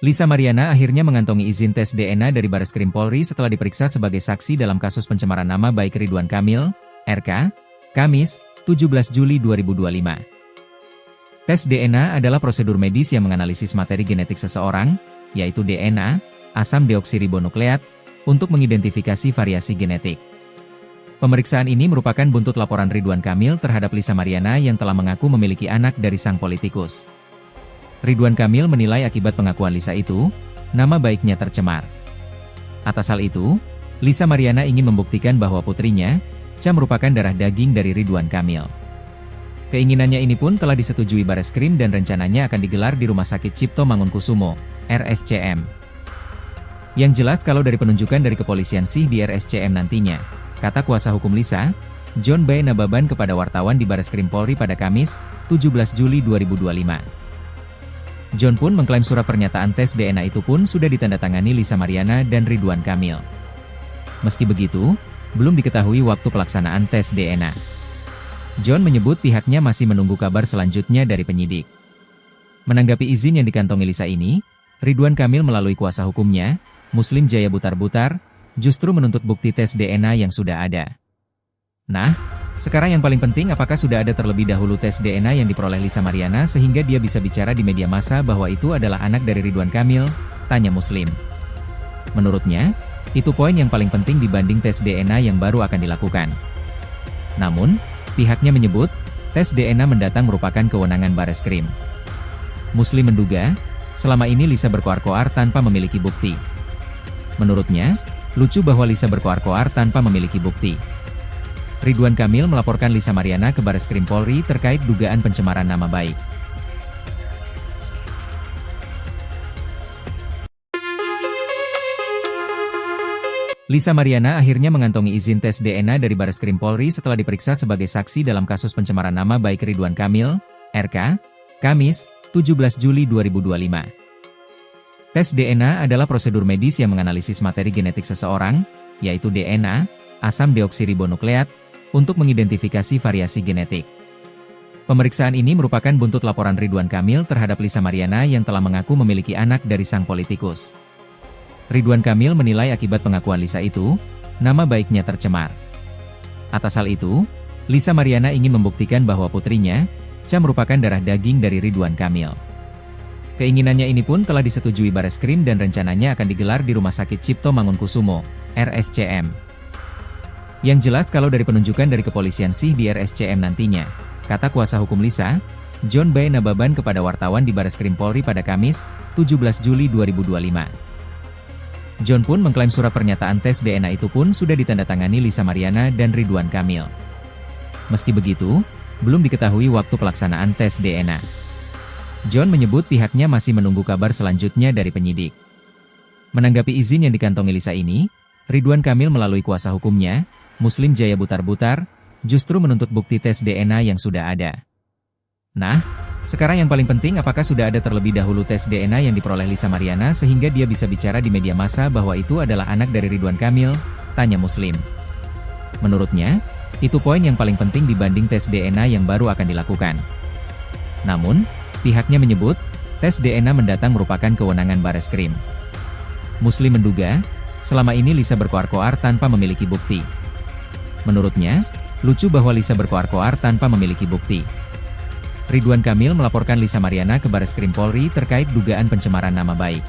Lisa Mariana akhirnya mengantongi izin tes DNA dari Bareskrim Polri setelah diperiksa sebagai saksi dalam kasus pencemaran nama baik Ridwan Kamil, RK, Kamis, 17 Juli 2025. Tes DNA adalah prosedur medis yang menganalisis materi genetik seseorang, yaitu DNA, asam deoksiribonukleat, untuk mengidentifikasi variasi genetik. Pemeriksaan ini merupakan buntut laporan Ridwan Kamil terhadap Lisa Mariana yang telah mengaku memiliki anak dari sang politikus. Ridwan Kamil menilai akibat pengakuan Lisa itu, nama baiknya tercemar. Atas hal itu, Lisa Mariana ingin membuktikan bahwa putrinya, Cha merupakan darah daging dari Ridwan Kamil. Keinginannya ini pun telah disetujui Bareskrim dan rencananya akan digelar di Rumah Sakit Cipto Mangunkusumo, RSCM. Yang jelas kalau dari penunjukan dari kepolisian sih di RSCM nantinya, kata kuasa hukum Lisa, John B. Nababan kepada wartawan di Bareskrim Polri pada Kamis, 17 Juli 2025. John pun mengklaim surat pernyataan tes DNA itu pun sudah ditandatangani Lisa Mariana dan Ridwan Kamil. Meski begitu, belum diketahui waktu pelaksanaan tes DNA. John menyebut pihaknya masih menunggu kabar selanjutnya dari penyidik. Menanggapi izin yang dikantongi Lisa ini, Ridwan Kamil melalui kuasa hukumnya, Muslim Jaya Butar-Butar, justru menuntut bukti tes DNA yang sudah ada. Nah, sekarang yang paling penting apakah sudah ada terlebih dahulu tes DNA yang diperoleh Lisa Mariana sehingga dia bisa bicara di media massa bahwa itu adalah anak dari Ridwan Kamil, tanya Muslim. Menurutnya, itu poin yang paling penting dibanding tes DNA yang baru akan dilakukan. Namun, pihaknya menyebut, tes DNA mendatang merupakan kewenangan Bareskrim. Muslim menduga, selama ini Lisa berkoar-koar tanpa memiliki bukti. Menurutnya, lucu bahwa Lisa berkoar-koar tanpa memiliki bukti. Ridwan Kamil melaporkan Lisa Mariana ke Bareskrim Polri terkait dugaan pencemaran nama baik. Lisa Mariana akhirnya mengantongi izin tes DNA dari Bareskrim Polri setelah diperiksa sebagai saksi dalam kasus pencemaran nama baik Ridwan Kamil, RK, Kamis, 17 Juli 2025. Tes DNA adalah prosedur medis yang menganalisis materi genetik seseorang, yaitu DNA, asam deoksiribonukleat, untuk mengidentifikasi variasi genetik. Pemeriksaan ini merupakan buntut laporan Ridwan Kamil terhadap Lisa Mariana yang telah mengaku memiliki anak dari sang politikus. Ridwan Kamil menilai akibat pengakuan Lisa itu, nama baiknya tercemar. Atas hal itu, Lisa Mariana ingin membuktikan bahwa putrinya, Cha merupakan darah daging dari Ridwan Kamil. Keinginannya ini pun telah disetujui Bareskrim dan rencananya akan digelar di Rumah Sakit Cipto Mangunkusumo, RSCM. Yang jelas kalau dari penunjukan dari kepolisian sih di RSCM nantinya, kata kuasa hukum Lisa, John B. Nababan kepada wartawan di Bareskrim Polri pada Kamis, 17 Juli 2025. John pun mengklaim surat pernyataan tes DNA itu pun sudah ditandatangani Lisa Mariana dan Ridwan Kamil. Meski begitu, belum diketahui waktu pelaksanaan tes DNA. John menyebut pihaknya masih menunggu kabar selanjutnya dari penyidik. Menanggapi izin yang dikantongi Lisa ini, Ridwan Kamil melalui kuasa hukumnya, Muslim Jaya Butar-Butar, justru menuntut bukti tes DNA yang sudah ada. Nah, sekarang yang paling penting apakah sudah ada terlebih dahulu tes DNA yang diperoleh Lisa Mariana sehingga dia bisa bicara di media massa bahwa itu adalah anak dari Ridwan Kamil, tanya Muslim. Menurutnya, itu poin yang paling penting dibanding tes DNA yang baru akan dilakukan. Namun, pihaknya menyebut, tes DNA mendatang merupakan kewenangan Bareskrim. Muslim menduga, selama ini Lisa berkoar-koar tanpa memiliki bukti. Menurutnya, lucu bahwa Lisa berkoar-koar tanpa memiliki bukti. Ridwan Kamil melaporkan Lisa Mariana ke Bareskrim Polri terkait dugaan pencemaran nama baik.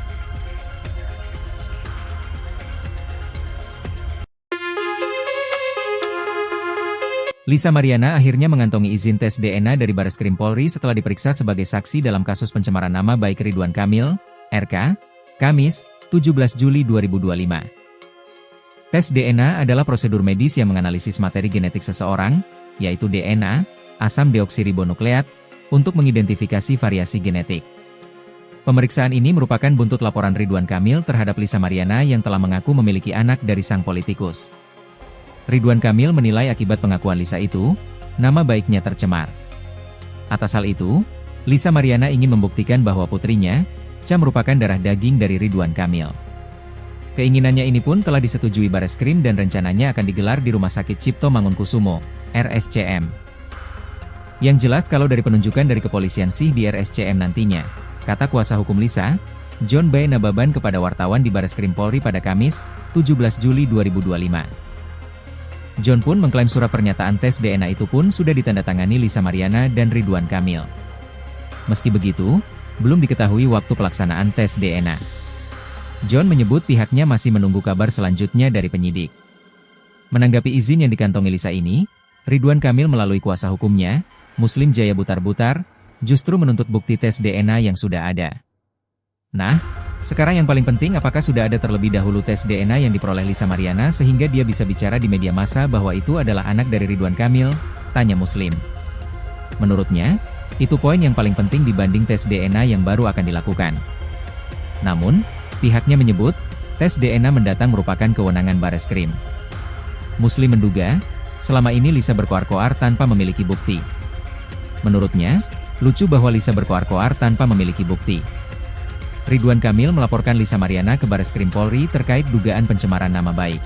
Lisa Mariana akhirnya mengantongi izin tes DNA dari Bareskrim Polri setelah diperiksa sebagai saksi dalam kasus pencemaran nama baik Ridwan Kamil, RK, Kamis, 17 Juli 2025. Tes DNA adalah prosedur medis yang menganalisis materi genetik seseorang, yaitu DNA, asam deoksiribonukleat, untuk mengidentifikasi variasi genetik. Pemeriksaan ini merupakan buntut laporan Ridwan Kamil terhadap Lisa Mariana yang telah mengaku memiliki anak dari sang politikus. Ridwan Kamil menilai akibat pengakuan Lisa itu, nama baiknya tercemar. Atas hal itu, Lisa Mariana ingin membuktikan bahwa putrinya, Cha merupakan darah daging dari Ridwan Kamil. Keinginannya ini pun telah disetujui Bareskrim dan rencananya akan digelar di Rumah Sakit Cipto Mangunkusumo, RSCM. Yang jelas kalau dari penunjukan dari kepolisian sih di RSCM nantinya, kata kuasa hukum Lisa, John B. Nababan kepada wartawan di Bareskrim Polri pada Kamis, 17 Juli 2025. John pun mengklaim surat pernyataan tes DNA itu pun sudah ditandatangani Lisa Mariana dan Ridwan Kamil. Meski begitu, belum diketahui waktu pelaksanaan tes DNA. John menyebut pihaknya masih menunggu kabar selanjutnya dari penyidik. Menanggapi izin yang dikantongi Lisa ini, Ridwan Kamil melalui kuasa hukumnya, Muslim Jaya Butar-Butar, justru menuntut bukti tes DNA yang sudah ada. Nah, sekarang yang paling penting apakah sudah ada terlebih dahulu tes DNA yang diperoleh Lisa Mariana sehingga dia bisa bicara di media massa bahwa itu adalah anak dari Ridwan Kamil, tanya Muslim. Menurutnya, itu poin yang paling penting dibanding tes DNA yang baru akan dilakukan. Namun, pihaknya menyebut, tes DNA mendatang merupakan kewenangan Bareskrim. Muslim menduga, selama ini Lisa berkoar-koar tanpa memiliki bukti. Menurutnya, lucu bahwa Lisa berkoar-koar tanpa memiliki bukti. Ridwan Kamil melaporkan Lisa Mariana ke Bareskrim Polri terkait dugaan pencemaran nama baik.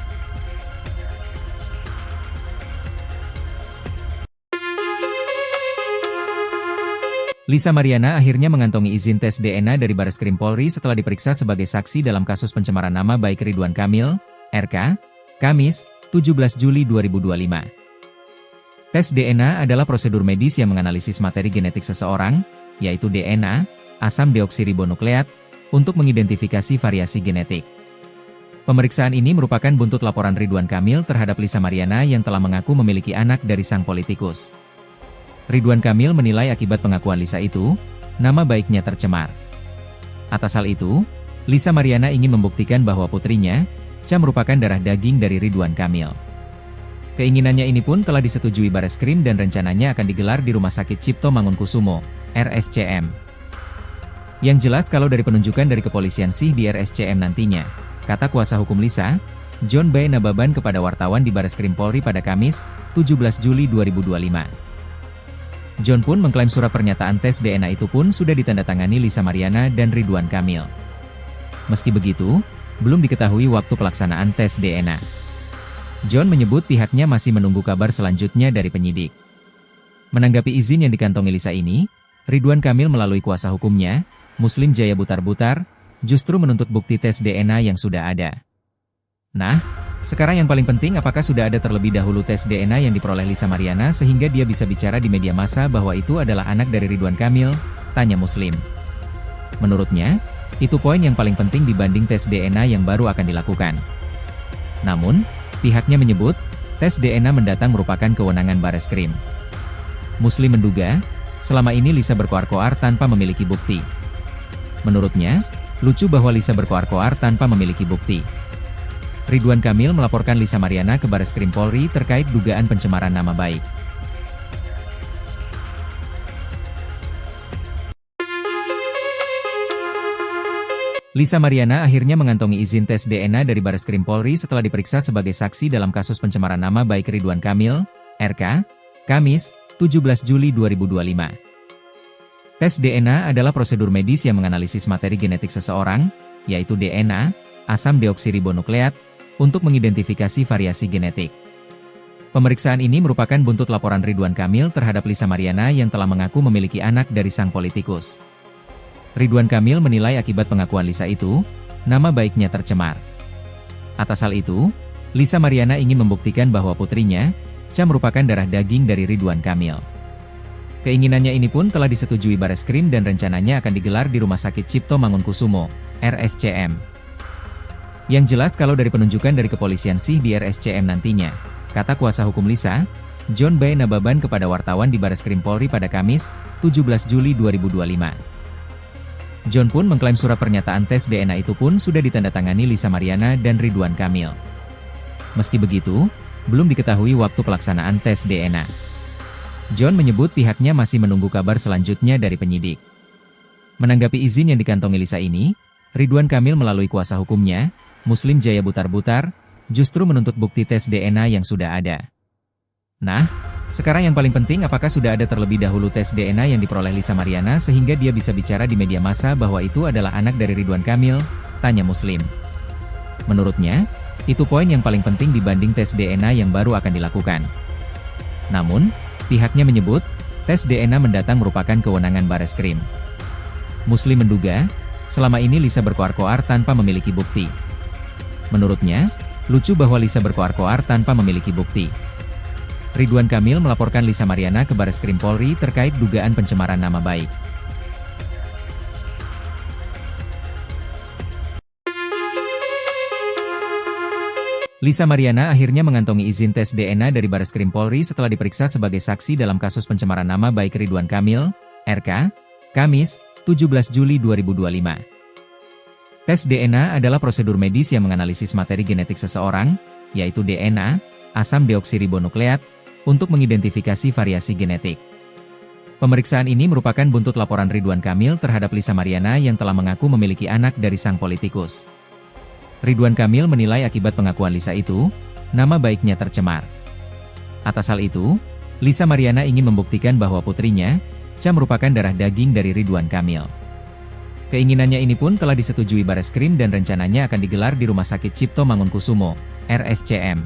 Lisa Mariana akhirnya mengantongi izin tes DNA dari Bareskrim Polri setelah diperiksa sebagai saksi dalam kasus pencemaran nama baik Ridwan Kamil, RK, Kamis, 17 Juli 2025. Tes DNA adalah prosedur medis yang menganalisis materi genetik seseorang, yaitu DNA, asam deoksiribonukleat, untuk mengidentifikasi variasi genetik. Pemeriksaan ini merupakan buntut laporan Ridwan Kamil terhadap Lisa Mariana yang telah mengaku memiliki anak dari sang politikus. Ridwan Kamil menilai akibat pengakuan Lisa itu, nama baiknya tercemar. Atas hal itu, Lisa Mariana ingin membuktikan bahwa putrinya, Cha merupakan darah daging dari Ridwan Kamil. Keinginannya ini pun telah disetujui Bareskrim dan rencananya akan digelar di Rumah Sakit Cipto Mangunkusumo, RSCM. Yang jelas kalau dari penunjukan dari kepolisian sih di RSCM nantinya, kata kuasa hukum Lisa, John B. Nababan kepada wartawan di Bareskrim Polri pada Kamis, 17 Juli 2025. John pun mengklaim surat pernyataan tes DNA itu pun sudah ditandatangani Lisa Mariana dan Ridwan Kamil. Meski begitu, belum diketahui waktu pelaksanaan tes DNA. John menyebut pihaknya masih menunggu kabar selanjutnya dari penyidik. Menanggapi izin yang dikantongi Lisa ini, Ridwan Kamil melalui kuasa hukumnya, Muslim Jaya Butar-Butar, justru menuntut bukti tes DNA yang sudah ada. Nah, sekarang yang paling penting apakah sudah ada terlebih dahulu tes DNA yang diperoleh Lisa Mariana sehingga dia bisa bicara di media massa bahwa itu adalah anak dari Ridwan Kamil, tanya Muslim. Menurutnya, itu poin yang paling penting dibanding tes DNA yang baru akan dilakukan. Namun, pihaknya menyebut, tes DNA mendatang merupakan kewenangan Bareskrim. Muslim menduga, selama ini Lisa berkoar-koar tanpa memiliki bukti. Menurutnya, lucu bahwa Lisa berkoar-koar tanpa memiliki bukti. Ridwan Kamil melaporkan Lisa Mariana ke Bareskrim Polri terkait dugaan pencemaran nama baik. Lisa Mariana akhirnya mengantongi izin tes DNA dari Bareskrim Polri setelah diperiksa sebagai saksi dalam kasus pencemaran nama baik Ridwan Kamil, RK, Kamis, 17 Juli 2025. Tes DNA adalah prosedur medis yang menganalisis materi genetik seseorang, yaitu DNA, asam deoksiribonukleat, untuk mengidentifikasi variasi genetik. Pemeriksaan ini merupakan buntut laporan Ridwan Kamil terhadap Lisa Mariana yang telah mengaku memiliki anak dari sang politikus. Ridwan Kamil menilai akibat pengakuan Lisa itu, nama baiknya tercemar. Atas hal itu, Lisa Mariana ingin membuktikan bahwa putrinya, Cha merupakan darah daging dari Ridwan Kamil. Keinginannya ini pun telah disetujui Bareskrim dan rencananya akan digelar di Rumah Sakit Cipto Mangunkusumo, RSCM. Yang jelas kalau dari penunjukan dari kepolisian sih di RSCM nantinya, kata kuasa hukum Lisa, John B. Nababan kepada wartawan di Bareskrim Polri pada Kamis, 17 Juli 2025. John pun mengklaim surat pernyataan tes DNA itu pun sudah ditandatangani Lisa Mariana dan Ridwan Kamil. Meski begitu, belum diketahui waktu pelaksanaan tes DNA. John menyebut pihaknya masih menunggu kabar selanjutnya dari penyidik. Menanggapi izin yang dikantongi Lisa ini, Ridwan Kamil melalui kuasa hukumnya, Muslim Jaya Butar-Butar, justru menuntut bukti tes DNA yang sudah ada. Nah, sekarang yang paling penting apakah sudah ada terlebih dahulu tes DNA yang diperoleh Lisa Mariana sehingga dia bisa bicara di media massa bahwa itu adalah anak dari Ridwan Kamil, tanya Muslim. Menurutnya, itu poin yang paling penting dibanding tes DNA yang baru akan dilakukan. Namun, pihaknya menyebut, tes DNA mendatang merupakan kewenangan Bareskrim. Muslim menduga, selama ini Lisa berkoar-koar tanpa memiliki bukti. Menurutnya, lucu bahwa Lisa berkoar-koar tanpa memiliki bukti. Ridwan Kamil melaporkan Lisa Mariana ke Bareskrim Polri terkait dugaan pencemaran nama baik. Lisa Mariana akhirnya mengantongi izin tes DNA dari Bareskrim Polri setelah diperiksa sebagai saksi dalam kasus pencemaran nama baik Ridwan Kamil, RK, Kamis, 17 Juli 2025. Tes DNA adalah prosedur medis yang menganalisis materi genetik seseorang, yaitu DNA, asam deoksiribonukleat, untuk mengidentifikasi variasi genetik. Pemeriksaan ini merupakan buntut laporan Ridwan Kamil terhadap Lisa Mariana yang telah mengaku memiliki anak dari sang politikus. Ridwan Kamil menilai akibat pengakuan Lisa itu, nama baiknya tercemar. Atas hal itu, Lisa Mariana ingin membuktikan bahwa putrinya, Cha merupakan darah daging dari Ridwan Kamil. Keinginannya ini pun telah disetujui Bareskrim dan rencananya akan digelar di Rumah Sakit Cipto Mangunkusumo, RSCM.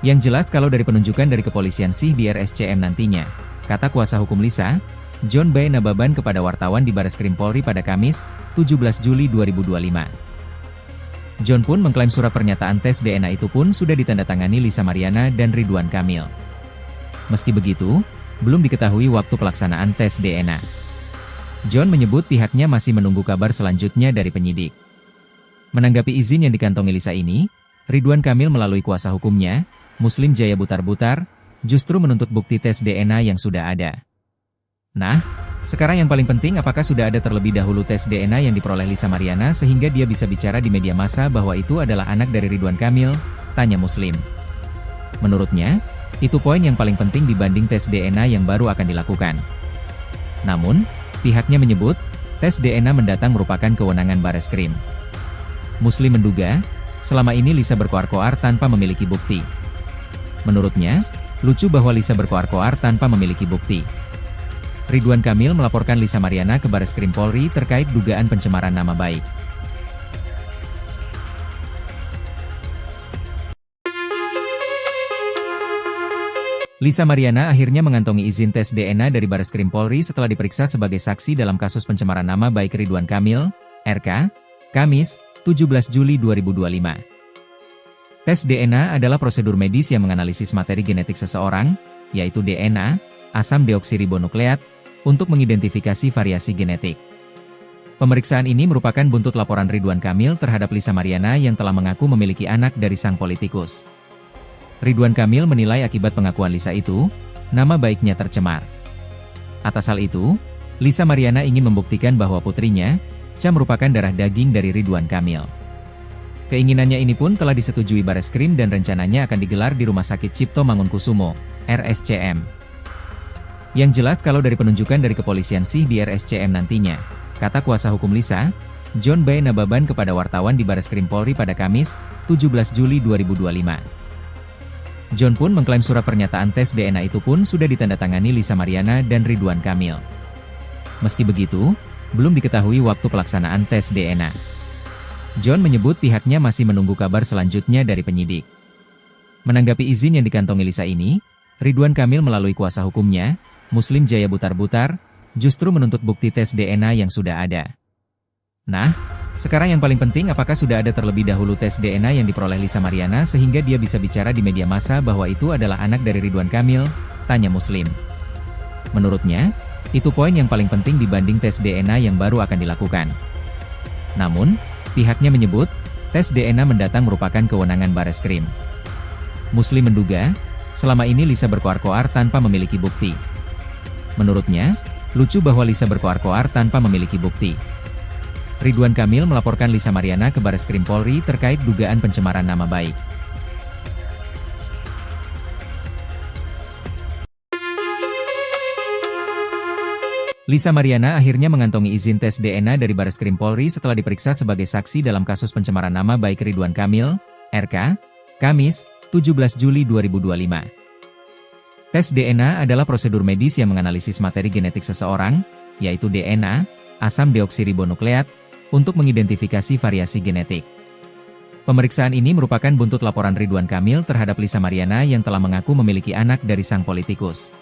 Yang jelas kalau dari penunjukan dari kepolisian sih di RSCM nantinya, kata kuasa hukum Lisa, John B. Nababan kepada wartawan di Bareskrim Polri pada Kamis, 17 Juli 2025. John pun mengklaim surat pernyataan tes DNA itu pun sudah ditandatangani Lisa Mariana dan Ridwan Kamil. Meski begitu, belum diketahui waktu pelaksanaan tes DNA. John menyebut pihaknya masih menunggu kabar selanjutnya dari penyidik. Menanggapi izin yang dikantongi Lisa ini, Ridwan Kamil melalui kuasa hukumnya, Muslim Jaya Butar-Butar, justru menuntut bukti tes DNA yang sudah ada. Nah, sekarang yang paling penting apakah sudah ada terlebih dahulu tes DNA yang diperoleh Lisa Mariana sehingga dia bisa bicara di media massa bahwa itu adalah anak dari Ridwan Kamil, tanya Muslim. Menurutnya, itu poin yang paling penting dibanding tes DNA yang baru akan dilakukan. Namun, pihaknya menyebut, tes DNA mendatang merupakan kewenangan Bareskrim. Muslim menduga, selama ini Lisa berkoar-koar tanpa memiliki bukti. Menurutnya, lucu bahwa Lisa berkoar-koar tanpa memiliki bukti. Ridwan Kamil melaporkan Lisa Mariana ke Bareskrim Polri terkait dugaan pencemaran nama baik. Lisa Mariana akhirnya mengantongi izin tes DNA dari Bareskrim Polri setelah diperiksa sebagai saksi dalam kasus pencemaran nama baik Ridwan Kamil, RK, Kamis, 17 Juli 2025. Tes DNA adalah prosedur medis yang menganalisis materi genetik seseorang, yaitu DNA, asam deoksiribonukleat, untuk mengidentifikasi variasi genetik. Pemeriksaan ini merupakan buntut laporan Ridwan Kamil terhadap Lisa Mariana yang telah mengaku memiliki anak dari sang politikus. Ridwan Kamil menilai akibat pengakuan Lisa itu, nama baiknya tercemar. Atas hal itu, Lisa Mariana ingin membuktikan bahwa putrinya, Cha merupakan darah daging dari Ridwan Kamil. Keinginannya ini pun telah disetujui Bareskrim dan rencananya akan digelar di Rumah Sakit Cipto Mangunkusumo, RSCM. Yang jelas kalau dari penunjukan dari kepolisian sih di RSCM nantinya, kata kuasa hukum Lisa, John B. Nababan kepada wartawan di Bareskrim Polri pada Kamis, 17 Juli 2025. John pun mengklaim surat pernyataan tes DNA itu pun sudah ditandatangani Lisa Mariana dan Ridwan Kamil. Meski begitu, belum diketahui waktu pelaksanaan tes DNA. John menyebut pihaknya masih menunggu kabar selanjutnya dari penyidik. Menanggapi izin yang dikantongi Lisa ini, Ridwan Kamil melalui kuasa hukumnya, Muslim Jaya Butar-Butar, justru menuntut bukti tes DNA yang sudah ada. Nah, sekarang yang paling penting apakah sudah ada terlebih dahulu tes DNA yang diperoleh Lisa Mariana sehingga dia bisa bicara di media massa bahwa itu adalah anak dari Ridwan Kamil, tanya Muslim. Menurutnya, itu poin yang paling penting dibanding tes DNA yang baru akan dilakukan. Namun, pihaknya menyebut, tes DNA mendatang merupakan kewenangan Bareskrim. Muslim menduga, selama ini Lisa berkoar-koar tanpa memiliki bukti. Menurutnya, lucu bahwa Lisa berkoar-koar tanpa memiliki bukti. Ridwan Kamil melaporkan Lisa Mariana ke Bareskrim Polri terkait dugaan pencemaran nama baik. Lisa Mariana akhirnya mengantongi izin tes DNA dari Bareskrim Polri setelah diperiksa sebagai saksi dalam kasus pencemaran nama baik Ridwan Kamil, RK, Kamis, 17 Juli 2025. Tes DNA adalah prosedur medis yang menganalisis materi genetik seseorang, yaitu DNA, asam deoksiribonukleat, untuk mengidentifikasi variasi genetik. Pemeriksaan ini merupakan buntut laporan Ridwan Kamil terhadap Lisa Mariana yang telah mengaku memiliki anak dari sang politikus.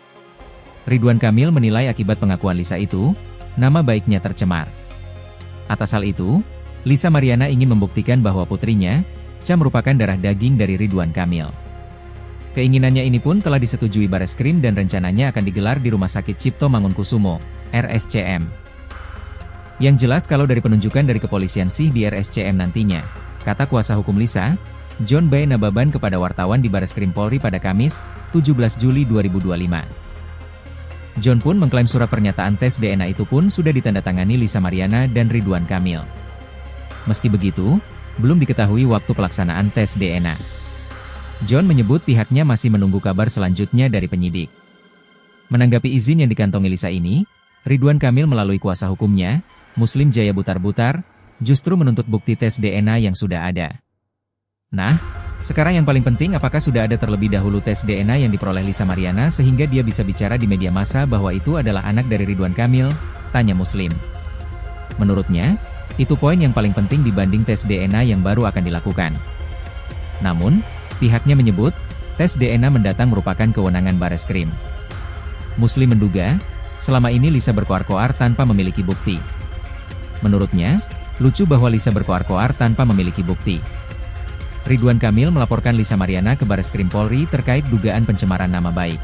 Ridwan Kamil menilai akibat pengakuan Lisa itu, nama baiknya tercemar. Atas hal itu, Lisa Mariana ingin membuktikan bahwa putrinya, Cha merupakan darah daging dari Ridwan Kamil. Keinginannya ini pun telah disetujui Bareskrim dan rencananya akan digelar di Rumah Sakit Cipto Mangunkusumo, RSCM. Yang jelas kalau dari penunjukan dari kepolisian sih di RSCM nantinya, kata kuasa hukum Lisa, John B. Nababan kepada wartawan di Bareskrim Polri pada Kamis, 17 Juli 2025. John pun mengklaim surat pernyataan tes DNA itu pun sudah ditandatangani Lisa Mariana dan Ridwan Kamil. Meski begitu, belum diketahui waktu pelaksanaan tes DNA. John menyebut pihaknya masih menunggu kabar selanjutnya dari penyidik. Menanggapi izin yang dikantongi Lisa ini, Ridwan Kamil melalui kuasa hukumnya, Muslim Jaya Butar-Butar, justru menuntut bukti tes DNA yang sudah ada. Nah, sekarang yang paling penting apakah sudah ada terlebih dahulu tes DNA yang diperoleh Lisa Mariana sehingga dia bisa bicara di media massa bahwa itu adalah anak dari Ridwan Kamil, tanya Muslim. Menurutnya, itu poin yang paling penting dibanding tes DNA yang baru akan dilakukan. Namun, pihaknya menyebut, tes DNA mendatang merupakan kewenangan Bareskrim. Muslim menduga, selama ini Lisa berkoar-koar tanpa memiliki bukti. Menurutnya, lucu bahwa Lisa berkoar-koar tanpa memiliki bukti. Ridwan Kamil melaporkan Lisa Mariana ke Bareskrim Polri terkait dugaan pencemaran nama baik.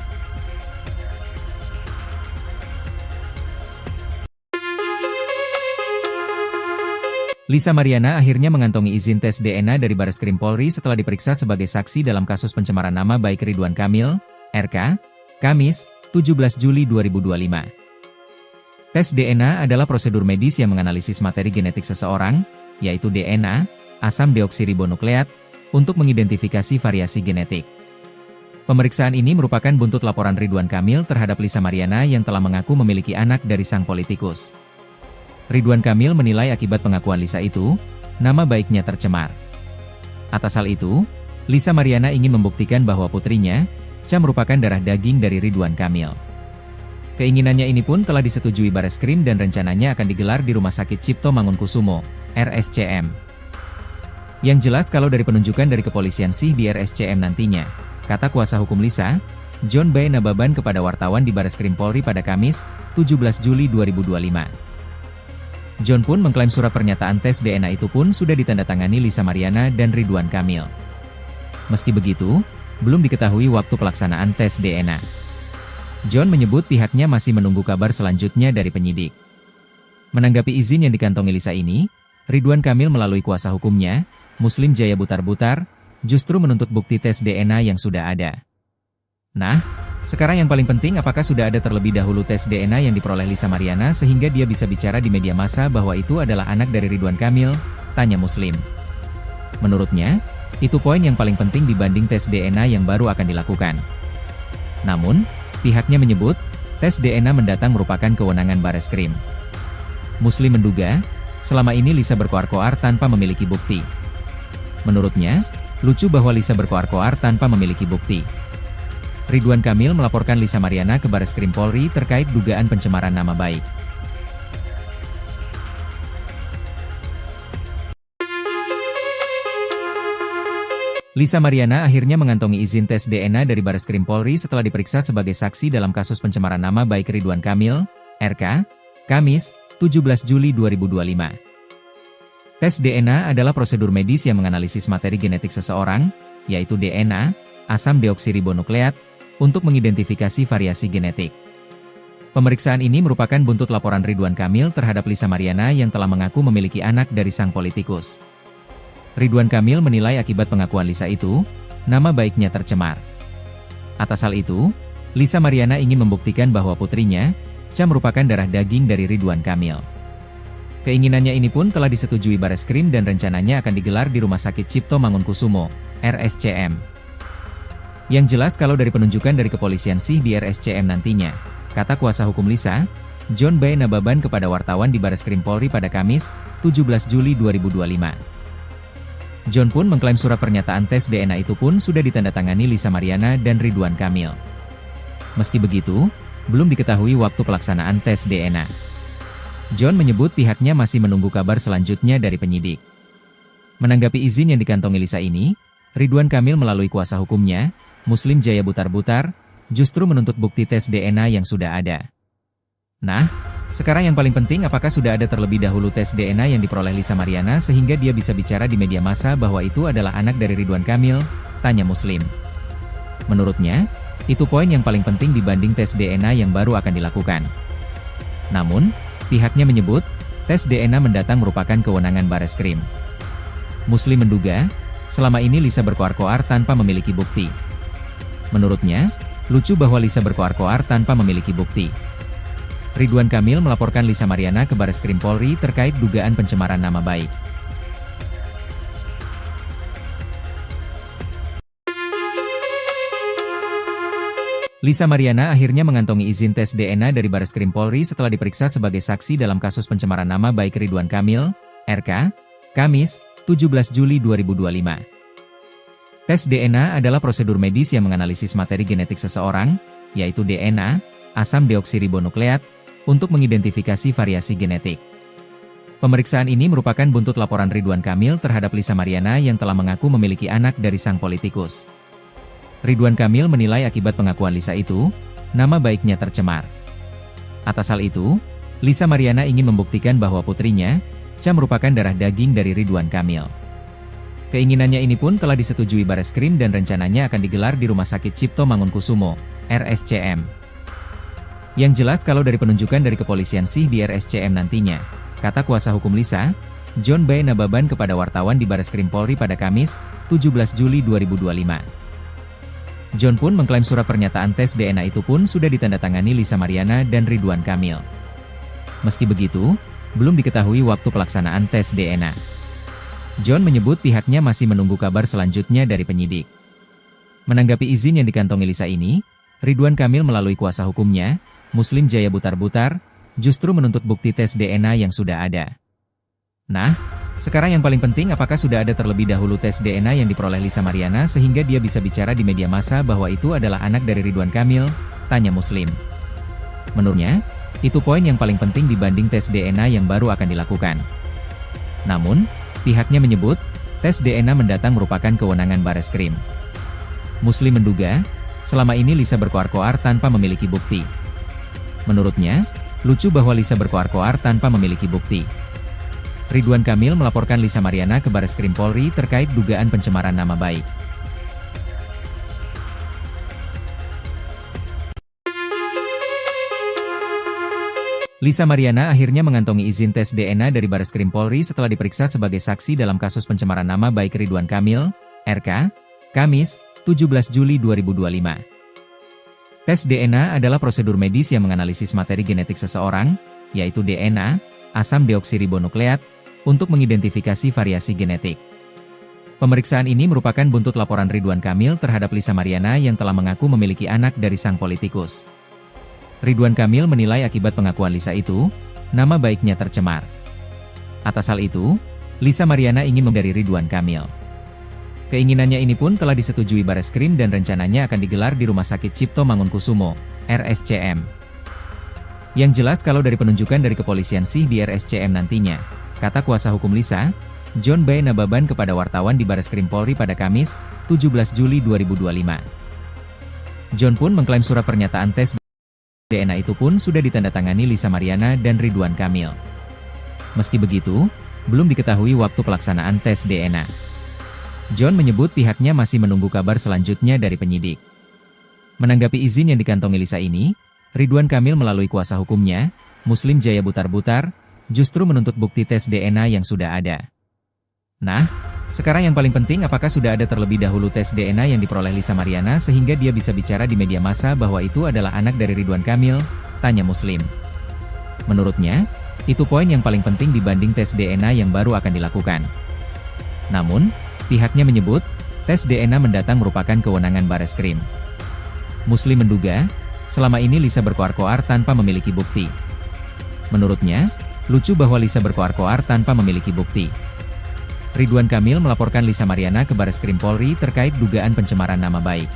Lisa Mariana akhirnya mengantongi izin tes DNA dari Bareskrim Polri setelah diperiksa sebagai saksi dalam kasus pencemaran nama baik Ridwan Kamil, RK, Kamis, 17 Juli 2025. Tes DNA adalah prosedur medis yang menganalisis materi genetik seseorang, yaitu DNA, asam deoksiribonukleat, untuk mengidentifikasi variasi genetik. Pemeriksaan ini merupakan buntut laporan Ridwan Kamil terhadap Lisa Mariana yang telah mengaku memiliki anak dari sang politikus. Ridwan Kamil menilai akibat pengakuan Lisa itu, nama baiknya tercemar. Atas hal itu, Lisa Mariana ingin membuktikan bahwa putrinya, Cha merupakan darah daging dari Ridwan Kamil. Keinginannya ini pun telah disetujui Bareskrim dan rencananya akan digelar di Rumah Sakit Cipto Mangunkusumo, RSCM. Yang jelas kalau dari penunjukan dari kepolisian sih di RSCM nantinya, kata kuasa hukum Lisa, John B. Nababan kepada wartawan di Bareskrim Polri pada Kamis, 17 Juli 2025. John pun mengklaim surat pernyataan tes DNA itu pun sudah ditandatangani Lisa Mariana dan Ridwan Kamil. Meski begitu, belum diketahui waktu pelaksanaan tes DNA. John menyebut pihaknya masih menunggu kabar selanjutnya dari penyidik. Menanggapi izin yang dikantongi Lisa ini, Ridwan Kamil melalui kuasa hukumnya, Muslim Jaya Butar-Butar, justru menuntut bukti tes DNA yang sudah ada. Nah, sekarang yang paling penting apakah sudah ada terlebih dahulu tes DNA yang diperoleh Lisa Mariana sehingga dia bisa bicara di media massa bahwa itu adalah anak dari Ridwan Kamil, tanya Muslim. Menurutnya, itu poin yang paling penting dibanding tes DNA yang baru akan dilakukan. Namun, pihaknya menyebut, tes DNA mendatang merupakan kewenangan Bareskrim. Muslim menduga, selama ini Lisa berkoar-koar tanpa memiliki bukti. Menurutnya, lucu bahwa Lisa berkoar-koar tanpa memiliki bukti. Ridwan Kamil melaporkan Lisa Mariana ke Bareskrim Polri terkait dugaan pencemaran nama baik. Lisa Mariana akhirnya mengantongi izin tes DNA dari Bareskrim Polri setelah diperiksa sebagai saksi dalam kasus pencemaran nama baik Ridwan Kamil, RK, Kamis, 17 Juli 2025. Tes DNA adalah prosedur medis yang menganalisis materi genetik seseorang, yaitu DNA, asam deoksiribonukleat, untuk mengidentifikasi variasi genetik. Pemeriksaan ini merupakan buntut laporan Ridwan Kamil terhadap Lisa Mariana yang telah mengaku memiliki anak dari sang politikus. Ridwan Kamil menilai akibat pengakuan Lisa itu, nama baiknya tercemar. Atas hal itu, Lisa Mariana ingin membuktikan bahwa putrinya, Cha merupakan darah daging dari Ridwan Kamil. Keinginannya ini pun telah disetujui Bareskrim dan rencananya akan digelar di Rumah Sakit Cipto Mangunkusumo, RSCM. Yang jelas kalau dari penunjukan dari kepolisian sih di RSCM nantinya, kata kuasa hukum Lisa, John B. Nababan kepada wartawan di Bareskrim Polri pada Kamis, 17 Juli 2025. John pun mengklaim surat pernyataan tes DNA itu pun sudah ditandatangani Lisa Mariana dan Ridwan Kamil. Meski begitu, belum diketahui waktu pelaksanaan tes DNA. John menyebut pihaknya masih menunggu kabar selanjutnya dari penyidik. Menanggapi izin yang dikantongi Lisa ini, Ridwan Kamil melalui kuasa hukumnya, Muslim Jaya Butar-Butar, justru menuntut bukti tes DNA yang sudah ada. Nah, sekarang yang paling penting apakah sudah ada terlebih dahulu tes DNA yang diperoleh Lisa Mariana sehingga dia bisa bicara di media massa bahwa itu adalah anak dari Ridwan Kamil? Tanya Muslim. Menurutnya, itu poin yang paling penting dibanding tes DNA yang baru akan dilakukan. Namun, pihaknya menyebut, tes DNA mendatang merupakan kewenangan Bareskrim. Muslim menduga, selama ini Lisa berkoar-koar tanpa memiliki bukti. Menurutnya, lucu bahwa Lisa berkoar-koar tanpa memiliki bukti. Ridwan Kamil melaporkan Lisa Mariana ke Bareskrim Polri terkait dugaan pencemaran nama baik. Lisa Mariana akhirnya mengantongi izin tes DNA dari Bareskrim Polri setelah diperiksa sebagai saksi dalam kasus pencemaran nama baik Ridwan Kamil, RK, Kamis, 17 Juli 2025. Tes DNA adalah prosedur medis yang menganalisis materi genetik seseorang, yaitu DNA, asam deoksiribonukleat, untuk mengidentifikasi variasi genetik. Pemeriksaan ini merupakan buntut laporan Ridwan Kamil terhadap Lisa Mariana yang telah mengaku memiliki anak dari sang politikus. Ridwan Kamil menilai akibat pengakuan Lisa itu, nama baiknya tercemar. Atas hal itu, Lisa Mariana ingin membuktikan bahwa putrinya, Ca merupakan darah daging dari Ridwan Kamil. Keinginannya ini pun telah disetujui Bareskrim dan rencananya akan digelar di Rumah Sakit Cipto Mangunkusumo, RSCM. Yang jelas kalau dari penunjukan dari kepolisian sih di RSCM nantinya, kata kuasa hukum Lisa, John B. Nababan kepada wartawan di Bareskrim Polri pada Kamis, 17 Juli 2025. John pun mengklaim surat pernyataan tes DNA itu pun sudah ditandatangani Lisa Mariana dan Ridwan Kamil. Meski begitu, belum diketahui waktu pelaksanaan tes DNA. John menyebut pihaknya masih menunggu kabar selanjutnya dari penyidik. Menanggapi izin yang dikantongi Lisa ini, Ridwan Kamil melalui kuasa hukumnya, Muslim Jaya Butar-Butar, justru menuntut bukti tes DNA yang sudah ada. Nah, sekarang yang paling penting apakah sudah ada terlebih dahulu tes DNA yang diperoleh Lisa Mariana sehingga dia bisa bicara di media massa bahwa itu adalah anak dari Ridwan Kamil? Tanya Muslim. Menurutnya, itu poin yang paling penting dibanding tes DNA yang baru akan dilakukan. Namun, pihaknya menyebut, tes DNA mendatang merupakan kewenangan Bareskrim. Muslim menduga, selama ini Lisa berkoar-koar tanpa memiliki bukti. Menurutnya, lucu bahwa Lisa berkoar-koar tanpa memiliki bukti. Ridwan Kamil melaporkan Lisa Mariana ke Bareskrim Polri terkait dugaan pencemaran nama baik. Lisa Mariana akhirnya mengantongi izin tes DNA dari Bareskrim Polri setelah diperiksa sebagai saksi dalam kasus pencemaran nama baik Ridwan Kamil, RK, Kamis, 17 Juli 2025. Tes DNA adalah prosedur medis yang menganalisis materi genetik seseorang, yaitu DNA, asam deoksiribonukleat, untuk mengidentifikasi variasi genetik. Pemeriksaan ini merupakan buntut laporan Ridwan Kamil terhadap Lisa Mariana yang telah mengaku memiliki anak dari sang politikus. Ridwan Kamil menilai akibat pengakuan Lisa itu, nama baiknya tercemar. Atas hal itu, Lisa Mariana ingin memberi Ridwan Kamil. Keinginannya ini pun telah disetujui Bareskrim dan rencananya akan digelar di Rumah Sakit Cipto Mangunkusumo, RSCM. Yang jelas kalau dari penunjukan dari kepolisian sih di RSCM nantinya, kata kuasa hukum Lisa, John B. Nababan kepada wartawan di Bareskrim Polri pada Kamis, 17 Juli 2025. John pun mengklaim surat pernyataan tes DNA itu pun sudah ditandatangani Lisa Mariana dan Ridwan Kamil. Meski begitu, belum diketahui waktu pelaksanaan tes DNA. John menyebut pihaknya masih menunggu kabar selanjutnya dari penyidik. Menanggapi izin yang dikantongi Lisa ini, Ridwan Kamil melalui kuasa hukumnya, Muslim Jaya Butar-Butar, justru menuntut bukti tes DNA yang sudah ada. Nah, sekarang yang paling penting apakah sudah ada terlebih dahulu tes DNA yang diperoleh Lisa Mariana sehingga dia bisa bicara di media massa bahwa itu adalah anak dari Ridwan Kamil? Tanya Muslim. Menurutnya, itu poin yang paling penting dibanding tes DNA yang baru akan dilakukan. Namun, pihaknya menyebut, tes DNA mendatang merupakan kewenangan Bareskrim. Muslim menduga, selama ini Lisa berkoar-koar tanpa memiliki bukti. Menurutnya, lucu bahwa Lisa berkoar-koar tanpa memiliki bukti. Ridwan Kamil melaporkan Lisa Mariana ke Bareskrim Polri terkait dugaan pencemaran nama baik.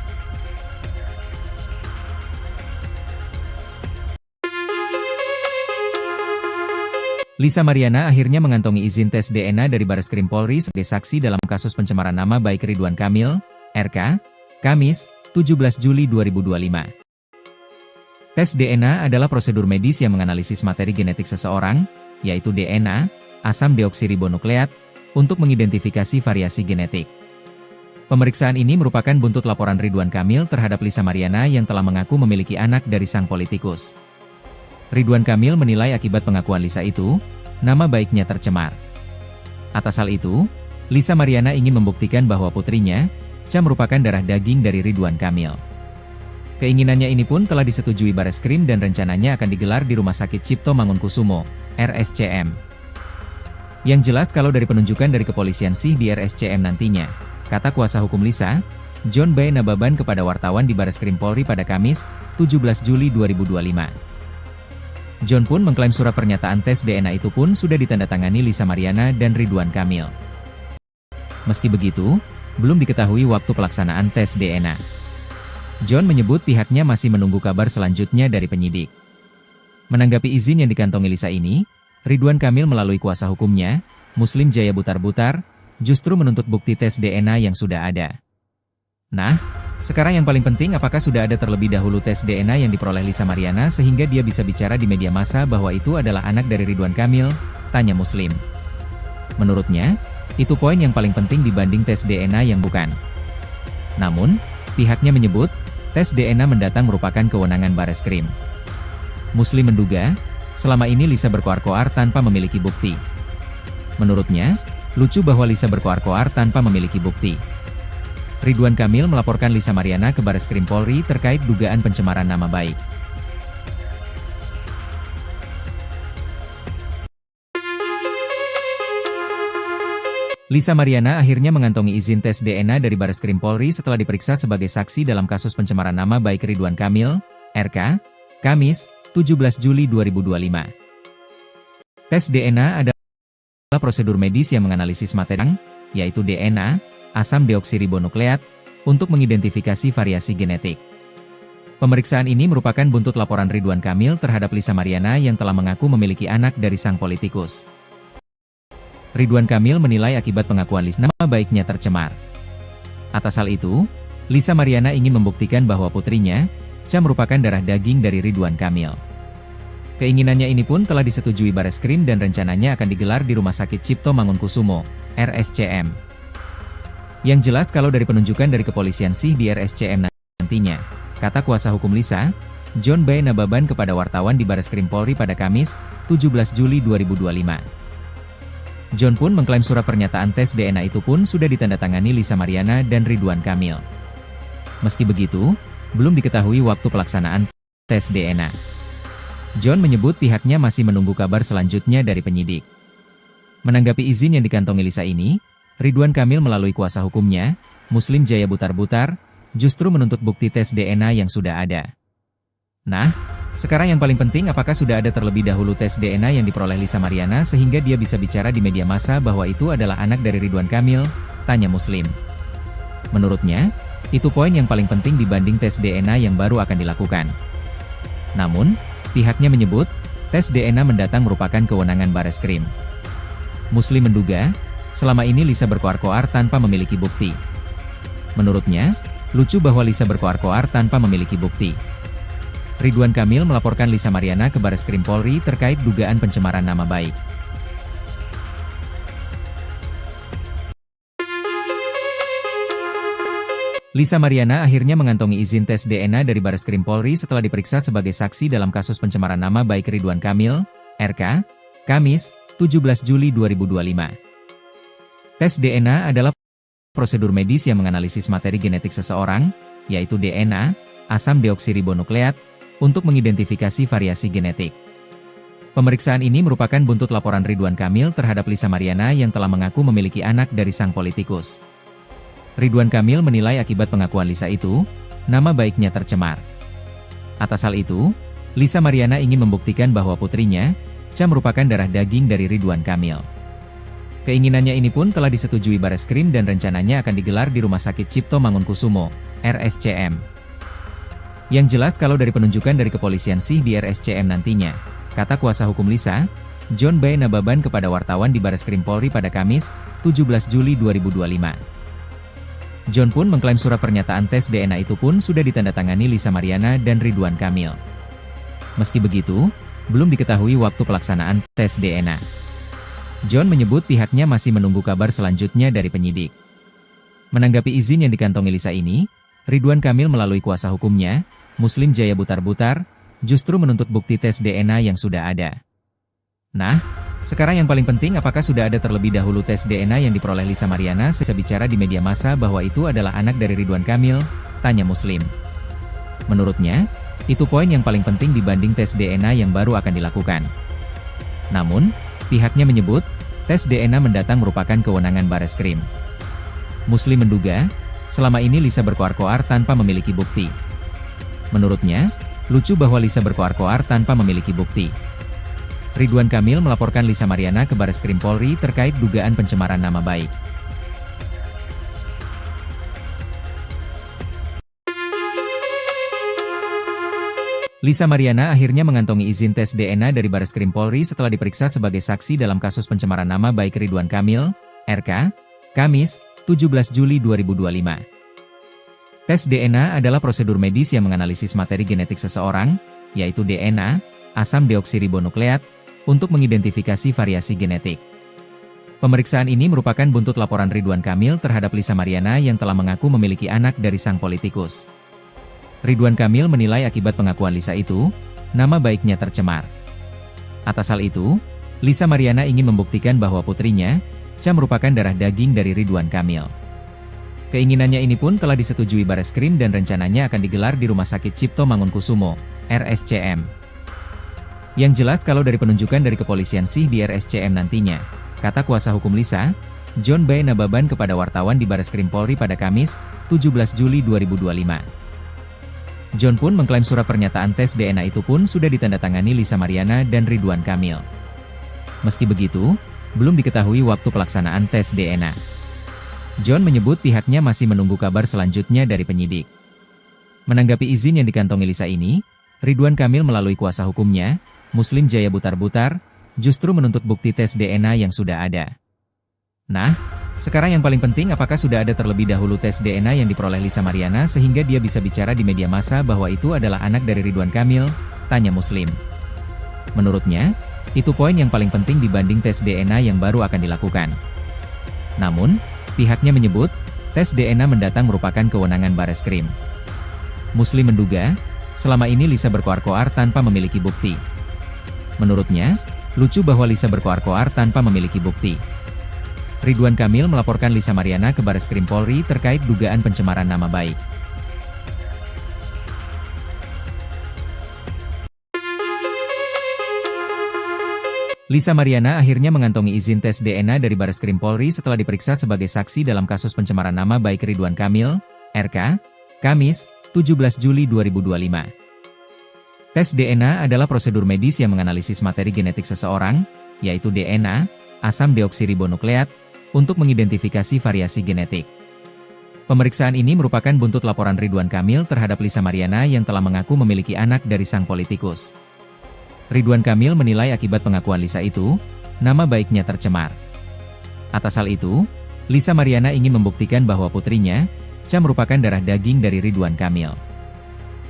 Lisa Mariana akhirnya mengantongi izin tes DNA dari Bareskrim Polri sebagai saksi dalam kasus pencemaran nama baik Ridwan Kamil, RK, Kamis, 17 Juli 2025. Tes DNA adalah prosedur medis yang menganalisis materi genetik seseorang, yaitu DNA, asam deoksiribonukleat, untuk mengidentifikasi variasi genetik. Pemeriksaan ini merupakan buntut laporan Ridwan Kamil terhadap Lisa Mariana yang telah mengaku memiliki anak dari sang politikus. Ridwan Kamil menilai akibat pengakuan Lisa itu, nama baiknya tercemar. Atas hal itu, Lisa Mariana ingin membuktikan bahwa putrinya, Cha, merupakan darah daging dari Ridwan Kamil. Keinginannya ini pun telah disetujui Bareskrim dan rencananya akan digelar di Rumah Sakit Cipto Mangunkusumo, RSCM. Yang jelas kalau dari penunjukan dari kepolisian sih di RSCM nantinya, kata kuasa hukum Lisa, John B. Nababan kepada wartawan di Bareskrim Polri pada Kamis, 17 Juli 2025. John pun mengklaim surat pernyataan tes DNA itu pun sudah ditandatangani Lisa Mariana dan Ridwan Kamil. Meski begitu, belum diketahui waktu pelaksanaan tes DNA. John menyebut pihaknya masih menunggu kabar selanjutnya dari penyidik. Menanggapi izin yang dikantongi Lisa ini, Ridwan Kamil melalui kuasa hukumnya, Muslim Jaya Butar-Butar, justru menuntut bukti tes DNA yang sudah ada. Nah, sekarang yang paling penting apakah sudah ada terlebih dahulu tes DNA yang diperoleh Lisa Mariana sehingga dia bisa bicara di media massa bahwa itu adalah anak dari Ridwan Kamil, tanya Muslim. Menurutnya, itu poin yang paling penting dibanding tes DNA yang bukan. Namun, pihaknya menyebut, tes DNA mendatang merupakan kewenangan Bareskrim. Muslim menduga, selama ini Lisa berkoar-koar tanpa memiliki bukti. Menurutnya, lucu bahwa Lisa berkoar-koar tanpa memiliki bukti. Ridwan Kamil melaporkan Lisa Mariana ke Bareskrim Polri terkait dugaan pencemaran nama baik. Lisa Mariana akhirnya mengantongi izin tes DNA dari Bareskrim Polri setelah diperiksa sebagai saksi dalam kasus pencemaran nama baik Ridwan Kamil, RK, Kamis, 17 Juli 2025. Tes DNA adalah prosedur medis yang menganalisis materi, yaitu DNA, asam deoksiribonukleat, untuk mengidentifikasi variasi genetik. Pemeriksaan ini merupakan buntut laporan Ridwan Kamil terhadap Lisa Mariana yang telah mengaku memiliki anak dari sang politikus. Ridwan Kamil menilai akibat pengakuan Lisa nama baiknya tercemar. Atas hal itu, Lisa Mariana ingin membuktikan bahwa putrinya, Cha, merupakan darah daging dari Ridwan Kamil. Keinginannya ini pun telah disetujui Bareskrim dan rencananya akan digelar di Rumah Sakit Cipto Mangunkusumo, RSCM. Yang jelas kalau dari penunjukan dari kepolisian sih di RSCM nantinya, kata kuasa hukum Lisa, John B. Nababan kepada wartawan di Bareskrim Polri pada Kamis, 17 Juli 2025. John pun mengklaim surat pernyataan tes DNA itu pun sudah ditandatangani Lisa Mariana dan Ridwan Kamil. Meski begitu, belum diketahui waktu pelaksanaan tes DNA. John menyebut pihaknya masih menunggu kabar selanjutnya dari penyidik. Menanggapi izin yang dikantongi Lisa ini, Ridwan Kamil melalui kuasa hukumnya, Muslim Jaya Butar-Butar, justru menuntut bukti tes DNA yang sudah ada. Nah, sekarang yang paling penting apakah sudah ada terlebih dahulu tes DNA yang diperoleh Lisa Mariana sehingga dia bisa bicara di media massa bahwa itu adalah anak dari Ridwan Kamil, tanya Muslim. Menurutnya, itu poin yang paling penting dibanding tes DNA yang baru akan dilakukan. Namun, pihaknya menyebut, tes DNA mendatang merupakan kewenangan Bareskrim. Muslim menduga, selama ini Lisa berkoar-koar tanpa memiliki bukti. Menurutnya, lucu bahwa Lisa berkoar-koar tanpa memiliki bukti. Ridwan Kamil melaporkan Lisa Mariana ke Bareskrim Polri terkait dugaan pencemaran nama baik. Lisa Mariana akhirnya mengantongi izin tes DNA dari Bareskrim Polri setelah diperiksa sebagai saksi dalam kasus pencemaran nama baik Ridwan Kamil, RK, Kamis, 17 Juli 2025. Tes DNA adalah prosedur medis yang menganalisis materi genetik seseorang, yaitu DNA, asam deoksiribonukleat, untuk mengidentifikasi variasi genetik. Pemeriksaan ini merupakan buntut laporan Ridwan Kamil terhadap Lisa Mariana yang telah mengaku memiliki anak dari sang politikus. Ridwan Kamil menilai akibat pengakuan Lisa itu, nama baiknya tercemar. Atas hal itu, Lisa Mariana ingin membuktikan bahwa putrinya, Cha, merupakan darah daging dari Ridwan Kamil. Keinginannya ini pun telah disetujui Bareskrim dan rencananya akan digelar di Rumah Sakit Cipto Mangunkusumo, RSCM. Yang jelas kalau dari penunjukan dari kepolisian sih di RSCM nantinya, kata kuasa hukum Lisa, John B. Nababan kepada wartawan di Bareskrim Polri pada Kamis, 17 Juli 2025. John pun mengklaim surat pernyataan tes DNA itu pun sudah ditandatangani Lisa Mariana dan Ridwan Kamil. Meski begitu, belum diketahui waktu pelaksanaan tes DNA. John menyebut pihaknya masih menunggu kabar selanjutnya dari penyidik. Menanggapi izin yang dikantongi Lisa ini, Ridwan Kamil melalui kuasa hukumnya, Muslim Jaya Butar-Butar, justru menuntut bukti tes DNA yang sudah ada. Nah, sekarang yang paling penting apakah sudah ada terlebih dahulu tes DNA yang diperoleh Lisa Mariana bisa bicara di media massa bahwa itu adalah anak dari Ridwan Kamil, tanya Muslim. Menurutnya, itu poin yang paling penting dibanding tes DNA yang baru akan dilakukan. Namun, pihaknya menyebut, tes DNA mendatang merupakan kewenangan Bareskrim. Muslim menduga, selama ini Lisa berkoar-koar tanpa memiliki bukti. Menurutnya, lucu bahwa Lisa berkoar-koar tanpa memiliki bukti. Ridwan Kamil melaporkan Lisa Mariana ke Bareskrim Polri terkait dugaan pencemaran nama baik. Lisa Mariana akhirnya mengantongi izin tes DNA dari Bareskrim Polri setelah diperiksa sebagai saksi dalam kasus pencemaran nama baik Ridwan Kamil, RK, Kamis, 17 Juli 2025. Tes DNA adalah prosedur medis yang menganalisis materi genetik seseorang, yaitu DNA, asam deoksiribonukleat, untuk mengidentifikasi variasi genetik. Pemeriksaan ini merupakan buntut laporan Ridwan Kamil terhadap Lisa Mariana yang telah mengaku memiliki anak dari sang politikus. Ridwan Kamil menilai akibat pengakuan Lisa itu, nama baiknya tercemar. Atas hal itu, Lisa Mariana ingin membuktikan bahwa putrinya, Cha merupakan darah daging dari Ridwan Kamil. Keinginannya ini pun telah disetujui Bareskrim dan rencananya akan digelar di Rumah Sakit Cipto Mangunkusumo, RSCM. Yang jelas kalau dari penunjukan dari kepolisian sih di RSCM nantinya, kata kuasa hukum Lisa, John B. Nababan kepada wartawan di Bareskrim Polri pada Kamis, 17 Juli 2025. John pun mengklaim surat pernyataan tes DNA itu pun sudah ditandatangani Lisa Mariana dan Ridwan Kamil. Meski begitu, belum diketahui waktu pelaksanaan tes DNA. John menyebut pihaknya masih menunggu kabar selanjutnya dari penyidik. Menanggapi izin yang dikantongi Lisa ini, Ridwan Kamil melalui kuasa hukumnya, Muslim Jaya Butar-Butar, justru menuntut bukti tes DNA yang sudah ada. Nah, sekarang yang paling penting apakah sudah ada terlebih dahulu tes DNA yang diperoleh Lisa Mariana sehingga dia bisa bicara di media massa bahwa itu adalah anak dari Ridwan Kamil, tanya Muslim. Menurutnya, itu poin yang paling penting dibanding tes DNA yang baru akan dilakukan. Namun, pihaknya menyebut, tes DNA mendatang merupakan kewenangan Bareskrim. Muslim menduga, selama ini Lisa berkoar-koar tanpa memiliki bukti. Menurutnya, lucu bahwa Lisa berkoar-koar tanpa memiliki bukti. Ridwan Kamil melaporkan Lisa Mariana ke Bareskrim Polri terkait dugaan pencemaran nama baik. Lisa Mariana akhirnya mengantongi izin tes DNA dari Bareskrim Polri setelah diperiksa sebagai saksi dalam kasus pencemaran nama baik Ridwan Kamil, RK, Kamis, 17 Juli 2025. Tes DNA adalah prosedur medis yang menganalisis materi genetik seseorang, yaitu DNA, asam deoksiribonukleat, untuk mengidentifikasi variasi genetik. Pemeriksaan ini merupakan buntut laporan Ridwan Kamil terhadap Lisa Mariana yang telah mengaku memiliki anak dari sang politikus. Ridwan Kamil menilai akibat pengakuan Lisa itu, nama baiknya tercemar. Atas hal itu, Lisa Mariana ingin membuktikan bahwa putrinya, Cha merupakan darah daging dari Ridwan Kamil.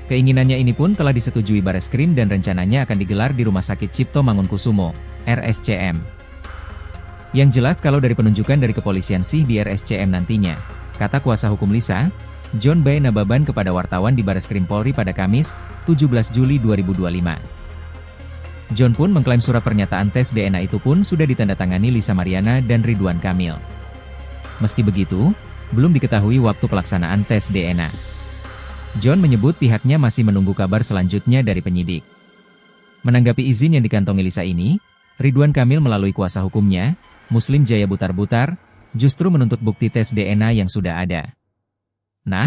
Keinginannya ini pun telah disetujui Bareskrim dan rencananya akan digelar di Rumah Sakit Cipto Mangunkusumo, RSCM. Yang jelas kalau dari penunjukan dari kepolisian sih di RSCM nantinya, kata kuasa hukum Lisa, John B. Nababan kepada wartawan di Bareskrim Polri pada Kamis, 17 Juli 2025. John pun mengklaim surat pernyataan tes DNA itu pun sudah ditandatangani Lisa Mariana dan Ridwan Kamil. Meski begitu, belum diketahui waktu pelaksanaan tes DNA. John menyebut pihaknya masih menunggu kabar selanjutnya dari penyidik. Menanggapi izin yang dikantongi Lisa ini, Ridwan Kamil melalui kuasa hukumnya, Muslim Jaya Butar-Butar, justru menuntut bukti tes DNA yang sudah ada. Nah,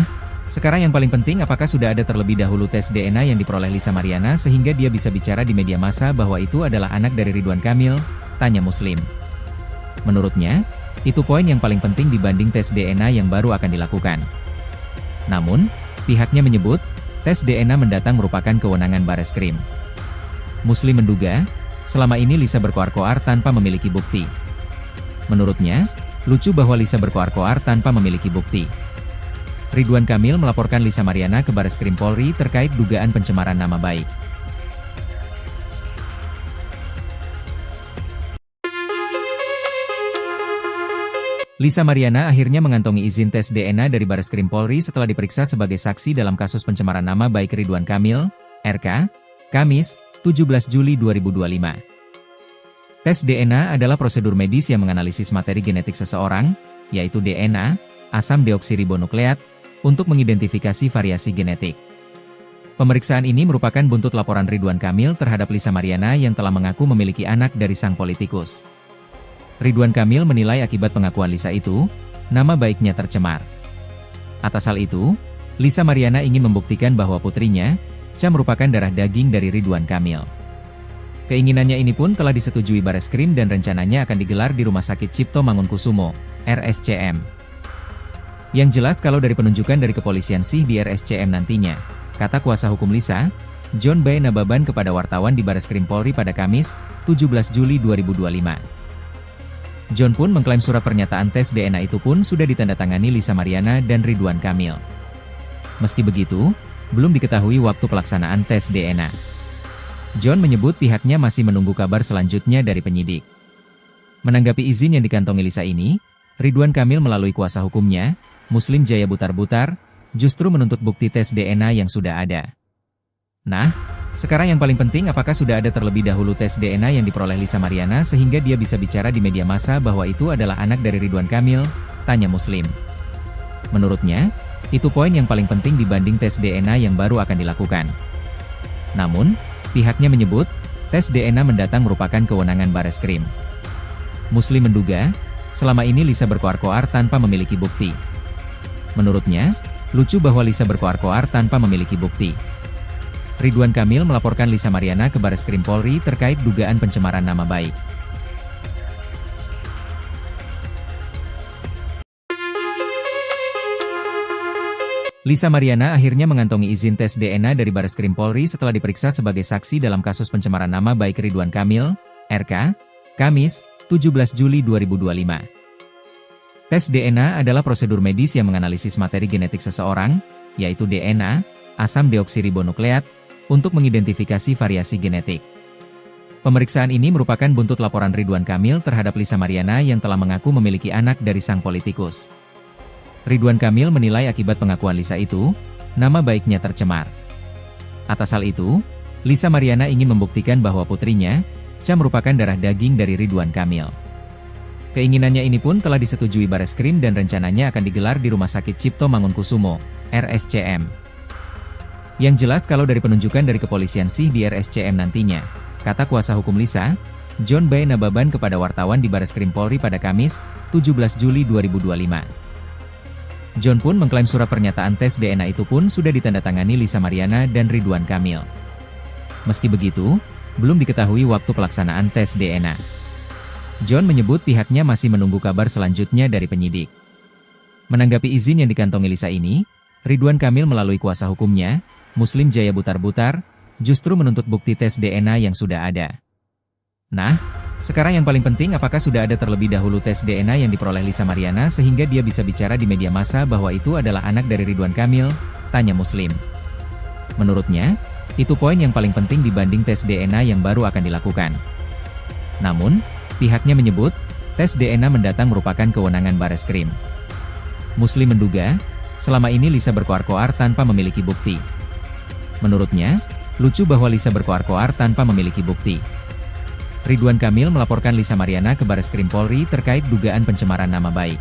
sekarang yang paling penting apakah sudah ada terlebih dahulu tes DNA yang diperoleh Lisa Mariana sehingga dia bisa bicara di media massa bahwa itu adalah anak dari Ridwan Kamil, tanya Muslim. Menurutnya, itu poin yang paling penting dibanding tes DNA yang baru akan dilakukan. Namun, pihaknya menyebut, tes DNA mendatang merupakan kewenangan Bareskrim. Muslim menduga, selama ini Lisa berkoar-koar tanpa memiliki bukti. Menurutnya, lucu bahwa Lisa berkoar-koar tanpa memiliki bukti. Ridwan Kamil melaporkan Lisa Mariana ke Bareskrim Polri terkait dugaan pencemaran nama baik. Lisa Mariana akhirnya mengantongi izin tes DNA dari Bareskrim Polri setelah diperiksa sebagai saksi dalam kasus pencemaran nama baik Ridwan Kamil, RK, Kamis, 17 Juli 2025. Tes DNA adalah prosedur medis yang menganalisis materi genetik seseorang, yaitu DNA, asam deoksiribonukleat, untuk mengidentifikasi variasi genetik. Pemeriksaan ini merupakan buntut laporan Ridwan Kamil terhadap Lisa Mariana yang telah mengaku memiliki anak dari sang politikus. Ridwan Kamil menilai akibat pengakuan Lisa itu, nama baiknya tercemar. Atas hal itu, Lisa Mariana ingin membuktikan bahwa putrinya, Cha merupakan darah daging dari Ridwan Kamil. Keinginannya ini pun telah disetujui Bareskrim dan rencananya akan digelar di Rumah Sakit Cipto Mangunkusumo, RSCM. Yang jelas kalau dari penunjukan dari kepolisian sih di RSCM nantinya, kata kuasa hukum Lisa, John B. Nababan kepada wartawan di Bareskrim Polri pada Kamis, 17 Juli 2025. John pun mengklaim surat pernyataan tes DNA itu pun sudah ditandatangani Lisa Mariana dan Ridwan Kamil. Meski begitu, belum diketahui waktu pelaksanaan tes DNA. John menyebut pihaknya masih menunggu kabar selanjutnya dari penyidik. Menanggapi izin yang dikantongi Lisa ini, Ridwan Kamil melalui kuasa hukumnya, Muslim Jaya Butar-Butar, justru menuntut bukti tes DNA yang sudah ada. Nah, sekarang yang paling penting apakah sudah ada terlebih dahulu tes DNA yang diperoleh Lisa Mariana sehingga dia bisa bicara di media massa bahwa itu adalah anak dari Ridwan Kamil, tanya Muslim. Menurutnya, itu poin yang paling penting dibanding tes DNA yang baru akan dilakukan. Namun, pihaknya menyebut, tes DNA mendatang merupakan kewenangan Bareskrim. Muslim menduga, selama ini Lisa berkoar-koar tanpa memiliki bukti. Menurutnya, lucu bahwa Lisa berkoar-koar tanpa memiliki bukti. Ridwan Kamil melaporkan Lisa Mariana ke Bareskrim Polri terkait dugaan pencemaran nama baik. Lisa Mariana akhirnya mengantongi izin tes DNA dari Bareskrim Polri setelah diperiksa sebagai saksi dalam kasus pencemaran nama baik Ridwan Kamil, RK, Kamis, 17 Juli 2025. Tes DNA adalah prosedur medis yang menganalisis materi genetik seseorang, yaitu DNA, asam deoksiribonukleat, untuk mengidentifikasi variasi genetik. Pemeriksaan ini merupakan buntut laporan Ridwan Kamil terhadap Lisa Mariana yang telah mengaku memiliki anak dari sang politikus. Ridwan Kamil menilai akibat pengakuan Lisa itu, nama baiknya tercemar. Atas hal itu, Lisa Mariana ingin membuktikan bahwa putrinya, Cha merupakan darah daging dari Ridwan Kamil. Keinginannya ini pun telah disetujui Bareskrim dan rencananya akan digelar di Rumah Sakit Cipto Mangunkusumo, RSCM. Yang jelas kalau dari penunjukan dari kepolisian sih di RSCM nantinya, kata kuasa hukum Lisa, John B. Nababan kepada wartawan di Bareskrim Polri pada Kamis, 17 Juli 2025. John pun mengklaim surat pernyataan tes DNA itu pun sudah ditandatangani Lisa Mariana dan Ridwan Kamil. Meski begitu, belum diketahui waktu pelaksanaan tes DNA. John menyebut pihaknya masih menunggu kabar selanjutnya dari penyidik. Menanggapi izin yang dikantongi Lisa ini, Ridwan Kamil melalui kuasa hukumnya, Muslim Jaya Butar-Butar, justru menuntut bukti tes DNA yang sudah ada. Nah, sekarang yang paling penting apakah sudah ada terlebih dahulu tes DNA yang diperoleh Lisa Mariana sehingga dia bisa bicara di media massa bahwa itu adalah anak dari Ridwan Kamil, tanya Muslim. Menurutnya, itu poin yang paling penting dibanding tes DNA yang baru akan dilakukan. Namun, pihaknya menyebut, tes DNA mendatang merupakan kewenangan Bareskrim. Muslim menduga, selama ini Lisa berkoar-koar tanpa memiliki bukti. Menurutnya, lucu bahwa Lisa berkoar-koar tanpa memiliki bukti. Ridwan Kamil melaporkan Lisa Mariana ke Bareskrim Polri terkait dugaan pencemaran nama baik.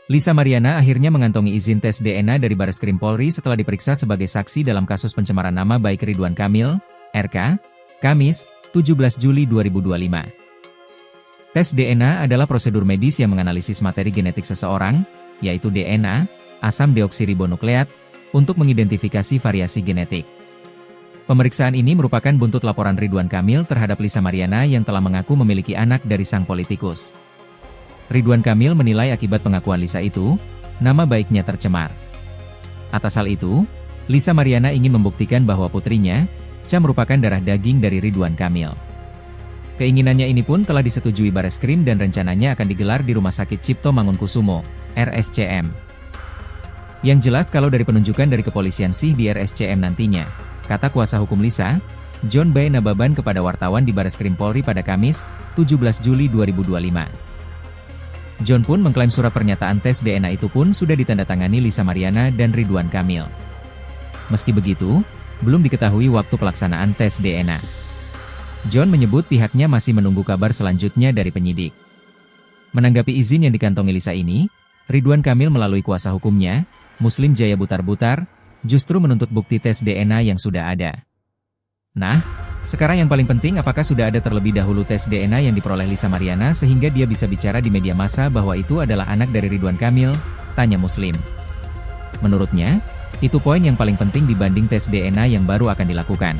Lisa Mariana akhirnya mengantongi izin tes DNA dari Bareskrim Polri setelah diperiksa sebagai saksi dalam kasus pencemaran nama baik Ridwan Kamil, RK, Kamis, 17 Juli 2025. Tes DNA adalah prosedur medis yang menganalisis materi genetik seseorang, yaitu DNA, asam deoksiribonukleat, untuk mengidentifikasi variasi genetik. Pemeriksaan ini merupakan buntut laporan Ridwan Kamil terhadap Lisa Mariana yang telah mengaku memiliki anak dari sang politikus. Ridwan Kamil menilai akibat pengakuan Lisa itu, nama baiknya tercemar. Atas hal itu, Lisa Mariana ingin membuktikan bahwa putrinya, Cha merupakan darah daging dari Ridwan Kamil. Keinginannya ini pun telah disetujui Bareskrim dan rencananya akan digelar di Rumah Sakit Cipto Mangunkusumo, RSCM. Yang jelas kalau dari penunjukan dari kepolisian sih di RSCM nantinya, kata kuasa hukum Lisa, John B. Nababan kepada wartawan di Bareskrim Polri pada Kamis, 17 Juli 2025. John pun mengklaim surat pernyataan tes DNA itu pun sudah ditandatangani Lisa Mariana dan Ridwan Kamil. Meski begitu, belum diketahui waktu pelaksanaan tes DNA. John menyebut pihaknya masih menunggu kabar selanjutnya dari penyidik. Menanggapi izin yang dikantongi Lisa ini, Ridwan Kamil melalui kuasa hukumnya, Muslim Jaya Butar-Butar, justru menuntut bukti tes DNA yang sudah ada. Nah, sekarang yang paling penting apakah sudah ada terlebih dahulu tes DNA yang diperoleh Lisa Mariana sehingga dia bisa bicara di media massa bahwa itu adalah anak dari Ridwan Kamil, tanya Muslim. Menurutnya, itu poin yang paling penting dibanding tes DNA yang baru akan dilakukan.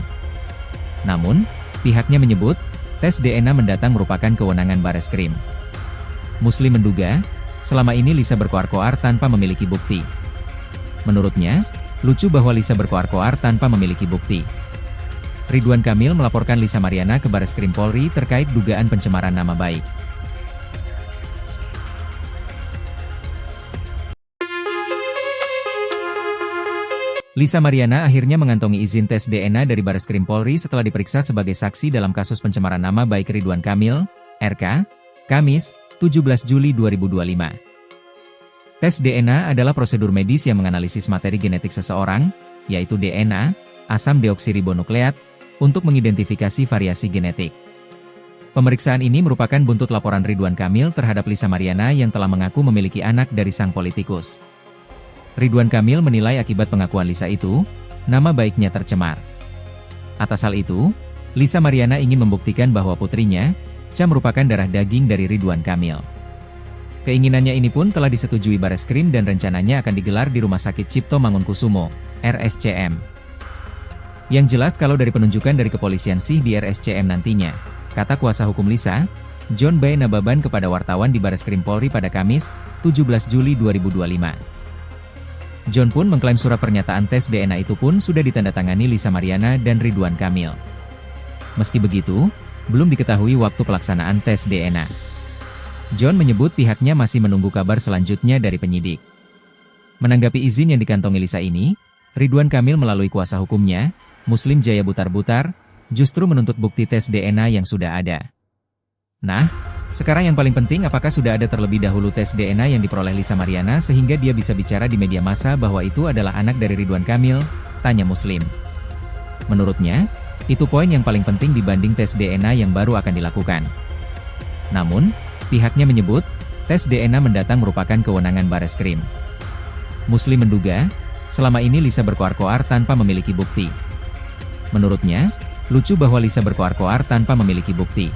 Namun, pihaknya menyebut, tes DNA mendatang merupakan kewenangan Bareskrim. Muslim menduga, selama ini Lisa berkoar-koar tanpa memiliki bukti. Menurutnya, lucu bahwa Lisa berkoar-koar tanpa memiliki bukti. Ridwan Kamil melaporkan Lisa Mariana ke Bareskrim Polri terkait dugaan pencemaran nama baik. Lisa Mariana akhirnya mengantongi izin tes DNA dari Bareskrim Polri setelah diperiksa sebagai saksi dalam kasus pencemaran nama baik Ridwan Kamil, RK, Kamis, 17 Juli 2025. Tes DNA adalah prosedur medis yang menganalisis materi genetik seseorang, yaitu DNA, asam deoksiribonukleat, untuk mengidentifikasi variasi genetik. Pemeriksaan ini merupakan buntut laporan Ridwan Kamil terhadap Lisa Mariana yang telah mengaku memiliki anak dari sang politikus. Ridwan Kamil menilai akibat pengakuan Lisa itu, nama baiknya tercemar. Atas hal itu, Lisa Mariana ingin membuktikan bahwa putrinya, Ca merupakan darah daging dari Ridwan Kamil. Keinginannya ini pun telah disetujui Bareskrim dan rencananya akan digelar di Rumah Sakit Cipto Mangunkusumo, RSCM. Yang jelas kalau dari penunjukan dari kepolisian sih di RSCM nantinya, kata kuasa hukum Lisa, John B. Nababan kepada wartawan di Bareskrim Polri pada Kamis, 17 Juli 2025. John pun mengklaim surat pernyataan tes DNA itu pun sudah ditandatangani Lisa Mariana dan Ridwan Kamil. Meski begitu, belum diketahui waktu pelaksanaan tes DNA. John menyebut pihaknya masih menunggu kabar selanjutnya dari penyidik. Menanggapi izin yang dikantongi Lisa ini, Ridwan Kamil melalui kuasa hukumnya, Muslim Jaya Butar-Butar, justru menuntut bukti tes DNA yang sudah ada. Nah, sekarang yang paling penting apakah sudah ada terlebih dahulu tes DNA yang diperoleh Lisa Mariana sehingga dia bisa bicara di media massa bahwa itu adalah anak dari Ridwan Kamil, tanya Muslim. Menurutnya, itu poin yang paling penting dibanding tes DNA yang baru akan dilakukan. Namun, pihaknya menyebut, tes DNA mendatang merupakan kewenangan Bareskrim. Muslim menduga, selama ini Lisa berkoar-koar tanpa memiliki bukti. Menurutnya, lucu bahwa Lisa berkoar-koar tanpa memiliki bukti.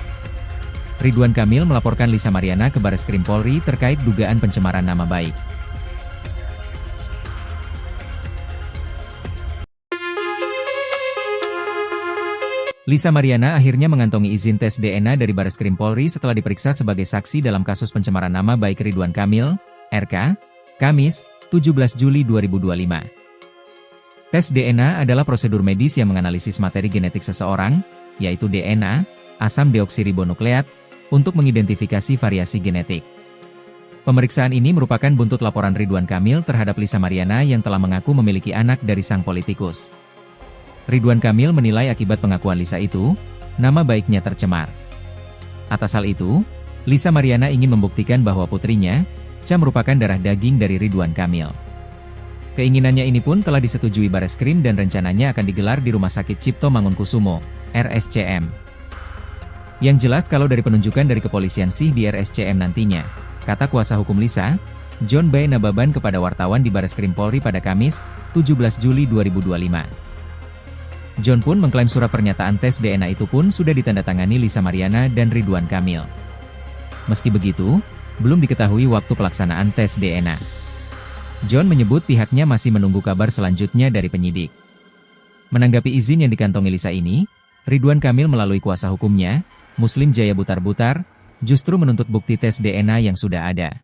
Ridwan Kamil melaporkan Lisa Mariana ke Bareskrim Polri terkait dugaan pencemaran nama baik. Lisa Mariana akhirnya mengantongi izin tes DNA dari Bareskrim Polri setelah diperiksa sebagai saksi dalam kasus pencemaran nama baik Ridwan Kamil, RK, Kamis, 17 Juli 2025. Tes DNA adalah prosedur medis yang menganalisis materi genetik seseorang, yaitu DNA, asam deoksiribonukleat, untuk mengidentifikasi variasi genetik. Pemeriksaan ini merupakan buntut laporan Ridwan Kamil terhadap Lisa Mariana yang telah mengaku memiliki anak dari sang politikus. Ridwan Kamil menilai akibat pengakuan Lisa itu, nama baiknya tercemar. Atas hal itu, Lisa Mariana ingin membuktikan bahwa putrinya, Ca merupakan darah daging dari Ridwan Kamil. Keinginannya ini pun telah disetujui Bareskrim dan rencananya akan digelar di Rumah Sakit Cipto Mangunkusumo, RSCM. Yang jelas kalau dari penunjukan dari kepolisian sih di RSCM nantinya, kata kuasa hukum Lisa, John B. Nababan kepada wartawan di Bareskrim Polri pada Kamis, 17 Juli 2025. John pun mengklaim surat pernyataan tes DNA itu pun sudah ditandatangani Lisa Mariana dan Ridwan Kamil. Meski begitu, belum diketahui waktu pelaksanaan tes DNA. John menyebut pihaknya masih menunggu kabar selanjutnya dari penyidik. Menanggapi izin yang dikantongi Lisa ini, Ridwan Kamil melalui kuasa hukumnya, Muslim Jaya Butar-Butar, justru menuntut bukti tes DNA yang sudah ada.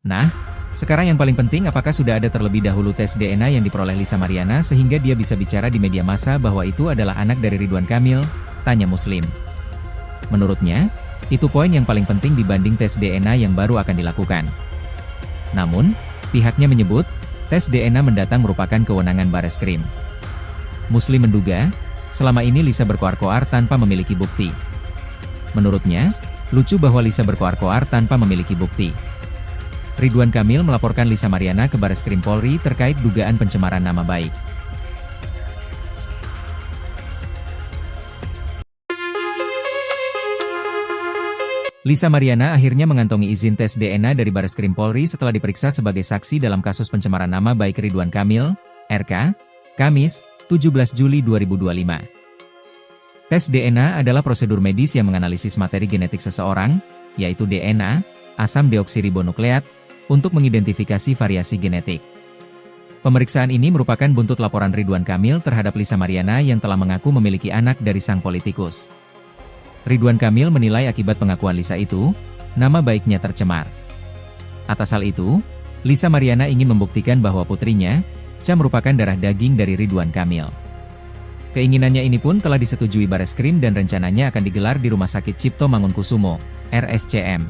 Nah, sekarang yang paling penting apakah sudah ada terlebih dahulu tes DNA yang diperoleh Lisa Mariana sehingga dia bisa bicara di media massa bahwa itu adalah anak dari Ridwan Kamil, tanya Muslim. Menurutnya, itu poin yang paling penting dibanding tes DNA yang baru akan dilakukan. Namun, pihaknya menyebut, tes DNA mendatang merupakan kewenangan Bareskrim. Muslim menduga, selama ini Lisa berkoar-koar tanpa memiliki bukti. Menurutnya, lucu bahwa Lisa berkoar-koar tanpa memiliki bukti. Ridwan Kamil melaporkan Lisa Mariana ke Bareskrim Polri terkait dugaan pencemaran nama baik. Lisa Mariana akhirnya mengantongi izin tes DNA dari Bareskrim Polri setelah diperiksa sebagai saksi dalam kasus pencemaran nama baik Ridwan Kamil, RK, Kamis, 17 Juli 2025. Tes DNA adalah prosedur medis yang menganalisis materi genetik seseorang, yaitu DNA, asam deoksiribonukleat, untuk mengidentifikasi variasi genetik. Pemeriksaan ini merupakan buntut laporan Ridwan Kamil terhadap Lisa Mariana yang telah mengaku memiliki anak dari sang politikus. Ridwan Kamil menilai akibat pengakuan Lisa itu, nama baiknya tercemar. Atas hal itu, Lisa Mariana ingin membuktikan bahwa putrinya, Cha merupakan darah daging dari Ridwan Kamil. Keinginannya ini pun telah disetujui Bareskrim dan rencananya akan digelar di Rumah Sakit Cipto Mangunkusumo, RSCM.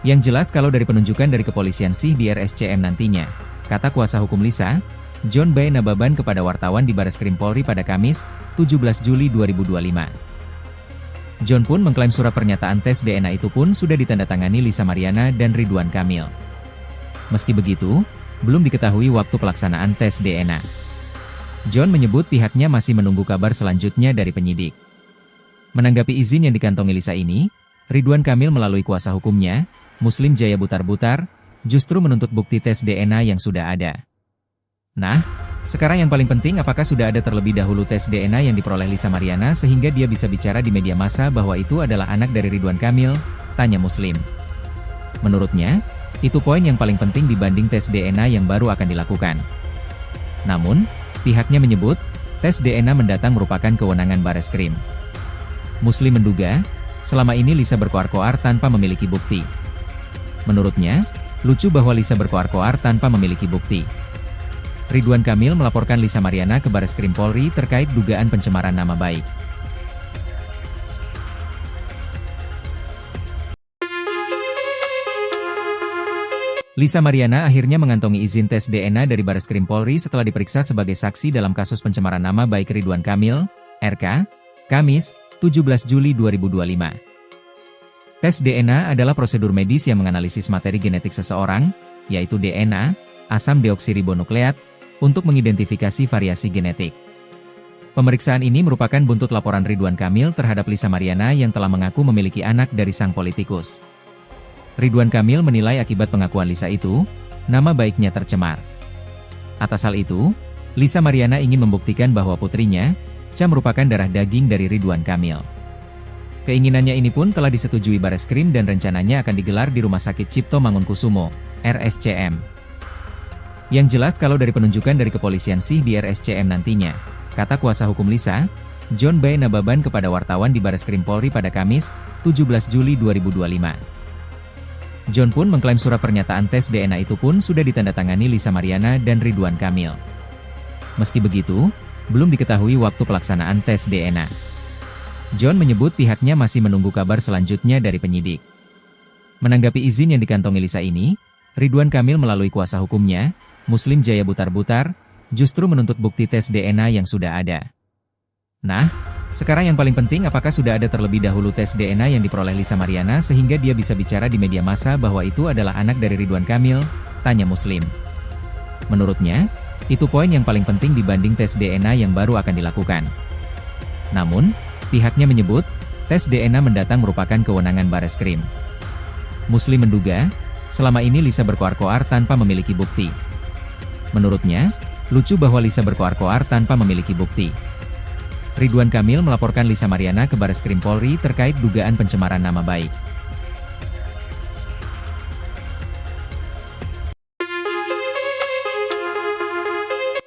Yang jelas kalau dari penunjukan dari kepolisian sih di RSCM nantinya, kata kuasa hukum Lisa, John B. Nababan kepada wartawan di Bareskrim Polri pada Kamis, 17 Juli 2025. John pun mengklaim surat pernyataan tes DNA itu pun sudah ditandatangani Lisa Mariana dan Ridwan Kamil. Meski begitu, belum diketahui waktu pelaksanaan tes DNA. John menyebut pihaknya masih menunggu kabar selanjutnya dari penyidik. Menanggapi izin yang dikantongi Lisa ini, Ridwan Kamil melalui kuasa hukumnya, Muslim Jaya Butar-Butar, justru menuntut bukti tes DNA yang sudah ada. Nah, sekarang yang paling penting apakah sudah ada terlebih dahulu tes DNA yang diperoleh Lisa Mariana sehingga dia bisa bicara di media massa bahwa itu adalah anak dari Ridwan Kamil, tanya Muslim. Menurutnya, itu poin yang paling penting dibanding tes DNA yang baru akan dilakukan. Namun, pihaknya menyebut, tes DNA mendatang merupakan kewenangan Bareskrim. Muslim menduga, selama ini Lisa berkoar-koar tanpa memiliki bukti. Menurutnya, lucu bahwa Lisa berkoar-koar tanpa memiliki bukti. Ridwan Kamil melaporkan Lisa Mariana ke Bareskrim Polri terkait dugaan pencemaran nama baik. Lisa Mariana akhirnya mengantongi izin tes DNA dari Bareskrim Polri setelah diperiksa sebagai saksi dalam kasus pencemaran nama baik Ridwan Kamil, RK, Kamis, 17 Juli 2025. Tes DNA adalah prosedur medis yang menganalisis materi genetik seseorang, yaitu DNA, asam deoksiribonukleat, untuk mengidentifikasi variasi genetik. Pemeriksaan ini merupakan buntut laporan Ridwan Kamil terhadap Lisa Mariana yang telah mengaku memiliki anak dari sang politikus. Ridwan Kamil menilai akibat pengakuan Lisa itu, nama baiknya tercemar. Atas hal itu, Lisa Mariana ingin membuktikan bahwa putrinya, Cha merupakan darah daging dari Ridwan Kamil. Keinginannya ini pun telah disetujui Bareskrim dan rencananya akan digelar di Rumah Sakit Cipto Mangunkusumo, RSCM. Yang jelas kalau dari penunjukan dari kepolisian sih di RSCM nantinya, kata kuasa hukum Lisa, John B. Nababan kepada wartawan di Bareskrim Polri pada Kamis, 17 Juli 2025. John pun mengklaim surat pernyataan tes DNA itu pun sudah ditandatangani Lisa Mariana dan Ridwan Kamil. Meski begitu, belum diketahui waktu pelaksanaan tes DNA. John menyebut pihaknya masih menunggu kabar selanjutnya dari penyidik. Menanggapi izin yang dikantongi Lisa ini, Ridwan Kamil melalui kuasa hukumnya, Muslim Jaya Butar-Butar, justru menuntut bukti tes DNA yang sudah ada. Nah, sekarang yang paling penting apakah sudah ada terlebih dahulu tes DNA yang diperoleh Lisa Mariana sehingga dia bisa bicara di media massa bahwa itu adalah anak dari Ridwan Kamil, tanya Muslim. Menurutnya, itu poin yang paling penting dibanding tes DNA yang baru akan dilakukan. Namun, pihaknya menyebut, tes DNA mendatang merupakan kewenangan Bareskrim. Muslim menduga, selama ini Lisa berkoar-koar tanpa memiliki bukti. Menurutnya, lucu bahwa Lisa berkoar-koar tanpa memiliki bukti. Ridwan Kamil melaporkan Lisa Mariana ke Bareskrim Polri terkait dugaan pencemaran nama baik.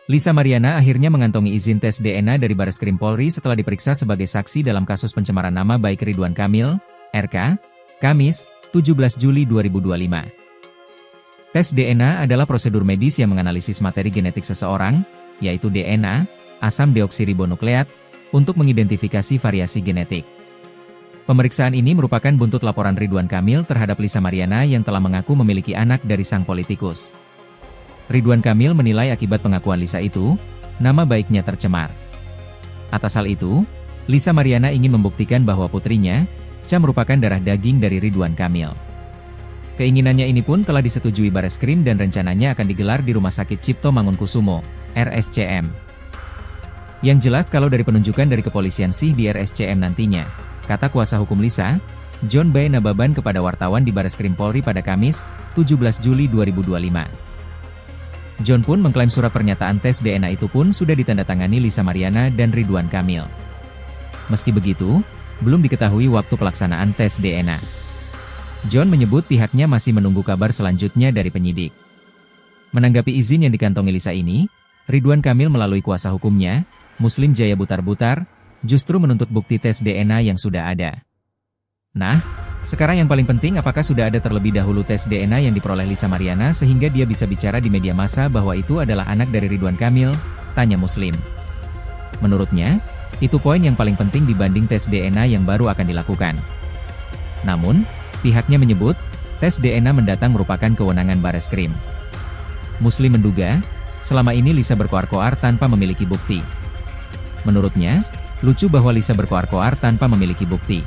Lisa Mariana akhirnya mengantongi izin tes DNA dari Bareskrim Polri setelah diperiksa sebagai saksi dalam kasus pencemaran nama baik Ridwan Kamil, RK, Kamis, 17 Juli 2025. Tes DNA adalah prosedur medis yang menganalisis materi genetik seseorang, yaitu DNA, asam deoksiribonukleat, untuk mengidentifikasi variasi genetik. Pemeriksaan ini merupakan buntut laporan Ridwan Kamil terhadap Lisa Mariana yang telah mengaku memiliki anak dari sang politikus. Ridwan Kamil menilai akibat pengakuan Lisa itu, nama baiknya tercemar. Atas hal itu, Lisa Mariana ingin membuktikan bahwa putrinya, Cha merupakan darah daging dari Ridwan Kamil. Keinginannya ini pun telah disetujui Bareskrim dan rencananya akan digelar di Rumah Sakit Cipto Mangunkusumo, RSCM. Yang jelas kalau dari penunjukan dari kepolisian sih di RSCM nantinya, kata kuasa hukum Lisa, John B. Nababan kepada wartawan di Bareskrim Polri pada Kamis, 17 Juli 2025. John pun mengklaim surat pernyataan tes DNA itu pun sudah ditandatangani Lisa Mariana dan Ridwan Kamil. Meski begitu, belum diketahui waktu pelaksanaan tes DNA. John menyebut pihaknya masih menunggu kabar selanjutnya dari penyidik. Menanggapi izin yang dikantongi Lisa ini, Ridwan Kamil melalui kuasa hukumnya, Muslim Jaya Butar-Butar, justru menuntut bukti tes DNA yang sudah ada. Nah, sekarang yang paling penting apakah sudah ada terlebih dahulu tes DNA yang diperoleh Lisa Mariana sehingga dia bisa bicara di media massa bahwa itu adalah anak dari Ridwan Kamil, tanya Muslim. Menurutnya, itu poin yang paling penting dibanding tes DNA yang baru akan dilakukan. Namun, pihaknya menyebut, tes DNA mendatang merupakan kewenangan Bareskrim. Muslim menduga, selama ini Lisa berkoar-koar tanpa memiliki bukti. Menurutnya, lucu bahwa Lisa berkoar-koar tanpa memiliki bukti.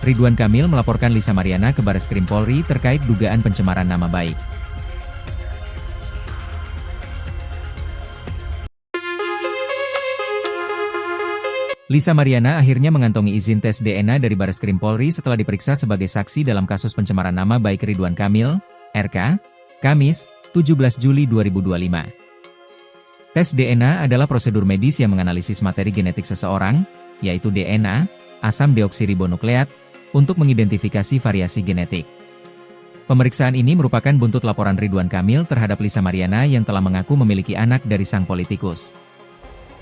Ridwan Kamil melaporkan Lisa Mariana ke Bareskrim Polri terkait dugaan pencemaran nama baik. Lisa Mariana akhirnya mengantongi izin tes DNA dari Bareskrim Polri setelah diperiksa sebagai saksi dalam kasus pencemaran nama baik Ridwan Kamil, RK, Kamis, 17 Juli 2025. Tes DNA adalah prosedur medis yang menganalisis materi genetik seseorang, yaitu DNA, asam deoksiribonukleat, untuk mengidentifikasi variasi genetik. Pemeriksaan ini merupakan buntut laporan Ridwan Kamil terhadap Lisa Mariana yang telah mengaku memiliki anak dari sang politikus.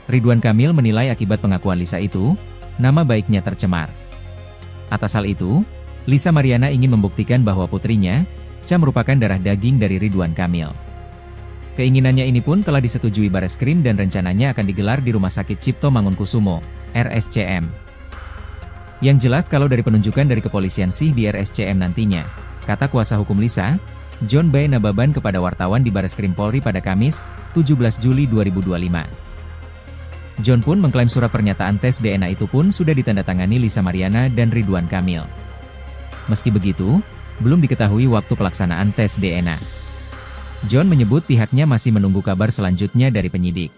Ridwan Kamil menilai akibat pengakuan Lisa itu, nama baiknya tercemar. Atas hal itu, Lisa Mariana ingin membuktikan bahwa putrinya, Cha merupakan darah daging dari Ridwan Kamil. Keinginannya ini pun telah disetujui Bareskrim dan rencananya akan digelar di Rumah Sakit Cipto Mangunkusumo, RSCM. Yang jelas kalau dari penunjukan dari kepolisian sih di RSCM nantinya, kata kuasa hukum Lisa, John B. Nababan kepada wartawan di Bareskrim Polri pada Kamis, 17 Juli 2025. John pun mengklaim surat pernyataan tes DNA itu pun sudah ditandatangani Lisa Mariana dan Ridwan Kamil. Meski begitu, belum diketahui waktu pelaksanaan tes DNA. John menyebut pihaknya masih menunggu kabar selanjutnya dari penyidik.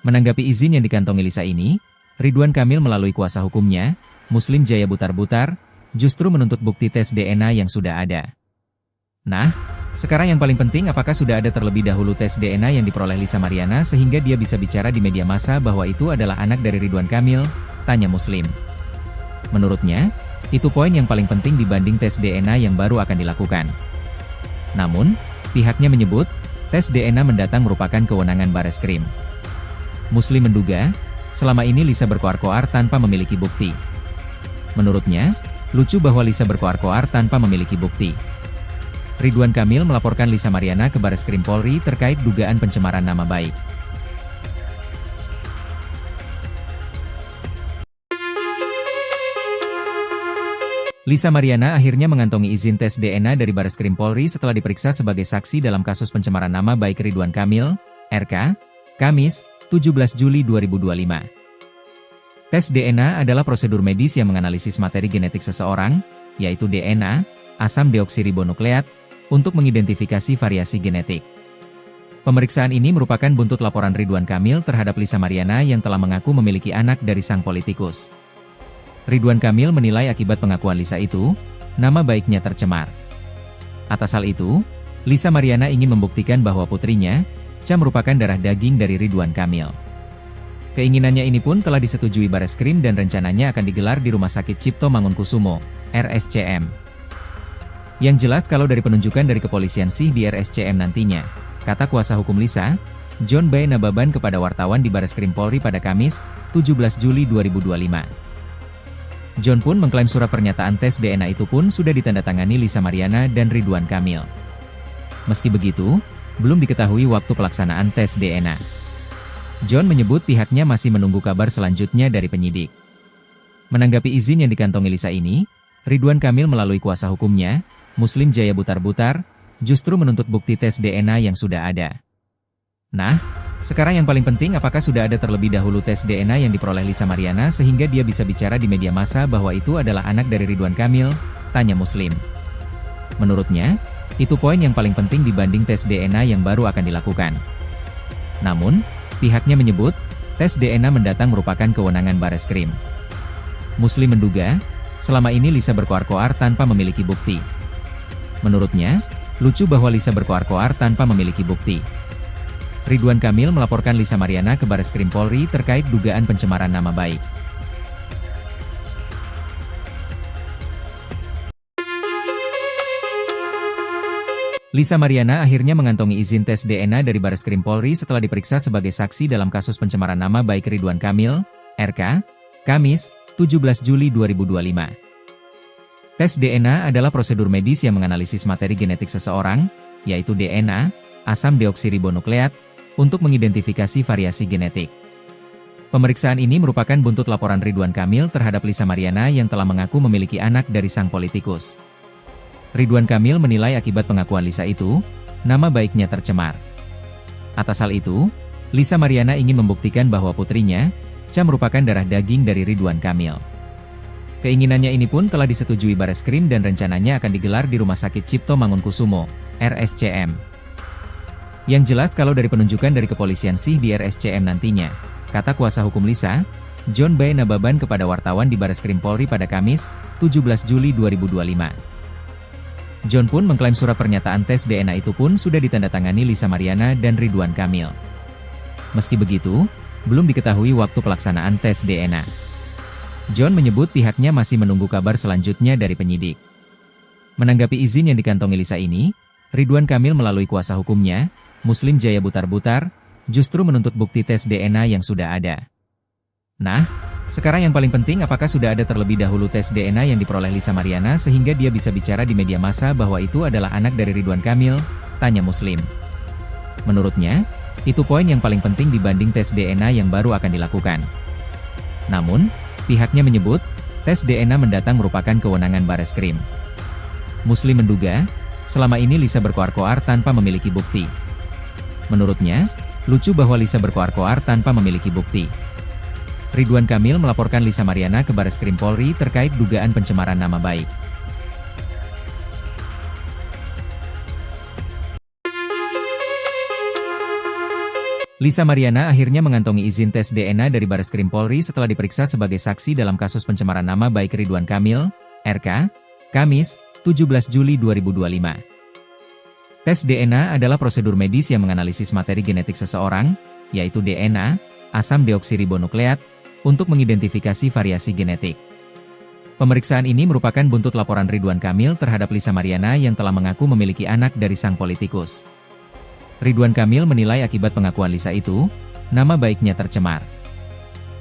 Menanggapi izin yang dikantongi Lisa ini, Ridwan Kamil melalui kuasa hukumnya, Muslim Jaya Butar-Butar, justru menuntut bukti tes DNA yang sudah ada. Nah, sekarang yang paling penting apakah sudah ada terlebih dahulu tes DNA yang diperoleh Lisa Mariana sehingga dia bisa bicara di media massa bahwa itu adalah anak dari Ridwan Kamil, tanya Muslim. Menurutnya, itu poin yang paling penting dibanding tes DNA yang baru akan dilakukan. Namun, pihaknya menyebut, tes DNA mendatang merupakan kewenangan Bareskrim. Muslim menduga, selama ini Lisa berkoar-koar tanpa memiliki bukti. Menurutnya, lucu bahwa Lisa berkoar-koar tanpa memiliki bukti. Ridwan Kamil melaporkan Lisa Mariana ke Bareskrim Polri terkait dugaan pencemaran nama baik. Lisa Mariana akhirnya mengantongi izin tes DNA dari Bareskrim Polri setelah diperiksa sebagai saksi dalam kasus pencemaran nama baik Ridwan Kamil, RK, Kamis, 17 Juli 2025. Tes DNA adalah prosedur medis yang menganalisis materi genetik seseorang, yaitu DNA, asam deoksiribonukleat, untuk mengidentifikasi variasi genetik. Pemeriksaan ini merupakan buntut laporan Ridwan Kamil terhadap Lisa Mariana yang telah mengaku memiliki anak dari sang politikus. Ridwan Kamil menilai akibat pengakuan Lisa itu, nama baiknya tercemar. Atas hal itu, Lisa Mariana ingin membuktikan bahwa putrinya, Cha merupakan darah daging dari Ridwan Kamil. Keinginannya ini pun telah disetujui Bareskrim dan rencananya akan digelar di Rumah Sakit Cipto Mangunkusumo, RSCM. Yang jelas kalau dari penunjukan dari kepolisian sih di RSCM nantinya, kata kuasa hukum Lisa, John B. Nababan kepada wartawan di Bareskrim Polri pada Kamis, 17 Juli 2025. John pun mengklaim surat pernyataan tes DNA itu pun sudah ditandatangani Lisa Mariana dan Ridwan Kamil. Meski begitu, belum diketahui waktu pelaksanaan tes DNA. John menyebut pihaknya masih menunggu kabar selanjutnya dari penyidik. Menanggapi izin yang dikantongi Lisa ini, Ridwan Kamil melalui kuasa hukumnya, Muslim Jaya Butar-Butar, justru menuntut bukti tes DNA yang sudah ada. Nah, sekarang yang paling penting, apakah sudah ada terlebih dahulu tes DNA yang diperoleh Lisa Mariana sehingga dia bisa bicara di media massa bahwa itu adalah anak dari Ridwan Kamil? Tanya Muslim. Menurutnya, itu poin yang paling penting dibanding tes DNA yang baru akan dilakukan. Namun, pihaknya menyebut, tes DNA mendatang merupakan kewenangan Bareskrim. Muslim menduga, selama ini Lisa berkoar-koar tanpa memiliki bukti. Menurutnya, lucu bahwa Lisa berkoar-koar tanpa memiliki bukti. Ridwan Kamil melaporkan Lisa Mariana ke Bareskrim Polri terkait dugaan pencemaran nama baik. Lisa Mariana akhirnya mengantongi izin tes DNA dari Bareskrim Polri setelah diperiksa sebagai saksi dalam kasus pencemaran nama baik Ridwan Kamil, RK, Kamis, 17 Juli 2025. Tes DNA adalah prosedur medis yang menganalisis materi genetik seseorang, yaitu DNA, asam deoksiribonukleat, untuk mengidentifikasi variasi genetik. Pemeriksaan ini merupakan buntut laporan Ridwan Kamil terhadap Lisa Mariana yang telah mengaku memiliki anak dari sang politikus. Ridwan Kamil menilai akibat pengakuan Lisa itu, nama baiknya tercemar. Atas hal itu, Lisa Mariana ingin membuktikan bahwa putrinya, Cha, merupakan darah daging dari Ridwan Kamil. Keinginannya ini pun telah disetujui Bareskrim dan rencananya akan digelar di Rumah Sakit Cipto Mangunkusumo, RSCM. Yang jelas kalau dari penunjukan dari kepolisian sih di RSCM nantinya, kata kuasa hukum Lisa, John B. Nababan kepada wartawan di Bareskrim Polri pada Kamis, 17 Juli 2025. John pun mengklaim surat pernyataan tes DNA itu pun sudah ditandatangani Lisa Mariana dan Ridwan Kamil. Meski begitu, belum diketahui waktu pelaksanaan tes DNA. John menyebut pihaknya masih menunggu kabar selanjutnya dari penyidik. Menanggapi izin yang dikantongi Lisa ini, Ridwan Kamil melalui kuasa hukumnya, Muslim Jaya Butar-Butar, justru menuntut bukti tes DNA yang sudah ada. Nah, sekarang yang paling penting, apakah sudah ada terlebih dahulu tes DNA yang diperoleh Lisa Mariana sehingga dia bisa bicara di media massa bahwa itu adalah anak dari Ridwan Kamil? Tanya Muslim. Menurutnya, itu poin yang paling penting dibanding tes DNA yang baru akan dilakukan. Namun, pihaknya menyebut, tes DNA mendatang merupakan kewenangan Bareskrim. Muslim menduga, selama ini Lisa berkoar-koar tanpa memiliki bukti. Menurutnya, lucu bahwa Lisa berkoar-koar tanpa memiliki bukti. Ridwan Kamil melaporkan Lisa Mariana ke Bareskrim Polri terkait dugaan pencemaran nama baik. Lisa Mariana akhirnya mengantongi izin tes DNA dari Bareskrim Polri setelah diperiksa sebagai saksi dalam kasus pencemaran nama baik Ridwan Kamil, RK, Kamis, 17 Juli 2025. Tes DNA adalah prosedur medis yang menganalisis materi genetik seseorang, yaitu DNA, asam deoksiribonukleat, untuk mengidentifikasi variasi genetik. Pemeriksaan ini merupakan buntut laporan Ridwan Kamil terhadap Lisa Mariana yang telah mengaku memiliki anak dari sang politikus. Ridwan Kamil menilai akibat pengakuan Lisa itu, nama baiknya tercemar.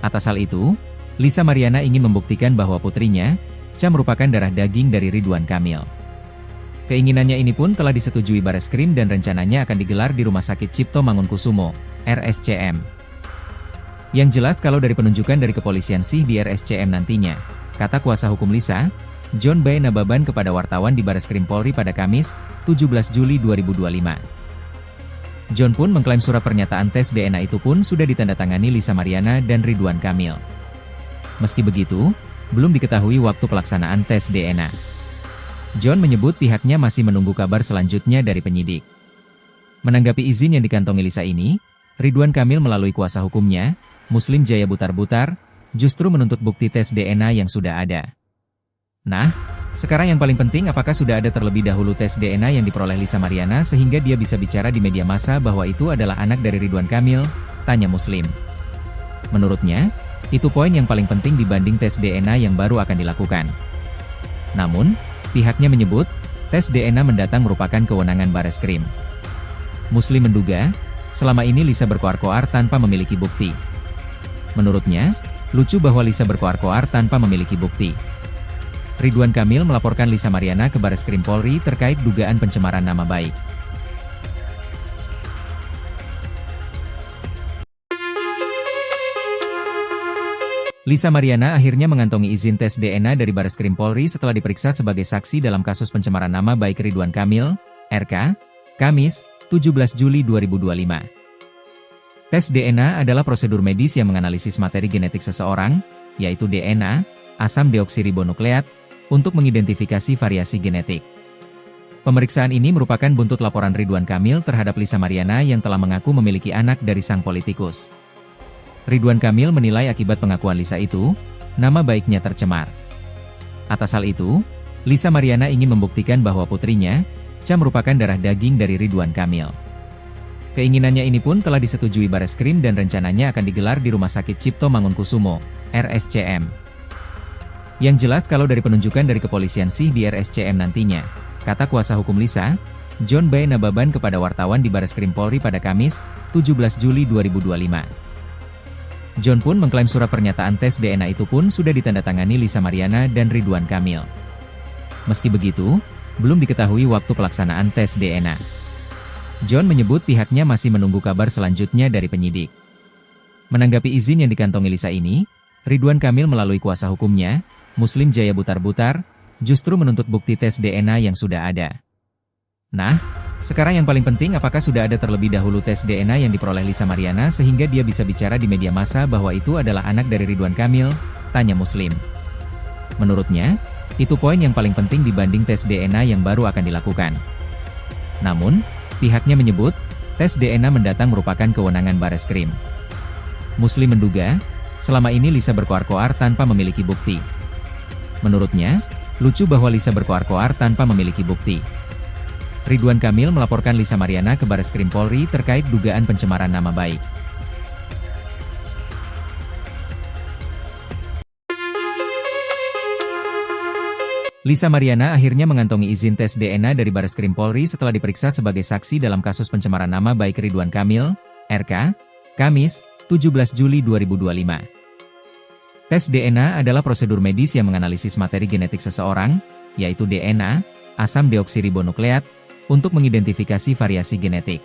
Atas hal itu, Lisa Mariana ingin membuktikan bahwa putrinya, Cha, merupakan darah daging dari Ridwan Kamil. Keinginannya ini pun telah disetujui Bareskrim dan rencananya akan digelar di Rumah Sakit Cipto Mangunkusumo, RSCM. Yang jelas kalau dari penunjukan dari kepolisian sih di RSCM nantinya, kata kuasa hukum Lisa, John B. Nababan kepada wartawan di Bareskrim Polri pada Kamis, 17 Juli 2025. John pun mengklaim surat pernyataan tes DNA itu pun sudah ditandatangani Lisa Mariana dan Ridwan Kamil. Meski begitu, belum diketahui waktu pelaksanaan tes DNA. John menyebut pihaknya masih menunggu kabar selanjutnya dari penyidik. Menanggapi izin yang dikantongi Lisa ini, Ridwan Kamil melalui kuasa hukumnya, Muslim Jaya Butar-Butar, justru menuntut bukti tes DNA yang sudah ada. Nah, sekarang yang paling penting, apakah sudah ada terlebih dahulu tes DNA yang diperoleh Lisa Mariana sehingga dia bisa bicara di media massa bahwa itu adalah anak dari Ridwan Kamil? Tanya Muslim. Menurutnya, itu poin yang paling penting dibanding tes DNA yang baru akan dilakukan. Namun, pihaknya menyebut, tes DNA mendatang merupakan kewenangan Bareskrim. Muslim menduga, selama ini Lisa berkoar-koar tanpa memiliki bukti. Menurutnya, lucu bahwa Lisa berkoar-koar tanpa memiliki bukti. Ridwan Kamil melaporkan Lisa Mariana ke Bareskrim Polri terkait dugaan pencemaran nama baik. Lisa Mariana akhirnya mengantongi izin tes DNA dari Bareskrim Polri setelah diperiksa sebagai saksi dalam kasus pencemaran nama baik Ridwan Kamil, RK, Kamis, 17 Juli 2025. Tes DNA adalah prosedur medis yang menganalisis materi genetik seseorang, yaitu DNA, asam deoksiribonukleat, untuk mengidentifikasi variasi genetik. Pemeriksaan ini merupakan buntut laporan Ridwan Kamil terhadap Lisa Mariana yang telah mengaku memiliki anak dari sang politikus. Ridwan Kamil menilai akibat pengakuan Lisa itu, nama baiknya tercemar. Atas hal itu, Lisa Mariana ingin membuktikan bahwa putrinya, Cha, merupakan darah daging dari Ridwan Kamil. Keinginannya ini pun telah disetujui Bareskrim dan rencananya akan digelar di Rumah Sakit Cipto Mangunkusumo, RSCM. Yang jelas kalau dari penunjukan dari kepolisian sih di RSCM nantinya, kata kuasa hukum Lisa, John B. Nababan kepada wartawan di Bareskrim Polri pada Kamis, 17 Juli 2025. John pun mengklaim surat pernyataan tes DNA itu pun sudah ditandatangani Lisa Mariana dan Ridwan Kamil. Meski begitu, belum diketahui waktu pelaksanaan tes DNA. John menyebut pihaknya masih menunggu kabar selanjutnya dari penyidik. Menanggapi izin yang dikantongi Lisa ini, Ridwan Kamil melalui kuasa hukumnya, Muslim Jaya Butar-Butar, justru menuntut bukti tes DNA yang sudah ada. Nah, sekarang yang paling penting apakah sudah ada terlebih dahulu tes DNA yang diperoleh Lisa Mariana sehingga dia bisa bicara di media massa bahwa itu adalah anak dari Ridwan Kamil, tanya Muslim. Menurutnya, itu poin yang paling penting dibanding tes DNA yang baru akan dilakukan. Namun, pihaknya menyebut, tes DNA mendatang merupakan kewenangan Bareskrim. Muslim menduga, selama ini Lisa berkoar-koar tanpa memiliki bukti. Menurutnya, lucu bahwa Lisa berkoar-koar tanpa memiliki bukti. Ridwan Kamil melaporkan Lisa Mariana ke Bareskrim Polri terkait dugaan pencemaran nama baik. Lisa Mariana akhirnya mengantongi izin tes DNA dari Bareskrim Polri setelah diperiksa sebagai saksi dalam kasus pencemaran nama baik Ridwan Kamil, RK, Kamis, 17 Juli 2025. Tes DNA adalah prosedur medis yang menganalisis materi genetik seseorang, yaitu DNA, asam deoksiribonukleat, untuk mengidentifikasi variasi genetik.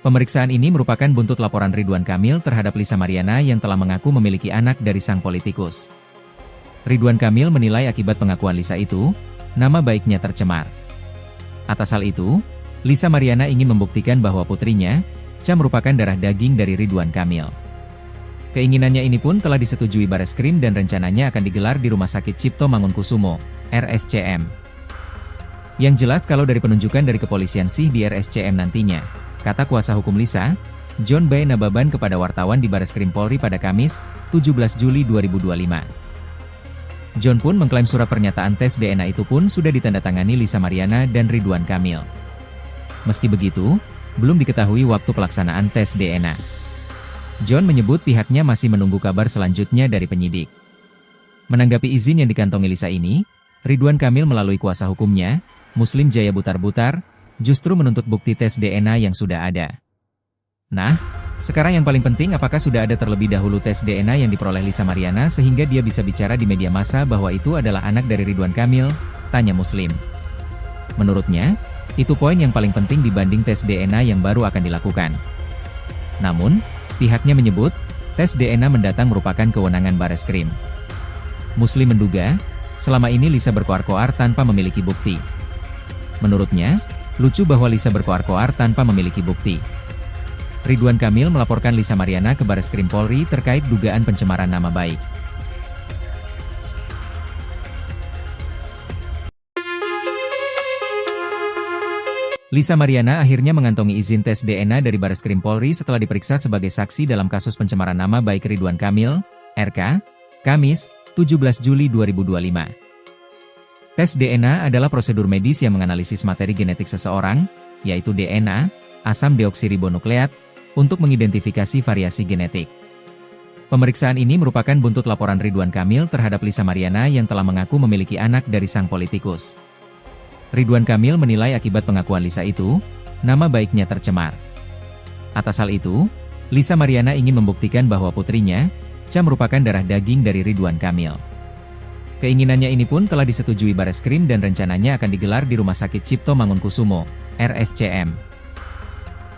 Pemeriksaan ini merupakan buntut laporan Ridwan Kamil terhadap Lisa Mariana yang telah mengaku memiliki anak dari sang politikus. Ridwan Kamil menilai akibat pengakuan Lisa itu, nama baiknya tercemar. Atas hal itu, Lisa Mariana ingin membuktikan bahwa putrinya, Cha, merupakan darah daging dari Ridwan Kamil. Keinginannya ini pun telah disetujui Bareskrim dan rencananya akan digelar di Rumah Sakit Cipto Mangunkusumo, RSCM. Yang jelas kalau dari penunjukan dari kepolisian sih di RSCM nantinya, kata kuasa hukum Lisa, John B. Nababan kepada wartawan di Bareskrim Polri pada Kamis, 17 Juli 2025. John pun mengklaim surat pernyataan tes DNA itu pun sudah ditandatangani Lisa Mariana dan Ridwan Kamil. Meski begitu, belum diketahui waktu pelaksanaan tes DNA. John menyebut pihaknya masih menunggu kabar selanjutnya dari penyidik. Menanggapi izin yang dikantongi Lisa ini, Ridwan Kamil melalui kuasa hukumnya, Muslim Jaya Butar-Butar, justru menuntut bukti tes DNA yang sudah ada. Nah, sekarang yang paling penting apakah sudah ada terlebih dahulu tes DNA yang diperoleh Lisa Mariana sehingga dia bisa bicara di media massa bahwa itu adalah anak dari Ridwan Kamil, tanya Muslim. Menurutnya, itu poin yang paling penting dibanding tes DNA yang baru akan dilakukan. Namun, pihaknya menyebut, tes DNA mendatang merupakan kewenangan Bareskrim. Muslim menduga, selama ini Lisa berkoar-koar tanpa memiliki bukti. Menurutnya, lucu bahwa Lisa berkoar-koar tanpa memiliki bukti. Ridwan Kamil melaporkan Lisa Mariana ke Bareskrim Polri terkait dugaan pencemaran nama baik. Lisa Mariana akhirnya mengantongi izin tes DNA dari Bareskrim Polri setelah diperiksa sebagai saksi dalam kasus pencemaran nama baik Ridwan Kamil, RK, Kamis, 17 Juli 2025. Tes DNA adalah prosedur medis yang menganalisis materi genetik seseorang, yaitu DNA, asam deoksiribonukleat, untuk mengidentifikasi variasi genetik. Pemeriksaan ini merupakan buntut laporan Ridwan Kamil terhadap Lisa Mariana yang telah mengaku memiliki anak dari sang politikus. Ridwan Kamil menilai akibat pengakuan Lisa itu, nama baiknya tercemar. Atas hal itu, Lisa Mariana ingin membuktikan bahwa putrinya, Cha, merupakan darah daging dari Ridwan Kamil. Keinginannya ini pun telah disetujui Bareskrim dan rencananya akan digelar di Rumah Sakit Cipto Mangunkusumo, RSCM.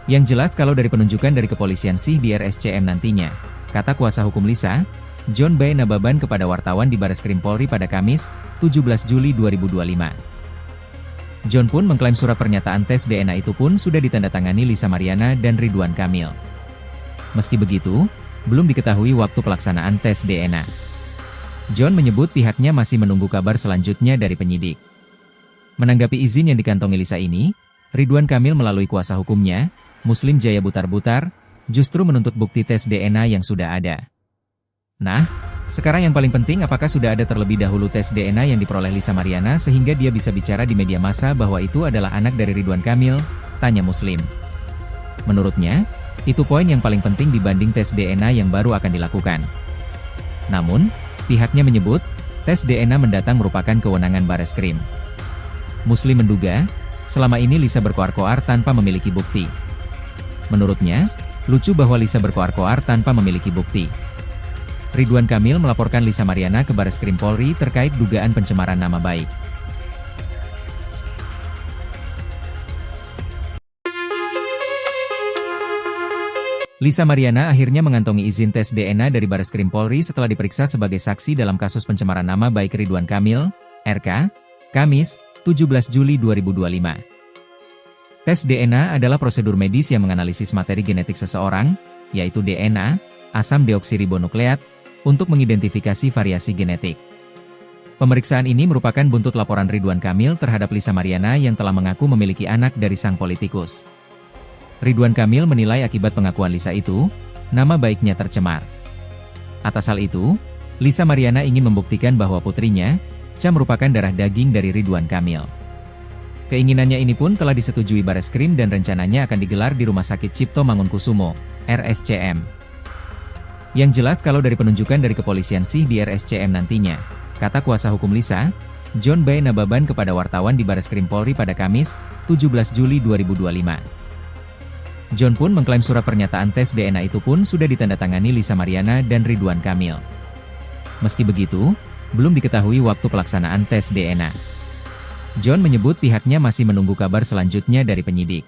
Yang jelas kalau dari penunjukan dari kepolisian sih di RSCM nantinya, kata kuasa hukum Lisa, John B. Nababan kepada wartawan di Bareskrim Polri pada Kamis, 17 Juli 2025. John pun mengklaim surat pernyataan tes DNA itu pun sudah ditandatangani Lisa Mariana dan Ridwan Kamil. Meski begitu, belum diketahui waktu pelaksanaan tes DNA. John menyebut pihaknya masih menunggu kabar selanjutnya dari penyidik. Menanggapi izin yang dikantongi Lisa ini, Ridwan Kamil melalui kuasa hukumnya, Muslim Jaya Butar-Butar, justru menuntut bukti tes DNA yang sudah ada. Nah, sekarang yang paling penting apakah sudah ada terlebih dahulu tes DNA yang diperoleh Lisa Mariana sehingga dia bisa bicara di media massa bahwa itu adalah anak dari Ridwan Kamil, tanya Muslim. Menurutnya, itu poin yang paling penting dibanding tes DNA yang baru akan dilakukan. Namun, pihaknya menyebut, tes DNA mendatang merupakan kewenangan Bareskrim. Muslim menduga, selama ini Lisa berkoar-koar tanpa memiliki bukti. Menurutnya, lucu bahwa Lisa berkoar-koar tanpa memiliki bukti. Ridwan Kamil melaporkan Lisa Mariana ke Bareskrim Polri terkait dugaan pencemaran nama baik. Lisa Mariana akhirnya mengantongi izin tes DNA dari Bareskrim Polri setelah diperiksa sebagai saksi dalam kasus pencemaran nama baik Ridwan Kamil, RK, Kamis, 17 Juli 2025. Tes DNA adalah prosedur medis yang menganalisis materi genetik seseorang, yaitu DNA, asam deoksiribonukleat, untuk mengidentifikasi variasi genetik. Pemeriksaan ini merupakan buntut laporan Ridwan Kamil terhadap Lisa Mariana yang telah mengaku memiliki anak dari sang politikus. Ridwan Kamil menilai akibat pengakuan Lisa itu, nama baiknya tercemar. Atas hal itu, Lisa Mariana ingin membuktikan bahwa putrinya, Cha merupakan darah daging dari Ridwan Kamil. Keinginannya ini pun telah disetujui Bareskrim dan rencananya akan digelar di Rumah Sakit Cipto Mangunkusumo, RSCM. Yang jelas kalau dari penunjukan dari kepolisian sih di RSCM nantinya, kata kuasa hukum Lisa, John B. Nababan kepada wartawan di Bareskrim Polri pada Kamis, 17 Juli 2025. John pun mengklaim surat pernyataan tes DNA itu pun sudah ditandatangani Lisa Mariana dan Ridwan Kamil. Meski begitu, belum diketahui waktu pelaksanaan tes DNA. John menyebut pihaknya masih menunggu kabar selanjutnya dari penyidik.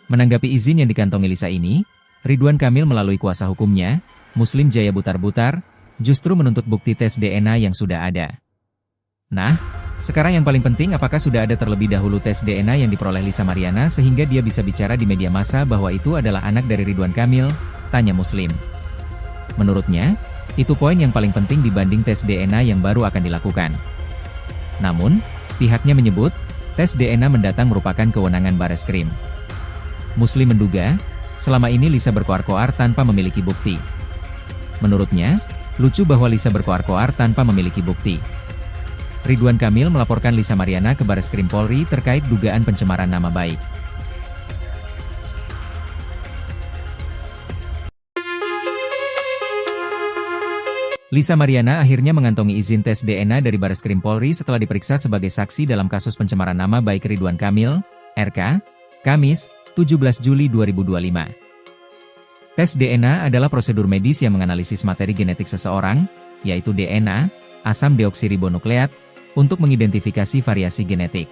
Menanggapi izin yang dikantongi Lisa ini, Ridwan Kamil melalui kuasa hukumnya, Muslim Jaya Butar-Butar, justru menuntut bukti tes DNA yang sudah ada. Nah, sekarang yang paling penting apakah sudah ada terlebih dahulu tes DNA yang diperoleh Lisa Mariana sehingga dia bisa bicara di media massa bahwa itu adalah anak dari Ridwan Kamil, tanya Muslim. Menurutnya, itu poin yang paling penting dibanding tes DNA yang baru akan dilakukan. Namun, pihaknya menyebut, tes DNA mendatang merupakan kewenangan Bareskrim. Muslim menduga, selama ini Lisa berkoar-koar tanpa memiliki bukti. Menurutnya, lucu bahwa Lisa berkoar-koar tanpa memiliki bukti. Ridwan Kamil melaporkan Lisa Mariana ke Bareskrim Polri terkait dugaan pencemaran nama baik. Lisa Mariana akhirnya mengantongi izin tes DNA dari Bareskrim Polri setelah diperiksa sebagai saksi dalam kasus pencemaran nama baik Ridwan Kamil, RK, Kamis, 17 Juli 2025. Tes DNA adalah prosedur medis yang menganalisis materi genetik seseorang, yaitu DNA, asam deoksiribonukleat, untuk mengidentifikasi variasi genetik.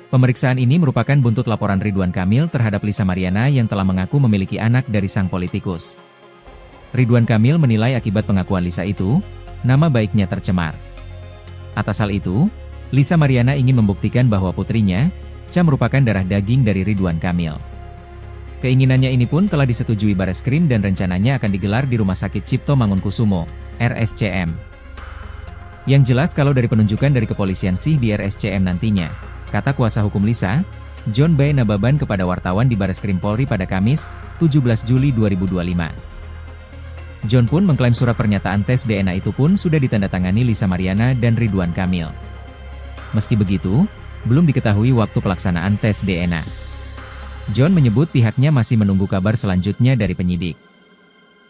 Pemeriksaan ini merupakan buntut laporan Ridwan Kamil terhadap Lisa Mariana yang telah mengaku memiliki anak dari sang politikus. Ridwan Kamil menilai akibat pengakuan Lisa itu, nama baiknya tercemar. Atas hal itu, Lisa Mariana ingin membuktikan bahwa putrinya, Cha merupakan darah daging dari Ridwan Kamil. Keinginannya ini pun telah disetujui Bareskrim dan rencananya akan digelar di Rumah Sakit Cipto Mangunkusumo, RSCM. Yang jelas kalau dari penunjukan dari kepolisian sih di RSCM nantinya, kata kuasa hukum Lisa, John B. Nababan kepada wartawan di Bareskrim Polri pada Kamis, 17 Juli 2025. John pun mengklaim surat pernyataan tes DNA itu pun sudah ditandatangani Lisa Mariana dan Ridwan Kamil. Meski begitu, belum diketahui waktu pelaksanaan tes DNA. John menyebut pihaknya masih menunggu kabar selanjutnya dari penyidik.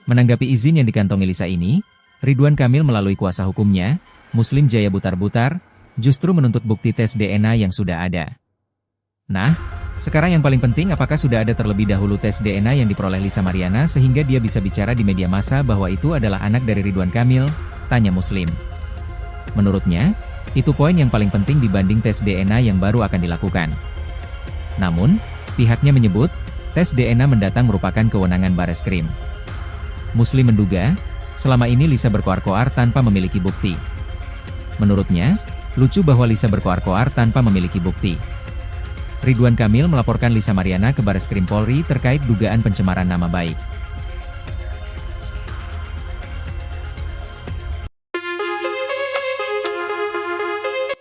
Menanggapi izin yang dikantongi Lisa ini, Ridwan Kamil melalui kuasa hukumnya, Muslim Jaya Butar-Butar, justru menuntut bukti tes DNA yang sudah ada. Nah, sekarang yang paling penting apakah sudah ada terlebih dahulu tes DNA yang diperoleh Lisa Mariana sehingga dia bisa bicara di media massa bahwa itu adalah anak dari Ridwan Kamil, tanya Muslim. Menurutnya, itu poin yang paling penting dibanding tes DNA yang baru akan dilakukan. Namun, pihaknya menyebut, tes DNA mendatang merupakan kewenangan Bareskrim. Muslim menduga, selama ini Lisa berkoar-koar tanpa memiliki bukti. Menurutnya, lucu bahwa Lisa berkoar-koar tanpa memiliki bukti. Ridwan Kamil melaporkan Lisa Mariana ke Bareskrim Polri terkait dugaan pencemaran nama baik.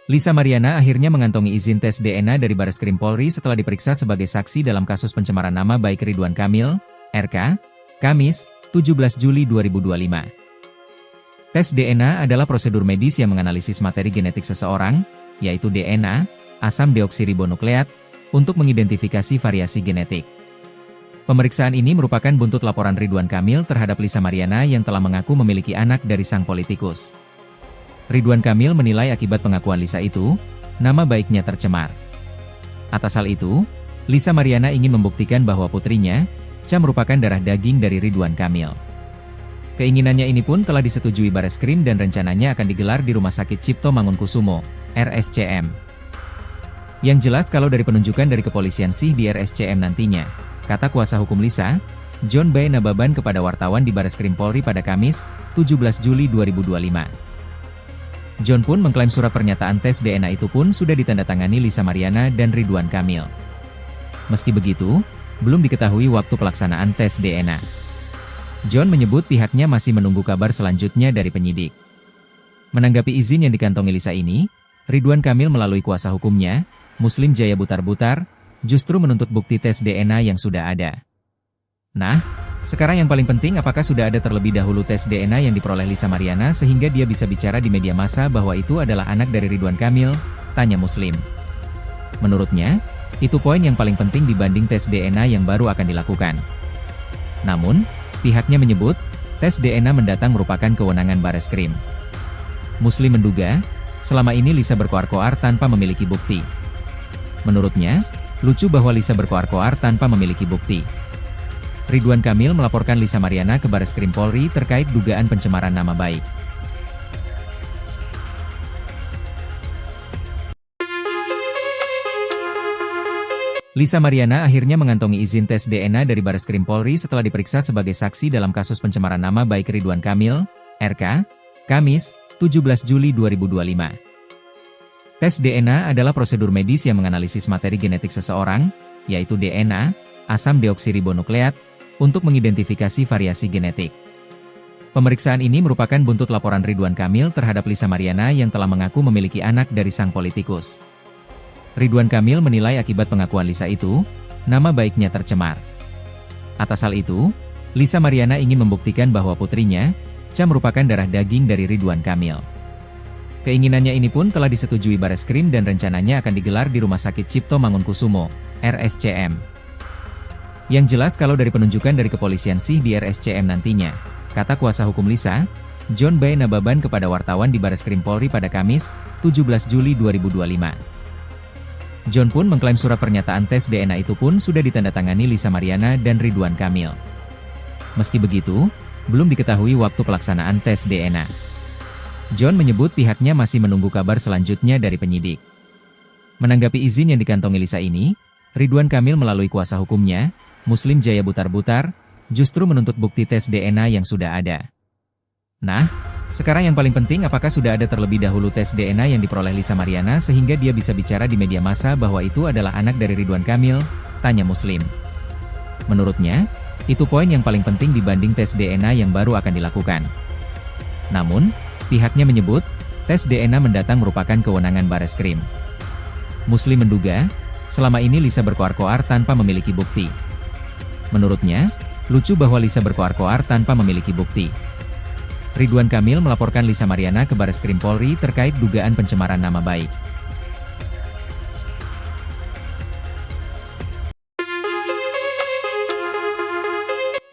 Lisa Mariana akhirnya mengantongi izin tes DNA dari Bareskrim Polri setelah diperiksa sebagai saksi dalam kasus pencemaran nama baik Ridwan Kamil, RK, Kamis, 17 Juli 2025. Tes DNA adalah prosedur medis yang menganalisis materi genetik seseorang, yaitu DNA, asam deoksiribonukleat, untuk mengidentifikasi variasi genetik. Pemeriksaan ini merupakan buntut laporan Ridwan Kamil terhadap Lisa Mariana yang telah mengaku memiliki anak dari sang politikus. Ridwan Kamil menilai akibat pengakuan Lisa itu, nama baiknya tercemar. Atas hal itu, Lisa Mariana ingin membuktikan bahwa putrinya, Cha merupakan darah daging dari Ridwan Kamil. Keinginannya ini pun telah disetujui Bareskrim dan rencananya akan digelar di Rumah Sakit Cipto Mangunkusumo, RSCM. Yang jelas kalau dari penunjukan dari kepolisian sih di RSCM nantinya, kata kuasa hukum Lisa, John B. Nababan kepada wartawan di Bareskrim Polri pada Kamis, 17 Juli 2025. John pun mengklaim surat pernyataan tes DNA itu pun sudah ditandatangani Lisa Mariana dan Ridwan Kamil. Meski begitu, belum diketahui waktu pelaksanaan tes DNA. John menyebut pihaknya masih menunggu kabar selanjutnya dari penyidik. Menanggapi izin yang dikantongi Lisa ini, Ridwan Kamil melalui kuasa hukumnya, Muslim Jaya Butar-Butar, justru menuntut bukti tes DNA yang sudah ada. Nah, sekarang yang paling penting apakah sudah ada terlebih dahulu tes DNA yang diperoleh Lisa Mariana sehingga dia bisa bicara di media massa bahwa itu adalah anak dari Ridwan Kamil, tanya Muslim. Menurutnya, itu poin yang paling penting dibanding tes DNA yang baru akan dilakukan. Namun, pihaknya menyebut, tes DNA mendatang merupakan kewenangan Bareskrim. Muslim menduga, selama ini Lisa berkoar-koar tanpa memiliki bukti. Menurutnya, lucu bahwa Lisa berkoar-koar tanpa memiliki bukti. Ridwan Kamil melaporkan Lisa Mariana ke Bareskrim Polri terkait dugaan pencemaran nama baik. Lisa Mariana akhirnya mengantongi izin tes DNA dari Bareskrim Polri setelah diperiksa sebagai saksi dalam kasus pencemaran nama baik Ridwan Kamil, RK, Kamis, 17 Juli 2025. Tes DNA adalah prosedur medis yang menganalisis materi genetik seseorang, yaitu DNA, asam deoksiribonukleat, untuk mengidentifikasi variasi genetik. Pemeriksaan ini merupakan buntut laporan Ridwan Kamil terhadap Lisa Mariana yang telah mengaku memiliki anak dari sang politikus. Ridwan Kamil menilai akibat pengakuan Lisa itu, nama baiknya tercemar. Atas hal itu, Lisa Mariana ingin membuktikan bahwa putrinya, Cha merupakan darah daging dari Ridwan Kamil. Keinginannya ini pun telah disetujui Bareskrim dan rencananya akan digelar di Rumah Sakit Cipto Mangunkusumo, RSCM. Yang jelas kalau dari penunjukan dari kepolisian sih di RSCM nantinya, kata kuasa hukum Lisa, John B. Nababan kepada wartawan di Bareskrim Polri pada Kamis, 17 Juli 2025. John pun mengklaim surat pernyataan tes DNA itu pun sudah ditandatangani Lisa Mariana dan Ridwan Kamil. Meski begitu, belum diketahui waktu pelaksanaan tes DNA. John menyebut pihaknya masih menunggu kabar selanjutnya dari penyidik. Menanggapi izin yang dikantongi Lisa ini, Ridwan Kamil melalui kuasa hukumnya, Muslim Jaya Butar-Butar, justru menuntut bukti tes DNA yang sudah ada. Nah, sekarang yang paling penting apakah sudah ada terlebih dahulu tes DNA yang diperoleh Lisa Mariana sehingga dia bisa bicara di media massa bahwa itu adalah anak dari Ridwan Kamil, tanya Muslim. Menurutnya, itu poin yang paling penting dibanding tes DNA yang baru akan dilakukan. Namun, pihaknya menyebut, tes DNA mendatang merupakan kewenangan Bareskrim. Muslim menduga, selama ini Lisa berkoar-koar tanpa memiliki bukti. Menurutnya, lucu bahwa Lisa berkoar-koar tanpa memiliki bukti. Ridwan Kamil melaporkan Lisa Mariana ke Bareskrim Polri terkait dugaan pencemaran nama baik.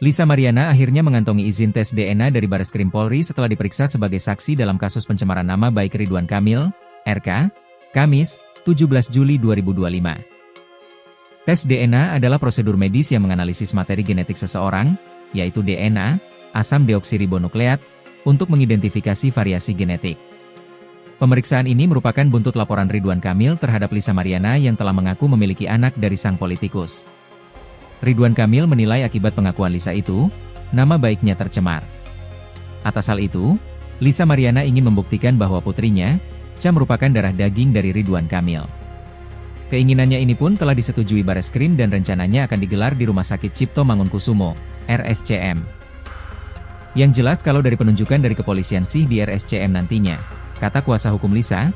Lisa Mariana akhirnya mengantongi izin tes DNA dari Bareskrim Polri setelah diperiksa sebagai saksi dalam kasus pencemaran nama baik Ridwan Kamil, RK, Kamis, 17 Juli 2025. Tes DNA adalah prosedur medis yang menganalisis materi genetik seseorang, yaitu DNA, asam deoksiribonukleat, untuk mengidentifikasi variasi genetik. Pemeriksaan ini merupakan buntut laporan Ridwan Kamil terhadap Lisa Mariana yang telah mengaku memiliki anak dari sang politikus. Ridwan Kamil menilai akibat pengakuan Lisa itu, nama baiknya tercemar. Atas hal itu, Lisa Mariana ingin membuktikan bahwa putrinya, Cha merupakan darah daging dari Ridwan Kamil. Keinginannya ini pun telah disetujui Bareskrim dan rencananya akan digelar di Rumah Sakit Cipto Mangunkusumo, RSCM. Yang jelas kalau dari penunjukan dari kepolisian sih di RSCM nantinya, kata kuasa hukum Lisa,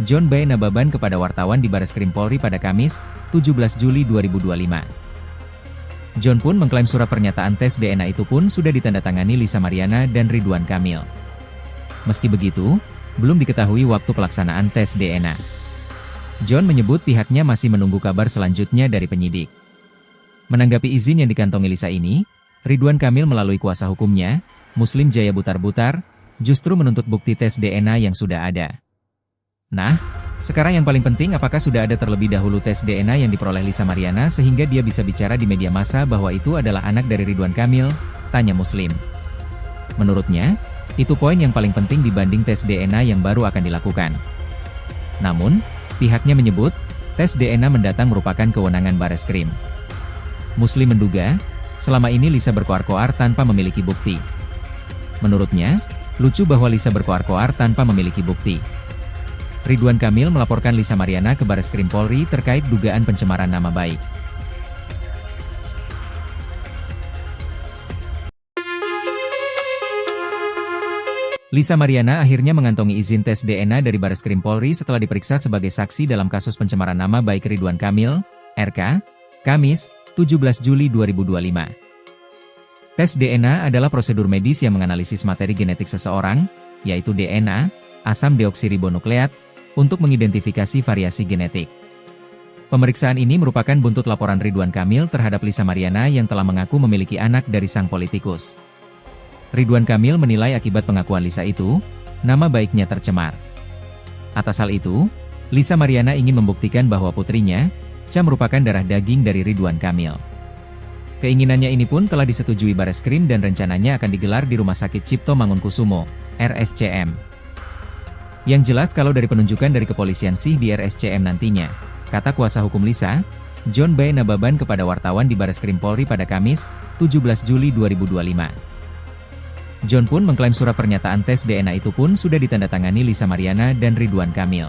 John B. Nababan kepada wartawan di Bareskrim Polri pada Kamis, 17 Juli 2025. John pun mengklaim surat pernyataan tes DNA itu pun sudah ditandatangani Lisa Mariana dan Ridwan Kamil. Meski begitu, belum diketahui waktu pelaksanaan tes DNA. John menyebut pihaknya masih menunggu kabar selanjutnya dari penyidik. Menanggapi izin yang dikantongi Lisa ini, Ridwan Kamil melalui kuasa hukumnya, Muslim Jaya Butar-Butar, justru menuntut bukti tes DNA yang sudah ada. Nah, sekarang yang paling penting apakah sudah ada terlebih dahulu tes DNA yang diperoleh Lisa Mariana sehingga dia bisa bicara di media massa bahwa itu adalah anak dari Ridwan Kamil, tanya Muslim. Menurutnya, itu poin yang paling penting dibanding tes DNA yang baru akan dilakukan. Namun, pihaknya menyebut, tes DNA mendatang merupakan kewenangan Bareskrim. Muslim menduga, selama ini Lisa berkoar-koar tanpa memiliki bukti. Menurutnya, lucu bahwa Lisa berkoar-koar tanpa memiliki bukti. Ridwan Kamil melaporkan Lisa Mariana ke Bareskrim Polri terkait dugaan pencemaran nama baik. Lisa Mariana akhirnya mengantongi izin tes DNA dari Bareskrim Polri setelah diperiksa sebagai saksi dalam kasus pencemaran nama baik Ridwan Kamil, RK, Kamis, 17 Juli 2025. Tes DNA adalah prosedur medis yang menganalisis materi genetik seseorang, yaitu DNA, asam deoksiribonukleat, untuk mengidentifikasi variasi genetik. Pemeriksaan ini merupakan buntut laporan Ridwan Kamil terhadap Lisa Mariana yang telah mengaku memiliki anak dari sang politikus. Ridwan Kamil menilai akibat pengakuan Lisa itu, nama baiknya tercemar. Atas hal itu, Lisa Mariana ingin membuktikan bahwa putrinya, Cha merupakan darah daging dari Ridwan Kamil. Keinginannya ini pun telah disetujui Bareskrim dan rencananya akan digelar di Rumah Sakit Cipto Mangunkusumo, RSCM. Yang jelas kalau dari penunjukan dari kepolisian sih di RSCM nantinya, kata kuasa hukum Lisa, John B. Nababan kepada wartawan di Bareskrim Polri pada Kamis, 17 Juli 2025. John pun mengklaim surat pernyataan tes DNA itu pun sudah ditandatangani Lisa Mariana dan Ridwan Kamil.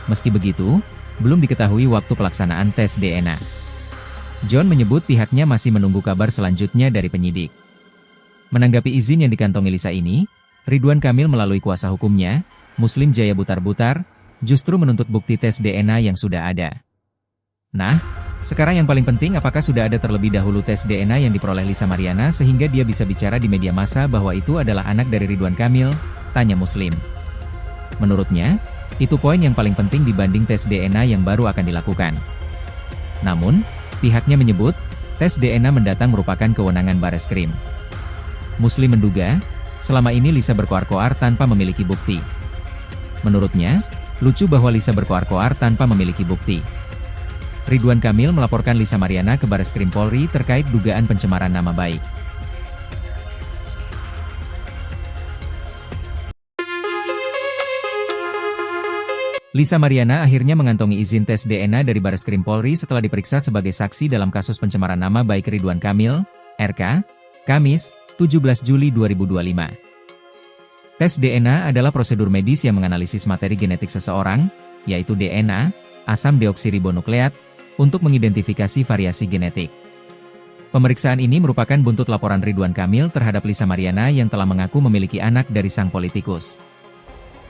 Meski begitu, belum diketahui waktu pelaksanaan tes DNA. John menyebut pihaknya masih menunggu kabar selanjutnya dari penyidik. Menanggapi izin yang dikantongi Lisa ini, Ridwan Kamil melalui kuasa hukumnya, Muslim Jaya Butar-Butar, justru menuntut bukti tes DNA yang sudah ada. Nah, sekarang yang paling penting apakah sudah ada terlebih dahulu tes DNA yang diperoleh Lisa Mariana sehingga dia bisa bicara di media massa bahwa itu adalah anak dari Ridwan Kamil, tanya Muslim. Menurutnya, itu poin yang paling penting dibanding tes DNA yang baru akan dilakukan. Namun, pihaknya menyebut, tes DNA mendatang merupakan kewenangan Bareskrim. Muslim menduga, selama ini Lisa berkoar-koar tanpa memiliki bukti. Menurutnya, lucu bahwa Lisa berkoar-koar tanpa memiliki bukti. Ridwan Kamil melaporkan Lisa Mariana ke Bareskrim Polri terkait dugaan pencemaran nama baik. Lisa Mariana akhirnya mengantongi izin tes DNA dari Bareskrim Polri setelah diperiksa sebagai saksi dalam kasus pencemaran nama baik Ridwan Kamil, RK, Kamis, 17 Juli 2025. Tes DNA adalah prosedur medis yang menganalisis materi genetik seseorang, yaitu DNA, asam deoksiribonukleat, untuk mengidentifikasi variasi genetik. Pemeriksaan ini merupakan buntut laporan Ridwan Kamil terhadap Lisa Mariana yang telah mengaku memiliki anak dari sang politikus.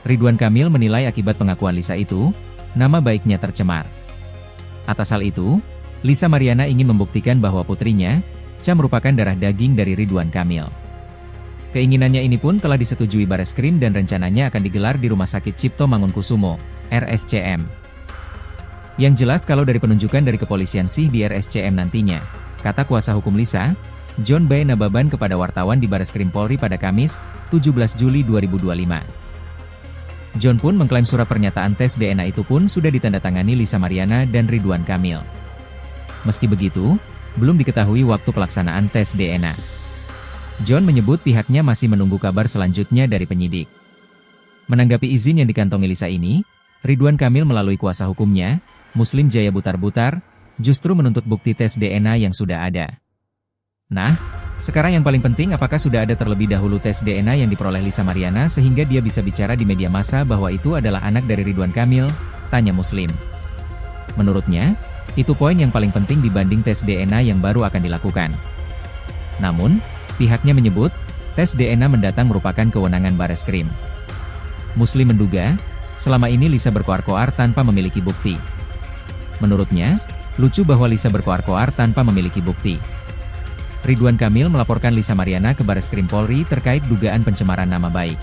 Ridwan Kamil menilai akibat pengakuan Lisa itu, nama baiknya tercemar. Atas hal itu, Lisa Mariana ingin membuktikan bahwa putrinya, Cha merupakan darah daging dari Ridwan Kamil. Keinginannya ini pun telah disetujui Bareskrim dan rencananya akan digelar di Rumah Sakit Cipto Mangunkusumo, RSCM. Yang jelas kalau dari penunjukan dari kepolisian sih di RSCM nantinya, kata kuasa hukum Lisa, John B. Nababan kepada wartawan di Bareskrim Polri pada Kamis, 17 Juli 2025. John pun mengklaim surat pernyataan tes DNA itu pun sudah ditandatangani Lisa Mariana dan Ridwan Kamil. Meski begitu, belum diketahui waktu pelaksanaan tes DNA. John menyebut pihaknya masih menunggu kabar selanjutnya dari penyidik. Menanggapi izin yang dikantongi Lisa ini, Ridwan Kamil melalui kuasa hukumnya, Muslim Jaya Butar-Butar, justru menuntut bukti tes DNA yang sudah ada. Nah, sekarang yang paling penting apakah sudah ada terlebih dahulu tes DNA yang diperoleh Lisa Mariana sehingga dia bisa bicara di media massa bahwa itu adalah anak dari Ridwan Kamil, tanya Muslim. Menurutnya, itu poin yang paling penting dibanding tes DNA yang baru akan dilakukan. Namun, pihaknya menyebut, tes DNA mendatang merupakan kewenangan Bareskrim. Muslim menduga, selama ini Lisa berkoar-koar tanpa memiliki bukti. Menurutnya, lucu bahwa Lisa berkoar-koar tanpa memiliki bukti. Ridwan Kamil melaporkan Lisa Mariana ke Bareskrim Polri terkait dugaan pencemaran nama baik.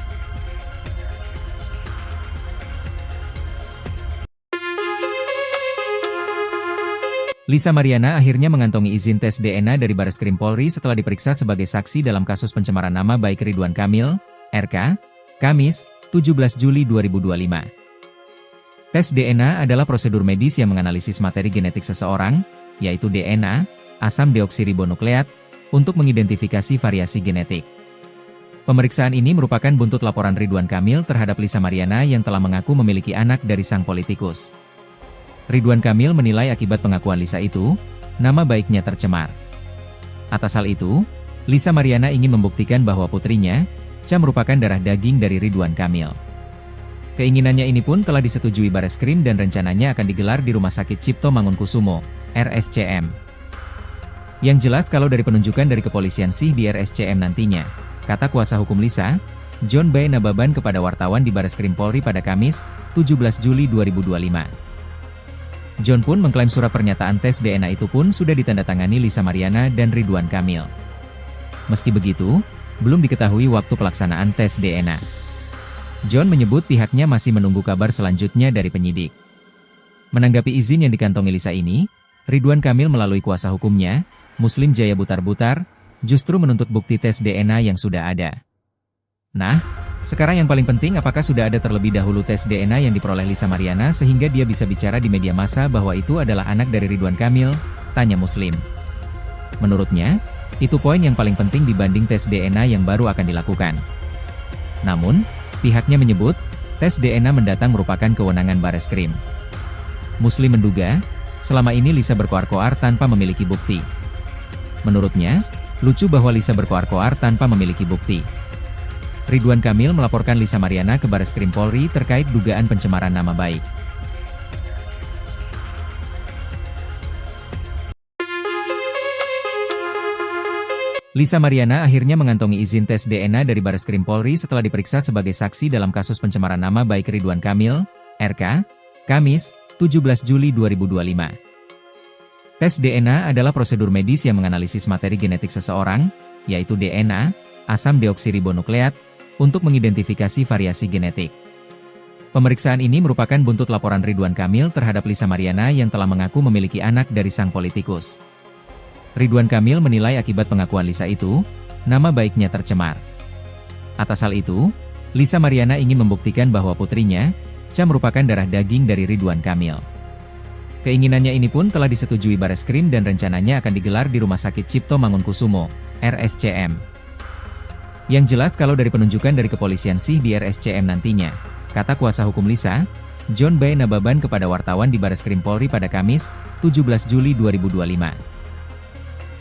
Lisa Mariana akhirnya mengantongi izin tes DNA dari Bareskrim Polri setelah diperiksa sebagai saksi dalam kasus pencemaran nama baik Ridwan Kamil, RK, Kamis, 17 Juli 2025. Tes DNA adalah prosedur medis yang menganalisis materi genetik seseorang, yaitu DNA, asam deoksiribonukleat, untuk mengidentifikasi variasi genetik. Pemeriksaan ini merupakan buntut laporan Ridwan Kamil terhadap Lisa Mariana yang telah mengaku memiliki anak dari sang politikus. Ridwan Kamil menilai akibat pengakuan Lisa itu, nama baiknya tercemar. Atas hal itu, Lisa Mariana ingin membuktikan bahwa putrinya, Cha merupakan darah daging dari Ridwan Kamil. Keinginannya ini pun telah disetujui Bareskrim dan rencananya akan digelar di Rumah Sakit Cipto Mangunkusumo, RSCM. Yang jelas kalau dari penunjukan dari kepolisian sih di RSCM nantinya, kata kuasa hukum Lisa, John B. Nababan kepada wartawan di Bareskrim Polri pada Kamis, 17 Juli 2025. John pun mengklaim surat pernyataan tes DNA itu pun sudah ditandatangani Lisa Mariana dan Ridwan Kamil. Meski begitu, belum diketahui waktu pelaksanaan tes DNA. John menyebut pihaknya masih menunggu kabar selanjutnya dari penyidik. Menanggapi izin yang dikantongi Lisa ini, Ridwan Kamil melalui kuasa hukumnya, Muslim Jaya Butar-Butar, justru menuntut bukti tes DNA yang sudah ada. Nah, sekarang yang paling penting apakah sudah ada terlebih dahulu tes DNA yang diperoleh Lisa Mariana sehingga dia bisa bicara di media massa bahwa itu adalah anak dari Ridwan Kamil, tanya Muslim. Menurutnya, itu poin yang paling penting dibanding tes DNA yang baru akan dilakukan. Namun, pihaknya menyebut, tes DNA mendatang merupakan kewenangan Bareskrim. Muslim menduga, selama ini Lisa berkoar-koar tanpa memiliki bukti. Menurutnya, lucu bahwa Lisa berkoar-koar tanpa memiliki bukti. Ridwan Kamil melaporkan Lisa Mariana ke Bareskrim Polri terkait dugaan pencemaran nama baik. Lisa Mariana akhirnya mengantongi izin tes DNA dari Bareskrim Polri setelah diperiksa sebagai saksi dalam kasus pencemaran nama baik Ridwan Kamil, RK, Kamis, 17 Juli 2025. Tes DNA adalah prosedur medis yang menganalisis materi genetik seseorang, yaitu DNA, asam deoksiribonukleat, untuk mengidentifikasi variasi genetik. Pemeriksaan ini merupakan buntut laporan Ridwan Kamil terhadap Lisa Mariana yang telah mengaku memiliki anak dari sang politikus. Ridwan Kamil menilai akibat pengakuan Lisa itu, nama baiknya tercemar. Atas hal itu, Lisa Mariana ingin membuktikan bahwa putrinya, Cha merupakan darah daging dari Ridwan Kamil. Keinginannya ini pun telah disetujui Bareskrim dan rencananya akan digelar di Rumah Sakit Cipto Mangunkusumo, RSCM. Yang jelas kalau dari penunjukan dari kepolisian sih di RSCM nantinya, kata kuasa hukum Lisa, John B. Nababan kepada wartawan di Bareskrim Polri pada Kamis, 17 Juli 2025.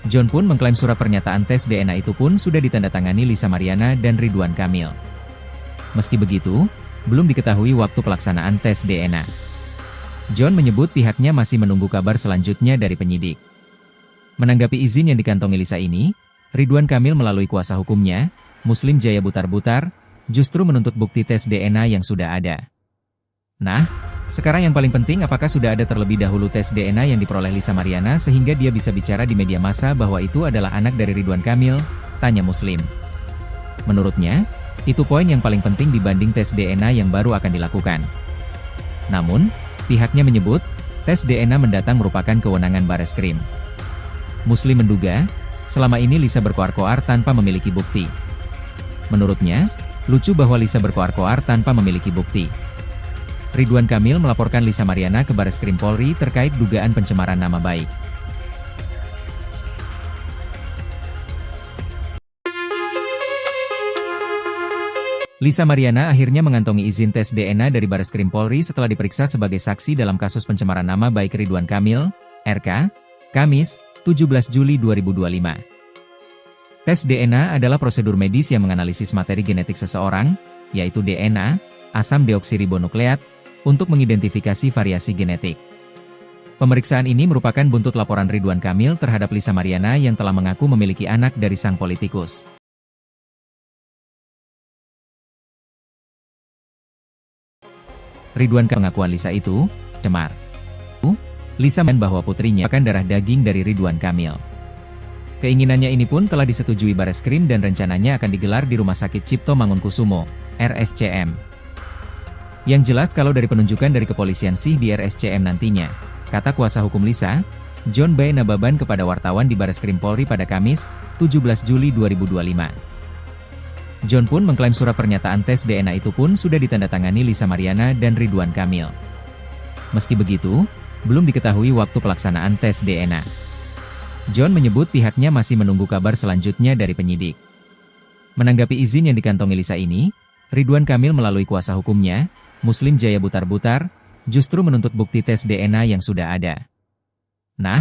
John pun mengklaim surat pernyataan tes DNA itu pun sudah ditandatangani Lisa Mariana dan Ridwan Kamil. Meski begitu, belum diketahui waktu pelaksanaan tes DNA. John menyebut pihaknya masih menunggu kabar selanjutnya dari penyidik. Menanggapi izin yang dikantongi Lisa ini, Ridwan Kamil melalui kuasa hukumnya, Muslim Jaya Butar-Butar, justru menuntut bukti tes DNA yang sudah ada. Nah, sekarang yang paling penting apakah sudah ada terlebih dahulu tes DNA yang diperoleh Lisa Mariana sehingga dia bisa bicara di media massa bahwa itu adalah anak dari Ridwan Kamil, tanya Muslim. Menurutnya, itu poin yang paling penting dibanding tes DNA yang baru akan dilakukan. Namun, pihaknya menyebut, tes DNA mendatang merupakan kewenangan Bareskrim. Muslim menduga, selama ini Lisa berkoar-koar tanpa memiliki bukti. Menurutnya, lucu bahwa Lisa berkoar-koar tanpa memiliki bukti. Ridwan Kamil melaporkan Lisa Mariana ke Bareskrim Polri terkait dugaan pencemaran nama baik. Lisa Mariana akhirnya mengantongi izin tes DNA dari Bareskrim Polri setelah diperiksa sebagai saksi dalam kasus pencemaran nama baik Ridwan Kamil, RK, Kamis, 17 Juli 2025. Tes DNA adalah prosedur medis yang menganalisis materi genetik seseorang, yaitu DNA, asam deoksiribonukleat, untuk mengidentifikasi variasi genetik. Pemeriksaan ini merupakan buntut laporan Ridwan Kamil terhadap Lisa Mariana yang telah mengaku memiliki anak dari sang politikus. Ridwan pengakuan Lisa itu cemar. Lisa menyatakan bahwa putrinya akan darah daging dari Ridwan Kamil. Keinginannya ini pun telah disetujui Bareskrim dan rencananya akan digelar di Rumah Sakit Cipto Mangunkusumo, RSCM. Yang jelas kalau dari penunjukan dari kepolisian sih di RSCM nantinya, kata kuasa hukum Lisa, John B. Nababan kepada wartawan di Bareskrim Polri pada Kamis, 17 Juli 2025. John pun mengklaim surat pernyataan tes DNA itu pun sudah ditandatangani Lisa Mariana dan Ridwan Kamil. Meski begitu, belum diketahui waktu pelaksanaan tes DNA. John menyebut pihaknya masih menunggu kabar selanjutnya dari penyidik. Menanggapi izin yang dikantongi Lisa ini, Ridwan Kamil melalui kuasa hukumnya, Muslim Jaya Butar-Butar, justru menuntut bukti tes DNA yang sudah ada. Nah,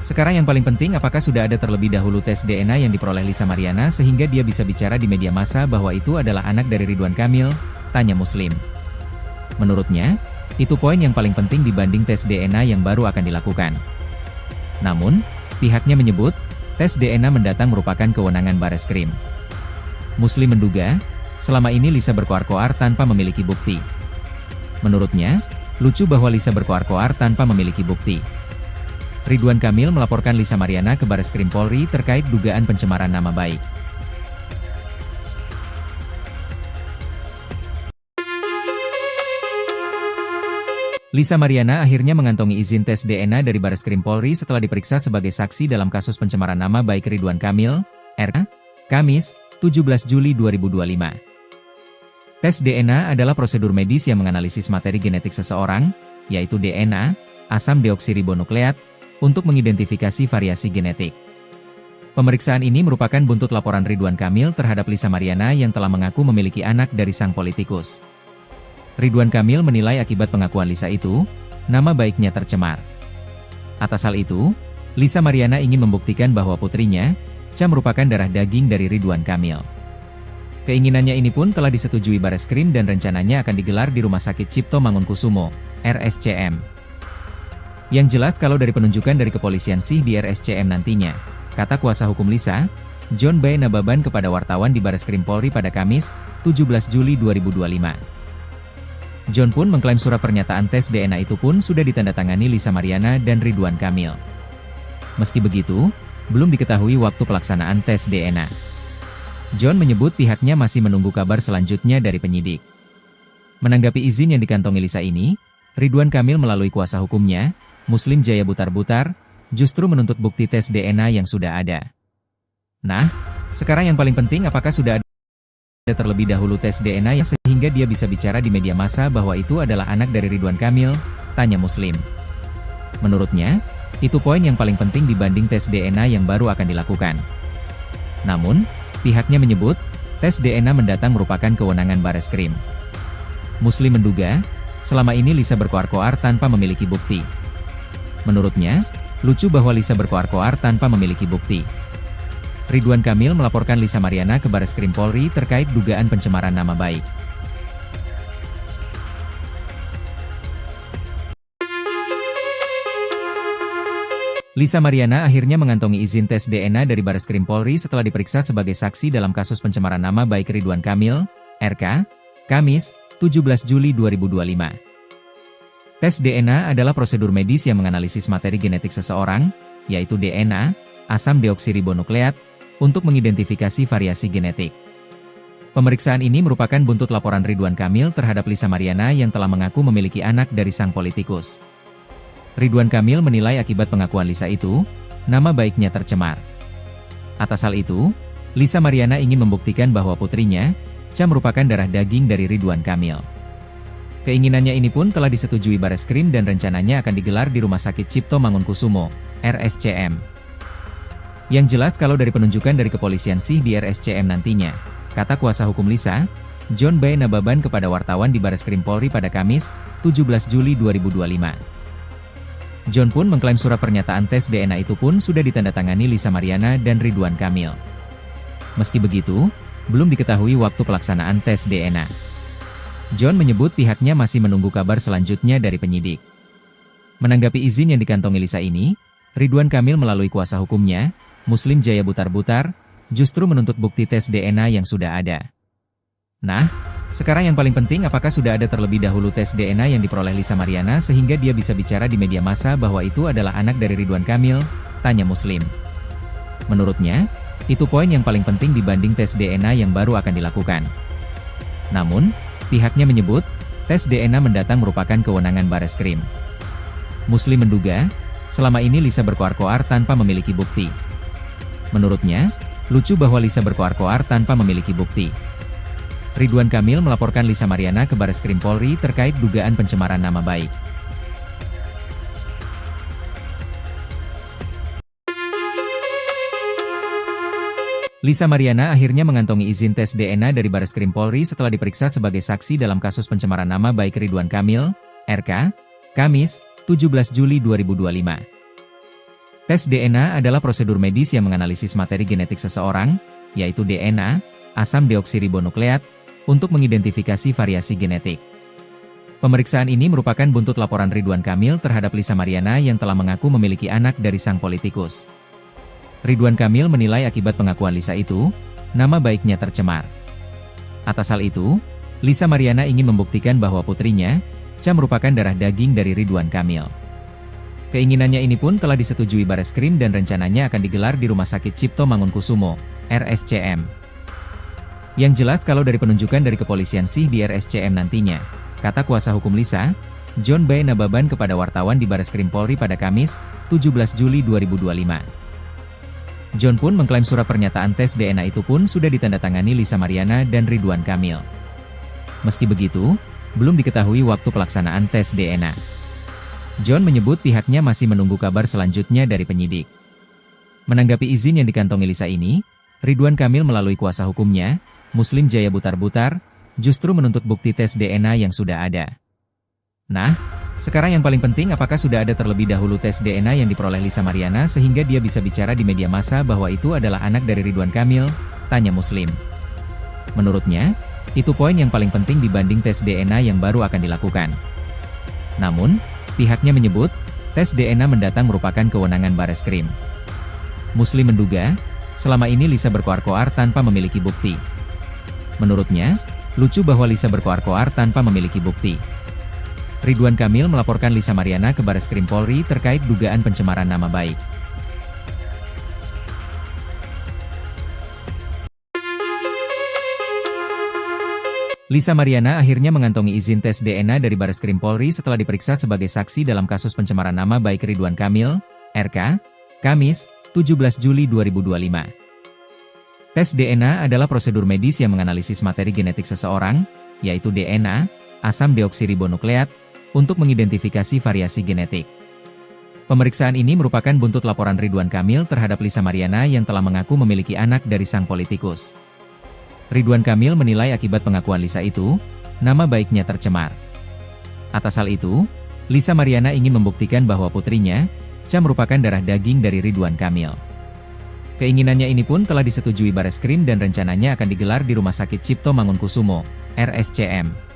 sekarang yang paling penting apakah sudah ada terlebih dahulu tes DNA yang diperoleh Lisa Mariana sehingga dia bisa bicara di media massa bahwa itu adalah anak dari Ridwan Kamil, tanya Muslim. Menurutnya, itu poin yang paling penting dibanding tes DNA yang baru akan dilakukan. Namun, pihaknya menyebut, tes DNA mendatang merupakan kewenangan Bareskrim. Muslim menduga, selama ini Lisa berkoar-koar tanpa memiliki bukti. Menurutnya, lucu bahwa Lisa berkoar-koar tanpa memiliki bukti. Ridwan Kamil melaporkan Lisa Mariana ke Bareskrim Polri terkait dugaan pencemaran nama baik. Lisa Mariana akhirnya mengantongi izin tes DNA dari Bareskrim Polri setelah diperiksa sebagai saksi dalam kasus pencemaran nama baik Ridwan Kamil, RK, Kamis, 17 Juli 2025. Tes DNA adalah prosedur medis yang menganalisis materi genetik seseorang, yaitu DNA, asam deoksiribonukleat, untuk mengidentifikasi variasi genetik. Pemeriksaan ini merupakan buntut laporan Ridwan Kamil terhadap Lisa Mariana yang telah mengaku memiliki anak dari sang politikus. Ridwan Kamil menilai akibat pengakuan Lisa itu, nama baiknya tercemar. Atas hal itu, Lisa Mariana ingin membuktikan bahwa putrinya, Cha merupakan darah daging dari Ridwan Kamil. Keinginannya ini pun telah disetujui Bareskrim dan rencananya akan digelar di Rumah Sakit Cipto Mangunkusumo, RSCM. Yang jelas kalau dari penunjukan dari kepolisian sih di RSCM nantinya, kata kuasa hukum Lisa, John B. Nababan kepada wartawan di Bareskrim Polri pada Kamis, 17 Juli 2025. John pun mengklaim surat pernyataan tes DNA itu pun sudah ditandatangani Lisa Mariana dan Ridwan Kamil. Meski begitu, belum diketahui waktu pelaksanaan tes DNA. John menyebut pihaknya masih menunggu kabar selanjutnya dari penyidik. Menanggapi izin yang dikantongi Lisa ini, Ridwan Kamil melalui kuasa hukumnya, Muslim Jaya Butar-Butar, justru menuntut bukti tes DNA yang sudah ada. Nah, sekarang yang paling penting apakah sudah ada terlebih dahulu tes DNA yang sehingga dia bisa bicara di media massa bahwa itu adalah anak dari Ridwan Kamil, tanya Muslim. Menurutnya, itu poin yang paling penting dibanding tes DNA yang baru akan dilakukan. Namun, pihaknya menyebut, tes DNA mendatang merupakan kewenangan Bareskrim. Muslim menduga, selama ini Lisa berkoar-koar tanpa memiliki bukti. Menurutnya, lucu bahwa Lisa berkoar-koar tanpa memiliki bukti. Ridwan Kamil melaporkan Lisa Mariana ke Bareskrim Polri terkait dugaan pencemaran nama baik. Lisa Mariana akhirnya mengantongi izin tes DNA dari Bareskrim Polri setelah diperiksa sebagai saksi dalam kasus pencemaran nama baik Ridwan Kamil, RK, Kamis, 17 Juli 2025. Tes DNA adalah prosedur medis yang menganalisis materi genetik seseorang, yaitu DNA, asam deoksiribonukleat, untuk mengidentifikasi variasi genetik. Pemeriksaan ini merupakan buntut laporan Ridwan Kamil terhadap Lisa Mariana yang telah mengaku memiliki anak dari sang politikus. Ridwan Kamil menilai akibat pengakuan Lisa itu, nama baiknya tercemar. Atas hal itu, Lisa Mariana ingin membuktikan bahwa putrinya, Cha merupakan darah daging dari Ridwan Kamil. Keinginannya ini pun telah disetujui Bareskrim dan rencananya akan digelar di Rumah Sakit Cipto Mangunkusumo, RSCM. Yang jelas kalau dari penunjukan dari kepolisian sih di RSCM nantinya, kata kuasa hukum Lisa, John B. Nababan kepada wartawan di Bareskrim Polri pada Kamis, 17 Juli 2025. John pun mengklaim surat pernyataan tes DNA itu pun sudah ditandatangani Lisa Mariana dan Ridwan Kamil. Meski begitu, belum diketahui waktu pelaksanaan tes DNA. John menyebut pihaknya masih menunggu kabar selanjutnya dari penyidik. Menanggapi izin yang dikantongi Lisa ini, Ridwan Kamil melalui kuasa hukumnya, Muslim Jaya Butar-Butar, justru menuntut bukti tes DNA yang sudah ada. Nah, sekarang yang paling penting, apakah sudah ada terlebih dahulu tes DNA yang diperoleh Lisa Mariana sehingga dia bisa bicara di media massa bahwa itu adalah anak dari Ridwan Kamil? Tanya Muslim. Menurutnya, itu poin yang paling penting dibanding tes DNA yang baru akan dilakukan. Namun, pihaknya menyebut, tes DNA mendatang merupakan kewenangan Bareskrim. Muslim menduga, selama ini Lisa berkoar-koar tanpa memiliki bukti. Menurutnya, lucu bahwa Lisa berkoar-koar tanpa memiliki bukti. Ridwan Kamil melaporkan Lisa Mariana ke Bareskrim Polri terkait dugaan pencemaran nama baik. Lisa Mariana akhirnya mengantongi izin tes DNA dari Bareskrim Polri setelah diperiksa sebagai saksi dalam kasus pencemaran nama baik Ridwan Kamil, RK, Kamis, 17 Juli 2025. Tes DNA adalah prosedur medis yang menganalisis materi genetik seseorang, yaitu DNA, asam deoksiribonukleat, untuk mengidentifikasi variasi genetik. Pemeriksaan ini merupakan buntut laporan Ridwan Kamil terhadap Lisa Mariana yang telah mengaku memiliki anak dari sang politikus. Ridwan Kamil menilai akibat pengakuan Lisa itu, nama baiknya tercemar. Atas hal itu, Lisa Mariana ingin membuktikan bahwa putrinya, Cha, merupakan darah daging dari Ridwan Kamil. Keinginannya ini pun telah disetujui Bareskrim dan rencananya akan digelar di Rumah Sakit Cipto Mangunkusumo, RSCM. Yang jelas kalau dari penunjukan dari kepolisian sih di RSCM nantinya, kata kuasa hukum Lisa, John B. Nababan kepada wartawan di Bareskrim Polri pada Kamis, 17 Juli 2025. John pun mengklaim surat pernyataan tes DNA itu pun sudah ditandatangani Lisa Mariana dan Ridwan Kamil. Meski begitu, belum diketahui waktu pelaksanaan tes DNA. John menyebut pihaknya masih menunggu kabar selanjutnya dari penyidik. Menanggapi izin yang dikantongi Lisa ini, Ridwan Kamil melalui kuasa hukumnya, Muslim Jaya Butar-Butar, justru menuntut bukti tes DNA yang sudah ada. Nah, sekarang yang paling penting, apakah sudah ada terlebih dahulu tes DNA yang diperoleh Lisa Mariana sehingga dia bisa bicara di media massa bahwa itu adalah anak dari Ridwan Kamil? Tanya Muslim. Menurutnya, itu poin yang paling penting dibanding tes DNA yang baru akan dilakukan. Namun, pihaknya menyebut, tes DNA mendatang merupakan kewenangan Bareskrim. Muslim menduga, selama ini Lisa berkoar-koar tanpa memiliki bukti. Menurutnya, lucu bahwa Lisa berkoar-koar tanpa memiliki bukti. Ridwan Kamil melaporkan Lisa Mariana ke Bareskrim Polri terkait dugaan pencemaran nama baik. Lisa Mariana akhirnya mengantongi izin tes DNA dari Bareskrim Polri setelah diperiksa sebagai saksi dalam kasus pencemaran nama baik Ridwan Kamil, RK, Kamis, 17 Juli 2025. Tes DNA adalah prosedur medis yang menganalisis materi genetik seseorang, yaitu DNA, asam deoksiribonukleat, untuk mengidentifikasi variasi genetik. Pemeriksaan ini merupakan buntut laporan Ridwan Kamil terhadap Lisa Mariana yang telah mengaku memiliki anak dari sang politikus. Ridwan Kamil menilai akibat pengakuan Lisa itu, nama baiknya tercemar. Atas hal itu, Lisa Mariana ingin membuktikan bahwa putrinya, Cha, merupakan darah daging dari Ridwan Kamil. Keinginannya ini pun telah disetujui Bareskrim dan rencananya akan digelar di Rumah Sakit Cipto Mangunkusumo, RSCM.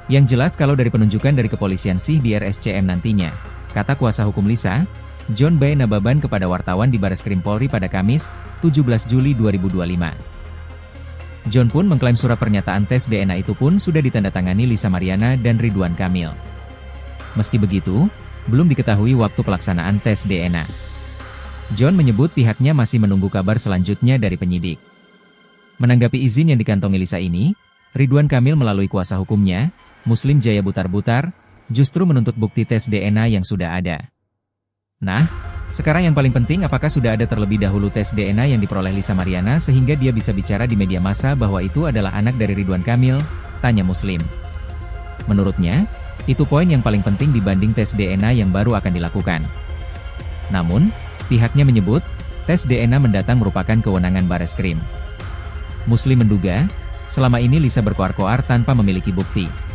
Yang jelas kalau dari penunjukan dari kepolisian sih di RSCM nantinya, kata kuasa hukum Lisa, John B. Nababan kepada wartawan di Bareskrim Polri pada Kamis, 17 Juli 2025. John pun mengklaim surat pernyataan tes DNA itu pun sudah ditandatangani Lisa Mariana dan Ridwan Kamil. Meski begitu, belum diketahui waktu pelaksanaan tes DNA. John menyebut pihaknya masih menunggu kabar selanjutnya dari penyidik. Menanggapi izin yang dikantongi Lisa ini, Ridwan Kamil melalui kuasa hukumnya, Muslim Jaya Butar-Butar, justru menuntut bukti tes DNA yang sudah ada. Nah, sekarang yang paling penting, apakah sudah ada terlebih dahulu tes DNA yang diperoleh Lisa Mariana sehingga dia bisa bicara di media massa bahwa itu adalah anak dari Ridwan Kamil? Tanya Muslim. Menurutnya, itu poin yang paling penting dibanding tes DNA yang baru akan dilakukan. Namun, pihaknya menyebut, tes DNA mendatang merupakan kewenangan Bareskrim. Muslim menduga, selama ini Lisa berkoar-koar tanpa memiliki bukti.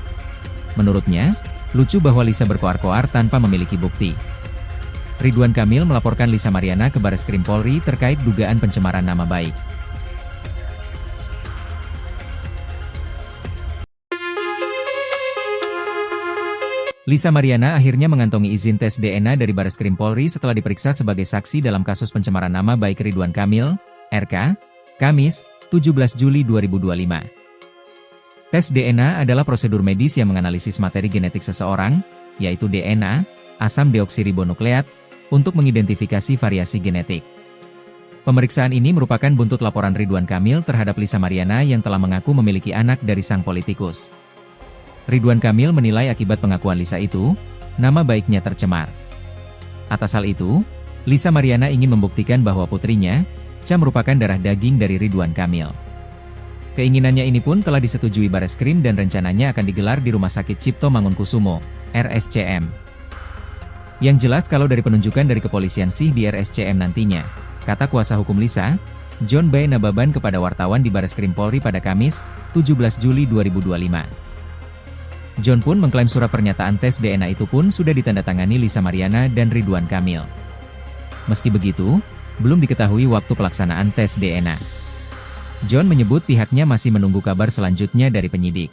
Menurutnya, lucu bahwa Lisa berkoar-koar tanpa memiliki bukti. Ridwan Kamil melaporkan Lisa Mariana ke Bareskrim Polri terkait dugaan pencemaran nama baik. Lisa Mariana akhirnya mengantongi izin tes DNA dari Bareskrim Polri setelah diperiksa sebagai saksi dalam kasus pencemaran nama baik Ridwan Kamil, RK, Kamis, 17 Juli 2025. Tes DNA adalah prosedur medis yang menganalisis materi genetik seseorang, yaitu DNA, asam deoksiribonukleat, untuk mengidentifikasi variasi genetik. Pemeriksaan ini merupakan buntut laporan Ridwan Kamil terhadap Lisa Mariana yang telah mengaku memiliki anak dari sang politikus. Ridwan Kamil menilai akibat pengakuan Lisa itu, nama baiknya tercemar. Atas hal itu, Lisa Mariana ingin membuktikan bahwa putrinya, Cha merupakan darah daging dari Ridwan Kamil. Keinginannya ini pun telah disetujui Bareskrim dan rencananya akan digelar di Rumah Sakit Cipto Mangunkusumo, RSCM. Yang jelas kalau dari penunjukan dari kepolisian sih di RSCM nantinya, kata kuasa hukum Lisa, John B. Nababan kepada wartawan di Bareskrim Polri pada Kamis, 17 Juli 2025. John pun mengklaim surat pernyataan tes DNA itu pun sudah ditandatangani Lisa Mariana dan Ridwan Kamil. Meski begitu, belum diketahui waktu pelaksanaan tes DNA. John menyebut pihaknya masih menunggu kabar selanjutnya dari penyidik.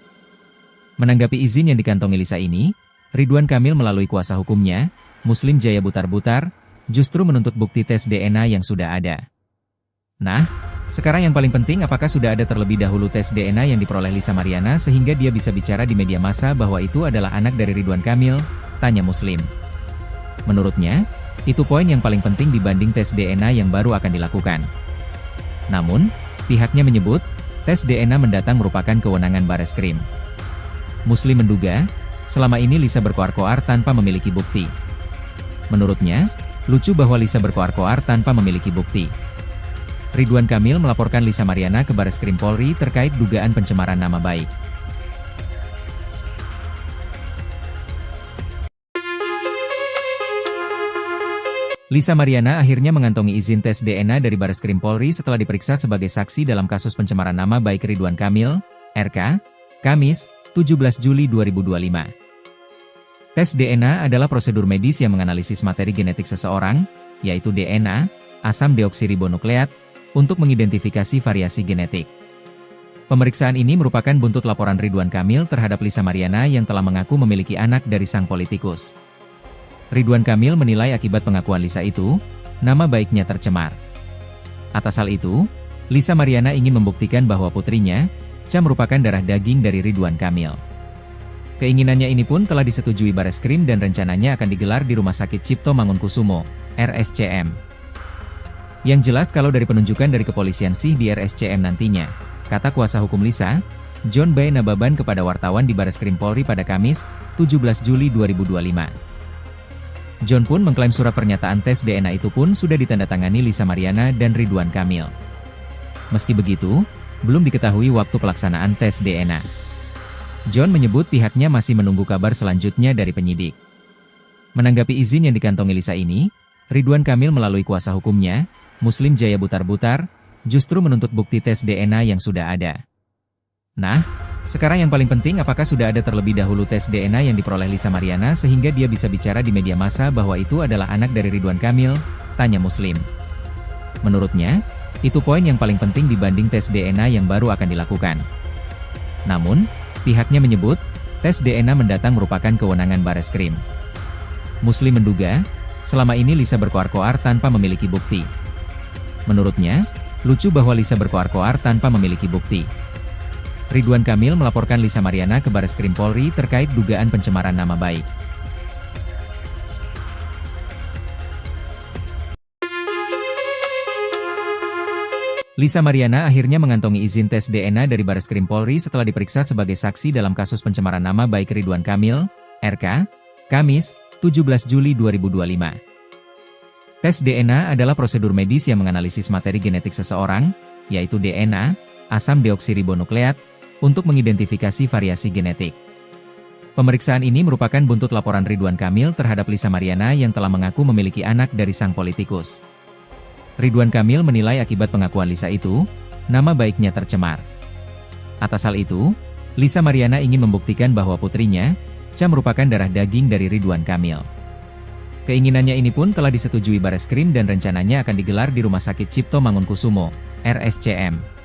Menanggapi izin yang dikantongi Lisa ini, Ridwan Kamil melalui kuasa hukumnya, Muslim Jaya Butar-Butar, justru menuntut bukti tes DNA yang sudah ada. Nah, sekarang yang paling penting apakah sudah ada terlebih dahulu tes DNA yang diperoleh Lisa Mariana sehingga dia bisa bicara di media massa bahwa itu adalah anak dari Ridwan Kamil, tanya Muslim. Menurutnya, itu poin yang paling penting dibanding tes DNA yang baru akan dilakukan. Namun, pihaknya menyebut, tes DNA mendatang merupakan kewenangan Bareskrim. Muslim menduga, selama ini Lisa berkoar-koar tanpa memiliki bukti. Menurutnya, lucu bahwa Lisa berkoar-koar tanpa memiliki bukti. Ridwan Kamil melaporkan Lisa Mariana ke Bareskrim Polri terkait dugaan pencemaran nama baik. Lisa Mariana akhirnya mengantongi izin tes DNA dari Bareskrim Polri setelah diperiksa sebagai saksi dalam kasus pencemaran nama baik Ridwan Kamil, RK, Kamis, 17 Juli 2025. Tes DNA adalah prosedur medis yang menganalisis materi genetik seseorang, yaitu DNA, asam deoksiribonukleat, untuk mengidentifikasi variasi genetik. Pemeriksaan ini merupakan buntut laporan Ridwan Kamil terhadap Lisa Mariana yang telah mengaku memiliki anak dari sang politikus. Ridwan Kamil menilai akibat pengakuan Lisa itu, nama baiknya tercemar. Atas hal itu, Lisa Mariana ingin membuktikan bahwa putrinya, Cha merupakan darah daging dari Ridwan Kamil. Keinginannya ini pun telah disetujui Bareskrim dan rencananya akan digelar di Rumah Sakit Cipto Mangunkusumo, RSCM. Yang jelas kalau dari penunjukan dari kepolisian sih di RSCM nantinya, kata kuasa hukum Lisa, John B. Nababan kepada wartawan di Bareskrim Polri pada Kamis, 17 Juli 2025. John pun mengklaim surat pernyataan tes DNA itu pun sudah ditandatangani Lisa Mariana dan Ridwan Kamil. Meski begitu, belum diketahui waktu pelaksanaan tes DNA. John menyebut pihaknya masih menunggu kabar selanjutnya dari penyidik. Menanggapi izin yang dikantongi Lisa ini, Ridwan Kamil melalui kuasa hukumnya, Muslim Jaya Butar-Butar, justru menuntut bukti tes DNA yang sudah ada. Nah, sekarang yang paling penting apakah sudah ada terlebih dahulu tes DNA yang diperoleh Lisa Mariana sehingga dia bisa bicara di media massa bahwa itu adalah anak dari Ridwan Kamil, tanya Muslim. Menurutnya, itu poin yang paling penting dibanding tes DNA yang baru akan dilakukan. Namun, pihaknya menyebut, tes DNA mendatang merupakan kewenangan Bareskrim. Muslim menduga, selama ini Lisa berkoar-koar tanpa memiliki bukti. Menurutnya, lucu bahwa Lisa berkoar-koar tanpa memiliki bukti. Ridwan Kamil melaporkan Lisa Mariana ke Bareskrim Polri terkait dugaan pencemaran nama baik. Lisa Mariana akhirnya mengantongi izin tes DNA dari Bareskrim Polri setelah diperiksa sebagai saksi dalam kasus pencemaran nama baik Ridwan Kamil, RK, Kamis, 17 Juli 2025. Tes DNA adalah prosedur medis yang menganalisis materi genetik seseorang, yaitu DNA, asam deoksiribonukleat, untuk mengidentifikasi variasi genetik. Pemeriksaan ini merupakan buntut laporan Ridwan Kamil terhadap Lisa Mariana yang telah mengaku memiliki anak dari sang politikus. Ridwan Kamil menilai akibat pengakuan Lisa itu, nama baiknya tercemar. Atas hal itu, Lisa Mariana ingin membuktikan bahwa putrinya, Cha merupakan darah daging dari Ridwan Kamil. Keinginannya ini pun telah disetujui Bareskrim dan rencananya akan digelar di Rumah Sakit Cipto Mangunkusumo, RSCM.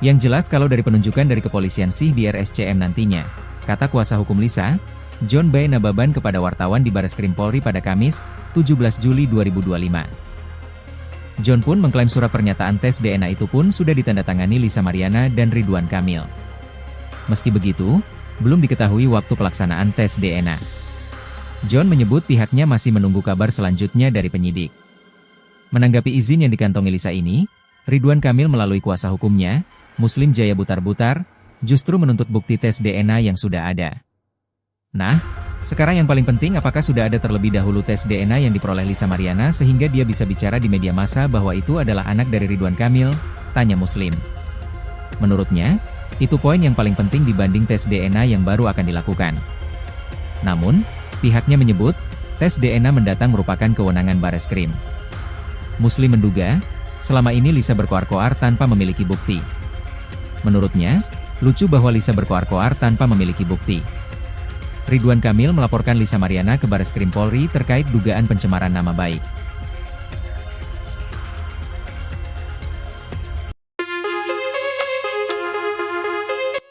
Yang jelas kalau dari penunjukan dari kepolisian sih di RSCM nantinya, kata kuasa hukum Lisa, John B. Nababan kepada wartawan di Bareskrim Polri pada Kamis, 17 Juli 2025. John pun mengklaim surat pernyataan tes DNA itu pun sudah ditandatangani Lisa Mariana dan Ridwan Kamil. Meski begitu, belum diketahui waktu pelaksanaan tes DNA. John menyebut pihaknya masih menunggu kabar selanjutnya dari penyidik. Menanggapi izin yang dikantongi Lisa ini, Ridwan Kamil melalui kuasa hukumnya, Muslim Jaya Butar-Butar, justru menuntut bukti tes DNA yang sudah ada. Nah, sekarang yang paling penting apakah sudah ada terlebih dahulu tes DNA yang diperoleh Lisa Mariana sehingga dia bisa bicara di media massa bahwa itu adalah anak dari Ridwan Kamil, tanya Muslim. Menurutnya, itu poin yang paling penting dibanding tes DNA yang baru akan dilakukan. Namun, pihaknya menyebut, tes DNA mendatang merupakan kewenangan Bareskrim. Muslim menduga, selama ini Lisa berkoar-koar tanpa memiliki bukti. Menurutnya, lucu bahwa Lisa berkoar-koar tanpa memiliki bukti. Ridwan Kamil melaporkan Lisa Mariana ke Bareskrim Polri terkait dugaan pencemaran nama baik.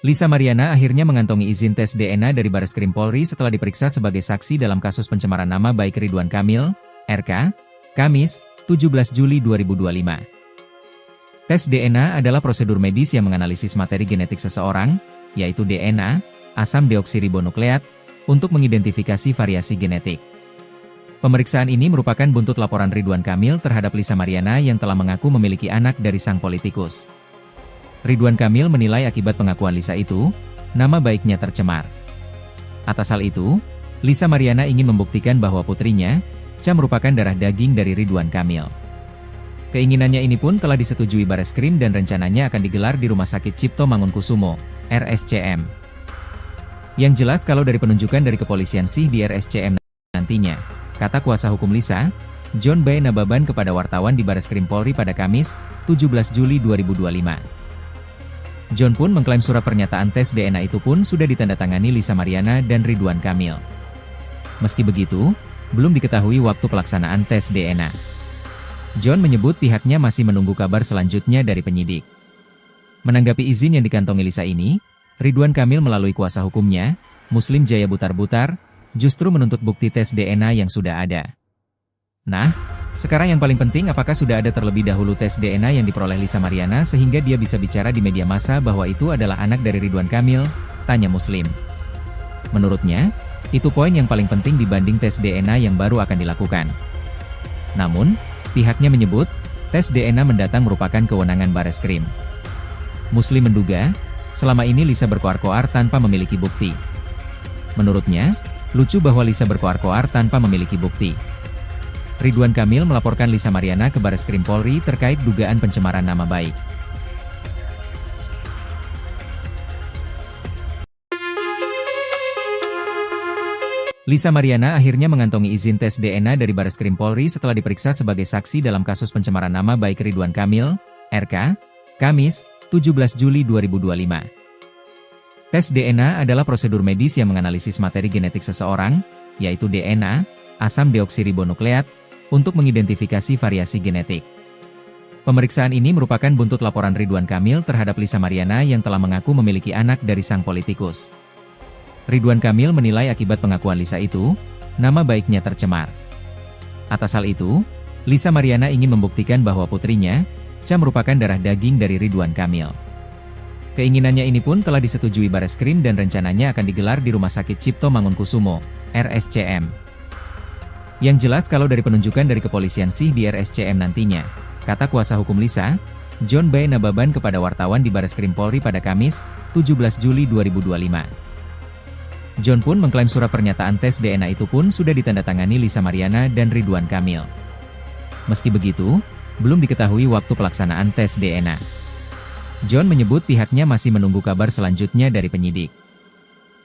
Lisa Mariana akhirnya mengantongi izin tes DNA dari Bareskrim Polri setelah diperiksa sebagai saksi dalam kasus pencemaran nama baik Ridwan Kamil, RK, Kamis, 17 Juli 2025. Tes DNA adalah prosedur medis yang menganalisis materi genetik seseorang, yaitu DNA, asam deoksiribonukleat, untuk mengidentifikasi variasi genetik. Pemeriksaan ini merupakan buntut laporan Ridwan Kamil terhadap Lisa Mariana yang telah mengaku memiliki anak dari sang politikus. Ridwan Kamil menilai akibat pengakuan Lisa itu, nama baiknya tercemar. Atas hal itu, Lisa Mariana ingin membuktikan bahwa putrinya, Cha merupakan darah daging dari Ridwan Kamil. Keinginannya ini pun telah disetujui Bareskrim dan rencananya akan digelar di Rumah Sakit Cipto Mangunkusumo, RSCM. Yang jelas kalau dari penunjukan dari kepolisian sih di RSCM nantinya, kata kuasa hukum Lisa, John B. Nababan kepada wartawan di Bareskrim Polri pada Kamis, 17 Juli 2025. John pun mengklaim surat pernyataan tes DNA itu pun sudah ditandatangani Lisa Mariana dan Ridwan Kamil. Meski begitu, belum diketahui waktu pelaksanaan tes DNA. John menyebut pihaknya masih menunggu kabar selanjutnya dari penyidik. Menanggapi izin yang dikantongi Lisa ini, Ridwan Kamil melalui kuasa hukumnya, Muslim Jaya Butar-Butar, justru menuntut bukti tes DNA yang sudah ada. Nah, sekarang yang paling penting apakah sudah ada terlebih dahulu tes DNA yang diperoleh Lisa Mariana sehingga dia bisa bicara di media massa bahwa itu adalah anak dari Ridwan Kamil, tanya Muslim. Menurutnya, itu poin yang paling penting dibanding tes DNA yang baru akan dilakukan. Namun, pihaknya menyebut, tes DNA mendatang merupakan kewenangan Bareskrim. Muslim menduga, selama ini Lisa berkoar-koar tanpa memiliki bukti. Menurutnya, lucu bahwa Lisa berkoar-koar tanpa memiliki bukti. Ridwan Kamil melaporkan Lisa Mariana ke Bareskrim Polri terkait dugaan pencemaran nama baik. Lisa Mariana akhirnya mengantongi izin tes DNA dari Bareskrim Polri setelah diperiksa sebagai saksi dalam kasus pencemaran nama baik Ridwan Kamil, RK, Kamis, 17 Juli 2025. Tes DNA adalah prosedur medis yang menganalisis materi genetik seseorang, yaitu DNA, asam deoksiribonukleat, untuk mengidentifikasi variasi genetik. Pemeriksaan ini merupakan buntut laporan Ridwan Kamil terhadap Lisa Mariana yang telah mengaku memiliki anak dari sang politikus. Ridwan Kamil menilai akibat pengakuan Lisa itu, nama baiknya tercemar. Atas hal itu, Lisa Mariana ingin membuktikan bahwa putrinya, Cha merupakan darah daging dari Ridwan Kamil. Keinginannya ini pun telah disetujui Bareskrim dan rencananya akan digelar di Rumah Sakit Cipto Mangunkusumo, RSCM. Yang jelas kalau dari penunjukan dari kepolisian sih di RSCM nantinya, kata kuasa hukum Lisa, John B. Nababan kepada wartawan di Bareskrim Polri pada Kamis, 17 Juli 2025. John pun mengklaim surat pernyataan tes DNA itu pun sudah ditandatangani Lisa Mariana dan Ridwan Kamil. Meski begitu, belum diketahui waktu pelaksanaan tes DNA. John menyebut pihaknya masih menunggu kabar selanjutnya dari penyidik.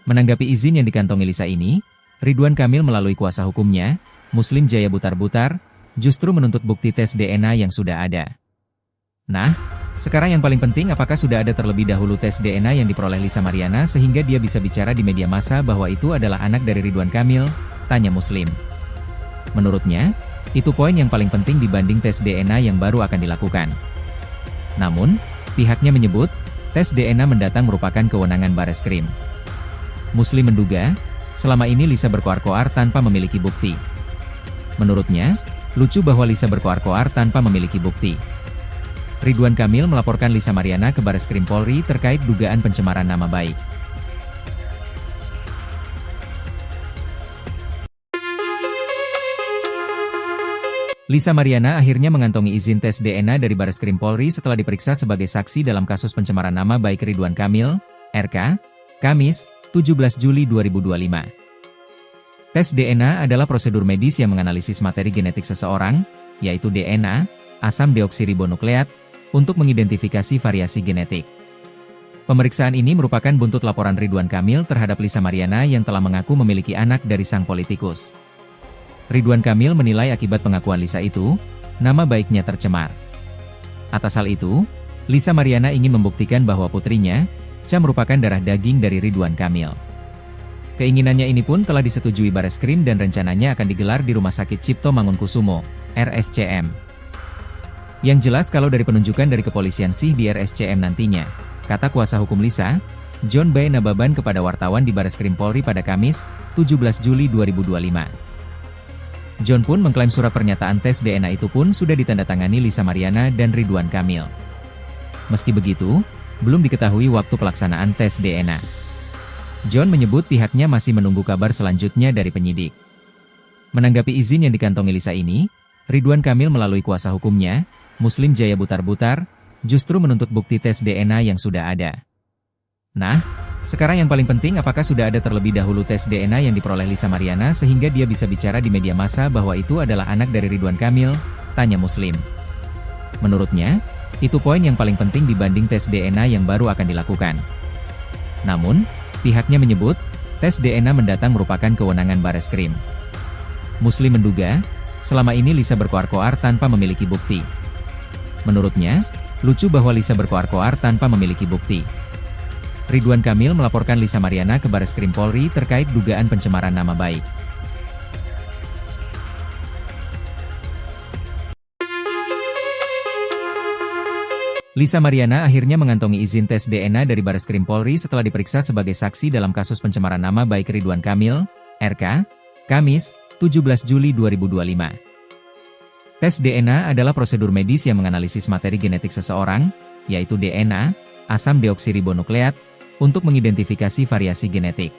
Menanggapi izin yang dikantongi Lisa ini, Ridwan Kamil melalui kuasa hukumnya, Muslim Jaya Butar-Butar, justru menuntut bukti tes DNA yang sudah ada. Nah, sekarang yang paling penting apakah sudah ada terlebih dahulu tes DNA yang diperoleh Lisa Mariana sehingga dia bisa bicara di media massa bahwa itu adalah anak dari Ridwan Kamil, tanya Muslim. Menurutnya, itu poin yang paling penting dibanding tes DNA yang baru akan dilakukan. Namun, pihaknya menyebut, tes DNA mendatang merupakan kewenangan Bareskrim. Muslim menduga, selama ini Lisa berkoar-koar tanpa memiliki bukti. Menurutnya, lucu bahwa Lisa berkoar-koar tanpa memiliki bukti. Ridwan Kamil melaporkan Lisa Mariana ke Bareskrim Polri terkait dugaan pencemaran nama baik. Lisa Mariana akhirnya mengantongi izin tes DNA dari Bareskrim Polri setelah diperiksa sebagai saksi dalam kasus pencemaran nama baik Ridwan Kamil, RK, Kamis, 17 Juli 2025. Tes DNA adalah prosedur medis yang menganalisis materi genetik seseorang, yaitu DNA, asam deoksiribonukleat, untuk mengidentifikasi variasi genetik. Pemeriksaan ini merupakan buntut laporan Ridwan Kamil terhadap Lisa Mariana yang telah mengaku memiliki anak dari sang politikus. Ridwan Kamil menilai akibat pengakuan Lisa itu, nama baiknya tercemar. Atas hal itu, Lisa Mariana ingin membuktikan bahwa putrinya, Cha merupakan darah daging dari Ridwan Kamil. Keinginannya ini pun telah disetujui Bareskrim dan rencananya akan digelar di Rumah Sakit Cipto Mangunkusumo, RSCM. Yang jelas kalau dari penunjukan dari kepolisian sih di RSCM nantinya, kata kuasa hukum Lisa, John B. Nababan kepada wartawan di Bareskrim Polri pada Kamis, 17 Juli 2025. John pun mengklaim surat pernyataan tes DNA itu pun sudah ditandatangani Lisa Mariana dan Ridwan Kamil. Meski begitu, belum diketahui waktu pelaksanaan tes DNA. John menyebut pihaknya masih menunggu kabar selanjutnya dari penyidik. Menanggapi izin yang dikantongi Lisa ini, Ridwan Kamil melalui kuasa hukumnya, Muslim Jaya Butar-Butar, justru menuntut bukti tes DNA yang sudah ada. Nah, sekarang yang paling penting apakah sudah ada terlebih dahulu tes DNA yang diperoleh Lisa Mariana sehingga dia bisa bicara di media massa bahwa itu adalah anak dari Ridwan Kamil, tanya Muslim. Menurutnya, itu poin yang paling penting dibanding tes DNA yang baru akan dilakukan. Namun, pihaknya menyebut, tes DNA mendatang merupakan kewenangan Bareskrim. Muslim menduga, selama ini Lisa berkoar-koar tanpa memiliki bukti. Menurutnya, lucu bahwa Lisa berkoar-koar tanpa memiliki bukti. Ridwan Kamil melaporkan Lisa Mariana ke Bareskrim Polri terkait dugaan pencemaran nama baik. Lisa Mariana akhirnya mengantongi izin tes DNA dari Bareskrim Polri setelah diperiksa sebagai saksi dalam kasus pencemaran nama baik Ridwan Kamil, RK, Kamis, 17 Juli 2025. Tes DNA adalah prosedur medis yang menganalisis materi genetik seseorang, yaitu DNA, asam deoksiribonukleat, untuk mengidentifikasi variasi genetik.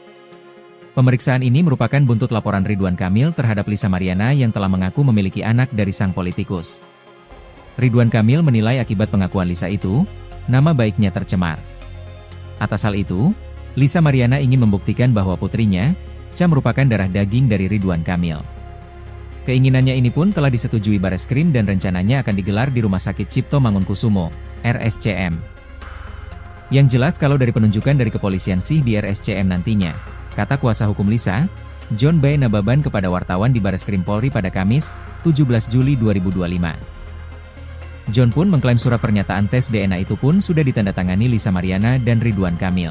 Pemeriksaan ini merupakan buntut laporan Ridwan Kamil terhadap Lisa Mariana yang telah mengaku memiliki anak dari sang politikus. Ridwan Kamil menilai akibat pengakuan Lisa itu, nama baiknya tercemar. Atas hal itu, Lisa Mariana ingin membuktikan bahwa putrinya, Cha merupakan darah daging dari Ridwan Kamil. Keinginannya ini pun telah disetujui Bareskrim dan rencananya akan digelar di Rumah Sakit Cipto Mangunkusumo, RSCM. Yang jelas kalau dari penunjukan dari kepolisian sih di RSCM nantinya, kata kuasa hukum Lisa, John B. Nababan kepada wartawan di Bareskrim Polri pada Kamis, 17 Juli 2025. John pun mengklaim surat pernyataan tes DNA itu pun sudah ditandatangani Lisa Mariana dan Ridwan Kamil.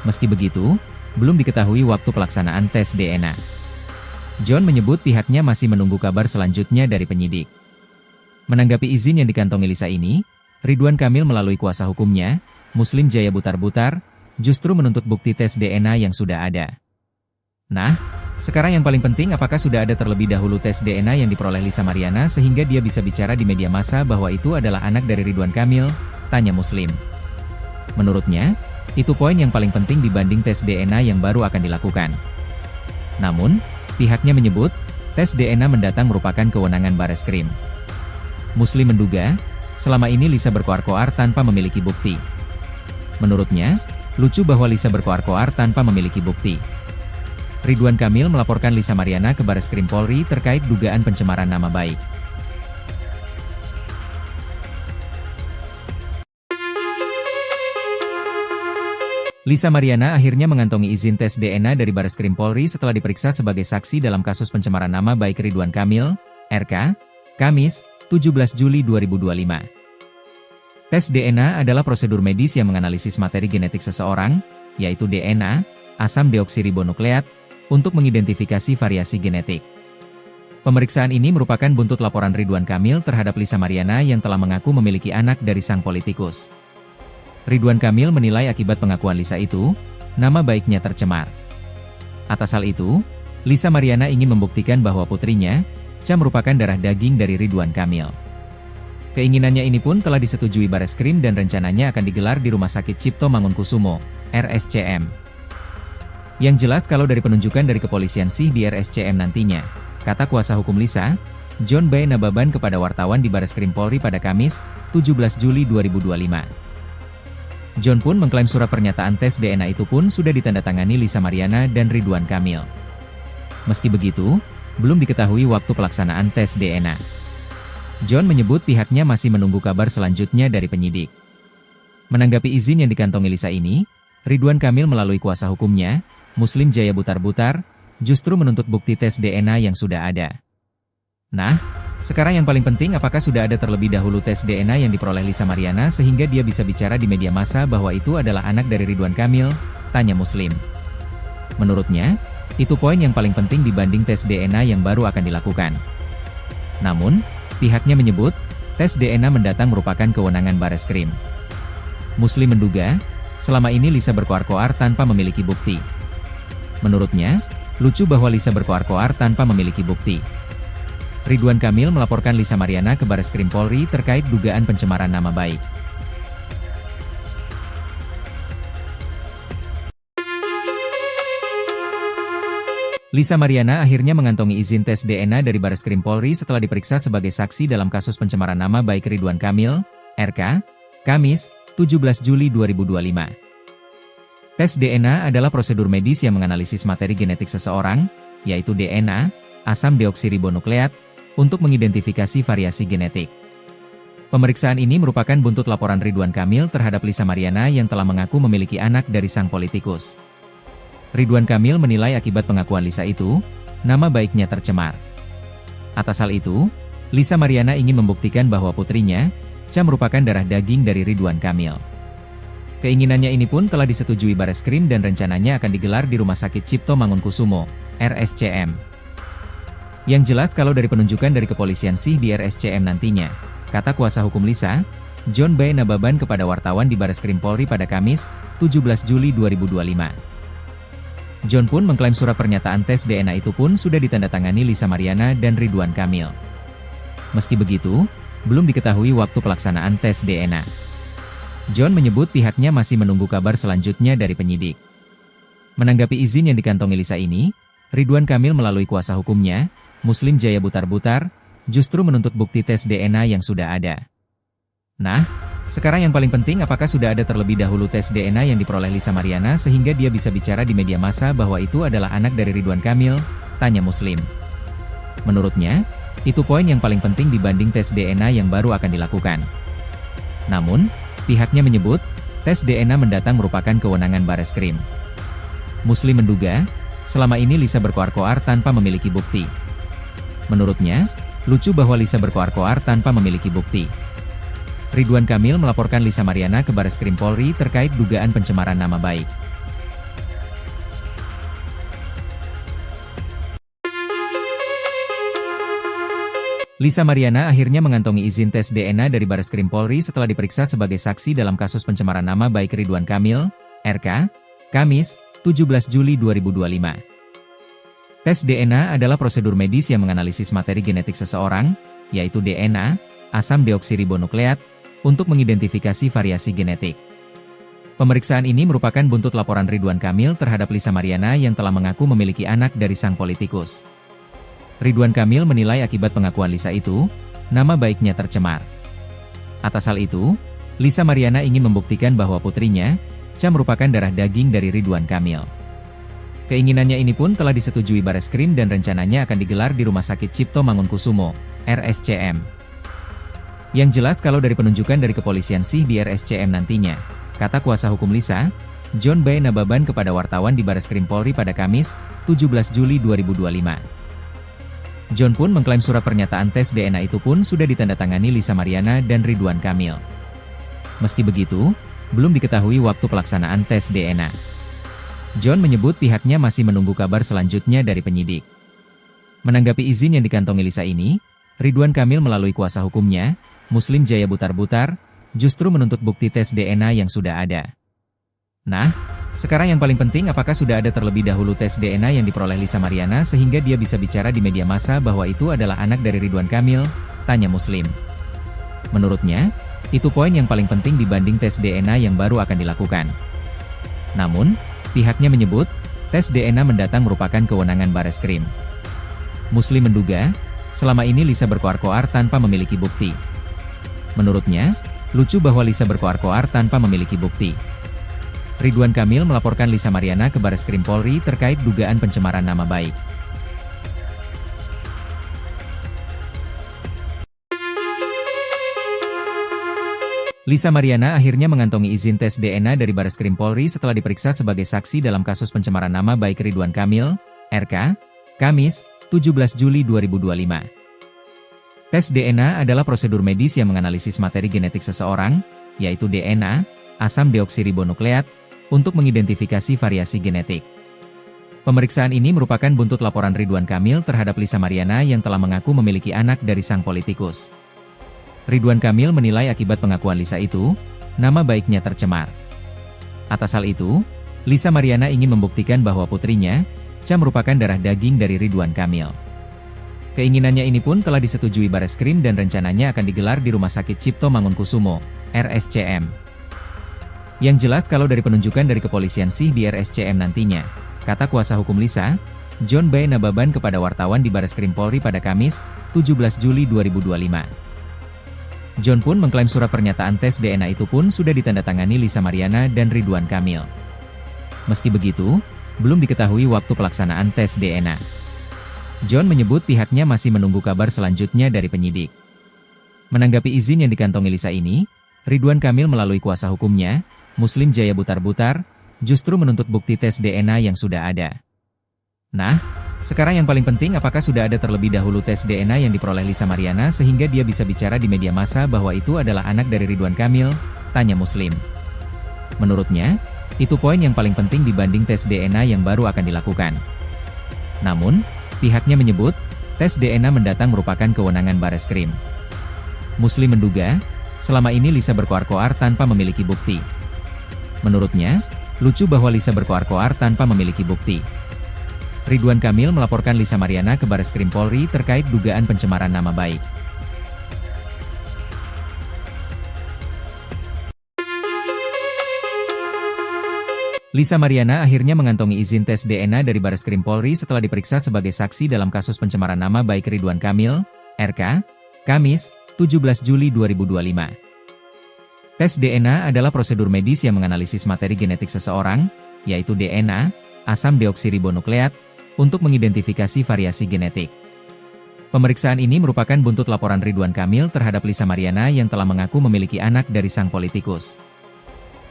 Meski begitu, belum diketahui waktu pelaksanaan tes DNA. John menyebut pihaknya masih menunggu kabar selanjutnya dari penyidik. Menanggapi izin yang dikantongi Lisa ini, Ridwan Kamil melalui kuasa hukumnya, Muslim Jaya Butar-Butar, justru menuntut bukti tes DNA yang sudah ada. Nah, sekarang yang paling penting apakah sudah ada terlebih dahulu tes DNA yang diperoleh Lisa Mariana sehingga dia bisa bicara di media massa bahwa itu adalah anak dari Ridwan Kamil, tanya Muslim. Menurutnya, itu poin yang paling penting dibanding tes DNA yang baru akan dilakukan. Namun, pihaknya menyebut, tes DNA mendatang merupakan kewenangan Bareskrim. Muslim menduga, selama ini Lisa berkoar-koar tanpa memiliki bukti. Menurutnya, lucu bahwa Lisa berkoar-koar tanpa memiliki bukti. Ridwan Kamil melaporkan Lisa Mariana ke Bareskrim Polri terkait dugaan pencemaran nama baik. Lisa Mariana akhirnya mengantongi izin tes DNA dari Bareskrim Polri setelah diperiksa sebagai saksi dalam kasus pencemaran nama baik Ridwan Kamil, RK, Kamis, 17 Juli 2025. Tes DNA adalah prosedur medis yang menganalisis materi genetik seseorang, yaitu DNA, asam deoksiribonukleat, untuk mengidentifikasi variasi genetik. Pemeriksaan ini merupakan buntut laporan Ridwan Kamil terhadap Lisa Mariana yang telah mengaku memiliki anak dari sang politikus. Ridwan Kamil menilai akibat pengakuan Lisa itu, nama baiknya tercemar. Atas hal itu, Lisa Mariana ingin membuktikan bahwa putrinya, Cha merupakan darah daging dari Ridwan Kamil. Keinginannya ini pun telah disetujui Bareskrim dan rencananya akan digelar di Rumah Sakit Cipto Mangunkusumo, RSCM. Yang jelas kalau dari penunjukan dari kepolisian sih di RSCM nantinya, kata kuasa hukum Lisa, John B. Nababan kepada wartawan di Bareskrim Polri pada Kamis, 17 Juli 2025. John pun mengklaim surat pernyataan tes DNA itu pun sudah ditandatangani Lisa Mariana dan Ridwan Kamil. Meski begitu, belum diketahui waktu pelaksanaan tes DNA. John menyebut pihaknya masih menunggu kabar selanjutnya dari penyidik. Menanggapi izin yang dikantongi Lisa ini, Ridwan Kamil melalui kuasa hukumnya, Muslim Jaya Butar-Butar, justru menuntut bukti tes DNA yang sudah ada. Nah, sekarang yang paling penting apakah sudah ada terlebih dahulu tes DNA yang diperoleh Lisa Mariana sehingga dia bisa bicara di media massa bahwa itu adalah anak dari Ridwan Kamil, tanya Muslim. Menurutnya, itu poin yang paling penting dibanding tes DNA yang baru akan dilakukan. Namun, pihaknya menyebut, tes DNA mendatang merupakan kewenangan Bareskrim. Muslim menduga, selama ini Lisa berkoar-koar tanpa memiliki bukti. Menurutnya, lucu bahwa Lisa berkoar-koar tanpa memiliki bukti. Ridwan Kamil melaporkan Lisa Mariana ke Bareskrim Polri terkait dugaan pencemaran nama baik. Lisa Mariana akhirnya mengantongi izin tes DNA dari Bareskrim Polri setelah diperiksa sebagai saksi dalam kasus pencemaran nama baik Ridwan Kamil, RK, Kamis, 17 Juli 2025. Tes DNA adalah prosedur medis yang menganalisis materi genetik seseorang, yaitu DNA, asam deoksiribonukleat, untuk mengidentifikasi variasi genetik. Pemeriksaan ini merupakan buntut laporan Ridwan Kamil terhadap Lisa Mariana yang telah mengaku memiliki anak dari sang politikus. Ridwan Kamil menilai akibat pengakuan Lisa itu, nama baiknya tercemar. Atas hal itu, Lisa Mariana ingin membuktikan bahwa putrinya, Ca merupakan darah daging dari Ridwan Kamil. Keinginannya ini pun telah disetujui Bareskrim dan rencananya akan digelar di Rumah Sakit Cipto Mangunkusumo, RSCM. Yang jelas kalau dari penunjukan dari kepolisian sih di RSCM nantinya, kata kuasa hukum Lisa, John B. Nababan kepada wartawan di Bareskrim Polri pada Kamis, 17 Juli 2025. John pun mengklaim surat pernyataan tes DNA itu pun sudah ditandatangani Lisa Mariana dan Ridwan Kamil. Meski begitu, belum diketahui waktu pelaksanaan tes DNA. John menyebut pihaknya masih menunggu kabar selanjutnya dari penyidik. Menanggapi izin yang dikantongi Lisa ini, Ridwan Kamil melalui kuasa hukumnya, Muslim Jaya Butar-Butar, justru menuntut bukti tes DNA yang sudah ada. Nah, sekarang yang paling penting apakah sudah ada terlebih dahulu tes DNA yang diperoleh Lisa Mariana sehingga dia bisa bicara di media massa bahwa itu adalah anak dari Ridwan Kamil, tanya Muslim. Menurutnya, itu poin yang paling penting dibanding tes DNA yang baru akan dilakukan. Namun, pihaknya menyebut, tes DNA mendatang merupakan kewenangan Bareskrim. Muslim menduga, selama ini Lisa berkoar-koar tanpa memiliki bukti. Menurutnya, lucu bahwa Lisa berkoar-koar tanpa memiliki bukti. Ridwan Kamil melaporkan Lisa Mariana ke Bareskrim Polri terkait dugaan pencemaran nama baik. Lisa Mariana akhirnya mengantongi izin tes DNA dari Bareskrim Polri setelah diperiksa sebagai saksi dalam kasus pencemaran nama baik Ridwan Kamil, RK, Kamis, 17 Juli 2025. Tes DNA adalah prosedur medis yang menganalisis materi genetik seseorang, yaitu DNA, asam deoksiribonukleat, untuk mengidentifikasi variasi genetik. Pemeriksaan ini merupakan buntut laporan Ridwan Kamil terhadap Lisa Mariana yang telah mengaku memiliki anak dari sang politikus. Ridwan Kamil menilai akibat pengakuan Lisa itu, nama baiknya tercemar. Atas hal itu, Lisa Mariana ingin membuktikan bahwa putrinya, Ca merupakan darah daging dari Ridwan Kamil. Keinginannya ini pun telah disetujui Bareskrim dan rencananya akan digelar di Rumah Sakit Cipto Mangunkusumo, RSCM. Yang jelas kalau dari penunjukan dari kepolisian sih di RSCM nantinya, kata kuasa hukum Lisa, John B. Nababan kepada wartawan di Bareskrim Polri pada Kamis, 17 Juli 2025. John pun mengklaim surat pernyataan tes DNA itu pun sudah ditandatangani Lisa Mariana dan Ridwan Kamil. Meski begitu, belum diketahui waktu pelaksanaan tes DNA. John menyebut pihaknya masih menunggu kabar selanjutnya dari penyidik. Menanggapi izin yang dikantongi Lisa ini, Ridwan Kamil melalui kuasa hukumnya, Muslim Jaya Butar-Butar, justru menuntut bukti tes DNA yang sudah ada. Nah, sekarang yang paling penting apakah sudah ada terlebih dahulu tes DNA yang diperoleh Lisa Mariana sehingga dia bisa bicara di media massa bahwa itu adalah anak dari Ridwan Kamil, tanya Muslim. Menurutnya, itu poin yang paling penting dibanding tes DNA yang baru akan dilakukan. Namun, pihaknya menyebut, tes DNA mendatang merupakan kewenangan Bareskrim. Muslim menduga, selama ini Lisa berkoar-koar tanpa memiliki bukti. Menurutnya, lucu bahwa Lisa berkoar-koar tanpa memiliki bukti. Ridwan Kamil melaporkan Lisa Mariana ke Bareskrim Polri terkait dugaan pencemaran nama baik. Lisa Mariana akhirnya mengantongi izin tes DNA dari Bareskrim Polri setelah diperiksa sebagai saksi dalam kasus pencemaran nama baik Ridwan Kamil, RK, Kamis, 17 Juli 2025. Tes DNA adalah prosedur medis yang menganalisis materi genetik seseorang, yaitu DNA, asam deoksiribonukleat, untuk mengidentifikasi variasi genetik. Pemeriksaan ini merupakan buntut laporan Ridwan Kamil terhadap Lisa Mariana yang telah mengaku memiliki anak dari sang politikus. Ridwan Kamil menilai akibat pengakuan Lisa itu, nama baiknya tercemar. Atas hal itu, Lisa Mariana ingin membuktikan bahwa putrinya, Cha merupakan darah daging dari Ridwan Kamil. Keinginannya ini pun telah disetujui Bareskrim dan rencananya akan digelar di Rumah Sakit Cipto Mangunkusumo, RSCM. Yang jelas kalau dari penunjukan dari kepolisian sih di RSCM nantinya, kata kuasa hukum Lisa, John B. Nababan kepada wartawan di Bareskrim Polri pada Kamis, 17 Juli 2025. John pun mengklaim surat pernyataan tes DNA itu pun sudah ditandatangani Lisa Mariana dan Ridwan Kamil. Meski begitu, belum diketahui waktu pelaksanaan tes DNA. John menyebut pihaknya masih menunggu kabar selanjutnya dari penyidik. Menanggapi izin yang dikantongi Lisa ini, Ridwan Kamil melalui kuasa hukumnya, Muslim Jaya Butar-Butar, justru menuntut bukti tes DNA yang sudah ada. Nah, sekarang yang paling penting apakah sudah ada terlebih dahulu tes DNA yang diperoleh Lisa Mariana sehingga dia bisa bicara di media massa bahwa itu adalah anak dari Ridwan Kamil, tanya Muslim. Menurutnya, itu poin yang paling penting dibanding tes DNA yang baru akan dilakukan. Namun, pihaknya menyebut, tes DNA mendatang merupakan kewenangan Bareskrim. Muslim menduga, selama ini Lisa berkoar-koar tanpa memiliki bukti. Menurutnya, lucu bahwa Lisa berkoar-koar tanpa memiliki bukti. Ridwan Kamil melaporkan Lisa Mariana ke Bareskrim Polri terkait dugaan pencemaran nama baik. Lisa Mariana akhirnya mengantongi izin tes DNA dari Bareskrim Polri setelah diperiksa sebagai saksi dalam kasus pencemaran nama baik Ridwan Kamil, RK, Kamis, 17 Juli 2025. Tes DNA adalah prosedur medis yang menganalisis materi genetik seseorang, yaitu DNA, asam deoksiribonukleat, untuk mengidentifikasi variasi genetik. Pemeriksaan ini merupakan buntut laporan Ridwan Kamil terhadap Lisa Mariana yang telah mengaku memiliki anak dari sang politikus.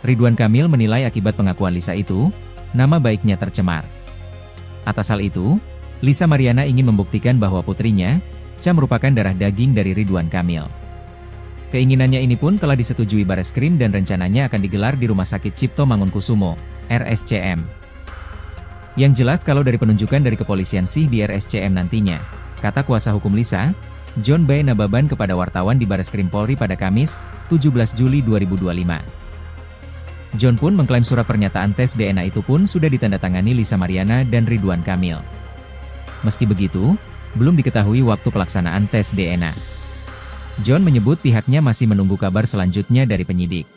Ridwan Kamil menilai akibat pengakuan Lisa itu, nama baiknya tercemar. Atas hal itu, Lisa Mariana ingin membuktikan bahwa putrinya, Cha merupakan darah daging dari Ridwan Kamil. Keinginannya ini pun telah disetujui Bareskrim dan rencananya akan digelar di Rumah Sakit Cipto Mangunkusumo, RSCM. Yang jelas kalau dari penunjukan dari kepolisian sih di RSCM nantinya, kata kuasa hukum Lisa, John B. Nababan kepada wartawan di Bareskrim Polri pada Kamis, 17 Juli 2025. John pun mengklaim surat pernyataan tes DNA itu pun sudah ditandatangani Lisa Mariana dan Ridwan Kamil. Meski begitu, belum diketahui waktu pelaksanaan tes DNA. John menyebut pihaknya masih menunggu kabar selanjutnya dari penyidik.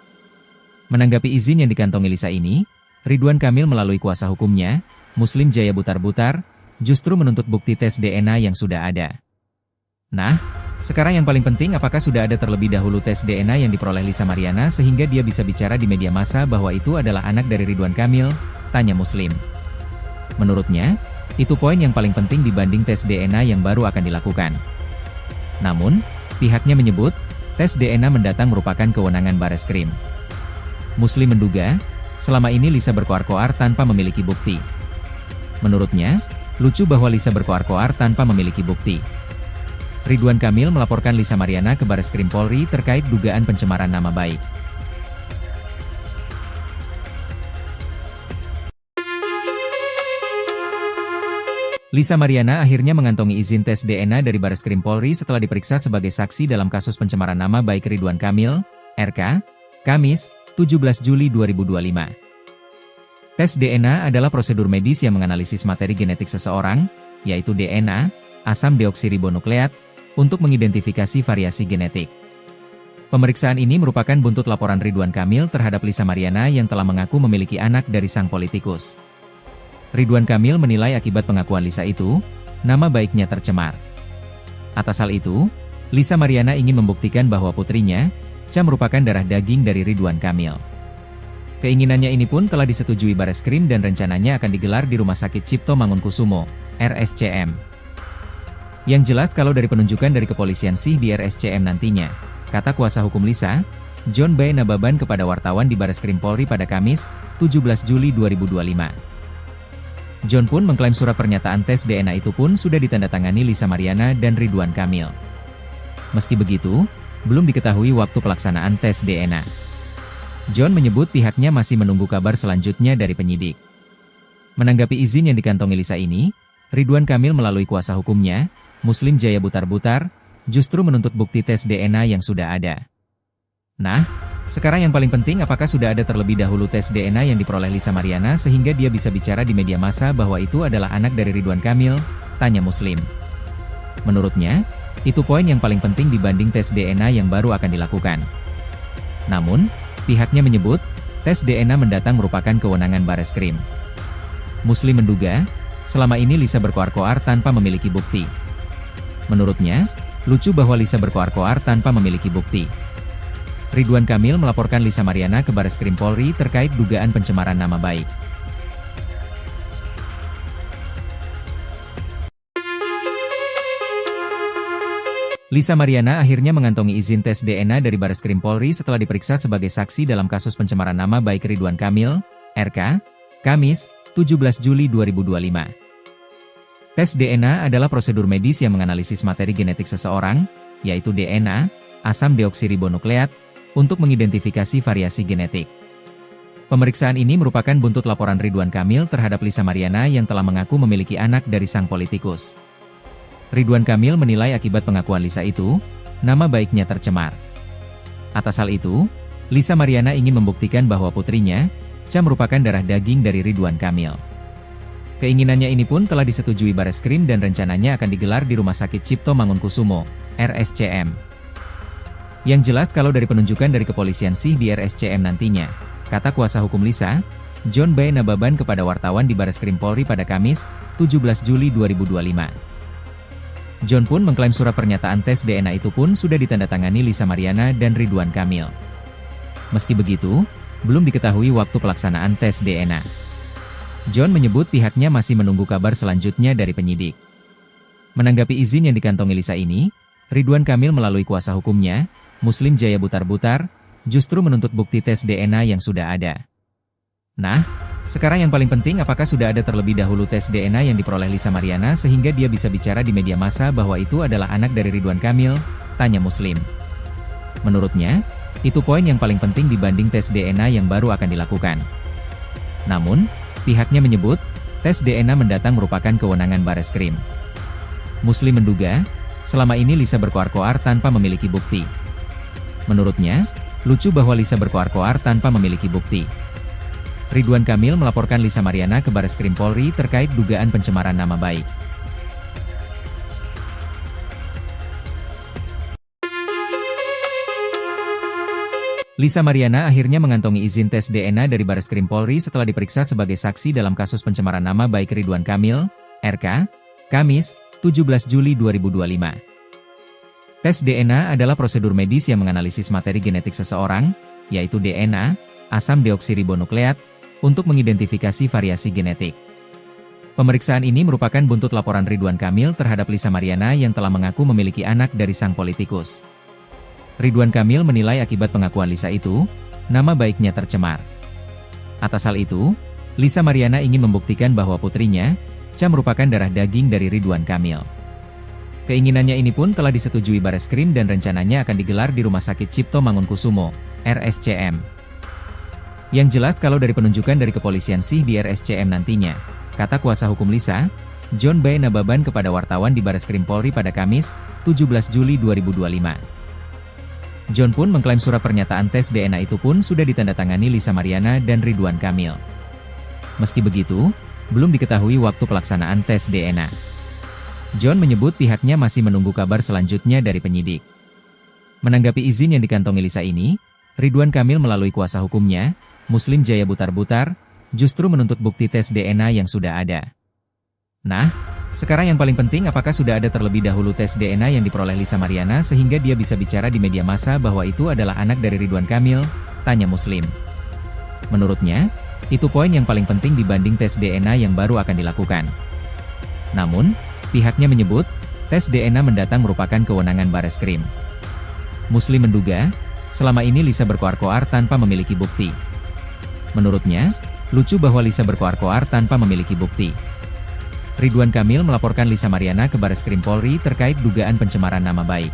Menanggapi izin yang dikantongi Lisa ini, Ridwan Kamil melalui kuasa hukumnya, Muslim Jaya Butar-Butar, justru menuntut bukti tes DNA yang sudah ada. Nah, sekarang yang paling penting apakah sudah ada terlebih dahulu tes DNA yang diperoleh Lisa Mariana sehingga dia bisa bicara di media massa bahwa itu adalah anak dari Ridwan Kamil, tanya Muslim. Menurutnya, itu poin yang paling penting dibanding tes DNA yang baru akan dilakukan. Namun, pihaknya menyebut, tes DNA mendatang merupakan kewenangan Bareskrim. Muslim menduga, selama ini Lisa berkoar-koar tanpa memiliki bukti. Menurutnya, lucu bahwa Lisa berkoar-koar tanpa memiliki bukti. Ridwan Kamil melaporkan Lisa Mariana ke Bareskrim Polri terkait dugaan pencemaran nama baik. Lisa Mariana akhirnya mengantongi izin tes DNA dari Bareskrim Polri setelah diperiksa sebagai saksi dalam kasus pencemaran nama baik Ridwan Kamil, RK, Kamis, 17 Juli 2025. Tes DNA adalah prosedur medis yang menganalisis materi genetik seseorang, yaitu DNA, asam deoksiribonukleat, untuk mengidentifikasi variasi genetik. Pemeriksaan ini merupakan buntut laporan Ridwan Kamil terhadap Lisa Mariana yang telah mengaku memiliki anak dari sang politikus. Ridwan Kamil menilai akibat pengakuan Lisa itu, nama baiknya tercemar. Atas hal itu, Lisa Mariana ingin membuktikan bahwa putrinya, Cha merupakan darah daging dari Ridwan Kamil. Keinginannya ini pun telah disetujui Bareskrim dan rencananya akan digelar di Rumah Sakit Cipto Mangunkusumo, RSCM. Yang jelas kalau dari penunjukan dari kepolisian sih di RSCM nantinya, kata kuasa hukum Lisa, John B. Nababan kepada wartawan di Bareskrim Polri pada Kamis, 17 Juli 2025. John pun mengklaim surat pernyataan tes DNA itu pun sudah ditandatangani Lisa Mariana dan Ridwan Kamil. Meski begitu, belum diketahui waktu pelaksanaan tes DNA. John menyebut pihaknya masih menunggu kabar selanjutnya dari penyidik. Menanggapi izin yang dikantongi Lisa ini, Ridwan Kamil melalui kuasa hukumnya, Muslim Jaya Butar-Butar, justru menuntut bukti tes DNA yang sudah ada. Nah, sekarang yang paling penting apakah sudah ada terlebih dahulu tes DNA yang diperoleh Lisa Mariana sehingga dia bisa bicara di media massa bahwa itu adalah anak dari Ridwan Kamil, tanya Muslim. Menurutnya, itu poin yang paling penting dibanding tes DNA yang baru akan dilakukan. Namun, pihaknya menyebut, tes DNA mendatang merupakan kewenangan Bareskrim. Muslim menduga, selama ini Lisa berkoar-koar tanpa memiliki bukti. Menurutnya, lucu bahwa Lisa berkoar-koar tanpa memiliki bukti. Ridwan Kamil melaporkan Lisa Mariana ke Bareskrim Polri terkait dugaan pencemaran nama baik. Lisa Mariana akhirnya mengantongi izin tes DNA dari Bareskrim Polri setelah diperiksa sebagai saksi dalam kasus pencemaran nama baik Ridwan Kamil, RK, Kamis, 17 Juli 2025. Tes DNA adalah prosedur medis yang menganalisis materi genetik seseorang, yaitu DNA, asam deoksiribonukleat, untuk mengidentifikasi variasi genetik. Pemeriksaan ini merupakan buntut laporan Ridwan Kamil terhadap Lisa Mariana yang telah mengaku memiliki anak dari sang politikus. Ridwan Kamil menilai akibat pengakuan Lisa itu, nama baiknya tercemar. Atas hal itu, Lisa Mariana ingin membuktikan bahwa putrinya, Cha merupakan darah daging dari Ridwan Kamil. Keinginannya ini pun telah disetujui Bareskrim dan rencananya akan digelar di Rumah Sakit Cipto Mangunkusumo, RSCM. Yang jelas kalau dari penunjukan dari kepolisian sih di RSCM nantinya, kata kuasa hukum Lisa, John B. Nababan kepada wartawan di Bareskrim Polri pada Kamis, 17 Juli 2025. John pun mengklaim surat pernyataan tes DNA itu pun sudah ditandatangani Lisa Mariana dan Ridwan Kamil. Meski begitu, belum diketahui waktu pelaksanaan tes DNA. John menyebut pihaknya masih menunggu kabar selanjutnya dari penyidik. Menanggapi izin yang dikantongi Lisa ini, Ridwan Kamil melalui kuasa hukumnya, Muslim Jaya Butar-Butar, justru menuntut bukti tes DNA yang sudah ada. Nah, sekarang yang paling penting apakah sudah ada terlebih dahulu tes DNA yang diperoleh Lisa Mariana sehingga dia bisa bicara di media massa bahwa itu adalah anak dari Ridwan Kamil, tanya Muslim. Menurutnya, itu poin yang paling penting dibanding tes DNA yang baru akan dilakukan. Namun, pihaknya menyebut, tes DNA mendatang merupakan kewenangan Bareskrim. Muslim menduga, selama ini Lisa berkoar-koar tanpa memiliki bukti. Menurutnya, lucu bahwa Lisa berkoar-koar tanpa memiliki bukti. Ridwan Kamil melaporkan Lisa Mariana ke Bareskrim Polri terkait dugaan pencemaran nama baik. Lisa Mariana akhirnya mengantongi izin tes DNA dari Bareskrim Polri setelah diperiksa sebagai saksi dalam kasus pencemaran nama baik Ridwan Kamil, RK, Kamis, 17 Juli 2025. Tes DNA adalah prosedur medis yang menganalisis materi genetik seseorang, yaitu DNA, asam deoksiribonukleat, untuk mengidentifikasi variasi genetik. Pemeriksaan ini merupakan buntut laporan Ridwan Kamil terhadap Lisa Mariana yang telah mengaku memiliki anak dari sang politikus. Ridwan Kamil menilai akibat pengakuan Lisa itu, nama baiknya tercemar. Atas hal itu, Lisa Mariana ingin membuktikan bahwa putrinya, Cha merupakan darah daging dari Ridwan Kamil. Keinginannya ini pun telah disetujui Bareskrim dan rencananya akan digelar di Rumah Sakit Cipto Mangunkusumo, RSCM. Yang jelas kalau dari penunjukan dari kepolisian sih di RSCM nantinya, kata kuasa hukum Lisa, John B. Nababan kepada wartawan di Bareskrim Polri pada Kamis, 17 Juli 2025. John pun mengklaim surat pernyataan tes DNA itu pun sudah ditandatangani Lisa Mariana dan Ridwan Kamil. Meski begitu, belum diketahui waktu pelaksanaan tes DNA. John menyebut pihaknya masih menunggu kabar selanjutnya dari penyidik. Menanggapi izin yang dikantongi Lisa ini, Ridwan Kamil melalui kuasa hukumnya, Muslim Jaya Butar-Butar, justru menuntut bukti tes DNA yang sudah ada. Nah, sekarang yang paling penting, apakah sudah ada terlebih dahulu tes DNA yang diperoleh Lisa Mariana sehingga dia bisa bicara di media massa bahwa itu adalah anak dari Ridwan Kamil? Tanya Muslim. Menurutnya, itu poin yang paling penting dibanding tes DNA yang baru akan dilakukan. Namun, pihaknya menyebut, tes DNA mendatang merupakan kewenangan Bareskrim. Muslim menduga, selama ini Lisa berkoar-koar tanpa memiliki bukti. Menurutnya, lucu bahwa Lisa berkoar-koar tanpa memiliki bukti. Ridwan Kamil melaporkan Lisa Mariana ke Bareskrim Polri terkait dugaan pencemaran nama baik.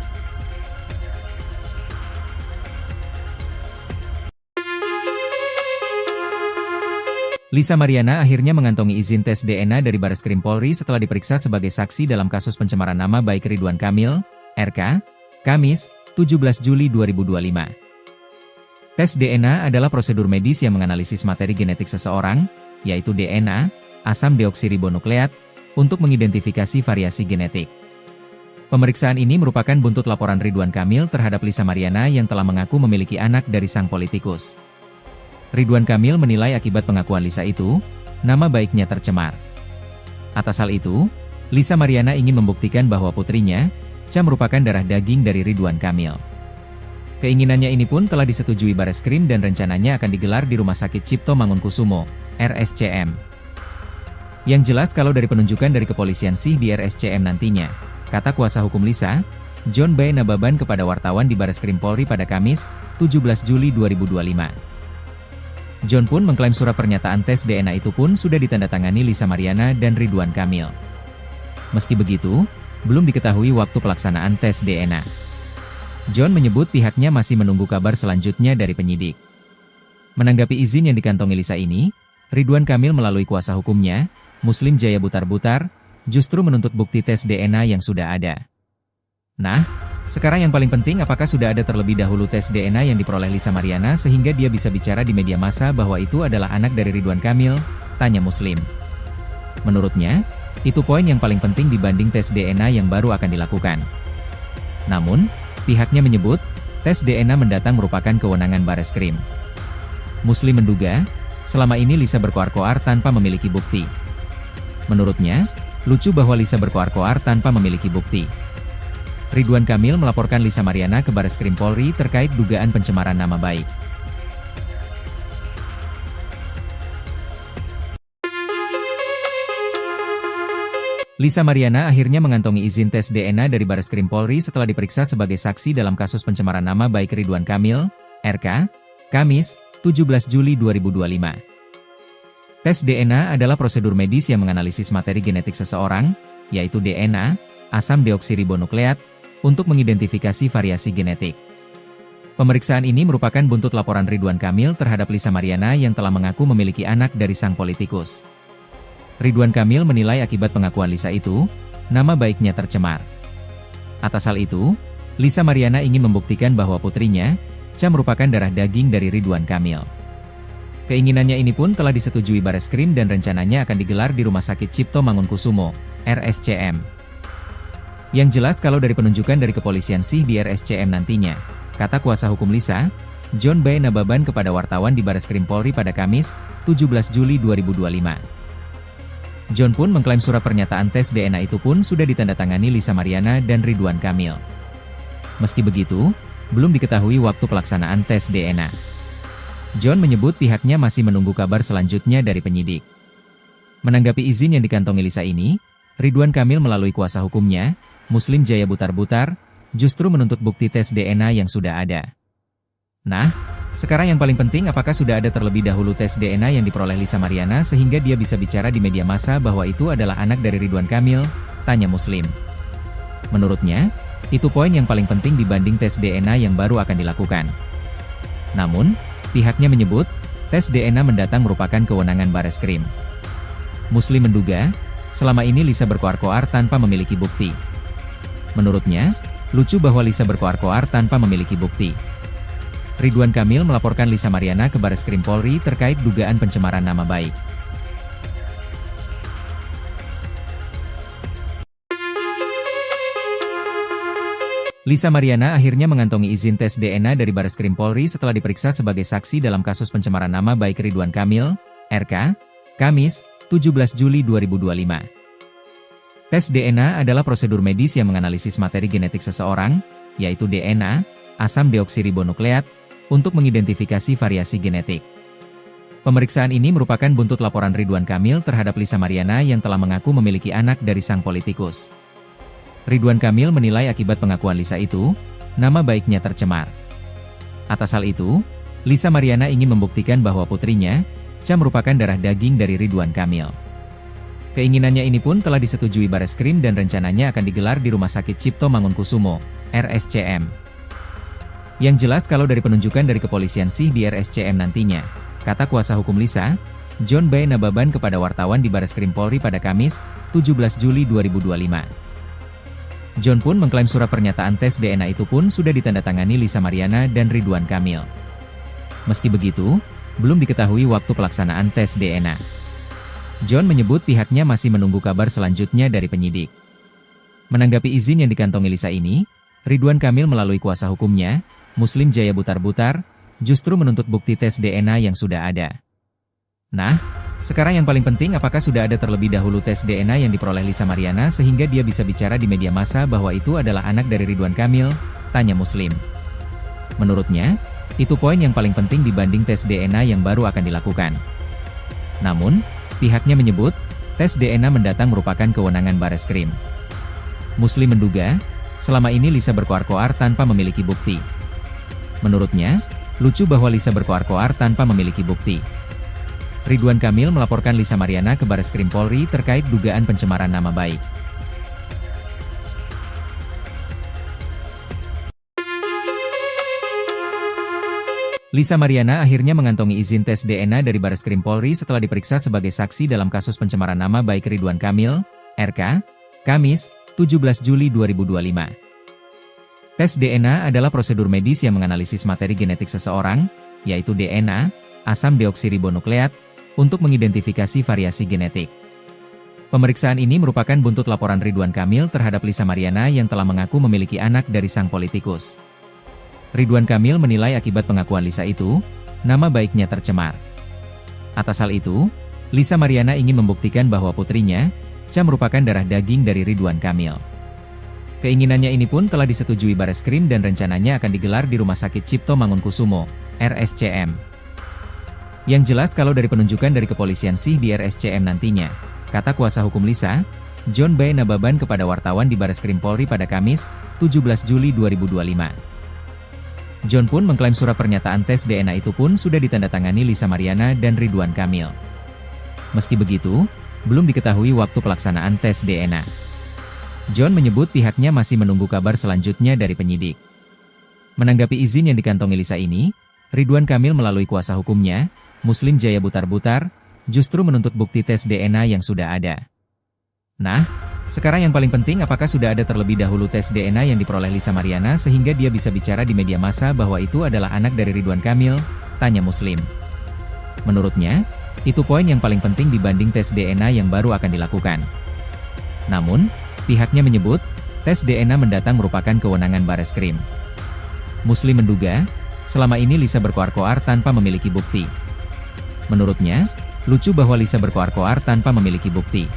Lisa Mariana akhirnya mengantongi izin tes DNA dari Bareskrim Polri setelah diperiksa sebagai saksi dalam kasus pencemaran nama baik Ridwan Kamil, RK, Kamis, 17 Juli 2025. Tes DNA adalah prosedur medis yang menganalisis materi genetik seseorang, yaitu DNA, asam deoksiribonukleat, untuk mengidentifikasi variasi genetik. Pemeriksaan ini merupakan buntut laporan Ridwan Kamil terhadap Lisa Mariana yang telah mengaku memiliki anak dari sang politikus. Ridwan Kamil menilai akibat pengakuan Lisa itu, nama baiknya tercemar. Atas hal itu, Lisa Mariana ingin membuktikan bahwa putrinya, Cha, merupakan darah daging dari Ridwan Kamil. Keinginannya ini pun telah disetujui Bareskrim dan rencananya akan digelar di Rumah Sakit Cipto Mangunkusumo, RSCM. Yang jelas kalau dari penunjukan dari kepolisian sih di RSCM nantinya, kata kuasa hukum Lisa, John B. Nababan kepada wartawan di Bareskrim Polri pada Kamis, 17 Juli 2025. John pun mengklaim surat pernyataan tes DNA itu pun sudah ditandatangani Lisa Mariana dan Ridwan Kamil. Meski begitu, belum diketahui waktu pelaksanaan tes DNA. John menyebut pihaknya masih menunggu kabar selanjutnya dari penyidik. Menanggapi izin yang dikantongi Lisa ini, Ridwan Kamil melalui kuasa hukumnya, Muslim Jaya Butar-Butar, justru menuntut bukti tes DNA yang sudah ada. Nah, sekarang yang paling penting, apakah sudah ada terlebih dahulu tes DNA yang diperoleh Lisa Mariana sehingga dia bisa bicara di media massa bahwa itu adalah anak dari Ridwan Kamil? Tanya Muslim. Menurutnya, itu poin yang paling penting dibanding tes DNA yang baru akan dilakukan. Namun, pihaknya menyebut, tes DNA mendatang merupakan kewenangan Bareskrim. Muslim menduga, selama ini Lisa berkoar-koar tanpa memiliki bukti. Menurutnya, lucu bahwa Lisa berkoar-koar tanpa memiliki bukti. Ridwan Kamil melaporkan Lisa Mariana ke Bareskrim Polri terkait dugaan pencemaran nama baik. Lisa Mariana akhirnya mengantongi izin tes DNA dari Bareskrim Polri setelah diperiksa sebagai saksi dalam kasus pencemaran nama baik Ridwan Kamil, RK, Kamis, 17 Juli 2025. Tes DNA adalah prosedur medis yang menganalisis materi genetik seseorang, yaitu DNA, asam deoksiribonukleat, untuk mengidentifikasi variasi genetik. Pemeriksaan ini merupakan buntut laporan Ridwan Kamil terhadap Lisa Mariana yang telah mengaku memiliki anak dari sang politikus. Ridwan Kamil menilai akibat pengakuan Lisa itu, nama baiknya tercemar. Atas hal itu, Lisa Mariana ingin membuktikan bahwa putrinya, Cha, merupakan darah daging dari Ridwan Kamil. Keinginannya ini pun telah disetujui Bareskrim dan rencananya akan digelar di Rumah Sakit Cipto Mangunkusumo, RSCM. Yang jelas kalau dari penunjukan dari kepolisian sih di RSCM nantinya, kata kuasa hukum Lisa, John B. Nababan kepada wartawan di Bareskrim Polri pada Kamis, 17 Juli 2025. John pun mengklaim surat pernyataan tes DNA itu pun sudah ditandatangani Lisa Mariana dan Ridwan Kamil. Meski begitu, belum diketahui waktu pelaksanaan tes DNA. John menyebut pihaknya masih menunggu kabar selanjutnya dari penyidik. Menanggapi izin yang dikantongi Lisa ini, Ridwan Kamil melalui kuasa hukumnya, Muslim Jaya Butar-Butar, justru menuntut bukti tes DNA yang sudah ada. Nah, sekarang yang paling penting, apakah sudah ada terlebih dahulu tes DNA yang diperoleh Lisa Mariana sehingga dia bisa bicara di media massa bahwa itu adalah anak dari Ridwan Kamil? Tanya Muslim. Menurutnya, itu poin yang paling penting dibanding tes DNA yang baru akan dilakukan. Namun, pihaknya menyebut, tes DNA mendatang merupakan kewenangan Bareskrim. Muslim menduga, selama ini Lisa berkoar-koar tanpa memiliki bukti. Menurutnya, lucu bahwa Lisa berkoar-koar tanpa memiliki bukti. Ridwan Kamil melaporkan Lisa Mariana ke Bareskrim Polri terkait dugaan pencemaran nama baik. Lisa Mariana akhirnya mengantongi izin tes DNA dari Bareskrim Polri setelah diperiksa sebagai saksi dalam kasus pencemaran nama baik Ridwan Kamil, RK, Kamis, 17 Juli 2025. Tes DNA adalah prosedur medis yang menganalisis materi genetik seseorang, yaitu DNA, asam deoksiribonukleat, untuk mengidentifikasi variasi genetik. Pemeriksaan ini merupakan buntut laporan Ridwan Kamil terhadap Lisa Mariana yang telah mengaku memiliki anak dari sang politikus. Ridwan Kamil menilai akibat pengakuan Lisa itu, nama baiknya tercemar. Atas hal itu, Lisa Mariana ingin membuktikan bahwa putrinya, Cha, merupakan darah daging dari Ridwan Kamil. Keinginannya ini pun telah disetujui Bareskrim dan rencananya akan digelar di Rumah Sakit Cipto Mangunkusumo, RSCM. Yang jelas kalau dari penunjukan dari kepolisian sih di RSCM nantinya, kata kuasa hukum Lisa, John B. Nababan kepada wartawan di Bareskrim Polri pada Kamis, 17 Juli 2025. John pun mengklaim surat pernyataan tes DNA itu pun sudah ditandatangani Lisa Mariana dan Ridwan Kamil. Meski begitu, belum diketahui waktu pelaksanaan tes DNA. John menyebut pihaknya masih menunggu kabar selanjutnya dari penyidik. Menanggapi izin yang dikantongi Lisa ini, Ridwan Kamil melalui kuasa hukumnya, Muslim Jaya Butar-Butar, justru menuntut bukti tes DNA yang sudah ada. Nah, sekarang yang paling penting apakah sudah ada terlebih dahulu tes DNA yang diperoleh Lisa Mariana sehingga dia bisa bicara di media massa bahwa itu adalah anak dari Ridwan Kamil, tanya Muslim. Menurutnya, itu poin yang paling penting dibanding tes DNA yang baru akan dilakukan. Namun, pihaknya menyebut, tes DNA mendatang merupakan kewenangan Bareskrim. Muslim menduga, selama ini Lisa berkoar-koar tanpa memiliki bukti. Menurutnya, lucu bahwa Lisa berkoar-koar tanpa memiliki bukti. Ridwan Kamil melaporkan Lisa Mariana ke Bareskrim Polri terkait dugaan pencemaran nama baik. Lisa Mariana akhirnya mengantongi izin tes DNA dari Bareskrim Polri setelah diperiksa sebagai saksi dalam kasus pencemaran nama baik Ridwan Kamil, RK, Kamis, 17 Juli 2025. Tes DNA adalah prosedur medis yang menganalisis materi genetik seseorang, yaitu DNA, asam deoksiribonukleat, untuk mengidentifikasi variasi genetik. Pemeriksaan ini merupakan buntut laporan Ridwan Kamil terhadap Lisa Mariana yang telah mengaku memiliki anak dari sang politikus. Ridwan Kamil menilai akibat pengakuan Lisa itu, nama baiknya tercemar. Atas hal itu, Lisa Mariana ingin membuktikan bahwa putrinya, Cha, merupakan darah daging dari Ridwan Kamil. Keinginannya ini pun telah disetujui Bareskrim dan rencananya akan digelar di Rumah Sakit Cipto Mangunkusumo, RSCM. Yang jelas kalau dari penunjukan dari kepolisian sih di RSCM nantinya, kata kuasa hukum Lisa, John B. Nababan kepada wartawan di Bareskrim Polri pada Kamis, 17 Juli 2025. John pun mengklaim surat pernyataan tes DNA itu pun sudah ditandatangani Lisa Mariana dan Ridwan Kamil. Meski begitu, belum diketahui waktu pelaksanaan tes DNA. John menyebut pihaknya masih menunggu kabar selanjutnya dari penyidik. Menanggapi izin yang dikantongi Lisa ini, Ridwan Kamil melalui kuasa hukumnya, Muslim Jaya Butar-Butar, justru menuntut bukti tes DNA yang sudah ada. Nah, sekarang yang paling penting apakah sudah ada terlebih dahulu tes DNA yang diperoleh Lisa Mariana sehingga dia bisa bicara di media massa bahwa itu adalah anak dari Ridwan Kamil, tanya Muslim. Menurutnya, itu poin yang paling penting dibanding tes DNA yang baru akan dilakukan. Namun, pihaknya menyebut, tes DNA mendatang merupakan kewenangan Bareskrim. Muslim menduga, selama ini Lisa berkoar-koar tanpa memiliki bukti. Menurutnya, lucu bahwa Lisa berkoar-koar tanpa memiliki bukti.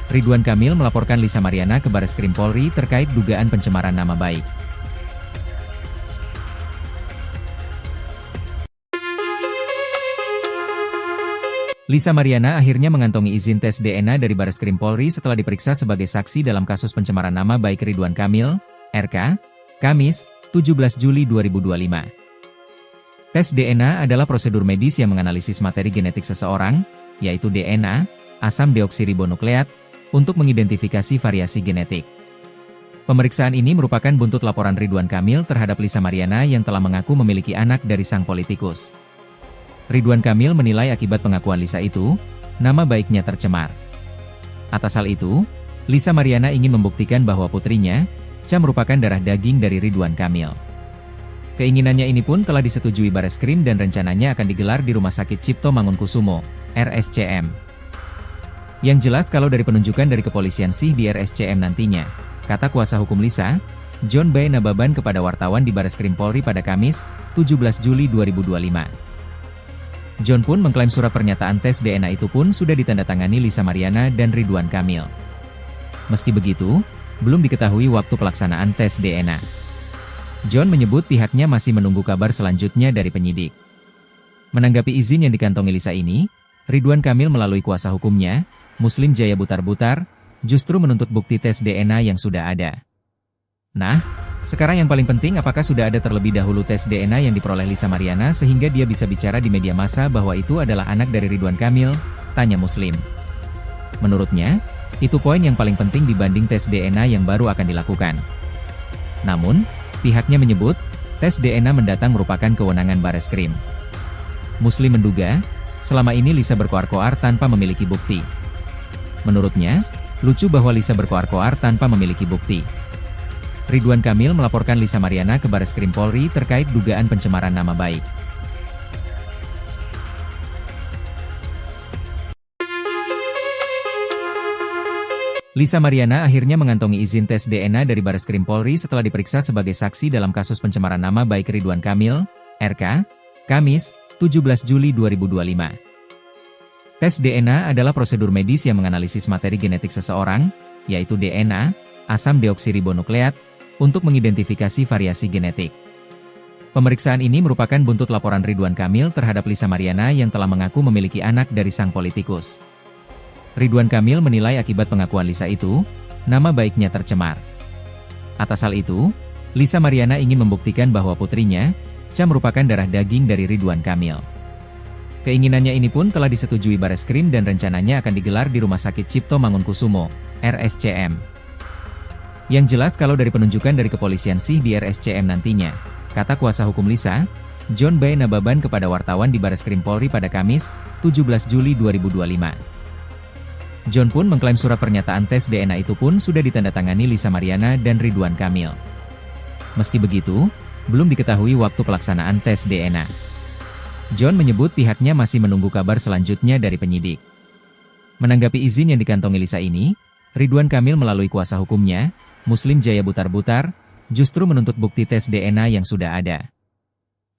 Ridwan Kamil melaporkan Lisa Mariana ke Bareskrim Polri terkait dugaan pencemaran nama baik. Lisa Mariana akhirnya mengantongi izin tes DNA dari Bareskrim Polri setelah diperiksa sebagai saksi dalam kasus pencemaran nama baik Ridwan Kamil, RK, Kamis, 17 Juli 2025. Tes DNA adalah prosedur medis yang menganalisis materi genetik seseorang, yaitu DNA, asam deoksiribonukleat, untuk mengidentifikasi variasi genetik. Pemeriksaan ini merupakan buntut laporan Ridwan Kamil terhadap Lisa Mariana yang telah mengaku memiliki anak dari sang politikus. Ridwan Kamil menilai akibat pengakuan Lisa itu, nama baiknya tercemar. Atas hal itu, Lisa Mariana ingin membuktikan bahwa putrinya, Cha, merupakan darah daging dari Ridwan Kamil. Keinginannya ini pun telah disetujui Bareskrim dan rencananya akan digelar di Rumah Sakit Cipto Mangunkusumo, RSCM. Yang jelas kalau dari penunjukan dari kepolisian sih di RSCM nantinya, kata kuasa hukum Lisa, John B. Nababan kepada wartawan di Bareskrim Polri pada Kamis, 17 Juli 2025. John pun mengklaim surat pernyataan tes DNA itu pun sudah ditandatangani Lisa Mariana dan Ridwan Kamil. Meski begitu, belum diketahui waktu pelaksanaan tes DNA. John menyebut pihaknya masih menunggu kabar selanjutnya dari penyidik. Menanggapi izin yang dikantongi Lisa ini, Ridwan Kamil melalui kuasa hukumnya, Muslim Jaya Butar-Butar, justru menuntut bukti tes DNA yang sudah ada. Nah, sekarang yang paling penting apakah sudah ada terlebih dahulu tes DNA yang diperoleh Lisa Mariana sehingga dia bisa bicara di media massa bahwa itu adalah anak dari Ridwan Kamil, tanya Muslim. Menurutnya, itu poin yang paling penting dibanding tes DNA yang baru akan dilakukan. Namun, pihaknya menyebut, tes DNA mendatang merupakan kewenangan Bareskrim. Muslim menduga, selama ini Lisa berkoar-koar tanpa memiliki bukti. Menurutnya, lucu bahwa Lisa berkoar-koar tanpa memiliki bukti. Ridwan Kamil melaporkan Lisa Mariana ke Bareskrim Polri terkait dugaan pencemaran nama baik. Lisa Mariana akhirnya mengantongi izin tes DNA dari Bareskrim Polri setelah diperiksa sebagai saksi dalam kasus pencemaran nama baik Ridwan Kamil, RK, Kamis, 17 Juli 2025. Tes DNA adalah prosedur medis yang menganalisis materi genetik seseorang, yaitu DNA, asam deoksiribonukleat, untuk mengidentifikasi variasi genetik. Pemeriksaan ini merupakan buntut laporan Ridwan Kamil terhadap Lisa Mariana yang telah mengaku memiliki anak dari sang politikus. Ridwan Kamil menilai akibat pengakuan Lisa itu, nama baiknya tercemar. Atas hal itu, Lisa Mariana ingin membuktikan bahwa putrinya, Cha merupakan darah daging dari Ridwan Kamil. Keinginannya ini pun telah disetujui Bareskrim dan rencananya akan digelar di Rumah Sakit Cipto Mangunkusumo, RSCM. Yang jelas kalau dari penunjukan dari kepolisian sih di RSCM nantinya, kata kuasa hukum Lisa, John B. Nababan kepada wartawan di Bareskrim Polri pada Kamis, 17 Juli 2025. John pun mengklaim surat pernyataan tes DNA itu pun sudah ditandatangani Lisa Mariana dan Ridwan Kamil. Meski begitu, belum diketahui waktu pelaksanaan tes DNA. John menyebut pihaknya masih menunggu kabar selanjutnya dari penyidik. Menanggapi izin yang dikantongi Lisa ini, Ridwan Kamil melalui kuasa hukumnya, Muslim Jaya Butar-Butar, justru menuntut bukti tes DNA yang sudah ada.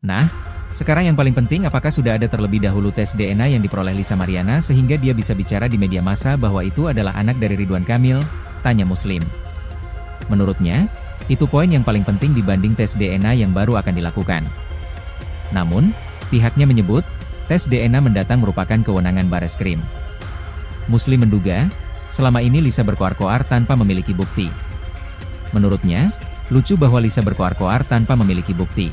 Nah, sekarang yang paling penting apakah sudah ada terlebih dahulu tes DNA yang diperoleh Lisa Mariana sehingga dia bisa bicara di media massa bahwa itu adalah anak dari Ridwan Kamil, tanya Muslim. Menurutnya, itu poin yang paling penting dibanding tes DNA yang baru akan dilakukan. Namun, pihaknya menyebut, tes DNA mendatang merupakan kewenangan Bareskrim. Muslim menduga, selama ini Lisa berkoar-koar tanpa memiliki bukti. Menurutnya, lucu bahwa Lisa berkoar-koar tanpa memiliki bukti.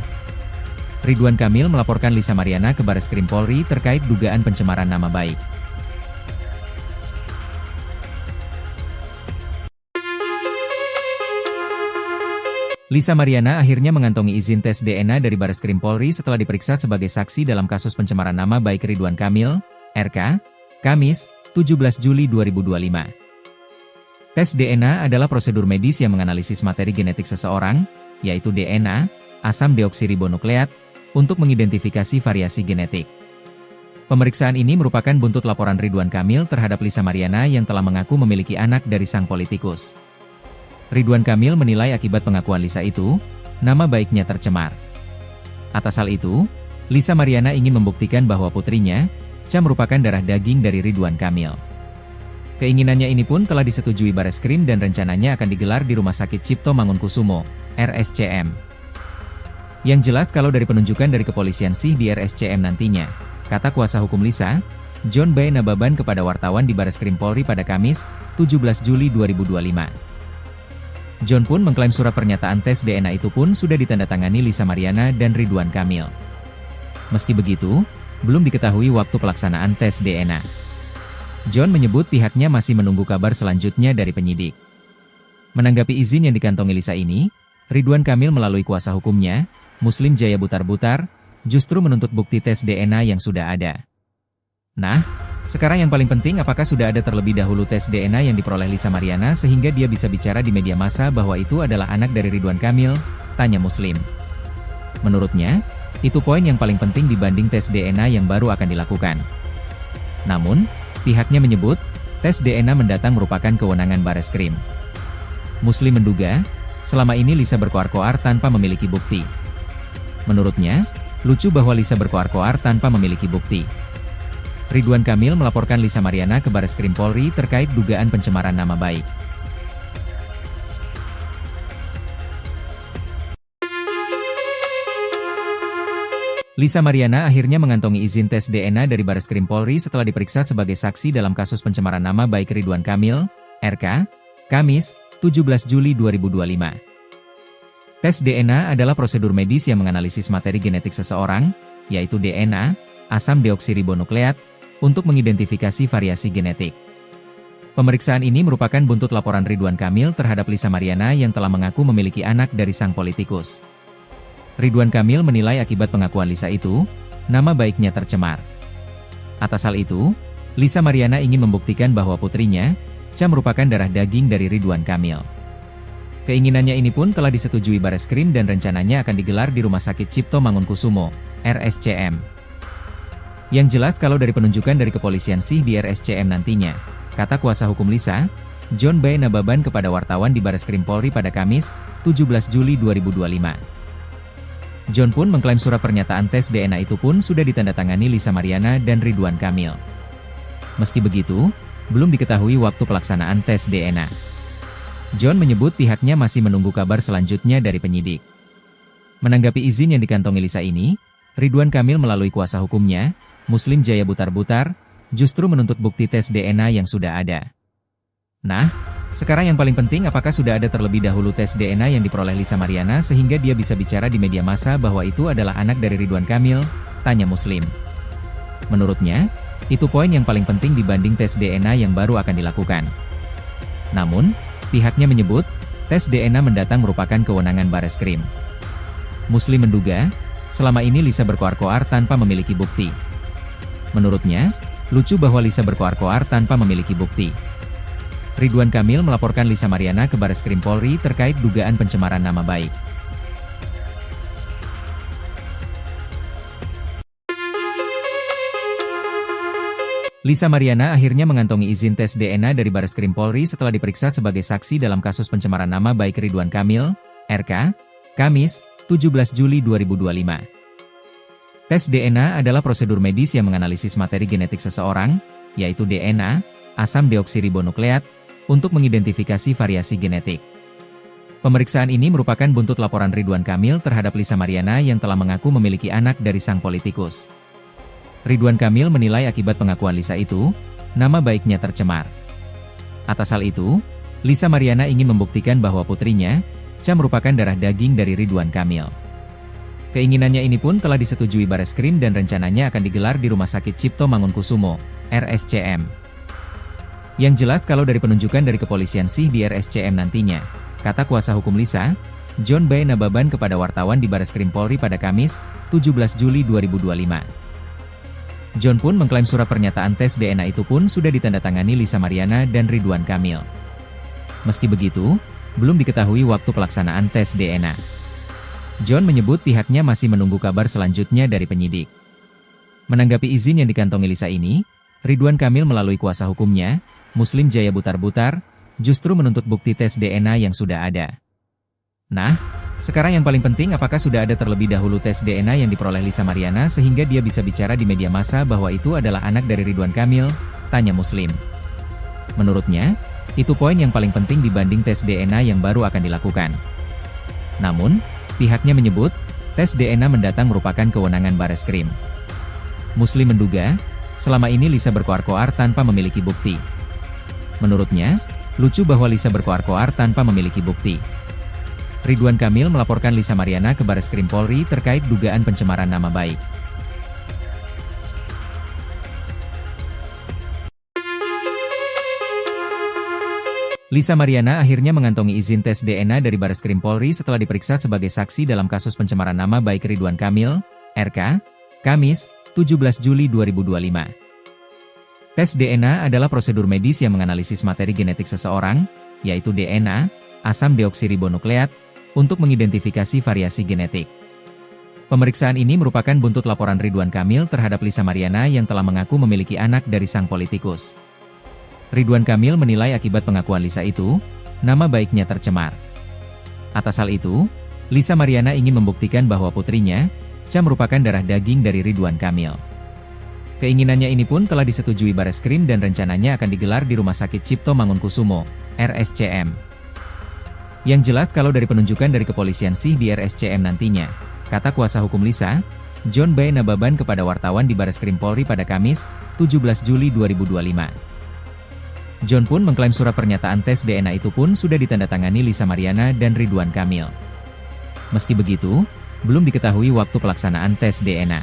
Ridwan Kamil melaporkan Lisa Mariana ke Bareskrim Polri terkait dugaan pencemaran nama baik. Lisa Mariana akhirnya mengantongi izin tes DNA dari Bareskrim Polri setelah diperiksa sebagai saksi dalam kasus pencemaran nama baik Ridwan Kamil, RK, Kamis, 17 Juli 2025. Tes DNA adalah prosedur medis yang menganalisis materi genetik seseorang, yaitu DNA, asam deoksiribonukleat, untuk mengidentifikasi variasi genetik. Pemeriksaan ini merupakan buntut laporan Ridwan Kamil terhadap Lisa Mariana yang telah mengaku memiliki anak dari sang politikus. Ridwan Kamil menilai akibat pengakuan Lisa itu, nama baiknya tercemar. Atas hal itu, Lisa Mariana ingin membuktikan bahwa putrinya, Cha merupakan darah daging dari Ridwan Kamil. Keinginannya ini pun telah disetujui Bareskrim dan rencananya akan digelar di Rumah Sakit Cipto Mangunkusumo, RSCM. Yang jelas kalau dari penunjukan dari kepolisian sih di RSCM nantinya, kata kuasa hukum Lisa, John B. Nababan kepada wartawan di Bareskrim Polri pada Kamis, 17 Juli 2025. John pun mengklaim surat pernyataan tes DNA itu pun sudah ditandatangani Lisa Mariana dan Ridwan Kamil. Meski begitu, belum diketahui waktu pelaksanaan tes DNA. John menyebut pihaknya masih menunggu kabar selanjutnya dari penyidik. Menanggapi izin yang dikantongi Lisa ini, Ridwan Kamil melalui kuasa hukumnya, Muslim Jaya Butar-Butar, justru menuntut bukti tes DNA yang sudah ada. Nah, sekarang yang paling penting apakah sudah ada terlebih dahulu tes DNA yang diperoleh Lisa Mariana sehingga dia bisa bicara di media massa bahwa itu adalah anak dari Ridwan Kamil, tanya Muslim. Menurutnya, itu poin yang paling penting dibanding tes DNA yang baru akan dilakukan. Namun, pihaknya menyebut, tes DNA mendatang merupakan kewenangan Bareskrim. Muslim menduga, selama ini Lisa berkoar-koar tanpa memiliki bukti. Menurutnya, lucu bahwa Lisa berkoar-koar tanpa memiliki bukti. Ridwan Kamil melaporkan Lisa Mariana ke Bareskrim Polri terkait dugaan pencemaran nama baik. Lisa Mariana akhirnya mengantongi izin tes DNA dari Bareskrim Polri setelah diperiksa sebagai saksi dalam kasus pencemaran nama baik Ridwan Kamil, RK, Kamis, 17 Juli 2025. Tes DNA adalah prosedur medis yang menganalisis materi genetik seseorang, yaitu DNA, asam deoksiribonukleat, untuk mengidentifikasi variasi genetik. Pemeriksaan ini merupakan buntut laporan Ridwan Kamil terhadap Lisa Mariana yang telah mengaku memiliki anak dari sang politikus. Ridwan Kamil menilai akibat pengakuan Lisa itu, nama baiknya tercemar. Atas hal itu, Lisa Mariana ingin membuktikan bahwa putrinya, Cha merupakan darah daging dari Ridwan Kamil. Keinginannya ini pun telah disetujui Bareskrim dan rencananya akan digelar di Rumah Sakit Cipto Mangunkusumo, RSCM. Yang jelas kalau dari penunjukan dari kepolisian sih di RSCM nantinya, kata kuasa hukum Lisa, John B. Nababan kepada wartawan di Bareskrim Polri pada Kamis, 17 Juli 2025. John pun mengklaim surat pernyataan tes DNA itu pun sudah ditandatangani Lisa Mariana dan Ridwan Kamil. Meski begitu, belum diketahui waktu pelaksanaan tes DNA. John menyebut pihaknya masih menunggu kabar selanjutnya dari penyidik. Menanggapi izin yang dikantongi Lisa ini, Ridwan Kamil melalui kuasa hukumnya, Muslim Jaya Butar-Butar, justru menuntut bukti tes DNA yang sudah ada. Nah, sekarang yang paling penting apakah sudah ada terlebih dahulu tes DNA yang diperoleh Lisa Mariana sehingga dia bisa bicara di media massa bahwa itu adalah anak dari Ridwan Kamil, tanya Muslim. Menurutnya, itu poin yang paling penting dibanding tes DNA yang baru akan dilakukan. Namun, pihaknya menyebut, tes DNA mendatang merupakan kewenangan Bareskrim. Muslim menduga, selama ini Lisa berkoar-koar tanpa memiliki bukti. Menurutnya, lucu bahwa Lisa berkoar-koar tanpa memiliki bukti. Ridwan Kamil melaporkan Lisa Mariana ke Bareskrim Polri terkait dugaan pencemaran nama baik. Lisa Mariana akhirnya mengantongi izin tes DNA dari Bareskrim Polri setelah diperiksa sebagai saksi dalam kasus pencemaran nama baik Ridwan Kamil, RK, Kamis, 17 Juli 2025. Tes DNA adalah prosedur medis yang menganalisis materi genetik seseorang, yaitu DNA, asam deoksiribonukleat, untuk mengidentifikasi variasi genetik. Pemeriksaan ini merupakan buntut laporan Ridwan Kamil terhadap Lisa Mariana yang telah mengaku memiliki anak dari sang politikus. Ridwan Kamil menilai akibat pengakuan Lisa itu, nama baiknya tercemar. Atas hal itu, Lisa Mariana ingin membuktikan bahwa putrinya, Cha merupakan darah daging dari Ridwan Kamil. Keinginannya ini pun telah disetujui Bareskrim dan rencananya akan digelar di Rumah Sakit Cipto Mangunkusumo, RSCM. Yang jelas kalau dari penunjukan dari kepolisian sih di RSCM nantinya, kata kuasa hukum Lisa, John B. Nababan kepada wartawan di Bareskrim Polri pada Kamis, 17 Juli 2025. John pun mengklaim surat pernyataan tes DNA itu pun sudah ditandatangani Lisa Mariana dan Ridwan Kamil. Meski begitu, belum diketahui waktu pelaksanaan tes DNA. John menyebut pihaknya masih menunggu kabar selanjutnya dari penyidik. Menanggapi izin yang dikantongi Lisa ini, Ridwan Kamil melalui kuasa hukumnya, Muslim Jaya Butar-Butar, justru menuntut bukti tes DNA yang sudah ada. Nah, sekarang yang paling penting apakah sudah ada terlebih dahulu tes DNA yang diperoleh Lisa Mariana sehingga dia bisa bicara di media massa bahwa itu adalah anak dari Ridwan Kamil, tanya Muslim. Menurutnya, itu poin yang paling penting dibanding tes DNA yang baru akan dilakukan. Namun, pihaknya menyebut, tes DNA mendatang merupakan kewenangan Bareskrim. Muslim menduga, selama ini Lisa berkoar-koar tanpa memiliki bukti. Menurutnya, lucu bahwa Lisa berkoar-koar tanpa memiliki bukti. Ridwan Kamil melaporkan Lisa Mariana ke Bareskrim Polri terkait dugaan pencemaran nama baik. Lisa Mariana akhirnya mengantongi izin tes DNA dari Bareskrim Polri setelah diperiksa sebagai saksi dalam kasus pencemaran nama baik Ridwan Kamil, RK, Kamis, 17 Juli 2025. Tes DNA adalah prosedur medis yang menganalisis materi genetik seseorang, yaitu DNA, asam deoksiribonukleat, untuk mengidentifikasi variasi genetik. Pemeriksaan ini merupakan buntut laporan Ridwan Kamil terhadap Lisa Mariana yang telah mengaku memiliki anak dari sang politikus. Ridwan Kamil menilai akibat pengakuan Lisa itu, nama baiknya tercemar. Atas hal itu, Lisa Mariana ingin membuktikan bahwa putrinya, Cha merupakan darah daging dari Ridwan Kamil. Keinginannya ini pun telah disetujui Bareskrim dan rencananya akan digelar di Rumah Sakit Cipto Mangunkusumo, RSCM. Yang jelas kalau dari penunjukan dari kepolisian sih di RSCM nantinya, kata kuasa hukum Lisa, John B. Nababan kepada wartawan di Bareskrim Polri pada Kamis, 17 Juli 2025. John pun mengklaim surat pernyataan tes DNA itu pun sudah ditandatangani Lisa Mariana dan Ridwan Kamil. Meski begitu, belum diketahui waktu pelaksanaan tes DNA.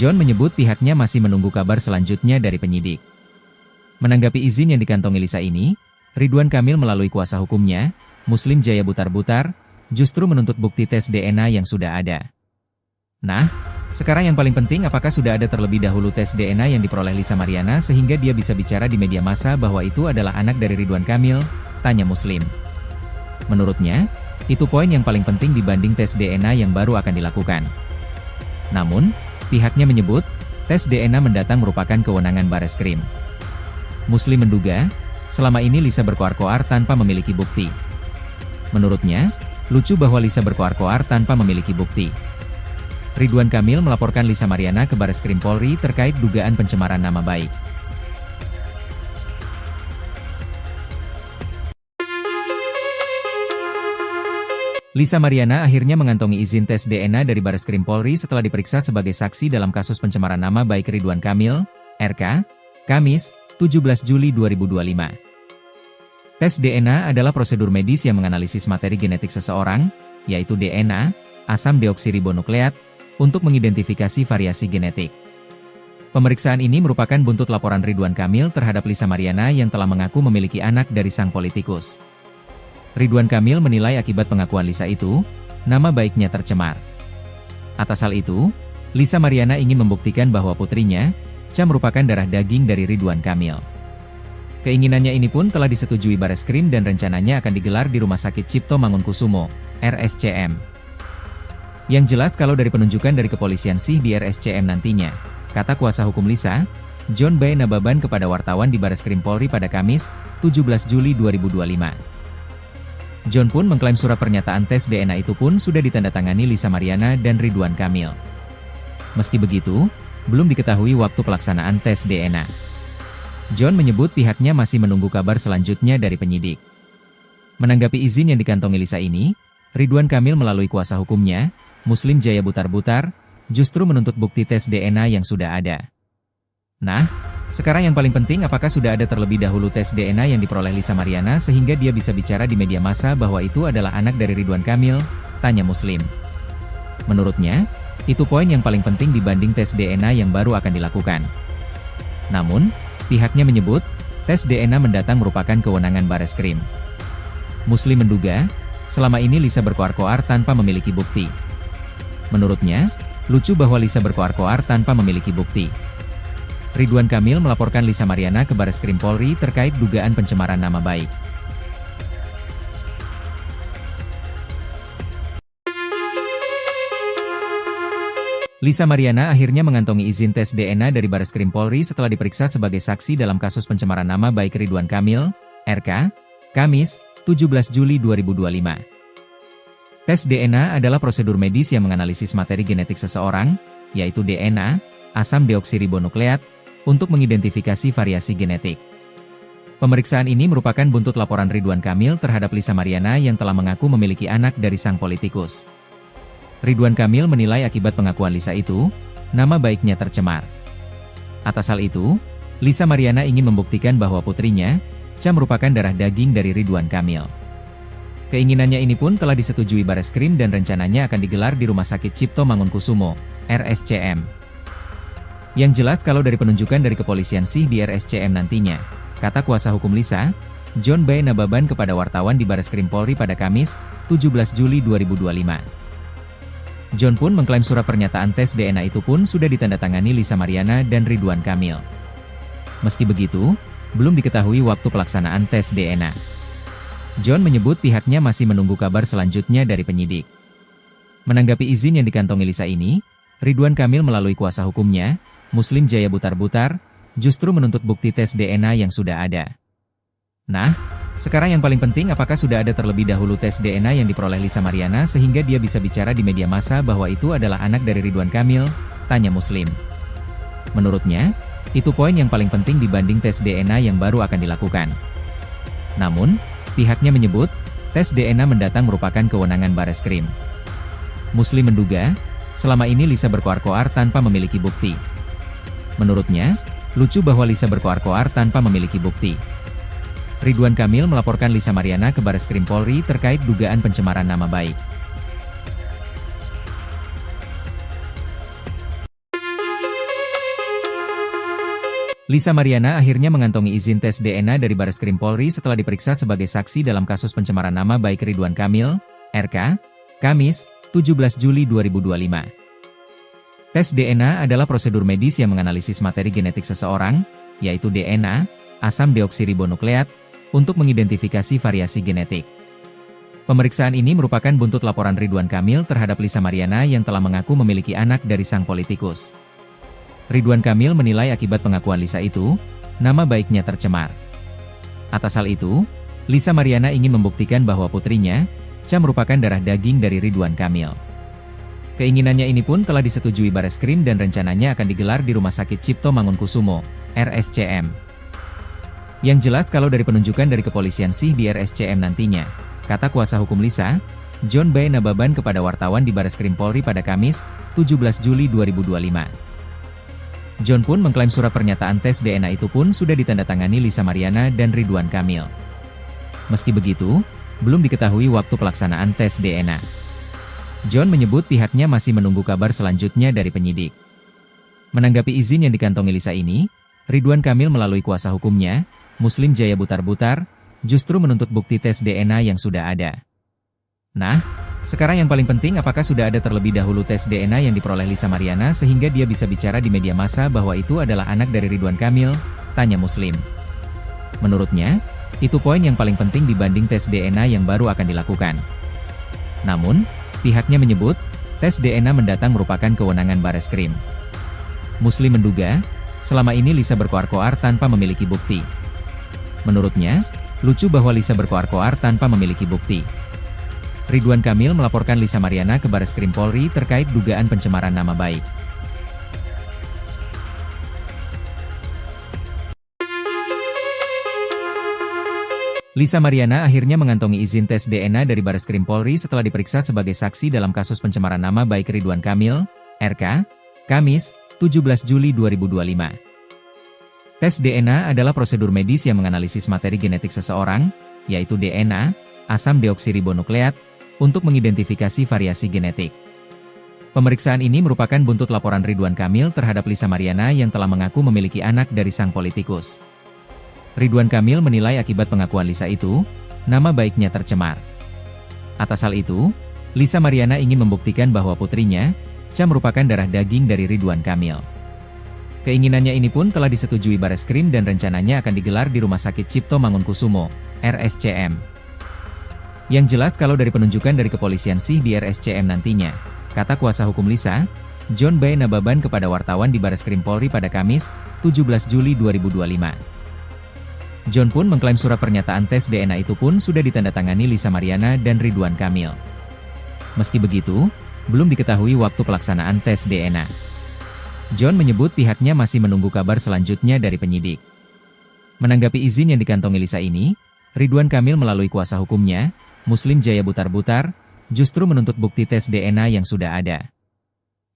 John menyebut pihaknya masih menunggu kabar selanjutnya dari penyidik. Menanggapi izin yang dikantongi Lisa ini, Ridwan Kamil melalui kuasa hukumnya, Muslim Jaya Butar-Butar, justru menuntut bukti tes DNA yang sudah ada. Nah, sekarang yang paling penting apakah sudah ada terlebih dahulu tes DNA yang diperoleh Lisa Mariana sehingga dia bisa bicara di media massa bahwa itu adalah anak dari Ridwan Kamil, tanya Muslim. Menurutnya, itu poin yang paling penting dibanding tes DNA yang baru akan dilakukan. Namun, pihaknya menyebut, tes DNA mendatang merupakan kewenangan Bareskrim. Muslim menduga, selama ini Lisa berkoar-koar tanpa memiliki bukti. Menurutnya, lucu bahwa Lisa berkoar-koar tanpa memiliki bukti. Ridwan Kamil melaporkan Lisa Mariana ke Bareskrim Polri terkait dugaan pencemaran nama baik. Lisa Mariana akhirnya mengantongi izin tes DNA dari Bareskrim Polri setelah diperiksa sebagai saksi dalam kasus pencemaran nama baik Ridwan Kamil, RK, Kamis, 17 Juli 2025. Tes DNA adalah prosedur medis yang menganalisis materi genetik seseorang, yaitu DNA, asam deoksiribonukleat, untuk mengidentifikasi variasi genetik. Pemeriksaan ini merupakan buntut laporan Ridwan Kamil terhadap Lisa Mariana yang telah mengaku memiliki anak dari sang politikus. Ridwan Kamil menilai akibat pengakuan Lisa itu, nama baiknya tercemar. Atas hal itu, Lisa Mariana ingin membuktikan bahwa putrinya, Cha merupakan darah daging dari Ridwan Kamil. Keinginannya ini pun telah disetujui Bareskrim dan rencananya akan digelar di Rumah Sakit Cipto Mangunkusumo, RSCM. Yang jelas kalau dari penunjukan dari kepolisian sih di RSCM nantinya, kata kuasa hukum Lisa, John B. Nababan kepada wartawan di Bareskrim Polri pada Kamis, 17 Juli 2025. John pun mengklaim surat pernyataan tes DNA itu pun sudah ditandatangani Lisa Mariana dan Ridwan Kamil. Meski begitu, belum diketahui waktu pelaksanaan tes DNA. John menyebut pihaknya masih menunggu kabar selanjutnya dari penyidik. Menanggapi izin yang dikantongi Lisa ini, Ridwan Kamil melalui kuasa hukumnya, Muslim Jaya Butar-Butar, justru menuntut bukti tes DNA yang sudah ada. Nah, sekarang yang paling penting apakah sudah ada terlebih dahulu tes DNA yang diperoleh Lisa Mariana sehingga dia bisa bicara di media massa bahwa itu adalah anak dari Ridwan Kamil, tanya Muslim. Menurutnya, itu poin yang paling penting dibanding tes DNA yang baru akan dilakukan. Namun, pihaknya menyebut, tes DNA mendatang merupakan kewenangan Bareskrim. Muslim menduga, selama ini Lisa berkoar-koar tanpa memiliki bukti. Menurutnya, lucu bahwa Lisa berkoar-koar tanpa memiliki bukti. Ridwan Kamil melaporkan Lisa Mariana ke Bareskrim Polri terkait dugaan pencemaran nama baik. Lisa Mariana akhirnya mengantongi izin tes DNA dari Bareskrim Polri setelah diperiksa sebagai saksi dalam kasus pencemaran nama baik Ridwan Kamil, RK, Kamis, 17 Juli 2025. Tes DNA adalah prosedur medis yang menganalisis materi genetik seseorang, yaitu DNA, asam deoksiribonukleat, untuk mengidentifikasi variasi genetik. Pemeriksaan ini merupakan buntut laporan Ridwan Kamil terhadap Lisa Mariana yang telah mengaku memiliki anak dari sang politikus. Ridwan Kamil menilai akibat pengakuan Lisa itu, nama baiknya tercemar. Atas hal itu, Lisa Mariana ingin membuktikan bahwa putrinya, Cha merupakan darah daging dari Ridwan Kamil. Keinginannya ini pun telah disetujui Bareskrim dan rencananya akan digelar di Rumah Sakit Cipto Mangunkusumo, RSCM. Yang jelas kalau dari penunjukan dari kepolisian sih di RSCM nantinya, kata kuasa hukum Lisa, John B. Nababan kepada wartawan di Bareskrim Polri pada Kamis, 17 Juli 2025. John pun mengklaim surat pernyataan tes DNA itu pun sudah ditandatangani Lisa Mariana dan Ridwan Kamil. Meski begitu, belum diketahui waktu pelaksanaan tes DNA. John menyebut pihaknya masih menunggu kabar selanjutnya dari penyidik. Menanggapi izin yang dikantongi Lisa ini, Ridwan Kamil melalui kuasa hukumnya, Muslim Jaya Butar-Butar, justru menuntut bukti tes DNA yang sudah ada. Nah, sekarang yang paling penting apakah sudah ada terlebih dahulu tes DNA yang diperoleh Lisa Mariana sehingga dia bisa bicara di media massa bahwa itu adalah anak dari Ridwan Kamil, tanya Muslim. Menurutnya, itu poin yang paling penting dibanding tes DNA yang baru akan dilakukan. Namun, pihaknya menyebut, tes DNA mendatang merupakan kewenangan Bareskrim. Muslim menduga, selama ini Lisa berkoar-koar tanpa memiliki bukti. Menurutnya, lucu bahwa Lisa berkoar-koar tanpa memiliki bukti. Ridwan Kamil melaporkan Lisa Mariana ke Bareskrim Polri terkait dugaan pencemaran nama baik. Lisa Mariana akhirnya mengantongi izin tes DNA dari Bareskrim Polri setelah diperiksa sebagai saksi dalam kasus pencemaran nama baik Ridwan Kamil, RK, Kamis, 17 Juli 2025. Tes DNA adalah prosedur medis yang menganalisis materi genetik seseorang, yaitu DNA, asam deoksiribonukleat, untuk mengidentifikasi variasi genetik. Pemeriksaan ini merupakan buntut laporan Ridwan Kamil terhadap Lisa Mariana yang telah mengaku memiliki anak dari sang politikus. Ridwan Kamil menilai akibat pengakuan Lisa itu, nama baiknya tercemar. Atas hal itu, Lisa Mariana ingin membuktikan bahwa putrinya, Cha merupakan darah daging dari Ridwan Kamil. Keinginannya ini pun telah disetujui Bareskrim dan rencananya akan digelar di Rumah Sakit Cipto Mangunkusumo, RSCM. Yang jelas kalau dari penunjukan dari kepolisian sih di RSCM nantinya, kata kuasa hukum Lisa, John B. Nababan kepada wartawan di Bareskrim Polri pada Kamis, 17 Juli 2025. John pun mengklaim surat pernyataan tes DNA itu pun sudah ditandatangani Lisa Mariana dan Ridwan Kamil. Meski begitu, belum diketahui waktu pelaksanaan tes DNA. John menyebut pihaknya masih menunggu kabar selanjutnya dari penyidik. Menanggapi izin yang dikantongi Lisa ini, Ridwan Kamil melalui kuasa hukumnya, Muslim Jaya Butar-Butar, justru menuntut bukti tes DNA yang sudah ada. Nah, sekarang yang paling penting apakah sudah ada terlebih dahulu tes DNA yang diperoleh Lisa Mariana sehingga dia bisa bicara di media massa bahwa itu adalah anak dari Ridwan Kamil, tanya Muslim. Menurutnya, itu poin yang paling penting dibanding tes DNA yang baru akan dilakukan. Namun, pihaknya menyebut, tes DNA mendatang merupakan kewenangan Bareskrim. Muslim menduga, selama ini Lisa berkoar-koar tanpa memiliki bukti. Menurutnya, lucu bahwa Lisa berkoar-koar tanpa memiliki bukti. Ridwan Kamil melaporkan Lisa Mariana ke Bareskrim Polri terkait dugaan pencemaran nama baik. Lisa Mariana akhirnya mengantongi izin tes DNA dari Bareskrim Polri setelah diperiksa sebagai saksi dalam kasus pencemaran nama baik Ridwan Kamil, RK, Kamis, 17 Juli 2025. Tes DNA adalah prosedur medis yang menganalisis materi genetik seseorang, yaitu DNA, asam deoksiribonukleat, untuk mengidentifikasi variasi genetik. Pemeriksaan ini merupakan buntut laporan Ridwan Kamil terhadap Lisa Mariana yang telah mengaku memiliki anak dari sang politikus. Ridwan Kamil menilai akibat pengakuan Lisa itu, nama baiknya tercemar. Atas hal itu, Lisa Mariana ingin membuktikan bahwa putrinya, Cha merupakan darah daging dari Ridwan Kamil. Keinginannya ini pun telah disetujui Bareskrim dan rencananya akan digelar di Rumah Sakit Cipto Mangunkusumo, RSCM. Yang jelas kalau dari penunjukan dari kepolisian sih di RSCM nantinya, kata kuasa hukum Lisa, John B. Nababan kepada wartawan di Bareskrim Polri pada Kamis, 17 Juli 2025. John pun mengklaim surat pernyataan tes DNA itu pun sudah ditandatangani Lisa Mariana dan Ridwan Kamil. Meski begitu, belum diketahui waktu pelaksanaan tes DNA. John menyebut pihaknya masih menunggu kabar selanjutnya dari penyidik. Menanggapi izin yang dikantongi Lisa ini, Ridwan Kamil melalui kuasa hukumnya, Muslim Jaya Butar-Butar, justru menuntut bukti tes DNA yang sudah ada.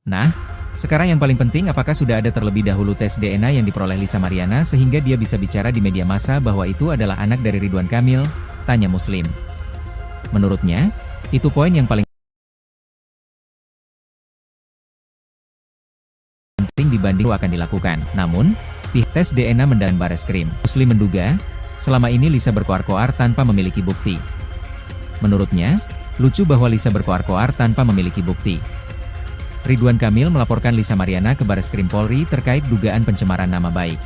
Nah, sekarang yang paling penting apakah sudah ada terlebih dahulu tes DNA yang diperoleh Lisa Mariana sehingga dia bisa bicara di media massa bahwa itu adalah anak dari Ridwan Kamil, tanya Muslim. Menurutnya, itu poin yang paling penting dibanding akan dilakukan. Namun, pihak tes DNA mendan Bareskrim. Muslim menduga, selama ini Lisa berkoar-koar tanpa memiliki bukti. Menurutnya, lucu bahwa Lisa berkoar-koar tanpa memiliki bukti. Ridwan Kamil melaporkan Lisa Mariana ke Bareskrim Polri terkait dugaan pencemaran nama baik.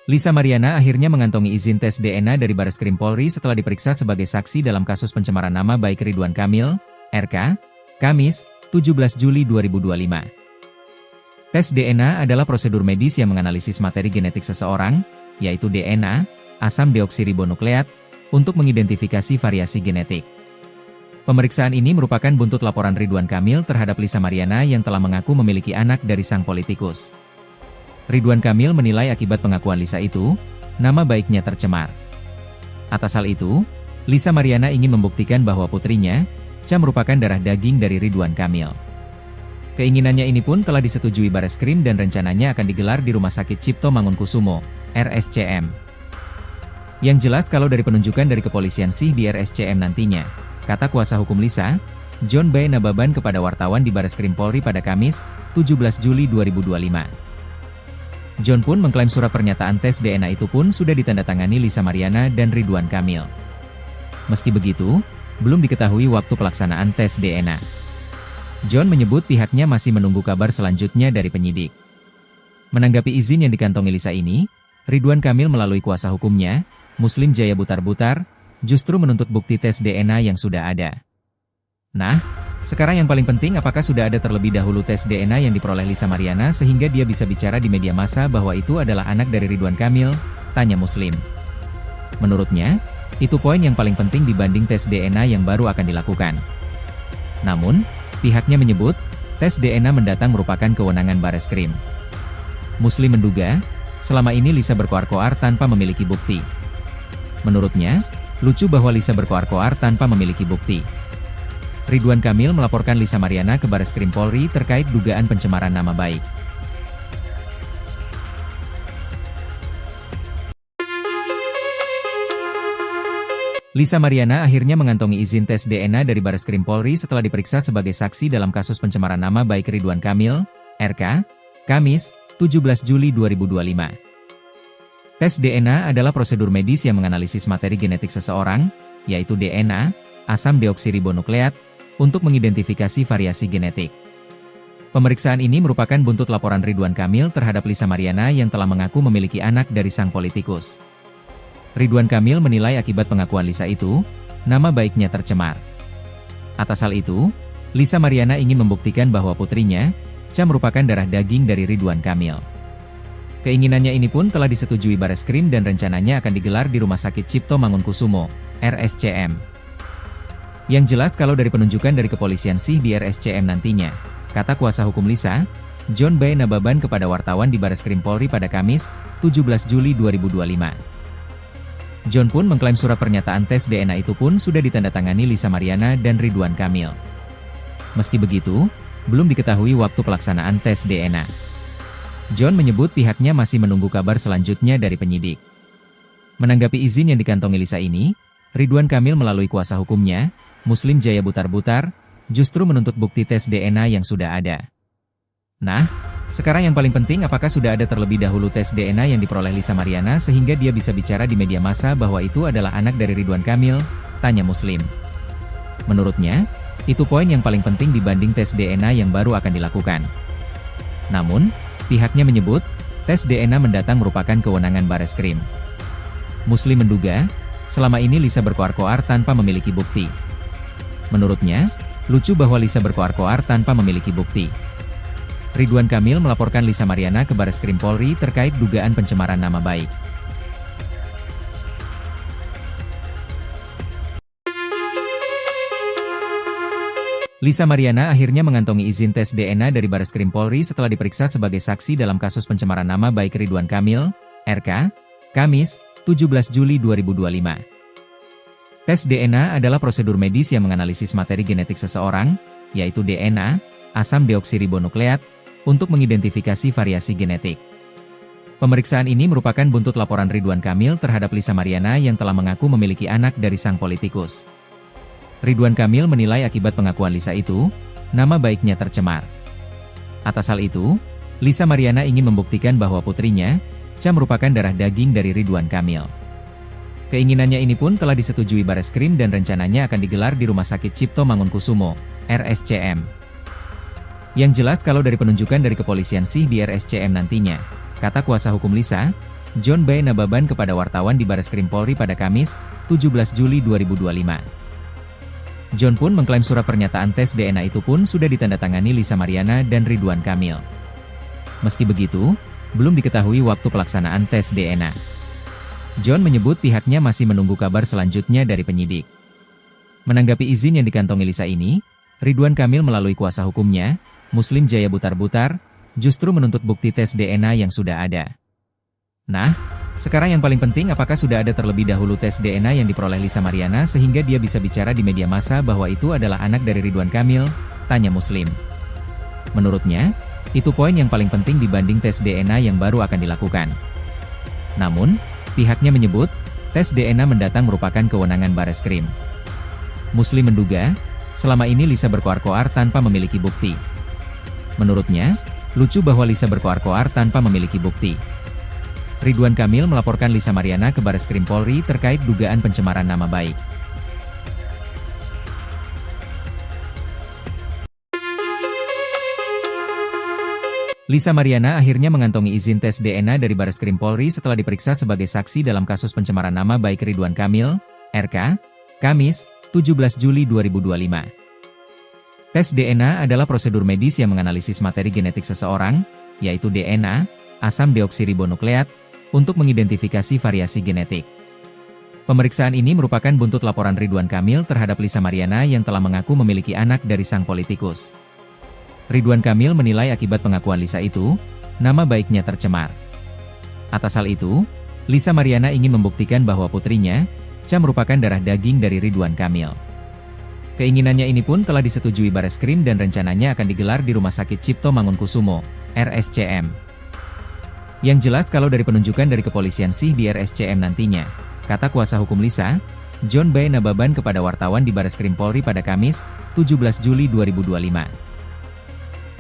Lisa Mariana akhirnya mengantongi izin tes DNA dari Bareskrim Polri setelah diperiksa sebagai saksi dalam kasus pencemaran nama baik Ridwan Kamil, RK, Kamis, 17 Juli 2025. Tes DNA adalah prosedur medis yang menganalisis materi genetik seseorang, yaitu DNA, asam deoksiribonukleat, untuk mengidentifikasi variasi genetik. Pemeriksaan ini merupakan buntut laporan Ridwan Kamil terhadap Lisa Mariana yang telah mengaku memiliki anak dari sang politikus. Ridwan Kamil menilai akibat pengakuan Lisa itu, nama baiknya tercemar. Atas hal itu, Lisa Mariana ingin membuktikan bahwa putrinya, Cha merupakan darah daging dari Ridwan Kamil. Keinginannya ini pun telah disetujui Bareskrim dan rencananya akan digelar di Rumah Sakit Cipto Mangunkusumo, RSCM. Yang jelas kalau dari penunjukan dari kepolisian sih di RSCM nantinya, kata kuasa hukum Lisa, John B. Nababan kepada wartawan di Bareskrim Polri pada Kamis, 17 Juli 2025. John pun mengklaim surat pernyataan tes DNA itu pun sudah ditandatangani Lisa Mariana dan Ridwan Kamil. Meski begitu, belum diketahui waktu pelaksanaan tes DNA. John menyebut pihaknya masih menunggu kabar selanjutnya dari penyidik. Menanggapi izin yang dikantongi Lisa ini, Ridwan Kamil melalui kuasa hukumnya, Muslim Jaya Butar-Butar, justru menuntut bukti tes DNA yang sudah ada. Nah, sekarang yang paling penting apakah sudah ada terlebih dahulu tes DNA yang diperoleh Lisa Mariana sehingga dia bisa bicara di media massa bahwa itu adalah anak dari Ridwan Kamil, tanya Muslim. Menurutnya, itu poin yang paling penting dibanding tes DNA yang baru akan dilakukan. Namun, pihaknya menyebut, tes DNA mendatang merupakan kewenangan Bareskrim. Muslim menduga, selama ini Lisa berkoar-koar tanpa memiliki bukti. Menurutnya, lucu bahwa Lisa berkoar-koar tanpa memiliki bukti. Ridwan Kamil melaporkan Lisa Mariana ke Bareskrim Polri terkait dugaan pencemaran nama baik. Lisa Mariana akhirnya mengantongi izin tes DNA dari Bareskrim Polri setelah diperiksa sebagai saksi dalam kasus pencemaran nama baik Ridwan Kamil, RK, Kamis, 17 Juli 2025. Tes DNA adalah prosedur medis yang menganalisis materi genetik seseorang, yaitu DNA, asam deoksiribonukleat, untuk mengidentifikasi variasi genetik. Pemeriksaan ini merupakan buntut laporan Ridwan Kamil terhadap Lisa Mariana yang telah mengaku memiliki anak dari sang politikus. Ridwan Kamil menilai akibat pengakuan Lisa itu, nama baiknya tercemar. Atas hal itu, Lisa Mariana ingin membuktikan bahwa putrinya, Cha merupakan darah daging dari Ridwan Kamil. Keinginannya ini pun telah disetujui Bareskrim dan rencananya akan digelar di Rumah Sakit Cipto Mangunkusumo, RSCM. Yang jelas kalau dari penunjukan dari kepolisian sih di RSCM nantinya, kata kuasa hukum Lisa, John B. Nababan kepada wartawan di Bareskrim Polri pada Kamis, 17 Juli 2025. John pun mengklaim surat pernyataan tes DNA itu pun sudah ditandatangani Lisa Mariana dan Ridwan Kamil. Meski begitu, belum diketahui waktu pelaksanaan tes DNA. John menyebut pihaknya masih menunggu kabar selanjutnya dari penyidik. Menanggapi izin yang dikantongi Lisa ini, Ridwan Kamil melalui kuasa hukumnya, Muslim Jaya Butar-Butar, justru menuntut bukti tes DNA yang sudah ada. Nah, sekarang yang paling penting apakah sudah ada terlebih dahulu tes DNA yang diperoleh Lisa Mariana sehingga dia bisa bicara di media massa bahwa itu adalah anak dari Ridwan Kamil, tanya Muslim. Menurutnya, itu poin yang paling penting dibanding tes DNA yang baru akan dilakukan. Namun, pihaknya menyebut, tes DNA mendatang merupakan kewenangan Bareskrim. Muslim menduga, selama ini Lisa berkoar-koar tanpa memiliki bukti. Menurutnya, lucu bahwa Lisa berkoar-koar tanpa memiliki bukti. Ridwan Kamil melaporkan Lisa Mariana ke Bareskrim Polri terkait dugaan pencemaran nama baik. Lisa Mariana akhirnya mengantongi izin tes DNA dari Bareskrim Polri setelah diperiksa sebagai saksi dalam kasus pencemaran nama baik Ridwan Kamil, RK, Kamis, 17 Juli 2025. Tes DNA adalah prosedur medis yang menganalisis materi genetik seseorang, yaitu DNA, asam deoksiribonukleat, untuk mengidentifikasi variasi genetik. Pemeriksaan ini merupakan buntut laporan Ridwan Kamil terhadap Lisa Mariana yang telah mengaku memiliki anak dari sang politikus. Ridwan Kamil menilai akibat pengakuan Lisa itu, nama baiknya tercemar. Atas hal itu, Lisa Mariana ingin membuktikan bahwa putrinya, Cha merupakan darah daging dari Ridwan Kamil. Keinginannya ini pun telah disetujui Bareskrim dan rencananya akan digelar di Rumah Sakit Cipto Mangunkusumo, RSCM. Yang jelas kalau dari penunjukan dari kepolisian sih di RSCM nantinya, kata kuasa hukum Lisa, John B. Nababan kepada wartawan di Bareskrim Polri pada Kamis, 17 Juli 2025. John pun mengklaim surat pernyataan tes DNA itu pun sudah ditandatangani Lisa Mariana dan Ridwan Kamil. Meski begitu, belum diketahui waktu pelaksanaan tes DNA. John menyebut pihaknya masih menunggu kabar selanjutnya dari penyidik. Menanggapi izin yang dikantongi Lisa ini, Ridwan Kamil melalui kuasa hukumnya, Muslim Jaya Butar-Butar, justru menuntut bukti tes DNA yang sudah ada. Nah, sekarang yang paling penting, apakah sudah ada terlebih dahulu tes DNA yang diperoleh Lisa Mariana sehingga dia bisa bicara di media massa bahwa itu adalah anak dari Ridwan Kamil? Tanya Muslim. Menurutnya, itu poin yang paling penting dibanding tes DNA yang baru akan dilakukan. Namun, pihaknya menyebut, tes DNA mendatang merupakan kewenangan Bareskrim. Muslim menduga, selama ini Lisa berkoar-koar tanpa memiliki bukti. Menurutnya, lucu bahwa Lisa berkoar-koar tanpa memiliki bukti. Ridwan Kamil melaporkan Lisa Mariana ke Bareskrim Polri terkait dugaan pencemaran nama baik. Lisa Mariana akhirnya mengantongi izin tes DNA dari Bareskrim Polri setelah diperiksa sebagai saksi dalam kasus pencemaran nama baik Ridwan Kamil, RK, Kamis, 17 Juli 2025. Tes DNA adalah prosedur medis yang menganalisis materi genetik seseorang, yaitu DNA, asam deoksiribonukleat, untuk mengidentifikasi variasi genetik. Pemeriksaan ini merupakan buntut laporan Ridwan Kamil terhadap Lisa Mariana yang telah mengaku memiliki anak dari sang politikus. Ridwan Kamil menilai akibat pengakuan Lisa itu, nama baiknya tercemar. Atas hal itu, Lisa Mariana ingin membuktikan bahwa putrinya, Cha, merupakan darah daging dari Ridwan Kamil. Keinginannya ini pun telah disetujui Bareskrim dan rencananya akan digelar di Rumah Sakit Cipto Mangunkusumo, RSCM. Yang jelas kalau dari penunjukan dari kepolisian sih di RSCM nantinya, kata kuasa hukum Lisa, John B. Nababan kepada wartawan di Bareskrim Polri pada Kamis, 17 Juli 2025.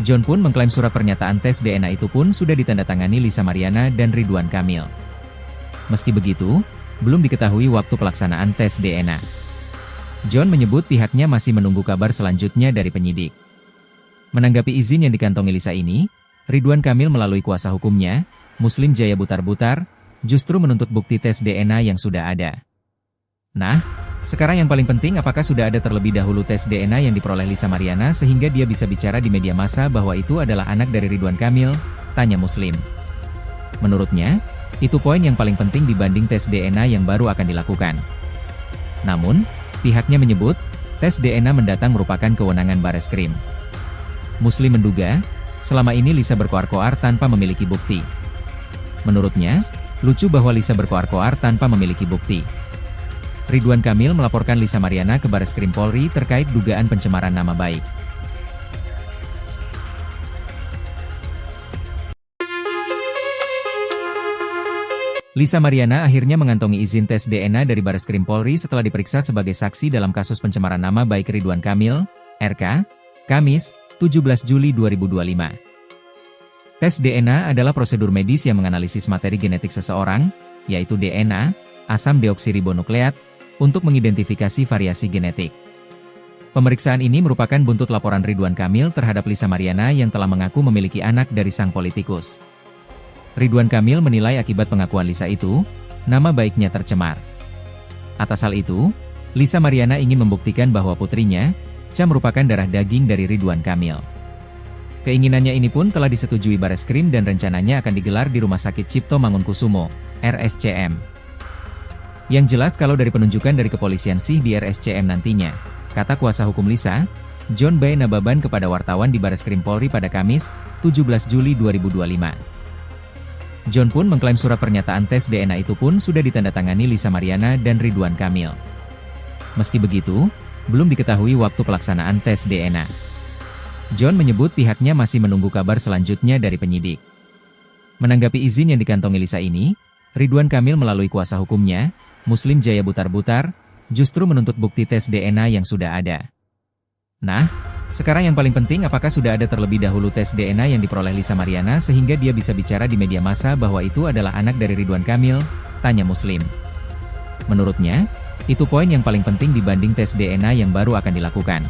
John pun mengklaim surat pernyataan tes DNA itu pun sudah ditandatangani Lisa Mariana dan Ridwan Kamil. Meski begitu, belum diketahui waktu pelaksanaan tes DNA. John menyebut pihaknya masih menunggu kabar selanjutnya dari penyidik. Menanggapi izin yang dikantongi Lisa ini, Ridwan Kamil melalui kuasa hukumnya, Muslim Jaya Butar-Butar, justru menuntut bukti tes DNA yang sudah ada. Nah, sekarang yang paling penting, apakah sudah ada terlebih dahulu tes DNA yang diperoleh Lisa Mariana sehingga dia bisa bicara di media massa bahwa itu adalah anak dari Ridwan Kamil? Tanya Muslim. Menurutnya, itu poin yang paling penting dibanding tes DNA yang baru akan dilakukan. Namun, pihaknya menyebut, tes DNA mendatang merupakan kewenangan Bareskrim. Muslim menduga, selama ini Lisa berkoar-koar tanpa memiliki bukti. Menurutnya, lucu bahwa Lisa berkoar-koar tanpa memiliki bukti. Ridwan Kamil melaporkan Lisa Mariana ke Bareskrim Polri terkait dugaan pencemaran nama baik. Lisa Mariana akhirnya mengantongi izin tes DNA dari Bareskrim Polri setelah diperiksa sebagai saksi dalam kasus pencemaran nama baik Ridwan Kamil, RK, Kamis, 17 Juli 2025. Tes DNA adalah prosedur medis yang menganalisis materi genetik seseorang, yaitu DNA, asam deoksiribonukleat, untuk mengidentifikasi variasi genetik. Pemeriksaan ini merupakan buntut laporan Ridwan Kamil terhadap Lisa Mariana yang telah mengaku memiliki anak dari sang politikus. Ridwan Kamil menilai akibat pengakuan Lisa itu, nama baiknya tercemar. Atas hal itu, Lisa Mariana ingin membuktikan bahwa putrinya, Cha, merupakan darah daging dari Ridwan Kamil. Keinginannya ini pun telah disetujui Bareskrim dan rencananya akan digelar di Rumah Sakit Cipto Mangunkusumo, RSCM. Yang jelas kalau dari penunjukan dari kepolisian sih di RSCM nantinya, kata kuasa hukum Lisa, John B. Nababan kepada wartawan di Bareskrim Polri pada Kamis, 17 Juli 2025. John pun mengklaim surat pernyataan tes DNA itu pun sudah ditandatangani Lisa Mariana dan Ridwan Kamil. Meski begitu, belum diketahui waktu pelaksanaan tes DNA. John menyebut pihaknya masih menunggu kabar selanjutnya dari penyidik. Menanggapi izin yang dikantongi Lisa ini, Ridwan Kamil melalui kuasa hukumnya, Muslim Jaya Butar-Butar, justru menuntut bukti tes DNA yang sudah ada. Nah, sekarang yang paling penting, apakah sudah ada terlebih dahulu tes DNA yang diperoleh Lisa Mariana sehingga dia bisa bicara di media massa bahwa itu adalah anak dari Ridwan Kamil? Tanya Muslim. Menurutnya, itu poin yang paling penting dibanding tes DNA yang baru akan dilakukan.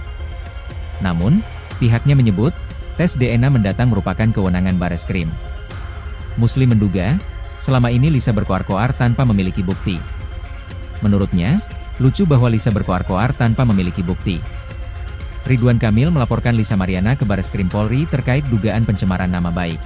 Namun, pihaknya menyebut, tes DNA mendatang merupakan kewenangan Bareskrim. Muslim menduga, selama ini Lisa berkoar-koar tanpa memiliki bukti. Menurutnya, lucu bahwa Lisa berkoar-koar tanpa memiliki bukti. Ridwan Kamil melaporkan Lisa Mariana ke Bareskrim Polri terkait dugaan pencemaran nama baik.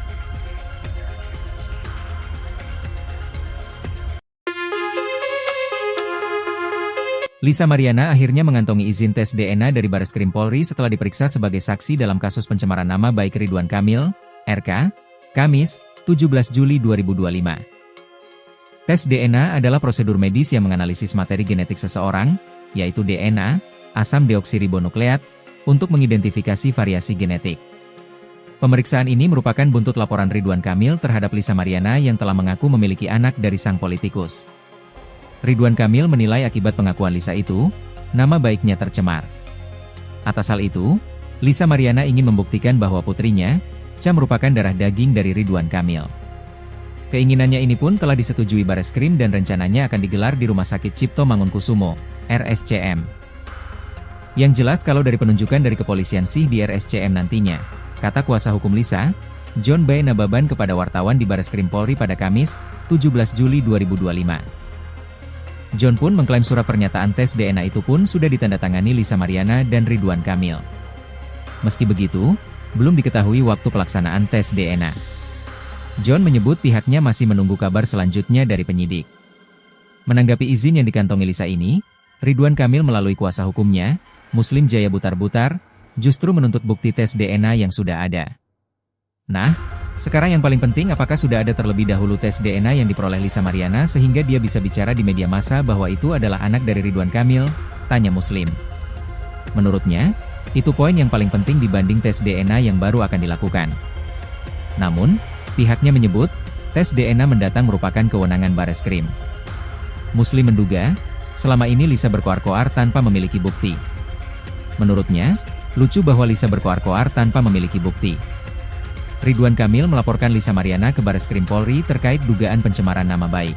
Lisa Mariana akhirnya mengantongi izin tes DNA dari Bareskrim Polri setelah diperiksa sebagai saksi dalam kasus pencemaran nama baik Ridwan Kamil, RK, Kamis, 17 Juli 2025. Tes DNA adalah prosedur medis yang menganalisis materi genetik seseorang, yaitu DNA, asam deoksiribonukleat, untuk mengidentifikasi variasi genetik. Pemeriksaan ini merupakan buntut laporan Ridwan Kamil terhadap Lisa Mariana yang telah mengaku memiliki anak dari sang politikus. Ridwan Kamil menilai akibat pengakuan Lisa itu, nama baiknya tercemar. Atas hal itu, Lisa Mariana ingin membuktikan bahwa putrinya, Cha, merupakan darah daging dari Ridwan Kamil. Keinginannya ini pun telah disetujui Bareskrim dan rencananya akan digelar di Rumah Sakit Cipto Mangunkusumo, RSCM. Yang jelas kalau dari penunjukan dari kepolisian sih di RSCM nantinya, kata kuasa hukum Lisa, John B. Nababan kepada wartawan di Bareskrim Polri pada Kamis, 17 Juli 2025. John pun mengklaim surat pernyataan tes DNA itu pun sudah ditandatangani Lisa Mariana dan Ridwan Kamil. Meski begitu, belum diketahui waktu pelaksanaan tes DNA. John menyebut pihaknya masih menunggu kabar selanjutnya dari penyidik. Menanggapi izin yang dikantongi Lisa ini, Ridwan Kamil melalui kuasa hukumnya, Muslim Jaya Butar-Butar, justru menuntut bukti tes DNA yang sudah ada. Nah, sekarang yang paling penting apakah sudah ada terlebih dahulu tes DNA yang diperoleh Lisa Mariana sehingga dia bisa bicara di media massa bahwa itu adalah anak dari Ridwan Kamil, tanya Muslim. Menurutnya, itu poin yang paling penting dibanding tes DNA yang baru akan dilakukan. Namun, pihaknya menyebut, tes DNA mendatang merupakan kewenangan Bareskrim. Muslim menduga, selama ini Lisa berkoar-koar tanpa memiliki bukti. Menurutnya, lucu bahwa Lisa berkoar-koar tanpa memiliki bukti. Ridwan Kamil melaporkan Lisa Mariana ke Bareskrim Polri terkait dugaan pencemaran nama baik.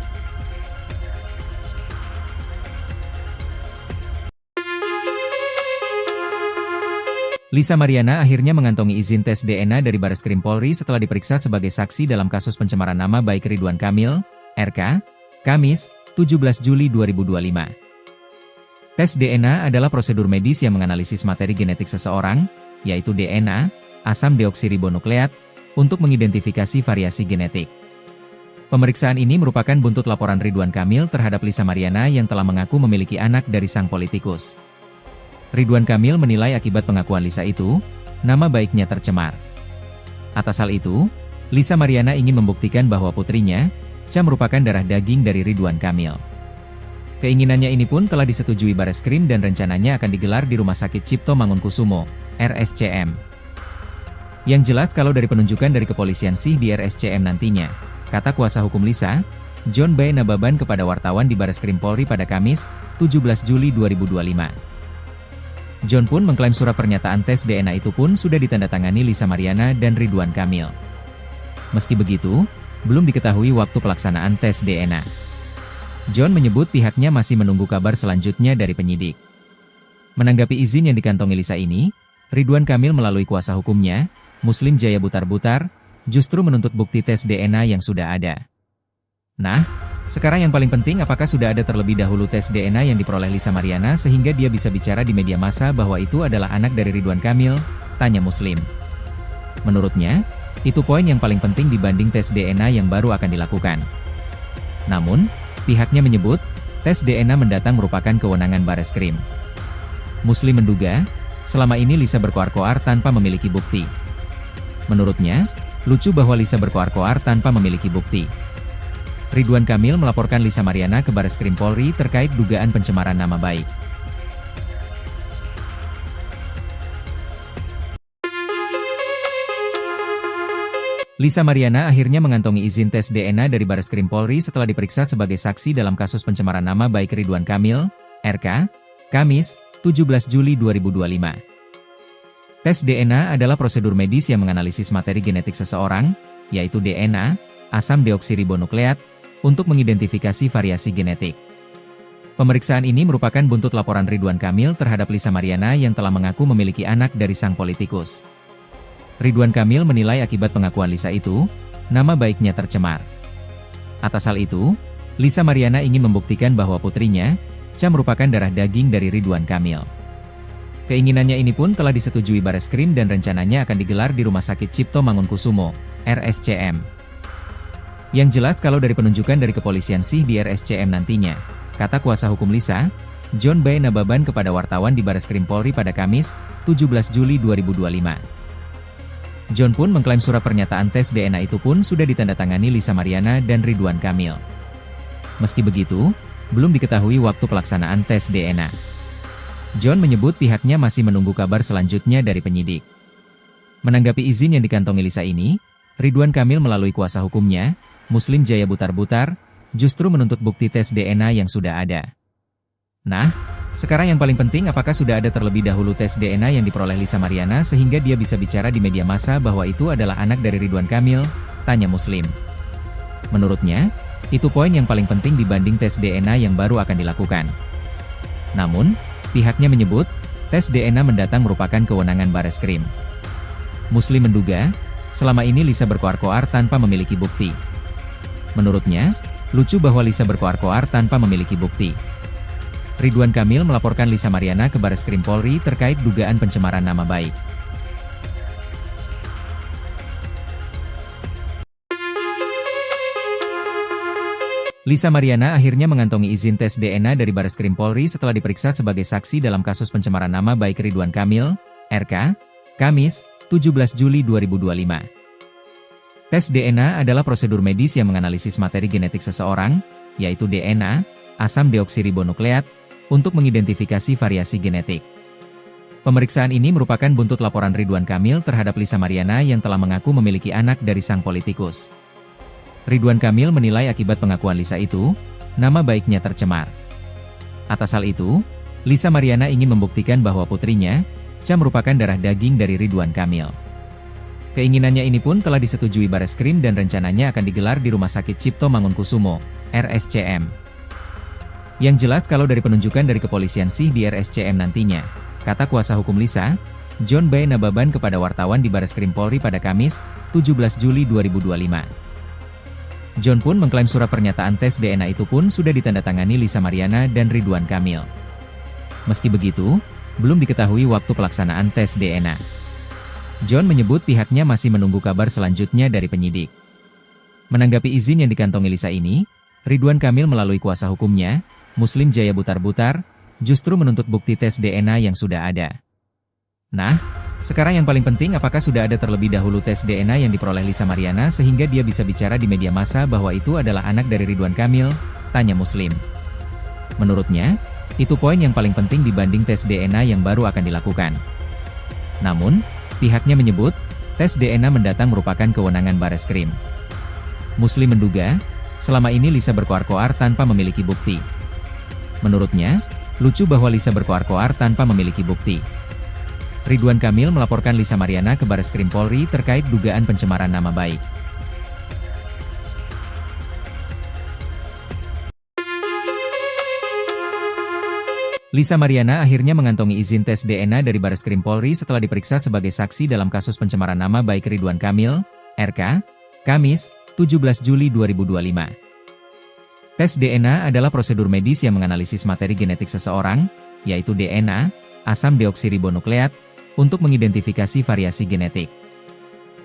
Lisa Mariana akhirnya mengantongi izin tes DNA dari Bareskrim Polri setelah diperiksa sebagai saksi dalam kasus pencemaran nama baik Ridwan Kamil, RK, Kamis, 17 Juli 2025. Tes DNA adalah prosedur medis yang menganalisis materi genetik seseorang, yaitu DNA, asam deoksiribonukleat, untuk mengidentifikasi variasi genetik. Pemeriksaan ini merupakan buntut laporan Ridwan Kamil terhadap Lisa Mariana yang telah mengaku memiliki anak dari sang politikus. Ridwan Kamil menilai akibat pengakuan Lisa itu, nama baiknya tercemar. Atas hal itu, Lisa Mariana ingin membuktikan bahwa putrinya, Cha, merupakan darah daging dari Ridwan Kamil. Keinginannya ini pun telah disetujui Bareskrim dan rencananya akan digelar di Rumah Sakit Cipto Mangunkusumo, RSCM. Yang jelas kalau dari penunjukan dari kepolisian sih di RSCM nantinya, kata kuasa hukum Lisa, John B. Nababan kepada wartawan di Bareskrim Polri pada Kamis, 17 Juli 2025. John pun mengklaim surat pernyataan tes DNA itu pun sudah ditandatangani Lisa Mariana dan Ridwan Kamil. Meski begitu, belum diketahui waktu pelaksanaan tes DNA. John menyebut pihaknya masih menunggu kabar selanjutnya dari penyidik. Menanggapi izin yang dikantongi Lisa ini, Ridwan Kamil melalui kuasa hukumnya, Muslim Jaya Butar-Butar, justru menuntut bukti tes DNA yang sudah ada. Nah, sekarang yang paling penting apakah sudah ada terlebih dahulu tes DNA yang diperoleh Lisa Mariana sehingga dia bisa bicara di media massa bahwa itu adalah anak dari Ridwan Kamil, tanya Muslim. Menurutnya, itu poin yang paling penting dibanding tes DNA yang baru akan dilakukan. Namun, pihaknya menyebut, tes DNA mendatang merupakan kewenangan Bareskrim. Muslim menduga, selama ini Lisa berkoar-koar tanpa memiliki bukti. Menurutnya, lucu bahwa Lisa berkoar-koar tanpa memiliki bukti. Ridwan Kamil melaporkan Lisa Mariana ke Bareskrim Polri terkait dugaan pencemaran nama baik. Lisa Mariana akhirnya mengantongi izin tes DNA dari Bareskrim Polri setelah diperiksa sebagai saksi dalam kasus pencemaran nama baik Ridwan Kamil, RK, Kamis, 17 Juli 2025. Tes DNA adalah prosedur medis yang menganalisis materi genetik seseorang, yaitu DNA, asam deoksiribonukleat, untuk mengidentifikasi variasi genetik. Pemeriksaan ini merupakan buntut laporan Ridwan Kamil terhadap Lisa Mariana yang telah mengaku memiliki anak dari sang politikus. Ridwan Kamil menilai akibat pengakuan Lisa itu, nama baiknya tercemar. Atas hal itu, Lisa Mariana ingin membuktikan bahwa putrinya, Cha, merupakan darah daging dari Ridwan Kamil. Keinginannya ini pun telah disetujui Bareskrim dan rencananya akan digelar di Rumah Sakit Cipto Mangunkusumo, RSCM. Yang jelas kalau dari penunjukan dari kepolisian sih di RSCM nantinya, kata kuasa hukum Lisa, John B. Nababan kepada wartawan di Bareskrim Polri pada Kamis, 17 Juli 2025. John pun mengklaim surat pernyataan tes DNA itu pun sudah ditandatangani Lisa Mariana dan Ridwan Kamil. Meski begitu, belum diketahui waktu pelaksanaan tes DNA. John menyebut pihaknya masih menunggu kabar selanjutnya dari penyidik. Menanggapi izin yang dikantongi Lisa ini, Ridwan Kamil melalui kuasa hukumnya, Muslim Jaya Butar-Butar, justru menuntut bukti tes DNA yang sudah ada. Nah, sekarang yang paling penting apakah sudah ada terlebih dahulu tes DNA yang diperoleh Lisa Mariana sehingga dia bisa bicara di media massa bahwa itu adalah anak dari Ridwan Kamil, tanya Muslim. Menurutnya, itu poin yang paling penting dibanding tes DNA yang baru akan dilakukan. Namun, pihaknya menyebut, tes DNA mendatang merupakan kewenangan Bareskrim. Muslim menduga, selama ini Lisa berkoar-koar tanpa memiliki bukti. Menurutnya, lucu bahwa Lisa berkoar-koar tanpa memiliki bukti. Ridwan Kamil melaporkan Lisa Mariana ke Bareskrim Polri terkait dugaan pencemaran nama baik. Lisa Mariana akhirnya mengantongi izin tes DNA dari Bareskrim Polri setelah diperiksa sebagai saksi dalam kasus pencemaran nama baik Ridwan Kamil, RK, Kamis, 17 Juli 2025. Tes DNA adalah prosedur medis yang menganalisis materi genetik seseorang, yaitu DNA, asam deoksiribonukleat, untuk mengidentifikasi variasi genetik. Pemeriksaan ini merupakan buntut laporan Ridwan Kamil terhadap Lisa Mariana yang telah mengaku memiliki anak dari sang politikus. Ridwan Kamil menilai akibat pengakuan Lisa itu, nama baiknya tercemar. Atas hal itu, Lisa Mariana ingin membuktikan bahwa putrinya, Cha merupakan darah daging dari Ridwan Kamil. Keinginannya ini pun telah disetujui Bareskrim dan rencananya akan digelar di Rumah Sakit Cipto Mangunkusumo, RSCM. Yang jelas kalau dari penunjukan dari kepolisian sih di RSCM nantinya, kata kuasa hukum Lisa, John B. Nababan kepada wartawan di Bareskrim Polri pada Kamis, 17 Juli 2025. John pun mengklaim surat pernyataan tes DNA itu pun sudah ditandatangani Lisa Mariana dan Ridwan Kamil. Meski begitu, belum diketahui waktu pelaksanaan tes DNA. John menyebut pihaknya masih menunggu kabar selanjutnya dari penyidik. Menanggapi izin yang dikantongi Lisa ini, Ridwan Kamil melalui kuasa hukumnya, Muslim Jaya Butar-Butar, justru menuntut bukti tes DNA yang sudah ada. Nah, sekarang yang paling penting apakah sudah ada terlebih dahulu tes DNA yang diperoleh Lisa Mariana sehingga dia bisa bicara di media massa bahwa itu adalah anak dari Ridwan Kamil, tanya Muslim. Menurutnya, itu poin yang paling penting dibanding tes DNA yang baru akan dilakukan. Namun, pihaknya menyebut, tes DNA mendatang merupakan kewenangan Bareskrim. Muslim menduga, selama ini Lisa berkoar-koar tanpa memiliki bukti. Menurutnya, lucu bahwa Lisa berkoar-koar tanpa memiliki bukti. Ridwan Kamil melaporkan Lisa Mariana ke Bareskrim Polri terkait dugaan pencemaran nama baik. Lisa Mariana akhirnya mengantongi izin tes DNA dari Bareskrim Polri setelah diperiksa sebagai saksi dalam kasus pencemaran nama baik Ridwan Kamil, RK, Kamis, 17 Juli 2025. Tes DNA adalah prosedur medis yang menganalisis materi genetik seseorang, yaitu DNA, asam deoksiribonukleat, untuk mengidentifikasi variasi genetik.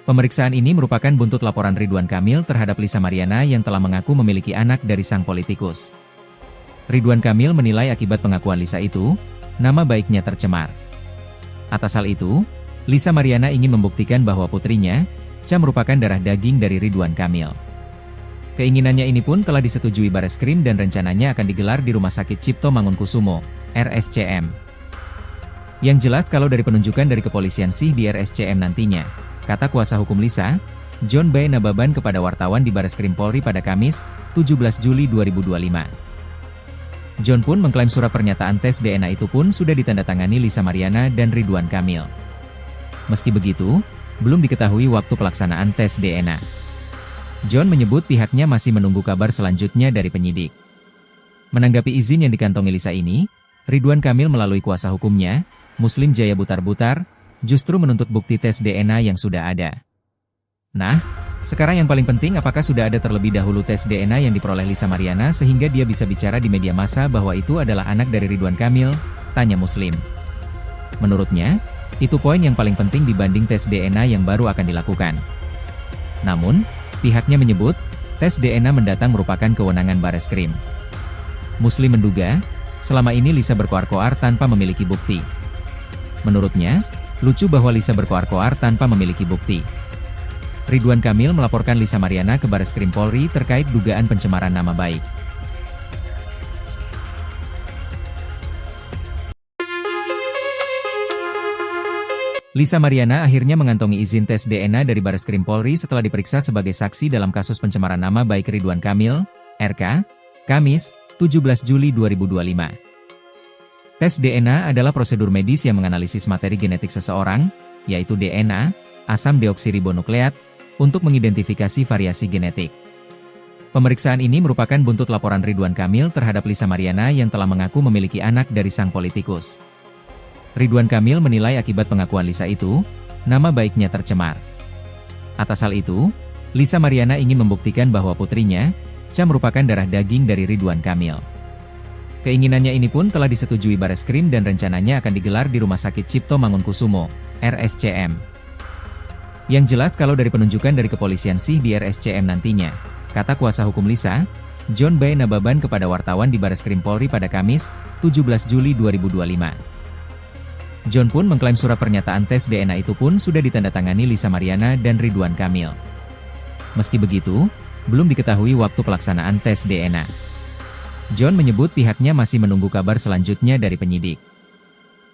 Pemeriksaan ini merupakan buntut laporan Ridwan Kamil terhadap Lisa Mariana yang telah mengaku memiliki anak dari sang politikus. Ridwan Kamil menilai akibat pengakuan Lisa itu, nama baiknya tercemar. Atas hal itu, Lisa Mariana ingin membuktikan bahwa putrinya, Cha merupakan darah daging dari Ridwan Kamil. Keinginannya ini pun telah disetujui Bareskrim dan rencananya akan digelar di Rumah Sakit Cipto Mangunkusumo, RSCM. Yang jelas kalau dari penunjukan dari kepolisian sih di RSCM nantinya, kata kuasa hukum Lisa, John B. Nababan kepada wartawan di Bareskrim Polri pada Kamis, 17 Juli 2025. John pun mengklaim surat pernyataan tes DNA itu pun sudah ditandatangani Lisa Mariana dan Ridwan Kamil. Meski begitu, belum diketahui waktu pelaksanaan tes DNA. John menyebut pihaknya masih menunggu kabar selanjutnya dari penyidik. Menanggapi izin yang dikantongi Lisa ini, Ridwan Kamil melalui kuasa hukumnya, Muslim Jaya Butar-Butar, justru menuntut bukti tes DNA yang sudah ada. Nah, sekarang yang paling penting apakah sudah ada terlebih dahulu tes DNA yang diperoleh Lisa Mariana sehingga dia bisa bicara di media massa bahwa itu adalah anak dari Ridwan Kamil, tanya Muslim. Menurutnya, itu poin yang paling penting dibanding tes DNA yang baru akan dilakukan. Namun, pihaknya menyebut, tes DNA mendatang merupakan kewenangan Bareskrim. Muslim menduga, selama ini Lisa berkoar-koar tanpa memiliki bukti. Menurutnya, lucu bahwa Lisa berkoar-koar tanpa memiliki bukti. Ridwan Kamil melaporkan Lisa Mariana ke Bareskrim Polri terkait dugaan pencemaran nama baik. Lisa Mariana akhirnya mengantongi izin tes DNA dari Bareskrim Polri setelah diperiksa sebagai saksi dalam kasus pencemaran nama baik Ridwan Kamil, RK, Kamis, 17 Juli 2025. Tes DNA adalah prosedur medis yang menganalisis materi genetik seseorang, yaitu DNA, asam deoksiribonukleat, untuk mengidentifikasi variasi genetik. Pemeriksaan ini merupakan buntut laporan Ridwan Kamil terhadap Lisa Mariana yang telah mengaku memiliki anak dari sang politikus. Ridwan Kamil menilai akibat pengakuan Lisa itu, nama baiknya tercemar. Atas hal itu, Lisa Mariana ingin membuktikan bahwa putrinya, Cha merupakan darah daging dari Ridwan Kamil. Keinginannya ini pun telah disetujui Bareskrim dan rencananya akan digelar di Rumah Sakit Cipto Mangunkusumo, RSCM. Yang jelas kalau dari penunjukan dari kepolisian sih di RSCM nantinya, kata kuasa hukum Lisa, John B. Nababan kepada wartawan di Bareskrim Polri pada Kamis, 17 Juli 2025. John pun mengklaim surat pernyataan tes DNA itu pun sudah ditandatangani Lisa Mariana dan Ridwan Kamil. Meski begitu, belum diketahui waktu pelaksanaan tes DNA. John menyebut pihaknya masih menunggu kabar selanjutnya dari penyidik.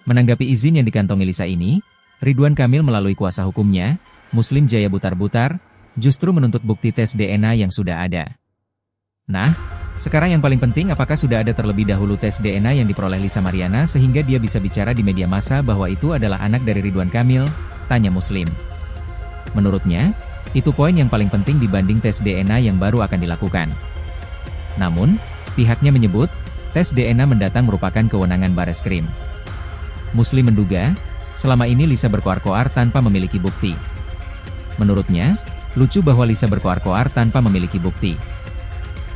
Menanggapi izin yang dikantongi Lisa ini, Ridwan Kamil melalui kuasa hukumnya, Muslim Jaya Butar-Butar, justru menuntut bukti tes DNA yang sudah ada. Nah, sekarang yang paling penting apakah sudah ada terlebih dahulu tes DNA yang diperoleh Lisa Mariana sehingga dia bisa bicara di media massa bahwa itu adalah anak dari Ridwan Kamil, tanya Muslim. Menurutnya, itu poin yang paling penting dibanding tes DNA yang baru akan dilakukan. Namun, pihaknya menyebut, tes DNA mendatang merupakan kewenangan Bareskrim. Muslim menduga, selama ini Lisa berkoar-koar tanpa memiliki bukti. Menurutnya, lucu bahwa Lisa berkoar-koar tanpa memiliki bukti.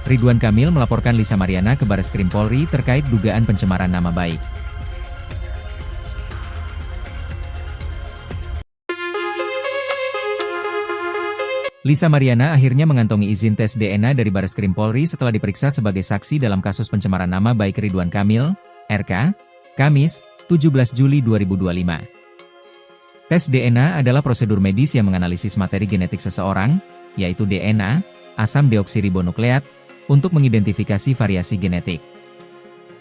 Ridwan Kamil melaporkan Lisa Mariana ke Bareskrim Polri terkait dugaan pencemaran nama baik. Lisa Mariana akhirnya mengantongi izin tes DNA dari Bareskrim Polri setelah diperiksa sebagai saksi dalam kasus pencemaran nama baik Ridwan Kamil, RK, Kamis, 17 Juli 2025. Tes DNA adalah prosedur medis yang menganalisis materi genetik seseorang, yaitu DNA, asam deoksiribonukleat, untuk mengidentifikasi variasi genetik.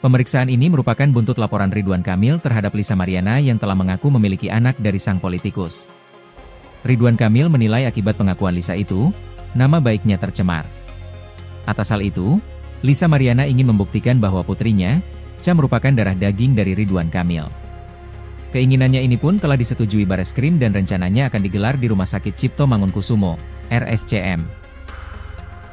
Pemeriksaan ini merupakan buntut laporan Ridwan Kamil terhadap Lisa Mariana yang telah mengaku memiliki anak dari sang politikus. Ridwan Kamil menilai akibat pengakuan Lisa itu, nama baiknya tercemar. Atas hal itu, Lisa Mariana ingin membuktikan bahwa putrinya, Cha merupakan darah daging dari Ridwan Kamil. Keinginannya ini pun telah disetujui Bareskrim dan rencananya akan digelar di Rumah Sakit Cipto Mangunkusumo, RSCM.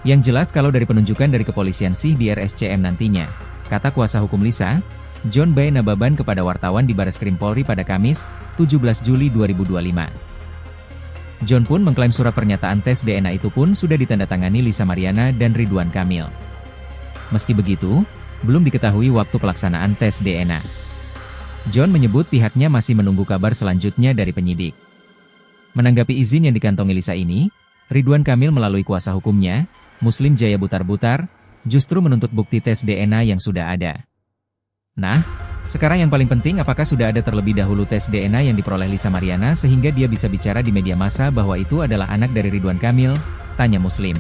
Yang jelas kalau dari penunjukan dari kepolisian sih di RSCM nantinya, kata kuasa hukum Lisa, John B. Nababan kepada wartawan di Bareskrim Polri pada Kamis, 17 Juli 2025. John pun mengklaim surat pernyataan tes DNA itu pun sudah ditandatangani Lisa Mariana dan Ridwan Kamil. Meski begitu, belum diketahui waktu pelaksanaan tes DNA. John menyebut pihaknya masih menunggu kabar selanjutnya dari penyidik. Menanggapi izin yang dikantongi Lisa ini, Ridwan Kamil melalui kuasa hukumnya, Muslim Jaya Butar-Butar, justru menuntut bukti tes DNA yang sudah ada. Nah, sekarang yang paling penting apakah sudah ada terlebih dahulu tes DNA yang diperoleh Lisa Mariana sehingga dia bisa bicara di media massa bahwa itu adalah anak dari Ridwan Kamil, tanya Muslim.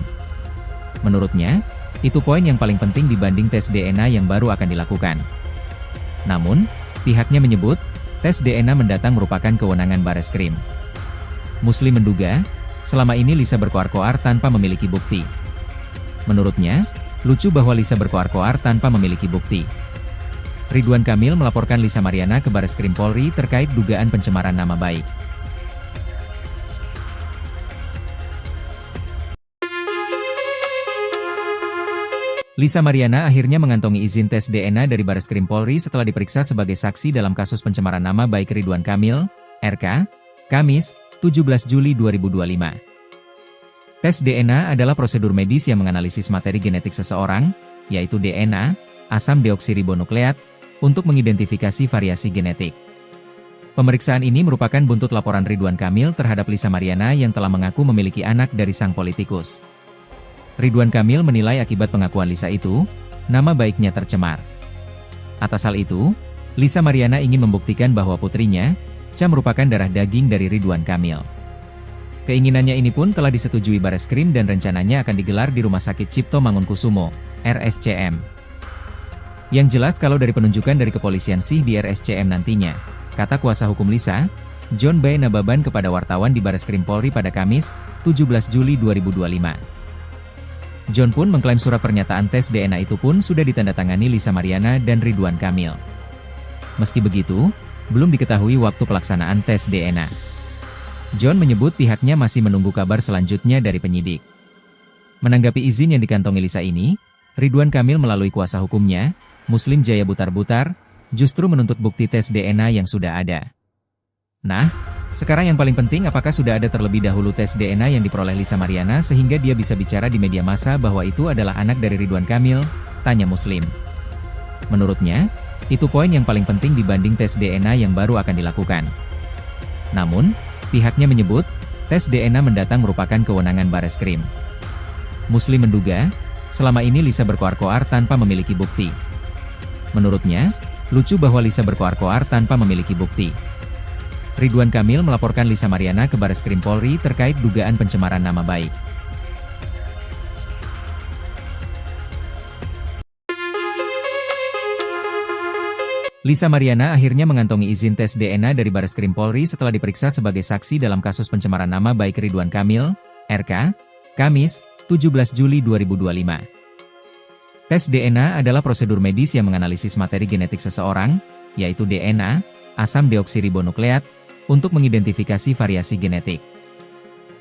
Menurutnya, itu poin yang paling penting dibanding tes DNA yang baru akan dilakukan. Namun, pihaknya menyebut, tes DNA mendatang merupakan kewenangan Bareskrim. Muslim menduga, selama ini Lisa berkoar-koar tanpa memiliki bukti. Menurutnya, lucu bahwa Lisa berkoar-koar tanpa memiliki bukti. Ridwan Kamil melaporkan Lisa Mariana ke Bareskrim Polri terkait dugaan pencemaran nama baik. Lisa Mariana akhirnya mengantongi izin tes DNA dari Bareskrim Polri setelah diperiksa sebagai saksi dalam kasus pencemaran nama baik Ridwan Kamil, RK, Kamis, 17 Juli 2025. Tes DNA adalah prosedur medis yang menganalisis materi genetik seseorang, yaitu DNA, asam deoksiribonukleat, untuk mengidentifikasi variasi genetik. Pemeriksaan ini merupakan buntut laporan Ridwan Kamil terhadap Lisa Mariana yang telah mengaku memiliki anak dari sang politikus. Ridwan Kamil menilai akibat pengakuan Lisa itu, nama baiknya tercemar. Atas hal itu, Lisa Mariana ingin membuktikan bahwa putrinya, Cha merupakan darah daging dari Ridwan Kamil. Keinginannya ini pun telah disetujui Bareskrim dan rencananya akan digelar di Rumah Sakit Cipto Mangunkusumo, RSCM. Yang jelas kalau dari penunjukan dari kepolisian sih di RSCM nantinya, kata kuasa hukum Lisa, John B. Nababan kepada wartawan di Bareskrim Polri pada Kamis, 17 Juli 2025. John pun mengklaim surat pernyataan tes DNA itu pun sudah ditandatangani Lisa Mariana dan Ridwan Kamil. Meski begitu, belum diketahui waktu pelaksanaan tes DNA. John menyebut pihaknya masih menunggu kabar selanjutnya dari penyidik. Menanggapi izin yang dikantongi Lisa ini, Ridwan Kamil melalui kuasa hukumnya, Muslim Jaya Butar-Butar, justru menuntut bukti tes DNA yang sudah ada. Nah, sekarang yang paling penting apakah sudah ada terlebih dahulu tes DNA yang diperoleh Lisa Mariana sehingga dia bisa bicara di media massa bahwa itu adalah anak dari Ridwan Kamil, tanya Muslim. Menurutnya, itu poin yang paling penting dibanding tes DNA yang baru akan dilakukan. Namun, pihaknya menyebut, tes DNA mendatang merupakan kewenangan Bareskrim. Muslim menduga, selama ini Lisa berkoar-koar tanpa memiliki bukti. Menurutnya, lucu bahwa Lisa berkoar-koar tanpa memiliki bukti. Ridwan Kamil melaporkan Lisa Mariana ke Bareskrim Polri terkait dugaan pencemaran nama baik. Lisa Mariana akhirnya mengantongi izin tes DNA dari Bareskrim Polri setelah diperiksa sebagai saksi dalam kasus pencemaran nama baik Ridwan Kamil, RK, Kamis, 17 Juli 2025. Tes DNA adalah prosedur medis yang menganalisis materi genetik seseorang, yaitu DNA, asam deoksiribonukleat, untuk mengidentifikasi variasi genetik.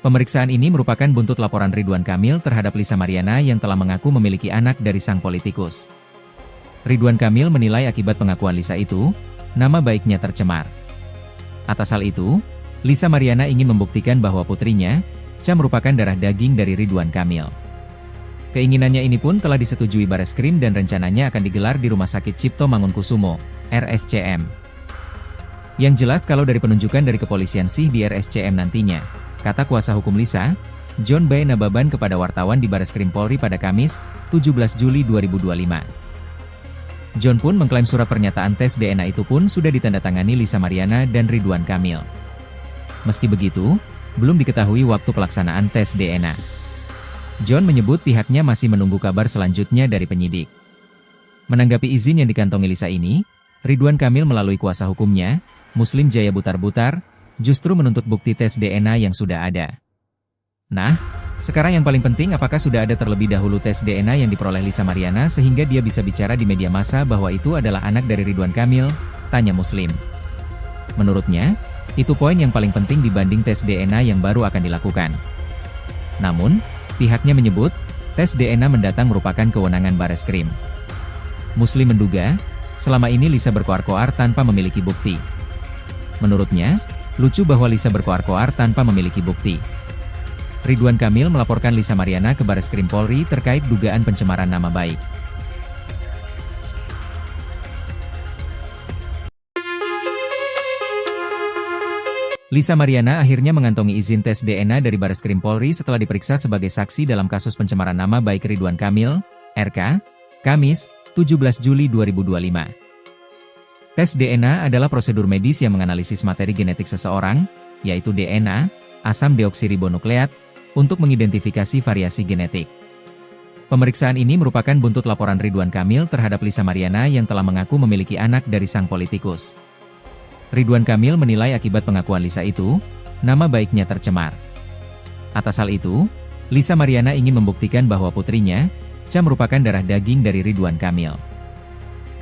Pemeriksaan ini merupakan buntut laporan Ridwan Kamil terhadap Lisa Mariana yang telah mengaku memiliki anak dari sang politikus. Ridwan Kamil menilai akibat pengakuan Lisa itu, nama baiknya tercemar. Atas hal itu, Lisa Mariana ingin membuktikan bahwa putrinya, Cha merupakan darah daging dari Ridwan Kamil. Keinginannya ini pun telah disetujui Bareskrim dan rencananya akan digelar di Rumah Sakit Cipto Mangunkusumo, RSCM. Yang jelas kalau dari penunjukan dari kepolisian sih di RSCM nantinya, kata kuasa hukum Lisa, John B. Nababan kepada wartawan di Bareskrim Polri pada Kamis, 17 Juli 2025. John pun mengklaim surat pernyataan tes DNA itu pun sudah ditandatangani Lisa Mariana dan Ridwan Kamil. Meski begitu, belum diketahui waktu pelaksanaan tes DNA. John menyebut pihaknya masih menunggu kabar selanjutnya dari penyidik. Menanggapi izin yang dikantongi Lisa ini, Ridwan Kamil melalui kuasa hukumnya, Muslim Jaya Butar-Butar, justru menuntut bukti tes DNA yang sudah ada. Nah, sekarang yang paling penting apakah sudah ada terlebih dahulu tes DNA yang diperoleh Lisa Mariana sehingga dia bisa bicara di media massa bahwa itu adalah anak dari Ridwan Kamil, tanya Muslim. Menurutnya, itu poin yang paling penting dibanding tes DNA yang baru akan dilakukan. Namun, pihaknya menyebut, tes DNA mendatang merupakan kewenangan Bareskrim. Muslim menduga, selama ini Lisa berkoar-koar tanpa memiliki bukti. Menurutnya, lucu bahwa Lisa berkoar-koar tanpa memiliki bukti. Ridwan Kamil melaporkan Lisa Mariana ke Bareskrim Polri terkait dugaan pencemaran nama baik. Lisa Mariana akhirnya mengantongi izin tes DNA dari Bareskrim Polri setelah diperiksa sebagai saksi dalam kasus pencemaran nama baik Ridwan Kamil, RK, Kamis, 17 Juli 2025. Tes DNA adalah prosedur medis yang menganalisis materi genetik seseorang, yaitu DNA, asam deoksiribonukleat, untuk mengidentifikasi variasi genetik. Pemeriksaan ini merupakan buntut laporan Ridwan Kamil terhadap Lisa Mariana yang telah mengaku memiliki anak dari sang politikus. Ridwan Kamil menilai akibat pengakuan Lisa itu, nama baiknya tercemar. Atas hal itu, Lisa Mariana ingin membuktikan bahwa putrinya, Cha merupakan darah daging dari Ridwan Kamil.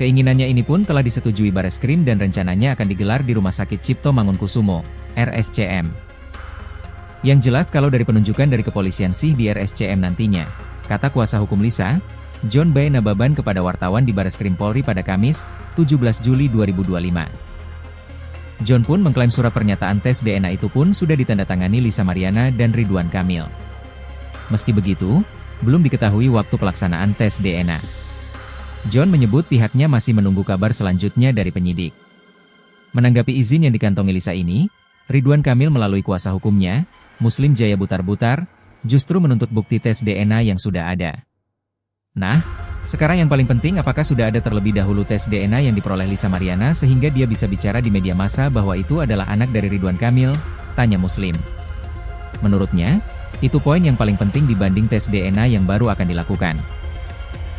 Keinginannya ini pun telah disetujui Bareskrim dan rencananya akan digelar di Rumah Sakit Cipto Mangunkusumo, RSCM. Yang jelas kalau dari penunjukan dari kepolisian sih di RSCM nantinya, kata kuasa hukum Lisa, John B. Nababan kepada wartawan di Bareskrim Polri pada Kamis, 17 Juli 2025. John pun mengklaim surat pernyataan tes DNA itu pun sudah ditandatangani Lisa Mariana dan Ridwan Kamil. Meski begitu, belum diketahui waktu pelaksanaan tes DNA. John menyebut pihaknya masih menunggu kabar selanjutnya dari penyidik. Menanggapi izin yang dikantongi Lisa ini, Ridwan Kamil melalui kuasa hukumnya, Muslim Jaya Butar-Butar, justru menuntut bukti tes DNA yang sudah ada. Nah, sekarang yang paling penting apakah sudah ada terlebih dahulu tes DNA yang diperoleh Lisa Mariana sehingga dia bisa bicara di media massa bahwa itu adalah anak dari Ridwan Kamil, tanya Muslim. Menurutnya, itu poin yang paling penting dibanding tes DNA yang baru akan dilakukan.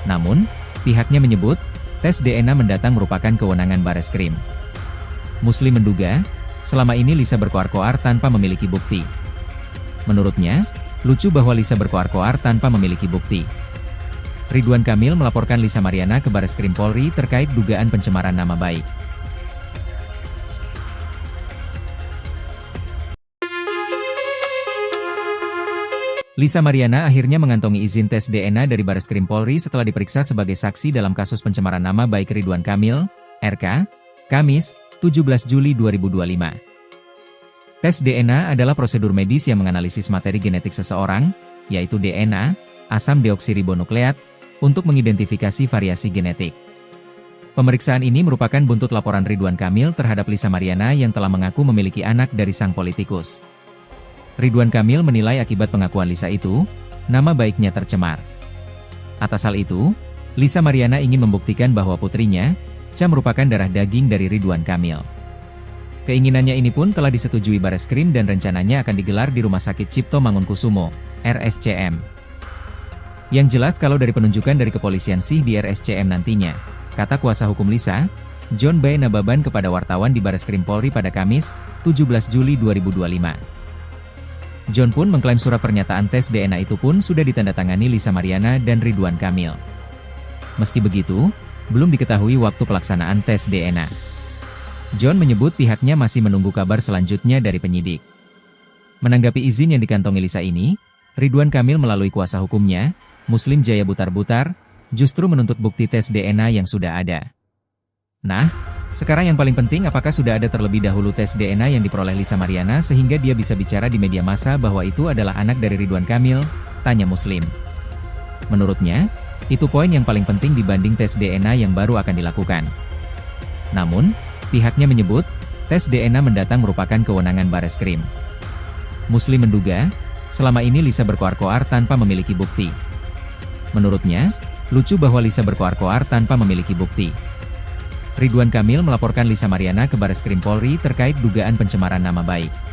Namun, pihaknya menyebut, tes DNA mendatang merupakan kewenangan Bareskrim. Muslim menduga, selama ini Lisa berkoar-koar tanpa memiliki bukti. Menurutnya, lucu bahwa Lisa berkoar-koar tanpa memiliki bukti. Ridwan Kamil melaporkan Lisa Mariana ke Bareskrim Polri terkait dugaan pencemaran nama baik. Lisa Mariana akhirnya mengantongi izin tes DNA dari Bareskrim Polri setelah diperiksa sebagai saksi dalam kasus pencemaran nama baik Ridwan Kamil, RK, Kamis, 17 Juli 2025. Tes DNA adalah prosedur medis yang menganalisis materi genetik seseorang, yaitu DNA, asam deoksiribonukleat, untuk mengidentifikasi variasi genetik. Pemeriksaan ini merupakan buntut laporan Ridwan Kamil terhadap Lisa Mariana yang telah mengaku memiliki anak dari sang politikus. Ridwan Kamil menilai akibat pengakuan Lisa itu, nama baiknya tercemar. Atas hal itu, Lisa Mariana ingin membuktikan bahwa putrinya, Cha merupakan darah daging dari Ridwan Kamil. Keinginannya ini pun telah disetujui Bareskrim dan rencananya akan digelar di Rumah Sakit Cipto Mangunkusumo, RSCM. Yang jelas kalau dari penunjukan dari kepolisian sih di RSCM nantinya, kata kuasa hukum Lisa, John B. Nababan kepada wartawan di Bareskrim Polri pada Kamis, 17 Juli 2025. John pun mengklaim surat pernyataan tes DNA itu pun sudah ditandatangani Lisa Mariana dan Ridwan Kamil. Meski begitu, belum diketahui waktu pelaksanaan tes DNA. John menyebut pihaknya masih menunggu kabar selanjutnya dari penyidik. Menanggapi izin yang dikantongi Lisa ini, Ridwan Kamil melalui kuasa hukumnya, Muslim Jaya Butar-Butar, justru menuntut bukti tes DNA yang sudah ada. Nah, sekarang yang paling penting apakah sudah ada terlebih dahulu tes DNA yang diperoleh Lisa Mariana sehingga dia bisa bicara di media massa bahwa itu adalah anak dari Ridwan Kamil, tanya Muslim. Menurutnya, itu poin yang paling penting dibanding tes DNA yang baru akan dilakukan. Namun, pihaknya menyebut, tes DNA mendatang merupakan kewenangan Bareskrim. Muslim menduga, selama ini Lisa berkoar-koar tanpa memiliki bukti. Menurutnya, lucu bahwa Lisa berkoar-koar tanpa memiliki bukti. Ridwan Kamil melaporkan Lisa Mariana ke Bareskrim Polri terkait dugaan pencemaran nama baik.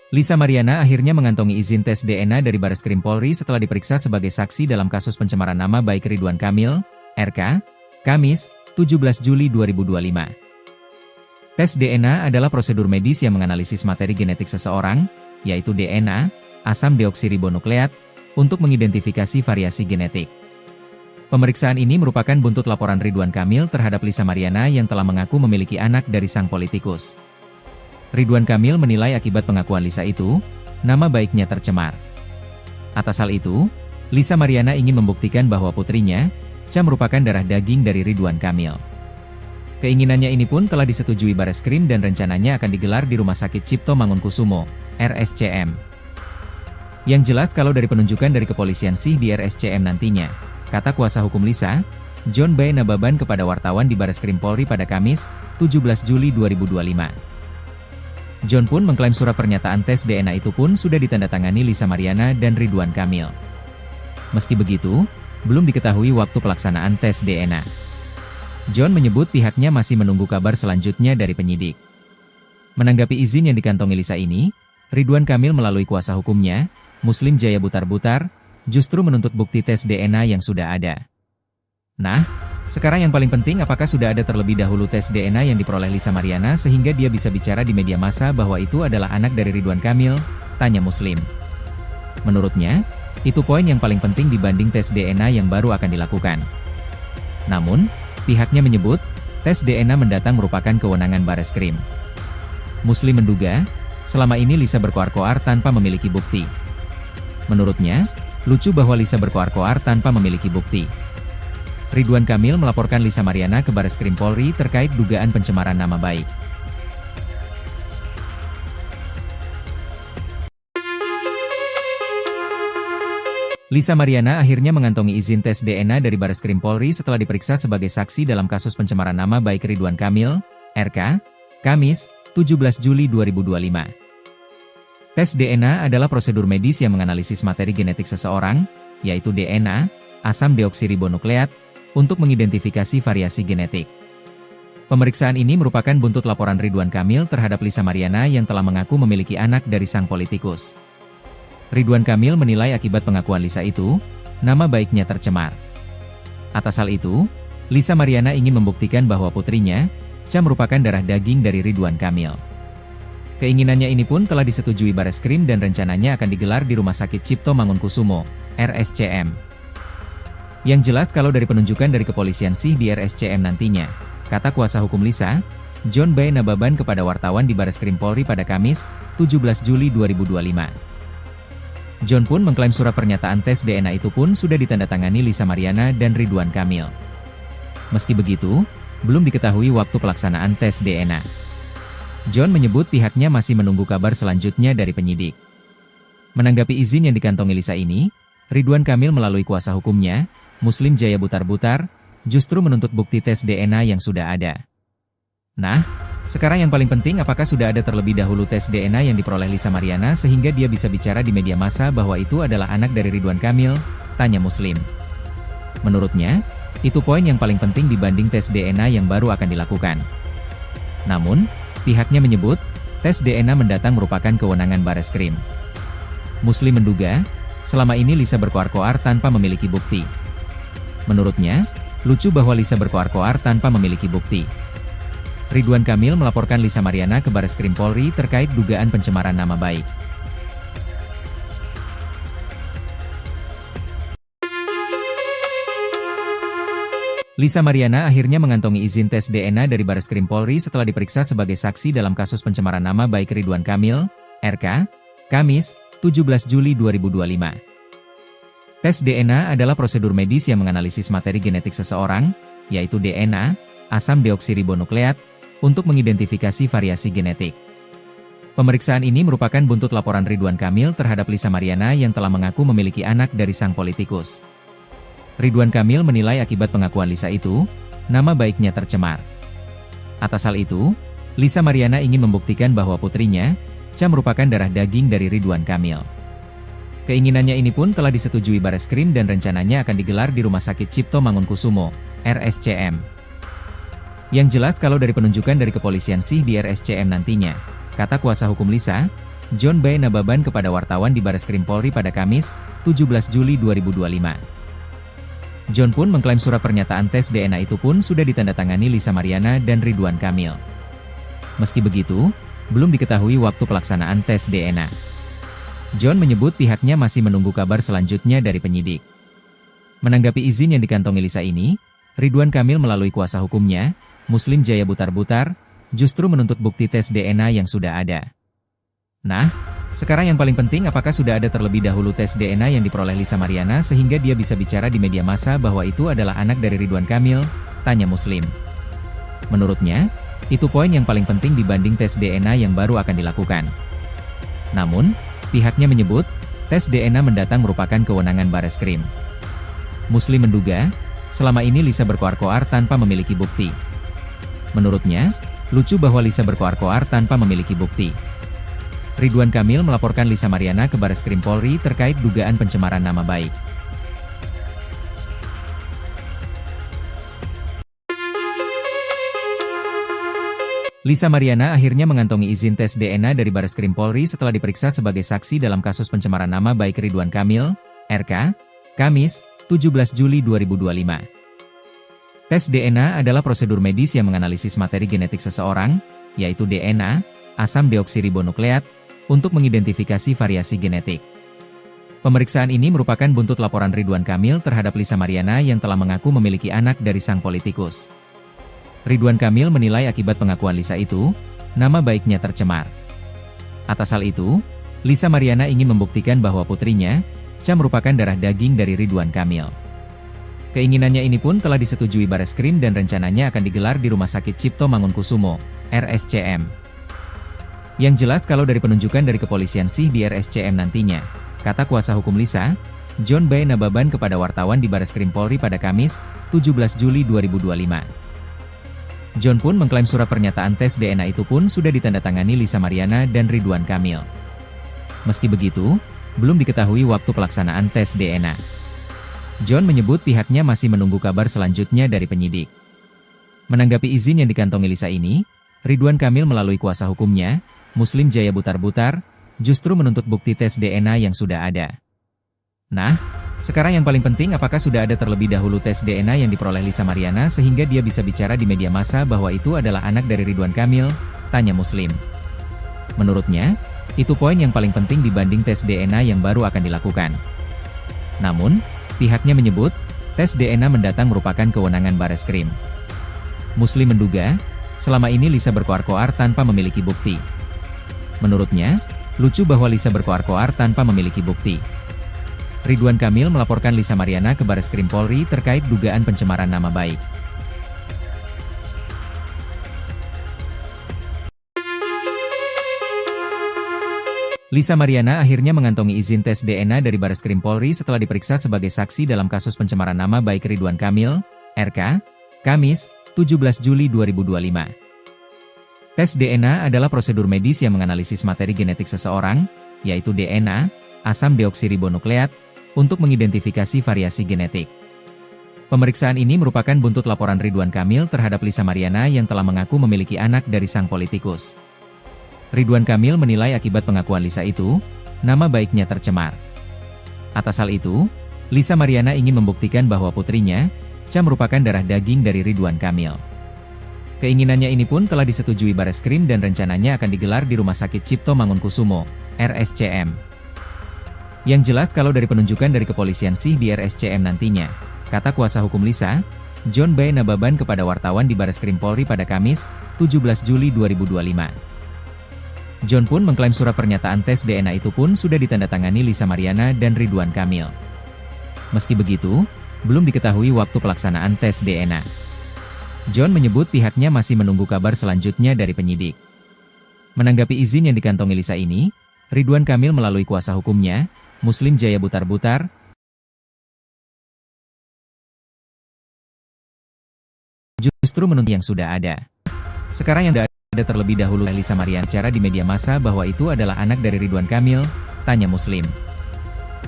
Lisa Mariana akhirnya mengantongi izin tes DNA dari Bareskrim Polri setelah diperiksa sebagai saksi dalam kasus pencemaran nama baik Ridwan Kamil, RK, Kamis, 17 Juli 2025. Tes DNA adalah prosedur medis yang menganalisis materi genetik seseorang, yaitu DNA, asam deoksiribonukleat, untuk mengidentifikasi variasi genetik. Pemeriksaan ini merupakan buntut laporan Ridwan Kamil terhadap Lisa Mariana yang telah mengaku memiliki anak dari sang politikus. Ridwan Kamil menilai akibat pengakuan Lisa itu, nama baiknya tercemar. Atas hal itu, Lisa Mariana ingin membuktikan bahwa putrinya, Cha merupakan darah daging dari Ridwan Kamil. Keinginannya ini pun telah disetujui Bareskrim dan rencananya akan digelar di Rumah Sakit Cipto Mangunkusumo, RSCM. Yang jelas kalau dari penunjukan dari kepolisian sih di RSCM nantinya, kata kuasa hukum Lisa, John B. Nababan kepada wartawan di Bareskrim Polri pada Kamis, 17 Juli 2025. John pun mengklaim surat pernyataan tes DNA itu pun sudah ditandatangani Lisa Mariana dan Ridwan Kamil. Meski begitu, belum diketahui waktu pelaksanaan tes DNA. John menyebut pihaknya masih menunggu kabar selanjutnya dari penyidik. Menanggapi izin yang dikantongi Lisa ini, Ridwan Kamil melalui kuasa hukumnya, Muslim Jaya Butar-Butar, justru menuntut bukti tes DNA yang sudah ada. Nah, sekarang yang paling penting apakah sudah ada terlebih dahulu tes DNA yang diperoleh Lisa Mariana sehingga dia bisa bicara di media massa bahwa itu adalah anak dari Ridwan Kamil, tanya Muslim. Menurutnya, itu poin yang paling penting dibanding tes DNA yang baru akan dilakukan. Namun, pihaknya menyebut, tes DNA mendatang merupakan kewenangan Bareskrim. Muslim menduga, selama ini Lisa berkoar-koar tanpa memiliki bukti. Menurutnya, lucu bahwa Lisa berkoar-koar tanpa memiliki bukti. Ridwan Kamil melaporkan Lisa Mariana ke Bareskrim Polri terkait dugaan pencemaran nama baik. Lisa Mariana akhirnya mengantongi izin tes DNA dari Bareskrim Polri setelah diperiksa sebagai saksi dalam kasus pencemaran nama baik Ridwan Kamil, RK, Kamis, 17 Juli 2025. Tes DNA adalah prosedur medis yang menganalisis materi genetik seseorang, yaitu DNA, asam deoksiribonukleat, untuk mengidentifikasi variasi genetik. Pemeriksaan ini merupakan buntut laporan Ridwan Kamil terhadap Lisa Mariana yang telah mengaku memiliki anak dari sang politikus. Ridwan Kamil menilai akibat pengakuan Lisa itu, nama baiknya tercemar. Atas hal itu, Lisa Mariana ingin membuktikan bahwa putrinya, Cha merupakan darah daging dari Ridwan Kamil. Keinginannya ini pun telah disetujui Bareskrim dan rencananya akan digelar di Rumah Sakit Cipto Mangunkusumo, RSCM. Yang jelas kalau dari penunjukan dari kepolisian sih di RSCM nantinya, kata kuasa hukum Lisa, John B. Nababan kepada wartawan di Bareskrim Polri pada Kamis, 17 Juli 2025. John pun mengklaim surat pernyataan tes DNA itu pun sudah ditandatangani Lisa Mariana dan Ridwan Kamil. Meski begitu, belum diketahui waktu pelaksanaan tes DNA. John menyebut pihaknya masih menunggu kabar selanjutnya dari penyidik. Menanggapi izin yang dikantongi Lisa ini, Ridwan Kamil melalui kuasa hukumnya, Muslim Jaya Butar-Butar, justru menuntut bukti tes DNA yang sudah ada. Nah, sekarang yang paling penting apakah sudah ada terlebih dahulu tes DNA yang diperoleh Lisa Mariana sehingga dia bisa bicara di media massa bahwa itu adalah anak dari Ridwan Kamil, tanya Muslim. Menurutnya, itu poin yang paling penting dibanding tes DNA yang baru akan dilakukan. Namun, pihaknya menyebut, tes DNA mendatang merupakan kewenangan Bareskrim. Muslim menduga, selama ini Lisa berkoar-koar tanpa memiliki bukti. Menurutnya, lucu bahwa Lisa berkoar-koar tanpa memiliki bukti. Ridwan Kamil melaporkan Lisa Mariana ke Bareskrim Polri terkait dugaan pencemaran nama baik. Lisa Mariana akhirnya mengantongi izin tes DNA dari Bareskrim Polri setelah diperiksa sebagai saksi dalam kasus pencemaran nama baik Ridwan Kamil, RK, Kamis, 17 Juli 2025. Tes DNA adalah prosedur medis yang menganalisis materi genetik seseorang, yaitu DNA, asam deoksiribonukleat, untuk mengidentifikasi variasi genetik. Pemeriksaan ini merupakan buntut laporan Ridwan Kamil terhadap Lisa Mariana yang telah mengaku memiliki anak dari sang politikus. Ridwan Kamil menilai akibat pengakuan Lisa itu, nama baiknya tercemar. Atas hal itu, Lisa Mariana ingin membuktikan bahwa putrinya, Cha merupakan darah daging dari Ridwan Kamil. Keinginannya ini pun telah disetujui Bareskrim dan rencananya akan digelar di Rumah Sakit Cipto Mangunkusumo, RSCM. Yang jelas kalau dari penunjukan dari kepolisian sih di RSCM nantinya, kata kuasa hukum Lisa, John B. Nababan kepada wartawan di Bareskrim Polri pada Kamis, 17 Juli 2025. John pun mengklaim surat pernyataan tes DNA itu pun sudah ditandatangani Lisa Mariana dan Ridwan Kamil. Meski begitu, belum diketahui waktu pelaksanaan tes DNA. John menyebut pihaknya masih menunggu kabar selanjutnya dari penyidik. Menanggapi izin yang dikantongi Lisa ini, Ridwan Kamil melalui kuasa hukumnya, Muslim Jaya Butar-Butar, justru menuntut bukti tes DNA yang sudah ada. Nah, sekarang yang paling penting apakah sudah ada terlebih dahulu tes DNA yang diperoleh Lisa Mariana sehingga dia bisa bicara di media massa bahwa itu adalah anak dari Ridwan Kamil, tanya Muslim. Menurutnya, itu poin yang paling penting dibanding tes DNA yang baru akan dilakukan. Namun, pihaknya menyebut, tes DNA mendatang merupakan kewenangan Bareskrim. Muslim menduga, selama ini Lisa berkoar-koar tanpa memiliki bukti. Menurutnya, lucu bahwa Lisa berkoar-koar tanpa memiliki bukti. Ridwan Kamil melaporkan Lisa Mariana ke Bareskrim Polri terkait dugaan pencemaran nama baik. Lisa Mariana akhirnya mengantongi izin tes DNA dari Bareskrim Polri setelah diperiksa sebagai saksi dalam kasus pencemaran nama baik Ridwan Kamil, RK, Kamis, 17 Juli 2025. Tes DNA adalah prosedur medis yang menganalisis materi genetik seseorang, yaitu DNA, asam deoksiribonukleat, untuk mengidentifikasi variasi genetik. Pemeriksaan ini merupakan buntut laporan Ridwan Kamil terhadap Lisa Mariana yang telah mengaku memiliki anak dari sang politikus. Ridwan Kamil menilai akibat pengakuan Lisa itu, nama baiknya tercemar. Atas hal itu, Lisa Mariana ingin membuktikan bahwa putrinya, Cha merupakan darah daging dari Ridwan Kamil. Keinginannya ini pun telah disetujui Bareskrim dan rencananya akan digelar di Rumah Sakit Cipto Mangunkusumo, RSCM. Yang jelas kalau dari penunjukan dari kepolisian sih di RSCM nantinya, kata kuasa hukum Lisa, John B. Nababan kepada wartawan di Bareskrim Polri pada Kamis, 17 Juli 2025. John pun mengklaim surat pernyataan tes DNA itu pun sudah ditandatangani Lisa Mariana dan Ridwan Kamil. Meski begitu, belum diketahui waktu pelaksanaan tes DNA. John menyebut pihaknya masih menunggu kabar selanjutnya dari penyidik. Menanggapi izin yang dikantongi Lisa ini, Ridwan Kamil melalui kuasa hukumnya, Muslim Jaya Butar-Butar, justru menuntut bukti tes DNA yang sudah ada. Nah, Sekarang yang paling penting, apakah sudah ada terlebih dahulu tes DNA yang diperoleh Lisa Mariana sehingga dia bisa bicara di media massa bahwa itu adalah anak dari Ridwan Kamil? Tanya Muslim. Menurutnya, itu poin yang paling penting dibanding tes DNA yang baru akan dilakukan. Namun, pihaknya menyebut, tes DNA mendatang merupakan kewenangan Bareskrim. Muslim menduga, selama ini Lisa berkoar-koar tanpa memiliki bukti. Menurutnya, lucu bahwa Lisa berkoar-koar tanpa memiliki bukti. Ridwan Kamil melaporkan Lisa Mariana ke Bareskrim Polri terkait dugaan pencemaran nama baik. Lisa Mariana akhirnya mengantongi izin tes DNA dari Bareskrim Polri setelah diperiksa sebagai saksi dalam kasus pencemaran nama baik Ridwan Kamil, RK, Kamis, 17 Juli 2025. Tes DNA adalah prosedur medis yang menganalisis materi genetik seseorang, yaitu DNA, asam deoksiribonukleat, untuk mengidentifikasi variasi genetik. Pemeriksaan ini merupakan buntut laporan Ridwan Kamil terhadap Lisa Mariana yang telah mengaku memiliki anak dari sang politikus. Ridwan Kamil menilai akibat pengakuan Lisa itu, nama baiknya tercemar. Atas hal itu, Lisa Mariana ingin membuktikan bahwa putrinya, Cha, merupakan darah daging dari Ridwan Kamil. Keinginannya ini pun telah disetujui Bareskrim dan rencananya akan digelar di Rumah Sakit Cipto Mangunkusumo, RSCM. Yang jelas kalau dari penunjukan dari kepolisian sih di RSCM nantinya, kata kuasa hukum Lisa, John B. Nababan kepada wartawan di Bareskrim Polri pada Kamis, 17 Juli 2025. John pun mengklaim surat pernyataan tes DNA itu pun sudah ditandatangani Lisa Mariana dan Ridwan Kamil. Meski begitu, belum diketahui waktu pelaksanaan tes DNA. John menyebut pihaknya masih menunggu kabar selanjutnya dari penyidik. Menanggapi izin yang dikantongi Lisa ini, Ridwan Kamil melalui kuasa hukumnya, Muslim Jaya Butar-Butar, justru menuntut yang sudah ada. Sekarang yang ada terlebih dahulu Lisa Mariana cara di media massa bahwa itu adalah anak dari Ridwan Kamil, tanya Muslim.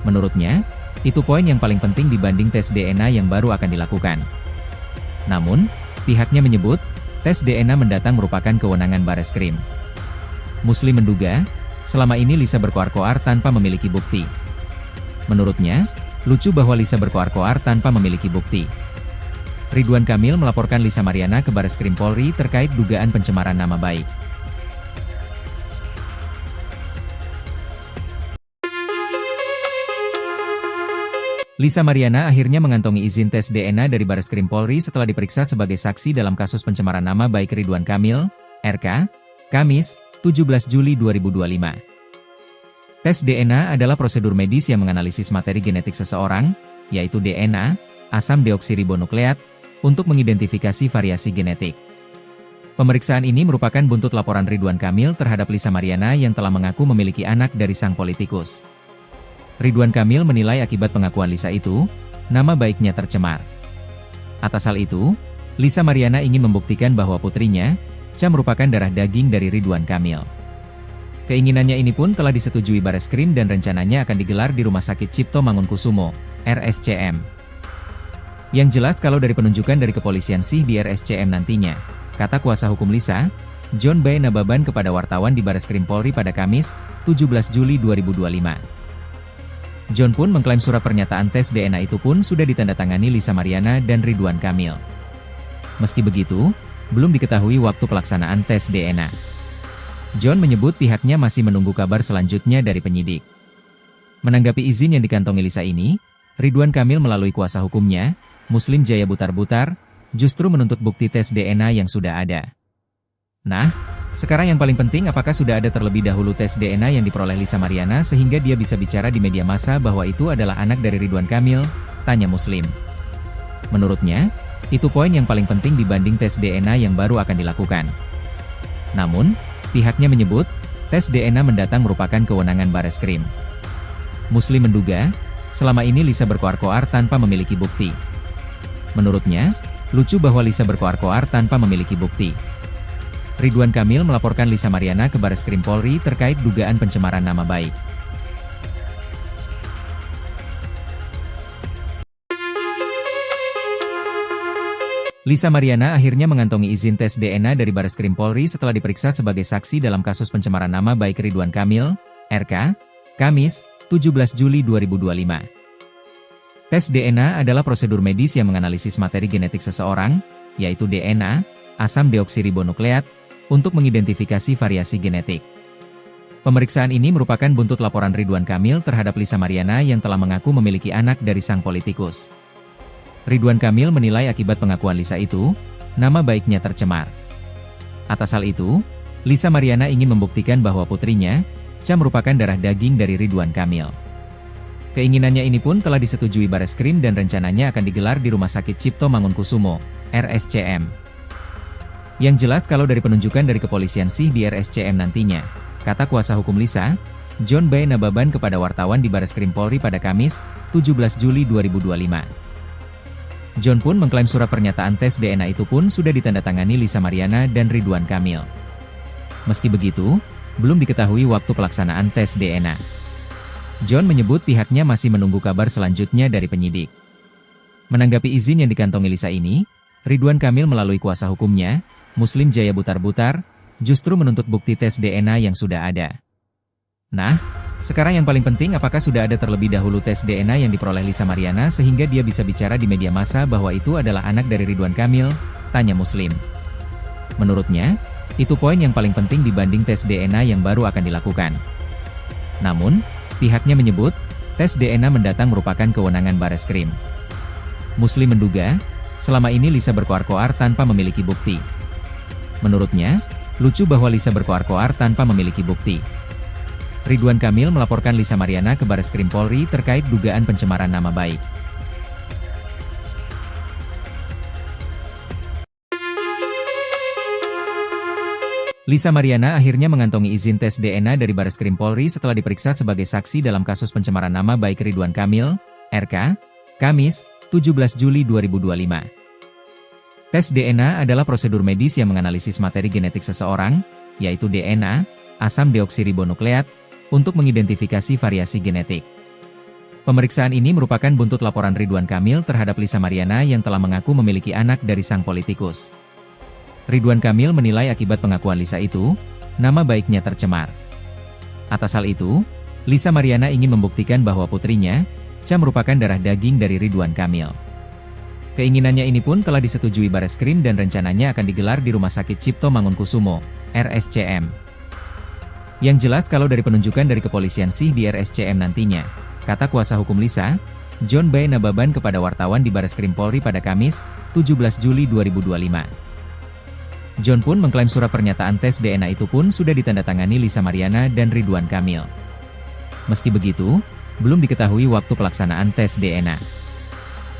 Menurutnya, itu poin yang paling penting dibanding tes DNA yang baru akan dilakukan. Namun, pihaknya menyebut, tes DNA mendatang merupakan kewenangan Bareskrim. Muslim menduga, selama ini Lisa berkoar-koar tanpa memiliki bukti. Menurutnya, lucu bahwa Lisa berkoar-koar tanpa memiliki bukti. Ridwan Kamil melaporkan Lisa Mariana ke Bareskrim Polri terkait dugaan pencemaran nama baik. Lisa Mariana akhirnya mengantongi izin tes DNA dari Bareskrim Polri setelah diperiksa sebagai saksi dalam kasus pencemaran nama baik Ridwan Kamil, RK, Kamis, 17 Juli 2025. Tes DNA adalah prosedur medis yang menganalisis materi genetik seseorang, yaitu DNA, asam deoksiribonukleat, untuk mengidentifikasi variasi genetik. Pemeriksaan ini merupakan buntut laporan Ridwan Kamil terhadap Lisa Mariana yang telah mengaku memiliki anak dari sang politikus. Ridwan Kamil menilai akibat pengakuan Lisa itu, nama baiknya tercemar. Atas hal itu, Lisa Mariana ingin membuktikan bahwa putrinya, Cha, merupakan darah daging dari Ridwan Kamil. Keinginannya ini pun telah disetujui Bareskrim dan rencananya akan digelar di Rumah Sakit Cipto Mangunkusumo, RSCM. Yang jelas kalau dari penunjukan dari kepolisian sih di RSCM nantinya, kata kuasa hukum Lisa, John B. Nababan kepada wartawan di Bareskrim Polri pada Kamis, 17 Juli 2025. John pun mengklaim surat pernyataan tes DNA itu pun sudah ditandatangani Lisa Mariana dan Ridwan Kamil. Meski begitu, belum diketahui waktu pelaksanaan tes DNA. John menyebut pihaknya masih menunggu kabar selanjutnya dari penyidik. Menanggapi izin yang dikantongi Lisa ini, Ridwan Kamil melalui kuasa hukumnya, Muslim Jaya Butar-Butar, justru menuntut bukti tes DNA yang sudah ada. Nah, sekarang yang paling penting apakah sudah ada terlebih dahulu tes DNA yang diperoleh Lisa Mariana sehingga dia bisa bicara di media massa bahwa itu adalah anak dari Ridwan Kamil, tanya Muslim. Menurutnya, itu poin yang paling penting dibanding tes DNA yang baru akan dilakukan. Namun, pihaknya menyebut, tes DNA mendatang merupakan kewenangan Bareskrim. Muslim menduga, selama ini Lisa berkoar-koar tanpa memiliki bukti. Menurutnya, lucu bahwa Lisa berkoar-koar tanpa memiliki bukti. Ridwan Kamil melaporkan Lisa Mariana ke Bareskrim Polri terkait dugaan pencemaran nama baik. Lisa Mariana akhirnya mengantongi izin tes DNA dari Bareskrim Polri setelah diperiksa sebagai saksi dalam kasus pencemaran nama baik Ridwan Kamil, RK, Kamis, 17 Juli 2025. Tes DNA adalah prosedur medis yang menganalisis materi genetik seseorang, yaitu DNA, asam deoksiribonukleat, untuk mengidentifikasi variasi genetik. Pemeriksaan ini merupakan buntut laporan Ridwan Kamil terhadap Lisa Mariana yang telah mengaku memiliki anak dari sang politikus. Ridwan Kamil menilai akibat pengakuan Lisa itu, nama baiknya tercemar. Atas hal itu, Lisa Mariana ingin membuktikan bahwa putrinya, Cha, merupakan darah daging dari Ridwan Kamil. Keinginannya ini pun telah disetujui Bareskrim dan rencananya akan digelar di Rumah Sakit Cipto Mangunkusumo, RSCM. Yang jelas kalau dari penunjukan dari kepolisian sih di RSCM nantinya, kata kuasa hukum Lisa, John B. Nababan kepada wartawan di Bareskrim Polri pada Kamis, 17 Juli 2025. John pun mengklaim surat pernyataan tes DNA itu pun sudah ditandatangani Lisa Mariana dan Ridwan Kamil. Meski begitu, belum diketahui waktu pelaksanaan tes DNA. John menyebut pihaknya masih menunggu kabar selanjutnya dari penyidik. Menanggapi izin yang dikantongi Lisa ini, Ridwan Kamil melalui kuasa hukumnya, Muslim Jaya Butar-Butar, justru menuntut bukti tes DNA yang sudah ada. Nah, sekarang yang paling penting apakah sudah ada terlebih dahulu tes DNA yang diperoleh Lisa Mariana sehingga dia bisa bicara di media massa bahwa itu adalah anak dari Ridwan Kamil, tanya Muslim. Menurutnya, itu poin yang paling penting dibanding tes DNA yang baru akan dilakukan. Namun, pihaknya menyebut, tes DNA mendatang merupakan kewenangan Bareskrim. Muslim menduga, selama ini Lisa berkoar-koar tanpa memiliki bukti. Menurutnya, lucu bahwa Lisa berkoar-koar tanpa memiliki bukti. Ridwan Kamil melaporkan Lisa Mariana ke Bareskrim Polri terkait dugaan pencemaran nama baik. Lisa Mariana akhirnya mengantongi izin tes DNA dari Bareskrim Polri setelah diperiksa sebagai saksi dalam kasus pencemaran nama baik Ridwan Kamil, RK, Kamis, 17 Juli 2025. Tes DNA adalah prosedur medis yang menganalisis materi genetik seseorang, yaitu DNA, asam deoksiribonukleat, untuk mengidentifikasi variasi genetik. Pemeriksaan ini merupakan buntut laporan Ridwan Kamil terhadap Lisa Mariana yang telah mengaku memiliki anak dari sang politikus. Ridwan Kamil menilai akibat pengakuan Lisa itu, nama baiknya tercemar. Atas hal itu, Lisa Mariana ingin membuktikan bahwa putrinya, Cha, merupakan darah daging dari Ridwan Kamil. Keinginannya ini pun telah disetujui Bareskrim dan rencananya akan digelar di Rumah Sakit Cipto Mangunkusumo, RSCM. Yang jelas kalau dari penunjukan dari kepolisian sih di RSCM nantinya, kata kuasa hukum Lisa, John B. Nababan kepada wartawan di Bareskrim Polri pada Kamis, 17 Juli 2025. John pun mengklaim surat pernyataan tes DNA itu pun sudah ditandatangani Lisa Mariana dan Ridwan Kamil. Meski begitu, belum diketahui waktu pelaksanaan tes DNA.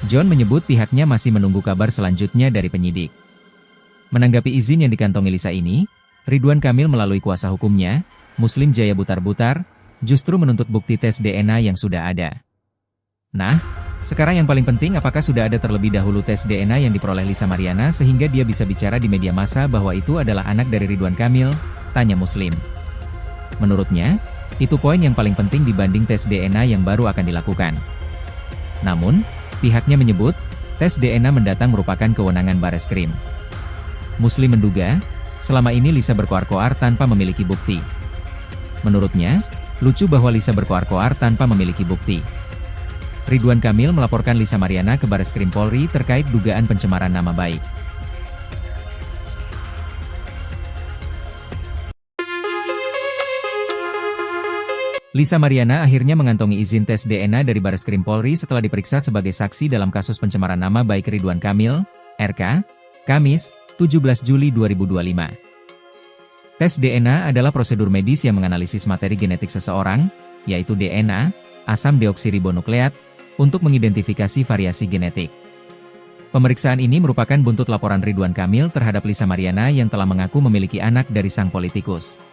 John menyebut pihaknya masih menunggu kabar selanjutnya dari penyidik. Menanggapi izin yang dikantongi Lisa ini, Ridwan Kamil melalui kuasa hukumnya, Muslim Jaya Butar-Butar, justru menuntut bukti tes DNA yang sudah ada. Nah, sekarang yang paling penting apakah sudah ada terlebih dahulu tes DNA yang diperoleh Lisa Mariana sehingga dia bisa bicara di media massa bahwa itu adalah anak dari Ridwan Kamil, tanya Muslim. Menurutnya, itu poin yang paling penting dibanding tes DNA yang baru akan dilakukan. Namun, pihaknya menyebut, tes DNA mendatang merupakan kewenangan Bareskrim. Muslim menduga, selama ini Lisa berkoar-koar tanpa memiliki bukti. Menurutnya, lucu bahwa Lisa berkoar-koar tanpa memiliki bukti. Ridwan Kamil melaporkan Lisa Mariana ke Bareskrim Polri terkait dugaan pencemaran nama baik. Lisa Mariana akhirnya mengantongi izin tes DNA dari Bareskrim Polri setelah diperiksa sebagai saksi dalam kasus pencemaran nama baik Ridwan Kamil, RK, Kamis, 17 Juli 2025. Tes DNA adalah prosedur medis yang menganalisis materi genetik seseorang, yaitu DNA, asam deoksiribonukleat, untuk mengidentifikasi variasi genetik. Pemeriksaan ini merupakan buntut laporan Ridwan Kamil terhadap Lisa Mariana yang telah mengaku memiliki anak dari sang politikus.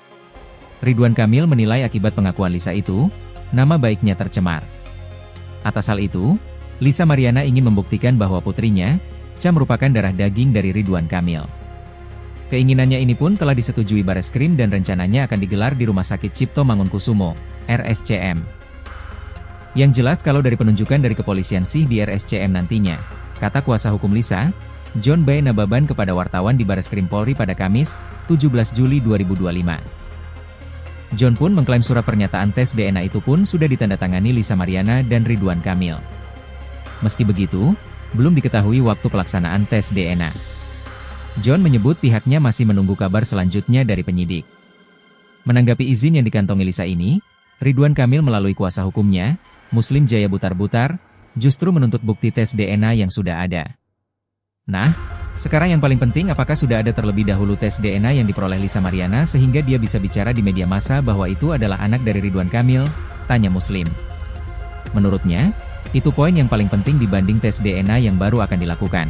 Ridwan Kamil menilai akibat pengakuan Lisa itu, nama baiknya tercemar. Atas hal itu, Lisa Mariana ingin membuktikan bahwa putrinya, Cha, merupakan darah daging dari Ridwan Kamil. Keinginannya ini pun telah disetujui Bareskrim dan rencananya akan digelar di Rumah Sakit Cipto Mangunkusumo, RSCM. Yang jelas kalau dari penunjukan dari kepolisian sih di RSCM nantinya, kata kuasa hukum Lisa, John B. Nababan kepada wartawan di Bareskrim Polri pada Kamis, 17 Juli 2025. John pun mengklaim surat pernyataan tes DNA itu pun sudah ditandatangani Lisa Mariana dan Ridwan Kamil. Meski begitu, belum diketahui waktu pelaksanaan tes DNA. John menyebut pihaknya masih menunggu kabar selanjutnya dari penyidik. Menanggapi izin yang dikantongi Lisa ini, Ridwan Kamil melalui kuasa hukumnya, Muslim Jaya Butar-Butar, justru menuntut bukti tes DNA yang sudah ada. Nah, sekarang yang paling penting apakah sudah ada terlebih dahulu tes DNA yang diperoleh Lisa Mariana sehingga dia bisa bicara di media massa bahwa itu adalah anak dari Ridwan Kamil, tanya Muslim. Menurutnya, itu poin yang paling penting dibanding tes DNA yang baru akan dilakukan.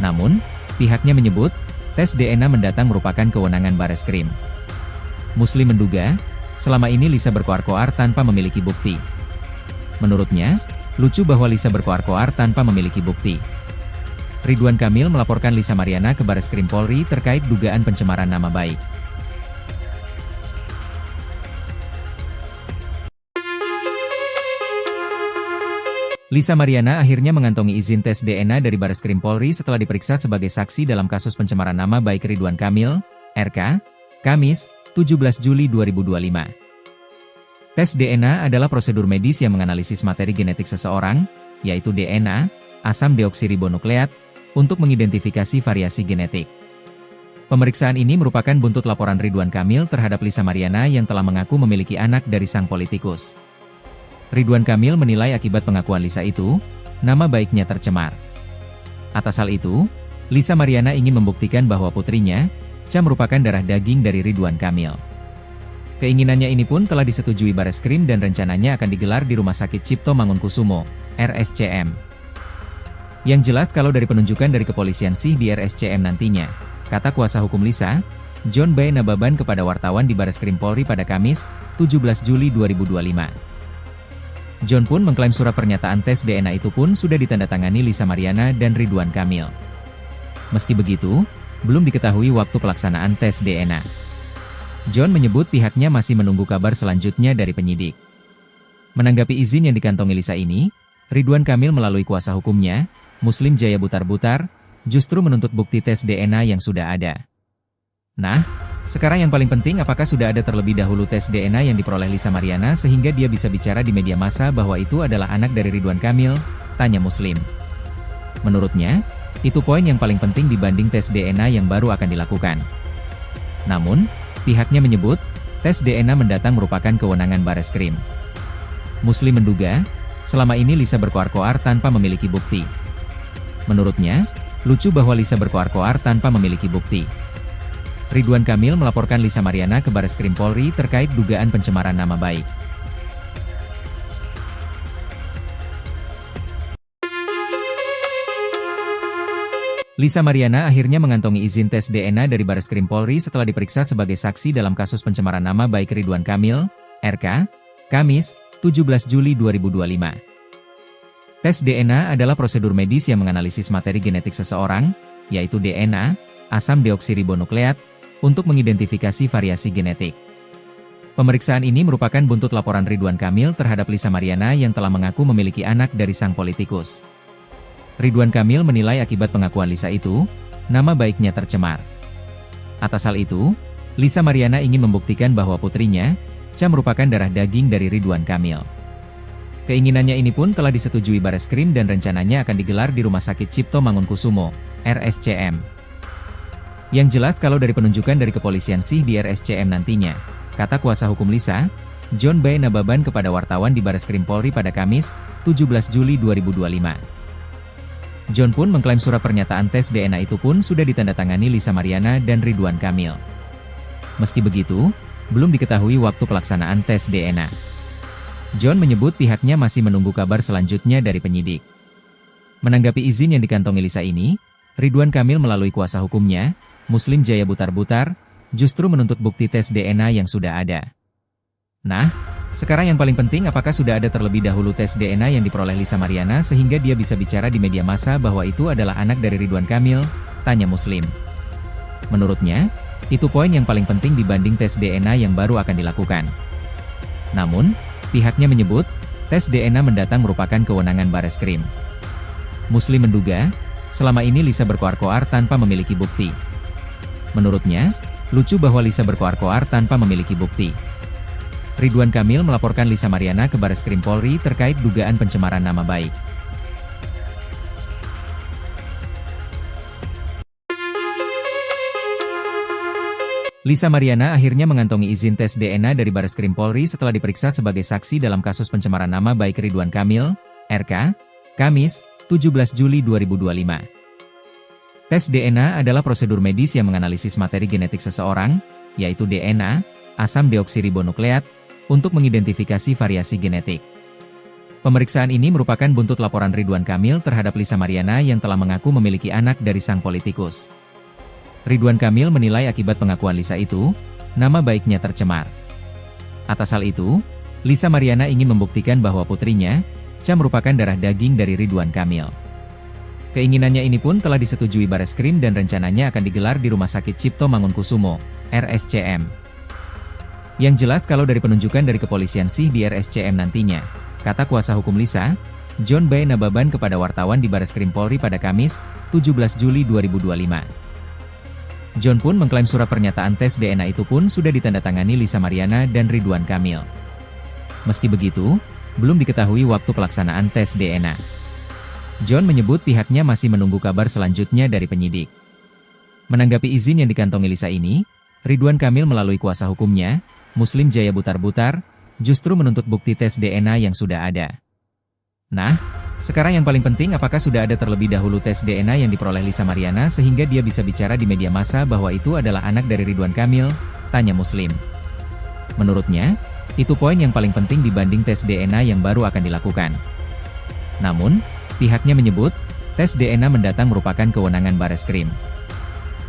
Namun, pihaknya menyebut, tes DNA mendatang merupakan kewenangan Bareskrim. Muslim menduga, selama ini Lisa berkoar-koar tanpa memiliki bukti. Menurutnya, lucu bahwa Lisa berkoar-koar tanpa memiliki bukti. Ridwan Kamil melaporkan Lisa Mariana ke Bareskrim Polri terkait dugaan pencemaran nama baik. Lisa Mariana akhirnya mengantongi izin tes DNA dari Bareskrim Polri setelah diperiksa sebagai saksi dalam kasus pencemaran nama baik Ridwan Kamil, RK, Kamis, 17 Juli 2025. Tes DNA adalah prosedur medis yang menganalisis materi genetik seseorang, yaitu DNA, asam deoksiribonukleat, untuk mengidentifikasi variasi genetik. Pemeriksaan ini merupakan buntut laporan Ridwan Kamil terhadap Lisa Mariana yang telah mengaku memiliki anak dari sang politikus. Ridwan Kamil menilai akibat pengakuan Lisa itu, nama baiknya tercemar. Atas hal itu, Lisa Mariana ingin membuktikan bahwa putrinya, Cha merupakan darah daging dari Ridwan Kamil. Keinginannya ini pun telah disetujui Bareskrim dan rencananya akan digelar di Rumah Sakit Cipto Mangunkusumo, RSCM. Yang jelas kalau dari penunjukan dari kepolisian sih di RSCM nantinya, kata kuasa hukum Lisa, John B. Nababan kepada wartawan di Bareskrim Polri pada Kamis, 17 Juli 2025. John pun mengklaim surat pernyataan tes DNA itu pun sudah ditandatangani Lisa Mariana dan Ridwan Kamil. Meski begitu, belum diketahui waktu pelaksanaan tes DNA. John menyebut pihaknya masih menunggu kabar selanjutnya dari penyidik. Menanggapi izin yang dikantongi Lisa ini, Ridwan Kamil melalui kuasa hukumnya, Muslim Jaya Butar-Butar, justru menuntut bukti tes DNA yang sudah ada. Nah, sekarang yang paling penting apakah sudah ada terlebih dahulu tes DNA yang diperoleh Lisa Mariana sehingga dia bisa bicara di media massa bahwa itu adalah anak dari Ridwan Kamil, tanya Muslim. Menurutnya, itu poin yang paling penting dibanding tes DNA yang baru akan dilakukan. Namun, pihaknya menyebut, tes DNA mendatang merupakan kewenangan Bareskrim. Muslim menduga, selama ini Lisa berkoar-koar tanpa memiliki bukti. Menurutnya, lucu bahwa Lisa berkoar-koar tanpa memiliki bukti. Ridwan Kamil melaporkan Lisa Mariana ke Bareskrim Polri terkait dugaan pencemaran nama baik. Lisa Mariana akhirnya mengantongi izin tes DNA dari Bareskrim Polri setelah diperiksa sebagai saksi dalam kasus pencemaran nama baik Ridwan Kamil, RK, Kamis, 17 Juli 2025. Tes DNA adalah prosedur medis yang menganalisis materi genetik seseorang, yaitu DNA, asam deoksiribonukleat, untuk mengidentifikasi variasi genetik. Pemeriksaan ini merupakan buntut laporan Ridwan Kamil terhadap Lisa Mariana yang telah mengaku memiliki anak dari sang politikus. Ridwan Kamil menilai akibat pengakuan Lisa itu, nama baiknya tercemar. Atas hal itu, Lisa Mariana ingin membuktikan bahwa putrinya, Cha merupakan darah daging dari Ridwan Kamil. Keinginannya ini pun telah disetujui Bareskrim dan rencananya akan digelar di Rumah Sakit Cipto Mangunkusumo, RSCM. Yang jelas kalau dari penunjukan dari kepolisian sih di RSCM nantinya, kata kuasa hukum Lisa, John B. Nababan kepada wartawan di Bareskrim Polri pada Kamis, 17 Juli 2025. John pun mengklaim surat pernyataan tes DNA itu pun sudah ditandatangani Lisa Mariana dan Ridwan Kamil. Meski begitu, belum diketahui waktu pelaksanaan tes DNA. John menyebut pihaknya masih menunggu kabar selanjutnya dari penyidik. Menanggapi izin yang dikantongi Lisa ini, Ridwan Kamil melalui kuasa hukumnya, Muslim Jaya Butar-Butar, justru menuntut bukti tes DNA yang sudah ada. Nah, sekarang yang paling penting apakah sudah ada terlebih dahulu tes DNA yang diperoleh Lisa Mariana sehingga dia bisa bicara di media massa bahwa itu adalah anak dari Ridwan Kamil, tanya Muslim. Menurutnya, itu poin yang paling penting dibanding tes DNA yang baru akan dilakukan. Namun, pihaknya menyebut, tes DNA mendatang merupakan kewenangan Bareskrim. Muslim menduga, selama ini Lisa berkoar-koar tanpa memiliki bukti. Menurutnya, lucu bahwa Lisa berkoar-koar tanpa memiliki bukti. Ridwan Kamil melaporkan Lisa Mariana ke Bareskrim Polri terkait dugaan pencemaran nama baik. Lisa Mariana akhirnya mengantongi izin tes DNA dari Bareskrim Polri setelah diperiksa sebagai saksi dalam kasus pencemaran nama baik Ridwan Kamil, RK, Kamis, 17 Juli 2025. Tes DNA adalah prosedur medis yang menganalisis materi genetik seseorang, yaitu DNA, asam deoksiribonukleat, untuk mengidentifikasi variasi genetik. Pemeriksaan ini merupakan buntut laporan Ridwan Kamil terhadap Lisa Mariana yang telah mengaku memiliki anak dari sang politikus. Ridwan Kamil menilai akibat pengakuan Lisa itu, nama baiknya tercemar. Atas hal itu, Lisa Mariana ingin membuktikan bahwa putrinya, Cha merupakan darah daging dari Ridwan Kamil. Keinginannya ini pun telah disetujui Bareskrim dan rencananya akan digelar di Rumah Sakit Cipto Mangunkusumo, RSCM. Yang jelas kalau dari penunjukan dari kepolisian sih di RSCM nantinya, kata kuasa hukum Lisa, John B. Nababan kepada wartawan di Bareskrim Polri pada Kamis, 17 Juli 2025. John pun mengklaim surat pernyataan tes DNA itu pun sudah ditandatangani Lisa Mariana dan Ridwan Kamil. Meski begitu, belum diketahui waktu pelaksanaan tes DNA. John menyebut pihaknya masih menunggu kabar selanjutnya dari penyidik. Menanggapi izin yang dikantongi Lisa ini, Ridwan Kamil melalui kuasa hukumnya, Muslim Jaya Butar-Butar, justru menuntut bukti tes DNA yang sudah ada. Nah, sekarang yang paling penting apakah sudah ada terlebih dahulu tes DNA yang diperoleh Lisa Mariana sehingga dia bisa bicara di media massa bahwa itu adalah anak dari Ridwan Kamil, tanya Muslim. Menurutnya, itu poin yang paling penting dibanding tes DNA yang baru akan dilakukan. Namun, pihaknya menyebut, tes DNA mendatang merupakan kewenangan Bareskrim.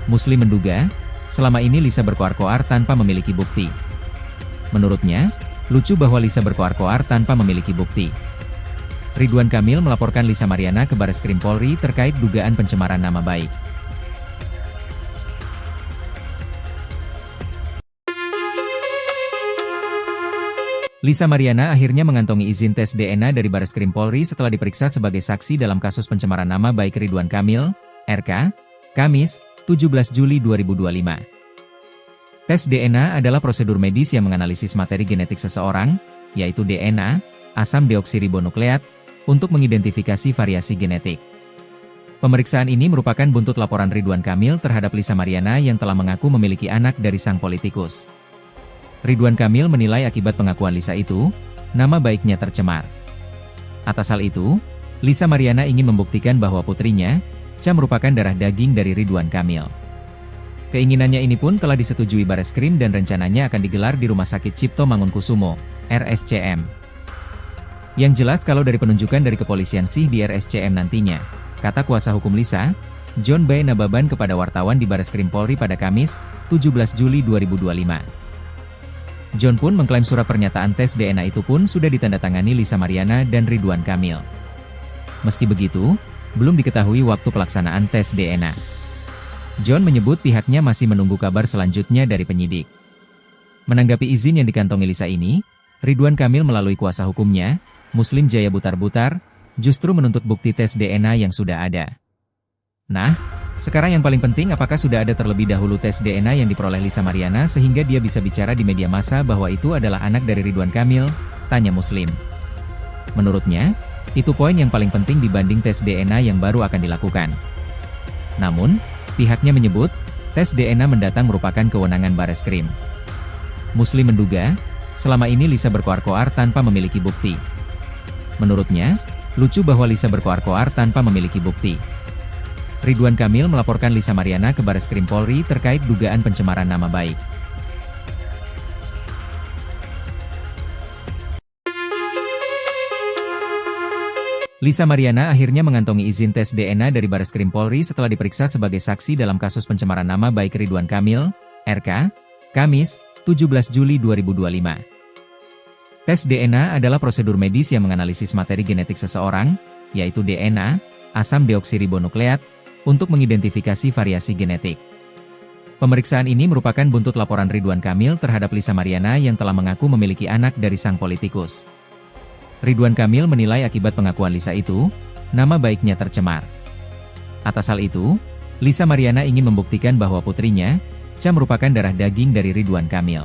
Muslim menduga, selama ini Lisa berkoar-koar tanpa memiliki bukti. Menurutnya, lucu bahwa Lisa berkoar-koar tanpa memiliki bukti. Ridwan Kamil melaporkan Lisa Mariana ke Bareskrim Polri terkait dugaan pencemaran nama baik. Lisa Mariana akhirnya mengantongi izin tes DNA dari Bareskrim Polri setelah diperiksa sebagai saksi dalam kasus pencemaran nama baik Ridwan Kamil, RK, Kamis, 17 Juli 2025. Tes DNA adalah prosedur medis yang menganalisis materi genetik seseorang, yaitu DNA, asam deoksiribonukleat, untuk mengidentifikasi variasi genetik. Pemeriksaan ini merupakan buntut laporan Ridwan Kamil terhadap Lisa Mariana yang telah mengaku memiliki anak dari sang politikus. Ridwan Kamil menilai akibat pengakuan Lisa itu, nama baiknya tercemar. Atas hal itu, Lisa Mariana ingin membuktikan bahwa putrinya, Cha merupakan darah daging dari Ridwan Kamil. Keinginannya ini pun telah disetujui Bareskrim dan rencananya akan digelar di Rumah Sakit Cipto Mangunkusumo, RSCM. Yang jelas kalau dari penunjukan dari kepolisian sih di RSCM nantinya, kata kuasa hukum Lisa, John B. Nababan kepada wartawan di Bareskrim Polri pada Kamis, 17 Juli 2025. John pun mengklaim surat pernyataan tes DNA itu pun sudah ditandatangani Lisa Mariana dan Ridwan Kamil. Meski begitu, belum diketahui waktu pelaksanaan tes DNA. John menyebut pihaknya masih menunggu kabar selanjutnya dari penyidik. Menanggapi izin yang dikantongi Lisa ini, Ridwan Kamil melalui kuasa hukumnya, Muslim Jaya Butar-Butar, justru menuntut bukti tes DNA yang sudah ada. Nah, sekarang yang paling penting apakah sudah ada terlebih dahulu tes DNA yang diperoleh Lisa Mariana sehingga dia bisa bicara di media massa bahwa itu adalah anak dari Ridwan Kamil, tanya Muslim. Menurutnya, itu poin yang paling penting dibanding tes DNA yang baru akan dilakukan. Namun, pihaknya menyebut, tes DNA mendatang merupakan kewenangan Bareskrim. Muslim menduga, selama ini Lisa berkoar-koar tanpa memiliki bukti. Menurutnya, lucu bahwa Lisa berkoar-koar tanpa memiliki bukti. Ridwan Kamil melaporkan Lisa Mariana ke Bareskrim Polri terkait dugaan pencemaran nama baik. Lisa Mariana akhirnya mengantongi izin tes DNA dari Bareskrim Polri setelah diperiksa sebagai saksi dalam kasus pencemaran nama baik Ridwan Kamil, RK, Kamis, 17 Juli 2025. Tes DNA adalah prosedur medis yang menganalisis materi genetik seseorang, yaitu DNA, asam deoksiribonukleat, untuk mengidentifikasi variasi genetik. Pemeriksaan ini merupakan buntut laporan Ridwan Kamil terhadap Lisa Mariana yang telah mengaku memiliki anak dari sang politikus. Ridwan Kamil menilai akibat pengakuan Lisa itu, nama baiknya tercemar. Atas hal itu, Lisa Mariana ingin membuktikan bahwa putrinya, Cha merupakan darah daging dari Ridwan Kamil.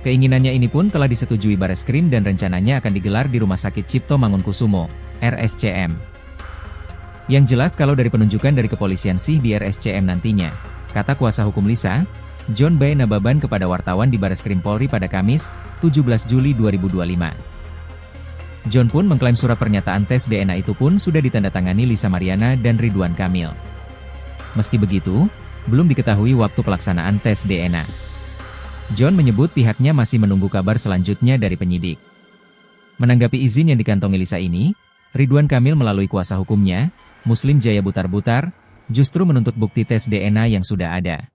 Keinginannya ini pun telah disetujui Bareskrim dan rencananya akan digelar di Rumah Sakit Cipto Mangunkusumo, RSCM. Yang jelas kalau dari penunjukan dari kepolisian sih di RSCM nantinya, kata kuasa hukum Lisa, John B. Nababan kepada wartawan di Bareskrim Polri pada Kamis, 17 Juli 2025. John pun mengklaim surat pernyataan tes DNA itu pun sudah ditandatangani Lisa Mariana dan Ridwan Kamil. Meski begitu, belum diketahui waktu pelaksanaan tes DNA. John menyebut pihaknya masih menunggu kabar selanjutnya dari penyidik. Menanggapi izin yang dikantongi Lisa ini, Ridwan Kamil melalui kuasa hukumnya, Muslim Jaya Butar-Butar, justru menuntut bukti tes DNA yang sudah ada.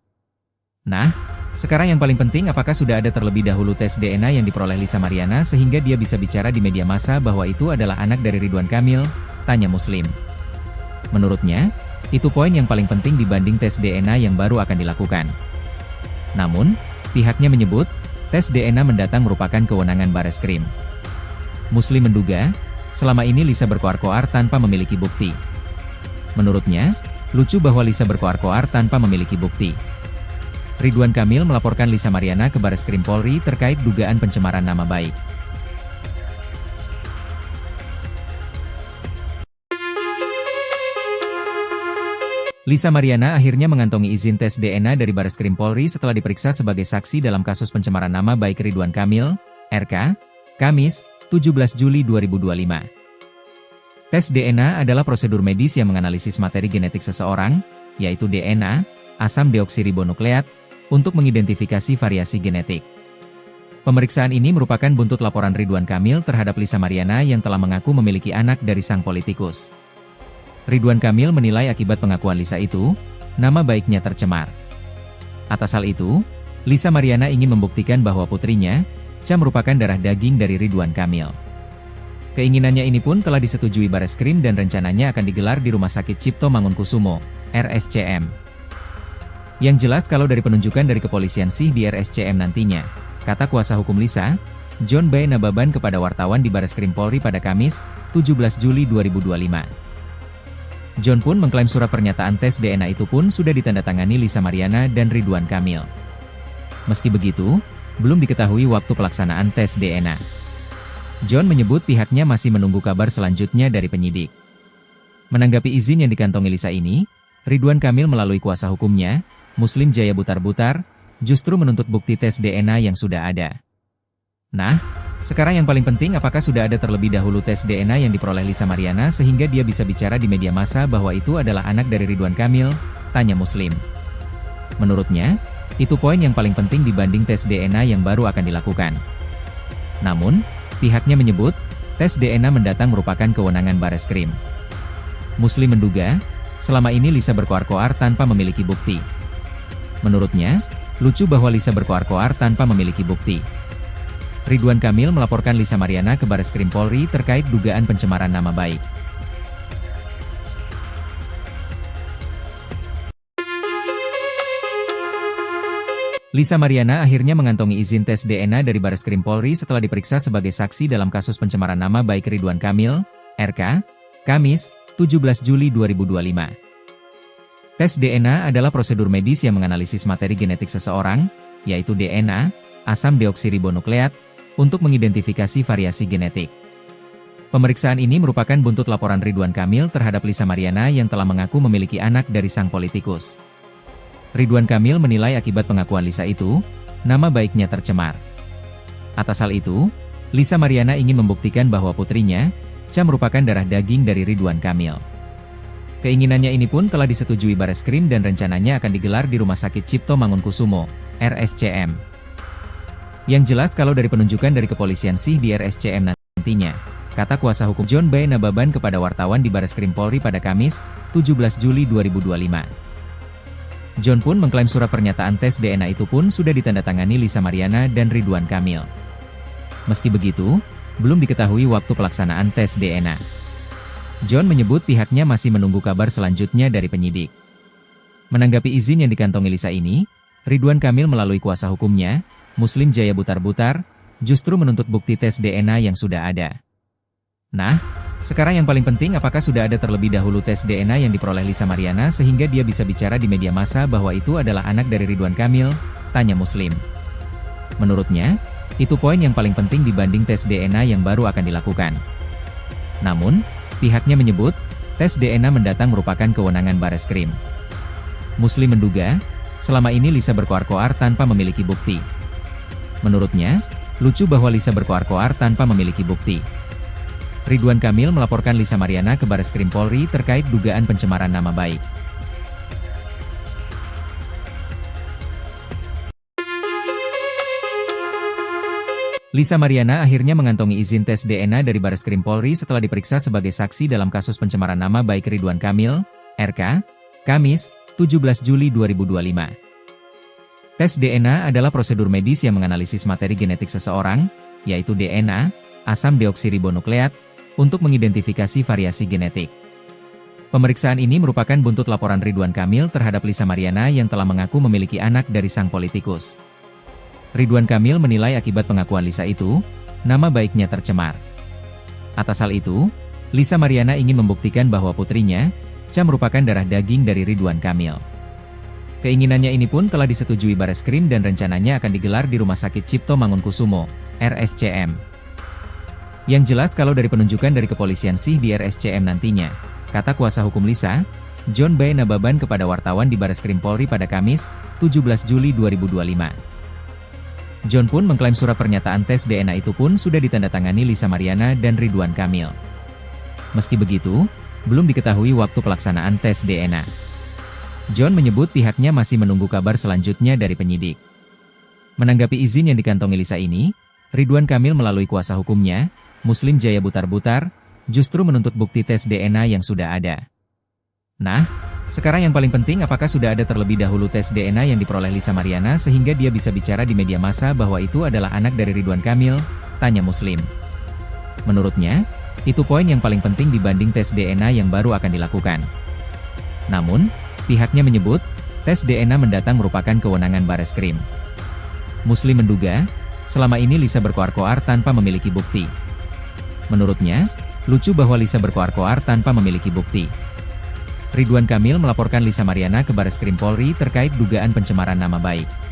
Nah, sekarang yang paling penting apakah sudah ada terlebih dahulu tes DNA yang diperoleh Lisa Mariana sehingga dia bisa bicara di media massa bahwa itu adalah anak dari Ridwan Kamil, tanya Muslim. Menurutnya, itu poin yang paling penting dibanding tes DNA yang baru akan dilakukan. Namun, pihaknya menyebut, tes DNA mendatang merupakan kewenangan Bareskrim. Muslim menduga, selama ini Lisa berkoar-koar tanpa memiliki bukti. Menurutnya, lucu bahwa Lisa berkoar-koar tanpa memiliki bukti. Ridwan Kamil melaporkan Lisa Mariana ke Bareskrim Polri terkait dugaan pencemaran nama baik. Lisa Mariana akhirnya mengantongi izin tes DNA dari Bareskrim Polri setelah diperiksa sebagai saksi dalam kasus pencemaran nama baik Ridwan Kamil, RK, Kamis, 17 Juli 2025. Tes DNA adalah prosedur medis yang menganalisis materi genetik seseorang, yaitu DNA, asam deoksiribonukleat, untuk mengidentifikasi variasi genetik. Pemeriksaan ini merupakan buntut laporan Ridwan Kamil terhadap Lisa Mariana yang telah mengaku memiliki anak dari sang politikus. Ridwan Kamil menilai akibat pengakuan Lisa itu, nama baiknya tercemar. Atas hal itu, Lisa Mariana ingin membuktikan bahwa putrinya, Cha merupakan darah daging dari Ridwan Kamil. Keinginannya ini pun telah disetujui Bareskrim dan rencananya akan digelar di Rumah Sakit Cipto Mangunkusumo, RSCM. Yang jelas kalau dari penunjukan dari kepolisian sih di RSCM nantinya, kata kuasa hukum Lisa, John B. Nababan kepada wartawan di Bareskrim Polri pada Kamis, 17 Juli 2025. John pun mengklaim surat pernyataan tes DNA itu pun sudah ditandatangani Lisa Mariana dan Ridwan Kamil. Meski begitu, belum diketahui waktu pelaksanaan tes DNA. John menyebut pihaknya masih menunggu kabar selanjutnya dari penyidik. Menanggapi izin yang dikantongi Lisa ini, Ridwan Kamil melalui kuasa hukumnya, Muslim Jaya Butar-Butar, justru menuntut bukti tes DNA yang sudah ada. Nah, sekarang yang paling penting apakah sudah ada terlebih dahulu tes DNA yang diperoleh Lisa Mariana sehingga dia bisa bicara di media massa bahwa itu adalah anak dari Ridwan Kamil, tanya Muslim. Menurutnya, itu poin yang paling penting dibanding tes DNA yang baru akan dilakukan. Namun, pihaknya menyebut, tes DNA mendatang merupakan kewenangan Bareskrim. Muslim menduga, selama ini Lisa berkoar-koar tanpa memiliki bukti. Menurutnya, lucu bahwa Lisa berkoar-koar tanpa memiliki bukti. Ridwan Kamil melaporkan Lisa Mariana ke Bareskrim Polri terkait dugaan pencemaran nama baik. Lisa Mariana akhirnya mengantongi izin tes DNA dari Bareskrim Polri setelah diperiksa sebagai saksi dalam kasus pencemaran nama baik Ridwan Kamil, RK, Kamis, 17 Juli 2025. Tes DNA adalah prosedur medis yang menganalisis materi genetik seseorang, yaitu DNA, asam deoksiribonukleat, untuk mengidentifikasi variasi genetik. Pemeriksaan ini merupakan buntut laporan Ridwan Kamil terhadap Lisa Mariana yang telah mengaku memiliki anak dari sang politikus. Ridwan Kamil menilai akibat pengakuan Lisa itu, nama baiknya tercemar. Atas hal itu, Lisa Mariana ingin membuktikan bahwa putrinya, Cha merupakan darah daging dari Ridwan Kamil. Keinginannya ini pun telah disetujui Bareskrim dan rencananya akan digelar di Rumah Sakit Cipto Mangunkusumo, RSCM. Yang jelas kalau dari penunjukan dari kepolisian sih di RSCM nantinya, kata kuasa hukum John B. Nababan kepada wartawan di Bareskrim Polri pada Kamis, 17 Juli 2025. John pun mengklaim surat pernyataan tes DNA itu pun sudah ditandatangani Lisa Mariana dan Ridwan Kamil. Meski begitu, belum diketahui waktu pelaksanaan tes DNA. John menyebut pihaknya masih menunggu kabar selanjutnya dari penyidik. Menanggapi izin yang dikantongi Lisa ini, Ridwan Kamil melalui kuasa hukumnya, Muslim Jaya Butar-Butar, justru menuntut bukti tes DNA yang sudah ada. Nah, sekarang yang paling penting apakah sudah ada terlebih dahulu tes DNA yang diperoleh Lisa Mariana sehingga dia bisa bicara di media massa bahwa itu adalah anak dari Ridwan Kamil, tanya Muslim. Menurutnya, itu poin yang paling penting dibanding tes DNA yang baru akan dilakukan. Namun, pihaknya menyebut, tes DNA mendatang merupakan kewenangan Bareskrim. Muslim menduga, selama ini Lisa berkoar-koar tanpa memiliki bukti. Menurutnya, lucu bahwa Lisa berkoar-koar tanpa memiliki bukti. Ridwan Kamil melaporkan Lisa Mariana ke Bareskrim Polri terkait dugaan pencemaran nama baik. Lisa Mariana akhirnya mengantongi izin tes DNA dari Bareskrim Polri setelah diperiksa sebagai saksi dalam kasus pencemaran nama baik Ridwan Kamil, RK, Kamis, 17 Juli 2025. Tes DNA adalah prosedur medis yang menganalisis materi genetik seseorang, yaitu DNA, asam deoksiribonukleat, untuk mengidentifikasi variasi genetik. Pemeriksaan ini merupakan buntut laporan Ridwan Kamil terhadap Lisa Mariana yang telah mengaku memiliki anak dari sang politikus. Ridwan Kamil menilai akibat pengakuan Lisa itu, nama baiknya tercemar. Atas hal itu, Lisa Mariana ingin membuktikan bahwa putrinya, Ca merupakan darah daging dari Ridwan Kamil. Keinginannya ini pun telah disetujui Bareskrim dan rencananya akan digelar di Rumah Sakit Cipto Mangunkusumo, RSCM. Yang jelas kalau dari penunjukan dari kepolisian sih di RSCM nantinya, kata kuasa hukum Lisa, John B. Nababan kepada wartawan di Bareskrim Polri pada Kamis, 17 Juli 2025. John pun mengklaim surat pernyataan tes DNA itu pun sudah ditandatangani Lisa Mariana dan Ridwan Kamil. Meski begitu, belum diketahui waktu pelaksanaan tes DNA. John menyebut pihaknya masih menunggu kabar selanjutnya dari penyidik. Menanggapi izin yang dikantongi Lisa ini, Ridwan Kamil melalui kuasa hukumnya, Muslim Jaya Butar-Butar, justru menuntut bukti tes DNA yang sudah ada. Nah, sekarang yang paling penting apakah sudah ada terlebih dahulu tes DNA yang diperoleh Lisa Mariana sehingga dia bisa bicara di media massa bahwa itu adalah anak dari Ridwan Kamil, tanya Muslim. Menurutnya, itu poin yang paling penting dibanding tes DNA yang baru akan dilakukan. Namun, pihaknya menyebut, tes DNA mendatang merupakan kewenangan Bareskrim. Muslim menduga, selama ini Lisa berkoar-koar tanpa memiliki bukti. Menurutnya, lucu bahwa Lisa berkoar-koar tanpa memiliki bukti. Ridwan Kamil melaporkan Lisa Mariana ke Bareskrim Polri terkait dugaan pencemaran nama baik.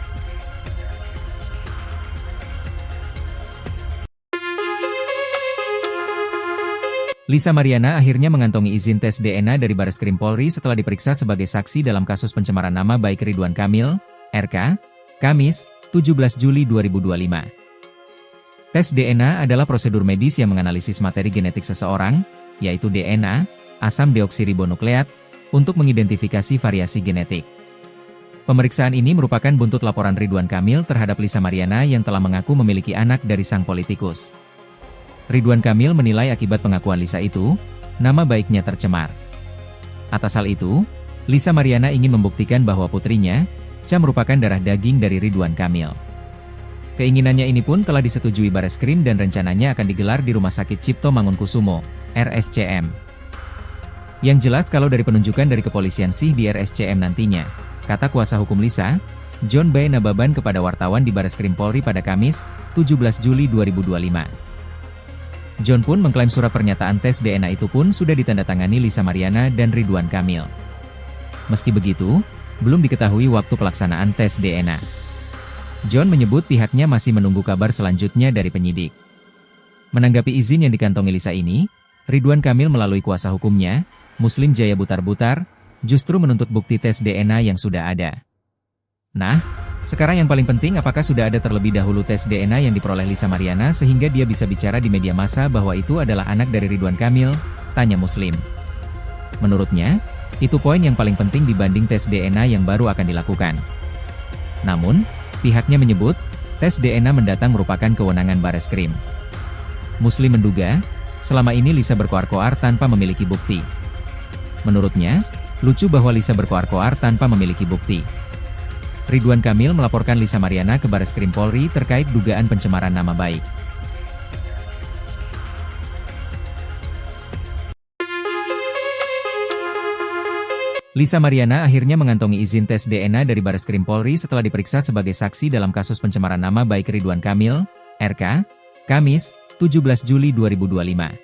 Lisa Mariana akhirnya mengantongi izin tes DNA dari Bareskrim Polri setelah diperiksa sebagai saksi dalam kasus pencemaran nama baik Ridwan Kamil, RK, Kamis, 17 Juli 2025. Tes DNA adalah prosedur medis yang menganalisis materi genetik seseorang, yaitu DNA, asam deoksiribonukleat, untuk mengidentifikasi variasi genetik. Pemeriksaan ini merupakan buntut laporan Ridwan Kamil terhadap Lisa Mariana yang telah mengaku memiliki anak dari sang politikus. Ridwan Kamil menilai akibat pengakuan Lisa itu, nama baiknya tercemar. Atas hal itu, Lisa Mariana ingin membuktikan bahwa putrinya, Ca merupakan darah daging dari Ridwan Kamil. Keinginannya ini pun telah disetujui Bareskrim dan rencananya akan digelar di Rumah Sakit Cipto Mangunkusumo, RSCM. Yang jelas kalau dari penunjukan dari kepolisian sih di RSCM nantinya, kata kuasa hukum Lisa, John B. Nababan kepada wartawan di Bareskrim Polri pada Kamis, 17 Juli 2025. John pun mengklaim surat pernyataan tes DNA itu pun sudah ditandatangani Lisa Mariana dan Ridwan Kamil. Meski begitu, belum diketahui waktu pelaksanaan tes DNA. John menyebut pihaknya masih menunggu kabar selanjutnya dari penyidik. Menanggapi izin yang dikantongi Lisa ini, Ridwan Kamil melalui kuasa hukumnya, Muslim Jaya Butar-Butar, justru menuntut bukti tes DNA yang sudah ada. Nah, sekarang yang paling penting apakah sudah ada terlebih dahulu tes DNA yang diperoleh Lisa Mariana sehingga dia bisa bicara di media massa bahwa itu adalah anak dari Ridwan Kamil, tanya Muslim. Menurutnya, itu poin yang paling penting dibanding tes DNA yang baru akan dilakukan. Namun, pihaknya menyebut, tes DNA mendatang merupakan kewenangan Bareskrim. Muslim menduga, selama ini Lisa berkoar-koar tanpa memiliki bukti. Menurutnya, lucu bahwa Lisa berkoar-koar tanpa memiliki bukti. Ridwan Kamil melaporkan Lisa Mariana ke Bareskrim Polri terkait dugaan pencemaran nama baik. Lisa Mariana akhirnya mengantongi izin tes DNA dari Bareskrim Polri setelah diperiksa sebagai saksi dalam kasus pencemaran nama baik Ridwan Kamil, RK, Kamis, 17 Juli 2025.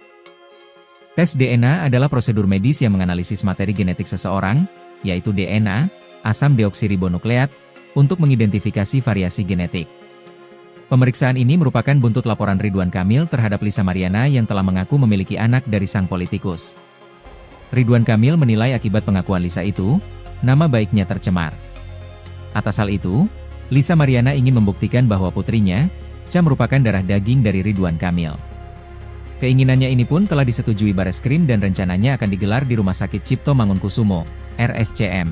Tes DNA adalah prosedur medis yang menganalisis materi genetik seseorang, yaitu DNA, asam deoksiribonukleat, untuk mengidentifikasi variasi genetik. Pemeriksaan ini merupakan buntut laporan Ridwan Kamil terhadap Lisa Mariana yang telah mengaku memiliki anak dari sang politikus. Ridwan Kamil menilai akibat pengakuan Lisa itu, nama baiknya tercemar. Atas hal itu, Lisa Mariana ingin membuktikan bahwa putrinya, Cha merupakan darah daging dari Ridwan Kamil. Keinginannya ini pun telah disetujui Bareskrim dan rencananya akan digelar di Rumah Sakit Cipto Mangunkusumo, RSCM.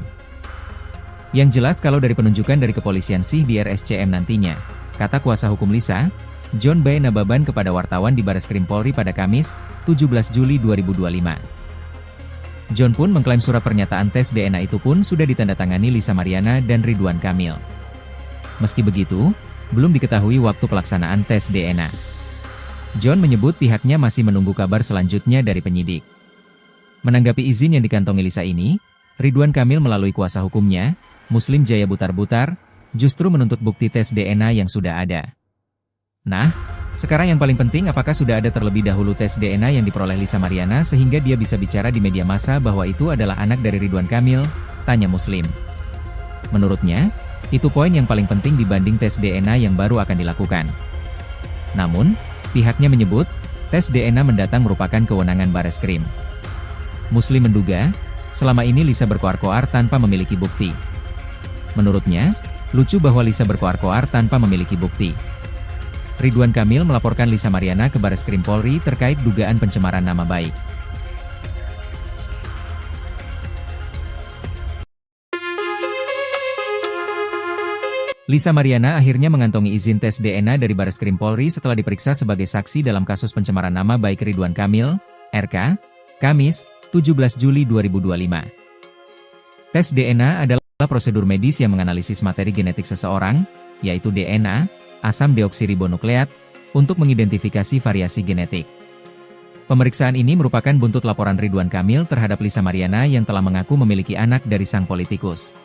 Yang jelas kalau dari penunjukan dari kepolisian sih di RSCM nantinya, kata kuasa hukum Lisa, John Bae Nababan kepada wartawan di Bareskrim Polri pada Kamis, 17 Juli 2025. John pun mengklaim surat pernyataan tes DNA itu pun sudah ditandatangani Lisa Mariana dan Ridwan Kamil. Meski begitu, belum diketahui waktu pelaksanaan tes DNA. John menyebut pihaknya masih menunggu kabar selanjutnya dari penyidik. Menanggapi izin yang dikantongi Lisa ini, Ridwan Kamil melalui kuasa hukumnya, Muslim Jaya Butar-Butar, justru menuntut bukti tes DNA yang sudah ada. Nah, sekarang yang paling penting apakah sudah ada terlebih dahulu tes DNA yang diperoleh Lisa Mariana sehingga dia bisa bicara di media massa bahwa itu adalah anak dari Ridwan Kamil, tanya Muslim. Menurutnya, itu poin yang paling penting dibanding tes DNA yang baru akan dilakukan. Namun, pihaknya menyebut, tes DNA mendatang merupakan kewenangan Bareskrim. Muslim menduga, selama ini Lisa berkoar-koar tanpa memiliki bukti. Menurutnya, lucu bahwa Lisa berkoar-koar tanpa memiliki bukti. Ridwan Kamil melaporkan Lisa Mariana ke Bareskrim Polri terkait dugaan pencemaran nama baik. Lisa Mariana akhirnya mengantongi izin tes DNA dari Bareskrim Polri setelah diperiksa sebagai saksi dalam kasus pencemaran nama baik Ridwan Kamil, RK, Kamis, 17 Juli 2025. Tes DNA adalah prosedur medis yang menganalisis materi genetik seseorang, yaitu DNA, asam deoksiribonukleat, untuk mengidentifikasi variasi genetik. Pemeriksaan ini merupakan buntut laporan Ridwan Kamil terhadap Lisa Mariana yang telah mengaku memiliki anak dari sang politikus.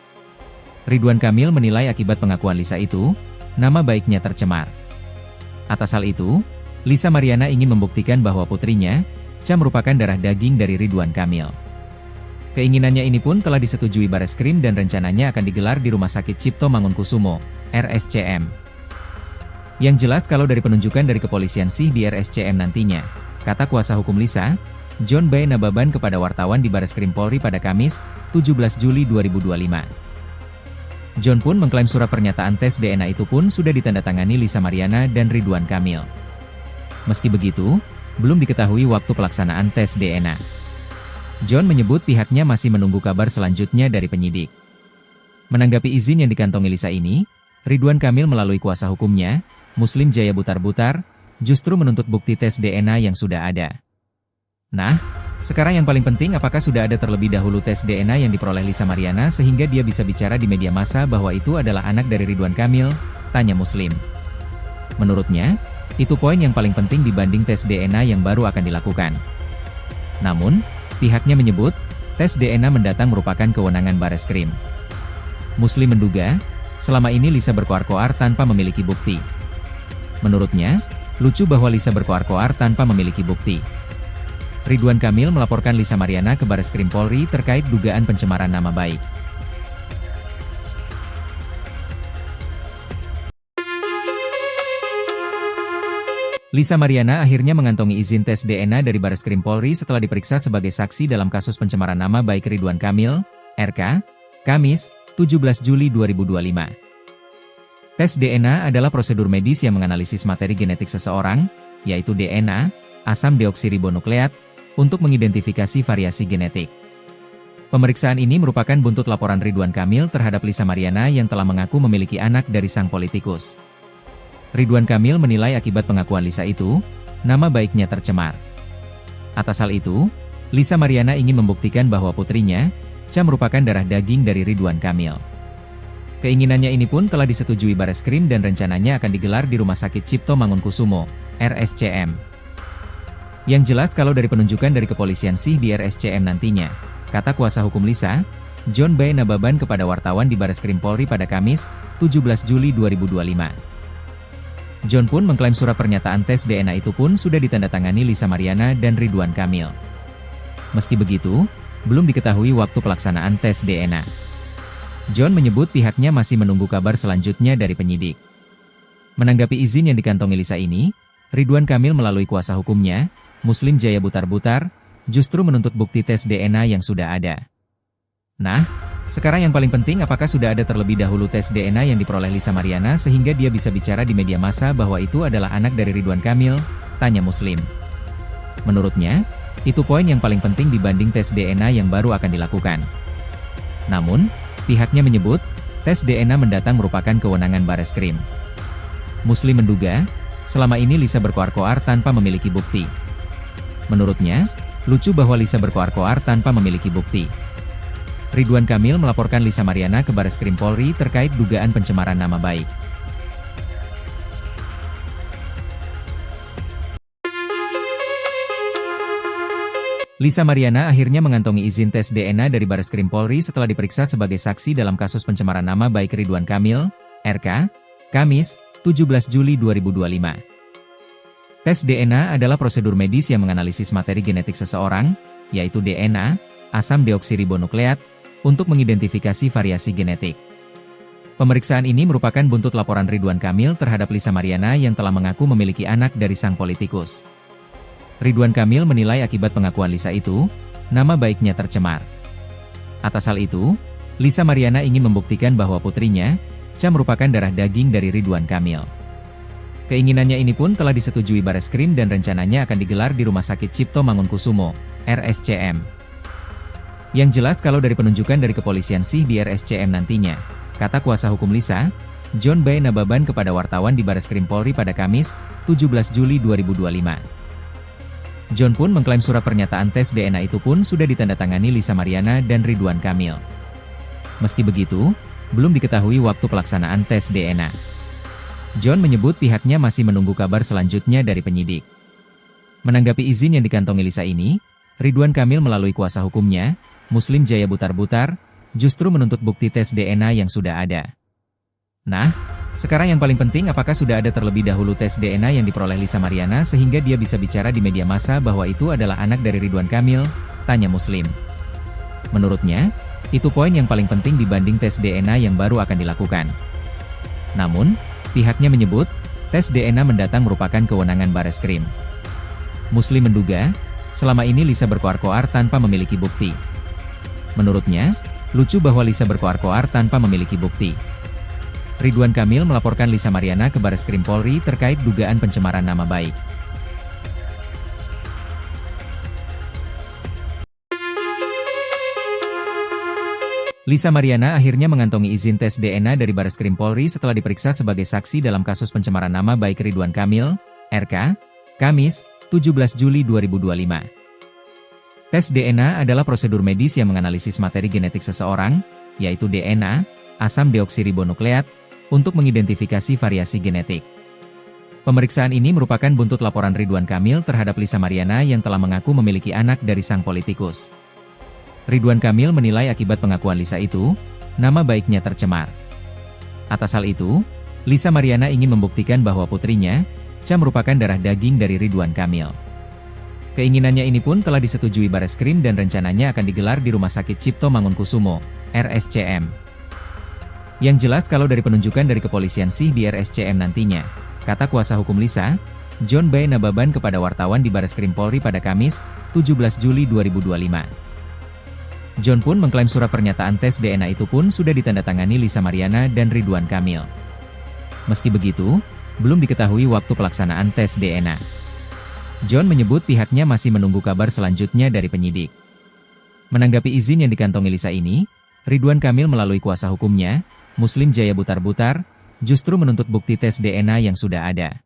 Ridwan Kamil menilai akibat pengakuan Lisa itu, nama baiknya tercemar. Atas hal itu, Lisa Mariana ingin membuktikan bahwa putrinya, Cha merupakan darah daging dari Ridwan Kamil. Keinginannya ini pun telah disetujui Bareskrim dan rencananya akan digelar di Rumah Sakit Cipto Mangunkusumo, RSCM. Yang jelas kalau dari penunjukan dari kepolisian sih di RSCM nantinya, kata kuasa hukum Lisa, John Bae Nababan kepada wartawan di Bareskrim Polri pada Kamis, 17 Juli 2025. John pun mengklaim surat pernyataan tes DNA itu pun sudah ditandatangani Lisa Mariana dan Ridwan Kamil. Meski begitu, belum diketahui waktu pelaksanaan tes DNA. John menyebut pihaknya masih menunggu kabar selanjutnya dari penyidik. Menanggapi izin yang dikantongi Lisa ini, Ridwan Kamil melalui kuasa hukumnya, Muslim Jaya Butar-Butar, justru menuntut bukti tes DNA yang sudah ada. Nah, sekarang yang paling penting apakah sudah ada terlebih dahulu tes DNA yang diperoleh Lisa Mariana sehingga dia bisa bicara di media massa bahwa itu adalah anak dari Ridwan Kamil, tanya Muslim. Menurutnya, itu poin yang paling penting dibanding tes DNA yang baru akan dilakukan. Namun, pihaknya menyebut, tes DNA mendatang merupakan kewenangan Bareskrim. Muslim menduga, selama ini Lisa berkoar-koar tanpa memiliki bukti. Menurutnya, lucu bahwa Lisa berkoar-koar tanpa memiliki bukti. Ridwan Kamil melaporkan Lisa Mariana ke Bareskrim Polri terkait dugaan pencemaran nama baik. Lisa Mariana akhirnya mengantongi izin tes DNA dari Bareskrim Polri setelah diperiksa sebagai saksi dalam kasus pencemaran nama baik Ridwan Kamil, RK, Kamis, 17 Juli 2025. Tes DNA adalah prosedur medis yang menganalisis materi genetik seseorang, yaitu DNA, asam deoksiribonukleat, untuk mengidentifikasi variasi genetik. Pemeriksaan ini merupakan buntut laporan Ridwan Kamil terhadap Lisa Mariana yang telah mengaku memiliki anak dari sang politikus. Ridwan Kamil menilai akibat pengakuan Lisa itu, nama baiknya tercemar. Atas hal itu, Lisa Mariana ingin membuktikan bahwa putrinya, Cha merupakan darah daging dari Ridwan Kamil. Keinginannya ini pun telah disetujui Bareskrim dan rencananya akan digelar di Rumah Sakit Cipto Mangunkusumo, RSCM. Yang jelas kalau dari penunjukan dari kepolisian sih di RSCM nantinya, kata kuasa hukum Lisa, John Bae Nababan kepada wartawan di Bareskrim Polri pada Kamis, 17 Juli 2025. John pun mengklaim surat pernyataan tes DNA itu pun sudah ditandatangani Lisa Mariana dan Ridwan Kamil. Meski begitu, belum diketahui waktu pelaksanaan tes DNA. John menyebut pihaknya masih menunggu kabar selanjutnya dari penyidik. Menanggapi izin yang dikantongi Lisa ini, Ridwan Kamil melalui kuasa hukumnya, Muslim Jaya Butar-Butar, justru menuntut bukti tes DNA yang sudah ada. Nah, sekarang yang paling penting, apakah sudah ada terlebih dahulu tes DNA yang diperoleh Lisa Mariana sehingga dia bisa bicara di media massa bahwa itu adalah anak dari Ridwan Kamil? Tanya Muslim. Menurutnya, itu poin yang paling penting dibanding tes DNA yang baru akan dilakukan. Namun, pihaknya menyebut, tes DNA mendatang merupakan kewenangan Bareskrim. Muslim menduga, selama ini Lisa berkoar-koar tanpa memiliki bukti. Menurutnya, lucu bahwa Lisa berkoar-koar tanpa memiliki bukti. Ridwan Kamil melaporkan Lisa Mariana ke Bareskrim Polri terkait dugaan pencemaran nama baik. Lisa Mariana akhirnya mengantongi izin tes DNA dari Bareskrim Polri setelah diperiksa sebagai saksi dalam kasus pencemaran nama baik Ridwan Kamil, RK, Kamis, 17 Juli 2025. Tes DNA adalah prosedur medis yang menganalisis materi genetik seseorang, yaitu DNA, asam deoksiribonukleat, untuk mengidentifikasi variasi genetik. Pemeriksaan ini merupakan buntut laporan Ridwan Kamil terhadap Lisa Mariana yang telah mengaku memiliki anak dari sang politikus. Ridwan Kamil menilai akibat pengakuan Lisa itu, nama baiknya tercemar. Atas hal itu, Lisa Mariana ingin membuktikan bahwa putrinya, Ca, merupakan darah daging dari Ridwan Kamil. Keinginannya ini pun telah disetujui Bareskrim dan rencananya akan digelar di Rumah Sakit Cipto Mangunkusumo, RSCM. Yang jelas kalau dari penunjukan dari kepolisian sih di RSCM nantinya, kata kuasa hukum Lisa, John B. Nababan kepada wartawan di Bareskrim Polri pada Kamis, 17 Juli 2025. John pun mengklaim surat pernyataan tes DNA itu pun sudah ditandatangani Lisa Mariana dan Ridwan Kamil. Meski begitu, belum diketahui waktu pelaksanaan tes DNA. John menyebut pihaknya masih menunggu kabar selanjutnya dari penyidik. Menanggapi izin yang dikantongi Lisa ini, Ridwan Kamil melalui kuasa hukumnya, Muslim Jaya Butar-Butar, justru menuntut bukti tes DNA yang sudah ada. Nah, sekarang yang paling penting, apakah sudah ada terlebih dahulu tes DNA yang diperoleh Lisa Mariana sehingga dia bisa bicara di media massa bahwa itu adalah anak dari Ridwan Kamil? Tanya Muslim. Menurutnya, itu poin yang paling penting dibanding tes DNA yang baru akan dilakukan. Namun, pihaknya menyebut, tes DNA mendatang merupakan kewenangan Bareskrim. Muslim menduga, selama ini Lisa berkoar-koar tanpa memiliki bukti. Menurutnya, lucu bahwa Lisa berkoar-koar tanpa memiliki bukti. Ridwan Kamil melaporkan Lisa Mariana ke Bareskrim Polri terkait dugaan pencemaran nama baik. Lisa Mariana akhirnya mengantongi izin tes DNA dari Bareskrim Polri setelah diperiksa sebagai saksi dalam kasus pencemaran nama baik Ridwan Kamil, RK, Kamis, 17 Juli 2025. Tes DNA adalah prosedur medis yang menganalisis materi genetik seseorang, yaitu DNA, asam deoksiribonukleat, untuk mengidentifikasi variasi genetik. Pemeriksaan ini merupakan buntut laporan Ridwan Kamil terhadap Lisa Mariana yang telah mengaku memiliki anak dari sang politikus. Ridwan Kamil menilai akibat pengakuan Lisa itu, nama baiknya tercemar. Atas hal itu, Lisa Mariana ingin membuktikan bahwa putrinya, Ca, merupakan darah daging dari Ridwan Kamil. Keinginannya ini pun telah disetujui Bareskrim dan rencananya akan digelar di Rumah Sakit Cipto Mangunkusumo, RSCM. Yang jelas kalau dari penunjukan dari kepolisian sih di RSCM nantinya, kata kuasa hukum Lisa, John B. Nababan kepada wartawan di Bareskrim Polri pada Kamis, 17 Juli 2025. John pun mengklaim surat pernyataan tes DNA itu pun sudah ditandatangani Lisa Mariana dan Ridwan Kamil. Meski begitu, belum diketahui waktu pelaksanaan tes DNA. John menyebut pihaknya masih menunggu kabar selanjutnya dari penyidik. Menanggapi izin yang dikantongi Lisa ini, Ridwan Kamil melalui kuasa hukumnya, Muslim Jaya Butar-Butar, justru menuntut bukti tes DNA yang sudah ada.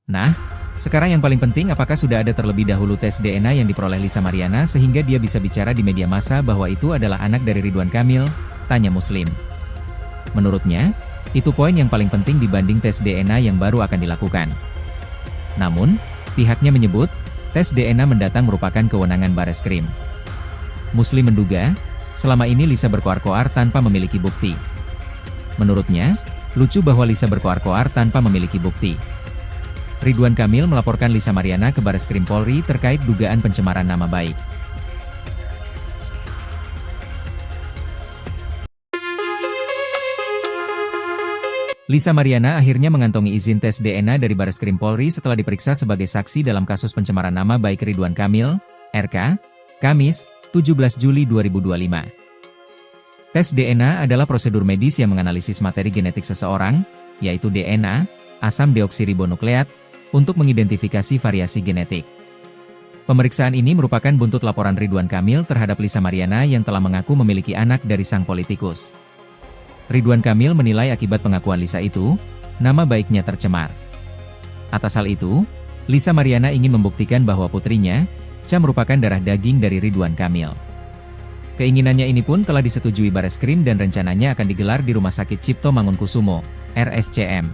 Nah, sekarang yang paling penting, apakah sudah ada terlebih dahulu tes DNA yang diperoleh Lisa Mariana sehingga dia bisa bicara di media massa bahwa itu adalah anak dari Ridwan Kamil? Tanya Muslim. Menurutnya, itu poin yang paling penting dibanding tes DNA yang baru akan dilakukan. Namun, pihaknya menyebut, tes DNA mendatang merupakan kewenangan Bareskrim. Muslim menduga, selama ini Lisa berkoar-koar tanpa memiliki bukti. Menurutnya, lucu bahwa Lisa berkoar-koar tanpa memiliki bukti. Ridwan Kamil melaporkan Lisa Mariana ke Bareskrim Polri terkait dugaan pencemaran nama baik. Lisa Mariana akhirnya mengantongi izin tes DNA dari Bareskrim Polri setelah diperiksa sebagai saksi dalam kasus pencemaran nama baik Ridwan Kamil, RK, Kamis, 17 Juli 2025. Tes DNA adalah prosedur medis yang menganalisis materi genetik seseorang, yaitu DNA, asam deoksiribonukleat, untuk mengidentifikasi variasi genetik. Pemeriksaan ini merupakan buntut laporan Ridwan Kamil terhadap Lisa Mariana yang telah mengaku memiliki anak dari sang politikus. Ridwan Kamil menilai akibat pengakuan Lisa itu, nama baiknya tercemar. Atas hal itu, Lisa Mariana ingin membuktikan bahwa putrinya, Cha, merupakan darah daging dari Ridwan Kamil. Keinginannya ini pun telah disetujui Bareskrim dan rencananya akan digelar di Rumah Sakit Cipto Mangunkusumo, RSCM.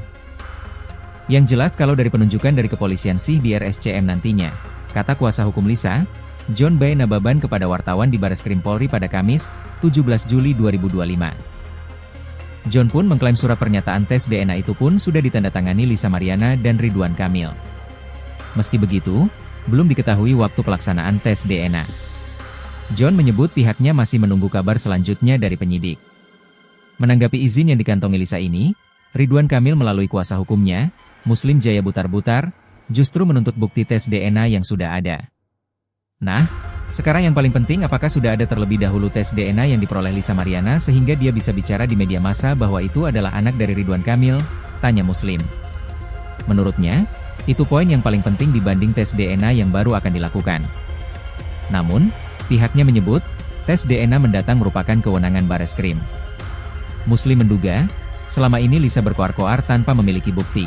Yang jelas kalau dari penunjukan dari kepolisian sih di RSCM nantinya, kata kuasa hukum Lisa, John B. Nababan kepada wartawan di Bareskrim Polri pada Kamis, 17 Juli 2025. John pun mengklaim surat pernyataan tes DNA itu pun sudah ditandatangani Lisa Mariana dan Ridwan Kamil. Meski begitu, belum diketahui waktu pelaksanaan tes DNA. John menyebut pihaknya masih menunggu kabar selanjutnya dari penyidik. Menanggapi izin yang dikantongi Lisa ini, Ridwan Kamil melalui kuasa hukumnya, Muslim Jaya Butar-Butar, justru menuntut bukti tes DNA yang sudah ada. Nah, sekarang yang paling penting apakah sudah ada terlebih dahulu tes DNA yang diperoleh Lisa Mariana sehingga dia bisa bicara di media massa bahwa itu adalah anak dari Ridwan Kamil, tanya Muslim. Menurutnya, itu poin yang paling penting dibanding tes DNA yang baru akan dilakukan. Namun, pihaknya menyebut, tes DNA mendatang merupakan kewenangan Bareskrim. Muslim menduga, selama ini Lisa berkoar-koar tanpa memiliki bukti.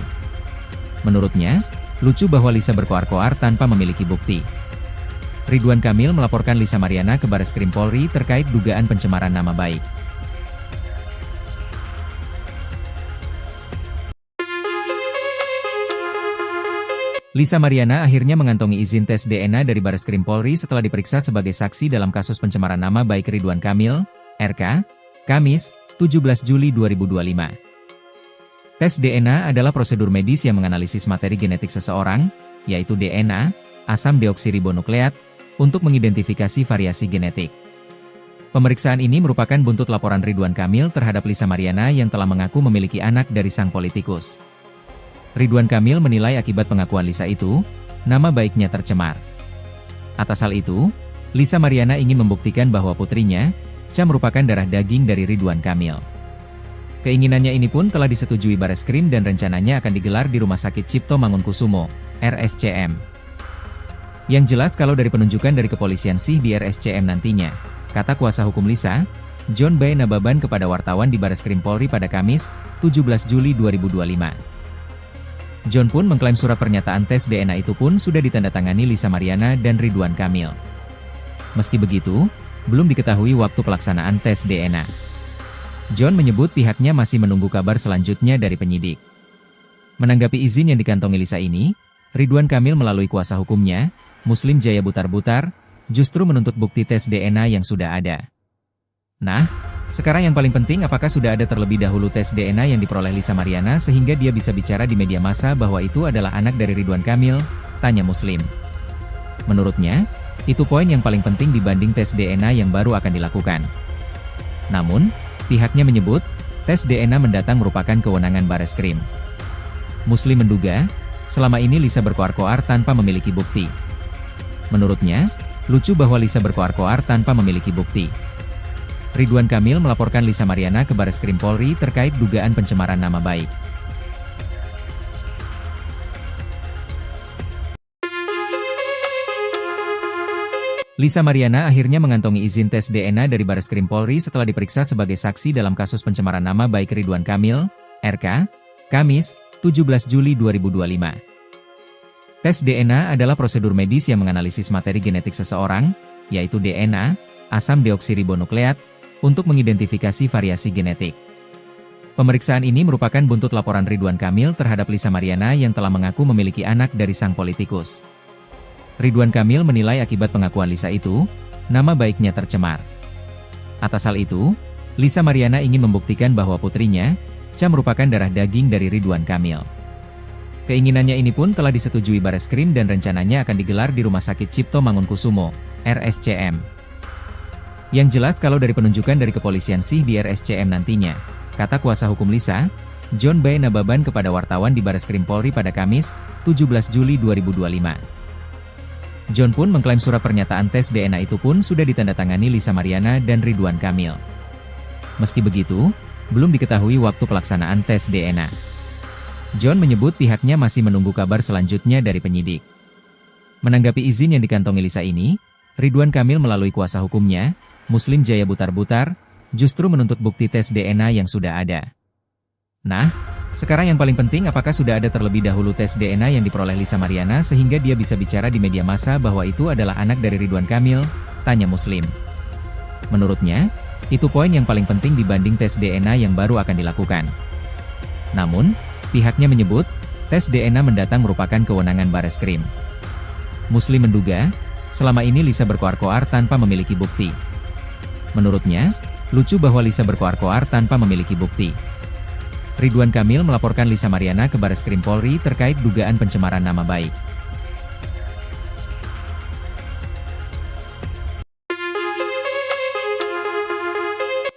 Menurutnya, lucu bahwa Lisa berkoar-koar tanpa memiliki bukti. Ridwan Kamil melaporkan Lisa Mariana ke Bareskrim Polri terkait dugaan pencemaran nama baik. Lisa Mariana akhirnya mengantongi izin tes DNA dari Bareskrim Polri setelah diperiksa sebagai saksi dalam kasus pencemaran nama baik Ridwan Kamil, RK, Kamis, 17 Juli 2025. Tes DNA adalah prosedur medis yang menganalisis materi genetik seseorang, yaitu DNA, asam deoksiribonukleat, untuk mengidentifikasi variasi genetik. Pemeriksaan ini merupakan buntut laporan Ridwan Kamil terhadap Lisa Mariana yang telah mengaku memiliki anak dari sang politikus. Ridwan Kamil menilai akibat pengakuan Lisa itu, nama baiknya tercemar. Atas hal itu, Lisa Mariana ingin membuktikan bahwa putrinya, Cha, merupakan darah daging dari Ridwan Kamil. Keinginannya ini pun telah disetujui Bareskrim dan rencananya akan digelar di Rumah Sakit Cipto Mangunkusumo, RSCM. Yang jelas kalau dari penunjukan dari kepolisian sih di RSCM nantinya, kata kuasa hukum Lisa, John B. Nababan kepada wartawan di Bareskrim Polri pada Kamis, 17 Juli 2025. John pun mengklaim surat pernyataan tes DNA itu pun sudah ditandatangani Lisa Mariana dan Ridwan Kamil. Meski begitu, belum diketahui waktu pelaksanaan tes DNA. John menyebut pihaknya masih menunggu kabar selanjutnya dari penyidik. Menanggapi izin yang dikantongi Lisa ini, Ridwan Kamil melalui kuasa hukumnya, Muslim Jaya Butar-Butar, justru menuntut bukti tes DNA yang sudah ada. Nah, sekarang yang paling penting apakah sudah ada terlebih dahulu tes DNA yang diperoleh Lisa Mariana sehingga dia bisa bicara di media massa bahwa itu adalah anak dari Ridwan Kamil, tanya Muslim. Menurutnya, itu poin yang paling penting dibanding tes DNA yang baru akan dilakukan. Namun, pihaknya menyebut, tes DNA mendatang merupakan kewenangan Bareskrim. Muslim menduga, selama ini Lisa berkoar-koar tanpa memiliki bukti. Menurutnya, lucu bahwa Lisa berkoar-koar tanpa memiliki bukti. Ridwan Kamil melaporkan Lisa Mariana ke Bareskrim Polri terkait dugaan pencemaran nama baik. Lisa Mariana akhirnya mengantongi izin tes DNA dari Bareskrim Polri setelah diperiksa sebagai saksi dalam kasus pencemaran nama baik Ridwan Kamil, RK, Kamis, 17 Juli 2025. Tes DNA adalah prosedur medis yang menganalisis materi genetik seseorang, yaitu DNA, asam deoksiribonukleat, untuk mengidentifikasi variasi genetik. Pemeriksaan ini merupakan buntut laporan Ridwan Kamil terhadap Lisa Mariana yang telah mengaku memiliki anak dari sang politikus. Ridwan Kamil menilai akibat pengakuan Lisa itu, nama baiknya tercemar. Atas hal itu, Lisa Mariana ingin membuktikan bahwa putrinya, Cha, merupakan darah daging dari Ridwan Kamil. Keinginannya ini pun telah disetujui Bareskrim dan rencananya akan digelar di Rumah Sakit Cipto Mangunkusumo, RSCM. Yang jelas kalau dari penunjukan dari kepolisian sih di RSCM nantinya, kata kuasa hukum Lisa, John B. Nababan kepada wartawan di Bareskrim Polri pada Kamis, 17 Juli 2025. John pun mengklaim surat pernyataan tes DNA itu pun sudah ditandatangani Lisa Mariana dan Ridwan Kamil. Meski begitu, belum diketahui waktu pelaksanaan tes DNA. John menyebut pihaknya masih menunggu kabar selanjutnya dari penyidik. Menanggapi izin yang dikantongi Lisa ini, Ridwan Kamil melalui kuasa hukumnya, Muslim Jaya Butar-Butar, justru menuntut bukti tes DNA yang sudah ada. Nah, sekarang yang paling penting apakah sudah ada terlebih dahulu tes DNA yang diperoleh Lisa Mariana sehingga dia bisa bicara di media massa bahwa itu adalah anak dari Ridwan Kamil, tanya Muslim. Menurutnya, itu poin yang paling penting dibanding tes DNA yang baru akan dilakukan. Namun, pihaknya menyebut, tes DNA mendatang merupakan kewenangan Bareskrim. Muslim menduga, selama ini Lisa berkoar-koar tanpa memiliki bukti. Menurutnya, lucu bahwa Lisa berkoar-koar tanpa memiliki bukti. Ridwan Kamil melaporkan Lisa Mariana ke Bareskrim Polri terkait dugaan pencemaran nama baik.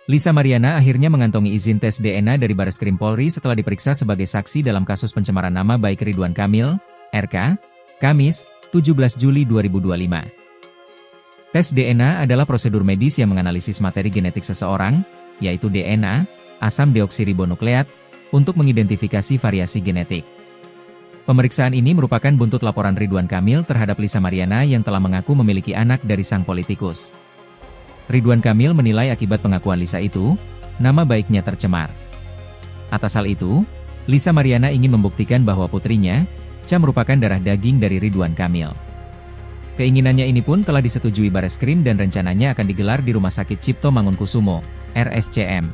Lisa Mariana akhirnya mengantongi izin tes DNA dari Bareskrim Polri setelah diperiksa sebagai saksi dalam kasus pencemaran nama baik Ridwan Kamil, RK, Kamis, 17 Juli 2025. Tes DNA adalah prosedur medis yang menganalisis materi genetik seseorang, yaitu DNA, asam deoksiribonukleat, untuk mengidentifikasi variasi genetik. Pemeriksaan ini merupakan buntut laporan Ridwan Kamil terhadap Lisa Mariana yang telah mengaku memiliki anak dari sang politikus. Ridwan Kamil menilai akibat pengakuan Lisa itu, nama baiknya tercemar. Atas hal itu, Lisa Mariana ingin membuktikan bahwa putrinya, Cha merupakan darah daging dari Ridwan Kamil. Keinginannya ini pun telah disetujui Bareskrim dan rencananya akan digelar di Rumah Sakit Cipto Mangunkusumo, RSCM.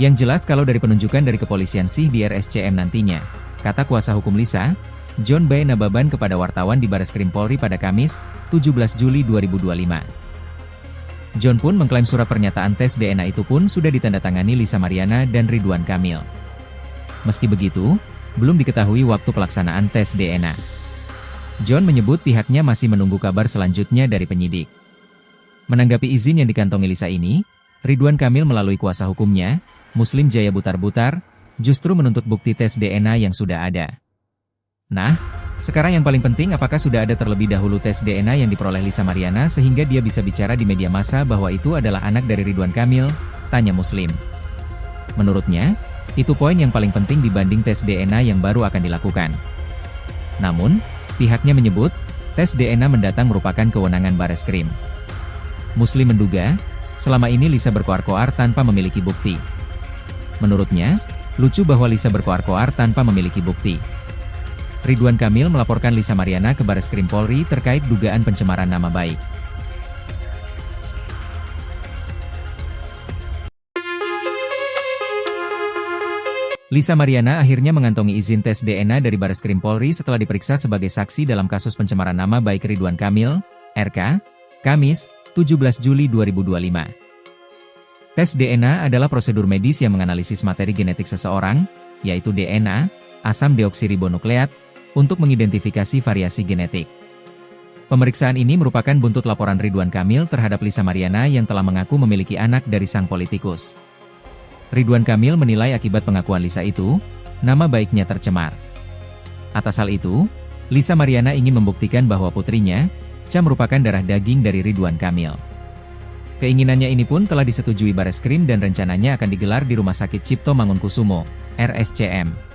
Yang jelas kalau dari penunjukan dari kepolisian sih di RSCM nantinya, kata kuasa hukum Lisa, John B. Nababan kepada wartawan di Bareskrim Polri pada Kamis, 17 Juli 2025. John pun mengklaim surat pernyataan tes DNA itu pun sudah ditandatangani Lisa Mariana dan Ridwan Kamil. Meski begitu, belum diketahui waktu pelaksanaan tes DNA. John menyebut pihaknya masih menunggu kabar selanjutnya dari penyidik. Menanggapi izin yang dikantongi Lisa ini, Ridwan Kamil melalui kuasa hukumnya, Muslim Jaya Butar-Butar, justru menuntut bukti tes DNA yang sudah ada. Nah, sekarang yang paling penting apakah sudah ada terlebih dahulu tes DNA yang diperoleh Lisa Mariana sehingga dia bisa bicara di media massa bahwa itu adalah anak dari Ridwan Kamil, tanya Muslim. Menurutnya, itu poin yang paling penting dibanding tes DNA yang baru akan dilakukan. Namun, pihaknya menyebut, tes DNA mendatang merupakan kewenangan Bareskrim. Muslim menduga, selama ini Lisa berkoar-koar tanpa memiliki bukti. Menurutnya, lucu bahwa Lisa berkoar-koar tanpa memiliki bukti. Ridwan Kamil melaporkan Lisa Mariana ke Bareskrim Polri terkait dugaan pencemaran nama baik. Lisa Mariana akhirnya mengantongi izin tes DNA dari Bareskrim Polri setelah diperiksa sebagai saksi dalam kasus pencemaran nama baik Ridwan Kamil, RK, Kamis, 17 Juli 2025. Tes DNA adalah prosedur medis yang menganalisis materi genetik seseorang, yaitu DNA, asam deoksiribonukleat, untuk mengidentifikasi variasi genetik. Pemeriksaan ini merupakan buntut laporan Ridwan Kamil terhadap Lisa Mariana yang telah mengaku memiliki anak dari sang politikus. Ridwan Kamil menilai akibat pengakuan Lisa itu, nama baiknya tercemar. Atas hal itu, Lisa Mariana ingin membuktikan bahwa putrinya, Cha merupakan darah daging dari Ridwan Kamil. Keinginannya ini pun telah disetujui Bareskrim dan rencananya akan digelar di Rumah Sakit Cipto Mangunkusumo, RSCM.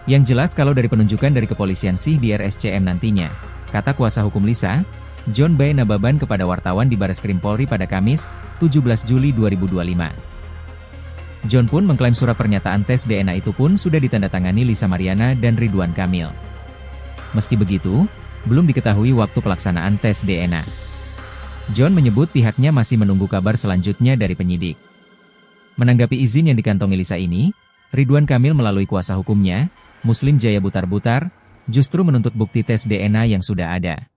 Yang jelas kalau dari penunjukan dari kepolisian sih di RSCM nantinya, kata kuasa hukum Lisa, John B. Nababan kepada wartawan di Bareskrim Polri pada Kamis, 17 Juli 2025. John pun mengklaim surat pernyataan tes DNA itu pun sudah ditandatangani Lisa Mariana dan Ridwan Kamil. Meski begitu, belum diketahui waktu pelaksanaan tes DNA. John menyebut pihaknya masih menunggu kabar selanjutnya dari penyidik. Menanggapi izin yang dikantongi Lisa ini, Ridwan Kamil melalui kuasa hukumnya, Muslim Jaya Butar-Butar, justru menuntut bukti tes DNA yang sudah ada.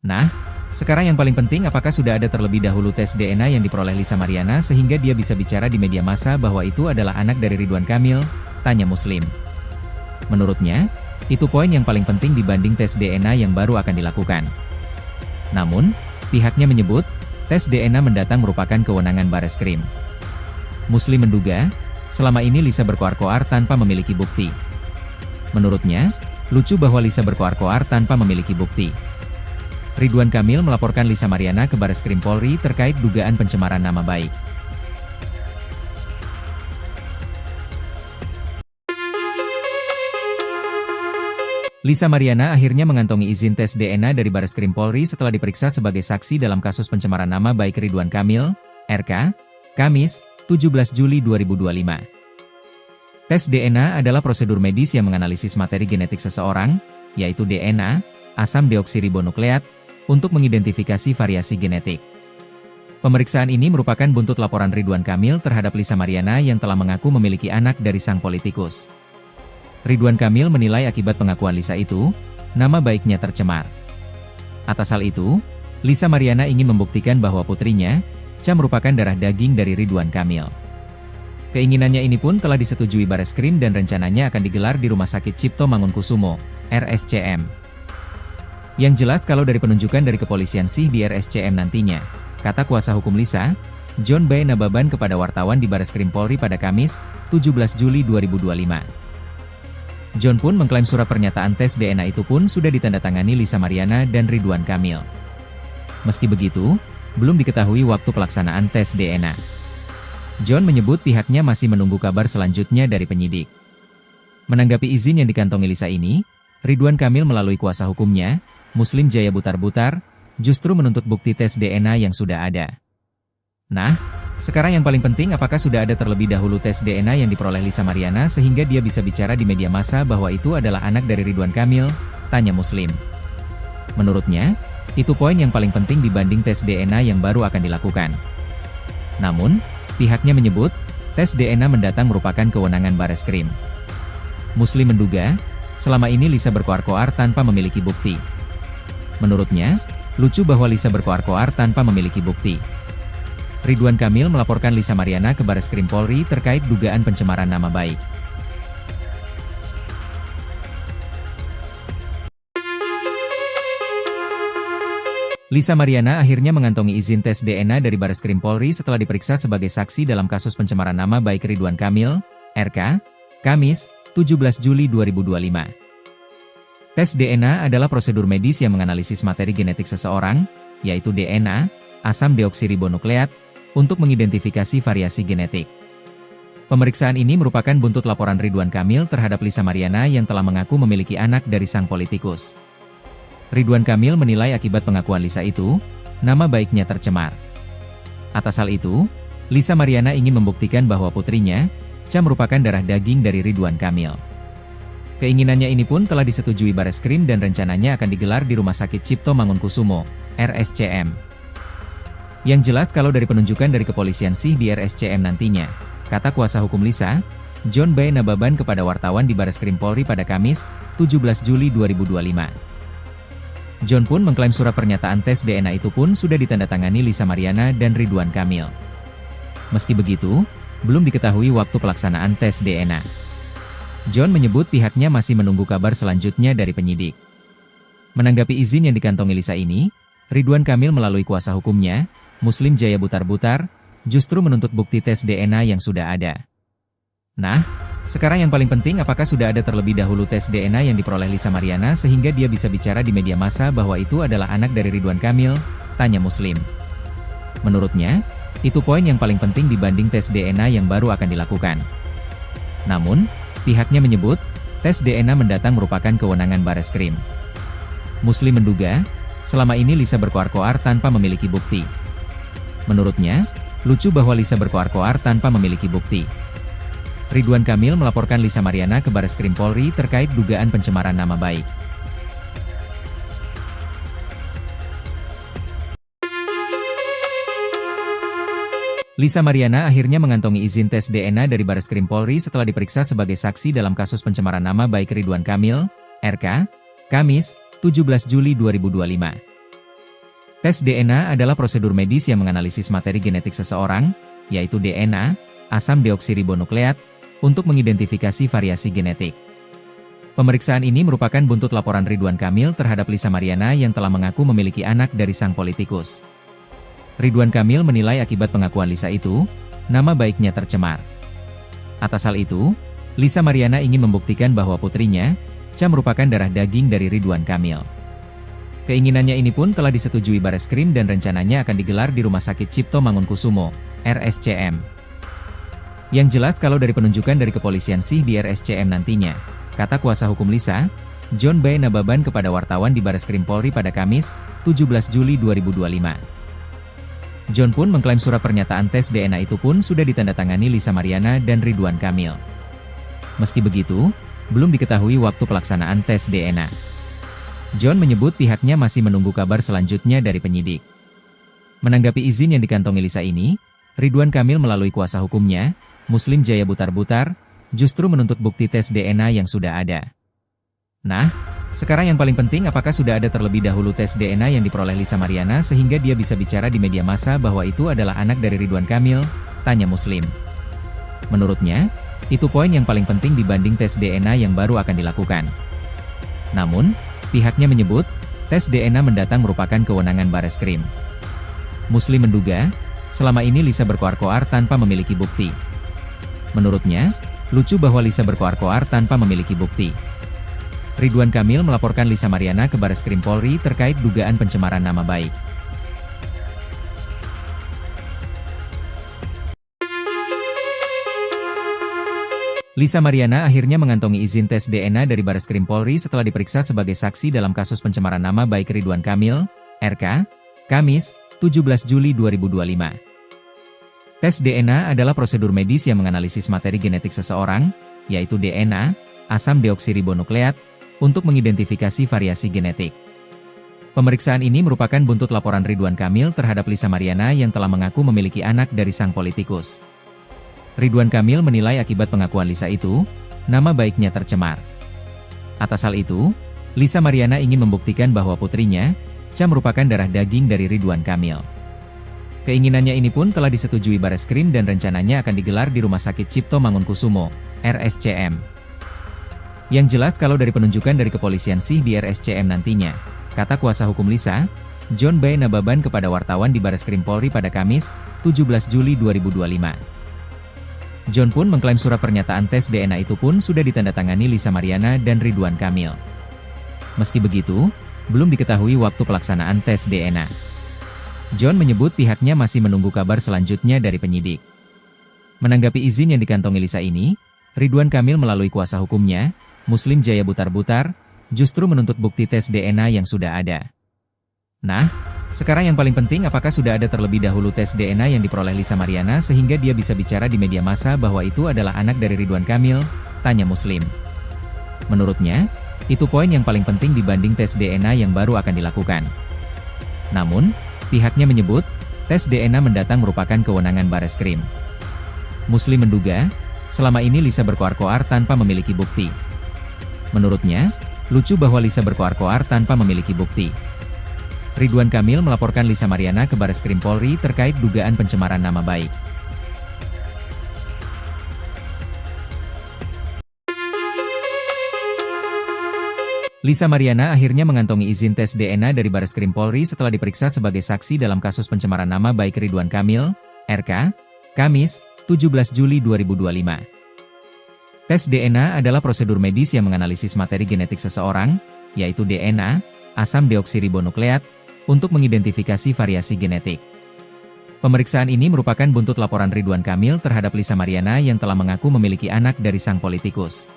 Nah, sekarang yang paling penting apakah sudah ada terlebih dahulu tes DNA yang diperoleh Lisa Mariana sehingga dia bisa bicara di media massa bahwa itu adalah anak dari Ridwan Kamil, tanya Muslim. Menurutnya, itu poin yang paling penting dibanding tes DNA yang baru akan dilakukan. Namun, pihaknya menyebut, tes DNA mendatang merupakan kewenangan Bareskrim. Muslim menduga, selama ini Lisa berkoar-koar tanpa memiliki bukti. Menurutnya, lucu bahwa Lisa berkoar-koar tanpa memiliki bukti. Ridwan Kamil melaporkan Lisa Mariana ke Bareskrim Polri terkait dugaan pencemaran nama baik. Lisa Mariana akhirnya mengantongi izin tes DNA dari Bareskrim Polri setelah diperiksa sebagai saksi dalam kasus pencemaran nama baik Ridwan Kamil, RK, Kamis, 17 Juli 2025. Tes DNA adalah prosedur medis yang menganalisis materi genetik seseorang, yaitu DNA, asam deoksiribonukleat, untuk mengidentifikasi variasi genetik. Pemeriksaan ini merupakan buntut laporan Ridwan Kamil terhadap Lisa Mariana yang telah mengaku memiliki anak dari sang politikus. Ridwan Kamil menilai akibat pengakuan Lisa itu, nama baiknya tercemar. Atas hal itu, Lisa Mariana ingin membuktikan bahwa putrinya, Cha merupakan darah daging dari Ridwan Kamil. Keinginannya ini pun telah disetujui Bareskrim dan rencananya akan digelar di Rumah Sakit Cipto Mangunkusumo, RSCM. Yang jelas kalau dari penunjukan dari kepolisian sih di RSCM nantinya, kata kuasa hukum Lisa, John B. Nababan kepada wartawan di Bareskrim Polri pada Kamis, 17 Juli 2025. John pun mengklaim surat pernyataan tes DNA itu pun sudah ditandatangani Lisa Mariana dan Ridwan Kamil. Meski begitu, belum diketahui waktu pelaksanaan tes DNA. John menyebut pihaknya masih menunggu kabar selanjutnya dari penyidik. Menanggapi izin yang dikantongi Lisa ini, Ridwan Kamil melalui kuasa hukumnya, Muslim Jaya Butar-Butar, justru menuntut bukti tes DNA yang sudah ada. Nah, sekarang yang paling penting apakah sudah ada terlebih dahulu tes DNA yang diperoleh Lisa Mariana sehingga dia bisa bicara di media massa bahwa itu adalah anak dari Ridwan Kamil, tanya Muslim. Menurutnya, itu poin yang paling penting dibanding tes DNA yang baru akan dilakukan. Namun, pihaknya menyebut, tes DNA mendatang merupakan kewenangan Bareskrim. Muslim menduga, selama ini Lisa berkoar-koar tanpa memiliki bukti. Menurutnya, lucu bahwa Lisa berkoar-koar tanpa memiliki bukti. Ridwan Kamil melaporkan Lisa Mariana ke Bareskrim Polri terkait dugaan pencemaran nama baik. Lisa Mariana akhirnya mengantongi izin tes DNA dari Bareskrim Polri setelah diperiksa sebagai saksi dalam kasus pencemaran nama baik Ridwan Kamil, RK, Kamis, 17 Juli 2025. Tes DNA adalah prosedur medis yang menganalisis materi genetik seseorang, yaitu DNA, asam deoksiribonukleat, untuk mengidentifikasi variasi genetik. Pemeriksaan ini merupakan buntut laporan Ridwan Kamil terhadap Lisa Mariana yang telah mengaku memiliki anak dari sang politikus. Ridwan Kamil menilai akibat pengakuan Lisa itu, nama baiknya tercemar. Atas hal itu, Lisa Mariana ingin membuktikan bahwa putrinya, Cha merupakan darah daging dari Ridwan Kamil. Keinginannya ini pun telah disetujui Bareskrim dan rencananya akan digelar di Rumah Sakit Cipto Mangunkusumo, RSCM. Yang jelas kalau dari penunjukan dari kepolisian sih di RSCM nantinya, kata kuasa hukum Lisa, John B. Nababan kepada wartawan di Bareskrim Polri pada Kamis, 17 Juli 2025. John pun mengklaim surat pernyataan tes DNA itu pun sudah ditandatangani Lisa Mariana dan Ridwan Kamil. Meski begitu, belum diketahui waktu pelaksanaan tes DNA. John menyebut pihaknya masih menunggu kabar selanjutnya dari penyidik. Menanggapi izin yang dikantongi Lisa ini, Ridwan Kamil melalui kuasa hukumnya, Muslim Jaya Butar-Butar, justru menuntut bukti tes DNA yang sudah ada. Nah, sekarang yang paling penting apakah sudah ada terlebih dahulu tes DNA yang diperoleh Lisa Mariana sehingga dia bisa bicara di media massa bahwa itu adalah anak dari Ridwan Kamil, tanya Muslim. Menurutnya, itu poin yang paling penting dibanding tes DNA yang baru akan dilakukan. Namun, pihaknya menyebut, tes DNA mendatang merupakan kewenangan Bareskrim. Muslim menduga, selama ini Lisa berkoar-koar tanpa memiliki bukti. Menurutnya, lucu bahwa Lisa berkoar-koar tanpa memiliki bukti. Ridwan Kamil melaporkan Lisa Mariana ke Bareskrim Polri terkait dugaan pencemaran nama baik. Lisa Mariana akhirnya mengantongi izin tes DNA dari Bareskrim Polri setelah diperiksa sebagai saksi dalam kasus pencemaran nama baik Ridwan Kamil, RK, Kamis, 17 Juli 2025. Tes DNA adalah prosedur medis yang menganalisis materi genetik seseorang, yaitu DNA, asam deoksiribonukleat, untuk mengidentifikasi variasi genetik. Pemeriksaan ini merupakan buntut laporan Ridwan Kamil terhadap Lisa Mariana yang telah mengaku memiliki anak dari sang politikus. Ridwan Kamil menilai akibat pengakuan Lisa itu, nama baiknya tercemar. Atas hal itu, Lisa Mariana ingin membuktikan bahwa putrinya, Cha merupakan darah daging dari Ridwan Kamil. Keinginannya ini pun telah disetujui Bareskrim dan rencananya akan digelar di Rumah Sakit Cipto Mangunkusumo, RSCM. Yang jelas kalau dari penunjukan dari kepolisian sih di RSCM nantinya, kata kuasa hukum Lisa, John B. Nababan kepada wartawan di Bareskrim Polri pada Kamis, 17 Juli 2025. John pun mengklaim surat pernyataan tes DNA itu pun sudah ditandatangani Lisa Mariana dan Ridwan Kamil. Meski begitu, belum diketahui waktu pelaksanaan tes DNA. John menyebut pihaknya masih menunggu kabar selanjutnya dari penyidik. Menanggapi izin yang dikantongi Lisa ini, Ridwan Kamil melalui kuasa hukumnya, Muslim Jaya Butar-Butar, justru menuntut bukti tes DNA yang sudah ada. Nah, sekarang yang paling penting apakah sudah ada terlebih dahulu tes DNA yang diperoleh Lisa Mariana sehingga dia bisa bicara di media massa bahwa itu adalah anak dari Ridwan Kamil, tanya Muslim. Menurutnya, itu poin yang paling penting dibanding tes DNA yang baru akan dilakukan. Namun, pihaknya menyebut, tes DNA mendatang merupakan kewenangan Bareskrim. Muslim menduga, selama ini Lisa berkoar-koar tanpa memiliki bukti. Menurutnya, lucu bahwa Lisa berkoar-koar tanpa memiliki bukti. Ridwan Kamil melaporkan Lisa Mariana ke Bareskrim Polri terkait dugaan pencemaran nama baik. Lisa Mariana akhirnya mengantongi izin tes DNA dari Bareskrim Polri setelah diperiksa sebagai saksi dalam kasus pencemaran nama baik Ridwan Kamil, RK, Kamis, 17 Juli 2025. Tes DNA adalah prosedur medis yang menganalisis materi genetik seseorang, yaitu DNA, asam deoksiribonukleat, untuk mengidentifikasi variasi genetik. Pemeriksaan ini merupakan buntut laporan Ridwan Kamil terhadap Lisa Mariana yang telah mengaku memiliki anak dari sang politikus. Ridwan Kamil menilai akibat pengakuan Lisa itu, nama baiknya tercemar. Atas hal itu, Lisa Mariana ingin membuktikan bahwa putrinya, Ca merupakan darah daging dari Ridwan Kamil. Keinginannya ini pun telah disetujui Bareskrim dan rencananya akan digelar di Rumah Sakit Cipto Mangunkusumo, RSCM. Yang jelas kalau dari penunjukan dari kepolisian sih di RSCM nantinya, kata kuasa hukum Lisa, John B. Nababan kepada wartawan di Bareskrim Polri pada Kamis, 17 Juli 2025. John pun mengklaim surat pernyataan tes DNA itu pun sudah ditandatangani Lisa Mariana dan Ridwan Kamil. Meski begitu, belum diketahui waktu pelaksanaan tes DNA. John menyebut pihaknya masih menunggu kabar selanjutnya dari penyidik. Menanggapi izin yang dikantongi Lisa ini, Ridwan Kamil melalui kuasa hukumnya, Muslim Jaya Butar-Butar, justru menuntut bukti tes DNA yang sudah ada. Nah, sekarang yang paling penting apakah sudah ada terlebih dahulu tes DNA yang diperoleh Lisa Mariana sehingga dia bisa bicara di media massa bahwa itu adalah anak dari Ridwan Kamil, tanya Muslim. Menurutnya, itu poin yang paling penting dibanding tes DNA yang baru akan dilakukan. Namun, pihaknya menyebut, tes DNA mendatang merupakan kewenangan Bareskrim. Muslim menduga, selama ini Lisa berkoar-koar tanpa memiliki bukti. Menurutnya, lucu bahwa Lisa berkoar-koar tanpa memiliki bukti. Ridwan Kamil melaporkan Lisa Mariana ke Bareskrim Polri terkait dugaan pencemaran nama baik. Lisa Mariana akhirnya mengantongi izin tes DNA dari Bareskrim Polri setelah diperiksa sebagai saksi dalam kasus pencemaran nama baik Ridwan Kamil, RK, Kamis, 17 Juli 2025. Tes DNA adalah prosedur medis yang menganalisis materi genetik seseorang, yaitu DNA, asam deoksiribonukleat, untuk mengidentifikasi variasi genetik. Pemeriksaan ini merupakan buntut laporan Ridwan Kamil terhadap Lisa Mariana yang telah mengaku memiliki anak dari sang politikus.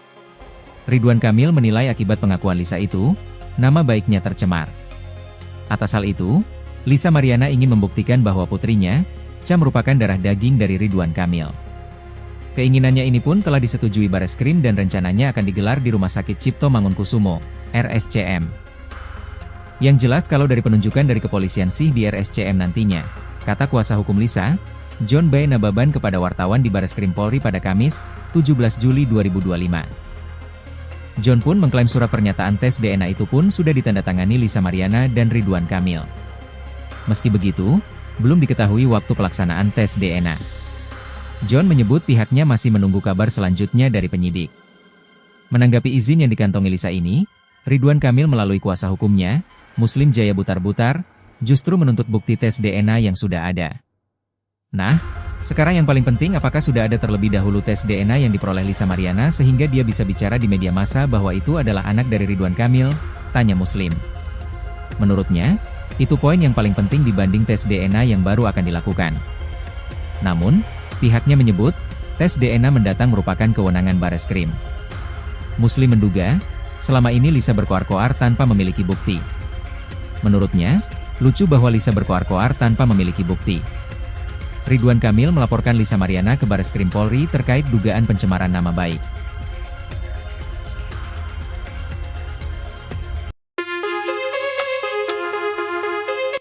Ridwan Kamil menilai akibat pengakuan Lisa itu, nama baiknya tercemar. Atas hal itu, Lisa Mariana ingin membuktikan bahwa putrinya, Ca merupakan darah daging dari Ridwan Kamil. Keinginannya ini pun telah disetujui Bareskrim dan rencananya akan digelar di Rumah Sakit Cipto Mangunkusumo, RSCM. Yang jelas kalau dari penunjukan dari kepolisian sih di RSCM nantinya, kata kuasa hukum Lisa, John B. Nababan kepada wartawan di Bareskrim Polri pada Kamis, 17 Juli 2025. John pun mengklaim surat pernyataan tes DNA itu pun sudah ditandatangani Lisa Mariana dan Ridwan Kamil. Meski begitu, belum diketahui waktu pelaksanaan tes DNA. John menyebut pihaknya masih menunggu kabar selanjutnya dari penyidik. Menanggapi izin yang dikantongi Lisa ini, Ridwan Kamil melalui kuasa hukumnya, Muslim Jaya Butar-Butar, justru menuntut bukti tes DNA yang sudah ada. Nah, sekarang yang paling penting apakah sudah ada terlebih dahulu tes DNA yang diperoleh Lisa Mariana sehingga dia bisa bicara di media massa bahwa itu adalah anak dari Ridwan Kamil, tanya Muslim. Menurutnya, itu poin yang paling penting dibanding tes DNA yang baru akan dilakukan. Namun, pihaknya menyebut, tes DNA mendatang merupakan kewenangan Bareskrim. Muslim menduga, selama ini Lisa berkoar-koar tanpa memiliki bukti. Menurutnya, lucu bahwa Lisa berkoar-koar tanpa memiliki bukti. Ridwan Kamil melaporkan Lisa Mariana ke Bareskrim Polri terkait dugaan pencemaran nama baik.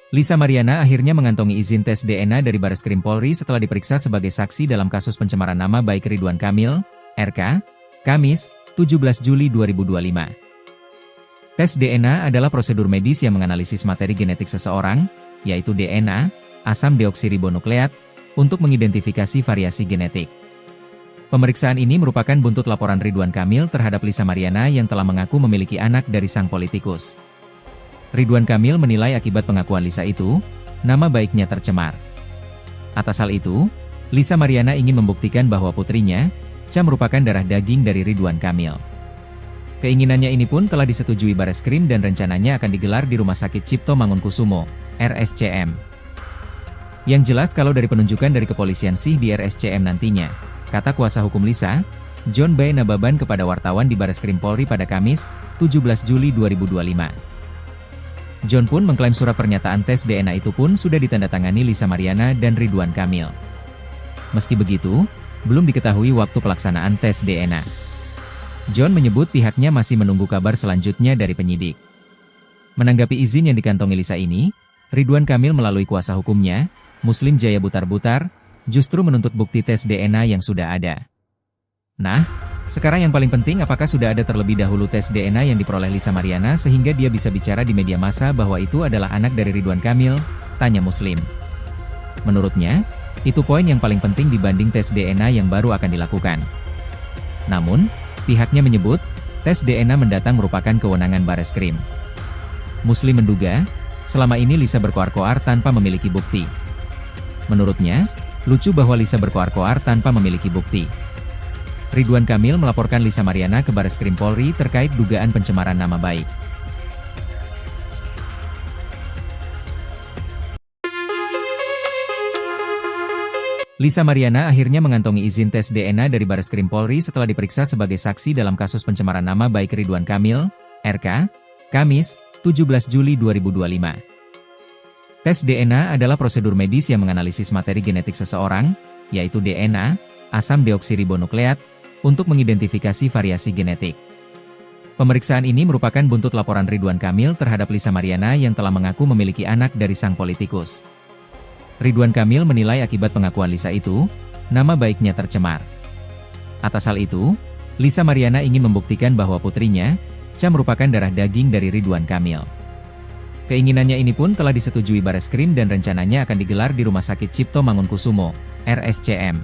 Lisa Mariana akhirnya mengantongi izin tes DNA dari Bareskrim Polri setelah diperiksa sebagai saksi dalam kasus pencemaran nama baik Ridwan Kamil, RK, Kamis, 17 Juli 2025. Tes DNA adalah prosedur medis yang menganalisis materi genetik seseorang, yaitu DNA, asam deoksiribonukleat, untuk mengidentifikasi variasi genetik. Pemeriksaan ini merupakan buntut laporan Ridwan Kamil terhadap Lisa Mariana yang telah mengaku memiliki anak dari sang politikus. Ridwan Kamil menilai akibat pengakuan Lisa itu, nama baiknya tercemar. Atas hal itu, Lisa Mariana ingin membuktikan bahwa putrinya, Ca merupakan darah daging dari Ridwan Kamil. Keinginannya ini pun telah disetujui Bareskrim dan rencananya akan digelar di Rumah Sakit Cipto Mangunkusumo, RSCM. Yang jelas kalau dari penunjukan dari kepolisian sih di RSCM nantinya, kata kuasa hukum Lisa, John B. Nababan kepada wartawan di Bareskrim Polri pada Kamis, 17 Juli 2025. John pun mengklaim surat pernyataan tes DNA itu pun sudah ditandatangani Lisa Mariana dan Ridwan Kamil. Meski begitu, belum diketahui waktu pelaksanaan tes DNA. John menyebut pihaknya masih menunggu kabar selanjutnya dari penyidik. Menanggapi izin yang dikantongi Lisa ini, Ridwan Kamil melalui kuasa hukumnya, Muslim Jaya Butar-Butar, justru menuntut bukti tes DNA yang sudah ada. Nah, sekarang yang paling penting apakah sudah ada terlebih dahulu tes DNA yang diperoleh Lisa Mariana sehingga dia bisa bicara di media massa bahwa itu adalah anak dari Ridwan Kamil, tanya Muslim. Menurutnya, itu poin yang paling penting dibanding tes DNA yang baru akan dilakukan. Namun, pihaknya menyebut, tes DNA mendatang merupakan kewenangan Bareskrim. Muslim menduga, selama ini Lisa berkoar-koar tanpa memiliki bukti. Menurutnya, lucu bahwa Lisa berkoar-koar tanpa memiliki bukti. Ridwan Kamil melaporkan Lisa Mariana ke Bareskrim Polri terkait dugaan pencemaran nama baik. Lisa Mariana akhirnya mengantongi izin tes DNA dari Bareskrim Polri setelah diperiksa sebagai saksi dalam kasus pencemaran nama baik Ridwan Kamil, RK, Kamis, 17 Juli 2025. Tes DNA adalah prosedur medis yang menganalisis materi genetik seseorang, yaitu DNA, asam deoksiribonukleat, untuk mengidentifikasi variasi genetik. Pemeriksaan ini merupakan buntut laporan Ridwan Kamil terhadap Lisa Mariana yang telah mengaku memiliki anak dari sang politikus. Ridwan Kamil menilai akibat pengakuan Lisa itu, nama baiknya tercemar. Atas hal itu, Lisa Mariana ingin membuktikan bahwa putrinya, Ca merupakan darah daging dari Ridwan Kamil. Keinginannya ini pun telah disetujui Bareskrim dan rencananya akan digelar di Rumah Sakit Cipto Mangunkusumo, RSCM.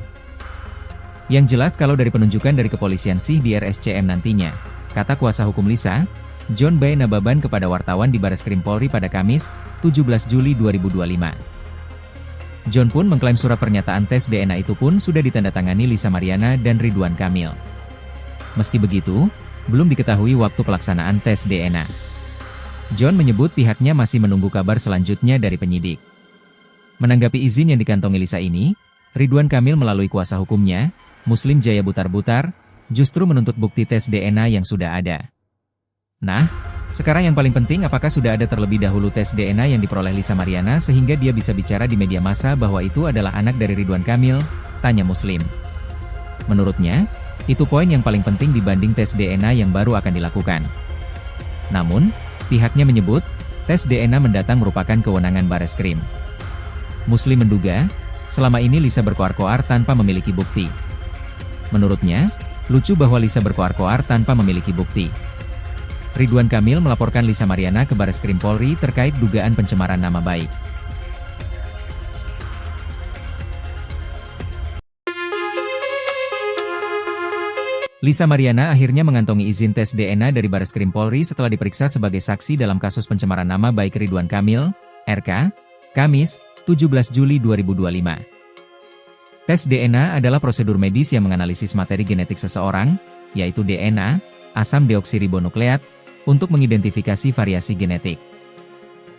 Yang jelas kalau dari penunjukan dari kepolisian sih di RSCM nantinya, kata kuasa hukum Lisa, John B. Nababan kepada wartawan di Bareskrim Polri pada Kamis, 17 Juli 2025. John pun mengklaim surat pernyataan tes DNA itu pun sudah ditandatangani Lisa Mariana dan Ridwan Kamil. Meski begitu, belum diketahui waktu pelaksanaan tes DNA. John menyebut pihaknya masih menunggu kabar selanjutnya dari penyidik. Menanggapi izin yang dikantongi Lisa ini, Ridwan Kamil melalui kuasa hukumnya, Muslim Jaya Butar-Butar, justru menuntut bukti tes DNA yang sudah ada. Nah, sekarang yang paling penting apakah sudah ada terlebih dahulu tes DNA yang diperoleh Lisa Mariana sehingga dia bisa bicara di media massa bahwa itu adalah anak dari Ridwan Kamil, tanya Muslim. Menurutnya, itu poin yang paling penting dibanding tes DNA yang baru akan dilakukan. Namun, pihaknya menyebut, tes DNA mendatang merupakan kewenangan Bareskrim. Muslim menduga, selama ini Lisa berkoar-koar tanpa memiliki bukti. Menurutnya, lucu bahwa Lisa berkoar-koar tanpa memiliki bukti. Ridwan Kamil melaporkan Lisa Mariana ke Bareskrim Polri terkait dugaan pencemaran nama baik. Lisa Mariana akhirnya mengantongi izin tes DNA dari Bareskrim Polri setelah diperiksa sebagai saksi dalam kasus pencemaran nama baik Ridwan Kamil, RK, Kamis, 17 Juli 2025. Tes DNA adalah prosedur medis yang menganalisis materi genetik seseorang, yaitu DNA, asam deoksiribonukleat, untuk mengidentifikasi variasi genetik.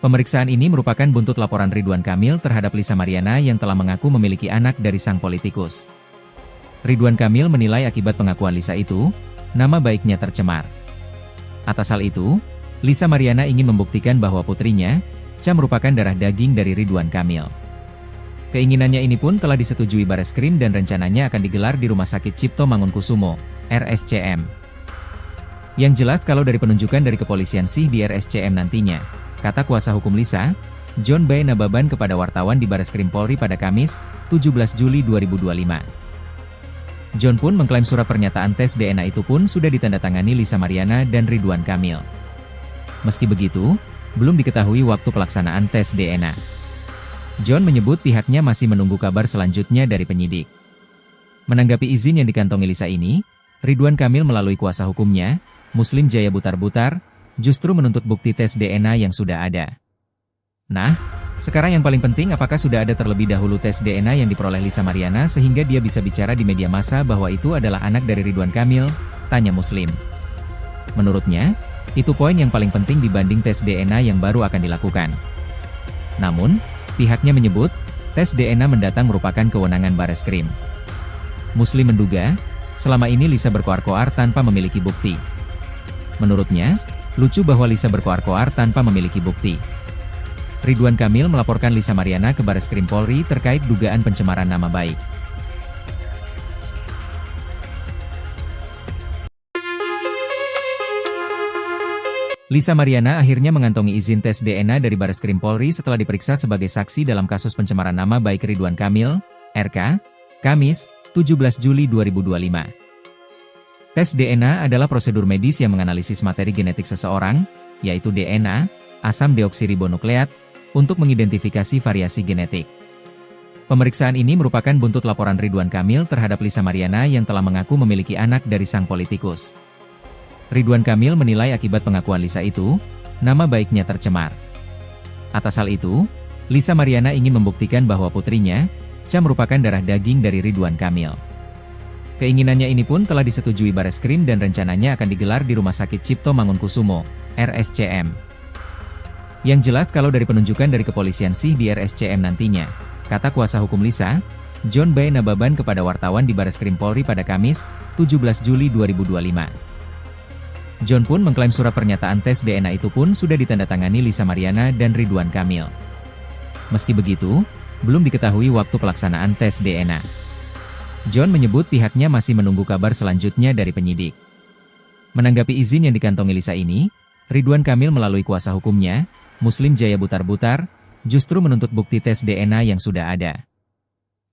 Pemeriksaan ini merupakan buntut laporan Ridwan Kamil terhadap Lisa Mariana yang telah mengaku memiliki anak dari sang politikus. Ridwan Kamil menilai akibat pengakuan Lisa itu, nama baiknya tercemar. Atas hal itu, Lisa Mariana ingin membuktikan bahwa putrinya, Cha merupakan darah daging dari Ridwan Kamil. Keinginannya ini pun telah disetujui Bareskrim dan rencananya akan digelar di Rumah Sakit Cipto Mangunkusumo, RSCM. Yang jelas kalau dari penunjukan dari kepolisian sih di RSCM nantinya, kata kuasa hukum Lisa, John Bay Nababan kepada wartawan di Bareskrim Polri pada Kamis, 17 Juli 2025. John pun mengklaim surat pernyataan tes DNA itu pun sudah ditandatangani Lisa Mariana dan Ridwan Kamil. Meski begitu, belum diketahui waktu pelaksanaan tes DNA. John menyebut pihaknya masih menunggu kabar selanjutnya dari penyidik. Menanggapi izin yang dikantongi Lisa ini, Ridwan Kamil melalui kuasa hukumnya, Muslim Jaya Butar-Butar, justru menuntut bukti tes DNA yang sudah ada. Nah, sekarang yang paling penting apakah sudah ada terlebih dahulu tes DNA yang diperoleh Lisa Mariana sehingga dia bisa bicara di media massa bahwa itu adalah anak dari Ridwan Kamil, tanya Muslim. Menurutnya, itu poin yang paling penting dibanding tes DNA yang baru akan dilakukan. Namun, pihaknya menyebut, tes DNA mendatang merupakan kewenangan Bareskrim. Muslim menduga, selama ini Lisa berkoar-koar tanpa memiliki bukti. Menurutnya, lucu bahwa Lisa berkoar-koar tanpa memiliki bukti. Ridwan Kamil melaporkan Lisa Mariana ke Bareskrim Polri terkait dugaan pencemaran nama baik. Lisa Mariana akhirnya mengantongi izin tes DNA dari Bareskrim Polri setelah diperiksa sebagai saksi dalam kasus pencemaran nama baik Ridwan Kamil, RK, Kamis, 17 Juli 2025. Tes DNA adalah prosedur medis yang menganalisis materi genetik seseorang, yaitu DNA, asam deoksiribonukleat, untuk mengidentifikasi variasi genetik. Pemeriksaan ini merupakan buntut laporan Ridwan Kamil terhadap Lisa Mariana yang telah mengaku memiliki anak dari sang politikus. Ridwan Kamil menilai akibat pengakuan Lisa itu, nama baiknya tercemar. Atas hal itu, Lisa Mariana ingin membuktikan bahwa putrinya, Cha merupakan darah daging dari Ridwan Kamil. Keinginannya ini pun telah disetujui Bareskrim dan rencananya akan digelar di Rumah Sakit Cipto Mangunkusumo, RSCM. Yang jelas kalau dari penunjukan dari kepolisian sih di RSCM nantinya, kata kuasa hukum Lisa, John Bay Nababan kepada wartawan di Bareskrim Polri pada Kamis, 17 Juli 2025. John pun mengklaim surat pernyataan tes DNA itu pun sudah ditandatangani Lisa Mariana dan Ridwan Kamil. Meski begitu, belum diketahui waktu pelaksanaan tes DNA. John menyebut pihaknya masih menunggu kabar selanjutnya dari penyidik. Menanggapi izin yang dikantongi Lisa ini, Ridwan Kamil melalui kuasa hukumnya, Muslim Jaya Butar-Butar, justru menuntut bukti tes DNA yang sudah ada.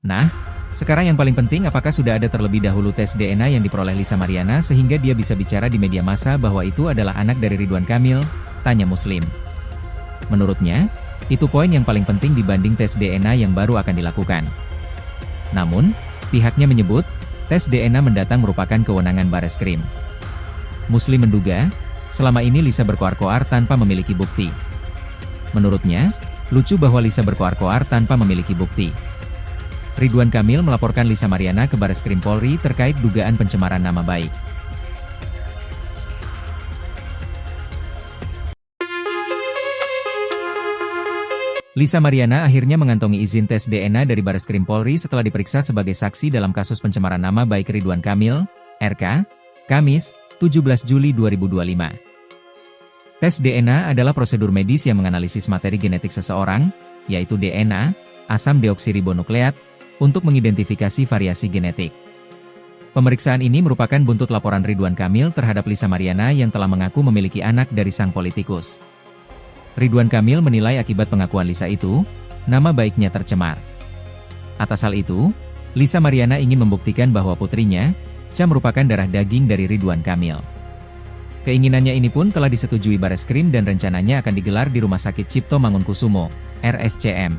Nah, sekarang yang paling penting apakah sudah ada terlebih dahulu tes DNA yang diperoleh Lisa Mariana sehingga dia bisa bicara di media massa bahwa itu adalah anak dari Ridwan Kamil, tanya Muslim. Menurutnya, itu poin yang paling penting dibanding tes DNA yang baru akan dilakukan. Namun, pihaknya menyebut, tes DNA mendatang merupakan kewenangan Bareskrim. Muslim menduga, selama ini Lisa berkoar-koar tanpa memiliki bukti. Menurutnya, lucu bahwa Lisa berkoar-koar tanpa memiliki bukti. Ridwan Kamil melaporkan Lisa Mariana ke Bareskrim Polri terkait dugaan pencemaran nama baik. Lisa Mariana akhirnya mengantongi izin tes DNA dari Bareskrim Polri setelah diperiksa sebagai saksi dalam kasus pencemaran nama baik Ridwan Kamil, RK, Kamis, 17 Juli 2025. Tes DNA adalah prosedur medis yang menganalisis materi genetik seseorang, yaitu DNA, asam deoksiribonukleat, untuk mengidentifikasi variasi genetik. Pemeriksaan ini merupakan buntut laporan Ridwan Kamil terhadap Lisa Mariana yang telah mengaku memiliki anak dari sang politikus. Ridwan Kamil menilai akibat pengakuan Lisa itu, nama baiknya tercemar. Atas hal itu, Lisa Mariana ingin membuktikan bahwa putrinya, Cha merupakan darah daging dari Ridwan Kamil. Keinginannya ini pun telah disetujui Bareskrim dan rencananya akan digelar di Rumah Sakit Cipto Mangunkusumo, RSCM.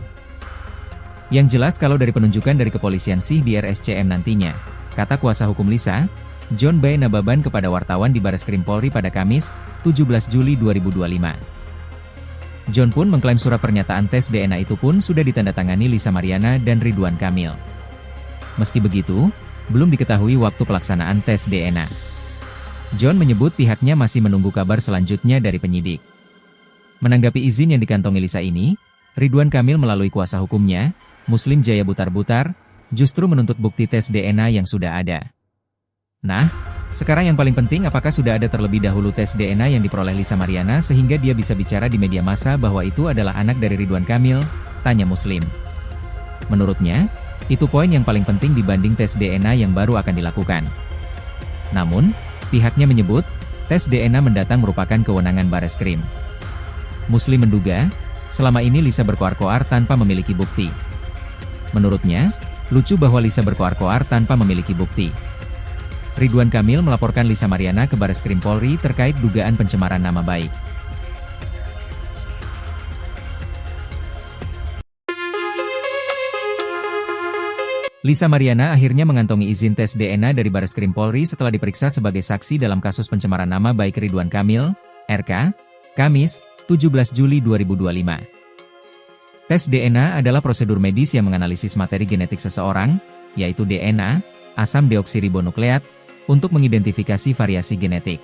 Yang jelas kalau dari penunjukan dari kepolisian sih di RSCM nantinya, kata kuasa hukum Lisa, John Bay Nababan kepada wartawan di Bareskrim Polri pada Kamis, 17 Juli 2025. John pun mengklaim surat pernyataan tes DNA itu pun sudah ditandatangani Lisa Mariana dan Ridwan Kamil. Meski begitu, belum diketahui waktu pelaksanaan tes DNA. John menyebut pihaknya masih menunggu kabar selanjutnya dari penyidik. Menanggapi izin yang dikantongi Lisa ini, Ridwan Kamil melalui kuasa hukumnya, Muslim Jaya Butar-Butar, justru menuntut bukti tes DNA yang sudah ada. Nah, sekarang yang paling penting, apakah sudah ada terlebih dahulu tes DNA yang diperoleh Lisa Mariana sehingga dia bisa bicara di media massa bahwa itu adalah anak dari Ridwan Kamil? Tanya Muslim. Menurutnya, itu poin yang paling penting dibanding tes DNA yang baru akan dilakukan. Namun, pihaknya menyebut, tes DNA mendatang merupakan kewenangan Bareskrim. Muslim menduga, selama ini Lisa berkoar-koar tanpa memiliki bukti. Menurutnya, lucu bahwa Lisa berkoar-koar tanpa memiliki bukti. Ridwan Kamil melaporkan Lisa Mariana ke Bareskrim Polri terkait dugaan pencemaran nama baik. Lisa Mariana akhirnya mengantongi izin tes DNA dari Bareskrim Polri setelah diperiksa sebagai saksi dalam kasus pencemaran nama baik Ridwan Kamil, RK, Kamis, 17 Juli 2025. Tes DNA adalah prosedur medis yang menganalisis materi genetik seseorang, yaitu DNA, asam deoksiribonukleat, untuk mengidentifikasi variasi genetik.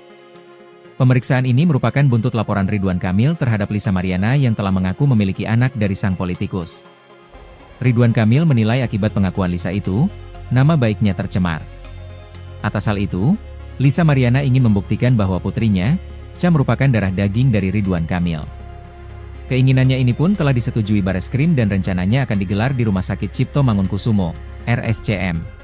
Pemeriksaan ini merupakan buntut laporan Ridwan Kamil terhadap Lisa Mariana yang telah mengaku memiliki anak dari sang politikus. Ridwan Kamil menilai akibat pengakuan Lisa itu, nama baiknya tercemar. Atas hal itu, Lisa Mariana ingin membuktikan bahwa putrinya, Cha, merupakan darah daging dari Ridwan Kamil. Keinginannya ini pun telah disetujui Bareskrim dan rencananya akan digelar di Rumah Sakit Cipto Mangunkusumo, RSCM.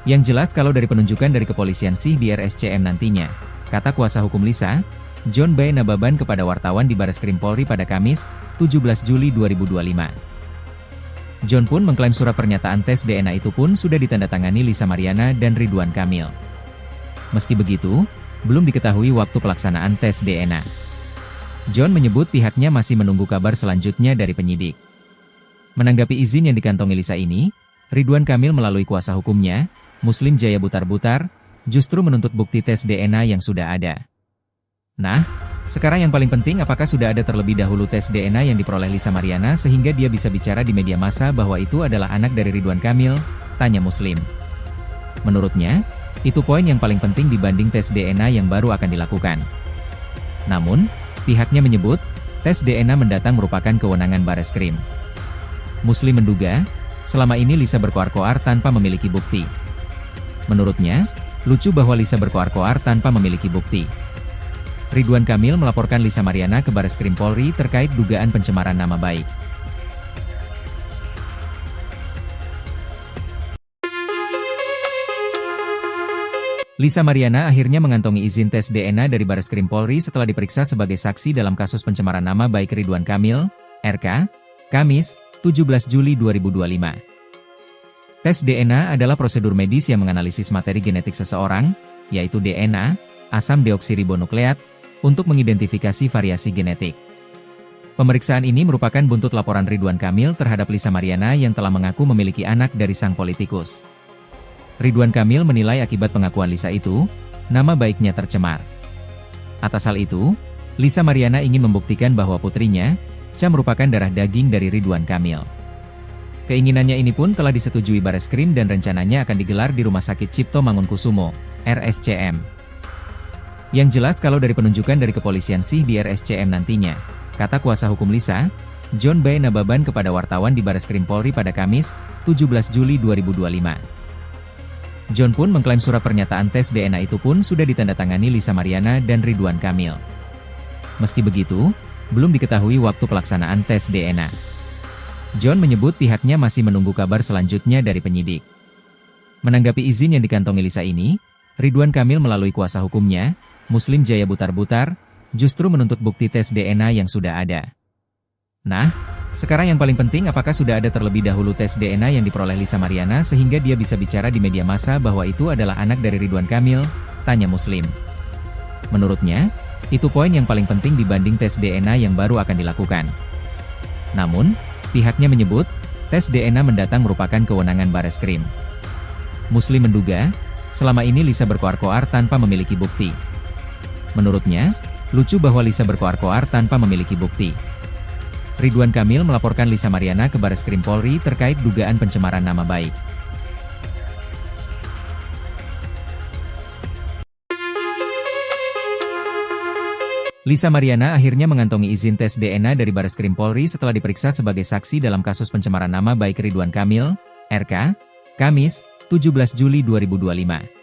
Yang jelas kalau dari penunjukan dari kepolisian sih di RSCM nantinya, kata kuasa hukum Lisa, John B. Nababan kepada wartawan di Bareskrim Polri pada Kamis, 17 Juli 2025. John pun mengklaim surat pernyataan tes DNA itu pun sudah ditandatangani Lisa Mariana dan Ridwan Kamil. Meski begitu, belum diketahui waktu pelaksanaan tes DNA. John menyebut pihaknya masih menunggu kabar selanjutnya dari penyidik. Menanggapi izin yang dikantongi Lisa ini, Ridwan Kamil melalui kuasa hukumnya, Muslim Jaya Butar-Butar, justru menuntut bukti tes DNA yang sudah ada. Nah, sekarang yang paling penting, apakah sudah ada terlebih dahulu tes DNA yang diperoleh Lisa Mariana sehingga dia bisa bicara di media massa bahwa itu adalah anak dari Ridwan Kamil? Tanya Muslim. Menurutnya, itu poin yang paling penting dibanding tes DNA yang baru akan dilakukan. Namun, pihaknya menyebut, tes DNA mendatang merupakan kewenangan Bareskrim. Muslim menduga, selama ini Lisa berkoar-koar tanpa memiliki bukti. Menurutnya, lucu bahwa Lisa berkoar-koar tanpa memiliki bukti. Ridwan Kamil melaporkan Lisa Mariana ke Bareskrim Polri terkait dugaan pencemaran nama baik. Lisa Mariana akhirnya mengantongi izin tes DNA dari Bareskrim Polri setelah diperiksa sebagai saksi dalam kasus pencemaran nama baik Ridwan Kamil, RK, Kamis, 17 Juli 2025. Tes DNA adalah prosedur medis yang menganalisis materi genetik seseorang, yaitu DNA, asam deoksiribonukleat, untuk mengidentifikasi variasi genetik. Pemeriksaan ini merupakan buntut laporan Ridwan Kamil terhadap Lisa Mariana yang telah mengaku memiliki anak dari sang politikus. Ridwan Kamil menilai akibat pengakuan Lisa itu, nama baiknya tercemar. Atas hal itu, Lisa Mariana ingin membuktikan bahwa putrinya, Cha, merupakan darah daging dari Ridwan Kamil. Keinginannya ini pun telah disetujui Bareskrim dan rencananya akan digelar di Rumah Sakit Cipto Mangunkusumo, RSCM. Yang jelas kalau dari penunjukan dari kepolisian sih di RSCM nantinya, kata kuasa hukum Lisa, John B. Nababan kepada wartawan di Bareskrim Polri pada Kamis, 17 Juli 2025. John pun mengklaim surat pernyataan tes DNA itu pun sudah ditandatangani Lisa Mariana dan Ridwan Kamil. Meski begitu, belum diketahui waktu pelaksanaan tes DNA. John menyebut pihaknya masih menunggu kabar selanjutnya dari penyidik. Menanggapi izin yang dikantongi Lisa ini, Ridwan Kamil melalui kuasa hukumnya, Muslim Jaya Butar-Butar, justru menuntut bukti tes DNA yang sudah ada. Nah, sekarang yang paling penting, apakah sudah ada terlebih dahulu tes DNA yang diperoleh Lisa Mariana sehingga dia bisa bicara di media massa bahwa itu adalah anak dari Ridwan Kamil? Tanya Muslim. Menurutnya, itu poin yang paling penting dibanding tes DNA yang baru akan dilakukan. Namun, pihaknya menyebut, tes DNA mendatang merupakan kewenangan Bareskrim. Muslim menduga, selama ini Lisa berkoar-koar tanpa memiliki bukti. Menurutnya, lucu bahwa Lisa berkoar-koar tanpa memiliki bukti. Ridwan Kamil melaporkan Lisa Mariana ke Bareskrim Polri terkait dugaan pencemaran nama baik. Lisa Mariana akhirnya mengantongi izin tes DNA dari Bareskrim Polri setelah diperiksa sebagai saksi dalam kasus pencemaran nama baik Ridwan Kamil, RK, Kamis, 17 Juli 2025.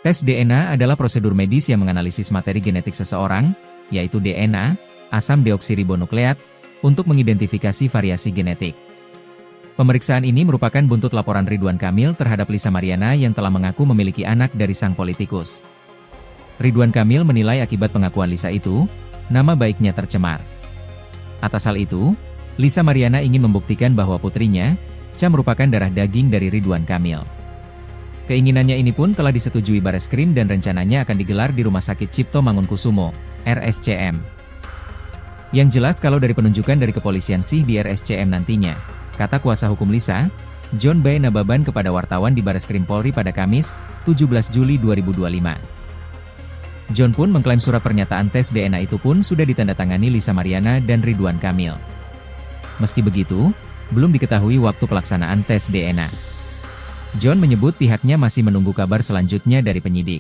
Tes DNA adalah prosedur medis yang menganalisis materi genetik seseorang, yaitu DNA, asam deoksiribonukleat, untuk mengidentifikasi variasi genetik. Pemeriksaan ini merupakan buntut laporan Ridwan Kamil terhadap Lisa Mariana yang telah mengaku memiliki anak dari sang politikus. Ridwan Kamil menilai akibat pengakuan Lisa itu, nama baiknya tercemar. Atas hal itu, Lisa Mariana ingin membuktikan bahwa putrinya, Cha, merupakan darah daging dari Ridwan Kamil. Keinginannya ini pun telah disetujui Bareskrim dan rencananya akan digelar di Rumah Sakit Cipto Mangunkusumo, RSCM. Yang jelas kalau dari penunjukan dari kepolisian sih di RSCM nantinya, kata kuasa hukum Lisa, John B. Nababan kepada wartawan di Bareskrim Polri pada Kamis, 17 Juli 2025. John pun mengklaim surat pernyataan tes DNA itu pun sudah ditandatangani Lisa Mariana dan Ridwan Kamil. Meski begitu, belum diketahui waktu pelaksanaan tes DNA. John menyebut pihaknya masih menunggu kabar selanjutnya dari penyidik.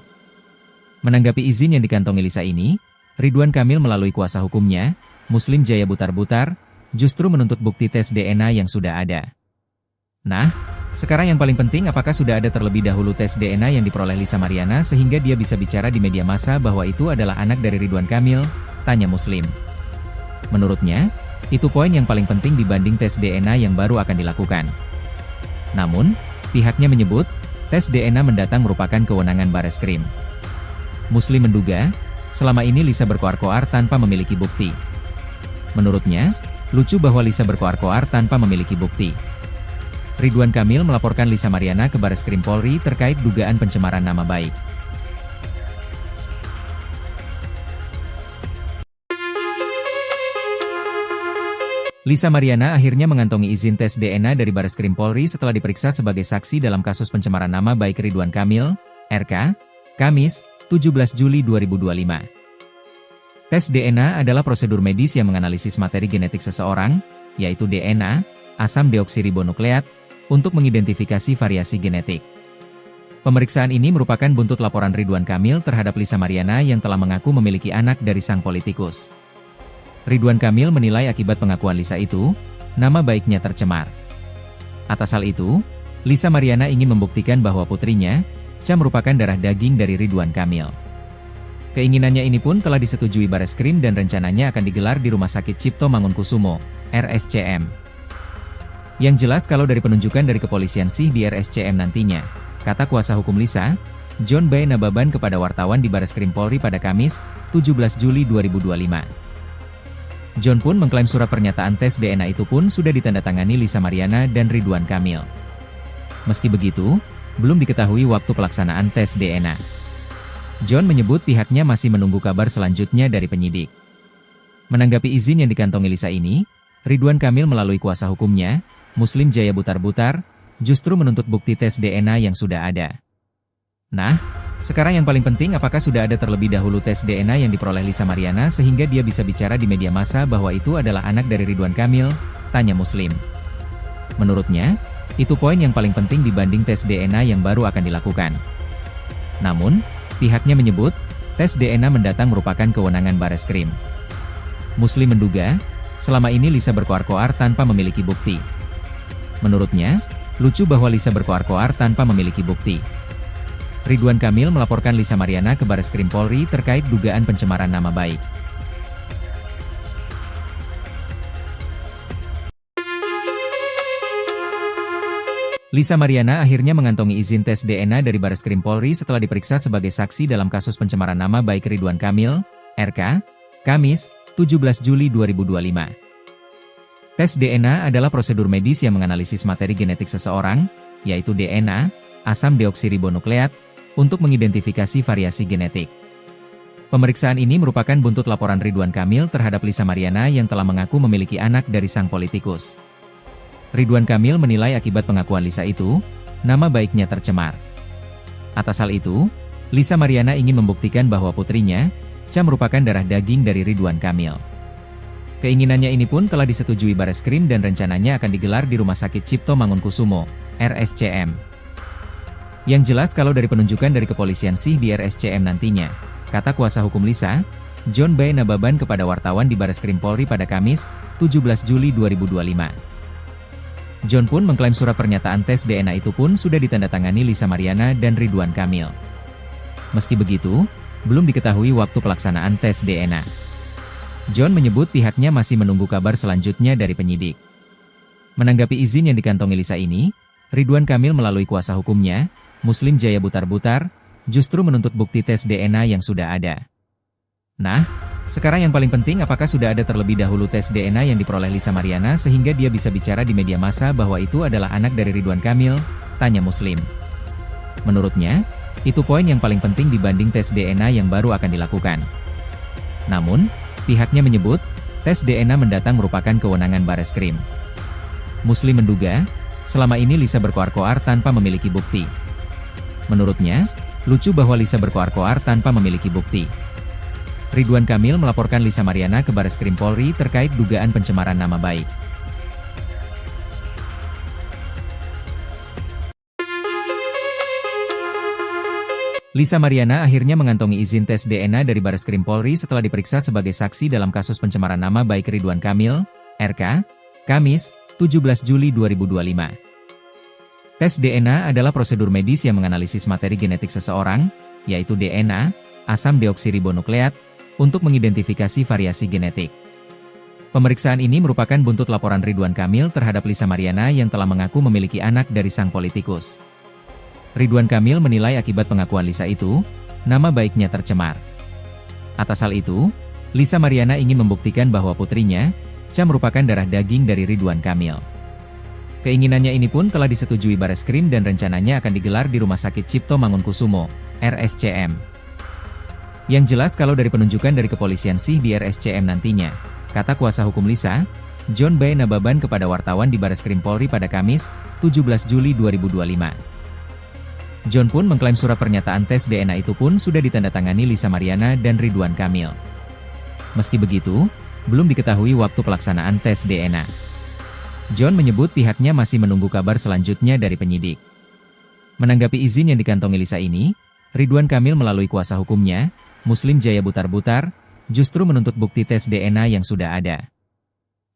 Menanggapi izin yang dikantongi Lisa ini, Ridwan Kamil melalui kuasa hukumnya, Muslim Jaya Butar-Butar, justru menuntut bukti tes DNA yang sudah ada. Nah, sekarang yang paling penting apakah sudah ada terlebih dahulu tes DNA yang diperoleh Lisa Mariana sehingga dia bisa bicara di media massa bahwa itu adalah anak dari Ridwan Kamil, tanya Muslim. Menurutnya, itu poin yang paling penting dibanding tes DNA yang baru akan dilakukan. Namun, pihaknya menyebut, tes DNA mendatang merupakan kewenangan Bareskrim. Muslim menduga, selama ini Lisa berkoar-koar tanpa memiliki bukti. Menurutnya, lucu bahwa Lisa berkoar-koar tanpa memiliki bukti. Ridwan Kamil melaporkan Lisa Mariana ke Bareskrim Polri terkait dugaan pencemaran nama baik. Lisa Mariana akhirnya mengantongi izin tes DNA dari Bareskrim Polri setelah diperiksa sebagai saksi dalam kasus pencemaran nama baik Ridwan Kamil, RK, Kamis, 17 Juli 2025. Tes DNA adalah prosedur medis yang menganalisis materi genetik seseorang, yaitu DNA, asam deoksiribonukleat, untuk mengidentifikasi variasi genetik. Pemeriksaan ini merupakan buntut laporan Ridwan Kamil terhadap Lisa Mariana yang telah mengaku memiliki anak dari sang politikus. Ridwan Kamil menilai akibat pengakuan Lisa itu, nama baiknya tercemar. Atas hal itu, Lisa Mariana ingin membuktikan bahwa putrinya, Cha, merupakan darah daging dari Ridwan Kamil. Keinginannya ini pun telah disetujui Bareskrim dan rencananya akan digelar di Rumah Sakit Cipto Mangunkusumo, RSCM. Yang jelas kalau dari penunjukan dari kepolisian sih di RSCM nantinya, kata kuasa hukum Lisa, John B. Nababan kepada wartawan di Bareskrim Polri pada Kamis, 17 Juli 2025. John pun mengklaim surat pernyataan tes DNA itu pun sudah ditandatangani Lisa Mariana dan Ridwan Kamil. Meski begitu, belum diketahui waktu pelaksanaan tes DNA. John menyebut pihaknya masih menunggu kabar selanjutnya dari penyidik. Menanggapi izin yang dikantongi Lisa ini, Ridwan Kamil melalui kuasa hukumnya, Muslim Jaya Butar-Butar, justru menuntut bukti tes DNA yang sudah ada. Nah, sekarang yang paling penting apakah sudah ada terlebih dahulu tes DNA yang diperoleh Lisa Mariana sehingga dia bisa bicara di media massa bahwa itu adalah anak dari Ridwan Kamil, tanya Muslim. Menurutnya, itu poin yang paling penting dibanding tes DNA yang baru akan dilakukan. Namun, pihaknya menyebut, tes DNA mendatang merupakan kewenangan Bareskrim. Muslim menduga, selama ini Lisa berkoar-koar tanpa memiliki bukti. Menurutnya, lucu bahwa Lisa berkoar-koar tanpa memiliki bukti. Ridwan Kamil melaporkan Lisa Mariana ke Bareskrim Polri terkait dugaan pencemaran nama baik. Lisa Mariana akhirnya mengantongi izin tes DNA dari Bareskrim Polri setelah diperiksa sebagai saksi dalam kasus pencemaran nama baik Ridwan Kamil, RK, Kamis, 17 Juli 2025. Tes DNA adalah prosedur medis yang menganalisis materi genetik seseorang, yaitu DNA, asam deoksiribonukleat, untuk mengidentifikasi variasi genetik. Pemeriksaan ini merupakan buntut laporan Ridwan Kamil terhadap Lisa Mariana yang telah mengaku memiliki anak dari sang politikus. Ridwan Kamil menilai akibat pengakuan Lisa itu, nama baiknya tercemar. Atas hal itu, Lisa Mariana ingin membuktikan bahwa putrinya, Cha, merupakan darah daging dari Ridwan Kamil. Keinginannya ini pun telah disetujui Bareskrim dan rencananya akan digelar di Rumah Sakit Cipto Mangunkusumo, RSCM. Yang jelas kalau dari penunjukan dari kepolisian sih di RSCM nantinya, kata kuasa hukum Lisa, John B. Nababan kepada wartawan di Bareskrim Polri pada Kamis, 17 Juli 2025. John pun mengklaim surat pernyataan tes DNA itu pun sudah ditandatangani Lisa Mariana dan Ridwan Kamil. Meski begitu, belum diketahui waktu pelaksanaan tes DNA. John menyebut pihaknya masih menunggu kabar selanjutnya dari penyidik. Menanggapi izin yang dikantongi Lisa ini, Ridwan Kamil melalui kuasa hukumnya, Muslim Jaya Butar-Butar, justru menuntut bukti tes DNA yang sudah ada. Nah, sekarang yang paling penting apakah sudah ada terlebih dahulu tes DNA yang diperoleh Lisa Mariana sehingga dia bisa bicara di media massa bahwa itu adalah anak dari Ridwan Kamil, tanya Muslim. Menurutnya, itu poin yang paling penting dibanding tes DNA yang baru akan dilakukan. Namun, pihaknya menyebut, tes DNA mendatang merupakan kewenangan Bareskrim. Muslim menduga, selama ini Lisa berkoar-koar tanpa memiliki bukti. Menurutnya, lucu bahwa Lisa berkoar-koar tanpa memiliki bukti. Ridwan Kamil melaporkan Lisa Mariana ke Bareskrim Polri terkait dugaan pencemaran nama baik. Lisa Mariana akhirnya mengantongi izin tes DNA dari Bareskrim Polri setelah diperiksa sebagai saksi dalam kasus pencemaran nama baik Ridwan Kamil, RK, Kamis, 17 Juli 2025. Tes DNA adalah prosedur medis yang menganalisis materi genetik seseorang, yaitu DNA, asam deoksiribonukleat, untuk mengidentifikasi variasi genetik. Pemeriksaan ini merupakan buntut laporan Ridwan Kamil terhadap Lisa Mariana yang telah mengaku memiliki anak dari sang politikus. Ridwan Kamil menilai akibat pengakuan Lisa itu, nama baiknya tercemar. Atas hal itu, Lisa Mariana ingin membuktikan bahwa putrinya, Cha merupakan darah daging dari Ridwan Kamil. Keinginannya ini pun telah disetujui Bareskrim dan rencananya akan digelar di Rumah Sakit Cipto Mangunkusumo, RSCM. Yang jelas kalau dari penunjukan dari kepolisian sih di RSCM nantinya, kata kuasa hukum Lisa, John B. Nababan kepada wartawan di Bareskrim Polri pada Kamis, 17 Juli 2025. John pun mengklaim surat pernyataan tes DNA itu pun sudah ditandatangani Lisa Mariana dan Ridwan Kamil. Meski begitu, belum diketahui waktu pelaksanaan tes DNA. John menyebut pihaknya masih menunggu kabar selanjutnya dari penyidik. Menanggapi izin yang dikantongi Lisa ini, Ridwan Kamil melalui kuasa hukumnya, Muslim Jaya Butar-Butar, justru menuntut bukti tes DNA yang sudah ada.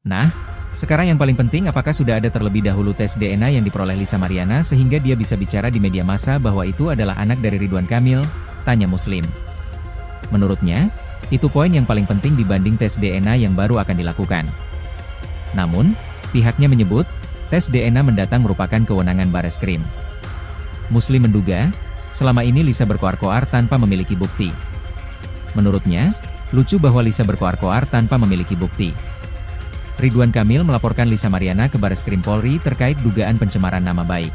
Nah, sekarang yang paling penting apakah sudah ada terlebih dahulu tes DNA yang diperoleh Lisa Mariana sehingga dia bisa bicara di media massa bahwa itu adalah anak dari Ridwan Kamil, tanya Muslim. Menurutnya, itu poin yang paling penting dibanding tes DNA yang baru akan dilakukan. Namun, pihaknya menyebut, tes DNA mendatang merupakan kewenangan Bareskrim. Muslim menduga, selama ini Lisa berkoar-koar tanpa memiliki bukti. Menurutnya, lucu bahwa Lisa berkoar-koar tanpa memiliki bukti. Ridwan Kamil melaporkan Lisa Mariana ke Bareskrim Polri terkait dugaan pencemaran nama baik.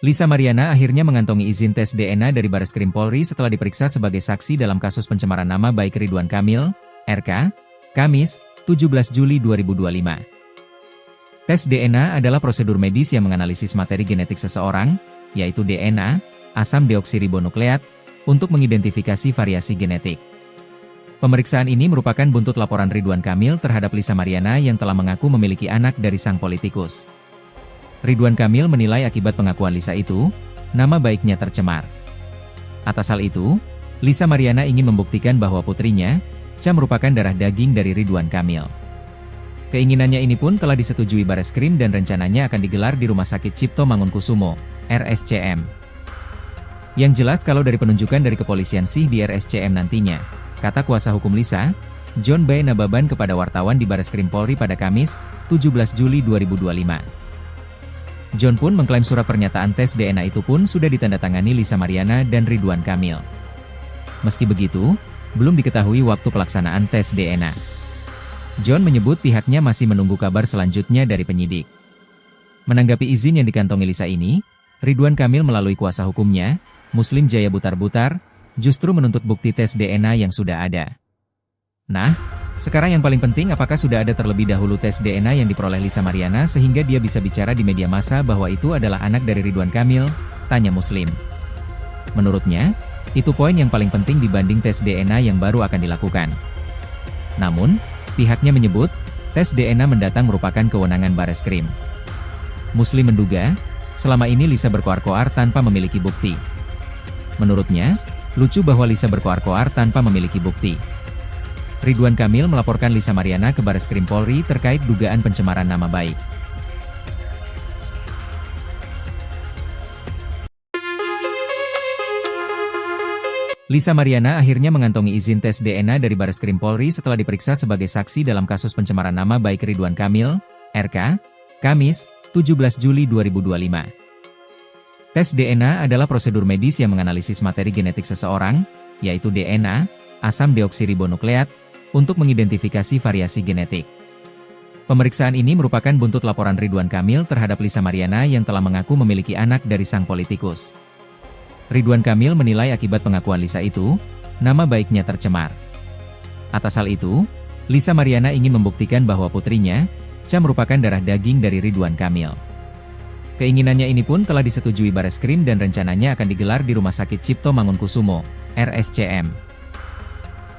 Lisa Mariana akhirnya mengantongi izin tes DNA dari Bareskrim Polri setelah diperiksa sebagai saksi dalam kasus pencemaran nama baik Ridwan Kamil, RK, Kamis, 17 Juli 2025. Tes DNA adalah prosedur medis yang menganalisis materi genetik seseorang, yaitu DNA, asam deoksiribonukleat, untuk mengidentifikasi variasi genetik. Pemeriksaan ini merupakan buntut laporan Ridwan Kamil terhadap Lisa Mariana yang telah mengaku memiliki anak dari sang politikus. Ridwan Kamil menilai akibat pengakuan Lisa itu, nama baiknya tercemar. Atas hal itu, Lisa Mariana ingin membuktikan bahwa putrinya, Cha merupakan darah daging dari Ridwan Kamil. Keinginannya ini pun telah disetujui Bareskrim dan rencananya akan digelar di Rumah Sakit Cipto Mangunkusumo, RSCM. Yang jelas kalau dari penunjukan dari kepolisian sih di RSCM nantinya, kata kuasa hukum Lisa, John B. Nababan kepada wartawan di Bareskrim Polri pada Kamis, 17 Juli 2025. John pun mengklaim surat pernyataan tes DNA itu pun sudah ditandatangani Lisa Mariana dan Ridwan Kamil. Meski begitu, belum diketahui waktu pelaksanaan tes DNA. John menyebut pihaknya masih menunggu kabar selanjutnya dari penyidik. Menanggapi izin yang dikantongi Lisa ini, Ridwan Kamil melalui kuasa hukumnya, Muslim Jaya Butar-Butar, justru menuntut bukti tes DNA yang sudah ada. Nah, sekarang yang paling penting apakah sudah ada terlebih dahulu tes DNA yang diperoleh Lisa Mariana sehingga dia bisa bicara di media massa bahwa itu adalah anak dari Ridwan Kamil, tanya Muslim. Menurutnya, itu poin yang paling penting dibanding tes DNA yang baru akan dilakukan. Namun, pihaknya menyebut, tes DNA mendatang merupakan kewenangan Bareskrim. Muslim menduga, selama ini Lisa berkoar-koar tanpa memiliki bukti. Menurutnya, lucu bahwa Lisa berkoar-koar tanpa memiliki bukti. Ridwan Kamil melaporkan Lisa Mariana ke Bareskrim Polri terkait dugaan pencemaran nama baik. Lisa Mariana akhirnya mengantongi izin tes DNA dari Bareskrim Polri setelah diperiksa sebagai saksi dalam kasus pencemaran nama baik Ridwan Kamil, RK, Kamis, 17 Juli 2025. Tes DNA adalah prosedur medis yang menganalisis materi genetik seseorang, yaitu DNA, asam deoksiribonukleat, untuk mengidentifikasi variasi genetik. Pemeriksaan ini merupakan buntut laporan Ridwan Kamil terhadap Lisa Mariana yang telah mengaku memiliki anak dari sang politikus. Ridwan Kamil menilai akibat pengakuan Lisa itu, nama baiknya tercemar. Atas hal itu, Lisa Mariana ingin membuktikan bahwa putrinya, Cha merupakan darah daging dari Ridwan Kamil. Keinginannya ini pun telah disetujui Bareskrim dan rencananya akan digelar di Rumah Sakit Cipto Mangunkusumo, RSCM.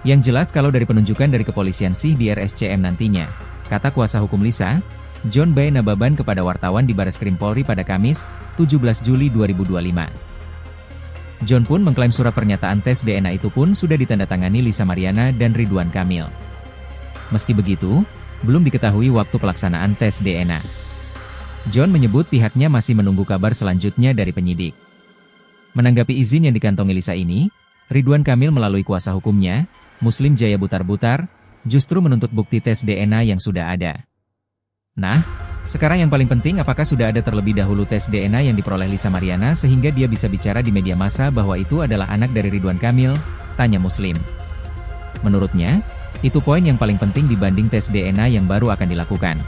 Yang jelas kalau dari penunjukan dari kepolisian sih di RSCM nantinya, kata kuasa hukum Lisa, John B. Nababan kepada wartawan di Bareskrim Polri pada Kamis, 17 Juli 2025. John pun mengklaim surat pernyataan tes DNA itu pun sudah ditandatangani Lisa Mariana dan Ridwan Kamil. Meski begitu, belum diketahui waktu pelaksanaan tes DNA. John menyebut pihaknya masih menunggu kabar selanjutnya dari penyidik. Menanggapi izin yang dikantongi Lisa ini, Ridwan Kamil melalui kuasa hukumnya, Muslim Jaya Butar-Butar, justru menuntut bukti tes DNA yang sudah ada. Nah, sekarang yang paling penting apakah sudah ada terlebih dahulu tes DNA yang diperoleh Lisa Mariana sehingga dia bisa bicara di media massa bahwa itu adalah anak dari Ridwan Kamil, tanya Muslim. Menurutnya, itu poin yang paling penting dibanding tes DNA yang baru akan dilakukan.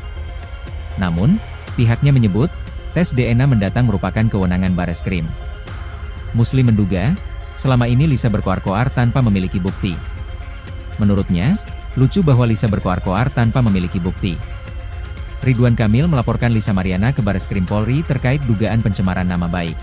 Namun, pihaknya menyebut, tes DNA mendatang merupakan kewenangan Bareskrim. Muslim menduga, selama ini Lisa berkoar-koar tanpa memiliki bukti. Menurutnya, lucu bahwa Lisa berkoar-koar tanpa memiliki bukti. Ridwan Kamil melaporkan Lisa Mariana ke Bareskrim Polri terkait dugaan pencemaran nama baik.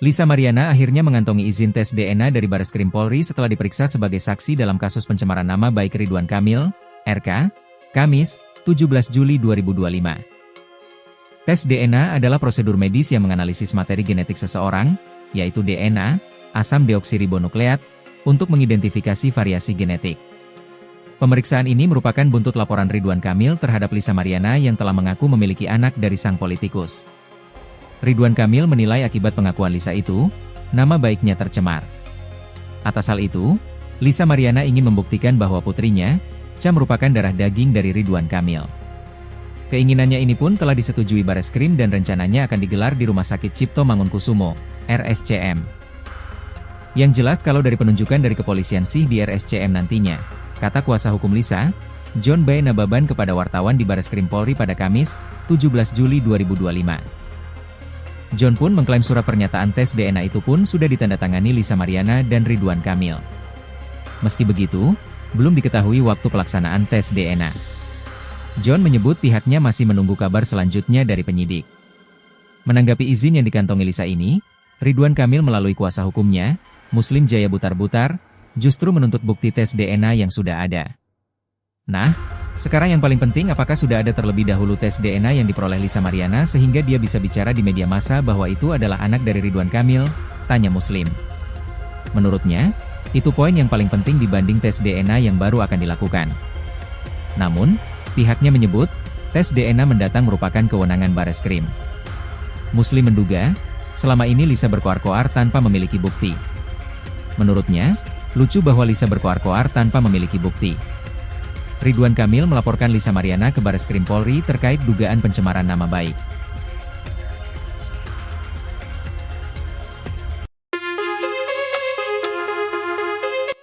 Lisa Mariana akhirnya mengantongi izin tes DNA dari Bareskrim Polri setelah diperiksa sebagai saksi dalam kasus pencemaran nama baik Ridwan Kamil, RK, Kamis, 17 Juli 2025. Tes DNA adalah prosedur medis yang menganalisis materi genetik seseorang, yaitu DNA, asam deoksiribonukleat, untuk mengidentifikasi variasi genetik. Pemeriksaan ini merupakan buntut laporan Ridwan Kamil terhadap Lisa Mariana yang telah mengaku memiliki anak dari sang politikus. Ridwan Kamil menilai akibat pengakuan Lisa itu, nama baiknya tercemar. Atas hal itu, Lisa Mariana ingin membuktikan bahwa putrinya, Cha merupakan darah daging dari Ridwan Kamil. Keinginannya ini pun telah disetujui Bareskrim dan rencananya akan digelar di Rumah Sakit Cipto Mangunkusumo, RSCM. Yang jelas kalau dari penunjukan dari kepolisian sih di RSCM nantinya, kata kuasa hukum Lisa, John B. Nababan kepada wartawan di Bareskrim Polri pada Kamis, 17 Juli 2025. John pun mengklaim surat pernyataan tes DNA itu pun sudah ditandatangani Lisa Mariana dan Ridwan Kamil. Meski begitu, belum diketahui waktu pelaksanaan tes DNA. John menyebut pihaknya masih menunggu kabar selanjutnya dari penyidik. Menanggapi izin yang dikantongi Lisa ini, Ridwan Kamil melalui kuasa hukumnya, Muslim Jaya Butar-Butar, justru menuntut bukti tes DNA yang sudah ada. Nah, sekarang yang paling penting apakah sudah ada terlebih dahulu tes DNA yang diperoleh Lisa Mariana sehingga dia bisa bicara di media massa bahwa itu adalah anak dari Ridwan Kamil, tanya Muslim. Menurutnya, itu poin yang paling penting dibanding tes DNA yang baru akan dilakukan. Namun, pihaknya menyebut, tes DNA mendatang merupakan kewenangan Bareskrim. Muslim menduga, selama ini Lisa berkoar-koar tanpa memiliki bukti. Menurutnya, lucu bahwa Lisa berkoar-koar tanpa memiliki bukti. Ridwan Kamil melaporkan Lisa Mariana ke Bareskrim Polri terkait dugaan pencemaran nama baik.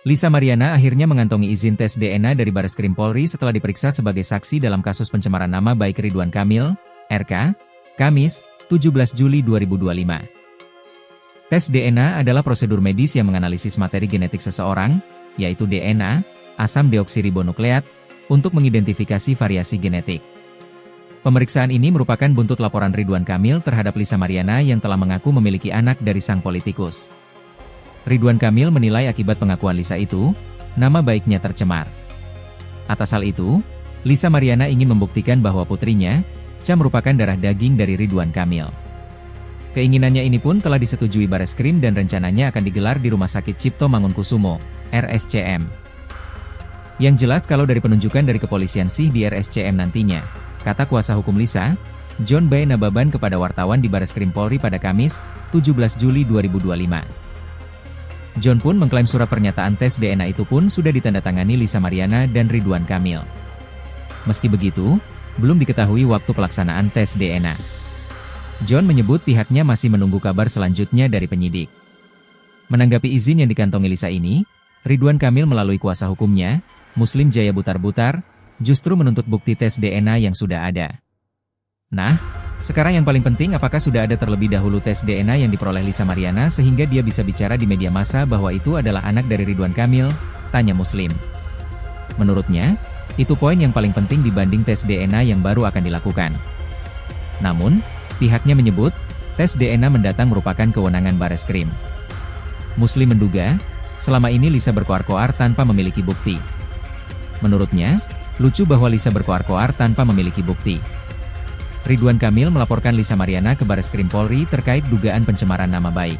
Lisa Mariana akhirnya mengantongi izin tes DNA dari Bareskrim Polri setelah diperiksa sebagai saksi dalam kasus pencemaran nama baik Ridwan Kamil, RK, Kamis, 17 Juli 2025. Tes DNA adalah prosedur medis yang menganalisis materi genetik seseorang, yaitu DNA, asam deoksiribonukleat, untuk mengidentifikasi variasi genetik. Pemeriksaan ini merupakan buntut laporan Ridwan Kamil terhadap Lisa Mariana yang telah mengaku memiliki anak dari sang politikus. Ridwan Kamil menilai akibat pengakuan Lisa itu, nama baiknya tercemar. Atas hal itu, Lisa Mariana ingin membuktikan bahwa putrinya, Cha merupakan darah daging dari Ridwan Kamil. Keinginannya ini pun telah disetujui Bareskrim dan rencananya akan digelar di Rumah Sakit Cipto Mangunkusumo, RSCM. Yang jelas kalau dari penunjukan dari kepolisian sih di RSCM nantinya, kata kuasa hukum Lisa, John B. Nababan kepada wartawan di Bareskrim Polri pada Kamis, 17 Juli 2025. John pun mengklaim surat pernyataan tes DNA itu pun sudah ditandatangani Lisa Mariana dan Ridwan Kamil. Meski begitu, belum diketahui waktu pelaksanaan tes DNA. John menyebut pihaknya masih menunggu kabar selanjutnya dari penyidik. Menanggapi izin yang dikantongi Lisa ini, Ridwan Kamil melalui kuasa hukumnya, Muslim Jaya Butar-Butar, justru menuntut bukti tes DNA yang sudah ada. Nah, sekarang yang paling penting apakah sudah ada terlebih dahulu tes DNA yang diperoleh Lisa Mariana sehingga dia bisa bicara di media massa bahwa itu adalah anak dari Ridwan Kamil, tanya Muslim. Menurutnya, itu poin yang paling penting dibanding tes DNA yang baru akan dilakukan. Namun, pihaknya menyebut, tes DNA mendatang merupakan kewenangan Bareskrim. Muslim menduga, selama ini Lisa berkoar-koar tanpa memiliki bukti. Menurutnya, lucu bahwa Lisa berkoar-koar tanpa memiliki bukti. Ridwan Kamil melaporkan Lisa Mariana ke Bareskrim Polri terkait dugaan pencemaran nama baik.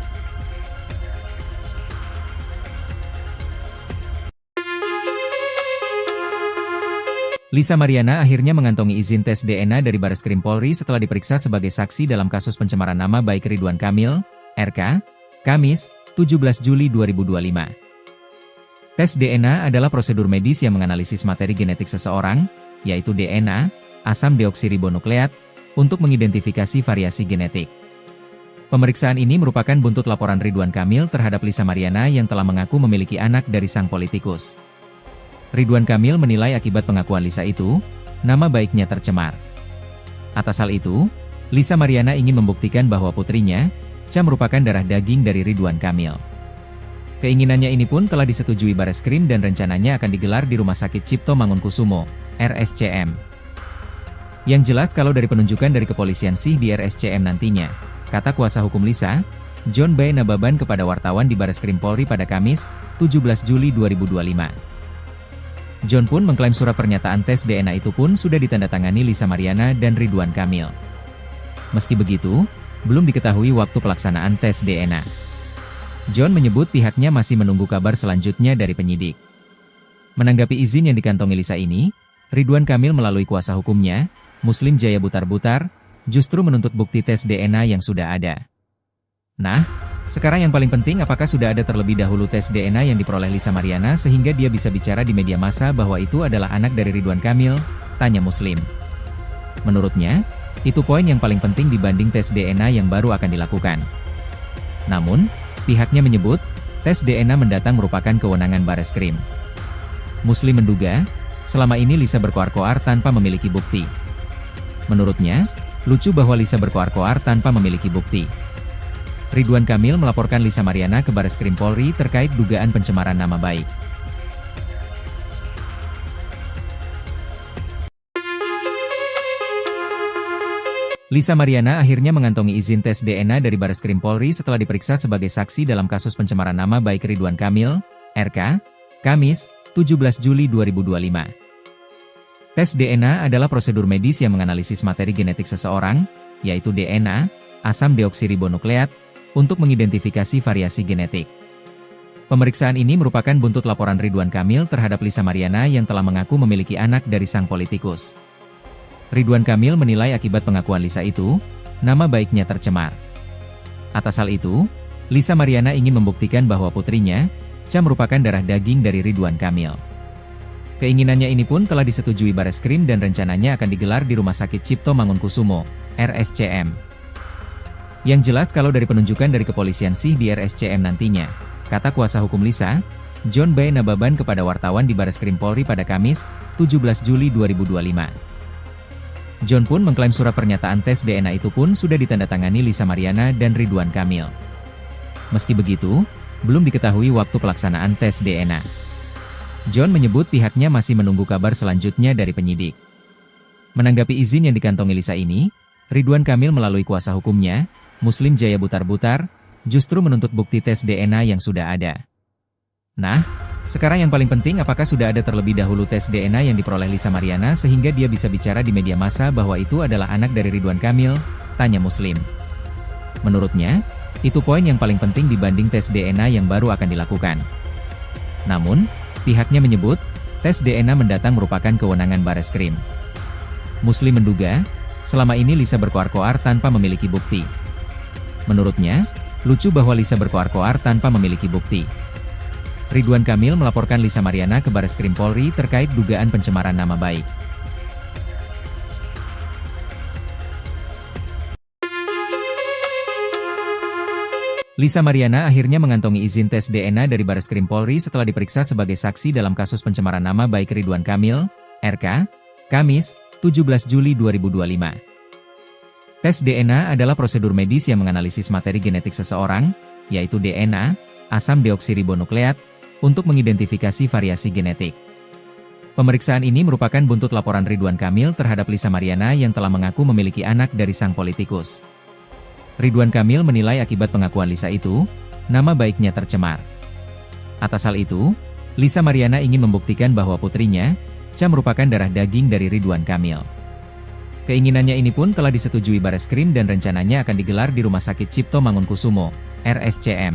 Lisa Mariana akhirnya mengantongi izin tes DNA dari Bareskrim Polri setelah diperiksa sebagai saksi dalam kasus pencemaran nama baik Ridwan Kamil, RK, Kamis, 17 Juli 2025. Tes DNA adalah prosedur medis yang menganalisis materi genetik seseorang, yaitu DNA, asam deoksiribonukleat, untuk mengidentifikasi variasi genetik. Pemeriksaan ini merupakan buntut laporan Ridwan Kamil terhadap Lisa Mariana yang telah mengaku memiliki anak dari sang politikus. Ridwan Kamil menilai akibat pengakuan Lisa itu, nama baiknya tercemar. Atas hal itu, Lisa Mariana ingin membuktikan bahwa putrinya, Cha merupakan darah daging dari Ridwan Kamil. Keinginannya ini pun telah disetujui Bareskrim dan rencananya akan digelar di Rumah Sakit Cipto Mangunkusumo, RSCM. Yang jelas kalau dari penunjukan dari kepolisian sih di RSCM nantinya, kata kuasa hukum Lisa, John B. Nababan kepada wartawan di Bareskrim Polri pada Kamis, 17 Juli 2025. John pun mengklaim surat pernyataan tes DNA itu pun sudah ditandatangani Lisa Mariana dan Ridwan Kamil. Meski begitu, belum diketahui waktu pelaksanaan tes DNA. John menyebut pihaknya masih menunggu kabar selanjutnya dari penyidik. Menanggapi izin yang dikantongi Lisa ini, Ridwan Kamil melalui kuasa hukumnya, Muslim Jaya Butar-Butar, justru menuntut bukti tes DNA yang sudah ada. Nah, sekarang yang paling penting apakah sudah ada terlebih dahulu tes DNA yang diperoleh Lisa Mariana sehingga dia bisa bicara di media massa bahwa itu adalah anak dari Ridwan Kamil, tanya Muslim. Menurutnya, itu poin yang paling penting dibanding tes DNA yang baru akan dilakukan. Namun, pihaknya menyebut, tes DNA mendatang merupakan kewenangan Bareskrim. Muslim menduga, selama ini Lisa berkoar-koar tanpa memiliki bukti. Menurutnya, lucu bahwa Lisa berkoar-koar tanpa memiliki bukti. Ridwan Kamil melaporkan Lisa Mariana ke Bareskrim Polri terkait dugaan pencemaran nama baik. Lisa Mariana akhirnya mengantongi izin tes DNA dari Bareskrim Polri setelah diperiksa sebagai saksi dalam kasus pencemaran nama baik Ridwan Kamil, RK, Kamis, 17 Juli 2025. Tes DNA adalah prosedur medis yang menganalisis materi genetik seseorang, yaitu DNA, asam deoksiribonukleat, untuk mengidentifikasi variasi genetik. Pemeriksaan ini merupakan buntut laporan Ridwan Kamil terhadap Lisa Mariana yang telah mengaku memiliki anak dari sang politikus. Ridwan Kamil menilai akibat pengakuan Lisa itu, nama baiknya tercemar. Atas hal itu, Lisa Mariana ingin membuktikan bahwa putrinya, Cha merupakan darah daging dari Ridwan Kamil. Keinginannya ini pun telah disetujui Bareskrim dan rencananya akan digelar di Rumah Sakit Cipto Mangunkusumo, RSCM. Yang jelas kalau dari penunjukan dari kepolisian sih di RSCM nantinya, kata kuasa hukum Lisa, John B. Nababan kepada wartawan di Bareskrim Polri pada Kamis, 17 Juli 2025. John pun mengklaim surat pernyataan tes DNA itu pun sudah ditandatangani Lisa Mariana dan Ridwan Kamil. Meski begitu, belum diketahui waktu pelaksanaan tes DNA. John menyebut pihaknya masih menunggu kabar selanjutnya dari penyidik. Menanggapi izin yang dikantongi Lisa ini, Ridwan Kamil melalui kuasa hukumnya, Muslim Jaya Butar-Butar, justru menuntut bukti tes DNA yang sudah ada. Nah, sekarang yang paling penting apakah sudah ada terlebih dahulu tes DNA yang diperoleh Lisa Mariana sehingga dia bisa bicara di media massa bahwa itu adalah anak dari Ridwan Kamil, tanya Muslim. Menurutnya, itu poin yang paling penting dibanding tes DNA yang baru akan dilakukan. Namun, pihaknya menyebut, tes DNA mendatang merupakan kewenangan Bareskrim. Muslim menduga, selama ini Lisa berkoar-koar tanpa memiliki bukti. Menurutnya, lucu bahwa Lisa berkoar-koar tanpa memiliki bukti. Ridwan Kamil melaporkan Lisa Mariana ke Bareskrim Polri terkait dugaan pencemaran nama baik. Lisa Mariana akhirnya mengantongi izin tes DNA dari Bareskrim Polri setelah diperiksa sebagai saksi dalam kasus pencemaran nama baik Ridwan Kamil, RK, Kamis, 17 Juli 2025. Tes DNA adalah prosedur medis yang menganalisis materi genetik seseorang, yaitu DNA, asam deoksiribonukleat, untuk mengidentifikasi variasi genetik. Pemeriksaan ini merupakan buntut laporan Ridwan Kamil terhadap Lisa Mariana yang telah mengaku memiliki anak dari sang politikus. Ridwan Kamil menilai akibat pengakuan Lisa itu, nama baiknya tercemar. Atas hal itu, Lisa Mariana ingin membuktikan bahwa putrinya, Cha, merupakan darah daging dari Ridwan Kamil. Keinginannya ini pun telah disetujui Bareskrim dan rencananya akan digelar di Rumah Sakit Cipto Mangunkusumo, RSCM.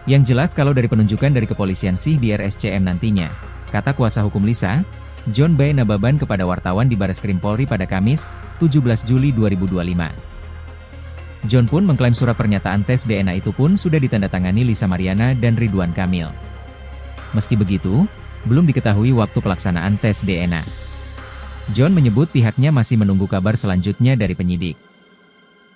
Yang jelas kalau dari penunjukan dari kepolisian sih di RSCM nantinya, kata kuasa hukum Lisa, John B. Nababan kepada wartawan di Bareskrim Polri pada Kamis, 17 Juli 2025. John pun mengklaim surat pernyataan tes DNA itu pun sudah ditandatangani Lisa Mariana dan Ridwan Kamil. Meski begitu, belum diketahui waktu pelaksanaan tes DNA. John menyebut pihaknya masih menunggu kabar selanjutnya dari penyidik.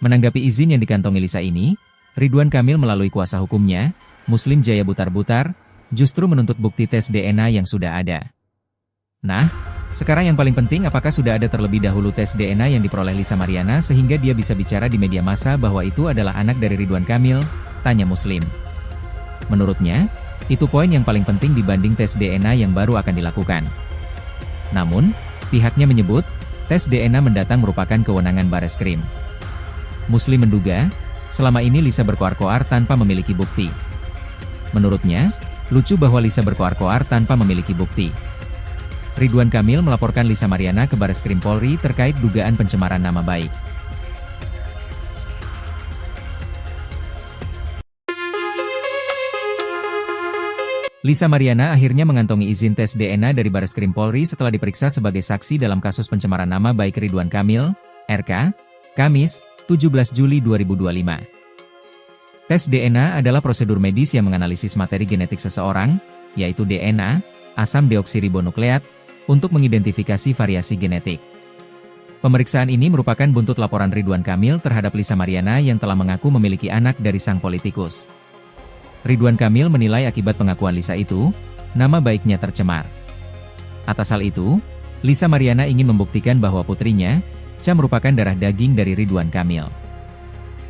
Menanggapi izin yang dikantongi Lisa ini, Ridwan Kamil melalui kuasa hukumnya, Muslim Jaya Butar-Butar, justru menuntut bukti tes DNA yang sudah ada. Nah, sekarang yang paling penting apakah sudah ada terlebih dahulu tes DNA yang diperoleh Lisa Mariana sehingga dia bisa bicara di media massa bahwa itu adalah anak dari Ridwan Kamil, tanya Muslim. Menurutnya, itu poin yang paling penting dibanding tes DNA yang baru akan dilakukan. Namun, pihaknya menyebut, tes DNA mendatang merupakan kewenangan Bareskrim. Muslim menduga, selama ini Lisa berkoar-koar tanpa memiliki bukti. Menurutnya, lucu bahwa Lisa berkoar-koar tanpa memiliki bukti. Ridwan Kamil melaporkan Lisa Mariana ke Bareskrim Polri terkait dugaan pencemaran nama baik. Lisa Mariana akhirnya mengantongi izin tes DNA dari Bareskrim Polri setelah diperiksa sebagai saksi dalam kasus pencemaran nama baik Ridwan Kamil, RK, Kamis, 17 Juli 2025. Tes DNA adalah prosedur medis yang menganalisis materi genetik seseorang, yaitu DNA, asam deoksiribonukleat, untuk mengidentifikasi variasi genetik. Pemeriksaan ini merupakan buntut laporan Ridwan Kamil terhadap Lisa Mariana yang telah mengaku memiliki anak dari sang politikus. Ridwan Kamil menilai akibat pengakuan Lisa itu, nama baiknya tercemar. Atas hal itu, Lisa Mariana ingin membuktikan bahwa putrinya, Cha, merupakan darah daging dari Ridwan Kamil.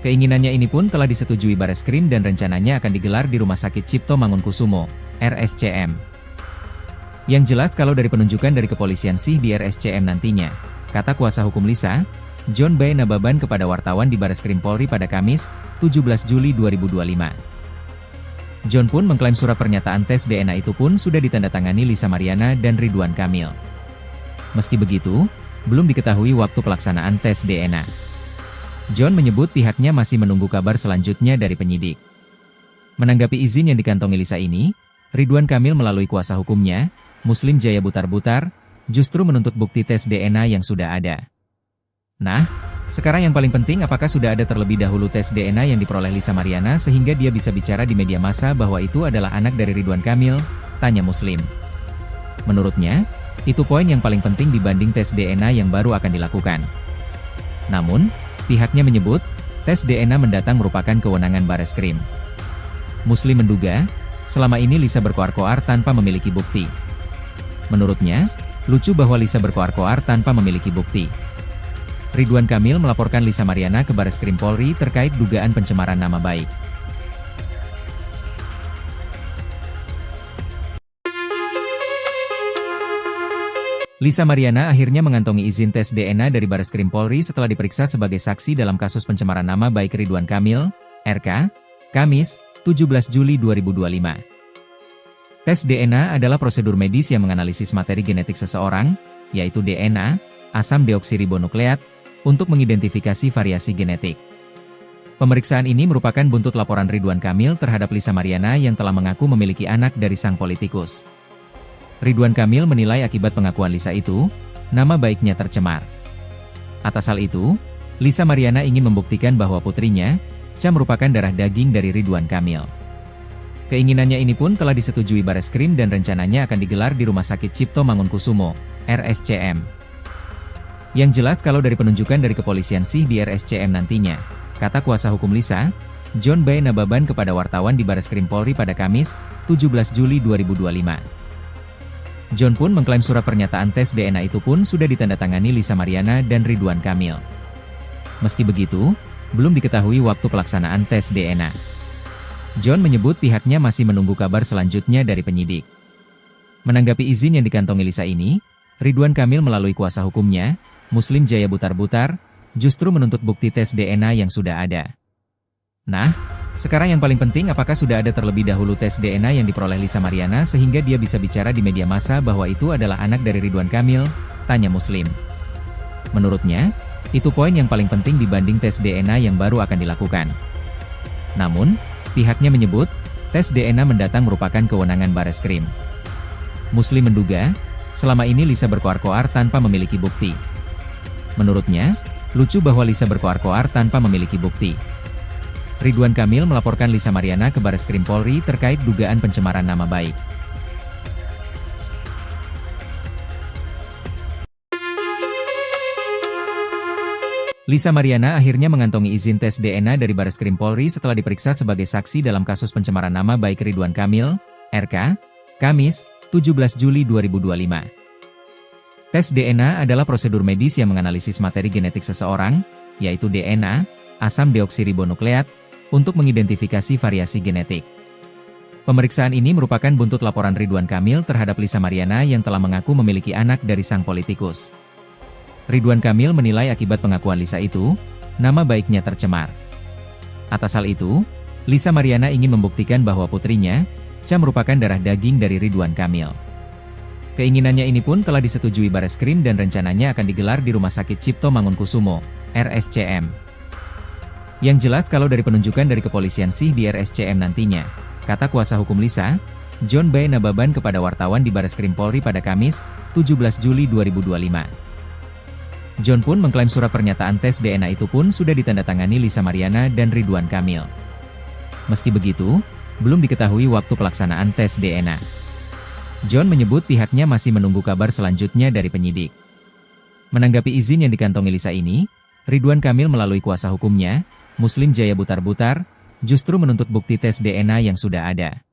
Keinginannya ini pun telah disetujui Bareskrim dan rencananya akan digelar di Rumah Sakit Cipto Mangunkusumo, RSCM. Yang jelas kalau dari penunjukan dari kepolisian sih di RSCM nantinya, kata kuasa hukum Lisa, John B. Nababan kepada wartawan di Bareskrim Polri pada Kamis, 17 Juli 2025. John pun mengklaim surat pernyataan tes DNA itu pun sudah ditandatangani Lisa Mariana dan Ridwan Kamil. Meski begitu, belum diketahui waktu pelaksanaan tes DNA. John menyebut pihaknya masih menunggu kabar selanjutnya dari penyidik. Menanggapi izin yang dikantongi Lisa ini, Ridwan Kamil melalui kuasa hukumnya, Muslim Jaya Butar-Butar, justru menuntut bukti tes DNA yang sudah ada. Nah, sekarang yang paling penting apakah sudah ada terlebih dahulu tes DNA yang diperoleh Lisa Mariana sehingga dia bisa bicara di media massa bahwa itu adalah anak dari Ridwan Kamil, tanya Muslim. Menurutnya, itu poin yang paling penting dibanding tes DNA yang baru akan dilakukan. Namun, pihaknya menyebut, tes DNA mendatang merupakan kewenangan Bareskrim. Muslim menduga, selama ini Lisa berkoar-koar tanpa memiliki bukti. Menurutnya, lucu bahwa Lisa berkoar-koar tanpa memiliki bukti. Ridwan Kamil melaporkan Lisa Mariana ke Bareskrim Polri terkait dugaan pencemaran nama baik. Lisa Mariana akhirnya mengantongi izin tes DNA dari Bareskrim Polri setelah diperiksa sebagai saksi dalam kasus pencemaran nama baik Ridwan Kamil, RK, Kamis, 17 Juli 2025. Tes DNA adalah prosedur medis yang menganalisis materi genetik seseorang, yaitu DNA, asam deoksiribonukleat, untuk mengidentifikasi variasi genetik. Pemeriksaan ini merupakan buntut laporan Ridwan Kamil terhadap Lisa Mariana yang telah mengaku memiliki anak dari sang politikus. Ridwan Kamil menilai akibat pengakuan Lisa itu, nama baiknya tercemar. Atas hal itu, Lisa Mariana ingin membuktikan bahwa putrinya, Cha merupakan darah daging dari Ridwan Kamil. Keinginannya ini pun telah disetujui Bareskrim dan rencananya akan digelar di Rumah Sakit Cipto Mangunkusumo, RSCM. Yang jelas kalau dari penunjukan dari kepolisian sih di RSCM nantinya, kata kuasa hukum Lisa, John B. Nababan kepada wartawan di Bareskrim Polri pada Kamis, 17 Juli 2025. John pun mengklaim surat pernyataan tes DNA itu pun sudah ditandatangani Lisa Mariana dan Ridwan Kamil. Meski begitu, belum diketahui waktu pelaksanaan tes DNA. John menyebut pihaknya masih menunggu kabar selanjutnya dari penyidik. Menanggapi izin yang dikantongi Lisa ini, Ridwan Kamil melalui kuasa hukumnya, Muslim Jaya Butar-Butar, justru menuntut bukti tes DNA yang sudah ada. Nah, sekarang yang paling penting apakah sudah ada terlebih dahulu tes DNA yang diperoleh Lisa Mariana sehingga dia bisa bicara di media massa bahwa itu adalah anak dari Ridwan Kamil, tanya Muslim. Menurutnya, itu poin yang paling penting dibanding tes DNA yang baru akan dilakukan. Namun, pihaknya menyebut, tes DNA mendatang merupakan kewenangan Bareskrim. Muslim menduga, selama ini Lisa berkoar-koar tanpa memiliki bukti. Menurutnya, lucu bahwa Lisa berkoar-koar tanpa memiliki bukti. Ridwan Kamil melaporkan Lisa Mariana ke Bareskrim Polri terkait dugaan pencemaran nama baik. Lisa Mariana akhirnya mengantongi izin tes DNA dari Bareskrim Polri setelah diperiksa sebagai saksi dalam kasus pencemaran nama baik Ridwan Kamil, RK, Kamis, 17 Juli 2025. Tes DNA adalah prosedur medis yang menganalisis materi genetik seseorang, yaitu DNA, asam deoksiribonukleat, untuk mengidentifikasi variasi genetik. Pemeriksaan ini merupakan buntut laporan Ridwan Kamil terhadap Lisa Mariana yang telah mengaku memiliki anak dari sang politikus. Ridwan Kamil menilai akibat pengakuan Lisa itu, nama baiknya tercemar. Atas hal itu, Lisa Mariana ingin membuktikan bahwa putrinya, Cha merupakan darah daging dari Ridwan Kamil. Keinginannya ini pun telah disetujui Bareskrim dan rencananya akan digelar di Rumah Sakit Cipto Mangunkusumo, RSCM. Yang jelas kalau dari penunjukan dari kepolisian sih di RSCM nantinya, kata kuasa hukum Lisa, John B. Nababan kepada wartawan di Bareskrim Polri pada Kamis, 17 Juli 2025. John pun mengklaim surat pernyataan tes DNA itu pun sudah ditandatangani Lisa Mariana dan Ridwan Kamil. Meski begitu, belum diketahui waktu pelaksanaan tes DNA. John menyebut pihaknya masih menunggu kabar selanjutnya dari penyidik. Menanggapi izin yang dikantongi Lisa ini, Ridwan Kamil melalui kuasa hukumnya, Muslim Jaya Butar-Butar, justru menuntut bukti tes DNA yang sudah ada.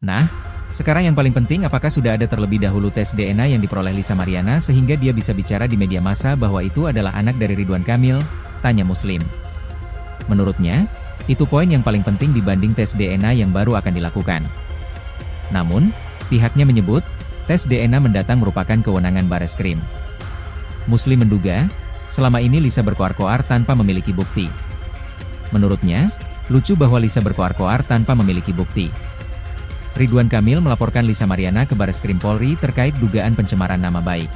Nah, sekarang yang paling penting apakah sudah ada terlebih dahulu tes DNA yang diperoleh Lisa Mariana sehingga dia bisa bicara di media massa bahwa itu adalah anak dari Ridwan Kamil, tanya Muslim. Menurutnya, itu poin yang paling penting dibanding tes DNA yang baru akan dilakukan. Namun, pihaknya menyebut, tes DNA mendatang merupakan kewenangan Bareskrim. Muslim menduga, selama ini Lisa berkoar-koar tanpa memiliki bukti. Menurutnya, lucu bahwa Lisa berkoar-koar tanpa memiliki bukti. Ridwan Kamil melaporkan Lisa Mariana ke Bareskrim Polri terkait dugaan pencemaran nama baik.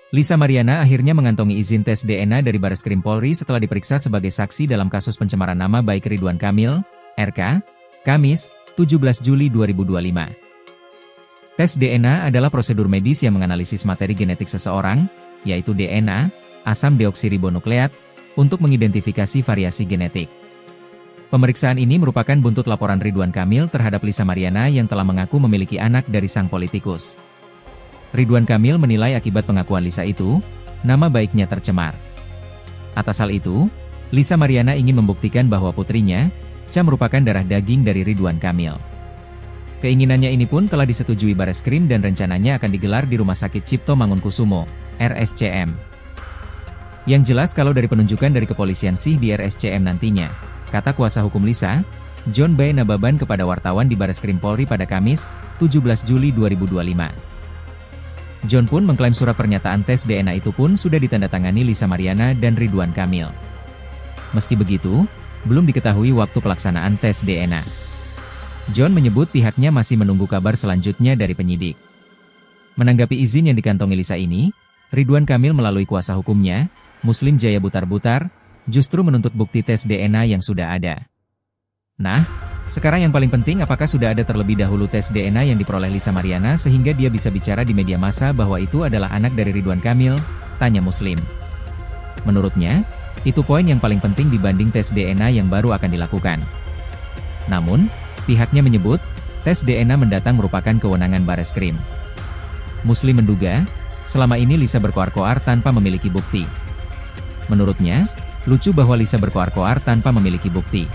Lisa Mariana akhirnya mengantongi izin tes DNA dari Bareskrim Polri setelah diperiksa sebagai saksi dalam kasus pencemaran nama baik Ridwan Kamil, RK, Kamis, 17 Juli 2025. Tes DNA adalah prosedur medis yang menganalisis materi genetik seseorang, yaitu DNA, asam deoksiribonukleat, untuk mengidentifikasi variasi genetik. Pemeriksaan ini merupakan buntut laporan Ridwan Kamil terhadap Lisa Mariana yang telah mengaku memiliki anak dari sang politikus. Ridwan Kamil menilai akibat pengakuan Lisa itu, nama baiknya tercemar. Atas hal itu, Lisa Mariana ingin membuktikan bahwa putrinya, Cha merupakan darah daging dari Ridwan Kamil. Keinginannya ini pun telah disetujui Bareskrim dan rencananya akan digelar di Rumah Sakit Cipto Mangunkusumo, RSCM. Yang jelas kalau dari penunjukan dari kepolisian sih di RSCM nantinya, kata kuasa hukum Lisa, John B. Nababan kepada wartawan di Bareskrim Polri pada Kamis, 17 Juli 2025. John pun mengklaim surat pernyataan tes DNA itu pun sudah ditandatangani Lisa Mariana dan Ridwan Kamil. Meski begitu, belum diketahui waktu pelaksanaan tes DNA. John menyebut pihaknya masih menunggu kabar selanjutnya dari penyidik. Menanggapi izin yang dikantongi Lisa ini, Ridwan Kamil melalui kuasa hukumnya, Muslim Jaya Butar-Butar, justru menuntut bukti tes DNA yang sudah ada. Nah, sekarang yang paling penting, apakah sudah ada terlebih dahulu tes DNA yang diperoleh Lisa Mariana sehingga dia bisa bicara di media massa bahwa itu adalah anak dari Ridwan Kamil? Tanya Muslim. Menurutnya, itu poin yang paling penting dibanding tes DNA yang baru akan dilakukan. Namun, pihaknya menyebut, tes DNA mendatang merupakan kewenangan Bareskrim. Muslim menduga, selama ini Lisa berkoar-koar tanpa memiliki bukti. Menurutnya, lucu bahwa Lisa berkoar-koar tanpa memiliki bukti.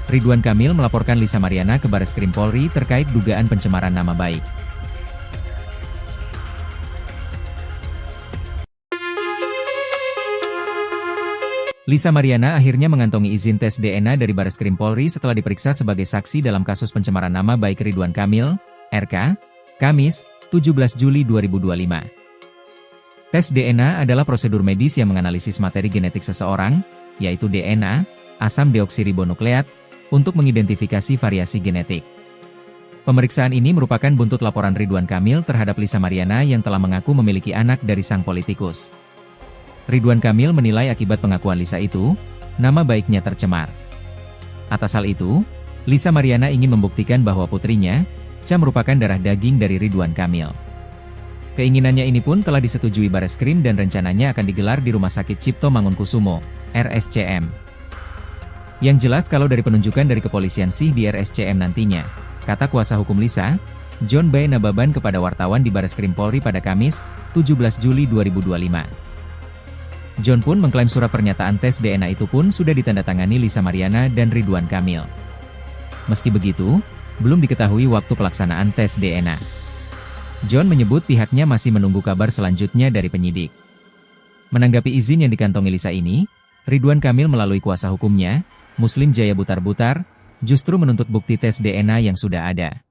Ridwan Kamil melaporkan Lisa Mariana ke Bareskrim Polri terkait dugaan pencemaran nama baik. Lisa Mariana akhirnya mengantongi izin tes DNA dari Bareskrim Polri setelah diperiksa sebagai saksi dalam kasus pencemaran nama baik Ridwan Kamil, RK, Kamis, 17 Juli 2025. Tes DNA adalah prosedur medis yang menganalisis materi genetik seseorang, yaitu DNA, asam deoksiribonukleat, untuk mengidentifikasi variasi genetik. Pemeriksaan ini merupakan buntut laporan Ridwan Kamil terhadap Lisa Mariana yang telah mengaku memiliki anak dari sang politikus. Ridwan Kamil menilai akibat pengakuan Lisa itu, nama baiknya tercemar. Atas hal itu, Lisa Mariana ingin membuktikan bahwa putrinya, Cha, merupakan darah daging dari Ridwan Kamil. Keinginannya ini pun telah disetujui Bareskrim dan rencananya akan digelar di Rumah Sakit Cipto Mangunkusumo, RSCM. Yang jelas kalau dari penunjukan dari kepolisian sih di RSCM nantinya, kata kuasa hukum Lisa, John B. Nababan kepada wartawan di Bareskrim Polri pada Kamis, 17 Juli 2025. John pun mengklaim surat pernyataan tes DNA itu pun sudah ditandatangani Lisa Mariana dan Ridwan Kamil. Meski begitu, belum diketahui waktu pelaksanaan tes DNA. John menyebut pihaknya masih menunggu kabar selanjutnya dari penyidik. Menanggapi izin yang dikantongi Lisa ini, Ridwan Kamil melalui kuasa hukumnya, Muslim Jaya Butar-Butar, justru menuntut bukti tes DNA yang sudah ada.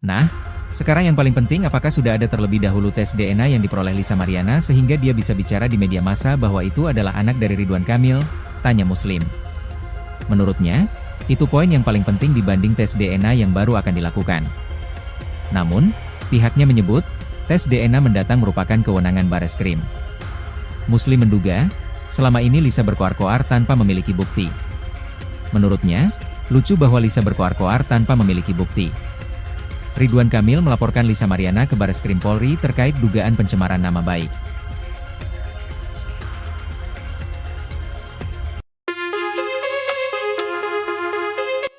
Nah, sekarang yang paling penting, apakah sudah ada terlebih dahulu tes DNA yang diperoleh Lisa Mariana sehingga dia bisa bicara di media massa bahwa itu adalah anak dari Ridwan Kamil? Tanya Muslim. Menurutnya, itu poin yang paling penting dibanding tes DNA yang baru akan dilakukan. Namun, pihaknya menyebut, tes DNA mendatang merupakan kewenangan Bareskrim. Muslim menduga, selama ini Lisa berkoar-koar tanpa memiliki bukti. Menurutnya, lucu bahwa Lisa berkoar-koar tanpa memiliki bukti. Ridwan Kamil melaporkan Lisa Mariana ke Bareskrim Polri terkait dugaan pencemaran nama baik.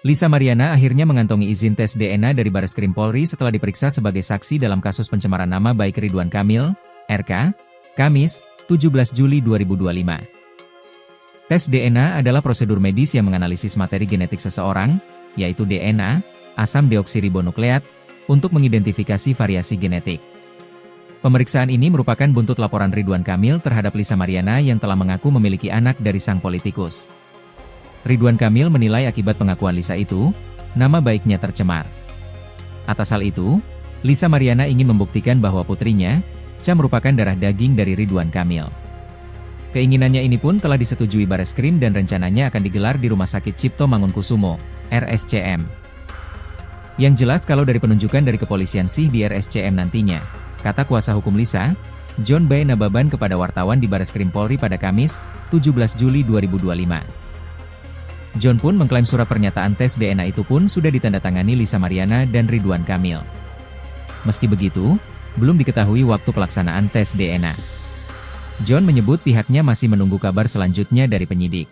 Lisa Mariana akhirnya mengantongi izin tes DNA dari Bareskrim Polri setelah diperiksa sebagai saksi dalam kasus pencemaran nama baik Ridwan Kamil, RK, Kamis, 17 Juli 2025. Tes DNA adalah prosedur medis yang menganalisis materi genetik seseorang, yaitu DNA, asam deoksiribonukleat, untuk mengidentifikasi variasi genetik. Pemeriksaan ini merupakan buntut laporan Ridwan Kamil terhadap Lisa Mariana yang telah mengaku memiliki anak dari sang politikus. Ridwan Kamil menilai akibat pengakuan Lisa itu, nama baiknya tercemar. Atas hal itu, Lisa Mariana ingin membuktikan bahwa putrinya, Cha, merupakan darah daging dari Ridwan Kamil. Keinginannya ini pun telah disetujui Bareskrim dan rencananya akan digelar di Rumah Sakit Cipto Mangunkusumo, RSCM. Yang jelas kalau dari penunjukan dari kepolisian sih di RSCM nantinya, kata kuasa hukum Lisa, John B. Nababan kepada wartawan di Bareskrim Polri pada Kamis, 17 Juli 2025. John pun mengklaim surat pernyataan tes DNA itu pun sudah ditandatangani Lisa Mariana dan Ridwan Kamil. Meski begitu, belum diketahui waktu pelaksanaan tes DNA. John menyebut pihaknya masih menunggu kabar selanjutnya dari penyidik.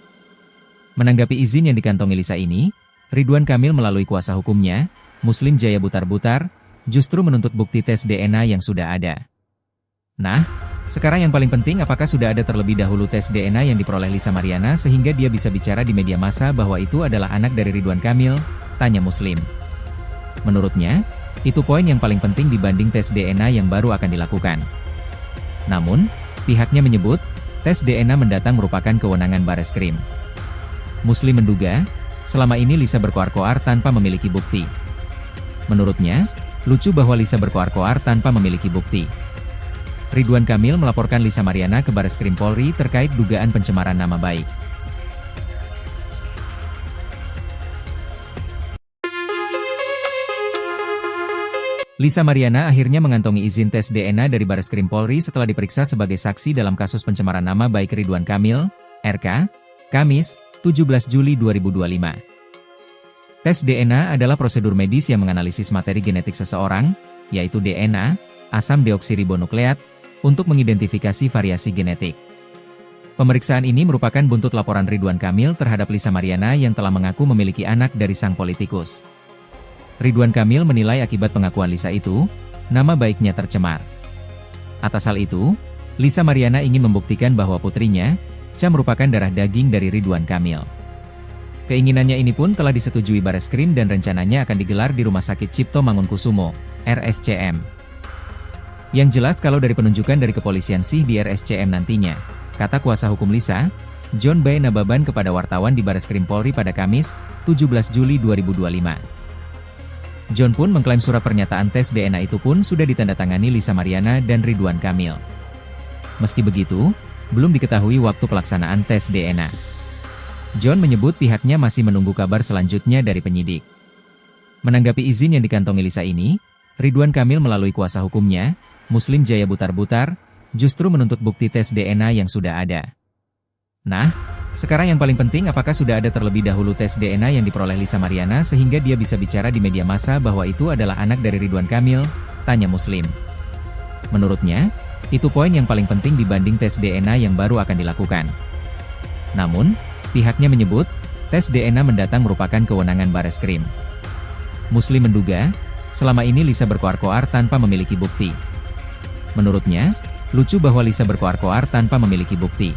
Menanggapi izin yang dikantongi Lisa ini, Ridwan Kamil melalui kuasa hukumnya, Muslim Jaya Butar-Butar, justru menuntut bukti tes DNA yang sudah ada. Nah, sekarang yang paling penting, apakah sudah ada terlebih dahulu tes DNA yang diperoleh Lisa Mariana sehingga dia bisa bicara di media massa bahwa itu adalah anak dari Ridwan Kamil? Tanya Muslim. Menurutnya, itu poin yang paling penting dibanding tes DNA yang baru akan dilakukan. Namun, pihaknya menyebut, tes DNA mendatang merupakan kewenangan Bareskrim. Muslim menduga, selama ini Lisa berkoar-koar tanpa memiliki bukti. Menurutnya, lucu bahwa Lisa berkoar-koar tanpa memiliki bukti. Ridwan Kamil melaporkan Lisa Mariana ke Bareskrim Polri terkait dugaan pencemaran nama baik. Lisa Mariana akhirnya mengantongi izin tes DNA dari Bareskrim Polri setelah diperiksa sebagai saksi dalam kasus pencemaran nama baik Ridwan Kamil, RK, Kamis, 17 Juli 2025. Tes DNA adalah prosedur medis yang menganalisis materi genetik seseorang, yaitu DNA, asam deoksiribonukleat, untuk mengidentifikasi variasi genetik. Pemeriksaan ini merupakan buntut laporan Ridwan Kamil terhadap Lisa Mariana yang telah mengaku memiliki anak dari sang politikus. Ridwan Kamil menilai akibat pengakuan Lisa itu, nama baiknya tercemar. Atas hal itu, Lisa Mariana ingin membuktikan bahwa putrinya, Cha merupakan darah daging dari Ridwan Kamil. Keinginannya ini pun telah disetujui Bareskrim dan rencananya akan digelar di Rumah Sakit Cipto Mangunkusumo, RSCM. Yang jelas kalau dari penunjukan dari kepolisian sih di RSCM nantinya, kata kuasa hukum Lisa, John B. Nababan kepada wartawan di Bareskrim Polri pada Kamis, 17 Juli 2025. John pun mengklaim surat pernyataan tes DNA itu pun sudah ditandatangani Lisa Mariana dan Ridwan Kamil. Meski begitu, belum diketahui waktu pelaksanaan tes DNA. John menyebut pihaknya masih menunggu kabar selanjutnya dari penyidik. Menanggapi izin yang dikantongi Lisa ini, Ridwan Kamil melalui kuasa hukumnya, Muslim Jaya Butar-Butar, justru menuntut bukti tes DNA yang sudah ada. Nah, sekarang yang paling penting apakah sudah ada terlebih dahulu tes DNA yang diperoleh Lisa Mariana sehingga dia bisa bicara di media massa bahwa itu adalah anak dari Ridwan Kamil, tanya Muslim. Menurutnya, itu poin yang paling penting dibanding tes DNA yang baru akan dilakukan. Namun, pihaknya menyebut, tes DNA mendatang merupakan kewenangan Bareskrim. Muslim menduga, selama ini Lisa berkoar-koar tanpa memiliki bukti. Menurutnya, lucu bahwa Lisa berkoar-koar tanpa memiliki bukti.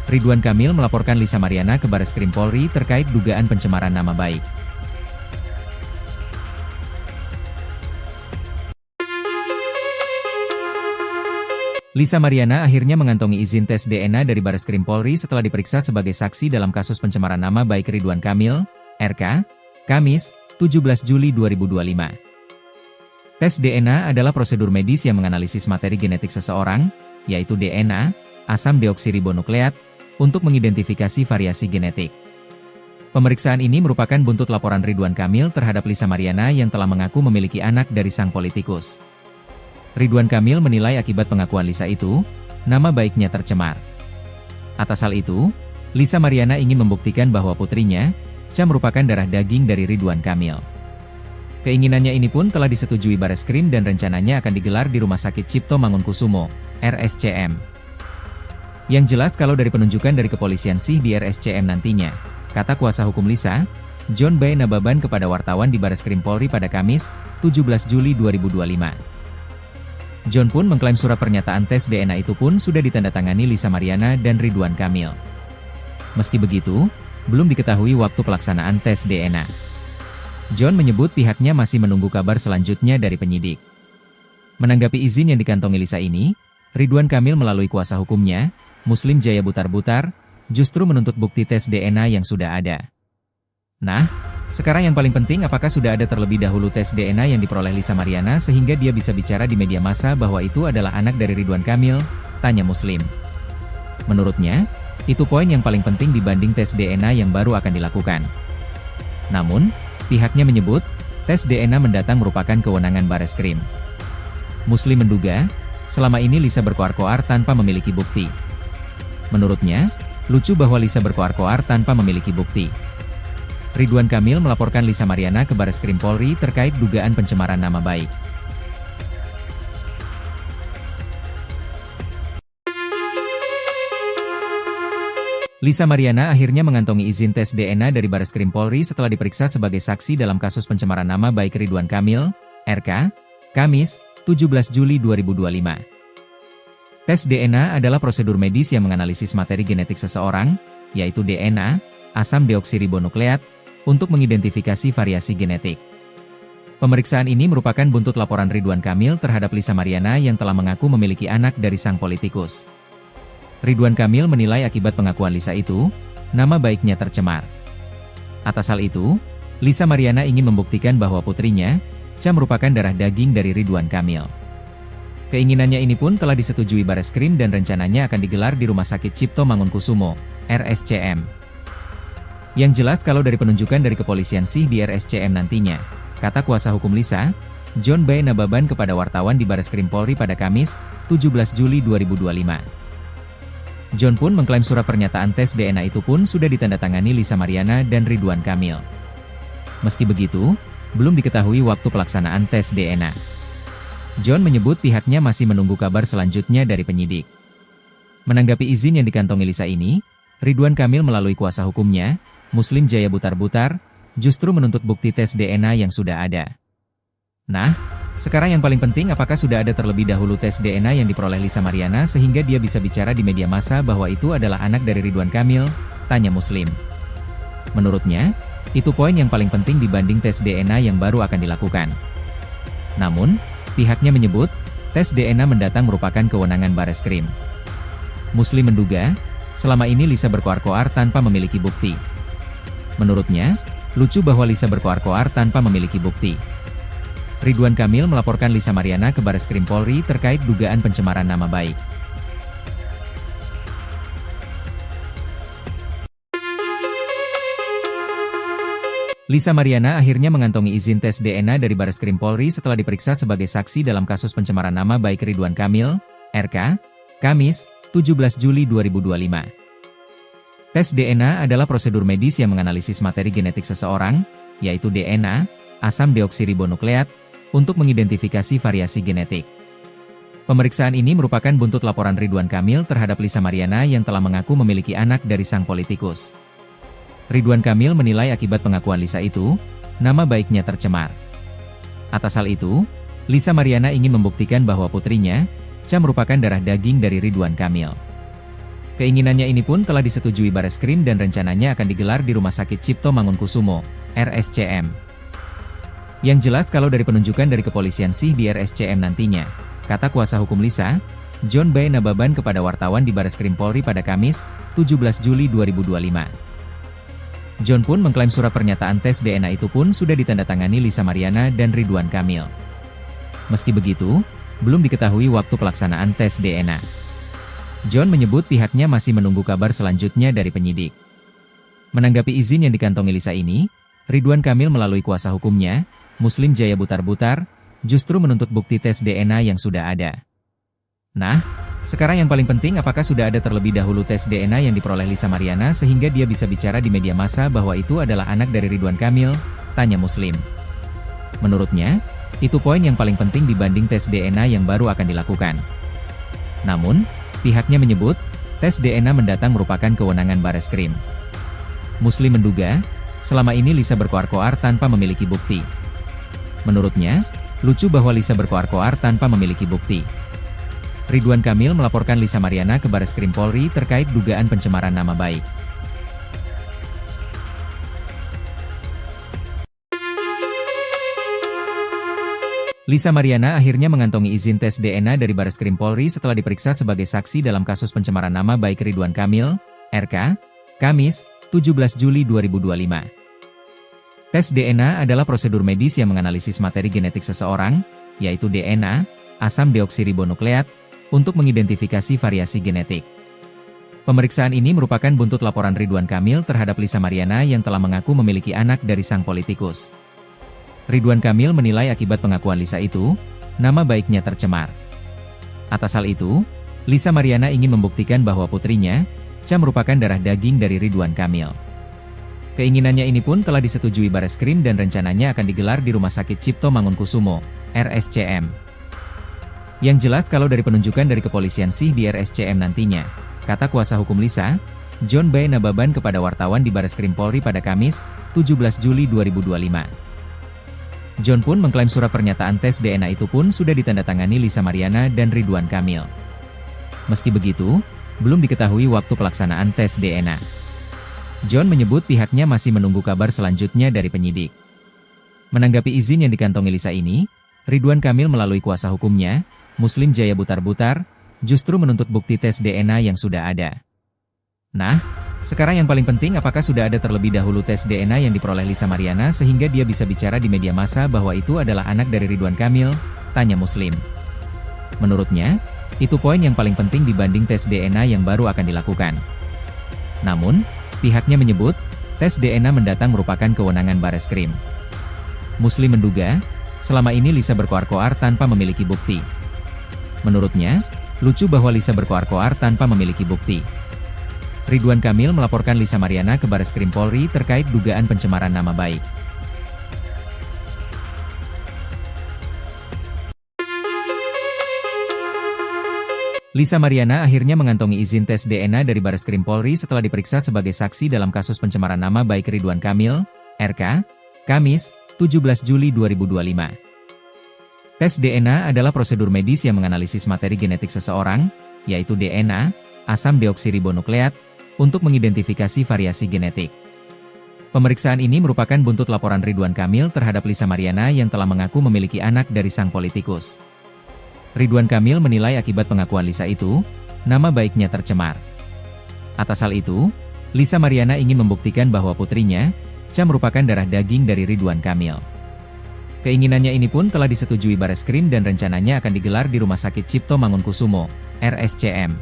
Ridwan Kamil melaporkan Lisa Mariana ke Bareskrim Polri terkait dugaan pencemaran nama baik. Lisa Mariana akhirnya mengantongi izin tes DNA dari Bareskrim Polri setelah diperiksa sebagai saksi dalam kasus pencemaran nama baik Ridwan Kamil, RK, Kamis, 17 Juli 2025. Tes DNA adalah prosedur medis yang menganalisis materi genetik seseorang, yaitu DNA, asam deoksiribonukleat, untuk mengidentifikasi variasi genetik. Pemeriksaan ini merupakan buntut laporan Ridwan Kamil terhadap Lisa Mariana yang telah mengaku memiliki anak dari sang politikus. Ridwan Kamil menilai akibat pengakuan Lisa itu, nama baiknya tercemar. Atas hal itu, Lisa Mariana ingin membuktikan bahwa putrinya, Cha merupakan darah daging dari Ridwan Kamil. Keinginannya ini pun telah disetujui Bareskrim dan rencananya akan digelar di Rumah Sakit Cipto Mangunkusumo, RSCM. Yang jelas kalau dari penunjukan dari kepolisian sih di RSCM nantinya, kata kuasa hukum Lisa, John B. Nababan kepada wartawan di Bareskrim Polri pada Kamis, 17 Juli 2025. John pun mengklaim surat pernyataan tes DNA itu pun sudah ditandatangani Lisa Mariana dan Ridwan Kamil. Meski begitu, belum diketahui waktu pelaksanaan tes DNA. John menyebut pihaknya masih menunggu kabar selanjutnya dari penyidik. Menanggapi izin yang dikantongi Lisa ini, Ridwan Kamil melalui kuasa hukumnya, Muslim Jaya Butar-Butar, justru menuntut bukti tes DNA yang sudah ada. Nah, sekarang yang paling penting apakah sudah ada terlebih dahulu tes DNA yang diperoleh Lisa Mariana sehingga dia bisa bicara di media massa bahwa itu adalah anak dari Ridwan Kamil, tanya Muslim. Menurutnya, itu poin yang paling penting dibanding tes DNA yang baru akan dilakukan. Namun, pihaknya menyebut, tes DNA mendatang merupakan kewenangan Bareskrim. Muslim menduga, selama ini Lisa berkoar-koar tanpa memiliki bukti. Menurutnya, lucu bahwa Lisa berkoar-koar tanpa memiliki bukti. Ridwan Kamil melaporkan Lisa Mariana ke Bareskrim Polri terkait dugaan pencemaran nama baik. Lisa Mariana akhirnya mengantongi izin tes DNA dari Bareskrim Polri setelah diperiksa sebagai saksi dalam kasus pencemaran nama baik Ridwan Kamil, RK, Kamis, 17 Juli 2025. Tes DNA adalah prosedur medis yang menganalisis materi genetik seseorang, yaitu DNA, asam deoksiribonukleat, untuk mengidentifikasi variasi genetik. Pemeriksaan ini merupakan buntut laporan Ridwan Kamil terhadap Lisa Mariana yang telah mengaku memiliki anak dari sang politikus. Ridwan Kamil menilai akibat pengakuan Lisa itu, nama baiknya tercemar. Atas hal itu, Lisa Mariana ingin membuktikan bahwa putrinya, Cha merupakan darah daging dari Ridwan Kamil. Keinginannya ini pun telah disetujui Bareskrim dan rencananya akan digelar di Rumah Sakit Cipto Mangunkusumo, RSCM. Yang jelas kalau dari penunjukan dari kepolisian sih di RSCM nantinya, kata kuasa hukum Lisa, John B. Nababan kepada wartawan di Bareskrim Polri pada Kamis, 17 Juli 2025. John pun mengklaim surat pernyataan tes DNA itu pun sudah ditandatangani Lisa Mariana dan Ridwan Kamil. Meski begitu, belum diketahui waktu pelaksanaan tes DNA. John menyebut pihaknya masih menunggu kabar selanjutnya dari penyidik. Menanggapi izin yang dikantongi Lisa ini, Ridwan Kamil melalui kuasa hukumnya, Muslim Jaya Butar-Butar, justru menuntut bukti tes DNA yang sudah ada. Nah, sekarang yang paling penting apakah sudah ada terlebih dahulu tes DNA yang diperoleh Lisa Mariana sehingga dia bisa bicara di media massa bahwa itu adalah anak dari Ridwan Kamil, tanya Muslim. Menurutnya, itu poin yang paling penting dibanding tes DNA yang baru akan dilakukan. Namun, pihaknya menyebut, tes DNA mendatang merupakan kewenangan Bareskrim. Muslim menduga, selama ini Lisa berkoar-koar tanpa memiliki bukti. Menurutnya, lucu bahwa Lisa berkoar-koar tanpa memiliki bukti. Ridwan Kamil melaporkan Lisa Mariana ke Bareskrim Polri terkait dugaan pencemaran nama baik. Lisa Mariana akhirnya mengantongi izin tes DNA dari Bareskrim Polri setelah diperiksa sebagai saksi dalam kasus pencemaran nama baik Ridwan Kamil, RK, Kamis, 17 Juli 2025. Tes DNA adalah prosedur medis yang menganalisis materi genetik seseorang, yaitu DNA, asam deoksiribonukleat, untuk mengidentifikasi variasi genetik. Pemeriksaan ini merupakan buntut laporan Ridwan Kamil terhadap Lisa Mariana yang telah mengaku memiliki anak dari sang politikus. Ridwan Kamil menilai akibat pengakuan Lisa itu, nama baiknya tercemar. Atas hal itu, Lisa Mariana ingin membuktikan bahwa putrinya, Cha merupakan darah daging dari Ridwan Kamil. Keinginannya ini pun telah disetujui Bareskrim dan rencananya akan digelar di Rumah Sakit Cipto Mangunkusumo, RSCM. Yang jelas kalau dari penunjukan dari kepolisian sih di RSCM nantinya, kata kuasa hukum Lisa, John B. Nababan kepada wartawan di Bareskrim Polri pada Kamis, 17 Juli 2025. John pun mengklaim surat pernyataan tes DNA itu pun sudah ditandatangani Lisa Mariana dan Ridwan Kamil. Meski begitu, belum diketahui waktu pelaksanaan tes DNA. John menyebut pihaknya masih menunggu kabar selanjutnya dari penyidik. Menanggapi izin yang dikantongi Lisa ini, Ridwan Kamil melalui kuasa hukumnya, Muslim Jaya Butar-Butar, justru menuntut bukti tes DNA yang sudah ada. Nah, sekarang yang paling penting apakah sudah ada terlebih dahulu tes DNA yang diperoleh Lisa Mariana sehingga dia bisa bicara di media massa bahwa itu adalah anak dari Ridwan Kamil, tanya Muslim. Menurutnya, itu poin yang paling penting dibanding tes DNA yang baru akan dilakukan. Namun, pihaknya menyebut, tes DNA mendatang merupakan kewenangan Bareskrim. Muslim menduga, selama ini Lisa berkoar-koar tanpa memiliki bukti. Menurutnya, lucu bahwa Lisa berkoar-koar tanpa memiliki bukti. Ridwan Kamil melaporkan Lisa Mariana ke Bareskrim Polri terkait dugaan pencemaran nama baik. Lisa Mariana akhirnya mengantongi izin tes DNA dari Bareskrim Polri setelah diperiksa sebagai saksi dalam kasus pencemaran nama baik Ridwan Kamil, RK, Kamis, 17 Juli 2025. Tes DNA adalah prosedur medis yang menganalisis materi genetik seseorang, yaitu DNA, asam deoksiribonukleat, untuk mengidentifikasi variasi genetik. Pemeriksaan ini merupakan buntut laporan Ridwan Kamil terhadap Lisa Mariana yang telah mengaku memiliki anak dari sang politikus. Ridwan Kamil menilai akibat pengakuan Lisa itu, nama baiknya tercemar. Atas hal itu, Lisa Mariana ingin membuktikan bahwa putrinya, Cha merupakan darah daging dari Ridwan Kamil. Keinginannya ini pun telah disetujui Bareskrim dan rencananya akan digelar di Rumah Sakit Cipto Mangunkusumo, RSCM. Yang jelas kalau dari penunjukan dari kepolisian sih di RSCM nantinya, kata kuasa hukum Lisa, John B. Nababan kepada wartawan di Bareskrim Polri pada Kamis, 17 Juli 2025. John pun mengklaim surat pernyataan tes DNA itu pun sudah ditandatangani Lisa Mariana dan Ridwan Kamil. Meski begitu, belum diketahui waktu pelaksanaan tes DNA. John menyebut pihaknya masih menunggu kabar selanjutnya dari penyidik. Menanggapi izin yang dikantongi Lisa ini, Ridwan Kamil melalui kuasa hukumnya, Muslim Jaya Butar-Butar, justru menuntut bukti tes DNA yang sudah ada. Nah, sekarang yang paling penting apakah sudah ada terlebih dahulu tes DNA yang diperoleh Lisa Mariana sehingga dia bisa bicara di media massa bahwa itu adalah anak dari Ridwan Kamil, tanya Muslim. Menurutnya, itu poin yang paling penting dibanding tes DNA yang baru akan dilakukan. Namun, pihaknya menyebut, tes DNA mendatang merupakan kewenangan Bareskrim. Muslim menduga, selama ini Lisa berkoar-koar tanpa memiliki bukti. Menurutnya, lucu bahwa Lisa berkoar-koar tanpa memiliki bukti. Ridwan Kamil melaporkan Lisa Mariana ke Bareskrim Polri terkait dugaan pencemaran nama baik. Lisa Mariana akhirnya mengantongi izin tes DNA dari Bareskrim Polri setelah diperiksa sebagai saksi dalam kasus pencemaran nama baik Ridwan Kamil, RK, Kamis, 17 Juli 2025. Tes DNA adalah prosedur medis yang menganalisis materi genetik seseorang, yaitu DNA, asam deoksiribonukleat, untuk mengidentifikasi variasi genetik. Pemeriksaan ini merupakan buntut laporan Ridwan Kamil terhadap Lisa Mariana yang telah mengaku memiliki anak dari sang politikus. Ridwan Kamil menilai akibat pengakuan Lisa itu, nama baiknya tercemar. Atas hal itu, Lisa Mariana ingin membuktikan bahwa putrinya, Cha merupakan darah daging dari Ridwan Kamil. Keinginannya ini pun telah disetujui Bareskrim dan rencananya akan digelar di Rumah Sakit Cipto Mangunkusumo, RSCM.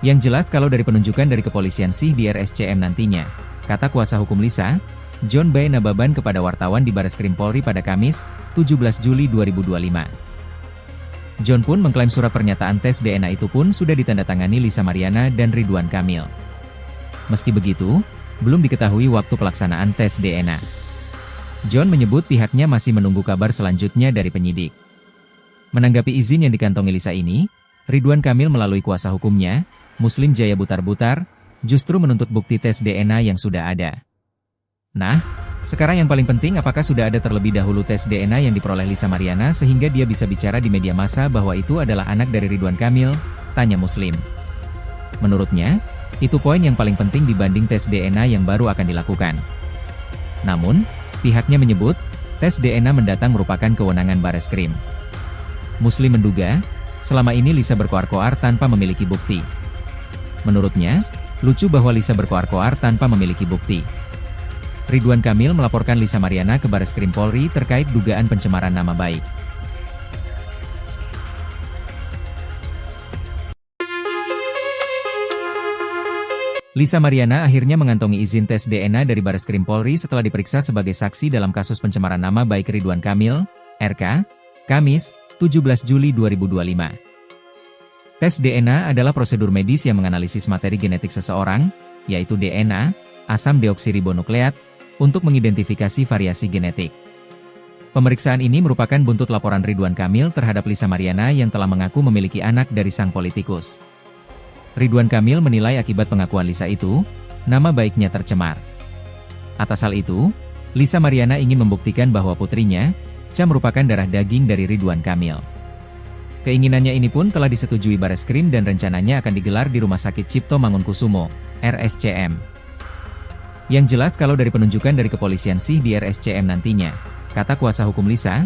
Yang jelas kalau dari penunjukan dari kepolisian sih di RSCM nantinya, kata kuasa hukum Lisa, John B. Nababan kepada wartawan di Bareskrim Polri pada Kamis, 17 Juli 2025. John pun mengklaim surat pernyataan tes DNA itu pun sudah ditandatangani Lisa Mariana dan Ridwan Kamil. Meski begitu, belum diketahui waktu pelaksanaan tes DNA. John menyebut pihaknya masih menunggu kabar selanjutnya dari penyidik. Menanggapi izin yang dikantongi Lisa ini, Ridwan Kamil melalui kuasa hukumnya, Muslim Jaya Butar-Butar, justru menuntut bukti tes DNA yang sudah ada. Nah, sekarang yang paling penting apakah sudah ada terlebih dahulu tes DNA yang diperoleh Lisa Mariana sehingga dia bisa bicara di media massa bahwa itu adalah anak dari Ridwan Kamil, tanya Muslim. Menurutnya, itu poin yang paling penting dibanding tes DNA yang baru akan dilakukan. Namun, pihaknya menyebut, tes DNA mendatang merupakan kewenangan Bareskrim. Muslim menduga, selama ini Lisa berkoar-koar tanpa memiliki bukti. Menurutnya, lucu bahwa Lisa berkoar-koar tanpa memiliki bukti. Ridwan Kamil melaporkan Lisa Mariana ke Bareskrim Polri terkait dugaan pencemaran nama baik. Lisa Mariana akhirnya mengantongi izin tes DNA dari Bareskrim Polri setelah diperiksa sebagai saksi dalam kasus pencemaran nama baik Ridwan Kamil, RK, Kamis, 17 Juli 2025. Tes DNA adalah prosedur medis yang menganalisis materi genetik seseorang, yaitu DNA, asam deoksiribonukleat, untuk mengidentifikasi variasi genetik. Pemeriksaan ini merupakan buntut laporan Ridwan Kamil terhadap Lisa Mariana yang telah mengaku memiliki anak dari sang politikus. Ridwan Kamil menilai akibat pengakuan Lisa itu, nama baiknya tercemar. Atas hal itu, Lisa Mariana ingin membuktikan bahwa putrinya, Cha merupakan darah daging dari Ridwan Kamil. Keinginannya ini pun telah disetujui Bareskrim dan rencananya akan digelar di Rumah Sakit Cipto Mangunkusumo, RSCM. Yang jelas kalau dari penunjukan dari kepolisian sih di RSCM nantinya, kata kuasa hukum Lisa,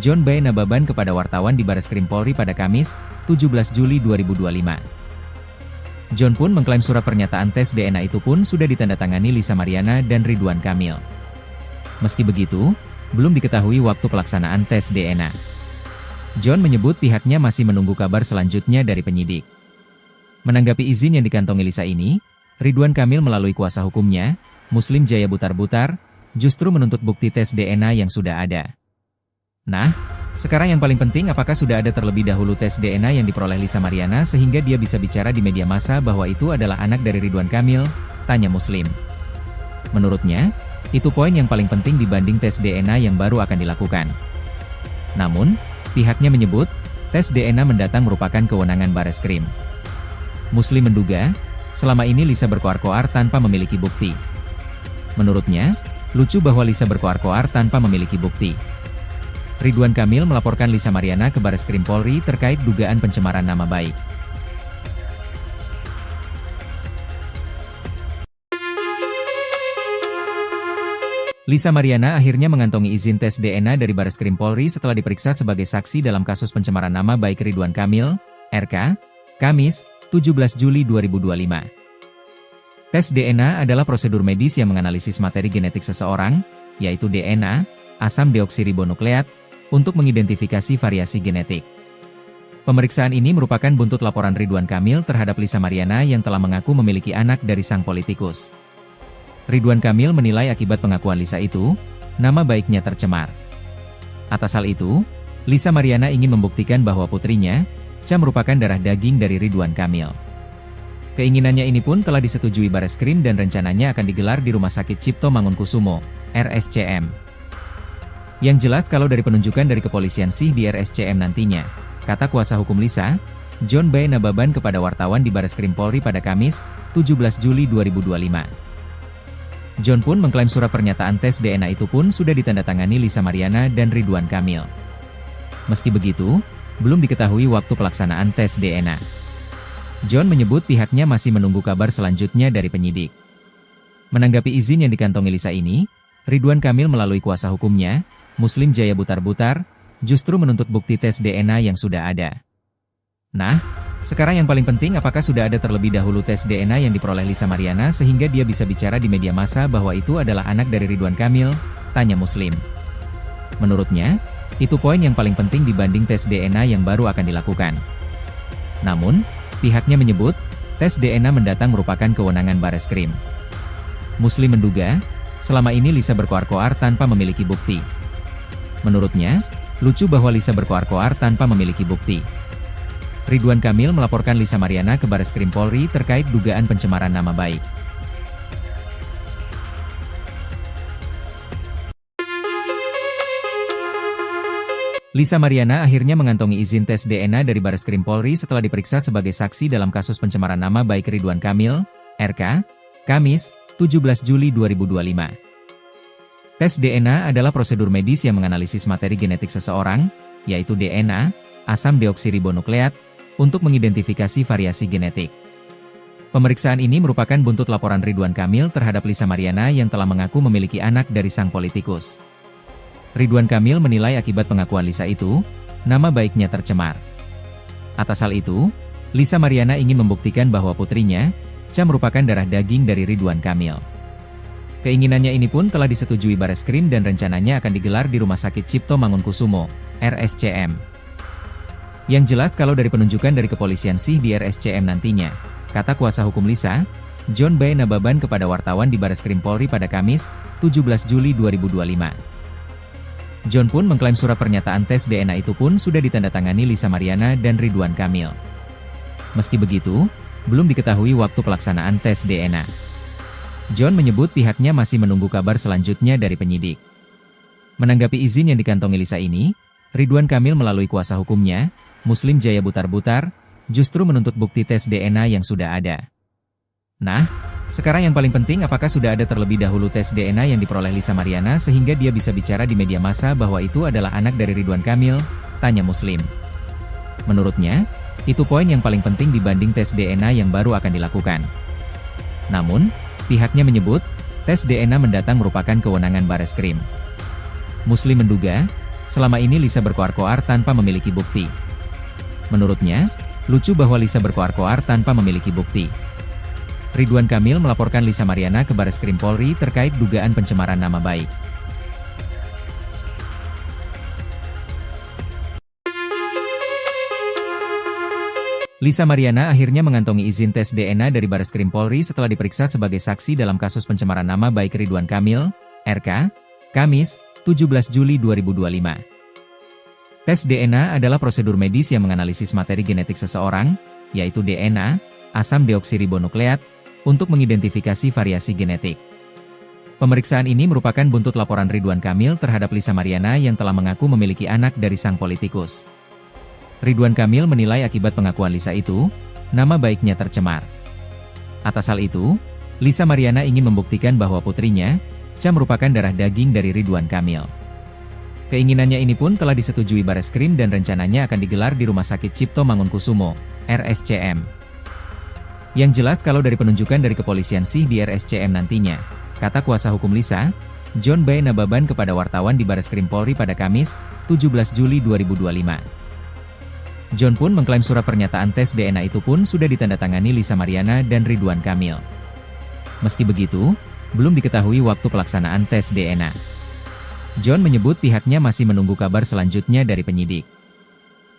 John B. Nababan kepada wartawan di Bareskrim Polri pada Kamis, 17 Juli 2025. John pun mengklaim surat pernyataan tes DNA itu pun sudah ditandatangani Lisa Mariana dan Ridwan Kamil. Meski begitu, belum diketahui waktu pelaksanaan tes DNA. John menyebut pihaknya masih menunggu kabar selanjutnya dari penyidik. Menanggapi izin yang dikantongi Lisa ini, Ridwan Kamil melalui kuasa hukumnya, Muslim Jaya Butar-Butar, justru menuntut bukti tes DNA yang sudah ada. Nah, sekarang yang paling penting apakah sudah ada terlebih dahulu tes DNA yang diperoleh Lisa Mariana sehingga dia bisa bicara di media massa bahwa itu adalah anak dari Ridwan Kamil, tanya Muslim. Menurutnya, itu poin yang paling penting dibanding tes DNA yang baru akan dilakukan. Namun, pihaknya menyebut, tes DNA mendatang merupakan kewenangan Bareskrim. Muslim menduga, selama ini Lisa berkoar-koar tanpa memiliki bukti. Menurutnya, lucu bahwa Lisa berkoar-koar tanpa memiliki bukti. Ridwan Kamil melaporkan Lisa Mariana ke Bareskrim Polri terkait dugaan pencemaran nama baik. Lisa Mariana akhirnya mengantongi izin tes DNA dari Bareskrim Polri setelah diperiksa sebagai saksi dalam kasus pencemaran nama baik Ridwan Kamil, RK, Kamis, 17 Juli 2025. Tes DNA adalah prosedur medis yang menganalisis materi genetik seseorang, yaitu DNA, asam deoksiribonukleat, untuk mengidentifikasi variasi genetik. Pemeriksaan ini merupakan buntut laporan Ridwan Kamil terhadap Lisa Mariana yang telah mengaku memiliki anak dari sang politikus. Ridwan Kamil menilai akibat pengakuan Lisa itu, nama baiknya tercemar. Atas hal itu, Lisa Mariana ingin membuktikan bahwa putrinya, Cha merupakan darah daging dari Ridwan Kamil. Keinginannya ini pun telah disetujui Bareskrim dan rencananya akan digelar di Rumah Sakit Cipto Mangunkusumo, RSCM. Yang jelas kalau dari penunjukan dari kepolisian sih di RSCM nantinya, kata kuasa hukum Lisa, John B. Nababan kepada wartawan di Bareskrim Polri pada Kamis, 17 Juli 2025. John pun mengklaim surat pernyataan tes DNA itu pun sudah ditandatangani Lisa Mariana dan Ridwan Kamil. Meski begitu, belum diketahui waktu pelaksanaan tes DNA. John menyebut pihaknya masih menunggu kabar selanjutnya dari penyidik. Menanggapi izin yang dikantongi Lisa ini, Ridwan Kamil melalui kuasa hukumnya, Muslim Jaya Butar-Butar, justru menuntut bukti tes DNA yang sudah ada. Nah, sekarang yang paling penting apakah sudah ada terlebih dahulu tes DNA yang diperoleh Lisa Mariana sehingga dia bisa bicara di media massa bahwa itu adalah anak dari Ridwan Kamil, tanya Muslim. Menurutnya, itu poin yang paling penting dibanding tes DNA yang baru akan dilakukan. Namun, pihaknya menyebut, tes DNA mendatang merupakan kewenangan Bareskrim. Muslim menduga, selama ini Lisa berkoar-koar tanpa memiliki bukti. Menurutnya, lucu bahwa Lisa berkoar-koar tanpa memiliki bukti. Ridwan Kamil melaporkan Lisa Mariana ke Bareskrim Polri terkait dugaan pencemaran nama baik. Lisa Mariana akhirnya mengantongi izin tes DNA dari Bareskrim Polri setelah diperiksa sebagai saksi dalam kasus pencemaran nama baik Ridwan Kamil, RK, Kamis, 17 Juli 2025. Tes DNA adalah prosedur medis yang menganalisis materi genetik seseorang, yaitu DNA, asam deoksiribonukleat, untuk mengidentifikasi variasi genetik. Pemeriksaan ini merupakan buntut laporan Ridwan Kamil terhadap Lisa Mariana yang telah mengaku memiliki anak dari sang politikus. Ridwan Kamil menilai akibat pengakuan Lisa itu, nama baiknya tercemar. Atas hal itu, Lisa Mariana ingin membuktikan bahwa putrinya, Cha merupakan darah daging dari Ridwan Kamil. Keinginannya ini pun telah disetujui Bareskrim dan rencananya akan digelar di Rumah Sakit Cipto Mangunkusumo, RSCM. Yang jelas kalau dari penunjukan dari kepolisian sih di RSCM nantinya, kata kuasa hukum Lisa, John B. Nababan kepada wartawan di Bareskrim Polri pada Kamis, 17 Juli 2025. John pun mengklaim surat pernyataan tes DNA itu pun sudah ditandatangani Lisa Mariana dan Ridwan Kamil. Meski begitu, belum diketahui waktu pelaksanaan tes DNA. John menyebut pihaknya masih menunggu kabar selanjutnya dari penyidik. Menanggapi izin yang dikantongi Lisa ini, Ridwan Kamil melalui kuasa hukumnya, Muslim Jaya Butar-Butar, justru menuntut bukti tes DNA yang sudah ada. Nah, sekarang yang paling penting apakah sudah ada terlebih dahulu tes DNA yang diperoleh Lisa Mariana sehingga dia bisa bicara di media massa bahwa itu adalah anak dari Ridwan Kamil, tanya Muslim. Menurutnya, itu poin yang paling penting dibanding tes DNA yang baru akan dilakukan. Namun, pihaknya menyebut, tes DNA mendatang merupakan kewenangan Bareskrim. Muslim menduga, selama ini Lisa berkoar-koar tanpa memiliki bukti. Menurutnya, lucu bahwa Lisa berkoar-koar tanpa memiliki bukti. Ridwan Kamil melaporkan Lisa Mariana ke Bareskrim Polri terkait dugaan pencemaran nama baik. Lisa Mariana akhirnya mengantongi izin tes DNA dari Bareskrim Polri setelah diperiksa sebagai saksi dalam kasus pencemaran nama baik Ridwan Kamil, RK, Kamis, 17 Juli 2025. Tes DNA adalah prosedur medis yang menganalisis materi genetik seseorang, yaitu DNA, asam deoksiribonukleat, untuk mengidentifikasi variasi genetik. Pemeriksaan ini merupakan buntut laporan Ridwan Kamil terhadap Lisa Mariana yang telah mengaku memiliki anak dari sang politikus. Ridwan Kamil menilai akibat pengakuan Lisa itu, nama baiknya tercemar. Atas hal itu, Lisa Mariana ingin membuktikan bahwa putrinya, Cha merupakan darah daging dari Ridwan Kamil. Keinginannya ini pun telah disetujui Bareskrim dan rencananya akan digelar di Rumah Sakit Cipto Mangunkusumo, RSCM. Yang jelas kalau dari penunjukan dari kepolisian sih di RSCM nantinya, kata kuasa hukum Lisa, John B. Nababan kepada wartawan di Bareskrim Polri pada Kamis, 17 Juli 2025. John pun mengklaim surat pernyataan tes DNA itu pun sudah ditandatangani Lisa Mariana dan Ridwan Kamil. Meski begitu, belum diketahui waktu pelaksanaan tes DNA. John menyebut pihaknya masih menunggu kabar selanjutnya dari penyidik.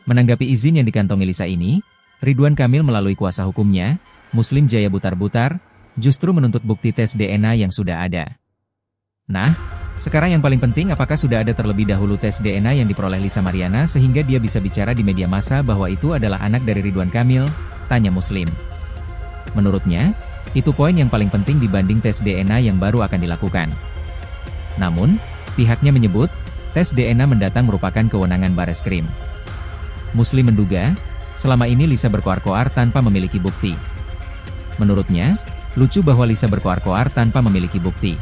Menanggapi izin yang dikantongi Lisa ini, Ridwan Kamil melalui kuasa hukumnya, Muslim Jaya Butar-Butar, justru menuntut bukti tes DNA yang sudah ada. Nah, sekarang yang paling penting apakah sudah ada terlebih dahulu tes DNA yang diperoleh Lisa Mariana sehingga dia bisa bicara di media massa bahwa itu adalah anak dari Ridwan Kamil, tanya Muslim. Menurutnya, itu poin yang paling penting dibanding tes DNA yang baru akan dilakukan. Namun, pihaknya menyebut, tes DNA mendatang merupakan kewenangan Bareskrim. Muslim menduga, selama ini Lisa berkoar-koar tanpa memiliki bukti. Menurutnya, lucu bahwa Lisa berkoar-koar tanpa memiliki bukti.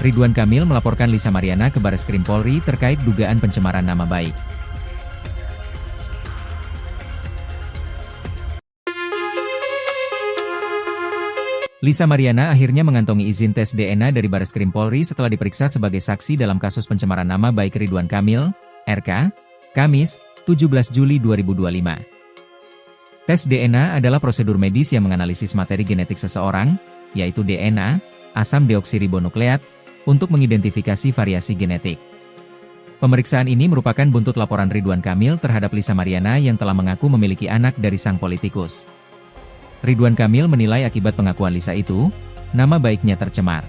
Ridwan Kamil melaporkan Lisa Mariana ke Bareskrim Polri terkait dugaan pencemaran nama baik. Lisa Mariana akhirnya mengantongi izin tes DNA dari Bareskrim Polri setelah diperiksa sebagai saksi dalam kasus pencemaran nama baik Ridwan Kamil, RK, Kamis, 17 Juli 2025. Tes DNA adalah prosedur medis yang menganalisis materi genetik seseorang, yaitu DNA, asam deoksiribonukleat, untuk mengidentifikasi variasi genetik. Pemeriksaan ini merupakan buntut laporan Ridwan Kamil terhadap Lisa Mariana yang telah mengaku memiliki anak dari sang politikus. Ridwan Kamil menilai akibat pengakuan Lisa itu, nama baiknya tercemar.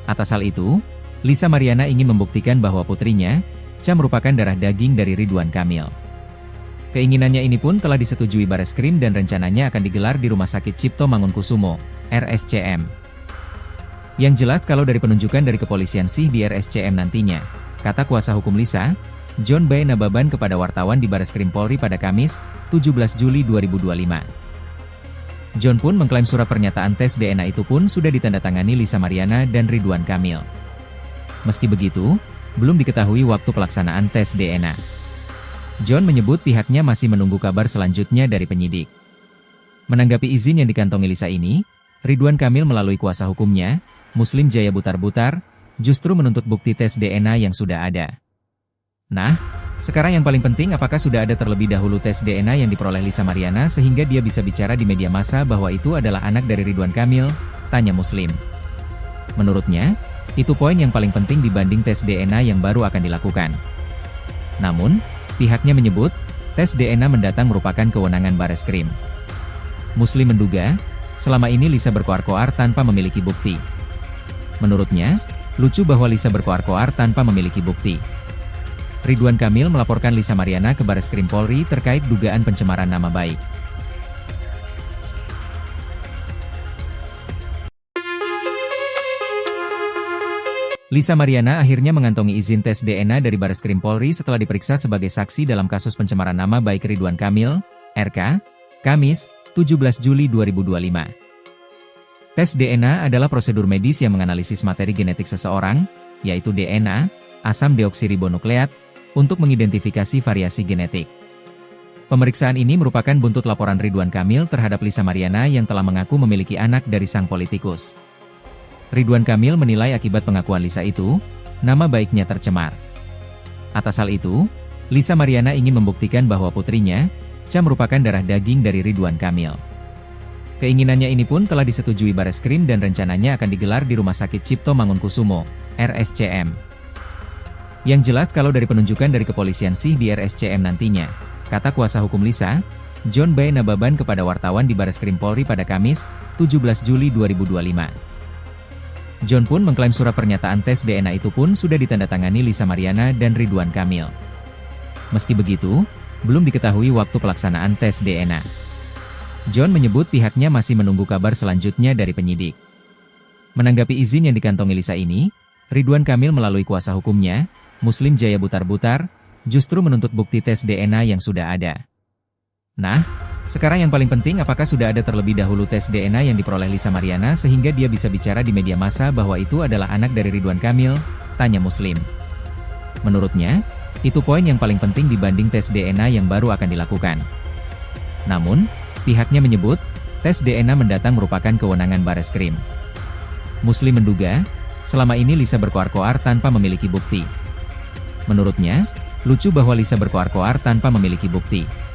Atas hal itu, Lisa Mariana ingin membuktikan bahwa putrinya, Cha merupakan darah daging dari Ridwan Kamil. Keinginannya ini pun telah disetujui Bareskrim dan rencananya akan digelar di Rumah Sakit Cipto Mangunkusumo, RSCM. Yang jelas kalau dari penunjukan dari kepolisian sih di RSCM nantinya, kata kuasa hukum Lisa, John B. Nababan kepada wartawan di Bareskrim Polri pada Kamis, 17 Juli 2025. John pun mengklaim surat pernyataan tes DNA itu pun sudah ditandatangani Lisa Mariana dan Ridwan Kamil. Meski begitu, belum diketahui waktu pelaksanaan tes DNA. John menyebut pihaknya masih menunggu kabar selanjutnya dari penyidik. Menanggapi izin yang dikantongi Lisa ini, Ridwan Kamil melalui kuasa hukumnya, Muslim Jaya Butar-Butar, justru menuntut bukti tes DNA yang sudah ada. Nah, sekarang yang paling penting apakah sudah ada terlebih dahulu tes DNA yang diperoleh Lisa Mariana sehingga dia bisa bicara di media massa bahwa itu adalah anak dari Ridwan Kamil, tanya Muslim. Menurutnya, itu poin yang paling penting dibanding tes DNA yang baru akan dilakukan. Namun, pihaknya menyebut, tes DNA mendatang merupakan kewenangan Bareskrim. Muslim menduga, selama ini Lisa berkoar-koar tanpa memiliki bukti. Menurutnya, lucu bahwa Lisa berkoar-koar tanpa memiliki bukti. Ridwan Kamil melaporkan Lisa Mariana ke Bareskrim Polri terkait dugaan pencemaran nama baik. Lisa Mariana akhirnya mengantongi izin tes DNA dari Bareskrim Polri setelah diperiksa sebagai saksi dalam kasus pencemaran nama baik Ridwan Kamil, RK, Kamis, 17 Juli 2025. Tes DNA adalah prosedur medis yang menganalisis materi genetik seseorang, yaitu DNA, asam deoksiribonukleat, untuk mengidentifikasi variasi genetik. Pemeriksaan ini merupakan buntut laporan Ridwan Kamil terhadap Lisa Mariana yang telah mengaku memiliki anak dari sang politikus. Ridwan Kamil menilai akibat pengakuan Lisa itu, nama baiknya tercemar. Atas hal itu, Lisa Mariana ingin membuktikan bahwa putrinya, Cha merupakan darah daging dari Ridwan Kamil. Keinginannya ini pun telah disetujui Bareskrim dan rencananya akan digelar di Rumah Sakit Cipto Mangunkusumo, RSCM. Yang jelas kalau dari penunjukan dari kepolisian sih di RSCM nantinya, kata kuasa hukum Lisa, John B. Nababan kepada wartawan di Bareskrim Polri pada Kamis, 17 Juli 2025. John pun mengklaim surat pernyataan tes DNA itu pun sudah ditandatangani Lisa Mariana dan Ridwan Kamil. Meski begitu, belum diketahui waktu pelaksanaan tes DNA. John menyebut pihaknya masih menunggu kabar selanjutnya dari penyidik. Menanggapi izin yang dikantongi Lisa ini, Ridwan Kamil melalui kuasa hukumnya, Muslim Jaya Butar-Butar, justru menuntut bukti tes DNA yang sudah ada. Nah, sekarang yang paling penting apakah sudah ada terlebih dahulu tes DNA yang diperoleh Lisa Mariana sehingga dia bisa bicara di media massa bahwa itu adalah anak dari Ridwan Kamil, tanya Muslim. Menurutnya, itu poin yang paling penting dibanding tes DNA yang baru akan dilakukan. Namun, pihaknya menyebut, tes DNA mendatang merupakan kewenangan Bareskrim. Muslim menduga, selama ini Lisa berkoar-koar tanpa memiliki bukti. Menurutnya, lucu bahwa Lisa berkoar-koar tanpa memiliki bukti.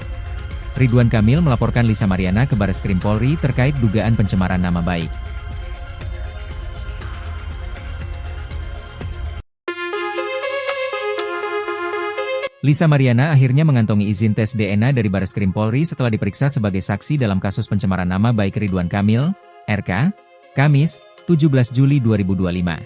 Ridwan Kamil melaporkan Lisa Mariana ke Bareskrim Polri terkait dugaan pencemaran nama baik. Lisa Mariana akhirnya mengantongi izin tes DNA dari Bareskrim Polri setelah diperiksa sebagai saksi dalam kasus pencemaran nama baik Ridwan Kamil, RK, Kamis, 17 Juli 2025.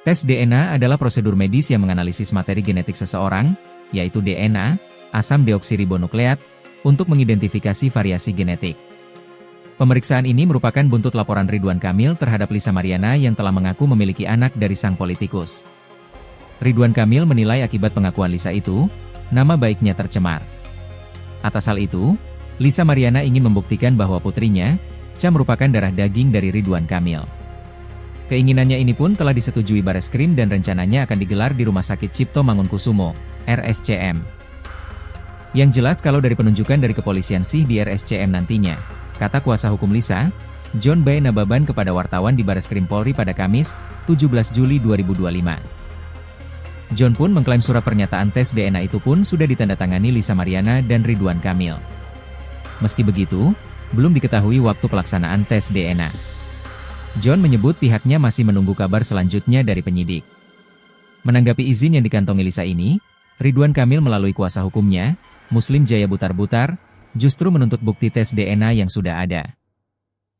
Tes DNA adalah prosedur medis yang menganalisis materi genetik seseorang, yaitu DNA, asam deoksiribonukleat, untuk mengidentifikasi variasi genetik. Pemeriksaan ini merupakan buntut laporan Ridwan Kamil terhadap Lisa Mariana yang telah mengaku memiliki anak dari sang politikus. Ridwan Kamil menilai akibat pengakuan Lisa itu, nama baiknya tercemar. Atas hal itu, Lisa Mariana ingin membuktikan bahwa putrinya, Cha merupakan darah daging dari Ridwan Kamil. Keinginannya ini pun telah disetujui Bareskrim dan rencananya akan digelar di Rumah Sakit Cipto Mangunkusumo, RSCM. Yang jelas kalau dari penunjukan dari kepolisian sih di RSCM nantinya, kata kuasa hukum Lisa, John B. Nababan kepada wartawan di Bareskrim Polri pada Kamis, 17 Juli 2025. John pun mengklaim surat pernyataan tes DNA itu pun sudah ditandatangani Lisa Mariana dan Ridwan Kamil. Meski begitu, belum diketahui waktu pelaksanaan tes DNA. John menyebut pihaknya masih menunggu kabar selanjutnya dari penyidik. Menanggapi izin yang dikantongi Lisa ini, Ridwan Kamil melalui kuasa hukumnya, Muslim Jaya Butar-Butar, justru menuntut bukti tes DNA yang sudah ada.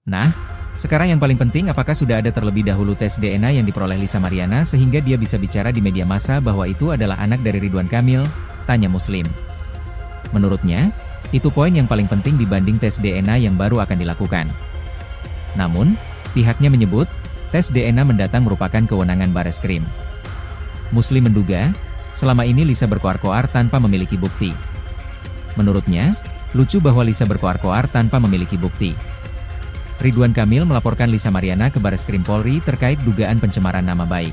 Nah, sekarang yang paling penting apakah sudah ada terlebih dahulu tes DNA yang diperoleh Lisa Mariana sehingga dia bisa bicara di media massa bahwa itu adalah anak dari Ridwan Kamil, tanya Muslim. Menurutnya, itu poin yang paling penting dibanding tes DNA yang baru akan dilakukan. Namun, pihaknya menyebut, tes DNA mendatang merupakan kewenangan Bareskrim. Muslim menduga, selama ini Lisa berkoar-koar tanpa memiliki bukti. Menurutnya, lucu bahwa Lisa berkoar-koar tanpa memiliki bukti. Ridwan Kamil melaporkan Lisa Mariana ke Bareskrim Polri terkait dugaan pencemaran nama baik.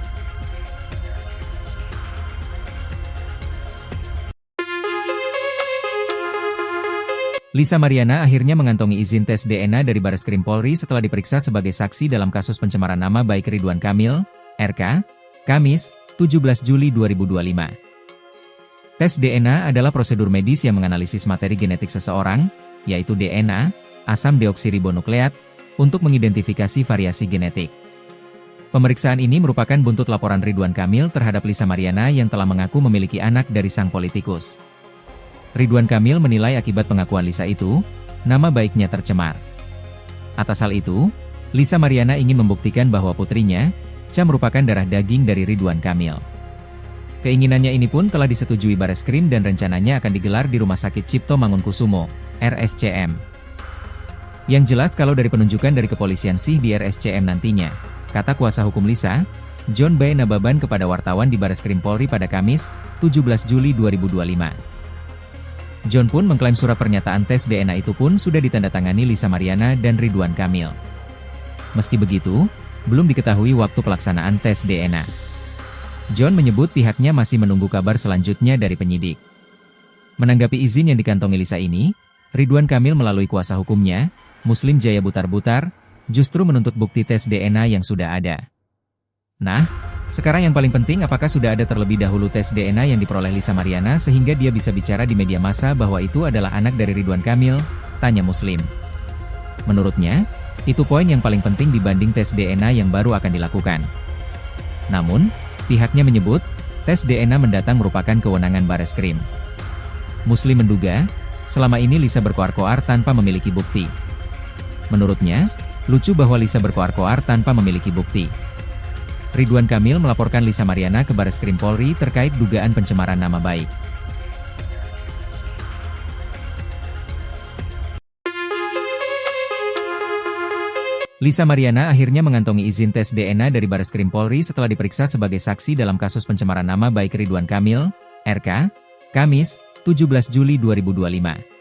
Lisa Mariana akhirnya mengantongi izin tes DNA dari Bareskrim Polri setelah diperiksa sebagai saksi dalam kasus pencemaran nama baik Ridwan Kamil, RK, Kamis, 17 Juli 2025. Tes DNA adalah prosedur medis yang menganalisis materi genetik seseorang, yaitu DNA, asam deoksiribonukleat, untuk mengidentifikasi variasi genetik. Pemeriksaan ini merupakan buntut laporan Ridwan Kamil terhadap Lisa Mariana yang telah mengaku memiliki anak dari sang politikus. Ridwan Kamil menilai akibat pengakuan Lisa itu, nama baiknya tercemar. Atas hal itu, Lisa Mariana ingin membuktikan bahwa putrinya, Cha merupakan darah daging dari Ridwan Kamil. Keinginannya ini pun telah disetujui Bareskrim dan rencananya akan digelar di Rumah Sakit Cipto Mangunkusumo, RSCM. Yang jelas kalau dari penunjukan dari kepolisian sih di RSCM nantinya, kata kuasa hukum Lisa, John B. Nababan kepada wartawan di Bareskrim Polri pada Kamis, 17 Juli 2025. John pun mengklaim surat pernyataan tes DNA itu pun sudah ditandatangani Lisa Mariana dan Ridwan Kamil. Meski begitu, belum diketahui waktu pelaksanaan tes DNA. John menyebut pihaknya masih menunggu kabar selanjutnya dari penyidik. Menanggapi izin yang dikantongi Lisa ini, Ridwan Kamil melalui kuasa hukumnya, Muslim Jaya Butar-Butar, justru menuntut bukti tes DNA yang sudah ada. Nah, sekarang yang paling penting apakah sudah ada terlebih dahulu tes DNA yang diperoleh Lisa Mariana sehingga dia bisa bicara di media massa bahwa itu adalah anak dari Ridwan Kamil, tanya Muslim. Menurutnya, itu poin yang paling penting dibanding tes DNA yang baru akan dilakukan. Namun, pihaknya menyebut, tes DNA mendatang merupakan kewenangan Bareskrim. Muslim menduga, selama ini Lisa berkoar-koar tanpa memiliki bukti. Menurutnya, lucu bahwa Lisa berkoar-koar tanpa memiliki bukti. Ridwan Kamil melaporkan Lisa Mariana ke Bareskrim Polri terkait dugaan pencemaran nama baik. Lisa Mariana akhirnya mengantongi izin tes DNA dari Bareskrim Polri setelah diperiksa sebagai saksi dalam kasus pencemaran nama baik Ridwan Kamil, RK, Kamis, 17 Juli 2025.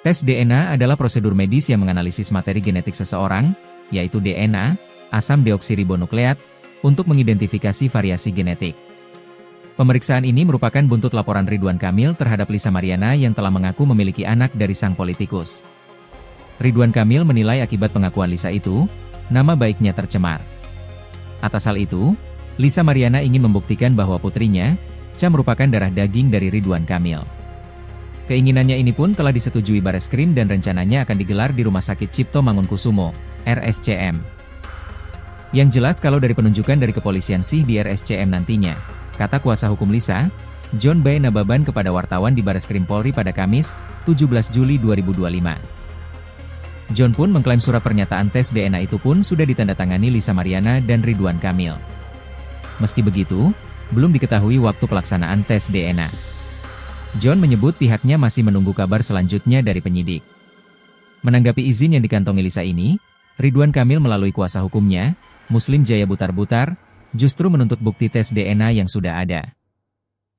Tes DNA adalah prosedur medis yang menganalisis materi genetik seseorang, yaitu DNA, asam deoksiribonukleat, untuk mengidentifikasi variasi genetik. Pemeriksaan ini merupakan buntut laporan Ridwan Kamil terhadap Lisa Mariana yang telah mengaku memiliki anak dari sang politikus. Ridwan Kamil menilai akibat pengakuan Lisa itu, nama baiknya tercemar. Atas hal itu, Lisa Mariana ingin membuktikan bahwa putrinya, Cha merupakan darah daging dari Ridwan Kamil. Keinginannya ini pun telah disetujui Bareskrim dan rencananya akan digelar di Rumah Sakit Cipto Mangunkusumo, RSCM. Yang jelas kalau dari penunjukan dari kepolisian sih di RSCM nantinya, kata kuasa hukum Lisa, John B. Nababan kepada wartawan di Bareskrim Polri pada Kamis, 17 Juli 2025. John pun mengklaim surat pernyataan tes DNA itu pun sudah ditandatangani Lisa Mariana dan Ridwan Kamil. Meski begitu, belum diketahui waktu pelaksanaan tes DNA. John menyebut pihaknya masih menunggu kabar selanjutnya dari penyidik. Menanggapi izin yang dikantongi Lisa ini, Ridwan Kamil melalui kuasa hukumnya, Muslim Jaya Butar-Butar, justru menuntut bukti tes DNA yang sudah ada.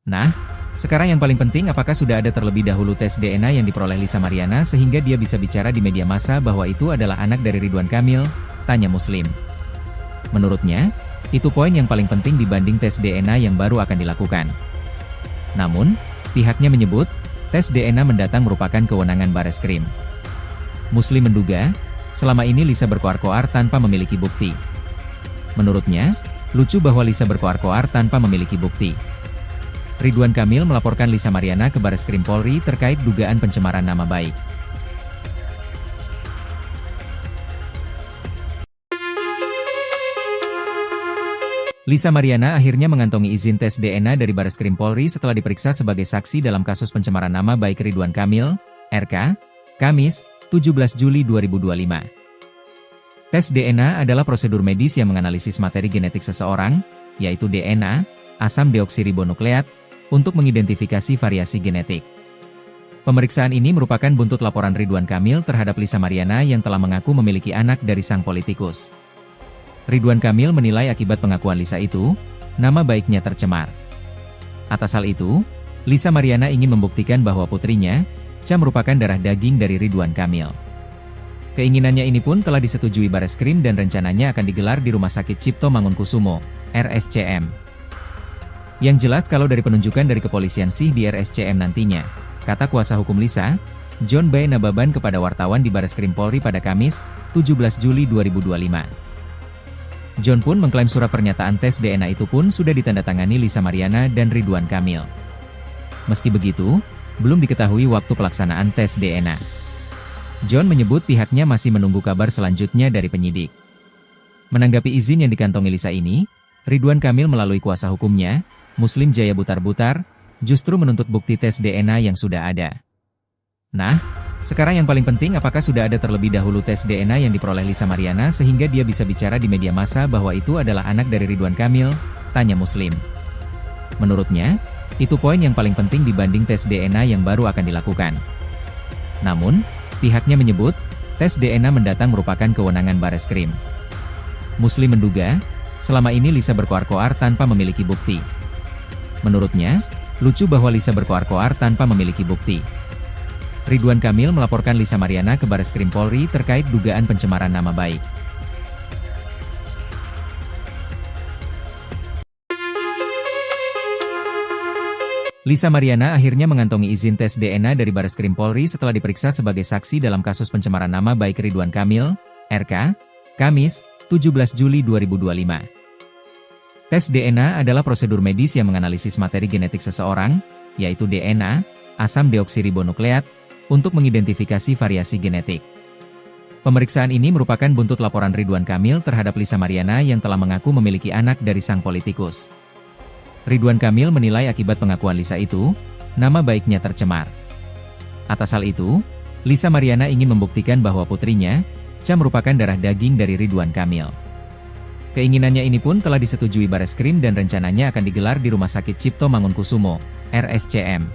Nah, Sekarang yang paling penting, apakah sudah ada terlebih dahulu tes DNA yang diperoleh Lisa Mariana sehingga dia bisa bicara di media massa bahwa itu adalah anak dari Ridwan Kamil? Tanya Muslim. Menurutnya, itu poin yang paling penting dibanding tes DNA yang baru akan dilakukan. Namun, pihaknya menyebut, tes DNA mendatang merupakan kewenangan Bareskrim. Muslim menduga, selama ini Lisa berkoar-koar tanpa memiliki bukti. Menurutnya, lucu bahwa Lisa berkoar-koar tanpa memiliki bukti. Ridwan Kamil melaporkan Lisa Mariana ke Bareskrim Polri terkait dugaan pencemaran nama baik. Lisa Mariana akhirnya mengantongi izin tes DNA dari Bareskrim Polri setelah diperiksa sebagai saksi dalam kasus pencemaran nama baik Ridwan Kamil, RK, Kamis, 17 Juli 2025. Tes DNA adalah prosedur medis yang menganalisis materi genetik seseorang, yaitu DNA, asam deoksiribonukleat, untuk mengidentifikasi variasi genetik. Pemeriksaan ini merupakan buntut laporan Ridwan Kamil terhadap Lisa Mariana yang telah mengaku memiliki anak dari sang politikus. Ridwan Kamil menilai akibat pengakuan Lisa itu, nama baiknya tercemar. Atas hal itu, Lisa Mariana ingin membuktikan bahwa putrinya, Cha, merupakan darah daging dari Ridwan Kamil. Keinginannya ini pun telah disetujui Bareskrim dan rencananya akan digelar di Rumah Sakit Cipto Mangunkusumo, RSCM. Yang jelas kalau dari penunjukan dari kepolisian sih di RSCM nantinya, kata kuasa hukum Lisa, John B. Nababan kepada wartawan di Bareskrim Polri pada Kamis, 17 Juli 2025. John pun mengklaim surat pernyataan tes DNA itu pun sudah ditandatangani Lisa Mariana dan Ridwan Kamil. Meski begitu, belum diketahui waktu pelaksanaan tes DNA. John menyebut pihaknya masih menunggu kabar selanjutnya dari penyidik. Menanggapi izin yang dikantongi Lisa ini, Ridwan Kamil melalui kuasa hukumnya, Muslim Jaya Butar-Butar, justru menuntut bukti tes DNA yang sudah ada. Nah, sekarang yang paling penting, apakah sudah ada terlebih dahulu tes DNA yang diperoleh Lisa Mariana sehingga dia bisa bicara di media massa bahwa itu adalah anak dari Ridwan Kamil? Tanya Muslim. Menurutnya, itu poin yang paling penting dibanding tes DNA yang baru akan dilakukan. Namun, pihaknya menyebut, tes DNA mendatang merupakan kewenangan Bareskrim. Muslim menduga, selama ini Lisa berkoar-koar tanpa memiliki bukti. Menurutnya, lucu bahwa Lisa berkoar-koar tanpa memiliki bukti. Ridwan Kamil melaporkan Lisa Mariana ke Bareskrim Polri terkait dugaan pencemaran nama baik. Lisa Mariana akhirnya mengantongi izin tes DNA dari Bareskrim Polri setelah diperiksa sebagai saksi dalam kasus pencemaran nama baik Ridwan Kamil, RK, Kamis, 17 Juli 2025. Tes DNA adalah prosedur medis yang menganalisis materi genetik seseorang, yaitu DNA, asam deoksiribonukleat, untuk mengidentifikasi variasi genetik. Pemeriksaan ini merupakan buntut laporan Ridwan Kamil terhadap Lisa Mariana yang telah mengaku memiliki anak dari sang politikus. Ridwan Kamil menilai akibat pengakuan Lisa itu, nama baiknya tercemar. Atas hal itu, Lisa Mariana ingin membuktikan bahwa putrinya, Cha, merupakan darah daging dari Ridwan Kamil. Keinginannya ini pun telah disetujui Bareskrim dan rencananya akan digelar di Rumah Sakit Cipto Mangunkusumo, RSCM.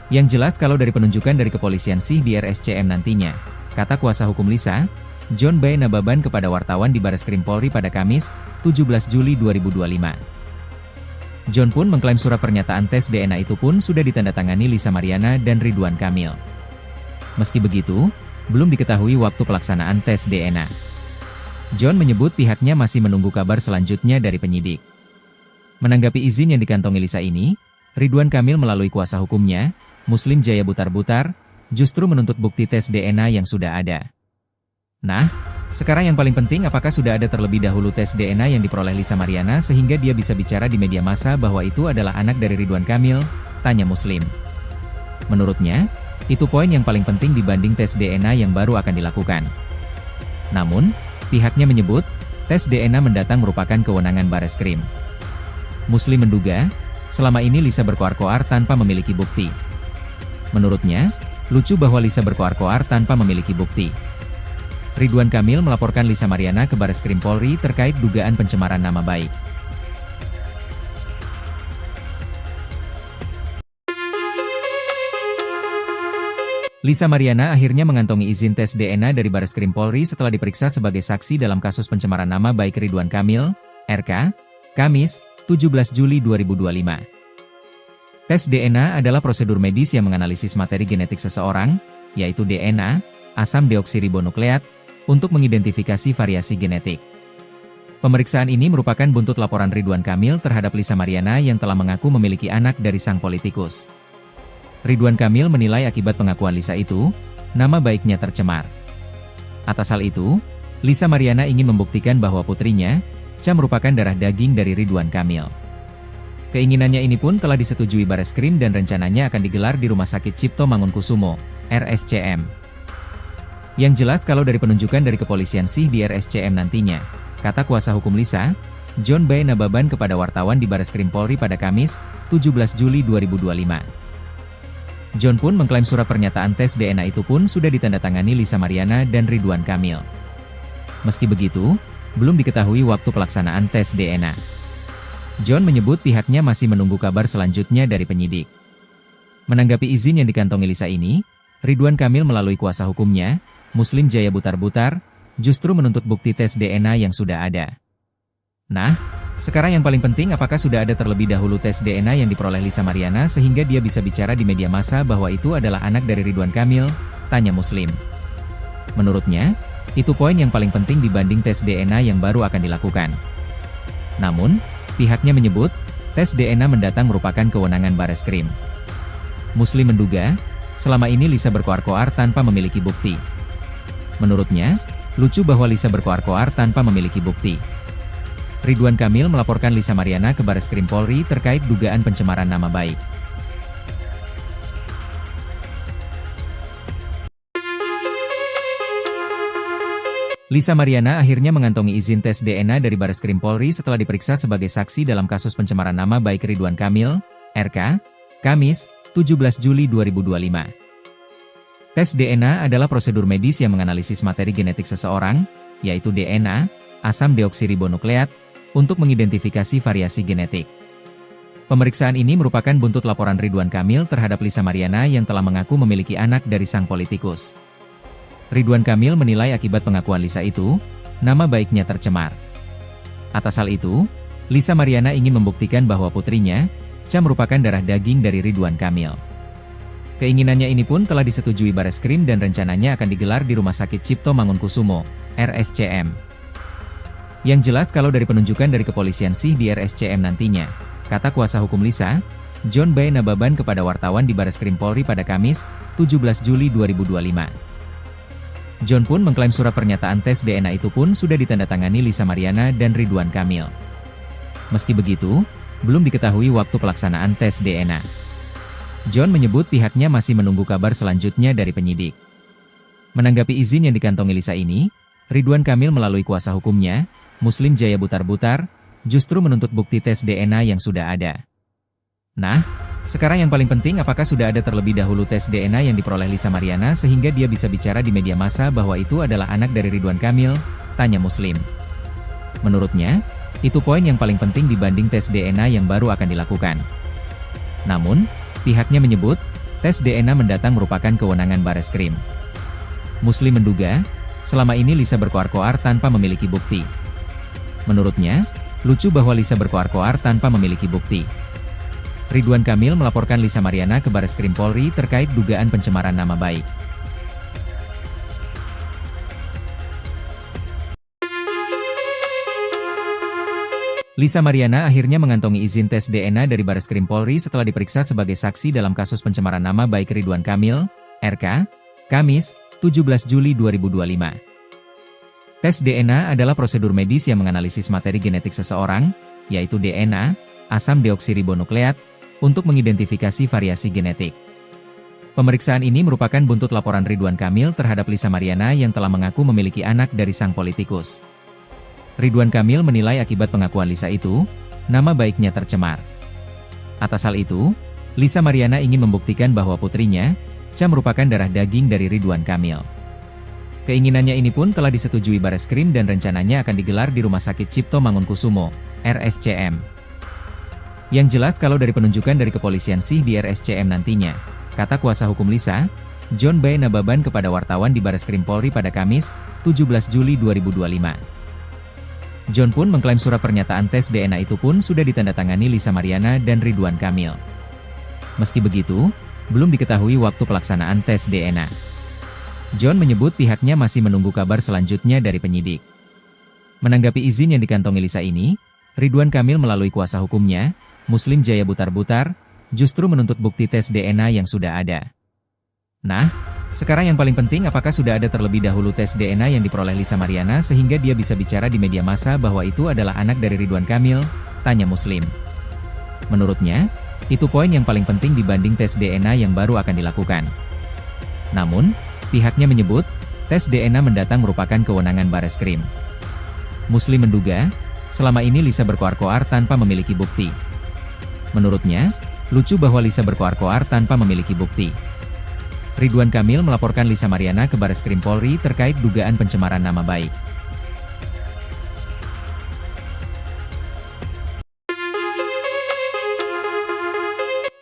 Yang jelas kalau dari penunjukan dari kepolisian sih di RSCM nantinya, kata kuasa hukum Lisa, John B. Nababan kepada wartawan di Bareskrim Polri pada Kamis, 17 Juli 2025. John pun mengklaim surat pernyataan tes DNA itu pun sudah ditandatangani Lisa Mariana dan Ridwan Kamil. Meski begitu, belum diketahui waktu pelaksanaan tes DNA. John menyebut pihaknya masih menunggu kabar selanjutnya dari penyidik. Menanggapi izin yang dikantongi Lisa ini, Ridwan Kamil melalui kuasa hukumnya, Muslim Jaya Butar-Butar, justru menuntut bukti tes DNA yang sudah ada. Nah, sekarang yang paling penting, apakah sudah ada terlebih dahulu tes DNA yang diperoleh Lisa Mariana sehingga dia bisa bicara di media massa bahwa itu adalah anak dari Ridwan Kamil? Tanya Muslim. Menurutnya, itu poin yang paling penting dibanding tes DNA yang baru akan dilakukan. Namun, pihaknya menyebut, tes DNA mendatang merupakan kewenangan Bareskrim. Muslim menduga, selama ini Lisa berkoar-koar tanpa memiliki bukti. Menurutnya, lucu bahwa Lisa berkoar-koar tanpa memiliki bukti. Ridwan Kamil melaporkan Lisa Mariana ke Bareskrim Polri terkait dugaan pencemaran nama baik. Lisa Mariana akhirnya mengantongi izin tes DNA dari Bareskrim Polri setelah diperiksa sebagai saksi dalam kasus pencemaran nama baik Ridwan Kamil, RK, Kamis, 17 Juli 2025. Tes DNA adalah prosedur medis yang menganalisis materi genetik seseorang, yaitu DNA, asam deoksiribonukleat, untuk mengidentifikasi variasi genetik. Pemeriksaan ini merupakan buntut laporan Ridwan Kamil terhadap Lisa Mariana yang telah mengaku memiliki anak dari sang politikus. Ridwan Kamil menilai akibat pengakuan Lisa itu, nama baiknya tercemar. Atas hal itu, Lisa Mariana ingin membuktikan bahwa putrinya, Cha, merupakan darah daging dari Ridwan Kamil. Keinginannya ini pun telah disetujui Bareskrim dan rencananya akan digelar di Rumah Sakit Cipto Mangunkusumo, RSCM. Yang jelas kalau dari penunjukan dari kepolisian sih di RSCM nantinya, kata kuasa hukum Lisa, John B. Nababan kepada wartawan di Bareskrim Polri pada Kamis, 17 Juli 2025. John pun mengklaim surat pernyataan tes DNA itu pun sudah ditandatangani Lisa Mariana dan Ridwan Kamil. Meski begitu, belum diketahui waktu pelaksanaan tes DNA. John menyebut pihaknya masih menunggu kabar selanjutnya dari penyidik. Menanggapi izin yang dikantongi Lisa ini, Ridwan Kamil melalui kuasa hukumnya, Muslim Jaya Butar-Butar, justru menuntut bukti tes DNA yang sudah ada. Nah, sekarang yang paling penting apakah sudah ada terlebih dahulu tes DNA yang diperoleh Lisa Mariana sehingga dia bisa bicara di media massa bahwa itu adalah anak dari Ridwan Kamil, tanya Muslim. Menurutnya, itu poin yang paling penting dibanding tes DNA yang baru akan dilakukan. Namun, pihaknya menyebut, tes DNA mendatang merupakan kewenangan Bareskrim. Muslim menduga, selama ini Lisa berkoar-koar tanpa memiliki bukti. Menurutnya, lucu bahwa Lisa berkoar-koar tanpa memiliki bukti. Ridwan Kamil melaporkan Lisa Mariana ke Bareskrim Polri terkait dugaan pencemaran nama baik. Lisa Mariana akhirnya mengantongi izin tes DNA dari Bareskrim Polri setelah diperiksa sebagai saksi dalam kasus pencemaran nama baik Ridwan Kamil, RK, Kamis, 17 Juli 2025. Tes DNA adalah prosedur medis yang menganalisis materi genetik seseorang, yaitu DNA, asam deoksiribonukleat, untuk mengidentifikasi variasi genetik. Pemeriksaan ini merupakan buntut laporan Ridwan Kamil terhadap Lisa Mariana yang telah mengaku memiliki anak dari sang politikus. Ridwan Kamil menilai akibat pengakuan Lisa itu, nama baiknya tercemar. Atas hal itu, Lisa Mariana ingin membuktikan bahwa putrinya, Cha, merupakan darah daging dari Ridwan Kamil. Keinginannya ini pun telah disetujui Bareskrim dan rencananya akan digelar di Rumah Sakit Cipto Mangunkusumo, RSCM. Yang jelas kalau dari penunjukan dari kepolisian sih di RSCM nantinya, kata kuasa hukum Lisa, John B. Nababan kepada wartawan di Bareskrim Polri pada Kamis, 17 Juli 2025. John pun mengklaim surat pernyataan tes DNA itu pun sudah ditandatangani Lisa Mariana dan Ridwan Kamil. Meski begitu, belum diketahui waktu pelaksanaan tes DNA. John menyebut pihaknya masih menunggu kabar selanjutnya dari penyidik. Menanggapi izin yang dikantongi Lisa ini, Ridwan Kamil melalui kuasa hukumnya, Muslim Jaya Butar-Butar, justru menuntut bukti tes DNA yang sudah ada. Nah, sekarang yang paling penting apakah sudah ada terlebih dahulu tes DNA yang diperoleh Lisa Mariana sehingga dia bisa bicara di media massa bahwa itu adalah anak dari Ridwan Kamil, tanya Muslim. Menurutnya, itu poin yang paling penting dibanding tes DNA yang baru akan dilakukan. Namun, pihaknya menyebut, tes DNA mendatang merupakan kewenangan Bareskrim. Muslim menduga, selama ini Lisa berkoar-koar tanpa memiliki bukti. Menurutnya, lucu bahwa Lisa berkoar-koar tanpa memiliki bukti. Ridwan Kamil melaporkan Lisa Mariana ke Bareskrim Polri terkait dugaan pencemaran nama baik. Lisa Mariana akhirnya mengantongi izin tes DNA dari Bareskrim Polri setelah diperiksa sebagai saksi dalam kasus pencemaran nama baik Ridwan Kamil, RK, Kamis, 17 Juli 2025. Tes DNA adalah prosedur medis yang menganalisis materi genetik seseorang, yaitu DNA, asam deoksiribonukleat, untuk mengidentifikasi variasi genetik. Pemeriksaan ini merupakan buntut laporan Ridwan Kamil terhadap Lisa Mariana yang telah mengaku memiliki anak dari sang politikus. Ridwan Kamil menilai akibat pengakuan Lisa itu, nama baiknya tercemar. Atas hal itu, Lisa Mariana ingin membuktikan bahwa putrinya, Cha, merupakan darah daging dari Ridwan Kamil. Keinginannya ini pun telah disetujui Bareskrim dan rencananya akan digelar di Rumah Sakit Cipto Mangunkusumo, RSCM. Yang jelas kalau dari penunjukan dari kepolisian sih di RSCM nantinya, kata kuasa hukum Lisa, John B. Nababan kepada wartawan di Bareskrim Polri pada Kamis, 17 Juli 2025. John pun mengklaim surat pernyataan tes DNA itu pun sudah ditandatangani Lisa Mariana dan Ridwan Kamil. Meski begitu, belum diketahui waktu pelaksanaan tes DNA. John menyebut pihaknya masih menunggu kabar selanjutnya dari penyidik. Menanggapi izin yang dikantongi Lisa ini, Ridwan Kamil melalui kuasa hukumnya, Muslim Jaya Butar-Butar, justru menuntut bukti tes DNA yang sudah ada. Nah, sekarang yang paling penting apakah sudah ada terlebih dahulu tes DNA yang diperoleh Lisa Mariana sehingga dia bisa bicara di media massa bahwa itu adalah anak dari Ridwan Kamil, tanya Muslim. Menurutnya, itu poin yang paling penting dibanding tes DNA yang baru akan dilakukan. Namun, pihaknya menyebut, tes DNA mendatang merupakan kewenangan Bareskrim. Muslim menduga, selama ini Lisa berkoar-koar tanpa memiliki bukti. Menurutnya, lucu bahwa Lisa berkoar-koar tanpa memiliki bukti. Ridwan Kamil melaporkan Lisa Mariana ke Bareskrim Polri terkait dugaan pencemaran nama baik.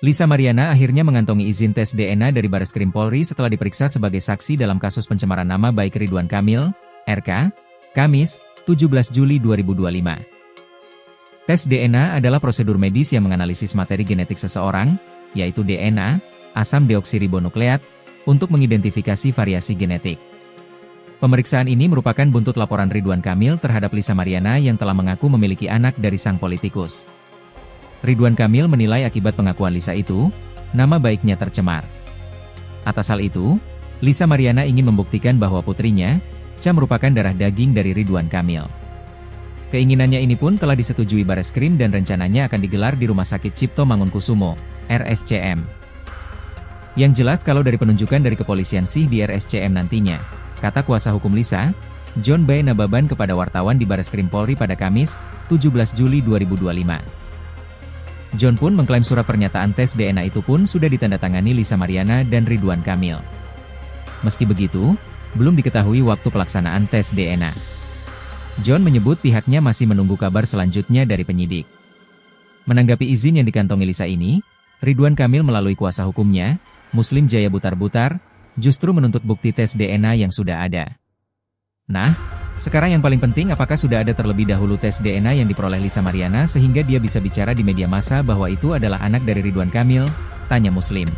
Lisa Mariana akhirnya mengantongi izin tes DNA dari Bareskrim Polri setelah diperiksa sebagai saksi dalam kasus pencemaran nama baik Ridwan Kamil, RK, Kamis, 17 Juli 2025. Tes DNA adalah prosedur medis yang menganalisis materi genetik seseorang, yaitu DNA, asam deoksiribonukleat, untuk mengidentifikasi variasi genetik. Pemeriksaan ini merupakan buntut laporan Ridwan Kamil terhadap Lisa Mariana yang telah mengaku memiliki anak dari sang politikus. Ridwan Kamil menilai akibat pengakuan Lisa itu, nama baiknya tercemar. Atas hal itu, Lisa Mariana ingin membuktikan bahwa putrinya, Cha merupakan darah daging dari Ridwan Kamil. Keinginannya ini pun telah disetujui Bareskrim dan rencananya akan digelar di Rumah Sakit Cipto Mangunkusumo, RSCM. Yang jelas kalau dari penunjukan dari kepolisian sih di RSCM nantinya, kata kuasa hukum Lisa, John B. Nababan kepada wartawan di Bareskrim Polri pada Kamis, 17 Juli 2025. John pun mengklaim surat pernyataan tes DNA itu pun sudah ditandatangani Lisa Mariana dan Ridwan Kamil. Meski begitu, belum diketahui waktu pelaksanaan tes DNA. John menyebut pihaknya masih menunggu kabar selanjutnya dari penyidik. Menanggapi izin yang dikantongi Lisa ini, Ridwan Kamil melalui kuasa hukumnya, Muslim Jaya Butar-Butar, justru menuntut bukti tes DNA yang sudah ada. Nah, sekarang yang paling penting apakah sudah ada terlebih dahulu tes DNA yang diperoleh Lisa Mariana sehingga dia bisa bicara di media massa bahwa itu adalah anak dari Ridwan Kamil, tanya Muslim.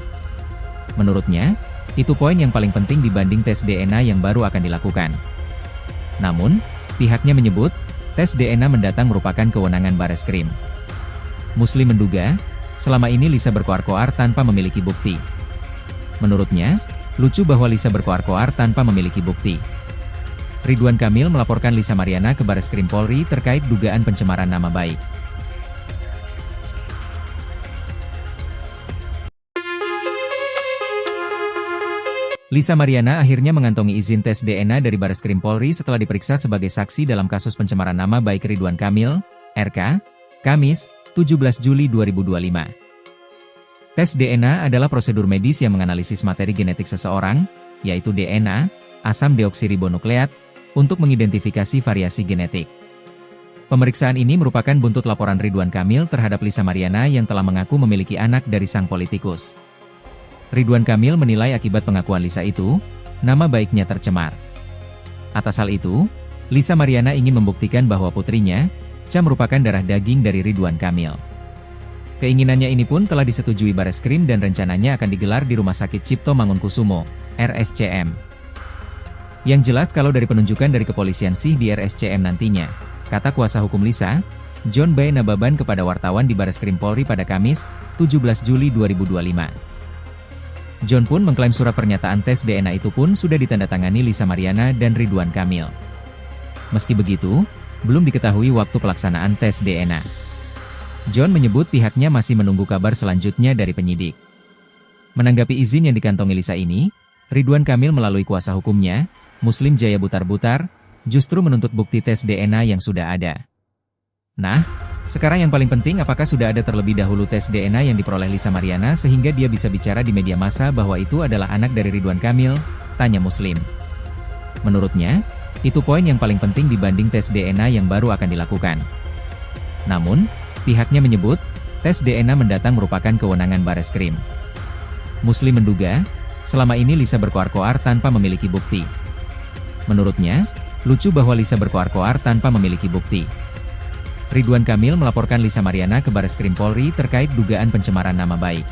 Menurutnya, itu poin yang paling penting dibanding tes DNA yang baru akan dilakukan. Namun, pihaknya menyebut, tes DNA mendatang merupakan kewenangan Bareskrim. Muslim menduga, selama ini Lisa berkoar-koar tanpa memiliki bukti. Menurutnya, lucu bahwa Lisa berkoar-koar tanpa memiliki bukti. Ridwan Kamil melaporkan Lisa Mariana ke Bareskrim Polri terkait dugaan pencemaran nama baik. Lisa Mariana akhirnya mengantongi izin tes DNA dari Bareskrim Polri setelah diperiksa sebagai saksi dalam kasus pencemaran nama baik Ridwan Kamil, RK, Kamis, 17 Juli 2025. Tes DNA adalah prosedur medis yang menganalisis materi genetik seseorang, yaitu DNA, asam deoksiribonukleat, untuk mengidentifikasi variasi genetik. Pemeriksaan ini merupakan buntut laporan Ridwan Kamil terhadap Lisa Mariana yang telah mengaku memiliki anak dari sang politikus. Ridwan Kamil menilai akibat pengakuan Lisa itu, nama baiknya tercemar. Atas hal itu, Lisa Mariana ingin membuktikan bahwa putrinya, Cha merupakan darah daging dari Ridwan Kamil. Keinginannya ini pun telah disetujui Bareskrim dan rencananya akan digelar di Rumah Sakit Cipto Mangunkusumo, RSCM. Yang jelas kalau dari penunjukan dari kepolisian sih di RSCM nantinya, kata kuasa hukum Lisa, John B. Nababan kepada wartawan di Bareskrim Polri pada Kamis, 17 Juli 2025. John pun mengklaim surat pernyataan tes DNA itu pun sudah ditandatangani Lisa Mariana dan Ridwan Kamil. Meski begitu, belum diketahui waktu pelaksanaan tes DNA. John menyebut pihaknya masih menunggu kabar selanjutnya dari penyidik. Menanggapi izin yang dikantongi Lisa ini, Ridwan Kamil melalui kuasa hukumnya, Muslim Jaya Butar-Butar, justru menuntut bukti tes DNA yang sudah ada. Nah, sekarang yang paling penting apakah sudah ada terlebih dahulu tes DNA yang diperoleh Lisa Mariana sehingga dia bisa bicara di media massa bahwa itu adalah anak dari Ridwan Kamil, tanya Muslim. Menurutnya, itu poin yang paling penting dibanding tes DNA yang baru akan dilakukan. Namun, pihaknya menyebut, tes DNA mendatang merupakan kewenangan Bareskrim. Muslim menduga, selama ini Lisa berkoar-koar tanpa memiliki bukti. Menurutnya, lucu bahwa Lisa berkoar-koar tanpa memiliki bukti. Ridwan Kamil melaporkan Lisa Mariana ke Bareskrim Polri terkait dugaan pencemaran nama baik.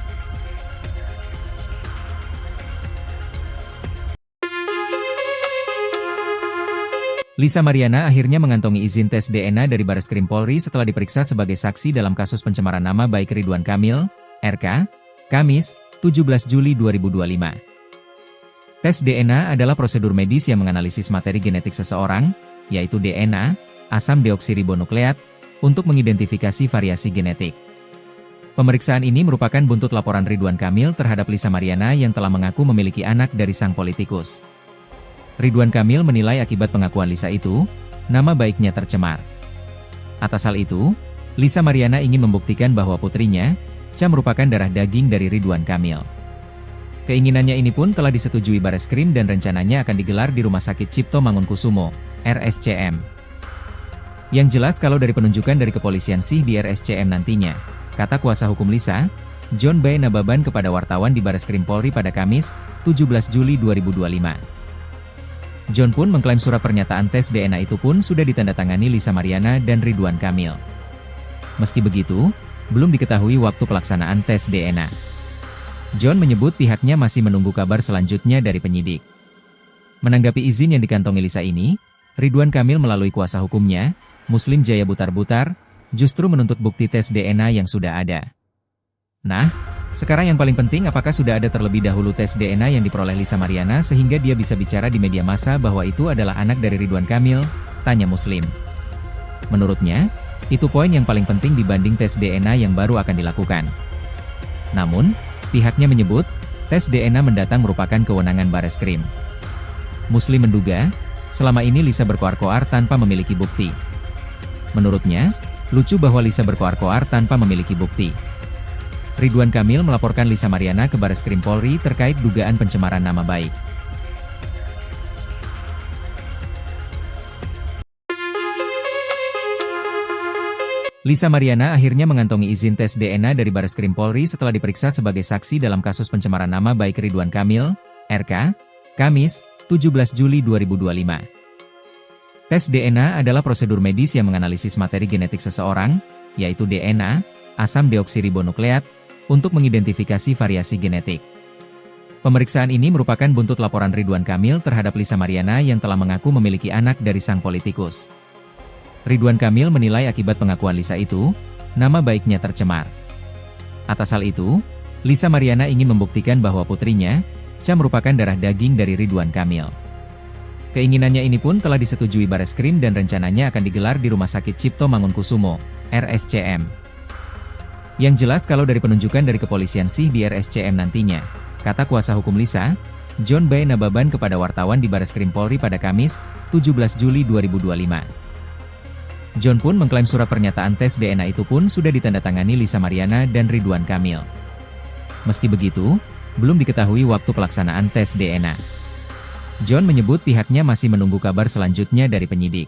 Lisa Mariana akhirnya mengantongi izin tes DNA dari Bareskrim Polri setelah diperiksa sebagai saksi dalam kasus pencemaran nama baik Ridwan Kamil, RK, Kamis, 17 Juli 2025. Tes DNA adalah prosedur medis yang menganalisis materi genetik seseorang, yaitu DNA, asam deoksiribonukleat, untuk mengidentifikasi variasi genetik. Pemeriksaan ini merupakan buntut laporan Ridwan Kamil terhadap Lisa Mariana yang telah mengaku memiliki anak dari sang politikus. Ridwan Kamil menilai akibat pengakuan Lisa itu, nama baiknya tercemar. Atas hal itu, Lisa Mariana ingin membuktikan bahwa putrinya, Cha merupakan darah daging dari Ridwan Kamil. Keinginannya ini pun telah disetujui Bareskrim dan rencananya akan digelar di Rumah Sakit Cipto Mangunkusumo, RSCM. Yang jelas kalau dari penunjukan dari kepolisian sih di RSCM nantinya, kata kuasa hukum Lisa, John B. Nababan kepada wartawan di Bareskrim Polri pada Kamis, 17 Juli 2025. John pun mengklaim surat pernyataan tes DNA itu pun sudah ditandatangani Lisa Mariana dan Ridwan Kamil. Meski begitu, belum diketahui waktu pelaksanaan tes DNA. John menyebut pihaknya masih menunggu kabar selanjutnya dari penyidik. Menanggapi izin yang dikantongi Lisa ini, Ridwan Kamil melalui kuasa hukumnya, Muslim Jaya Butar-Butar, justru menuntut bukti tes DNA yang sudah ada. Nah, sekarang yang paling penting apakah sudah ada terlebih dahulu tes DNA yang diperoleh Lisa Mariana sehingga dia bisa bicara di media massa bahwa itu adalah anak dari Ridwan Kamil, tanya Muslim. Menurutnya, itu poin yang paling penting dibanding tes DNA yang baru akan dilakukan. Namun, pihaknya menyebut, tes DNA mendatang merupakan kewenangan Bareskrim. Muslim menduga, selama ini Lisa berkoar-koar tanpa memiliki bukti. Menurutnya, lucu bahwa Lisa berkoar-koar tanpa memiliki bukti. Ridwan Kamil melaporkan Lisa Mariana ke Bareskrim Polri terkait dugaan pencemaran nama baik. Lisa Mariana akhirnya mengantongi izin tes DNA dari Bareskrim Polri setelah diperiksa sebagai saksi dalam kasus pencemaran nama baik Ridwan Kamil, RK, Kamis, 17 Juli 2025. Tes DNA adalah prosedur medis yang menganalisis materi genetik seseorang, yaitu DNA, asam deoksiribonukleat, untuk mengidentifikasi variasi genetik. Pemeriksaan ini merupakan buntut laporan Ridwan Kamil terhadap Lisa Mariana yang telah mengaku memiliki anak dari sang politikus. Ridwan Kamil menilai akibat pengakuan Lisa itu, nama baiknya tercemar. Atas hal itu, Lisa Mariana ingin membuktikan bahwa putrinya, Cha merupakan darah daging dari Ridwan Kamil. Keinginannya ini pun telah disetujui Bareskrim dan rencananya akan digelar di Rumah Sakit Cipto Mangunkusumo, RSCM. Yang jelas kalau dari penunjukan dari kepolisian sih di RSCM nantinya, kata kuasa hukum Lisa, John B. Nababan kepada wartawan di Bareskrim Polri pada Kamis, 17 Juli 2025. John pun mengklaim surat pernyataan tes DNA itu pun sudah ditandatangani Lisa Mariana dan Ridwan Kamil. Meski begitu, belum diketahui waktu pelaksanaan tes DNA. John menyebut pihaknya masih menunggu kabar selanjutnya dari penyidik.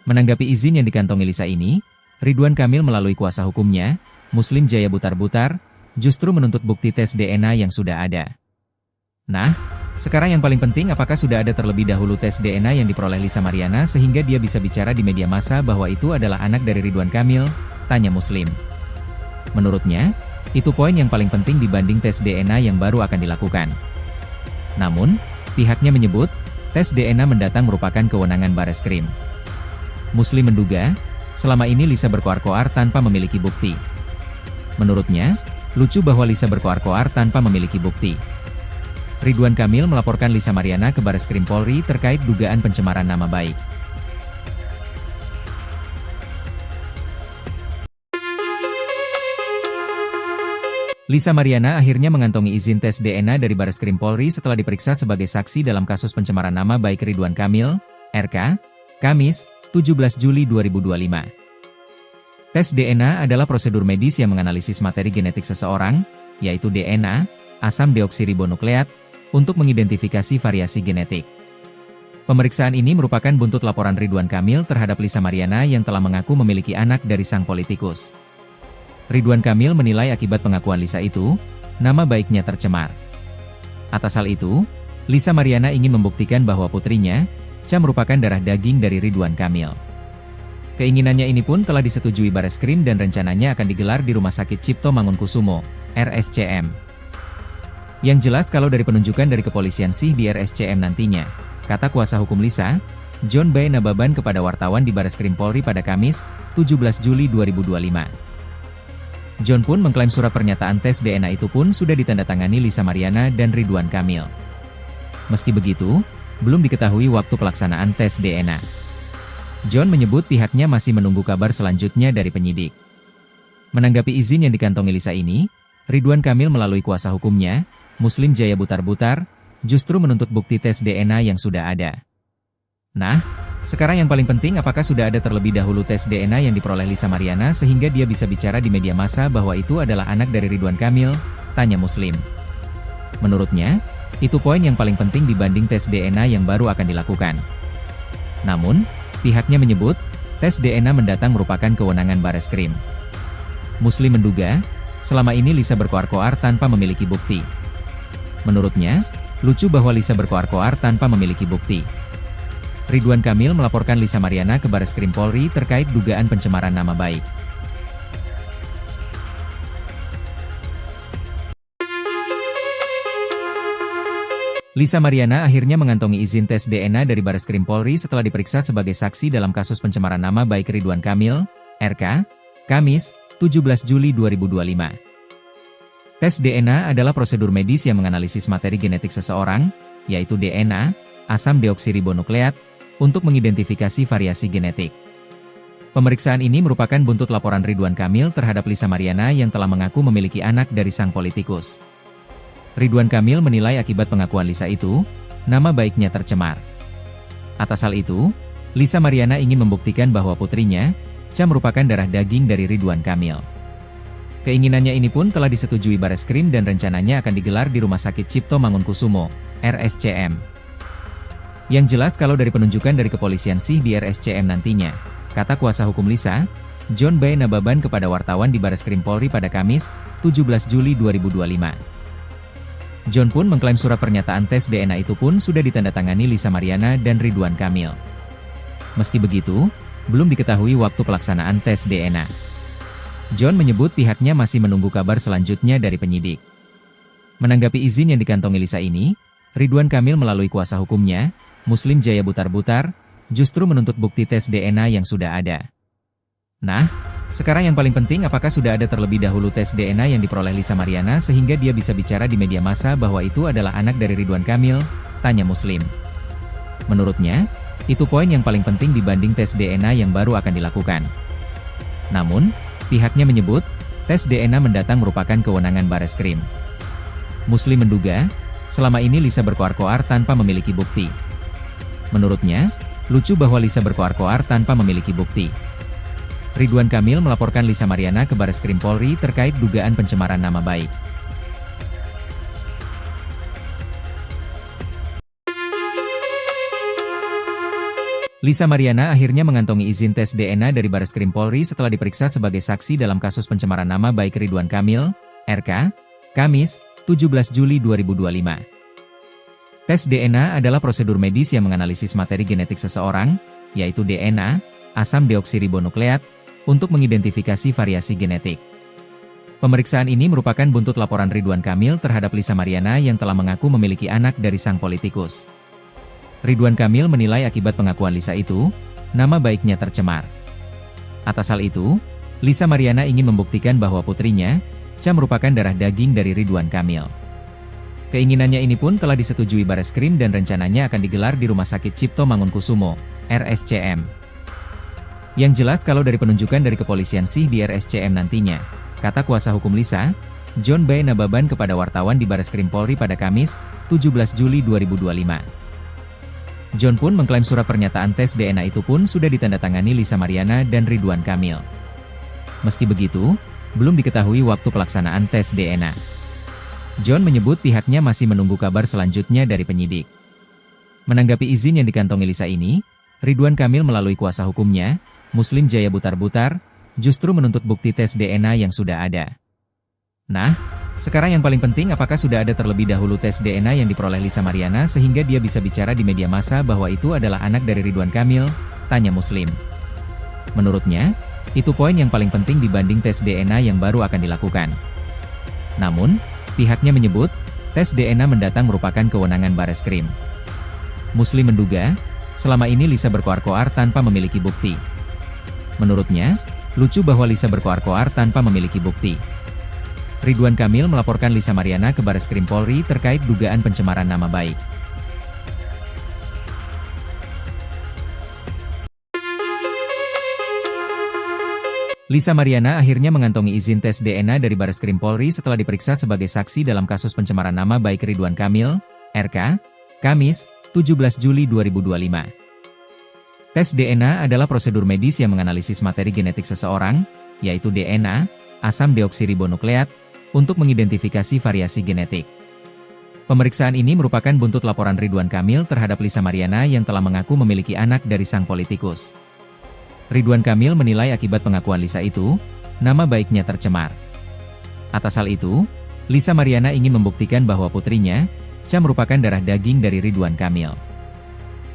Menanggapi izin yang dikantongi Lisa ini, Ridwan Kamil melalui kuasa hukumnya, Muslim Jaya Butar-Butar, justru menuntut bukti tes DNA yang sudah ada. Nah, sekarang yang paling penting apakah sudah ada terlebih dahulu tes DNA yang diperoleh Lisa Mariana sehingga dia bisa bicara di media massa bahwa itu adalah anak dari Ridwan Kamil, tanya Muslim. Menurutnya, itu poin yang paling penting dibanding tes DNA yang baru akan dilakukan. Namun, pihaknya menyebut, tes DNA mendatang merupakan kewenangan Bareskrim. Muslim menduga, selama ini Lisa berkoar-koar tanpa memiliki bukti. Menurutnya, lucu bahwa Lisa berkoar-koar tanpa memiliki bukti. Ridwan Kamil melaporkan Lisa Mariana ke Bareskrim Polri terkait dugaan pencemaran nama baik. Lisa Mariana akhirnya mengantongi izin tes DNA dari Bareskrim Polri setelah diperiksa sebagai saksi dalam kasus pencemaran nama baik Ridwan Kamil, RK, Kamis, 17 Juli 2025. Tes DNA adalah prosedur medis yang menganalisis materi genetik seseorang, yaitu DNA, asam deoksiribonukleat, untuk mengidentifikasi variasi genetik. Pemeriksaan ini merupakan buntut laporan Ridwan Kamil terhadap Lisa Mariana yang telah mengaku memiliki anak dari sang politikus. Ridwan Kamil menilai akibat pengakuan Lisa itu, nama baiknya tercemar. Atas hal itu, Lisa Mariana ingin membuktikan bahwa putrinya, Cha merupakan darah daging dari Ridwan Kamil. Keinginannya ini pun telah disetujui Bareskrim dan rencananya akan digelar di Rumah Sakit Cipto Mangunkusumo, RSCM. Yang jelas kalau dari penunjukan dari kepolisian sih di RSCM nantinya, kata kuasa hukum Lisa, John B. Nababan kepada wartawan di Bareskrim Polri pada Kamis, 17 Juli 2025. John pun mengklaim surat pernyataan tes DNA itu pun sudah ditandatangani Lisa Mariana dan Ridwan Kamil. Meski begitu, belum diketahui waktu pelaksanaan tes DNA. John menyebut pihaknya masih menunggu kabar selanjutnya dari penyidik. Menanggapi izin yang dikantongi Lisa ini, Ridwan Kamil melalui kuasa hukumnya, Muslim Jaya Butar-Butar, justru menuntut bukti tes DNA yang sudah ada. Nah, sekarang yang paling penting apakah sudah ada terlebih dahulu tes DNA yang diperoleh Lisa Mariana sehingga dia bisa bicara di media massa bahwa itu adalah anak dari Ridwan Kamil, tanya Muslim. Menurutnya, itu poin yang paling penting dibanding tes DNA yang baru akan dilakukan. Namun, pihaknya menyebut, tes DNA mendatang merupakan kewenangan Bareskrim. Muslim menduga, selama ini Lisa berkoar-koar tanpa memiliki bukti. Menurutnya, lucu bahwa Lisa berkoar-koar tanpa memiliki bukti. Ridwan Kamil melaporkan Lisa Mariana ke Bareskrim Polri terkait dugaan pencemaran nama baik. Lisa Mariana akhirnya mengantongi izin tes DNA dari Bareskrim Polri setelah diperiksa sebagai saksi dalam kasus pencemaran nama baik Ridwan Kamil, RK, Kamis, 17 Juli 2025. Tes DNA adalah prosedur medis yang menganalisis materi genetik seseorang, yaitu DNA, asam deoksiribonukleat, untuk mengidentifikasi variasi genetik. Pemeriksaan ini merupakan buntut laporan Ridwan Kamil terhadap Lisa Mariana yang telah mengaku memiliki anak dari sang politikus. Ridwan Kamil menilai akibat pengakuan Lisa itu, nama baiknya tercemar. Atas hal itu, Lisa Mariana ingin membuktikan bahwa putrinya, Cha merupakan darah daging dari Ridwan Kamil. Keinginannya ini pun telah disetujui Bareskrim dan rencananya akan digelar di Rumah Sakit Cipto Mangunkusumo, RSCM. Yang jelas kalau dari penunjukan dari kepolisian sih di RSCM nantinya, kata kuasa hukum Lisa, John B. Nababan kepada wartawan di Bareskrim Polri pada Kamis, 17 Juli 2025. John pun mengklaim surat pernyataan tes DNA itu pun sudah ditandatangani Lisa Mariana dan Ridwan Kamil. Meski begitu, belum diketahui waktu pelaksanaan tes DNA. John menyebut pihaknya masih menunggu kabar selanjutnya dari penyidik. Menanggapi izin yang dikantongi Lisa ini, Ridwan Kamil melalui kuasa hukumnya, Muslim Jaya Butar-Butar, justru menuntut bukti tes DNA yang sudah ada. Nah, sekarang yang paling penting apakah sudah ada terlebih dahulu tes DNA yang diperoleh Lisa Mariana sehingga dia bisa bicara di media massa bahwa itu adalah anak dari Ridwan Kamil, tanya Muslim. Menurutnya, itu poin yang paling penting dibanding tes DNA yang baru akan dilakukan. Namun, pihaknya menyebut, tes DNA mendatang merupakan kewenangan Bareskrim. Muslim menduga, selama ini Lisa berkoar-koar tanpa memiliki bukti. Menurutnya, lucu bahwa Lisa berkoar-koar tanpa memiliki bukti. Ridwan Kamil melaporkan Lisa Mariana ke Bareskrim Polri terkait dugaan pencemaran nama baik. Lisa Mariana akhirnya mengantongi izin tes DNA dari Bareskrim Polri setelah diperiksa sebagai saksi dalam kasus pencemaran nama baik Ridwan Kamil, RK, Kamis, 17 Juli 2025. Tes DNA adalah prosedur medis yang menganalisis materi genetik seseorang, yaitu DNA, asam deoksiribonukleat, untuk mengidentifikasi variasi genetik. Pemeriksaan ini merupakan buntut laporan Ridwan Kamil terhadap Lisa Mariana yang telah mengaku memiliki anak dari sang politikus. Ridwan Kamil menilai akibat pengakuan Lisa itu, nama baiknya tercemar. Atas hal itu, Lisa Mariana ingin membuktikan bahwa putrinya, Cha merupakan darah daging dari Ridwan Kamil. Keinginannya ini pun telah disetujui Bareskrim dan rencananya akan digelar di Rumah Sakit Cipto Mangunkusumo, RSCM. Yang jelas kalau dari penunjukan dari kepolisian sih di RSCM nantinya, kata kuasa hukum Lisa, John B. Nababan kepada wartawan di Bareskrim Polri pada Kamis, 17 Juli 2025. John pun mengklaim surat pernyataan tes DNA itu pun sudah ditandatangani Lisa Mariana dan Ridwan Kamil. Meski begitu, belum diketahui waktu pelaksanaan tes DNA. John menyebut pihaknya masih menunggu kabar selanjutnya dari penyidik. Menanggapi izin yang dikantongi Lisa ini, Ridwan Kamil melalui kuasa hukumnya, Muslim Jaya Butar-Butar, justru menuntut bukti tes DNA yang sudah ada. Nah, sekarang yang paling penting apakah sudah ada terlebih dahulu tes DNA yang diperoleh Lisa Mariana sehingga dia bisa bicara di media massa bahwa itu adalah anak dari Ridwan Kamil, tanya Muslim. Menurutnya, itu poin yang paling penting dibanding tes DNA yang baru akan dilakukan. Namun, pihaknya menyebut, tes DNA mendatang merupakan kewenangan Bareskrim. Muslim menduga, selama ini Lisa berkoar-koar tanpa memiliki bukti. Menurutnya, lucu bahwa Lisa berkoar-koar tanpa memiliki bukti. Ridwan Kamil melaporkan Lisa Mariana ke Bareskrim Polri terkait dugaan pencemaran nama baik. Lisa Mariana akhirnya mengantongi izin tes DNA dari Bareskrim Polri setelah diperiksa sebagai saksi dalam kasus pencemaran nama baik Ridwan Kamil, RK, Kamis, 17 Juli 2025. Tes DNA adalah prosedur medis yang menganalisis materi genetik seseorang, yaitu DNA, asam deoksiribonukleat, untuk mengidentifikasi variasi genetik. Pemeriksaan ini merupakan buntut laporan Ridwan Kamil terhadap Lisa Mariana yang telah mengaku memiliki anak dari sang politikus. Ridwan Kamil menilai akibat pengakuan Lisa itu, nama baiknya tercemar. Atas hal itu, Lisa Mariana ingin membuktikan bahwa putrinya, Cha merupakan darah daging dari Ridwan Kamil.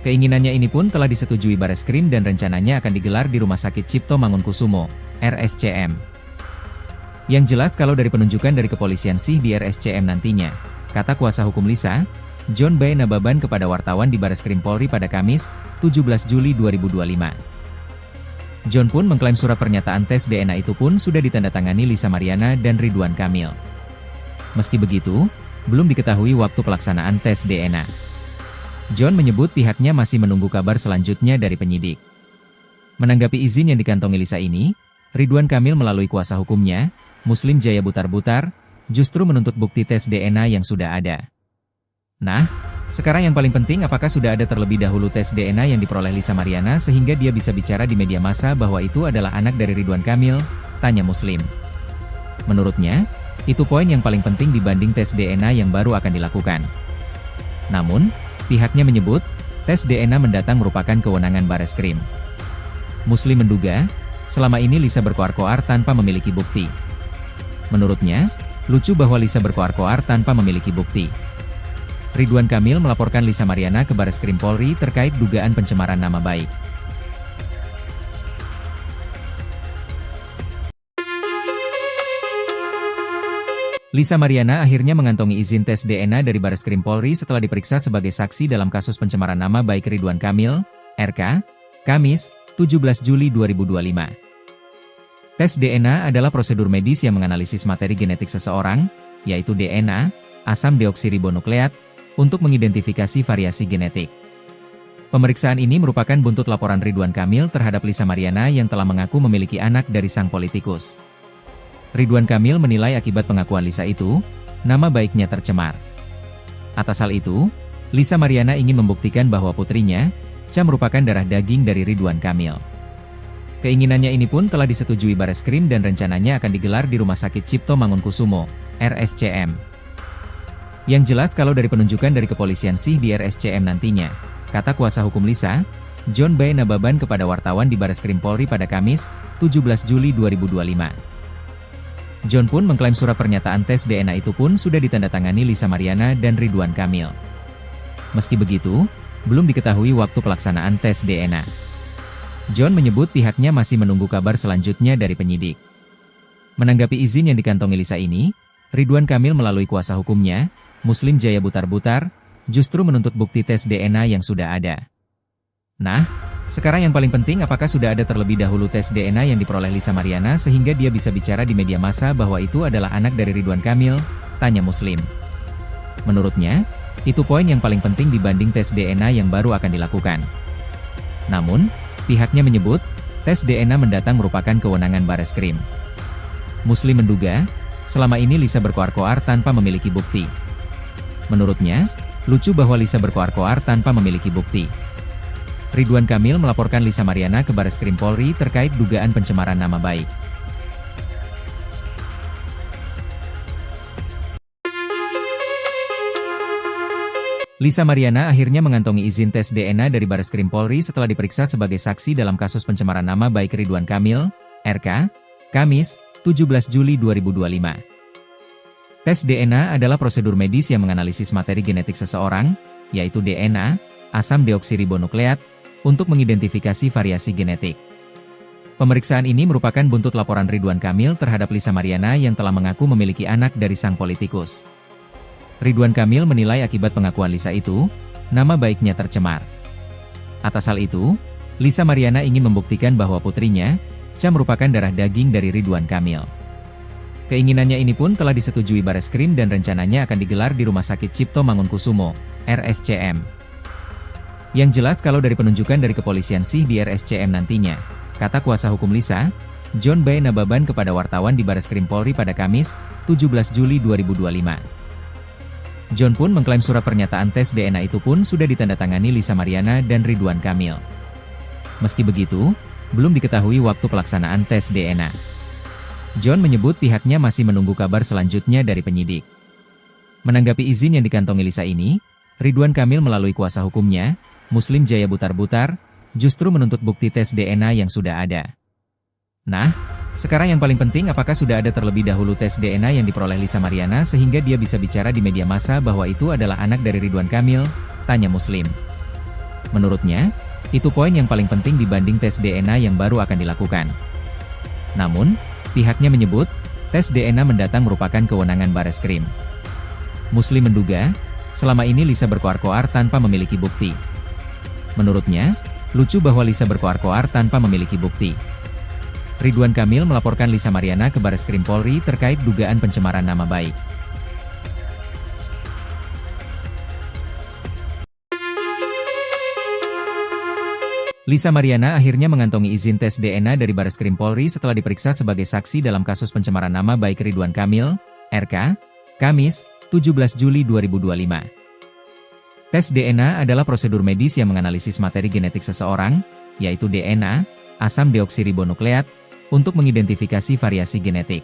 Keinginannya ini pun telah disetujui Bareskrim dan rencananya akan digelar di Rumah Sakit Cipto Mangunkusumo, RSCM. Yang jelas kalau dari penunjukan dari kepolisian sih di RSCM nantinya, kata kuasa hukum Lisa, John B. Nababan kepada wartawan di Bareskrim Polri pada Kamis, 17 Juli 2025. John pun mengklaim surat pernyataan tes DNA itu pun sudah ditandatangani Lisa Mariana dan Ridwan Kamil. Meski begitu, belum diketahui waktu pelaksanaan tes DNA. John menyebut pihaknya masih menunggu kabar selanjutnya dari penyidik. Menanggapi izin yang dikantongi Lisa ini, Ridwan Kamil melalui kuasa hukumnya, Muslim Jaya Butar-Butar, justru menuntut bukti tes DNA yang sudah ada. Nah, sekarang yang paling penting apakah sudah ada terlebih dahulu tes DNA yang diperoleh Lisa Mariana sehingga dia bisa bicara di media massa bahwa itu adalah anak dari Ridwan Kamil, tanya Muslim. Menurutnya, itu poin yang paling penting dibanding tes DNA yang baru akan dilakukan. Namun, pihaknya menyebut, tes DNA mendatang merupakan kewenangan Bareskrim. Muslim menduga, selama ini Lisa berkoar-koar tanpa memiliki bukti. Menurutnya, lucu bahwa Lisa berkoar-koar tanpa memiliki bukti. Ridwan Kamil melaporkan Lisa Mariana ke Bareskrim Polri terkait dugaan pencemaran nama baik. Lisa Mariana akhirnya mengantongi izin tes DNA dari Bareskrim Polri setelah diperiksa sebagai saksi dalam kasus pencemaran nama baik Ridwan Kamil, RK, Kamis, 17 Juli 2025. Tes DNA adalah prosedur medis yang menganalisis materi genetik seseorang, yaitu DNA, asam deoksiribonukleat, untuk mengidentifikasi variasi genetik. Pemeriksaan ini merupakan buntut laporan Ridwan Kamil terhadap Lisa Mariana yang telah mengaku memiliki anak dari sang politikus. Ridwan Kamil menilai akibat pengakuan Lisa itu, nama baiknya tercemar. Atas hal itu, Lisa Mariana ingin membuktikan bahwa putrinya, Cha merupakan darah daging dari Ridwan Kamil. Keinginannya ini pun telah disetujui Bareskrim dan rencananya akan digelar di Rumah Sakit Cipto Mangunkusumo, RSCM. Yang jelas kalau dari penunjukan dari kepolisian sih di RSCM nantinya, kata kuasa hukum Lisa, John B. Nababan kepada wartawan di Bareskrim Polri pada Kamis, 17 Juli 2025. John pun mengklaim surat pernyataan tes DNA itu pun sudah ditandatangani Lisa Mariana dan Ridwan Kamil. Meski begitu, belum diketahui waktu pelaksanaan tes DNA. John menyebut pihaknya masih menunggu kabar selanjutnya dari penyidik. Menanggapi izin yang dikantongi Lisa ini, Ridwan Kamil melalui kuasa hukumnya, Muslim Jaya Butar-Butar, justru menuntut bukti tes DNA yang sudah ada. Nah, sekarang yang paling penting apakah sudah ada terlebih dahulu tes DNA yang diperoleh Lisa Mariana sehingga dia bisa bicara di media massa bahwa itu adalah anak dari Ridwan Kamil, tanya Muslim. Menurutnya, itu poin yang paling penting dibanding tes DNA yang baru akan dilakukan. Namun, pihaknya menyebut, tes DNA mendatang merupakan kewenangan Bareskrim. Muslim menduga, selama ini Lisa berkoar-koar tanpa memiliki bukti. Menurutnya, lucu bahwa Lisa berkoar-koar tanpa memiliki bukti. Ridwan Kamil melaporkan Lisa Mariana ke Bareskrim Polri terkait dugaan pencemaran nama baik. Lisa Mariana akhirnya mengantongi izin tes DNA dari Bareskrim Polri setelah diperiksa sebagai saksi dalam kasus pencemaran nama baik Ridwan Kamil, RK, Kamis, 17 Juli 2025. Tes DNA adalah prosedur medis yang menganalisis materi genetik seseorang, yaitu DNA, asam deoksiribonukleat, untuk mengidentifikasi variasi genetik. Pemeriksaan ini merupakan buntut laporan Ridwan Kamil terhadap Lisa Mariana yang telah mengaku memiliki anak dari sang politikus. Ridwan Kamil menilai akibat pengakuan Lisa itu, nama baiknya tercemar. Atas hal itu, Lisa Mariana ingin membuktikan bahwa putrinya, Cha merupakan darah daging dari Ridwan Kamil. Keinginannya ini pun telah disetujui Bareskrim dan rencananya akan digelar di Rumah Sakit Cipto Mangunkusumo, RSCM. Yang jelas kalau dari penunjukan dari kepolisian sih di RSCM nantinya, kata kuasa hukum Lisa, John B. Nababan kepada wartawan di Bareskrim Polri pada Kamis, 17 Juli 2025. John pun mengklaim surat pernyataan tes DNA itu pun sudah ditandatangani Lisa Mariana dan Ridwan Kamil. Meski begitu, belum diketahui waktu pelaksanaan tes DNA. John menyebut pihaknya masih menunggu kabar selanjutnya dari penyidik. Menanggapi izin yang dikantongi Lisa ini, Ridwan Kamil melalui kuasa hukumnya, Muslim Jaya Butar-Butar, justru menuntut bukti tes DNA yang sudah ada. Nah, sekarang yang paling penting apakah sudah ada terlebih dahulu tes DNA yang diperoleh Lisa Mariana sehingga dia bisa bicara di media massa bahwa itu adalah anak dari Ridwan Kamil, tanya Muslim. Menurutnya, itu poin yang paling penting dibanding tes DNA yang baru akan dilakukan. Namun, pihaknya menyebut, tes DNA mendatang merupakan kewenangan Bareskrim. Muslim menduga, selama ini Lisa berkoar-koar tanpa memiliki bukti. Menurutnya, lucu bahwa Lisa berkoar-koar tanpa memiliki bukti. Ridwan Kamil melaporkan Lisa Mariana ke Bareskrim Polri terkait dugaan pencemaran nama baik. Lisa Mariana akhirnya mengantongi izin tes DNA dari Bareskrim Polri setelah diperiksa sebagai saksi dalam kasus pencemaran nama baik Ridwan Kamil, RK, Kamis, 17 Juli 2025. Tes DNA adalah prosedur medis yang menganalisis materi genetik seseorang, yaitu DNA, asam deoksiribonukleat, untuk mengidentifikasi variasi genetik.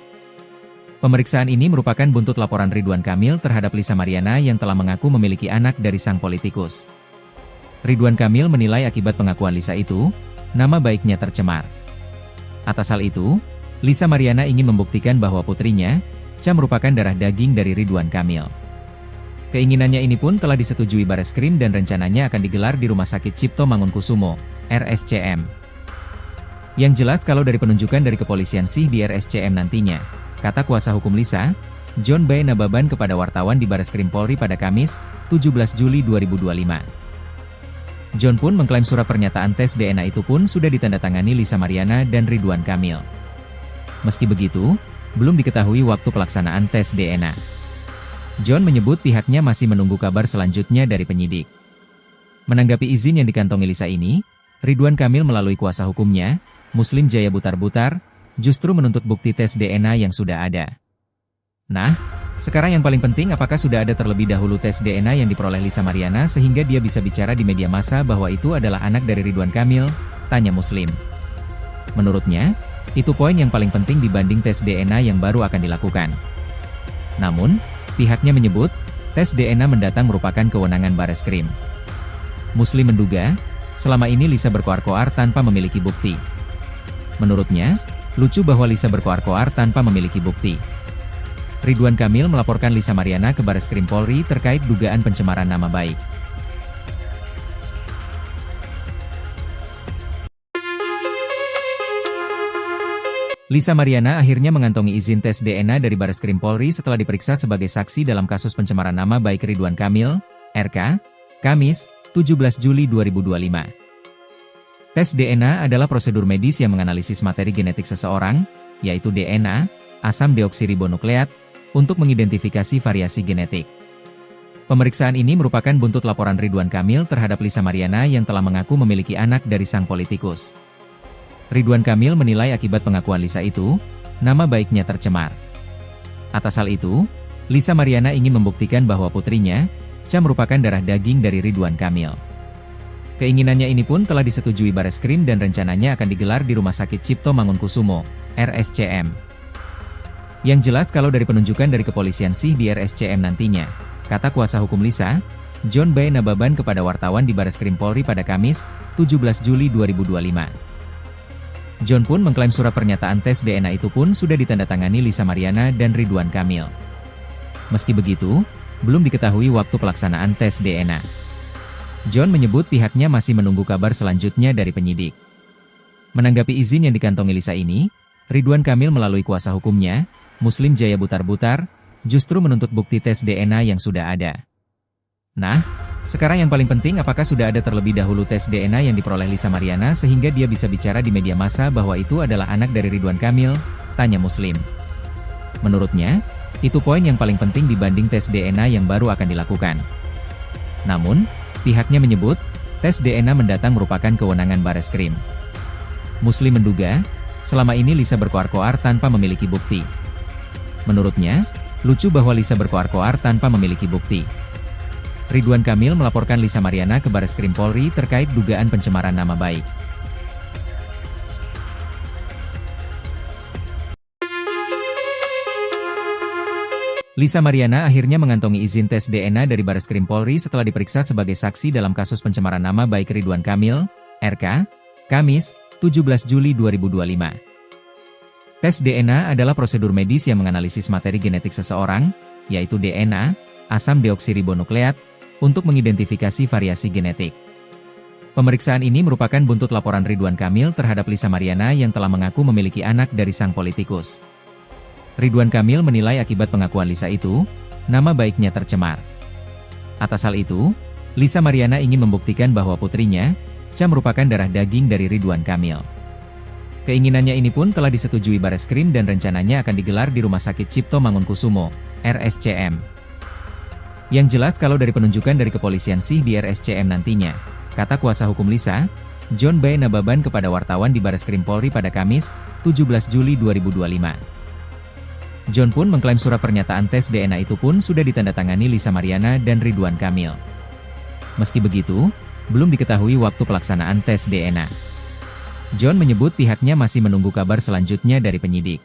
Pemeriksaan ini merupakan buntut laporan Ridwan Kamil terhadap Lisa Mariana yang telah mengaku memiliki anak dari sang politikus. Ridwan Kamil menilai akibat pengakuan Lisa itu, nama baiknya tercemar. Atas hal itu, Lisa Mariana ingin membuktikan bahwa putrinya, Cha merupakan darah daging dari Ridwan Kamil. Keinginannya ini pun telah disetujui Bareskrim dan rencananya akan digelar di Rumah Sakit Cipto Mangunkusumo, RSCM. Yang jelas kalau dari penunjukan dari kepolisian sih di RSCM nantinya, kata kuasa hukum Lisa, John B. Nababan kepada wartawan di Bareskrim Polri pada Kamis, 17 Juli 2025. John pun mengklaim surat pernyataan tes DNA itu pun sudah ditandatangani Lisa Mariana dan Ridwan Kamil. Meski begitu, belum diketahui waktu pelaksanaan tes DNA. John menyebut pihaknya masih menunggu kabar selanjutnya dari penyidik. Menanggapi izin yang dikantongi Lisa ini, Ridwan Kamil melalui kuasa hukumnya, Muslim Jaya Butar-Butar, justru menuntut bukti tes DNA yang sudah ada. Nah, sekarang yang paling penting apakah sudah ada terlebih dahulu tes DNA yang diperoleh Lisa Mariana sehingga dia bisa bicara di media massa bahwa itu adalah anak dari Ridwan Kamil, tanya Muslim. Menurutnya, itu poin yang paling penting dibanding tes DNA yang baru akan dilakukan. Namun, pihaknya menyebut, tes DNA mendatang merupakan kewenangan Bareskrim. Muslim menduga, selama ini Lisa berkoar-koar tanpa memiliki bukti. Menurutnya, lucu bahwa Lisa berkoar-koar tanpa memiliki bukti. Ridwan Kamil melaporkan Lisa Mariana ke Bareskrim Polri terkait dugaan pencemaran nama baik. Lisa Mariana akhirnya mengantongi izin tes DNA dari Bareskrim Polri setelah diperiksa sebagai saksi dalam kasus pencemaran nama baik Ridwan Kamil, RK, Kamis, 17 Juli 2025. Tes DNA adalah prosedur medis yang menganalisis materi genetik seseorang, yaitu DNA, asam deoksiribonukleat, untuk mengidentifikasi variasi genetik. Pemeriksaan ini merupakan buntut laporan Ridwan Kamil terhadap Lisa Mariana yang telah mengaku memiliki anak dari sang politikus. Ridwan Kamil menilai akibat pengakuan Lisa itu, nama baiknya tercemar. Atas hal itu, Lisa Mariana ingin membuktikan bahwa putrinya, Cha merupakan darah daging dari Ridwan Kamil. Keinginannya ini pun telah disetujui Bareskrim dan rencananya akan digelar di Rumah Sakit Cipto Mangunkusumo, RSCM. Yang jelas kalau dari penunjukan dari kepolisian sih di RSCM nantinya, kata kuasa hukum Lisa, John B. Nababan kepada wartawan di Bareskrim Polri pada Kamis, 17 Juli 2025. John pun mengklaim surat pernyataan tes DNA itu pun sudah ditandatangani Lisa Mariana dan Ridwan Kamil. Meski begitu, belum diketahui waktu pelaksanaan tes DNA. John menyebut pihaknya masih menunggu kabar selanjutnya dari penyidik. Menanggapi izin yang dikantongi Lisa ini, Ridwan Kamil melalui kuasa hukumnya, Muslim Jaya Butar-Butar, justru menuntut bukti tes DNA yang sudah ada. Nah, sekarang yang paling penting, apakah sudah ada terlebih dahulu tes DNA yang diperoleh Lisa Mariana sehingga dia bisa bicara di media massa bahwa itu adalah anak dari Ridwan Kamil? Tanya Muslim. Menurutnya, itu poin yang paling penting dibanding tes DNA yang baru akan dilakukan. Namun, pihaknya menyebut, tes DNA mendatang merupakan kewenangan Bareskrim. Muslim menduga, selama ini Lisa berkoar-koar tanpa memiliki bukti. Menurutnya, lucu bahwa Lisa berkoar-koar tanpa memiliki bukti. Ridwan Kamil melaporkan Lisa Mariana ke Bareskrim Polri terkait dugaan pencemaran nama baik. Lisa Mariana akhirnya mengantongi izin tes DNA dari Bareskrim Polri setelah diperiksa sebagai saksi dalam kasus pencemaran nama baik Ridwan Kamil, RK, Kamis, 17 Juli 2025. Tes DNA adalah prosedur medis yang menganalisis materi genetik seseorang, yaitu DNA, asam deoksiribonukleat, untuk mengidentifikasi variasi genetik. Pemeriksaan ini merupakan buntut laporan Ridwan Kamil terhadap Lisa Mariana yang telah mengaku memiliki anak dari sang politikus. Ridwan Kamil menilai akibat pengakuan Lisa itu, nama baiknya tercemar. Atas hal itu, Lisa Mariana ingin membuktikan bahwa putrinya, Cha, merupakan darah daging dari Ridwan Kamil. Keinginannya ini pun telah disetujui Bareskrim dan rencananya akan digelar di Rumah Sakit Cipto Mangunkusumo, RSCM. Yang jelas kalau dari penunjukan dari kepolisian sih di RSCM nantinya, kata kuasa hukum Lisa, John B. Nababan kepada wartawan di Bareskrim Polri pada Kamis, 17 Juli 2025. John pun mengklaim surat pernyataan tes DNA itu pun sudah ditandatangani Lisa Mariana dan Ridwan Kamil. Meski begitu, belum diketahui waktu pelaksanaan tes DNA. John menyebut pihaknya masih menunggu kabar selanjutnya dari penyidik.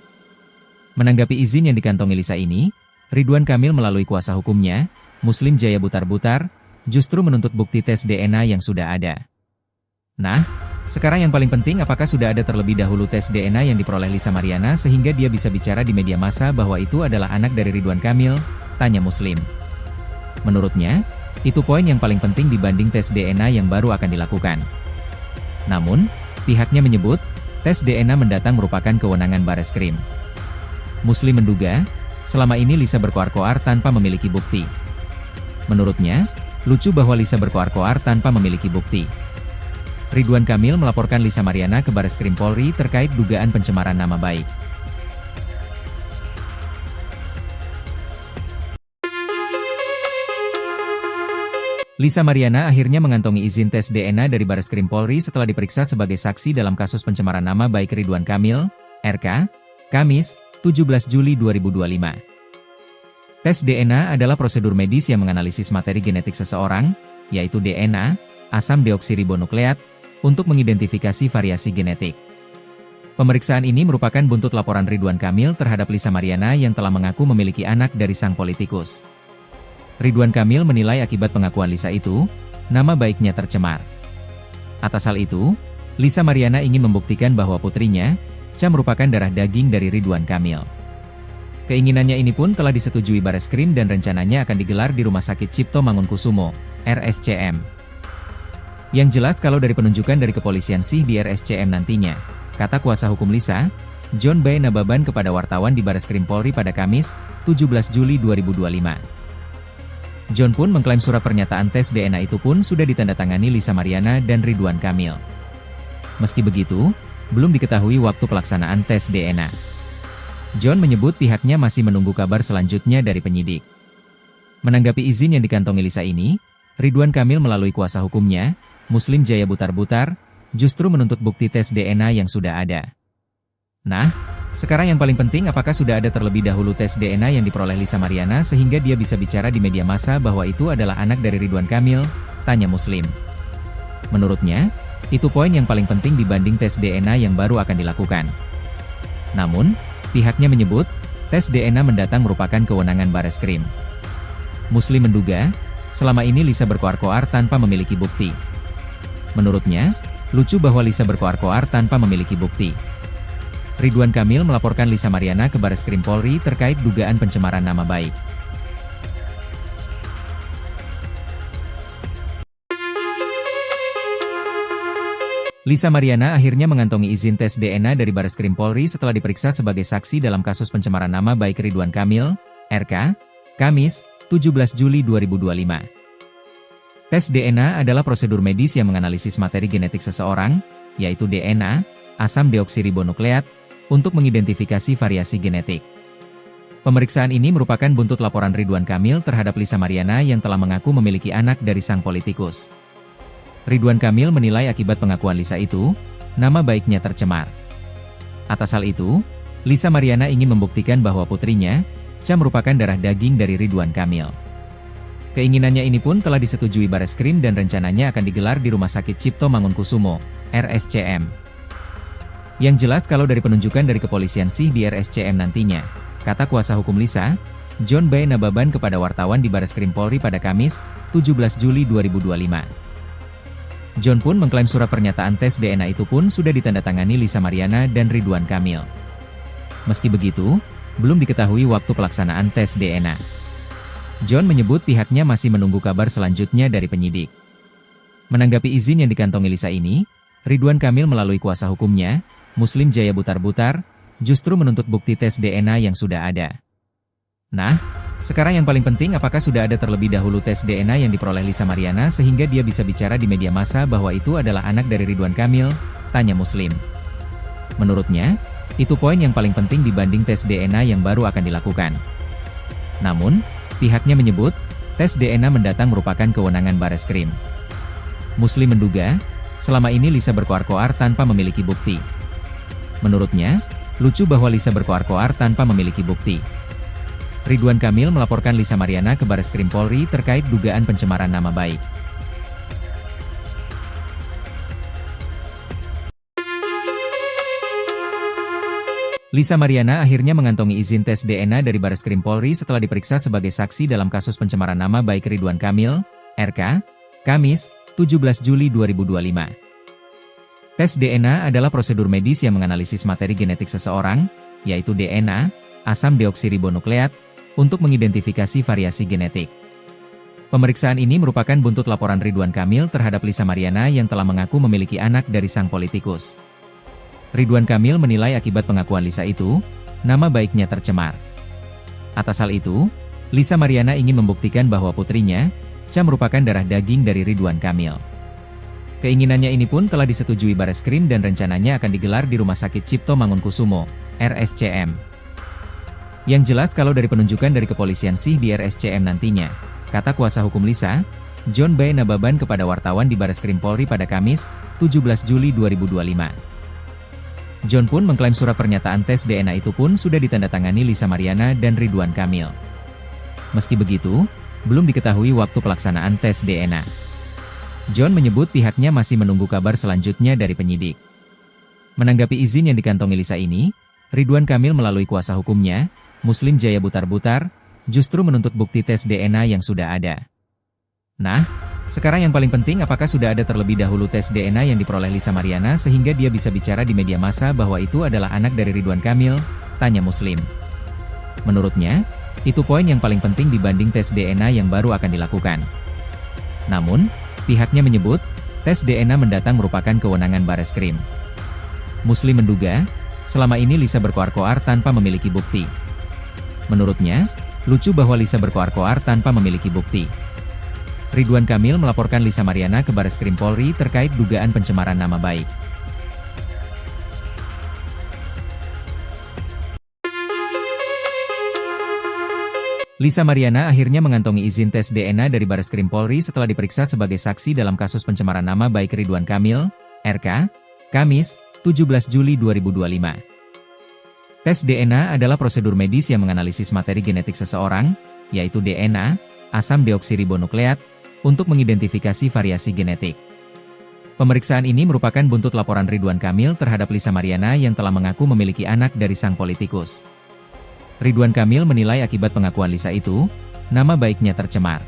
Menanggapi izin yang dikantongi Lisa ini, Ridwan Kamil melalui kuasa hukumnya, Muslim Jaya Butar-Butar, justru menuntut bukti tes DNA yang sudah ada. Nah, sekarang yang paling penting, apakah sudah ada terlebih dahulu tes DNA yang diperoleh Lisa Mariana sehingga dia bisa bicara di media massa bahwa itu adalah anak dari Ridwan Kamil? Tanya Muslim. Menurutnya, itu poin yang paling penting dibanding tes DNA yang baru akan dilakukan. Namun, pihaknya menyebut, tes DNA mendatang merupakan kewenangan Bareskrim. Muslim menduga, selama ini Lisa berkoar-koar tanpa memiliki bukti. Menurutnya, lucu bahwa Lisa berkoar-koar tanpa memiliki bukti. Ridwan Kamil melaporkan Lisa Mariana ke Bareskrim Polri terkait dugaan pencemaran nama baik. Lisa Mariana akhirnya mengantongi izin tes DNA dari Bareskrim Polri setelah diperiksa sebagai saksi dalam kasus pencemaran nama baik Ridwan Kamil, RK, Kamis, 17 Juli 2025. Tes DNA adalah prosedur medis yang menganalisis materi genetik seseorang, yaitu DNA, asam deoksiribonukleat, untuk mengidentifikasi variasi genetik. Pemeriksaan ini merupakan buntut laporan Ridwan Kamil terhadap Lisa Mariana yang telah mengaku memiliki anak dari sang politikus. Ridwan Kamil menilai akibat pengakuan Lisa itu, nama baiknya tercemar. Atas hal itu, Lisa Mariana ingin membuktikan bahwa putrinya, Cha, merupakan darah daging dari Ridwan Kamil. Keinginannya ini pun telah disetujui Bareskrim dan rencananya akan digelar di Rumah Sakit Cipto Mangunkusumo, RSCM. Yang jelas kalau dari penunjukan dari kepolisian sih di RSCM nantinya, kata kuasa hukum Lisa, John B. Nababan kepada wartawan di Bareskrim Polri pada Kamis, 17 Juli 2025. John pun mengklaim surat pernyataan tes DNA itu pun sudah ditandatangani Lisa Mariana dan Ridwan Kamil. Meski begitu, belum diketahui waktu pelaksanaan tes DNA. John menyebut pihaknya masih menunggu kabar selanjutnya dari penyidik. Menanggapi izin yang dikantongi Lisa ini, Ridwan Kamil melalui kuasa hukumnya, Muslim Jaya Butar-Butar, justru menuntut bukti tes DNA yang sudah ada. Nah, sekarang yang paling penting, apakah sudah ada terlebih dahulu tes DNA yang diperoleh Lisa Mariana sehingga dia bisa bicara di media massa bahwa itu adalah anak dari Ridwan Kamil? Tanya Muslim. Menurutnya, itu poin yang paling penting dibanding tes DNA yang baru akan dilakukan. Namun, pihaknya menyebut, tes DNA mendatang merupakan kewenangan Bareskrim. Muslim menduga, selama ini Lisa berkoar-koar tanpa memiliki bukti. Menurutnya, lucu bahwa Lisa berkoar-koar tanpa memiliki bukti. Ridwan Kamil melaporkan Lisa Mariana ke Bareskrim Polri terkait dugaan pencemaran nama baik. Lisa Mariana akhirnya mengantongi izin tes DNA dari Bareskrim Polri setelah diperiksa sebagai saksi dalam kasus pencemaran nama baik Ridwan Kamil, RK, Kamis, 17 Juli 2025. Tes DNA adalah prosedur medis yang menganalisis materi genetik seseorang, yaitu DNA, asam deoksiribonukleat, untuk mengidentifikasi variasi genetik. Pemeriksaan ini merupakan buntut laporan Ridwan Kamil terhadap Lisa Mariana yang telah mengaku memiliki anak dari sang politikus. Ridwan Kamil menilai akibat pengakuan Lisa itu, nama baiknya tercemar. Atas hal itu, Lisa Mariana ingin membuktikan bahwa putrinya, Cha, merupakan darah daging dari Ridwan Kamil. Keinginannya ini pun telah disetujui Bareskrim dan rencananya akan digelar di Rumah Sakit Cipto Mangunkusumo, RSCM. Yang jelas kalau dari penunjukan dari kepolisian sih di RSCM nantinya, kata kuasa hukum Lisa, John B. Nababan kepada wartawan di Bareskrim Polri pada Kamis, 17 Juli 2025. John pun mengklaim surat pernyataan tes DNA itu pun sudah ditandatangani Lisa Mariana dan Ridwan Kamil. Meski begitu, belum diketahui waktu pelaksanaan tes DNA. John menyebut pihaknya masih menunggu kabar selanjutnya dari penyidik. Menanggapi izin yang dikantongi Lisa ini, Ridwan Kamil melalui kuasa hukumnya, Muslim Jaya Butar-Butar, justru menuntut bukti tes DNA yang sudah ada. Nah, sekarang yang paling penting apakah sudah ada terlebih dahulu tes DNA yang diperoleh Lisa Mariana sehingga dia bisa bicara di media massa bahwa itu adalah anak dari Ridwan Kamil, tanya Muslim. Menurutnya, itu poin yang paling penting dibanding tes DNA yang baru akan dilakukan. Namun, pihaknya menyebut, tes DNA mendatang merupakan kewenangan Bareskrim. Muslim menduga, selama ini Lisa berkoar-koar tanpa memiliki bukti. Menurutnya, lucu bahwa Lisa berkoar-koar tanpa memiliki bukti. Ridwan Kamil melaporkan Lisa Mariana ke Bareskrim Polri terkait dugaan pencemaran nama baik. Lisa Mariana akhirnya mengantongi izin tes DNA dari Bareskrim Polri setelah diperiksa sebagai saksi dalam kasus pencemaran nama baik Ridwan Kamil, RK, Kamis, 17 Juli 2025. Tes DNA adalah prosedur medis yang menganalisis materi genetik seseorang, yaitu DNA, asam deoksiribonukleat, untuk mengidentifikasi variasi genetik. Pemeriksaan ini merupakan buntut laporan Ridwan Kamil terhadap Lisa Mariana yang telah mengaku memiliki anak dari sang politikus. Ridwan Kamil menilai akibat pengakuan Lisa itu, nama baiknya tercemar. Atas hal itu, Lisa Mariana ingin membuktikan bahwa putrinya, Cha, merupakan darah daging dari Ridwan Kamil. Keinginannya ini pun telah disetujui Bareskrim dan rencananya akan digelar di Rumah Sakit Cipto Mangunkusumo, RSCM. Yang jelas kalau dari penunjukan dari kepolisian sih di RSCM nantinya, kata kuasa hukum Lisa, John B. Nababan kepada wartawan di Bareskrim Polri pada Kamis, 17 Juli 2025. John pun mengklaim surat pernyataan tes DNA itu pun sudah ditandatangani Lisa Mariana dan Ridwan Kamil. Meski begitu, belum diketahui waktu pelaksanaan tes DNA. John menyebut pihaknya masih menunggu kabar selanjutnya dari penyidik. Menanggapi izin yang dikantongi Lisa ini, Ridwan Kamil melalui kuasa hukumnya, Muslim Jaya Butar-Butar, justru menuntut bukti tes DNA yang sudah ada. Nah, sekarang yang paling penting apakah sudah ada terlebih dahulu tes DNA yang diperoleh Lisa Mariana sehingga dia bisa bicara di media massa bahwa itu adalah anak dari Ridwan Kamil, tanya Muslim. Menurutnya, itu poin yang paling penting dibanding tes DNA yang baru akan dilakukan. Namun, pihaknya menyebut, tes DNA mendatang merupakan kewenangan Bareskrim. Muslim menduga, selama ini Lisa berkoar-koar tanpa memiliki bukti. Menurutnya, lucu bahwa Lisa berkoar-koar tanpa memiliki bukti. Ridwan Kamil melaporkan Lisa Mariana ke Bareskrim Polri terkait dugaan pencemaran nama baik. Lisa Mariana akhirnya mengantongi izin tes DNA dari Bareskrim Polri setelah diperiksa sebagai saksi dalam kasus pencemaran nama baik Ridwan Kamil, RK, Kamis, 17 Juli 2025. Tes DNA adalah prosedur medis yang menganalisis materi genetik seseorang, yaitu DNA, asam deoksiribonukleat, untuk mengidentifikasi variasi genetik. Pemeriksaan ini merupakan buntut laporan Ridwan Kamil terhadap Lisa Mariana yang telah mengaku memiliki anak dari sang politikus. Ridwan Kamil menilai akibat pengakuan Lisa itu, nama baiknya tercemar.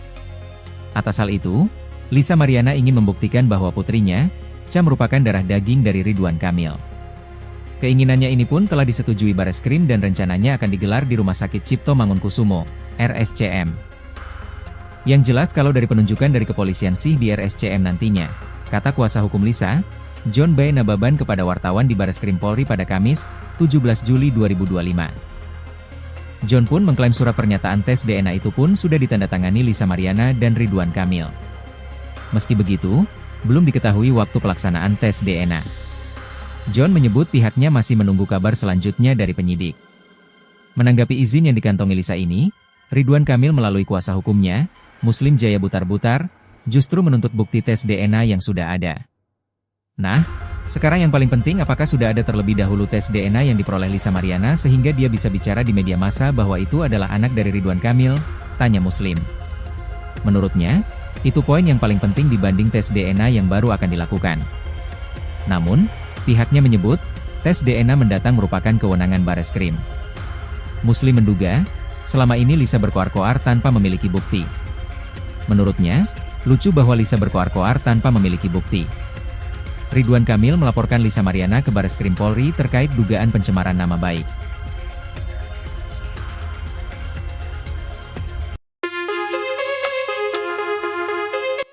Atas hal itu, Lisa Mariana ingin membuktikan bahwa putrinya, Cha, merupakan darah daging dari Ridwan Kamil. Keinginannya ini pun telah disetujui Bareskrim dan rencananya akan digelar di Rumah Sakit Cipto Mangunkusumo, RSCM. Yang jelas kalau dari penunjukan dari kepolisian sih di RSCM nantinya, kata kuasa hukum Lisa, John B. Nababan kepada wartawan di Bareskrim Polri pada Kamis, 17 Juli 2025. John pun mengklaim surat pernyataan tes DNA itu pun sudah ditandatangani Lisa Mariana dan Ridwan Kamil. Meski begitu, belum diketahui waktu pelaksanaan tes DNA. John menyebut pihaknya masih menunggu kabar selanjutnya dari penyidik. Menanggapi izin yang dikantongi Lisa ini, Ridwan Kamil melalui kuasa hukumnya, Muslim Jaya Butar-Butar, justru menuntut bukti tes DNA yang sudah ada. Nah, sekarang yang paling penting apakah sudah ada terlebih dahulu tes DNA yang diperoleh Lisa Mariana sehingga dia bisa bicara di media massa bahwa itu adalah anak dari Ridwan Kamil, tanya Muslim. Menurutnya, itu poin yang paling penting dibanding tes DNA yang baru akan dilakukan. Namun, pihaknya menyebut, tes DNA mendatang merupakan kewenangan Bareskrim. Muslim menduga, selama ini Lisa berkoar-koar tanpa memiliki bukti. Menurutnya, lucu bahwa Lisa berkoar-koar tanpa memiliki bukti. Ridwan Kamil melaporkan Lisa Mariana ke Bareskrim Polri terkait dugaan pencemaran nama baik.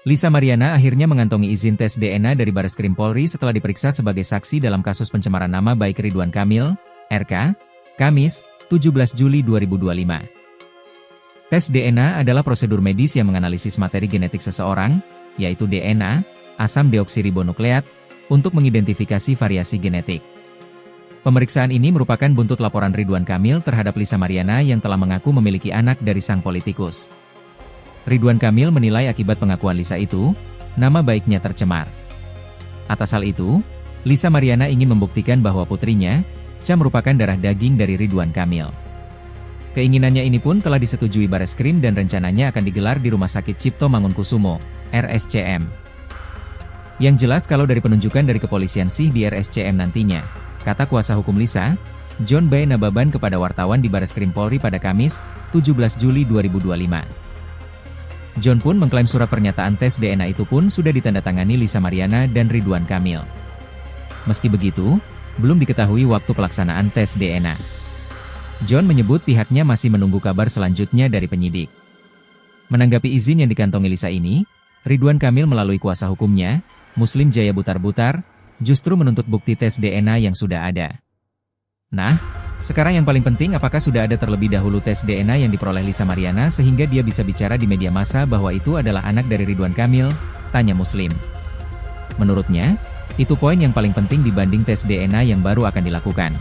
Lisa Mariana akhirnya mengantongi izin tes DNA dari Bareskrim Polri setelah diperiksa sebagai saksi dalam kasus pencemaran nama baik Ridwan Kamil, RK, Kamis, 17 Juli 2025. Tes DNA adalah prosedur medis yang menganalisis materi genetik seseorang, yaitu DNA, asam deoksiribonukleat, untuk mengidentifikasi variasi genetik. Pemeriksaan ini merupakan buntut laporan Ridwan Kamil terhadap Lisa Mariana yang telah mengaku memiliki anak dari sang politikus. Ridwan Kamil menilai akibat pengakuan Lisa itu, nama baiknya tercemar. Atas hal itu, Lisa Mariana ingin membuktikan bahwa putrinya, Cha merupakan darah daging dari Ridwan Kamil. Keinginannya ini pun telah disetujui Bareskrim dan rencananya akan digelar di Rumah Sakit Cipto Mangunkusumo, RSCM. Yang jelas kalau dari penunjukan dari kepolisian sih di RSCM nantinya, kata kuasa hukum Lisa, John B. Nababan kepada wartawan di Bareskrim Polri pada Kamis, 17 Juli 2025. John pun mengklaim surat pernyataan tes DNA itu pun sudah ditandatangani Lisa Mariana dan Ridwan Kamil. Meski begitu, belum diketahui waktu pelaksanaan tes DNA. John menyebut pihaknya masih menunggu kabar selanjutnya dari penyidik. Menanggapi izin yang dikantongi Lisa ini, Ridwan Kamil melalui kuasa hukumnya, Muslim Jaya Butar-Butar, justru menuntut bukti tes DNA yang sudah ada. Nah, sekarang yang paling penting apakah sudah ada terlebih dahulu tes DNA yang diperoleh Lisa Mariana sehingga dia bisa bicara di media massa bahwa itu adalah anak dari Ridwan Kamil, tanya Muslim. Menurutnya, itu poin yang paling penting dibanding tes DNA yang baru akan dilakukan.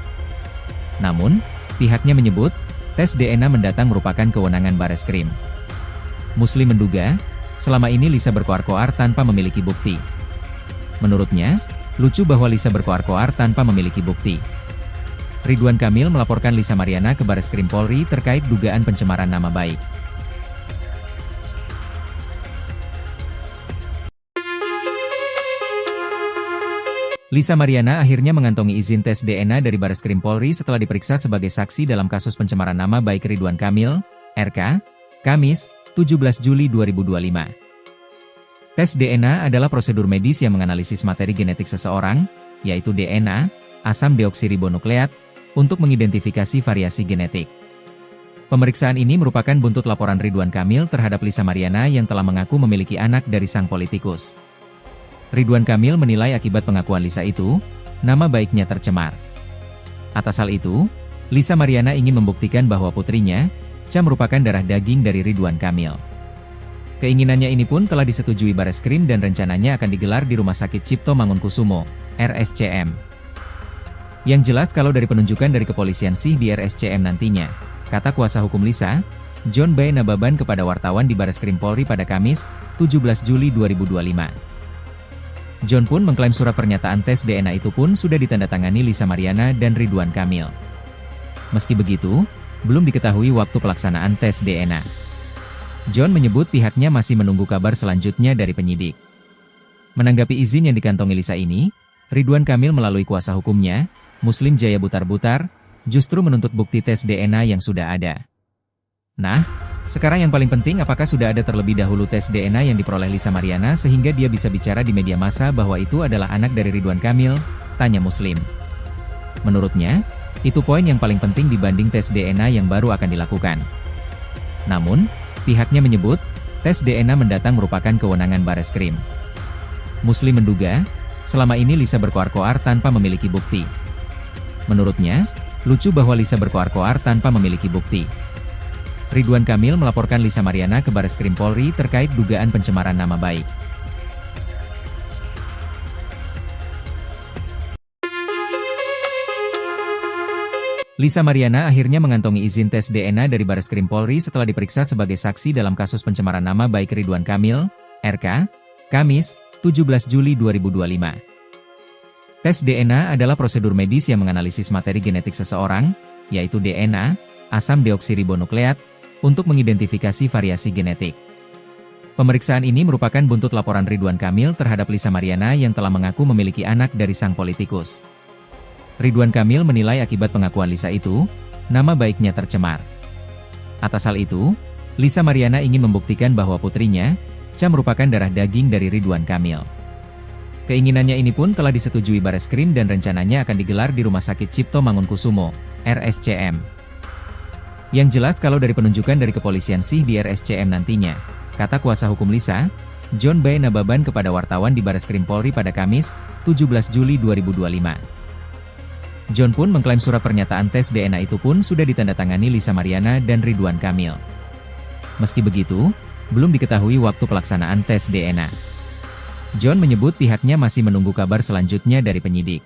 Namun, pihaknya menyebut, tes DNA mendatang merupakan kewenangan Bareskrim. Muslim menduga, selama ini Lisa berkoar-koar tanpa memiliki bukti. Menurutnya, lucu bahwa Lisa berkoar-koar tanpa memiliki bukti. Ridwan Kamil melaporkan Lisa Mariana ke Bareskrim Polri terkait dugaan pencemaran nama baik. Lisa Mariana akhirnya mengantongi izin tes DNA dari Bareskrim Polri setelah diperiksa sebagai saksi dalam kasus pencemaran nama baik Ridwan Kamil, RK, Kamis, 17 Juli 2025. Tes DNA adalah prosedur medis yang menganalisis materi genetik seseorang, yaitu DNA, asam deoksiribonukleat, untuk mengidentifikasi variasi genetik. Pemeriksaan ini merupakan buntut laporan Ridwan Kamil terhadap Lisa Mariana yang telah mengaku memiliki anak dari sang politikus. Ridwan Kamil menilai akibat pengakuan Lisa itu, nama baiknya tercemar. Atas hal itu, Lisa Mariana ingin membuktikan bahwa putrinya, Cha merupakan darah daging dari Ridwan Kamil. Keinginannya ini pun telah disetujui Bareskrim dan rencananya akan digelar di Rumah Sakit Cipto Mangunkusumo, RSCM. Yang jelas kalau dari penunjukan dari kepolisian sih di RSCM nantinya, kata kuasa hukum Lisa, John B. Nababan kepada wartawan di Bareskrim Polri pada Kamis, 17 Juli 2025. John pun mengklaim surat pernyataan tes DNA itu pun sudah ditandatangani Lisa Mariana dan Ridwan Kamil. Meski begitu, belum diketahui waktu pelaksanaan tes DNA. John menyebut pihaknya masih menunggu kabar selanjutnya dari penyidik. Menanggapi izin yang dikantongi Lisa ini, Ridwan Kamil melalui kuasa hukumnya, Muslim Jaya Butar-Butar, justru menuntut bukti tes DNA yang sudah ada. Nah, sekarang yang paling penting apakah sudah ada terlebih dahulu tes DNA yang diperoleh Lisa Mariana sehingga dia bisa bicara di media massa bahwa itu adalah anak dari Ridwan Kamil, tanya Muslim. Menurutnya, itu poin yang paling penting dibanding tes DNA yang baru akan dilakukan. Namun, pihaknya menyebut, tes DNA mendatang merupakan kewenangan Bareskrim. Muslim menduga, selama ini Lisa berkoar-koar tanpa memiliki bukti. Menurutnya, lucu bahwa Lisa berkoar-koar tanpa memiliki bukti. Ridwan Kamil melaporkan Lisa Mariana ke Bareskrim Polri terkait dugaan pencemaran nama baik. Lisa Mariana akhirnya mengantongi izin tes DNA dari Bareskrim Polri setelah diperiksa sebagai saksi dalam kasus pencemaran nama baik Ridwan Kamil, RK, Kamis, 17 Juli 2025. Tes DNA adalah prosedur medis yang menganalisis materi genetik seseorang, yaitu DNA, asam deoksiribonukleat, untuk mengidentifikasi variasi genetik. Pemeriksaan ini merupakan buntut laporan Ridwan Kamil terhadap Lisa Mariana yang telah mengaku memiliki anak dari sang politikus. Ridwan Kamil menilai akibat pengakuan Lisa itu, nama baiknya tercemar. Atas hal itu, Lisa Mariana ingin membuktikan bahwa putrinya, Cha merupakan darah daging dari Ridwan Kamil. Keinginannya ini pun telah disetujui Bareskrim dan rencananya akan digelar di Rumah Sakit Cipto Mangunkusumo, RSCM. Yang jelas kalau dari penunjukan dari kepolisian sih di RSCM nantinya, kata kuasa hukum Lisa, John B. Nababan kepada wartawan di Bareskrim Polri pada Kamis, 17 Juli 2025. John pun mengklaim surat pernyataan tes DNA itu pun sudah ditandatangani Lisa Mariana dan Ridwan Kamil. Meski begitu, belum diketahui waktu pelaksanaan tes DNA. John menyebut pihaknya masih menunggu kabar selanjutnya dari penyidik.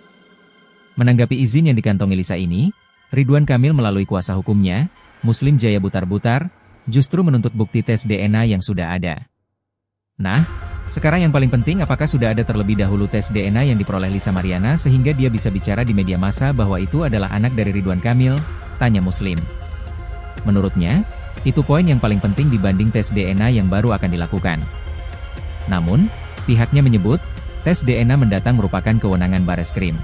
Menanggapi izin yang dikantongi Lisa ini, Ridwan Kamil melalui kuasa hukumnya, Muslim Jaya Butar-Butar, justru menuntut bukti tes DNA yang sudah ada. Nah, sekarang yang paling penting apakah sudah ada terlebih dahulu tes DNA yang diperoleh Lisa Mariana sehingga dia bisa bicara di media massa bahwa itu adalah anak dari Ridwan Kamil, tanya Muslim. Menurutnya, itu poin yang paling penting dibanding tes DNA yang baru akan dilakukan. Namun, pihaknya menyebut, tes DNA mendatang merupakan kewenangan Bareskrim.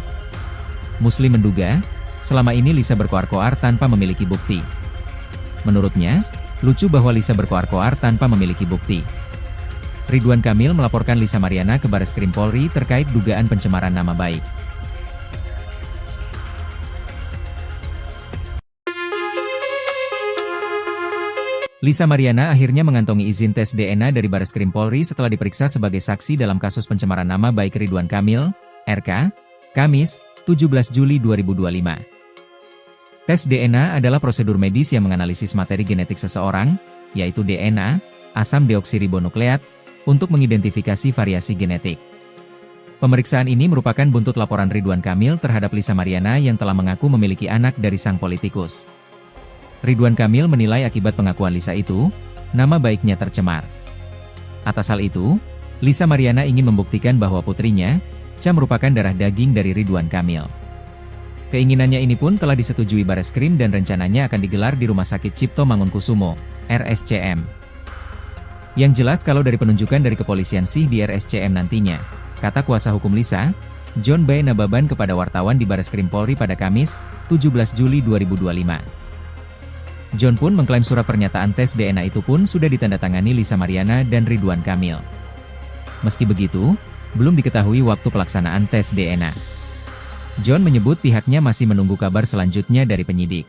Muslim menduga, selama ini Lisa berkoar-koar tanpa memiliki bukti. Menurutnya, lucu bahwa Lisa berkoar-koar tanpa memiliki bukti. Ridwan Kamil melaporkan Lisa Mariana ke Bareskrim Polri terkait dugaan pencemaran nama baik. Lisa Mariana akhirnya mengantongi izin tes DNA dari Bareskrim Polri setelah diperiksa sebagai saksi dalam kasus pencemaran nama baik Ridwan Kamil, RK, Kamis, 17 Juli 2025. Tes DNA adalah prosedur medis yang menganalisis materi genetik seseorang, yaitu DNA, asam deoksiribonukleat, untuk mengidentifikasi variasi genetik. Pemeriksaan ini merupakan buntut laporan Ridwan Kamil terhadap Lisa Mariana yang telah mengaku memiliki anak dari sang politikus. Ridwan Kamil menilai akibat pengakuan Lisa itu, nama baiknya tercemar. Atas hal itu, Lisa Mariana ingin membuktikan bahwa putrinya, Cha merupakan darah daging dari Ridwan Kamil. Keinginannya ini pun telah disetujui Bareskrim dan rencananya akan digelar di Rumah Sakit Cipto Mangunkusumo, RSCM. Yang jelas kalau dari penunjukan dari kepolisian sih di RSCM nantinya, kata kuasa hukum Lisa, John B. Nababan kepada wartawan di Bareskrim Polri pada Kamis, 17 Juli 2025. John pun mengklaim surat pernyataan tes DNA itu pun sudah ditandatangani Lisa Mariana dan Ridwan Kamil. Meski begitu, belum diketahui waktu pelaksanaan tes DNA. John menyebut pihaknya masih menunggu kabar selanjutnya dari penyidik.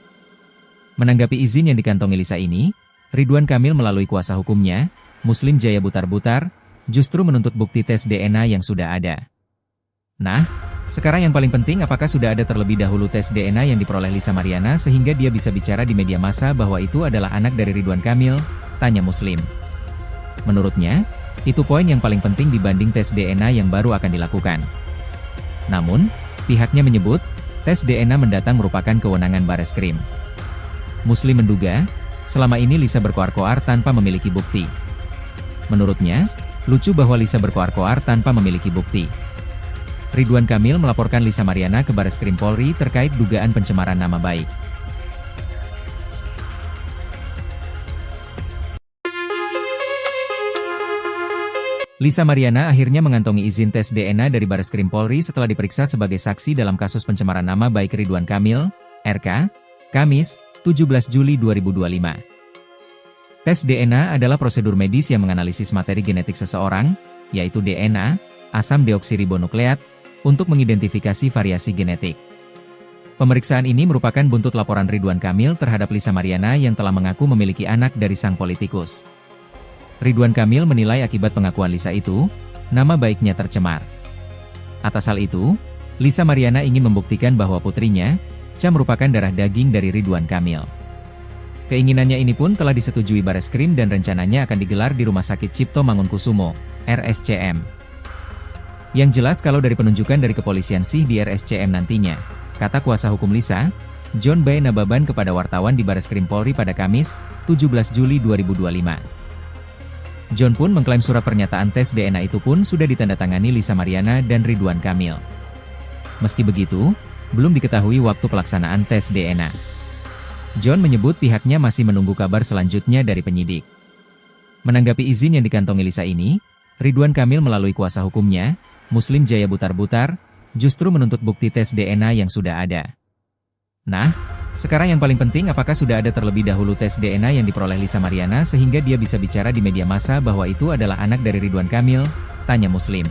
Menanggapi izin yang dikantongi Lisa ini, Ridwan Kamil melalui kuasa hukumnya, Muslim Jaya Butar-Butar, justru menuntut bukti tes DNA yang sudah ada. Nah, sekarang yang paling penting apakah sudah ada terlebih dahulu tes DNA yang diperoleh Lisa Mariana sehingga dia bisa bicara di media massa bahwa itu adalah anak dari Ridwan Kamil, tanya Muslim. Menurutnya, itu poin yang paling penting dibanding tes DNA yang baru akan dilakukan. Namun, pihaknya menyebut, tes DNA mendatang merupakan kewenangan Bareskrim. Muslim menduga, selama ini Lisa berkoar-koar tanpa memiliki bukti. Menurutnya, lucu bahwa Lisa berkoar-koar tanpa memiliki bukti. Ridwan Kamil melaporkan Lisa Mariana ke Bareskrim Polri terkait dugaan pencemaran nama baik. Lisa Mariana akhirnya mengantongi izin tes DNA dari Bareskrim Polri setelah diperiksa sebagai saksi dalam kasus pencemaran nama baik Ridwan Kamil, RK, Kamis, 17 Juli 2025. Tes DNA adalah prosedur medis yang menganalisis materi genetik seseorang, yaitu DNA, asam deoksiribonukleat, untuk mengidentifikasi variasi genetik. Pemeriksaan ini merupakan buntut laporan Ridwan Kamil terhadap Lisa Mariana yang telah mengaku memiliki anak dari sang politikus. Ridwan Kamil menilai akibat pengakuan Lisa itu, nama baiknya tercemar. Atas hal itu, Lisa Mariana ingin membuktikan bahwa putrinya, Cha merupakan darah daging dari Ridwan Kamil. Keinginannya ini pun telah disetujui Bareskrim dan rencananya akan digelar di Rumah Sakit Cipto Mangunkusumo, RSCM. Yang jelas kalau dari penunjukan dari kepolisian sih di RSCM nantinya, kata kuasa hukum Lisa, John B. Nababan kepada wartawan di Bareskrim Polri pada Kamis, 17 Juli 2025. John pun mengklaim surat pernyataan tes DNA itu pun sudah ditandatangani Lisa Mariana dan Ridwan Kamil. Meski begitu, belum diketahui waktu pelaksanaan tes DNA. John menyebut pihaknya masih menunggu kabar selanjutnya dari penyidik. Menanggapi izin yang dikantongi Lisa ini, Ridwan Kamil melalui kuasa hukumnya, Muslim Jaya Butar-Butar, justru menuntut bukti tes DNA yang sudah ada. Nah, sekarang yang paling penting apakah sudah ada terlebih dahulu tes DNA yang diperoleh Lisa Mariana sehingga dia bisa bicara di media massa bahwa itu adalah anak dari Ridwan Kamil, tanya Muslim.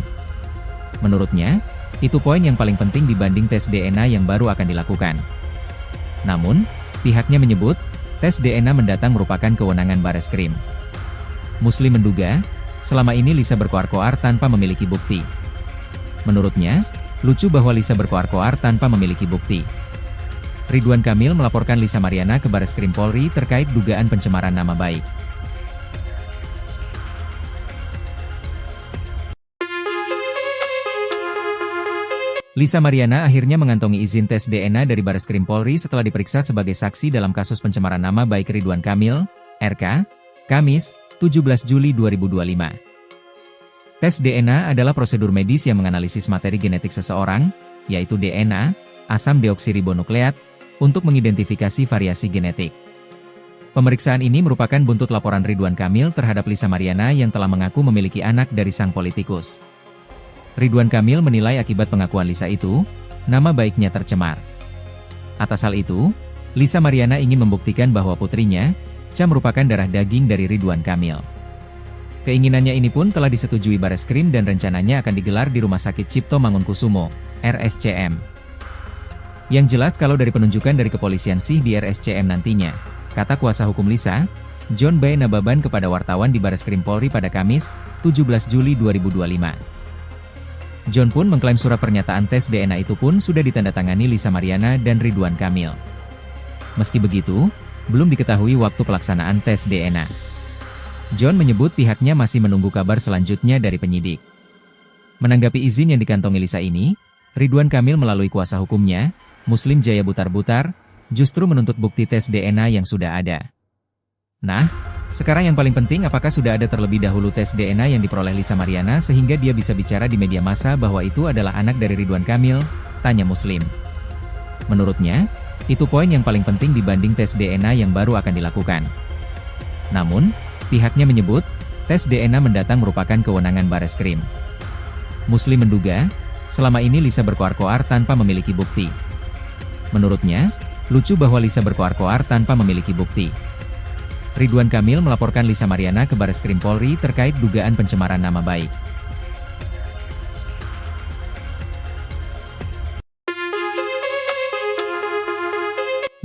Menurutnya, itu poin yang paling penting dibanding tes DNA yang baru akan dilakukan. Namun, pihaknya menyebut, tes DNA mendatang merupakan kewenangan Bareskrim. Muslim menduga, selama ini Lisa berkoar-koar tanpa memiliki bukti. Menurutnya, lucu bahwa Lisa berkoar-koar tanpa memiliki bukti. Ridwan Kamil melaporkan Lisa Mariana ke Bareskrim Polri terkait dugaan pencemaran nama baik. Lisa Mariana akhirnya mengantongi izin tes DNA dari Bareskrim Polri setelah diperiksa sebagai saksi dalam kasus pencemaran nama baik Ridwan Kamil, RK, Kamis, 17 Juli 2025. Tes DNA adalah prosedur medis yang menganalisis materi genetik seseorang, yaitu DNA, asam deoksiribonukleat, untuk mengidentifikasi variasi genetik. Pemeriksaan ini merupakan buntut laporan Ridwan Kamil terhadap Lisa Mariana yang telah mengaku memiliki anak dari sang politikus. Ridwan Kamil menilai akibat pengakuan Lisa itu, nama baiknya tercemar. Atas hal itu, Lisa Mariana ingin membuktikan bahwa putrinya, Ca merupakan darah daging dari Ridwan Kamil. Keinginannya ini pun telah disetujui Bareskrim dan rencananya akan digelar di Rumah Sakit Cipto Mangunkusumo, RSCM. Yang jelas kalau dari penunjukan dari kepolisian sih di RSCM nantinya, kata kuasa hukum Lisa, John B. Nababan kepada wartawan di Bareskrim Polri pada Kamis, 17 Juli 2025. John pun mengklaim surat pernyataan tes DNA itu pun sudah ditandatangani Lisa Mariana dan Ridwan Kamil. Meski begitu, belum diketahui waktu pelaksanaan tes DNA. John menyebut pihaknya masih menunggu kabar selanjutnya dari penyidik. Menanggapi izin yang dikantongi Lisa ini, Ridwan Kamil melalui kuasa hukumnya, Muslim Jaya Butar-Butar, justru menuntut bukti tes DNA yang sudah ada. Nah, sekarang yang paling penting apakah sudah ada terlebih dahulu tes DNA yang diperoleh Lisa Mariana sehingga dia bisa bicara di media massa bahwa itu adalah anak dari Ridwan Kamil, tanya Muslim. Menurutnya, itu poin yang paling penting dibanding tes DNA yang baru akan dilakukan. Namun, pihaknya menyebut, tes DNA mendatang merupakan kewenangan Bareskrim. Muslim menduga, selama ini Lisa berkoar-koar tanpa memiliki bukti. Menurutnya, lucu bahwa Lisa berkoar-koar tanpa memiliki bukti. Ridwan Kamil melaporkan Lisa Mariana ke Bareskrim Polri terkait dugaan pencemaran nama baik.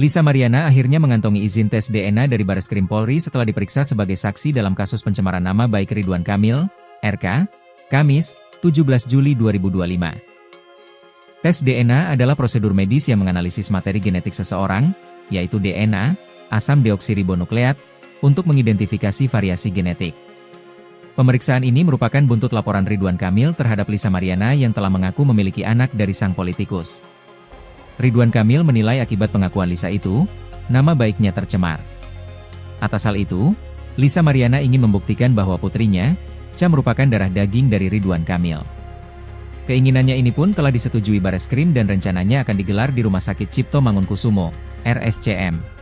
Lisa Mariana akhirnya mengantongi izin tes DNA dari Bareskrim Polri setelah diperiksa sebagai saksi dalam kasus pencemaran nama baik Ridwan Kamil, RK, Kamis, 17 Juli 2025. Tes DNA adalah prosedur medis yang menganalisis materi genetik seseorang, yaitu DNA, asam deoksiribonukleat, untuk mengidentifikasi variasi genetik. Pemeriksaan ini merupakan buntut laporan Ridwan Kamil terhadap Lisa Mariana yang telah mengaku memiliki anak dari sang politikus. Ridwan Kamil menilai akibat pengakuan Lisa itu, nama baiknya tercemar. Atas hal itu, Lisa Mariana ingin membuktikan bahwa putrinya, Ca merupakan darah daging dari Ridwan Kamil. Keinginannya ini pun telah disetujui Bareskrim dan rencananya akan digelar di Rumah Sakit Cipto Mangunkusumo, RSCM.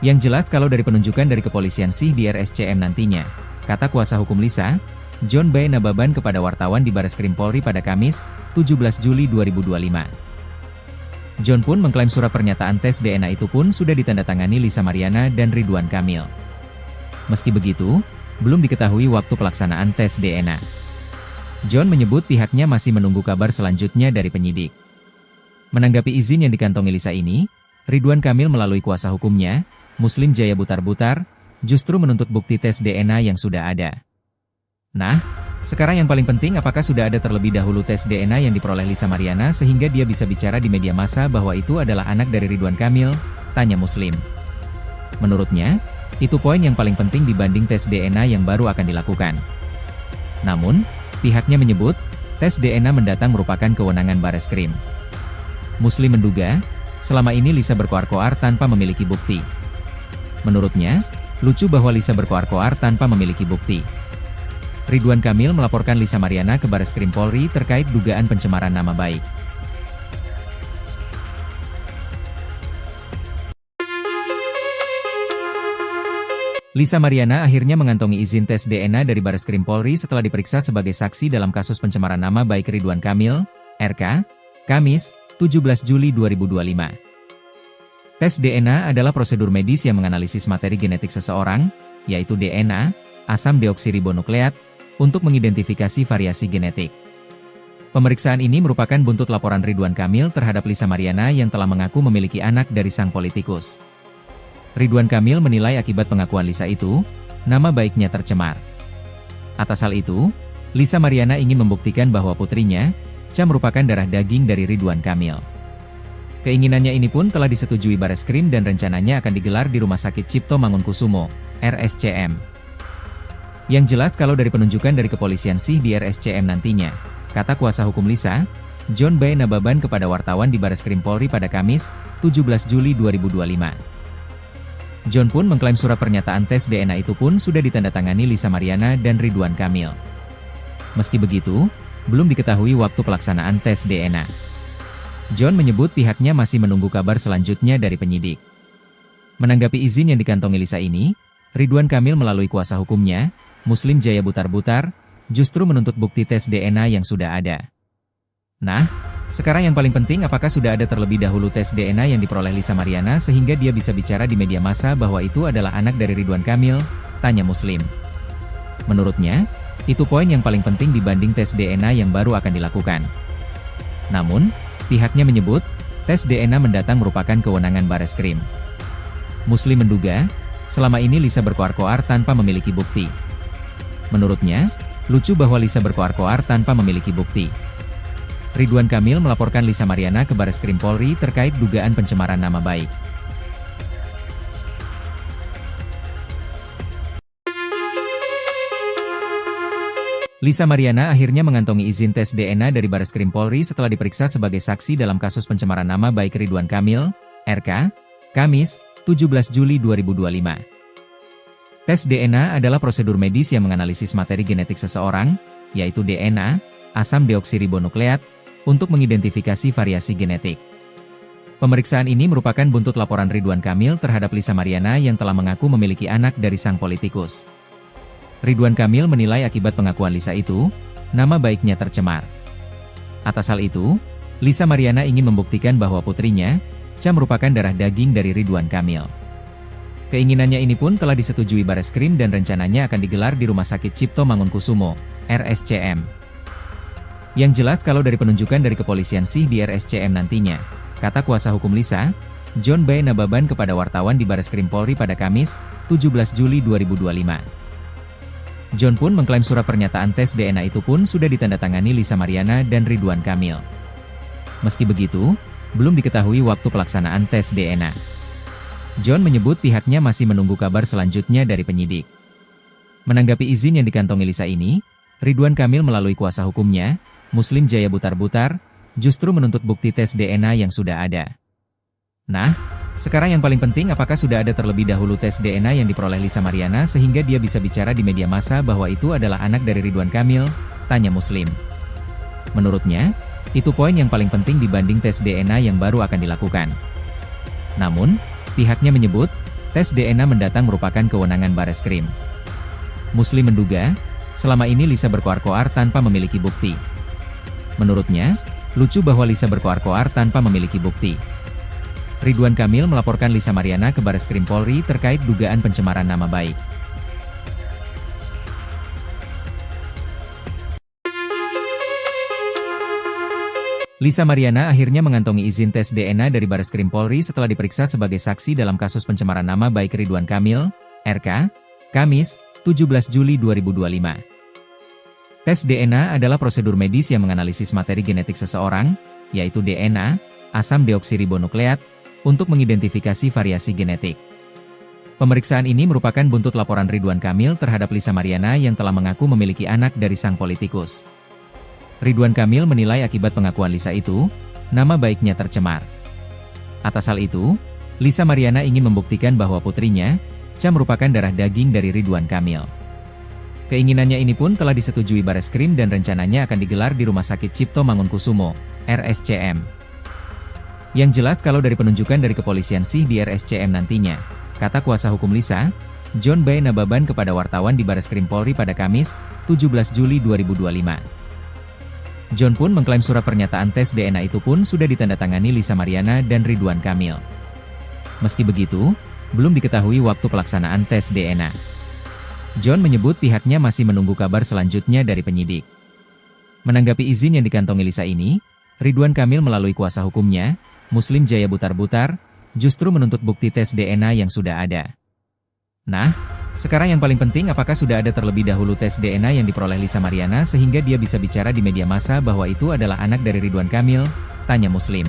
Yang jelas kalau dari penunjukan dari kepolisian sih di RSCM nantinya, kata kuasa hukum Lisa, John B. Nababan kepada wartawan di Bareskrim Polri pada Kamis, 17 Juli 2025. John pun mengklaim surat pernyataan tes DNA itu pun sudah ditandatangani Lisa Mariana dan Ridwan Kamil. Meski begitu, belum diketahui waktu pelaksanaan tes DNA. John menyebut pihaknya masih menunggu kabar selanjutnya dari penyidik. Menanggapi izin yang dikantongi Lisa ini, Ridwan Kamil melalui kuasa hukumnya, Muslim Jaya Butar-Butar, justru menuntut bukti tes DNA yang sudah ada. Nah, sekarang yang paling penting apakah sudah ada terlebih dahulu tes DNA yang diperoleh Lisa Mariana sehingga dia bisa bicara di media massa bahwa itu adalah anak dari Ridwan Kamil, tanya Muslim. Menurutnya, itu poin yang paling penting dibanding tes DNA yang baru akan dilakukan. Namun, pihaknya menyebut, tes DNA mendatang merupakan kewenangan Bareskrim. Muslim menduga, selama ini Lisa berkoar-koar tanpa memiliki bukti. Menurutnya, lucu bahwa Lisa berkoar-koar tanpa memiliki bukti. Ridwan Kamil melaporkan Lisa Mariana ke Bareskrim Polri terkait dugaan pencemaran nama baik. Lisa Mariana akhirnya mengantongi izin tes DNA dari Bareskrim Polri setelah diperiksa sebagai saksi dalam kasus pencemaran nama baik Ridwan Kamil, RK, Kamis, 17 Juli 2025. Tes DNA adalah prosedur medis yang menganalisis materi genetik seseorang, yaitu DNA, asam deoksiribonukleat, untuk mengidentifikasi variasi genetik. Pemeriksaan ini merupakan buntut laporan Ridwan Kamil terhadap Lisa Mariana yang telah mengaku memiliki anak dari sang politikus. Ridwan Kamil menilai akibat pengakuan Lisa itu, nama baiknya tercemar. Atas hal itu, Lisa Mariana ingin membuktikan bahwa putrinya, Cha, merupakan darah daging dari Ridwan Kamil. Keinginannya ini pun telah disetujui Bareskrim dan rencananya akan digelar di Rumah Sakit Cipto Mangunkusumo, RSCM. Yang jelas kalau dari penunjukan dari kepolisian sih di RSCM nantinya, kata kuasa hukum Lisa, John B. Nababan kepada wartawan di Bareskrim Polri pada Kamis, 17 Juli 2025. John pun mengklaim surat pernyataan tes DNA itu pun sudah ditandatangani Lisa Mariana dan Ridwan Kamil. Meski begitu, belum diketahui waktu pelaksanaan tes DNA. John menyebut pihaknya masih menunggu kabar selanjutnya dari penyidik. Menanggapi izin yang dikantongi Lisa ini, Ridwan Kamil melalui kuasa hukumnya, Muslim Jaya Butar-Butar, justru menuntut bukti tes DNA yang sudah ada. Nah, sekarang yang paling penting apakah sudah ada terlebih dahulu tes DNA yang diperoleh Lisa Mariana sehingga dia bisa bicara di media massa bahwa itu adalah anak dari Ridwan Kamil, tanya Muslim. Menurutnya, itu poin yang paling penting dibanding tes DNA yang baru akan dilakukan. Namun, pihaknya menyebut, tes DNA mendatang merupakan kewenangan Bareskrim. Muslim menduga, selama ini Lisa berkoar-koar tanpa memiliki bukti. Menurutnya, lucu bahwa Lisa berkoar-koar tanpa memiliki bukti. Ridwan Kamil melaporkan Lisa Mariana ke Bareskrim Polri terkait dugaan pencemaran nama baik. Lisa Mariana akhirnya mengantongi izin tes DNA dari Bareskrim Polri setelah diperiksa sebagai saksi dalam kasus pencemaran nama baik Ridwan Kamil, RK, Kamis, 17 Juli 2025. Tes DNA adalah prosedur medis yang menganalisis materi genetik seseorang, yaitu DNA, asam deoksiribonukleat, untuk mengidentifikasi variasi genetik. Pemeriksaan ini merupakan buntut laporan Ridwan Kamil terhadap Lisa Mariana yang telah mengaku memiliki anak dari sang politikus. Ridwan Kamil menilai akibat pengakuan Lisa itu, nama baiknya tercemar. Atas hal itu, Lisa Mariana ingin membuktikan bahwa putrinya, Cha, merupakan darah daging dari Ridwan Kamil. Keinginannya ini pun telah disetujui Bareskrim dan rencananya akan digelar di Rumah Sakit Cipto Mangunkusumo, RSCM. Yang jelas kalau dari penunjukan dari kepolisian sih di RSCM nantinya, kata kuasa hukum Lisa, John B. Nababan kepada wartawan di Bareskrim Polri pada Kamis, 17 Juli 2025. John pun mengklaim surat pernyataan tes DNA itu pun sudah ditandatangani Lisa Mariana dan Ridwan Kamil. Meski begitu, belum diketahui waktu pelaksanaan tes DNA. John menyebut pihaknya masih menunggu kabar selanjutnya dari penyidik. Menanggapi izin yang dikantongi Lisa ini, Ridwan Kamil melalui kuasa hukumnya, Muslim Jaya Butar-Butar, justru menuntut bukti tes DNA yang sudah ada. Nah, sekarang yang paling penting apakah sudah ada terlebih dahulu tes DNA yang diperoleh Lisa Mariana sehingga dia bisa bicara di media massa bahwa itu adalah anak dari Ridwan Kamil, tanya Muslim. Menurutnya, itu poin yang paling penting dibanding tes DNA yang baru akan dilakukan. Namun, pihaknya menyebut, tes DNA mendatang merupakan kewenangan Bareskrim. Muslim menduga, selama ini Lisa berkoar-koar tanpa memiliki bukti. Menurutnya, lucu bahwa Lisa berkoar-koar tanpa memiliki bukti. Ridwan Kamil melaporkan Lisa Mariana ke Bareskrim Polri terkait dugaan pencemaran nama baik. Lisa Mariana akhirnya mengantongi izin tes DNA dari Bareskrim Polri setelah diperiksa sebagai saksi dalam kasus pencemaran nama baik Ridwan Kamil, RK, Kamis, 17 Juli 2025. Tes DNA adalah prosedur medis yang menganalisis materi genetik seseorang, yaitu DNA, asam deoksiribonukleat, untuk mengidentifikasi variasi genetik. Pemeriksaan ini merupakan buntut laporan Ridwan Kamil terhadap Lisa Mariana yang telah mengaku memiliki anak dari sang politikus. Ridwan Kamil menilai akibat pengakuan Lisa itu, nama baiknya tercemar. Atas hal itu, Lisa Mariana ingin membuktikan bahwa putrinya, Cha merupakan darah daging dari Ridwan Kamil. Keinginannya ini pun telah disetujui Bareskrim dan rencananya akan digelar di Rumah Sakit Cipto Mangunkusumo, RSCM. Yang jelas kalau dari penunjukan dari kepolisian sih di RSCM nantinya, kata kuasa hukum Lisa, John B. Nababan kepada wartawan di Bareskrim Polri pada Kamis, 17 Juli 2025. John pun mengklaim surat pernyataan tes DNA itu pun sudah ditandatangani Lisa Mariana dan Ridwan Kamil. Meski begitu, belum diketahui waktu pelaksanaan tes DNA. John menyebut pihaknya masih menunggu kabar selanjutnya dari penyidik. Menanggapi izin yang dikantongi Lisa ini, Ridwan Kamil melalui kuasa hukumnya, Muslim Jaya Butar-Butar, justru menuntut bukti tes DNA yang sudah ada. Nah, sekarang yang paling penting apakah sudah ada terlebih dahulu tes DNA yang diperoleh Lisa Mariana sehingga dia bisa bicara di media massa bahwa itu adalah anak dari Ridwan Kamil, tanya Muslim.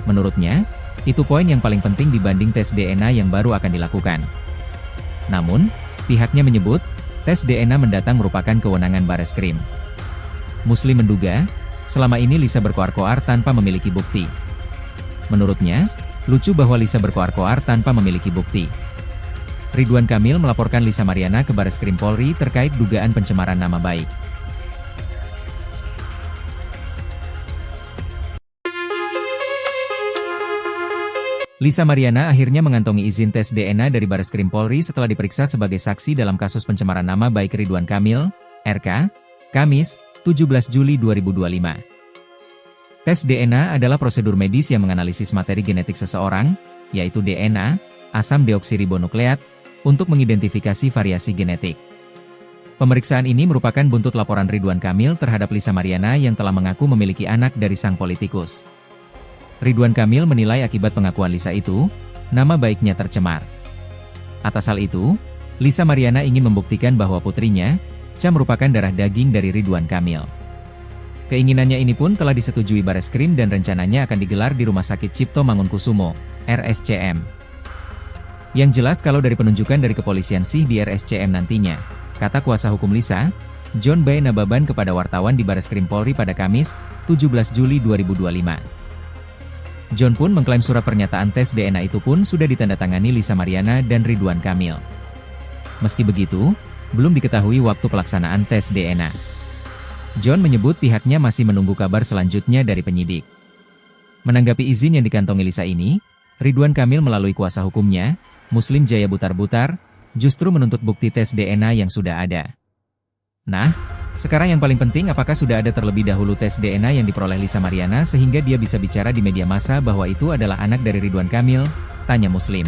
Menurutnya, itu poin yang paling penting dibanding tes DNA yang baru akan dilakukan. Namun, pihaknya menyebut, tes DNA mendatang merupakan kewenangan Bareskrim. Muslim menduga, selama ini Lisa berkoar-koar tanpa memiliki bukti. Menurutnya, lucu bahwa Lisa berkoar-koar tanpa memiliki bukti. Ridwan Kamil melaporkan Lisa Mariana ke Bareskrim Polri terkait dugaan pencemaran nama baik. Lisa Mariana akhirnya mengantongi izin tes DNA dari Bareskrim Polri setelah diperiksa sebagai saksi dalam kasus pencemaran nama baik Ridwan Kamil, RK, Kamis, 17 Juli 2025. Tes DNA adalah prosedur medis yang menganalisis materi genetik seseorang, yaitu DNA, asam deoksiribonukleat, untuk mengidentifikasi variasi genetik. Pemeriksaan ini merupakan buntut laporan Ridwan Kamil terhadap Lisa Mariana yang telah mengaku memiliki anak dari sang politikus. Ridwan Kamil menilai akibat pengakuan Lisa itu, nama baiknya tercemar. Atas hal itu, Lisa Mariana ingin membuktikan bahwa putrinya, Cha merupakan darah daging dari Ridwan Kamil. Keinginannya ini pun telah disetujui Bareskrim dan rencananya akan digelar di Rumah Sakit Cipto Mangunkusumo, RSCM. Yang jelas kalau dari penunjukan dari kepolisian sih di RSCM nantinya, kata kuasa hukum Lisa, John B. Nababan kepada wartawan di Bareskrim Polri pada Kamis, 17 Juli 2025. John pun mengklaim surat pernyataan tes DNA itu pun sudah ditandatangani Lisa Mariana dan Ridwan Kamil. Meski begitu, belum diketahui waktu pelaksanaan tes DNA. John menyebut pihaknya masih menunggu kabar selanjutnya dari penyidik. Menanggapi izin yang dikantongi Lisa ini, Ridwan Kamil melalui kuasa hukumnya, Muslim Jaya Butar-Butar, justru menuntut bukti tes DNA yang sudah ada. Nah, sekarang yang paling penting apakah sudah ada terlebih dahulu tes DNA yang diperoleh Lisa Mariana sehingga dia bisa bicara di media massa bahwa itu adalah anak dari Ridwan Kamil, tanya Muslim.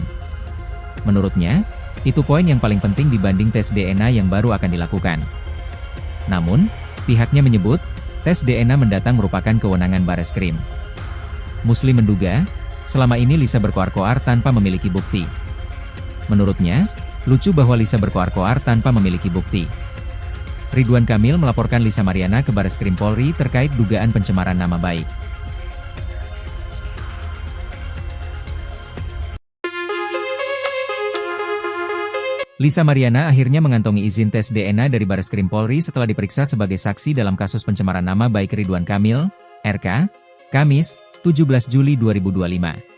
Menurutnya, itu poin yang paling penting dibanding tes DNA yang baru akan dilakukan. Namun, pihaknya menyebut, tes DNA mendatang merupakan kewenangan Bareskrim. Muslim menduga, selama ini Lisa berkoar-koar tanpa memiliki bukti. Menurutnya, lucu bahwa Lisa berkoar-koar tanpa memiliki bukti. Ridwan Kamil melaporkan Lisa Mariana ke Bareskrim Polri terkait dugaan pencemaran nama baik. Lisa Mariana akhirnya mengantongi izin tes DNA dari Bareskrim Polri setelah diperiksa sebagai saksi dalam kasus pencemaran nama baik Ridwan Kamil, RK, Kamis, 17 Juli 2025.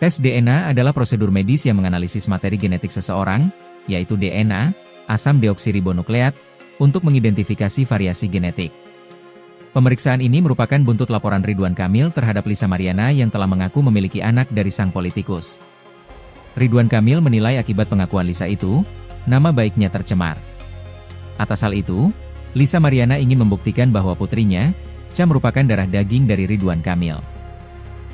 Tes DNA adalah prosedur medis yang menganalisis materi genetik seseorang, yaitu DNA, asam deoksiribonukleat, untuk mengidentifikasi variasi genetik. Pemeriksaan ini merupakan buntut laporan Ridwan Kamil terhadap Lisa Mariana yang telah mengaku memiliki anak dari sang politikus. Ridwan Kamil menilai akibat pengakuan Lisa itu, nama baiknya tercemar. Atas hal itu, Lisa Mariana ingin membuktikan bahwa putrinya, Cha merupakan darah daging dari Ridwan Kamil.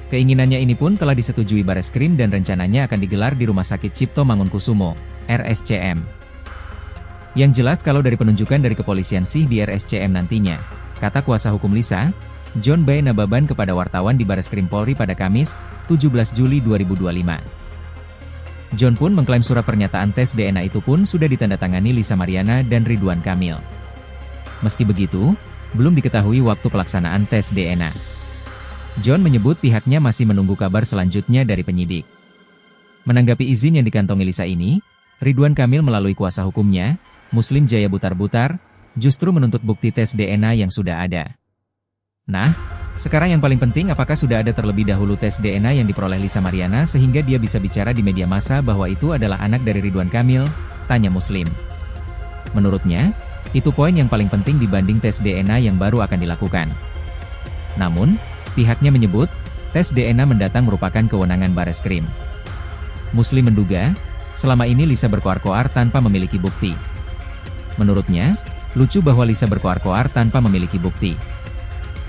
Keinginannya ini pun telah disetujui Bareskrim dan rencananya akan digelar di Rumah Sakit Cipto Mangunkusumo, RSCM. Yang jelas kalau dari penunjukan dari kepolisian sih di RSCM nantinya, kata kuasa hukum Lisa, John B. Nababan kepada wartawan di Bareskrim Polri pada Kamis, 17 Juli 2025. John pun mengklaim surat pernyataan tes DNA itu pun sudah ditandatangani Lisa Mariana dan Ridwan Kamil. Meski begitu, belum diketahui waktu pelaksanaan tes DNA. John menyebut pihaknya masih menunggu kabar selanjutnya dari penyidik. Menanggapi izin yang dikantongi Lisa ini, Ridwan Kamil melalui kuasa hukumnya, Muslim Jaya Butar-Butar, justru menuntut bukti tes DNA yang sudah ada. Nah, sekarang yang paling penting, apakah sudah ada terlebih dahulu tes DNA yang diperoleh Lisa Mariana sehingga dia bisa bicara di media massa bahwa itu adalah anak dari Ridwan Kamil? Tanya Muslim. Menurutnya, itu poin yang paling penting dibanding tes DNA yang baru akan dilakukan. Namun, pihaknya menyebut, tes DNA mendatang merupakan kewenangan Bareskrim. Muslim menduga, selama ini Lisa berkoar-koar tanpa memiliki bukti. Menurutnya, lucu bahwa Lisa berkoar-koar tanpa memiliki bukti.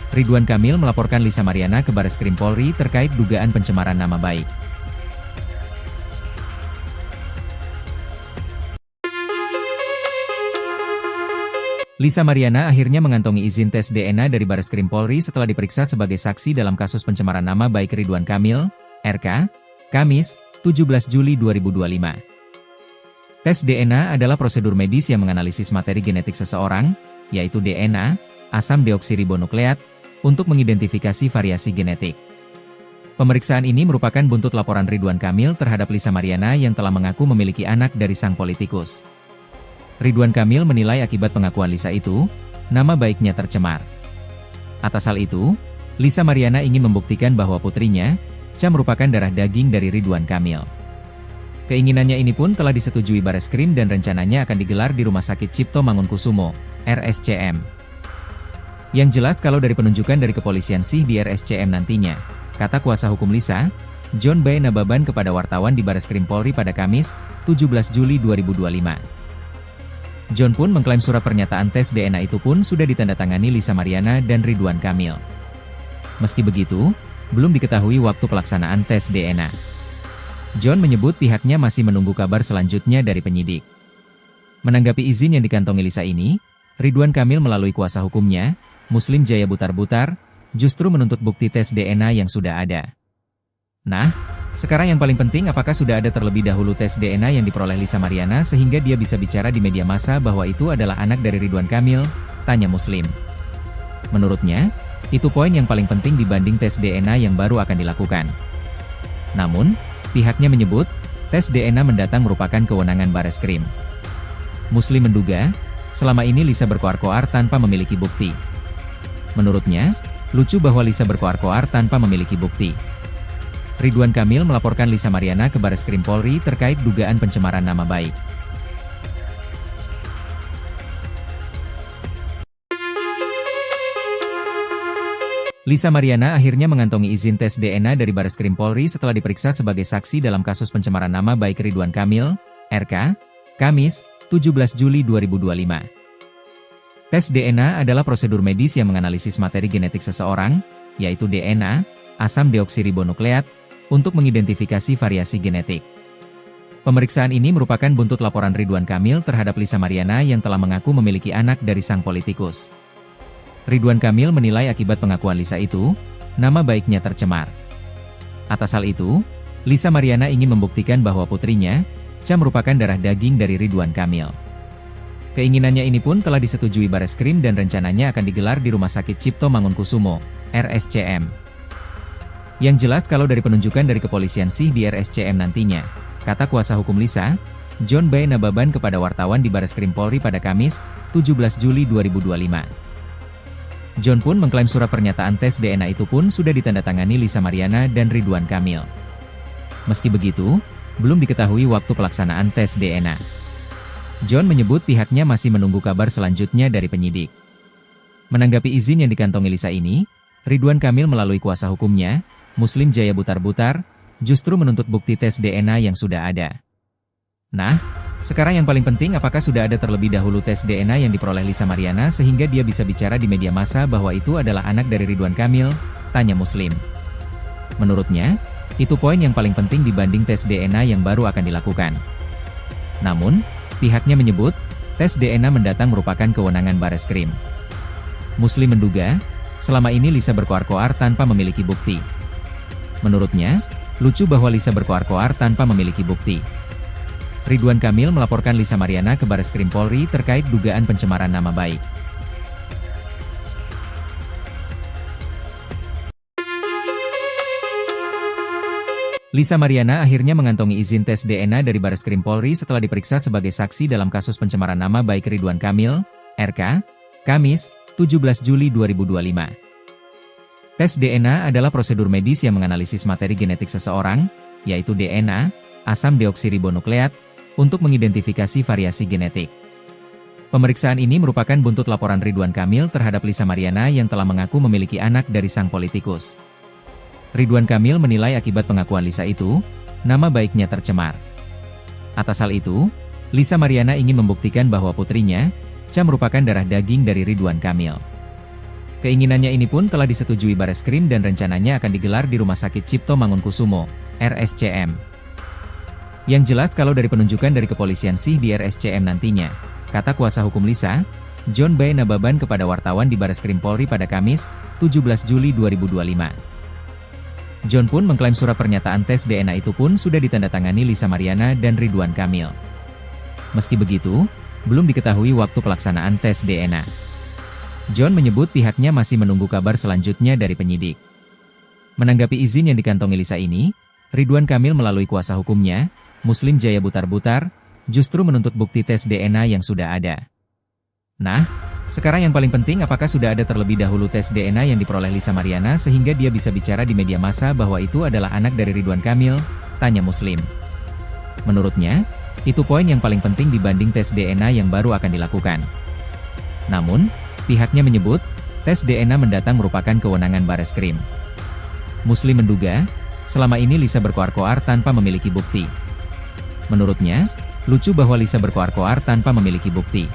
Ridwan Kamil melaporkan Lisa Mariana ke Bareskrim Polri terkait dugaan pencemaran nama baik. Lisa Mariana akhirnya mengantongi izin tes DNA dari Bareskrim Polri setelah diperiksa sebagai saksi dalam kasus pencemaran nama baik Ridwan Kamil, RK, Kamis, 17 Juli 2025. Tes DNA adalah prosedur medis yang menganalisis materi genetik seseorang, yaitu DNA, asam deoksiribonukleat, untuk mengidentifikasi variasi genetik. Pemeriksaan ini merupakan buntut laporan Ridwan Kamil terhadap Lisa Mariana yang telah mengaku memiliki anak dari sang politikus. Ridwan Kamil menilai akibat pengakuan Lisa itu, nama baiknya tercemar. Atas hal itu, Lisa Mariana ingin membuktikan bahwa putrinya, Cha, merupakan darah daging dari Ridwan Kamil. Keinginannya ini pun telah disetujui Bareskrim dan rencananya akan digelar di Rumah Sakit Cipto Mangunkusumo, RSCM. Yang jelas kalau dari penunjukan dari kepolisian sih di RSCM nantinya, kata kuasa hukum Lisa, John B. Nababan kepada wartawan di Bareskrim Polri pada Kamis, 17 Juli 2025. John pun mengklaim surat pernyataan tes DNA itu pun sudah ditandatangani Lisa Mariana dan Ridwan Kamil. Meski begitu, belum diketahui waktu pelaksanaan tes DNA. John menyebut pihaknya masih menunggu kabar selanjutnya dari penyidik. Menanggapi izin yang dikantongi Lisa ini, Ridwan Kamil melalui kuasa hukumnya, Muslim Jaya Butar-Butar, justru menuntut bukti tes DNA yang sudah ada. Nah, sekarang yang paling penting, apakah sudah ada terlebih dahulu tes DNA yang diperoleh Lisa Mariana sehingga dia bisa bicara di media massa bahwa itu adalah anak dari Ridwan Kamil? Tanya Muslim. Menurutnya, itu poin yang paling penting dibanding tes DNA yang baru akan dilakukan. Namun, pihaknya menyebut, tes DNA mendatang merupakan kewenangan Bareskrim. Muslim menduga, selama ini Lisa berkoar-koar tanpa memiliki bukti. Menurutnya, lucu bahwa Lisa berkoar-koar tanpa memiliki bukti. Ridwan Kamil melaporkan Lisa Mariana ke Bareskrim Polri terkait dugaan pencemaran nama baik. Lisa Mariana akhirnya mengantongi izin tes DNA dari Bareskrim Polri setelah diperiksa sebagai saksi dalam kasus pencemaran nama baik Ridwan Kamil, RK, Kamis, 17 Juli 2025. Tes DNA adalah prosedur medis yang menganalisis materi genetik seseorang, yaitu DNA, asam deoksiribonukleat, untuk mengidentifikasi variasi genetik. Pemeriksaan ini merupakan buntut laporan Ridwan Kamil terhadap Lisa Mariana yang telah mengaku memiliki anak dari sang politikus. Ridwan Kamil menilai akibat pengakuan Lisa itu, nama baiknya tercemar. Atas hal itu, Lisa Mariana ingin membuktikan bahwa putrinya, Cha, merupakan darah daging dari Ridwan Kamil. Keinginannya ini pun telah disetujui Bareskrim dan rencananya akan digelar di Rumah Sakit Cipto Mangunkusumo, RSCM. Yang jelas kalau dari penunjukan dari kepolisian sih di RSCM nantinya, kata kuasa hukum Lisa, John B. Nababan kepada wartawan di Bareskrim Polri pada Kamis, 17 Juli 2025. John pun mengklaim surat pernyataan tes DNA itu pun sudah ditandatangani Lisa Mariana dan Ridwan Kamil. Meski begitu, belum diketahui waktu pelaksanaan tes DNA. John menyebut pihaknya masih menunggu kabar selanjutnya dari penyidik. Menanggapi izin yang dikantongi Lisa ini, Ridwan Kamil melalui kuasa hukumnya, Muslim Jaya Butar-Butar, justru menuntut bukti tes DNA yang sudah ada. Nah, sekarang yang paling penting, apakah sudah ada terlebih dahulu tes DNA yang diperoleh Lisa Mariana sehingga dia bisa bicara di media massa bahwa itu adalah anak dari Ridwan Kamil? Tanya Muslim. Menurutnya, itu poin yang paling penting dibanding tes DNA yang baru akan dilakukan. Namun, pihaknya menyebut, tes DNA mendatang merupakan kewenangan Bareskrim. Muslim menduga, selama ini Lisa berkoar-koar tanpa memiliki bukti. Menurutnya, lucu bahwa Lisa berkoar-koar tanpa memiliki bukti. Ridwan Kamil melaporkan Lisa Mariana ke Bareskrim Polri terkait dugaan pencemaran nama baik. Lisa Mariana akhirnya mengantongi izin tes DNA dari Bareskrim Polri setelah diperiksa sebagai saksi dalam kasus pencemaran nama baik Ridwan Kamil, RK, Kamis, 17 Juli 2025. Tes DNA adalah prosedur medis yang menganalisis materi genetik seseorang, yaitu DNA, asam deoksiribonukleat, untuk mengidentifikasi variasi genetik. Pemeriksaan ini merupakan buntut laporan Ridwan Kamil terhadap Lisa Mariana yang telah mengaku memiliki anak dari sang politikus. Ridwan Kamil menilai akibat pengakuan Lisa itu, nama baiknya tercemar. Atas hal itu, Lisa Mariana ingin membuktikan bahwa putrinya, Cha, merupakan darah daging dari Ridwan Kamil. Keinginannya ini pun telah disetujui Bareskrim dan rencananya akan digelar di Rumah Sakit Cipto Mangunkusumo, RSCM. Yang jelas kalau dari penunjukan dari kepolisian sih di RSCM nantinya, kata kuasa hukum Lisa, John B. Nababan kepada wartawan di Bareskrim Polri pada Kamis, 17 Juli 2025. John pun mengklaim surat pernyataan tes DNA itu pun sudah ditandatangani Lisa Mariana dan Ridwan Kamil. Meski begitu, belum diketahui waktu pelaksanaan tes DNA. John menyebut pihaknya masih menunggu kabar selanjutnya dari penyidik. Menanggapi izin yang dikantongi Lisa ini, Ridwan Kamil melalui kuasa hukumnya, Muslim Jaya Butar-Butar, justru menuntut bukti tes DNA yang sudah ada. Nah, sekarang yang paling penting apakah sudah ada terlebih dahulu tes DNA yang diperoleh Lisa Mariana sehingga dia bisa bicara di media massa bahwa itu adalah anak dari Ridwan Kamil, tanya Muslim. Menurutnya, itu poin yang paling penting dibanding tes DNA yang baru akan dilakukan. Namun, pihaknya menyebut, tes DNA mendatang merupakan kewenangan Bareskrim. Muslim menduga, selama ini Lisa berkoar-koar tanpa memiliki bukti. Menurutnya, lucu bahwa Lisa berkoar-koar tanpa memiliki bukti.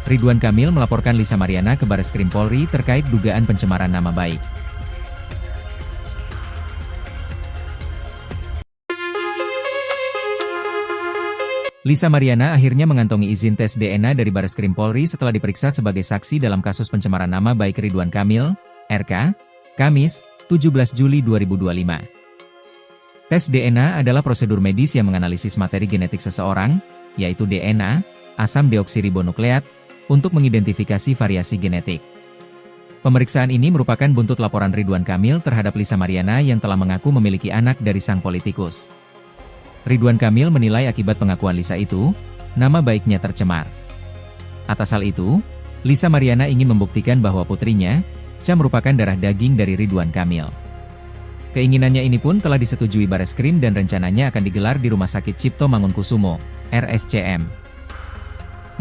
Ridwan Kamil melaporkan Lisa Mariana ke Bareskrim Polri terkait dugaan pencemaran nama baik. Lisa Mariana akhirnya mengantongi izin tes DNA dari Bareskrim Polri setelah diperiksa sebagai saksi dalam kasus pencemaran nama baik Ridwan Kamil, RK, Kamis, 17 Juli 2025. Tes DNA adalah prosedur medis yang menganalisis materi genetik seseorang, yaitu DNA, asam deoksiribonukleat, untuk mengidentifikasi variasi genetik. Pemeriksaan ini merupakan buntut laporan Ridwan Kamil terhadap Lisa Mariana yang telah mengaku memiliki anak dari sang politikus. Ridwan Kamil menilai akibat pengakuan Lisa itu, nama baiknya tercemar. Atas hal itu, Lisa Mariana ingin membuktikan bahwa putrinya, Cha, merupakan darah daging dari Ridwan Kamil. Keinginannya ini pun telah disetujui Bareskrim dan rencananya akan digelar di Rumah Sakit Cipto Mangunkusumo, RSCM.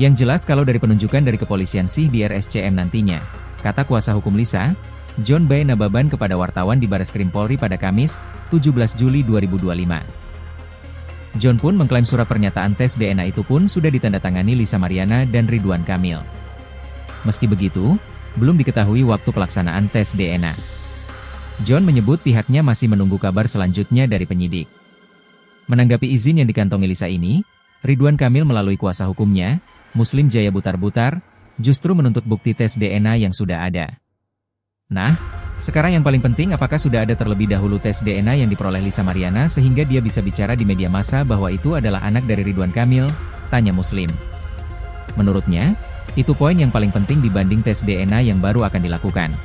Yang jelas kalau dari penunjukan dari kepolisian sih di RSCM nantinya, kata kuasa hukum Lisa, John B. Nababan kepada wartawan di Bareskrim Polri pada Kamis, 17 Juli 2025. John pun mengklaim surat pernyataan tes DNA itu pun sudah ditandatangani Lisa Mariana dan Ridwan Kamil. Meski begitu, belum diketahui waktu pelaksanaan tes DNA. John menyebut pihaknya masih menunggu kabar selanjutnya dari penyidik. Menanggapi izin yang dikantongi Lisa ini, Ridwan Kamil melalui kuasa hukumnya, Muslim Jaya Butar-Butar, justru menuntut bukti tes DNA yang sudah ada. Nah, sekarang yang paling penting apakah sudah ada terlebih dahulu tes DNA yang diperoleh Lisa Mariana sehingga dia bisa bicara di media massa bahwa itu adalah anak dari Ridwan Kamil, tanya Muslim. Menurutnya, itu poin yang paling penting dibanding tes DNA yang baru akan dilakukan.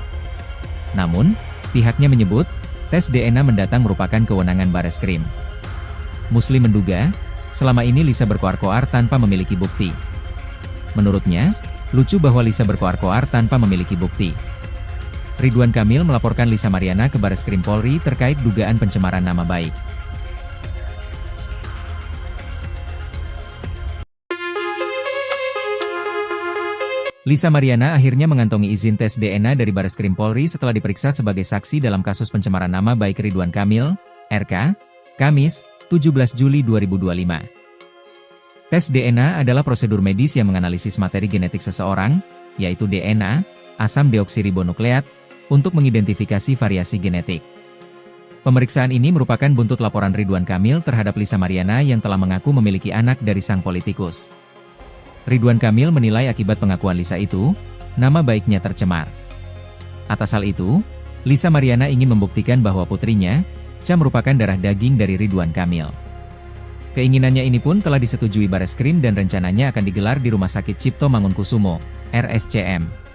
Namun, pihaknya menyebut, tes DNA mendatang merupakan kewenangan Bareskrim. Muslim menduga, selama ini Lisa berkoar-koar tanpa memiliki bukti. Menurutnya, lucu bahwa Lisa berkoar-koar tanpa memiliki bukti. Ridwan Kamil melaporkan Lisa Mariana ke Bareskrim Polri terkait dugaan pencemaran nama baik. Lisa Mariana akhirnya mengantongi izin tes DNA dari Bareskrim Polri setelah diperiksa sebagai saksi dalam kasus pencemaran nama baik Ridwan Kamil, RK, Kamis, 17 Juli 2025. Tes DNA adalah prosedur medis yang menganalisis materi genetik seseorang, yaitu DNA, asam deoksiribonukleat, untuk mengidentifikasi variasi genetik. Pemeriksaan ini merupakan buntut laporan Ridwan Kamil terhadap Lisa Mariana yang telah mengaku memiliki anak dari sang politikus. Ridwan Kamil menilai akibat pengakuan Lisa itu, nama baiknya tercemar. Atas hal itu, Lisa Mariana ingin membuktikan bahwa putrinya, Cha, merupakan darah daging dari Ridwan Kamil. Keinginannya ini pun telah disetujui Bareskrim dan rencananya akan digelar di Rumah Sakit Cipto Mangunkusumo, RSCM.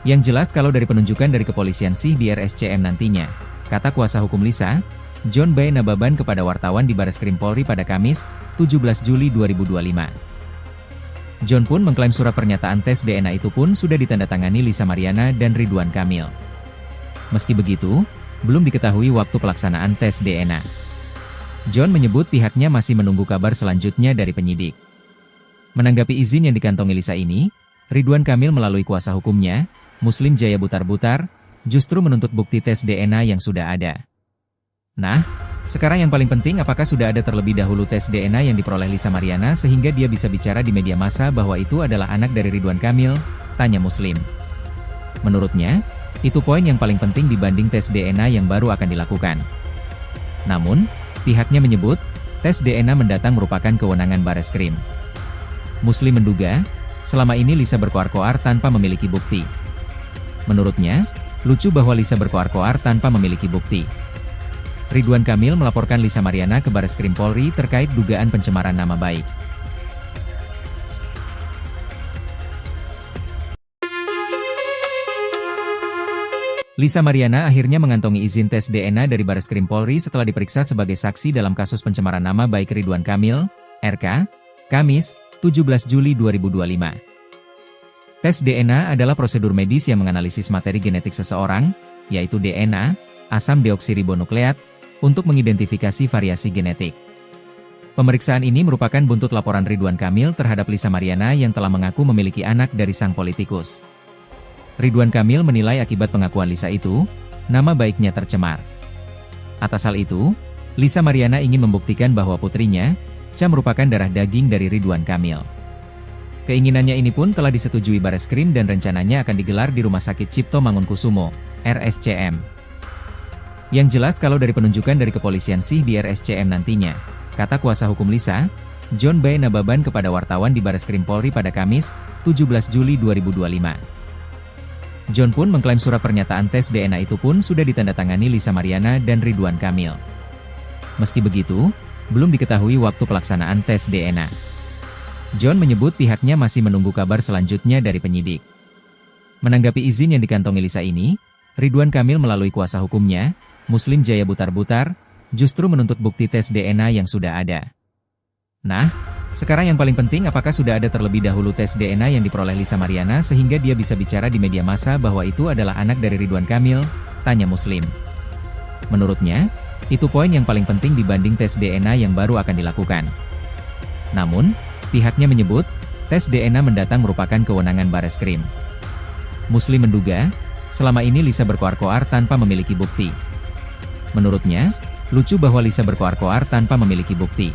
Yang jelas kalau dari penunjukan dari kepolisian sih di RSCM nantinya, kata kuasa hukum Lisa, John B. Nababan kepada wartawan di Bareskrim Polri pada Kamis, 17 Juli 2025. John pun mengklaim surat pernyataan tes DNA itu pun sudah ditandatangani Lisa Mariana dan Ridwan Kamil. Meski begitu, belum diketahui waktu pelaksanaan tes DNA. John menyebut pihaknya masih menunggu kabar selanjutnya dari penyidik. Menanggapi izin yang dikantongi Lisa ini, Ridwan Kamil melalui kuasa hukumnya, Muslim Jaya Butar-Butar, justru menuntut bukti tes DNA yang sudah ada. Nah, sekarang yang paling penting apakah sudah ada terlebih dahulu tes DNA yang diperoleh Lisa Mariana sehingga dia bisa bicara di media massa bahwa itu adalah anak dari Ridwan Kamil, tanya Muslim. Menurutnya, itu poin yang paling penting dibanding tes DNA yang baru akan dilakukan. Namun, pihaknya menyebut, tes DNA mendatang merupakan kewenangan Bareskrim. Muslim menduga, selama ini Lisa berkoar-koar tanpa memiliki bukti. Menurutnya, lucu bahwa Lisa berkoar-koar tanpa memiliki bukti. Ridwan Kamil melaporkan Lisa Mariana ke Bareskrim Polri terkait dugaan pencemaran nama baik. Lisa Mariana akhirnya mengantongi izin tes DNA dari Bareskrim Polri setelah diperiksa sebagai saksi dalam kasus pencemaran nama baik Ridwan Kamil, RK, Kamis, 17 Juli 2025. Tes DNA adalah prosedur medis yang menganalisis materi genetik seseorang, yaitu DNA, asam deoksiribonukleat, untuk mengidentifikasi variasi genetik. Pemeriksaan ini merupakan buntut laporan Ridwan Kamil terhadap Lisa Mariana yang telah mengaku memiliki anak dari sang politikus. Ridwan Kamil menilai akibat pengakuan Lisa itu, nama baiknya tercemar. Atas hal itu, Lisa Mariana ingin membuktikan bahwa putrinya, Cha merupakan darah daging dari Ridwan Kamil. Keinginannya ini pun telah disetujui Bareskrim dan rencananya akan digelar di Rumah Sakit Cipto Mangunkusumo, RSCM. Yang jelas kalau dari penunjukan dari kepolisian sih di RSCM nantinya, kata kuasa hukum Lisa, John B. Nababan kepada wartawan di Bareskrim Polri pada Kamis, 17 Juli 2025. John pun mengklaim surat pernyataan tes DNA itu pun sudah ditandatangani Lisa Mariana dan Ridwan Kamil. Meski begitu, belum diketahui waktu pelaksanaan tes DNA. John menyebut pihaknya masih menunggu kabar selanjutnya dari penyidik. Menanggapi izin yang dikantongi Lisa ini, Ridwan Kamil melalui kuasa hukumnya, Muslim Jaya Butar-Butar, justru menuntut bukti tes DNA yang sudah ada. Nah, sekarang yang paling penting apakah sudah ada terlebih dahulu tes DNA yang diperoleh Lisa Mariana sehingga dia bisa bicara di media massa bahwa itu adalah anak dari Ridwan Kamil, tanya Muslim. Menurutnya, itu poin yang paling penting dibanding tes DNA yang baru akan dilakukan. Namun, pihaknya menyebut, tes DNA mendatang merupakan kewenangan Bareskrim. Muslim menduga, selama ini Lisa berkoar-koar tanpa memiliki bukti. Menurutnya, lucu bahwa Lisa berkoar-koar tanpa memiliki bukti.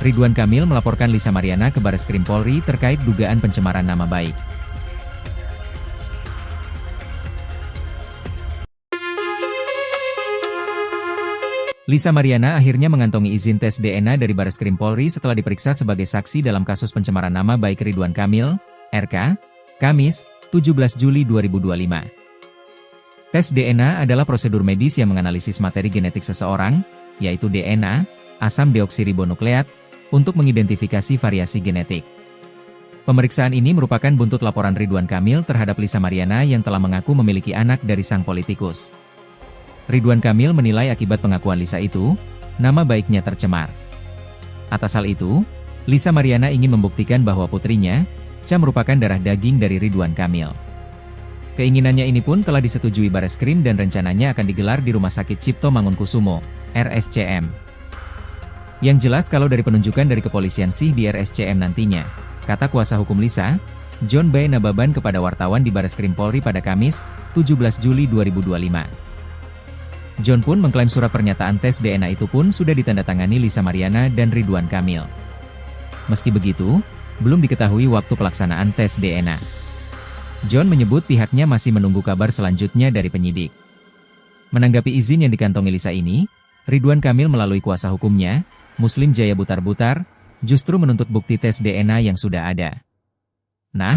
Ridwan Kamil melaporkan Lisa Mariana ke Bareskrim Polri terkait dugaan pencemaran nama baik. Lisa Mariana akhirnya mengantongi izin tes DNA dari Bareskrim Polri setelah diperiksa sebagai saksi dalam kasus pencemaran nama baik Ridwan Kamil, RK, Kamis, 17 Juli 2025. Tes DNA adalah prosedur medis yang menganalisis materi genetik seseorang, yaitu DNA, asam deoksiribonukleat, untuk mengidentifikasi variasi genetik. Pemeriksaan ini merupakan buntut laporan Ridwan Kamil terhadap Lisa Mariana yang telah mengaku memiliki anak dari sang politikus. Ridwan Kamil menilai akibat pengakuan Lisa itu, nama baiknya tercemar. Atas hal itu, Lisa Mariana ingin membuktikan bahwa putrinya, Cha merupakan darah daging dari Ridwan Kamil. Keinginannya ini pun telah disetujui Bareskrim dan rencananya akan digelar di Rumah Sakit Cipto Mangunkusumo, RSCM. Yang jelas kalau dari penunjukan dari kepolisian sih di RSCM nantinya, kata kuasa hukum Lisa, John B. Nababan kepada wartawan di Bareskrim Polri pada Kamis, 17 Juli 2025. John pun mengklaim surat pernyataan tes DNA itu pun sudah ditandatangani Lisa Mariana dan Ridwan Kamil. Meski begitu, belum diketahui waktu pelaksanaan tes DNA. John menyebut pihaknya masih menunggu kabar selanjutnya dari penyidik. Menanggapi izin yang dikantongi Lisa ini, Ridwan Kamil melalui kuasa hukumnya, Muslim Jaya Butar-Butar, justru menuntut bukti tes DNA yang sudah ada. Nah,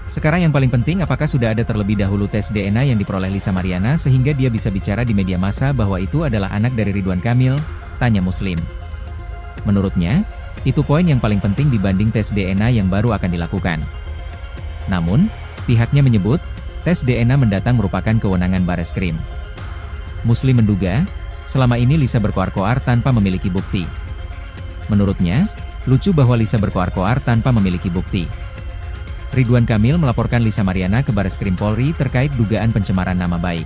sekarang yang paling penting apakah sudah ada terlebih dahulu tes DNA yang diperoleh Lisa Mariana sehingga dia bisa bicara di media massa bahwa itu adalah anak dari Ridwan Kamil, tanya Muslim. Menurutnya, itu poin yang paling penting dibanding tes DNA yang baru akan dilakukan. Namun, pihaknya menyebut, tes DNA mendatang merupakan kewenangan Bareskrim. Muslim menduga, selama ini Lisa berkoar-koar tanpa memiliki bukti. Menurutnya, lucu bahwa Lisa berkoar-koar tanpa memiliki bukti. Ridwan Kamil melaporkan Lisa Mariana ke Bareskrim Polri terkait dugaan pencemaran nama baik.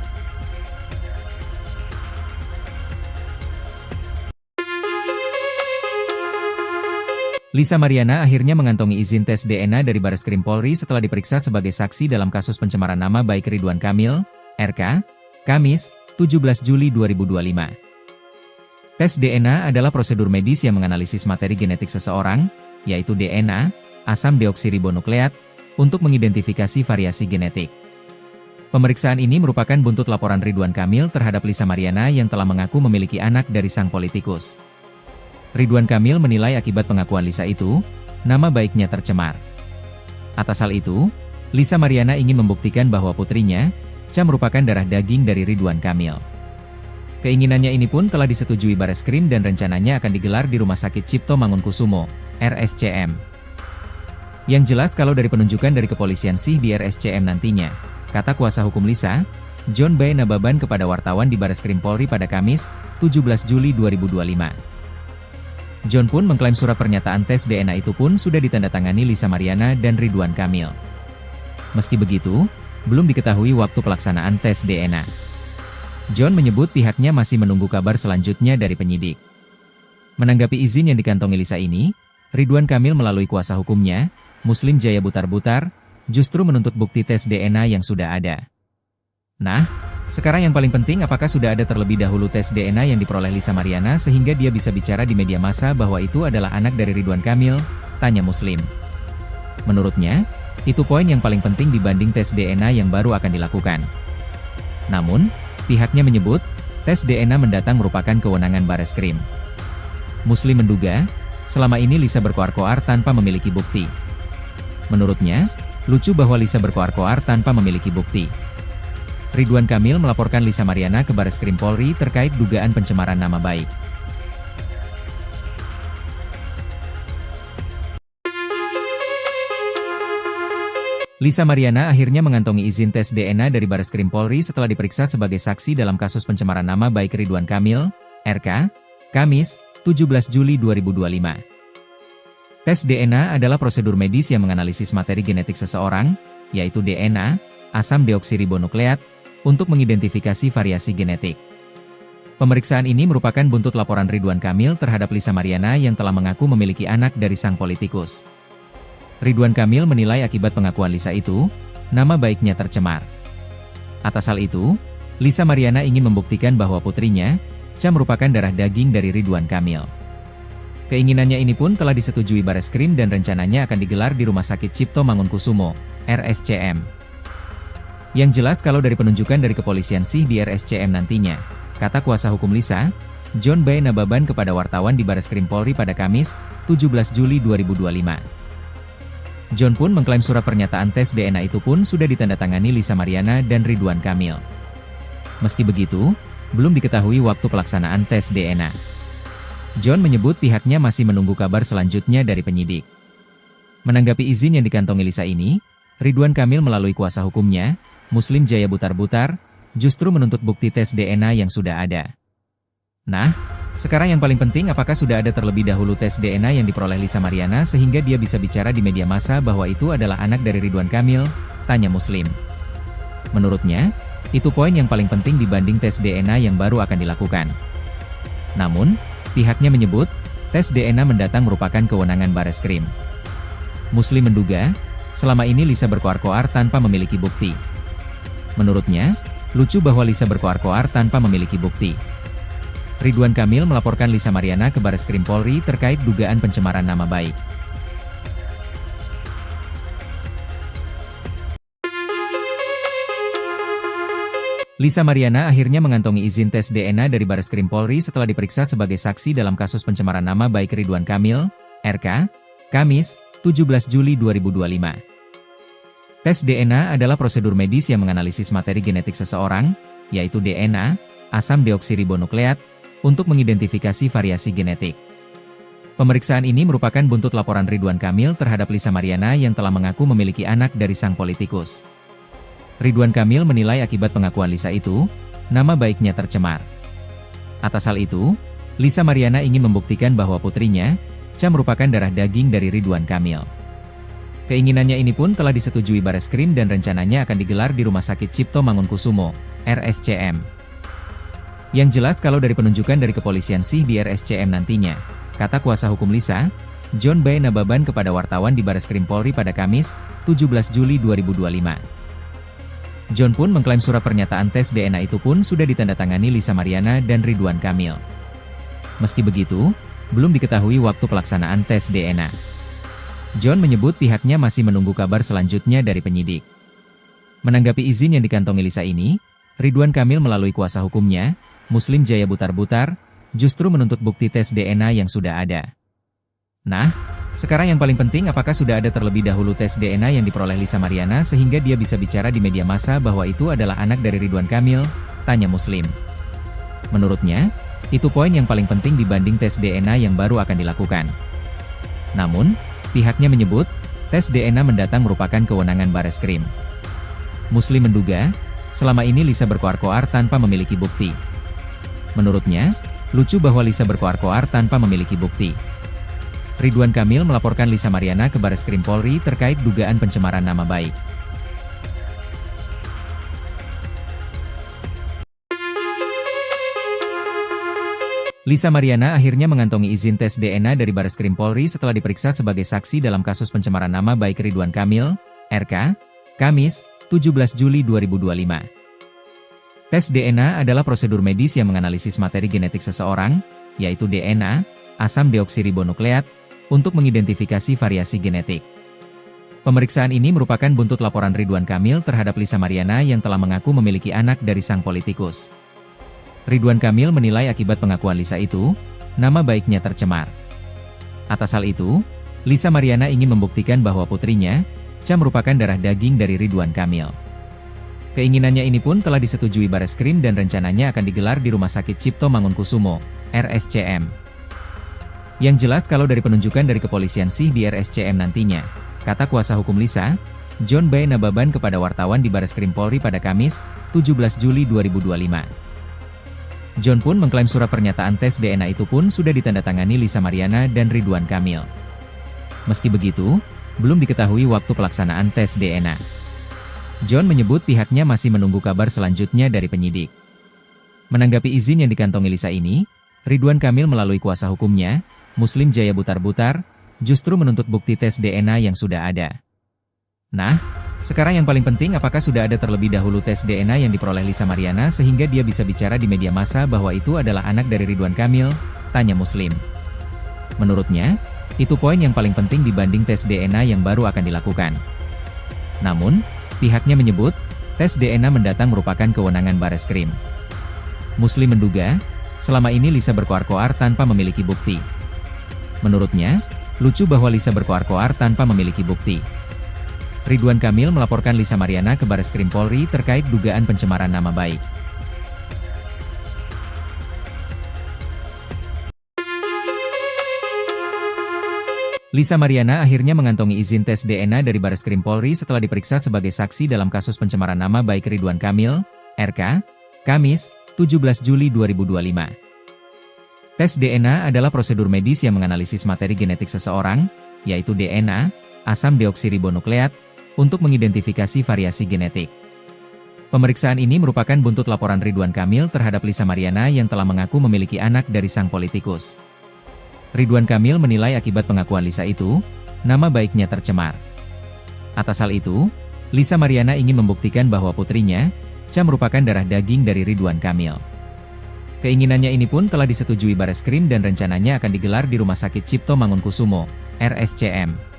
Lisa Mariana akhirnya mengantongi izin tes DNA dari Bareskrim Polri setelah diperiksa sebagai saksi dalam kasus pencemaran nama baik Ridwan Kamil, RK, Kamis, 17 Juli 2025. Tes DNA adalah prosedur medis yang menganalisis materi genetik seseorang, yaitu DNA, asam deoksiribonukleat, untuk mengidentifikasi variasi genetik. Pemeriksaan ini merupakan buntut laporan Ridwan Kamil terhadap Lisa Mariana yang telah mengaku memiliki anak dari sang politikus. Ridwan Kamil menilai akibat pengakuan Lisa itu, nama baiknya tercemar. Atas hal itu, Lisa Mariana ingin membuktikan bahwa putrinya, Cha merupakan darah daging dari Ridwan Kamil. Keinginannya ini pun telah disetujui Bareskrim dan rencananya akan digelar di Rumah Sakit Cipto Mangunkusumo, RSCM. Yang jelas kalau dari penunjukan dari kepolisian sih di RSCM nantinya, kata kuasa hukum Lisa, John B. Nababan kepada wartawan di Bareskrim Polri pada Kamis, 17 Juli 2025. John pun mengklaim surat pernyataan tes DNA itu pun sudah ditandatangani Lisa Mariana dan Ridwan Kamil. Meski begitu, belum diketahui waktu pelaksanaan tes DNA. John menyebut pihaknya masih menunggu kabar selanjutnya dari penyidik. Menanggapi izin yang dikantongi Lisa ini, Ridwan Kamil melalui kuasa hukumnya, Muslim Jaya Butar-Butar, justru menuntut bukti tes DNA yang sudah ada. Nah, sekarang yang paling penting apakah sudah ada terlebih dahulu tes DNA yang diperoleh Lisa Mariana sehingga dia bisa bicara di media massa bahwa itu adalah anak dari Ridwan Kamil, tanya Muslim. Menurutnya, itu poin yang paling penting dibanding tes DNA yang baru akan dilakukan. Namun, pihaknya menyebut, tes DNA mendatang merupakan kewenangan Bareskrim. Muslim menduga, selama ini Lisa berkoar-koar tanpa memiliki bukti. Menurutnya, lucu bahwa Lisa berkoar-koar tanpa memiliki bukti. Ridwan Kamil melaporkan Lisa Mariana ke Bareskrim Polri terkait dugaan pencemaran nama baik. Lisa Mariana akhirnya mengantongi izin tes DNA dari Bareskrim Polri setelah diperiksa sebagai saksi dalam kasus pencemaran nama baik Ridwan Kamil, RK, Kamis, 17 Juli 2025. Tes DNA adalah prosedur medis yang menganalisis materi genetik seseorang, yaitu DNA, asam deoksiribonukleat, untuk mengidentifikasi variasi genetik. Pemeriksaan ini merupakan buntut laporan Ridwan Kamil terhadap Lisa Mariana yang telah mengaku memiliki anak dari sang politikus. Ridwan Kamil menilai akibat pengakuan Lisa itu, nama baiknya tercemar. Atas hal itu, Lisa Mariana ingin membuktikan bahwa putrinya, Cha merupakan darah daging dari Ridwan Kamil. Keinginannya ini pun telah disetujui Bareskrim dan rencananya akan digelar di Rumah Sakit Cipto Mangunkusumo, RSCM. Yang jelas kalau dari penunjukan dari kepolisian sih di RSCM nantinya, kata kuasa hukum Lisa, John B. Nababan kepada wartawan di Bareskrim Polri pada Kamis, 17 Juli 2025. John pun mengklaim surat pernyataan tes DNA itu pun sudah ditandatangani Lisa Mariana dan Ridwan Kamil. Meski begitu, belum diketahui waktu pelaksanaan tes DNA. John menyebut pihaknya masih menunggu kabar selanjutnya dari penyidik. Menanggapi izin yang dikantongi Lisa ini, Ridwan Kamil melalui kuasa hukumnya, Muslim Jaya Butar-Butar, justru menuntut bukti tes DNA yang sudah ada. Nah, sekarang yang paling penting apakah sudah ada terlebih dahulu tes DNA yang diperoleh Lisa Mariana sehingga dia bisa bicara di media massa bahwa itu adalah anak dari Ridwan Kamil, tanya Muslim. Menurutnya, itu poin yang paling penting dibanding tes DNA yang baru akan dilakukan. Namun, pihaknya menyebut, tes DNA mendatang merupakan kewenangan Bareskrim. Muslim menduga, selama ini Lisa berkoar-koar tanpa memiliki bukti. Menurutnya, lucu bahwa Lisa berkoar-koar tanpa memiliki bukti. Ridwan Kamil melaporkan Lisa Mariana ke Bareskrim Polri terkait dugaan pencemaran nama baik. Lisa Mariana akhirnya mengantongi izin tes DNA dari Bareskrim Polri setelah diperiksa sebagai saksi dalam kasus pencemaran nama baik Ridwan Kamil, RK, Kamis, 17 Juli 2025. Tes DNA adalah prosedur medis yang menganalisis materi genetik seseorang, yaitu DNA, asam deoksiribonukleat, untuk mengidentifikasi variasi genetik. Pemeriksaan ini merupakan buntut laporan Ridwan Kamil terhadap Lisa Mariana yang telah mengaku memiliki anak dari sang politikus. Ridwan Kamil menilai akibat pengakuan Lisa itu, nama baiknya tercemar. Atas hal itu, Lisa Mariana ingin membuktikan bahwa putrinya, Cha merupakan darah daging dari Ridwan Kamil. Keinginannya ini pun telah disetujui Bareskrim dan rencananya akan digelar di Rumah Sakit Cipto Mangunkusumo, RSCM. Yang jelas kalau dari penunjukan dari kepolisian sih di RSCM nantinya, kata kuasa hukum Lisa, John B. Nababan kepada wartawan di Bareskrim Polri pada Kamis, 17 Juli 2025. John pun mengklaim surat pernyataan tes DNA itu pun sudah ditandatangani Lisa Mariana dan Ridwan Kamil. Meski begitu, belum diketahui waktu pelaksanaan tes DNA. John menyebut pihaknya masih menunggu kabar selanjutnya dari penyidik. Menanggapi izin yang dikantongi Lisa ini, Ridwan Kamil melalui kuasa hukumnya, Muslim Jaya Butar-Butar, justru menuntut bukti tes DNA yang sudah ada. Nah, sekarang yang paling penting apakah sudah ada terlebih dahulu tes DNA yang diperoleh Lisa Mariana sehingga dia bisa bicara di media massa bahwa itu adalah anak dari Ridwan Kamil, tanya Muslim. Menurutnya, itu poin yang paling penting dibanding tes DNA yang baru akan dilakukan. Namun, pihaknya menyebut, tes DNA mendatang merupakan kewenangan Bareskrim. Muslim menduga, selama ini Lisa berkoar-koar tanpa memiliki bukti. Menurutnya, lucu bahwa Lisa berkoar-koar tanpa memiliki bukti. Ridwan Kamil melaporkan Lisa Mariana ke Bareskrim Polri terkait dugaan pencemaran nama baik. Lisa Mariana akhirnya mengantongi izin tes DNA dari Bareskrim Polri setelah diperiksa sebagai saksi dalam kasus pencemaran nama baik Ridwan Kamil, RK, Kamis, 17 Juli 2025. Tes DNA adalah prosedur medis yang menganalisis materi genetik seseorang, yaitu DNA, asam deoksiribonukleat, untuk mengidentifikasi variasi genetik. Pemeriksaan ini merupakan buntut laporan Ridwan Kamil terhadap Lisa Mariana yang telah mengaku memiliki anak dari sang politikus. Ridwan Kamil menilai akibat pengakuan Lisa itu, nama baiknya tercemar. Atas hal itu, Lisa Mariana ingin membuktikan bahwa putrinya, Cha merupakan darah daging dari Ridwan Kamil. Keinginannya ini pun telah disetujui Bareskrim dan rencananya akan digelar di Rumah Sakit Cipto Mangunkusumo, RSCM. Yang jelas kalau dari penunjukan dari kepolisian sih di RSCM nantinya, kata kuasa hukum Lisa, John B. Nababan kepada wartawan di Bareskrim Polri pada Kamis, 17 Juli 2025. John pun mengklaim surat pernyataan tes DNA itu pun sudah ditandatangani Lisa Mariana dan Ridwan Kamil. Meski begitu, belum diketahui waktu pelaksanaan tes DNA. John menyebut pihaknya masih menunggu kabar selanjutnya dari penyidik. Menanggapi izin yang dikantongi Lisa ini, Ridwan Kamil melalui kuasa hukumnya, Muslim Jaya Butar-Butar, justru menuntut bukti tes DNA yang sudah ada. Nah, sekarang yang paling penting apakah sudah ada terlebih dahulu tes DNA yang diperoleh Lisa Mariana sehingga dia bisa bicara di media massa bahwa itu adalah anak dari Ridwan Kamil, tanya Muslim. Menurutnya, itu poin yang paling penting dibanding tes DNA yang baru akan dilakukan. Namun, pihaknya menyebut, tes DNA mendatang merupakan kewenangan Bareskrim. Muslim menduga, selama ini Lisa berkoar-koar tanpa memiliki bukti. Menurutnya, lucu bahwa Lisa berkoar-koar tanpa memiliki bukti. Ridwan Kamil melaporkan Lisa Mariana ke Bareskrim Polri terkait dugaan pencemaran nama baik. Lisa Mariana akhirnya mengantongi izin tes DNA dari Bareskrim Polri setelah diperiksa sebagai saksi dalam kasus pencemaran nama baik Ridwan Kamil, RK, Kamis, 17 Juli 2025. Tes DNA adalah prosedur medis yang menganalisis materi genetik seseorang, yaitu DNA, asam deoksiribonukleat, untuk mengidentifikasi variasi genetik. Pemeriksaan ini merupakan buntut laporan Ridwan Kamil terhadap Lisa Mariana yang telah mengaku memiliki anak dari sang politikus. Ridwan Kamil menilai akibat pengakuan Lisa itu, nama baiknya tercemar. Atas hal itu, Lisa Mariana ingin membuktikan bahwa putrinya, Cha merupakan darah daging dari Ridwan Kamil. Keinginannya ini pun telah disetujui Bareskrim dan rencananya akan digelar di Rumah Sakit Cipto Mangunkusumo, RSCM.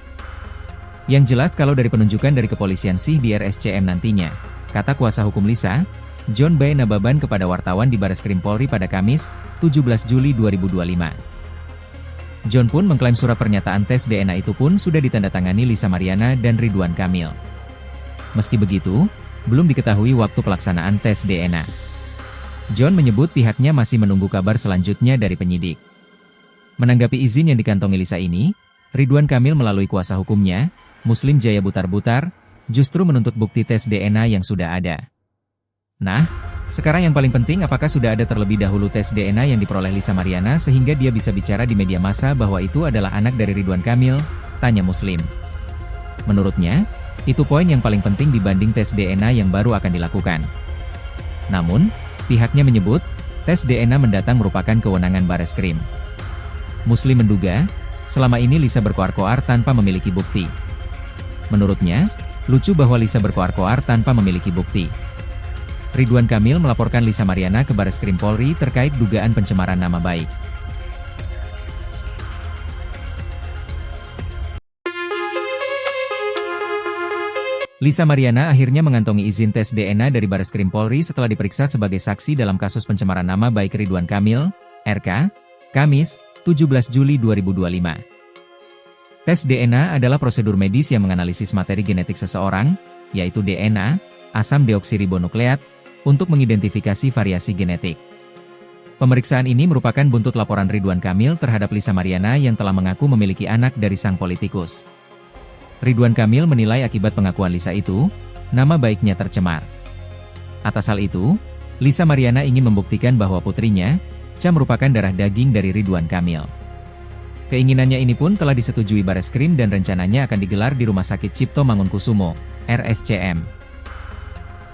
Yang jelas kalau dari penunjukan dari kepolisian sih di RSCM nantinya, kata kuasa hukum Lisa, John B. Nababan kepada wartawan di Bareskrim Polri pada Kamis, 17 Juli 2025. John pun mengklaim surat pernyataan tes DNA itu pun sudah ditandatangani Lisa Mariana dan Ridwan Kamil. Meski begitu, belum diketahui waktu pelaksanaan tes DNA. John menyebut pihaknya masih menunggu kabar selanjutnya dari penyidik. Menanggapi izin yang dikantongi Lisa ini, Ridwan Kamil melalui kuasa hukumnya, Muslim Jaya Butar-Butar, justru menuntut bukti tes DNA yang sudah ada. Nah, sekarang yang paling penting apakah sudah ada terlebih dahulu tes DNA yang diperoleh Lisa Mariana sehingga dia bisa bicara di media massa bahwa itu adalah anak dari Ridwan Kamil, tanya Muslim. Menurutnya, itu poin yang paling penting dibanding tes DNA yang baru akan dilakukan. Namun, pihaknya menyebut, tes DNA mendatang merupakan kewenangan Bareskrim. Muslim menduga, selama ini Lisa berkoar-koar tanpa memiliki bukti. Menurutnya, lucu bahwa Lisa berkoar-koar tanpa memiliki bukti. Ridwan Kamil melaporkan Lisa Mariana ke Bareskrim Polri terkait dugaan pencemaran nama baik. Lisa Mariana akhirnya mengantongi izin tes DNA dari Bareskrim Polri setelah diperiksa sebagai saksi dalam kasus pencemaran nama baik Ridwan Kamil, RK, Kamis, 17 Juli 2025. Tes DNA adalah prosedur medis yang menganalisis materi genetik seseorang, yaitu DNA, asam deoksiribonukleat, untuk mengidentifikasi variasi genetik. Pemeriksaan ini merupakan buntut laporan Ridwan Kamil terhadap Lisa Mariana yang telah mengaku memiliki anak dari sang politikus. Ridwan Kamil menilai akibat pengakuan Lisa itu, nama baiknya tercemar. Atas hal itu, Lisa Mariana ingin membuktikan bahwa putrinya, Cha merupakan darah daging dari Ridwan Kamil. Keinginannya ini pun telah disetujui Bareskrim dan rencananya akan digelar di Rumah Sakit Cipto Mangunkusumo, RSCM.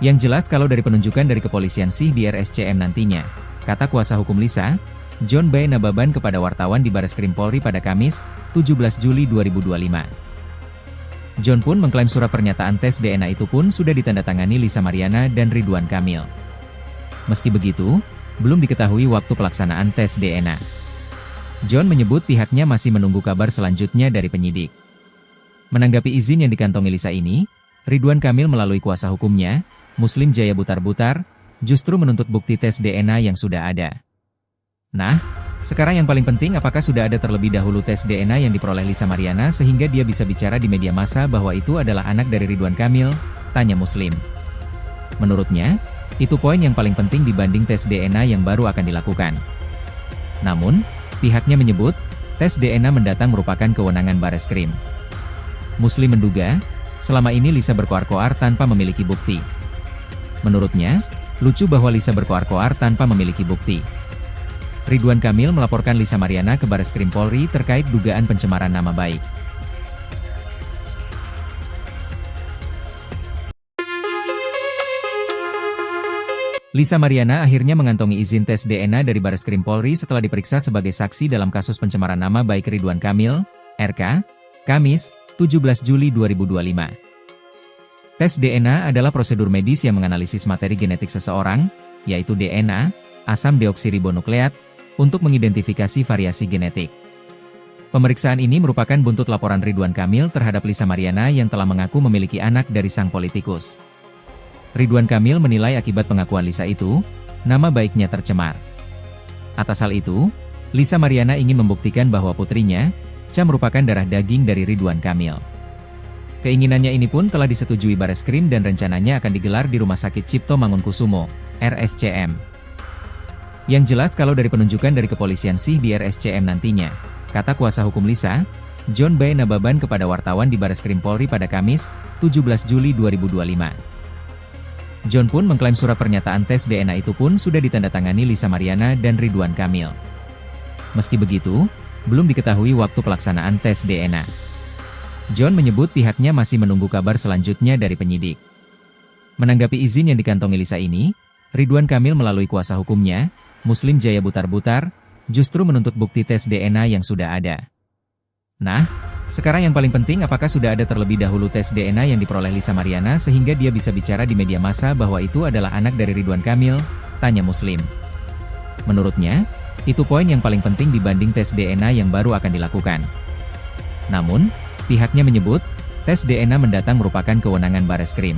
Yang jelas kalau dari penunjukan dari kepolisian sih di RSCM nantinya, kata kuasa hukum Lisa, John B. Nababan kepada wartawan di Bareskrim Polri pada Kamis, 17 Juli 2025. John pun mengklaim surat pernyataan tes DNA itu pun sudah ditandatangani Lisa Mariana dan Ridwan Kamil. Meski begitu, belum diketahui waktu pelaksanaan tes DNA. John menyebut pihaknya masih menunggu kabar selanjutnya dari penyidik. Menanggapi izin yang dikantongi Lisa ini, Ridwan Kamil melalui kuasa hukumnya, Muslim Jaya Butar-Butar, justru menuntut bukti tes DNA yang sudah ada. Nah, sekarang yang paling penting apakah sudah ada terlebih dahulu tes DNA yang diperoleh Lisa Mariana sehingga dia bisa bicara di media massa bahwa itu adalah anak dari Ridwan Kamil, tanya Muslim. Menurutnya, itu poin yang paling penting dibanding tes DNA yang baru akan dilakukan. Namun, pihaknya menyebut, tes DNA mendatang merupakan kewenangan Bareskrim. Muslim menduga, selama ini Lisa berkoar-koar tanpa memiliki bukti. Menurutnya, lucu bahwa Lisa berkoar-koar tanpa memiliki bukti. Ridwan Kamil melaporkan Lisa Mariana ke Bareskrim Polri terkait dugaan pencemaran nama baik. Lisa Mariana akhirnya mengantongi izin tes DNA dari Bareskrim Polri setelah diperiksa sebagai saksi dalam kasus pencemaran nama baik Ridwan Kamil, RK, Kamis, 17 Juli 2025. Tes DNA adalah prosedur medis yang menganalisis materi genetik seseorang, yaitu DNA, asam deoksiribonukleat, untuk mengidentifikasi variasi genetik. Pemeriksaan ini merupakan buntut laporan Ridwan Kamil terhadap Lisa Mariana yang telah mengaku memiliki anak dari sang politikus. Ridwan Kamil menilai akibat pengakuan Lisa itu, nama baiknya tercemar. Atas hal itu, Lisa Mariana ingin membuktikan bahwa putrinya, Cha merupakan darah daging dari Ridwan Kamil. Keinginannya ini pun telah disetujui Bareskrim dan rencananya akan digelar di Rumah Sakit Cipto Mangunkusumo, RSCM. Yang jelas kalau dari penunjukan dari kepolisian sih di RSCM nantinya, kata kuasa hukum Lisa, John B. Nababan kepada wartawan di Bareskrim Polri pada Kamis, 17 Juli 2025. John pun mengklaim surat pernyataan tes DNA itu pun sudah ditandatangani Lisa Mariana dan Ridwan Kamil. Meski begitu, belum diketahui waktu pelaksanaan tes DNA. John menyebut pihaknya masih menunggu kabar selanjutnya dari penyidik. Menanggapi izin yang dikantongi Lisa ini, Ridwan Kamil melalui kuasa hukumnya, Muslim Jaya Butar-Butar, justru menuntut bukti tes DNA yang sudah ada. Nah, sekarang yang paling penting apakah sudah ada terlebih dahulu tes DNA yang diperoleh Lisa Mariana sehingga dia bisa bicara di media massa bahwa itu adalah anak dari Ridwan Kamil, tanya Muslim. Menurutnya, itu poin yang paling penting dibanding tes DNA yang baru akan dilakukan. Namun, pihaknya menyebut, tes DNA mendatang merupakan kewenangan Bareskrim.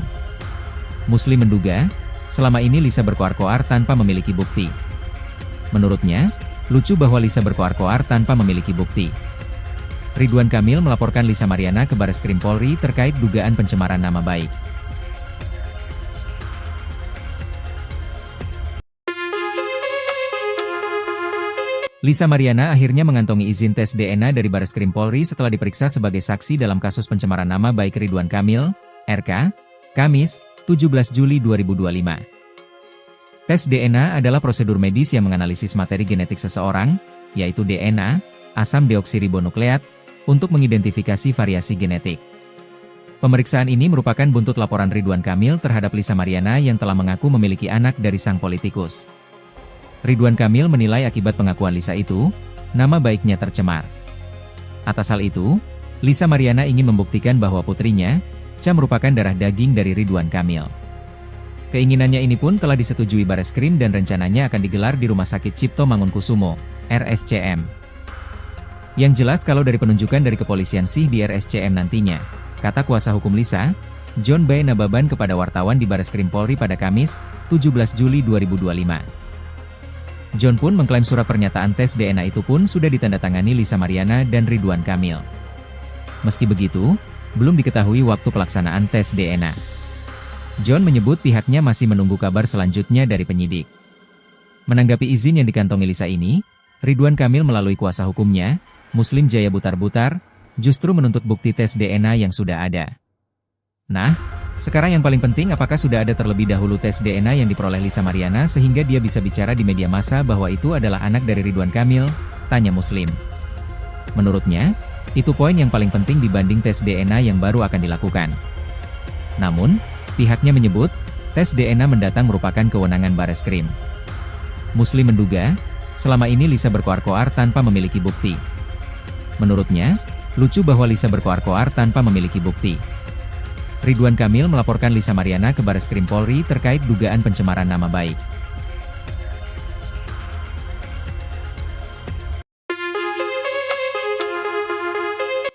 Muslim menduga, selama ini Lisa berkoar-koar tanpa memiliki bukti. Menurutnya, lucu bahwa Lisa berkoar-koar tanpa memiliki bukti. Ridwan Kamil melaporkan Lisa Mariana ke Bareskrim Polri terkait dugaan pencemaran nama baik. Lisa Mariana akhirnya mengantongi izin tes DNA dari Bareskrim Polri setelah diperiksa sebagai saksi dalam kasus pencemaran nama baik Ridwan Kamil, RK, Kamis, 17 Juli 2025. Tes DNA adalah prosedur medis yang menganalisis materi genetik seseorang, yaitu DNA, asam deoksiribonukleat, untuk mengidentifikasi variasi genetik. Pemeriksaan ini merupakan buntut laporan Ridwan Kamil terhadap Lisa Mariana yang telah mengaku memiliki anak dari sang politikus. Ridwan Kamil menilai akibat pengakuan Lisa itu, nama baiknya tercemar. Atas hal itu, Lisa Mariana ingin membuktikan bahwa putrinya, Cha merupakan darah daging dari Ridwan Kamil. Keinginannya ini pun telah disetujui Bareskrim dan rencananya akan digelar di Rumah Sakit Cipto Mangunkusumo, RSCM. Yang jelas kalau dari penunjukan dari kepolisian sih di RSCM nantinya, kata kuasa hukum Lisa, John B. Nababan kepada wartawan di Bareskrim Polri pada Kamis, 17 Juli 2025. John pun mengklaim surat pernyataan tes DNA itu pun sudah ditandatangani Lisa Mariana dan Ridwan Kamil. Meski begitu, belum diketahui waktu pelaksanaan tes DNA. John menyebut pihaknya masih menunggu kabar selanjutnya dari penyidik. Menanggapi izin yang dikantongi Lisa ini, Ridwan Kamil melalui kuasa hukumnya, Muslim Jaya Butar-Butar, justru menuntut bukti tes DNA yang sudah ada. Nah, sekarang yang paling penting apakah sudah ada terlebih dahulu tes DNA yang diperoleh Lisa Mariana sehingga dia bisa bicara di media massa bahwa itu adalah anak dari Ridwan Kamil, tanya Muslim. Menurutnya, itu poin yang paling penting dibanding tes DNA yang baru akan dilakukan. Namun, pihaknya menyebut, tes DNA mendatang merupakan kewenangan Bareskrim. Muslim menduga, selama ini Lisa berkoar-koar tanpa memiliki bukti. Menurutnya, lucu bahwa Lisa berkoar-koar tanpa memiliki bukti. Ridwan Kamil melaporkan Lisa Mariana ke Bareskrim Polri terkait dugaan pencemaran nama baik.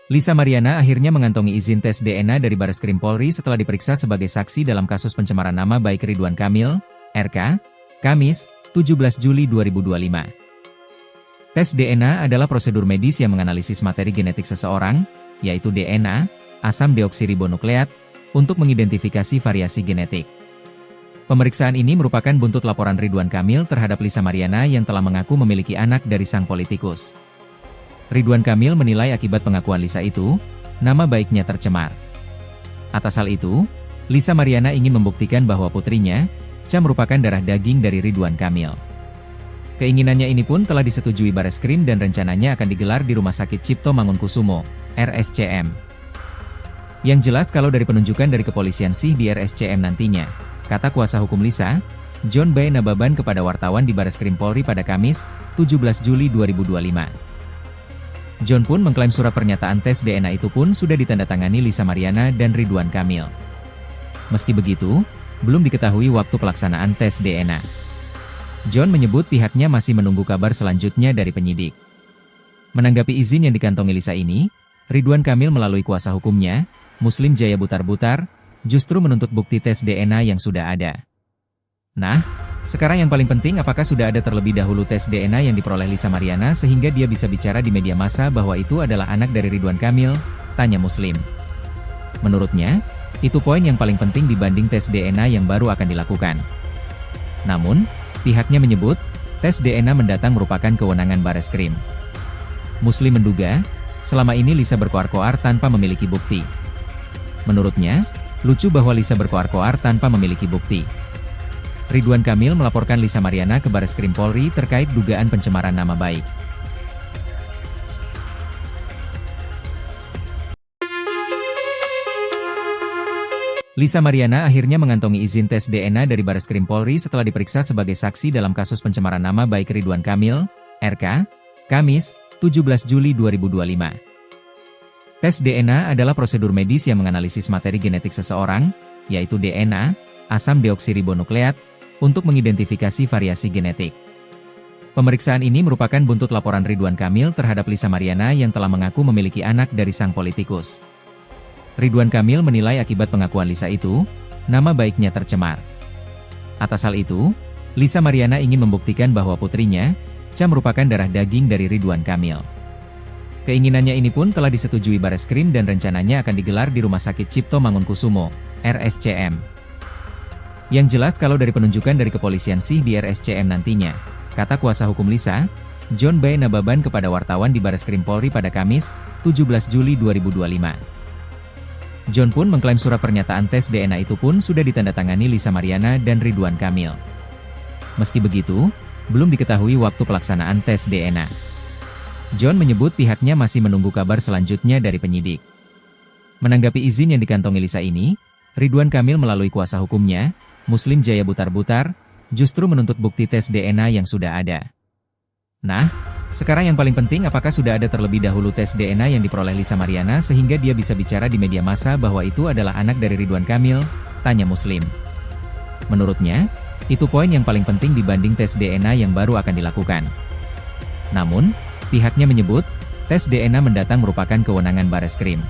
Lisa Mariana akhirnya mengantongi izin tes DNA dari Bareskrim Polri setelah diperiksa sebagai saksi dalam kasus pencemaran nama baik Ridwan Kamil, RK, Kamis, 17 Juli 2025. Tes DNA adalah prosedur medis yang menganalisis materi genetik seseorang, yaitu DNA, asam deoksiribonukleat, untuk mengidentifikasi variasi genetik. Pemeriksaan ini merupakan buntut laporan Ridwan Kamil terhadap Lisa Mariana yang telah mengaku memiliki anak dari sang politikus. Ridwan Kamil menilai akibat pengakuan Lisa itu, nama baiknya tercemar. Atas hal itu, Lisa Mariana ingin membuktikan bahwa putrinya, Cha merupakan darah daging dari Ridwan Kamil. Keinginannya ini pun telah disetujui Bareskrim dan rencananya akan digelar di Rumah Sakit Cipto Mangunkusumo, RSCM. Yang jelas kalau dari penunjukan dari kepolisian sih di RSCM nantinya, kata kuasa hukum Lisa, John B. Nababan kepada wartawan di Bareskrim Polri pada Kamis, 17 Juli 2025. John pun mengklaim surat pernyataan tes DNA itu pun sudah ditandatangani Lisa Mariana dan Ridwan Kamil. Meski begitu, belum diketahui waktu pelaksanaan tes DNA. John menyebut pihaknya masih menunggu kabar selanjutnya dari penyidik. Menanggapi izin yang dikantongi Lisa ini, Ridwan Kamil melalui kuasa hukumnya, Muslim Jaya Butar-Butar, justru menuntut bukti tes DNA yang sudah ada. Nah, sekarang yang paling penting apakah sudah ada terlebih dahulu tes DNA yang diperoleh Lisa Mariana sehingga dia bisa bicara di media massa bahwa itu adalah anak dari Ridwan Kamil, tanya Muslim. Menurutnya, itu poin yang paling penting dibanding tes DNA yang baru akan dilakukan. Namun, pihaknya menyebut, tes DNA mendatang merupakan kewenangan Bareskrim. Muslim menduga, selama ini Lisa berkoar-koar tanpa memiliki bukti. Menurutnya, lucu bahwa Lisa berkoar-koar tanpa memiliki bukti. Ridwan Kamil melaporkan Lisa Mariana ke Bareskrim Polri terkait dugaan pencemaran nama baik. Lisa Mariana akhirnya mengantongi izin tes DNA dari Bareskrim Polri setelah diperiksa sebagai saksi dalam kasus pencemaran nama baik Ridwan Kamil, RK, Kamis, 17 Juli 2025. Tes DNA adalah prosedur medis yang menganalisis materi genetik seseorang, yaitu DNA, asam deoksiribonukleat, untuk mengidentifikasi variasi genetik. Pemeriksaan ini merupakan buntut laporan Ridwan Kamil terhadap Lisa Mariana yang telah mengaku memiliki anak dari sang politikus. Ridwan Kamil menilai akibat pengakuan Lisa itu, nama baiknya tercemar. Atas hal itu, Lisa Mariana ingin membuktikan bahwa putrinya, Cha merupakan darah daging dari Ridwan Kamil. Keinginannya ini pun telah disetujui Bareskrim dan rencananya akan digelar di Rumah Sakit Cipto Mangunkusumo, RSCM. Yang jelas kalau dari penunjukan dari kepolisian sih di RSCM nantinya, kata kuasa hukum Lisa, John B. Nababan kepada wartawan di Bareskrim Polri pada Kamis, 17 Juli 2025. John pun mengklaim surat pernyataan tes DNA itu pun sudah ditandatangani Lisa Mariana dan Ridwan Kamil. Meski begitu, belum diketahui waktu pelaksanaan tes DNA. John menyebut pihaknya masih menunggu kabar selanjutnya dari penyidik. Menanggapi izin yang dikantongi Lisa ini, Ridwan Kamil melalui kuasa hukumnya, Muslim Jaya Butar-Butar, justru menuntut bukti tes DNA yang sudah ada. Nah, sekarang yang paling penting, apakah sudah ada terlebih dahulu tes DNA yang diperoleh Lisa Mariana sehingga dia bisa bicara di media massa bahwa itu adalah anak dari Ridwan Kamil? Tanya Muslim. Menurutnya, itu poin yang paling penting dibanding tes DNA yang baru akan dilakukan. Namun, pihaknya menyebut, tes DNA mendatang merupakan kewenangan Bareskrim.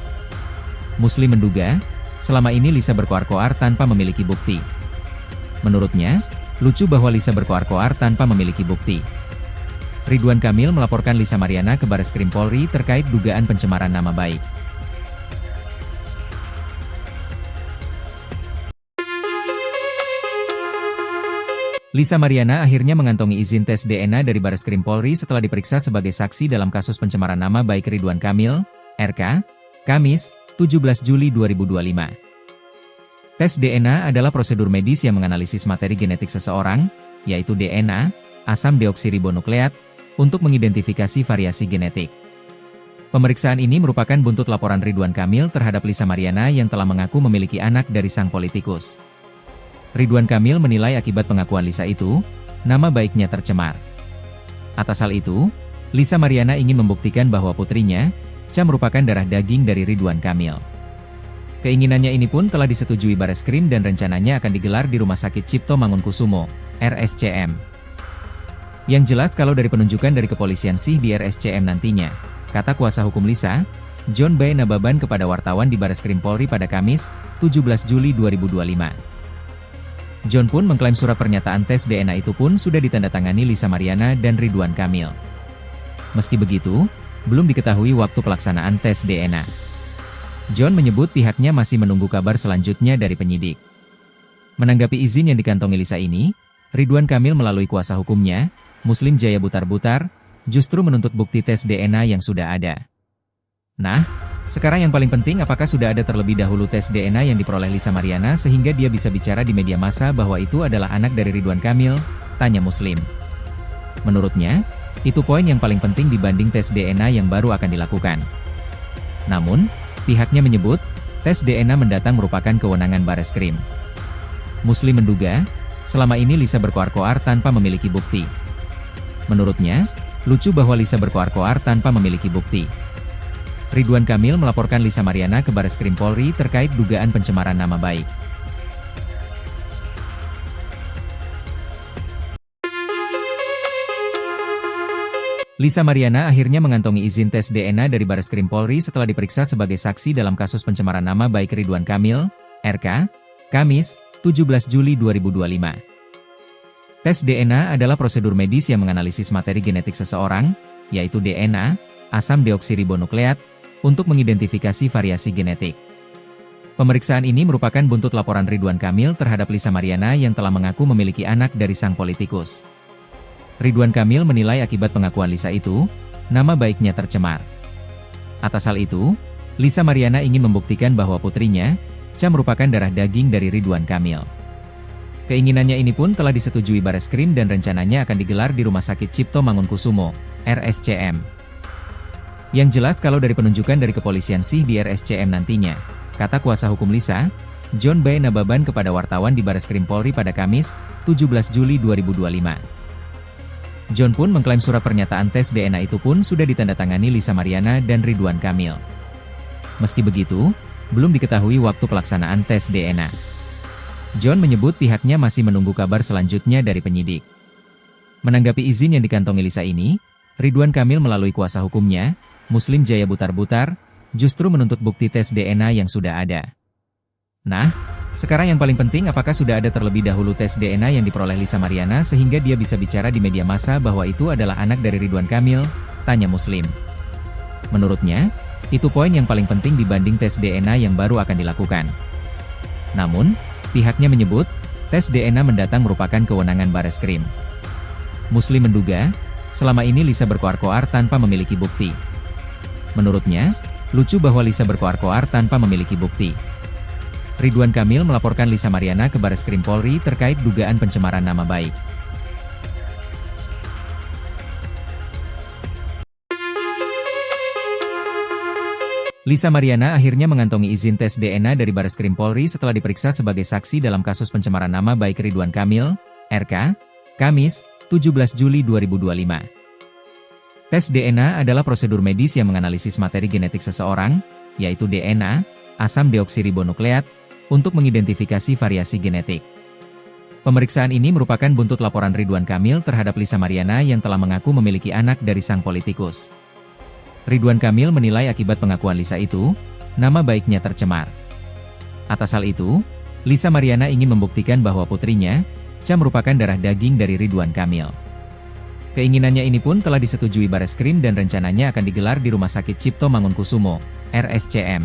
Muslim menduga, selama ini Lisa berkoar-koar tanpa memiliki bukti. Menurutnya, lucu bahwa Lisa berkoar-koar tanpa memiliki bukti. Ridwan Kamil melaporkan Lisa Mariana ke Bareskrim Polri terkait dugaan pencemaran nama baik. Lisa Mariana akhirnya mengantongi izin tes DNA dari Bareskrim Polri setelah diperiksa sebagai saksi dalam kasus pencemaran nama baik Ridwan Kamil, RK, Kamis, 17 Juli 2025. Tes DNA adalah prosedur medis yang menganalisis materi genetik seseorang, yaitu DNA, asam deoksiribonukleat, untuk mengidentifikasi variasi genetik. Pemeriksaan ini merupakan buntut laporan Ridwan Kamil terhadap Lisa Mariana yang telah mengaku memiliki anak dari sang politikus. Ridwan Kamil menilai akibat pengakuan Lisa itu, nama baiknya tercemar. Atas hal itu, Lisa Mariana ingin membuktikan bahwa putrinya, Cha, merupakan darah daging dari Ridwan Kamil. Keinginannya ini pun telah disetujui Bareskrim dan rencananya akan digelar di Rumah Sakit Cipto Mangunkusumo, RSCM. Yang jelas kalau dari penunjukan dari kepolisian sih di RSCM nantinya, kata kuasa hukum Lisa, John B. Nababan kepada wartawan di Bareskrim Polri pada Kamis, 17 Juli 2025. John pun mengklaim surat pernyataan tes DNA itu pun sudah ditandatangani Lisa Mariana dan Ridwan Kamil. Meski begitu, belum diketahui waktu pelaksanaan tes DNA. John menyebut pihaknya masih menunggu kabar selanjutnya dari penyidik. Menanggapi izin yang dikantongi Lisa ini, Ridwan Kamil melalui kuasa hukumnya, Muslim Jaya Butar-Butar, justru menuntut bukti tes DNA yang sudah ada. Nah, sekarang yang paling penting, apakah sudah ada terlebih dahulu tes DNA yang diperoleh Lisa Mariana sehingga dia bisa bicara di media massa bahwa itu adalah anak dari Ridwan Kamil? Tanya Muslim. Menurutnya, itu poin yang paling penting dibanding tes DNA yang baru akan dilakukan. Namun, pihaknya menyebut, tes DNA mendatang merupakan kewenangan Bareskrim. Muslim menduga, selama ini Lisa berkoar-koar tanpa memiliki bukti. Menurutnya, lucu bahwa Lisa berkoar-koar tanpa memiliki bukti. Ridwan Kamil melaporkan Lisa Mariana ke Bareskrim Polri terkait dugaan pencemaran nama baik. Lisa Mariana akhirnya mengantongi izin tes DNA dari Bareskrim Polri setelah diperiksa sebagai saksi dalam kasus pencemaran nama baik Ridwan Kamil, RK, Kamis, 17 Juli 2025. Tes DNA adalah prosedur medis yang menganalisis materi genetik seseorang, yaitu DNA, asam deoksiribonukleat, untuk mengidentifikasi variasi genetik. Pemeriksaan ini merupakan buntut laporan Ridwan Kamil terhadap Lisa Mariana yang telah mengaku memiliki anak dari sang politikus. Ridwan Kamil menilai akibat pengakuan Lisa itu, nama baiknya tercemar. Atas hal itu, Lisa Mariana ingin membuktikan bahwa putrinya, Cha, merupakan darah daging dari Ridwan Kamil. Keinginannya ini pun telah disetujui Bareskrim dan rencananya akan digelar di Rumah Sakit Cipto Mangunkusumo, RSCM. Yang jelas kalau dari penunjukan dari kepolisian sih di RSCM nantinya, kata kuasa hukum Lisa, John B. Nababan kepada wartawan di Bareskrim Polri pada Kamis, 17 Juli 2025. John pun mengklaim surat pernyataan tes DNA itu pun sudah ditandatangani Lisa Mariana dan Ridwan Kamil. Meski begitu, belum diketahui waktu pelaksanaan tes DNA. John menyebut pihaknya masih menunggu kabar selanjutnya dari penyidik. Menanggapi izin yang dikantongi Lisa ini, Ridwan Kamil melalui kuasa hukumnya, Muslim Jaya Butar-Butar, justru menuntut bukti tes DNA yang sudah ada. Nah, sekarang yang paling penting, apakah sudah ada terlebih dahulu tes DNA yang diperoleh Lisa Mariana sehingga dia bisa bicara di media massa bahwa itu adalah anak dari Ridwan Kamil? Tanya Muslim. Menurutnya, itu poin yang paling penting dibanding tes DNA yang baru akan dilakukan. Namun, pihaknya menyebut, tes DNA mendatang merupakan kewenangan Bareskrim. Muslim menduga, selama ini Lisa berkoar-koar tanpa memiliki bukti. Menurutnya, lucu bahwa Lisa berkoar-koar tanpa memiliki bukti. Ridwan Kamil melaporkan Lisa Mariana ke Bareskrim Polri terkait dugaan pencemaran nama baik. Lisa Mariana akhirnya mengantongi izin tes DNA dari Bareskrim Polri setelah diperiksa sebagai saksi dalam kasus pencemaran nama baik Ridwan Kamil, RK, Kamis, 17 Juli 2025. Tes DNA adalah prosedur medis yang menganalisis materi genetik seseorang, yaitu DNA, asam deoksiribonukleat, untuk mengidentifikasi variasi genetik. Pemeriksaan ini merupakan buntut laporan Ridwan Kamil terhadap Lisa Mariana yang telah mengaku memiliki anak dari sang politikus. Ridwan Kamil menilai akibat pengakuan Lisa itu, nama baiknya tercemar. Atas hal itu, Lisa Mariana ingin membuktikan bahwa putrinya, Cha merupakan darah daging dari Ridwan Kamil. Keinginannya ini pun telah disetujui Bareskrim dan rencananya akan digelar di Rumah Sakit Cipto Mangunkusumo, RSCM.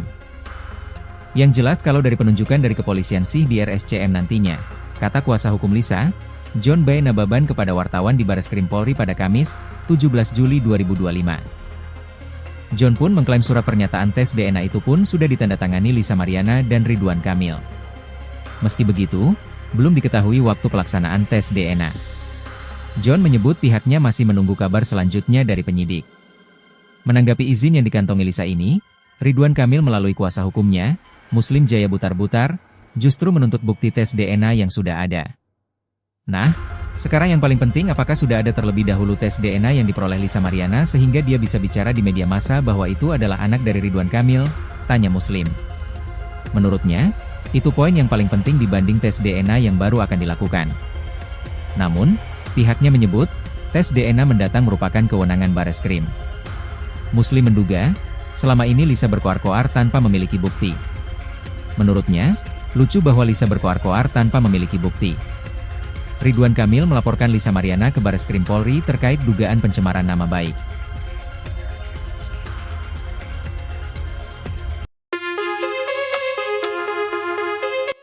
Yang jelas kalau dari penunjukan dari kepolisian sih di RSCM nantinya, kata kuasa hukum Lisa, John B. Nababan kepada wartawan di Bareskrim Polri pada Kamis, 17 Juli 2025. John pun mengklaim surat pernyataan tes DNA itu pun sudah ditandatangani Lisa Mariana dan Ridwan Kamil. Meski begitu, belum diketahui waktu pelaksanaan tes DNA. John menyebut pihaknya masih menunggu kabar selanjutnya dari penyidik. Menanggapi izin yang dikantongi Lisa ini, Ridwan Kamil melalui kuasa hukumnya, Muslim Jaya Butar-Butar, justru menuntut bukti tes DNA yang sudah ada. Nah, sekarang yang paling penting apakah sudah ada terlebih dahulu tes DNA yang diperoleh Lisa Mariana sehingga dia bisa bicara di media massa bahwa itu adalah anak dari Ridwan Kamil, tanya Muslim. Menurutnya, itu poin yang paling penting dibanding tes DNA yang baru akan dilakukan. Namun, pihaknya menyebut, tes DNA mendatang merupakan kewenangan Bareskrim. Muslim menduga, selama ini Lisa berkoar-koar tanpa memiliki bukti. Menurutnya, lucu bahwa Lisa berkoar-koar tanpa memiliki bukti. Ridwan Kamil melaporkan Lisa Mariana ke Bareskrim Polri terkait dugaan pencemaran nama baik.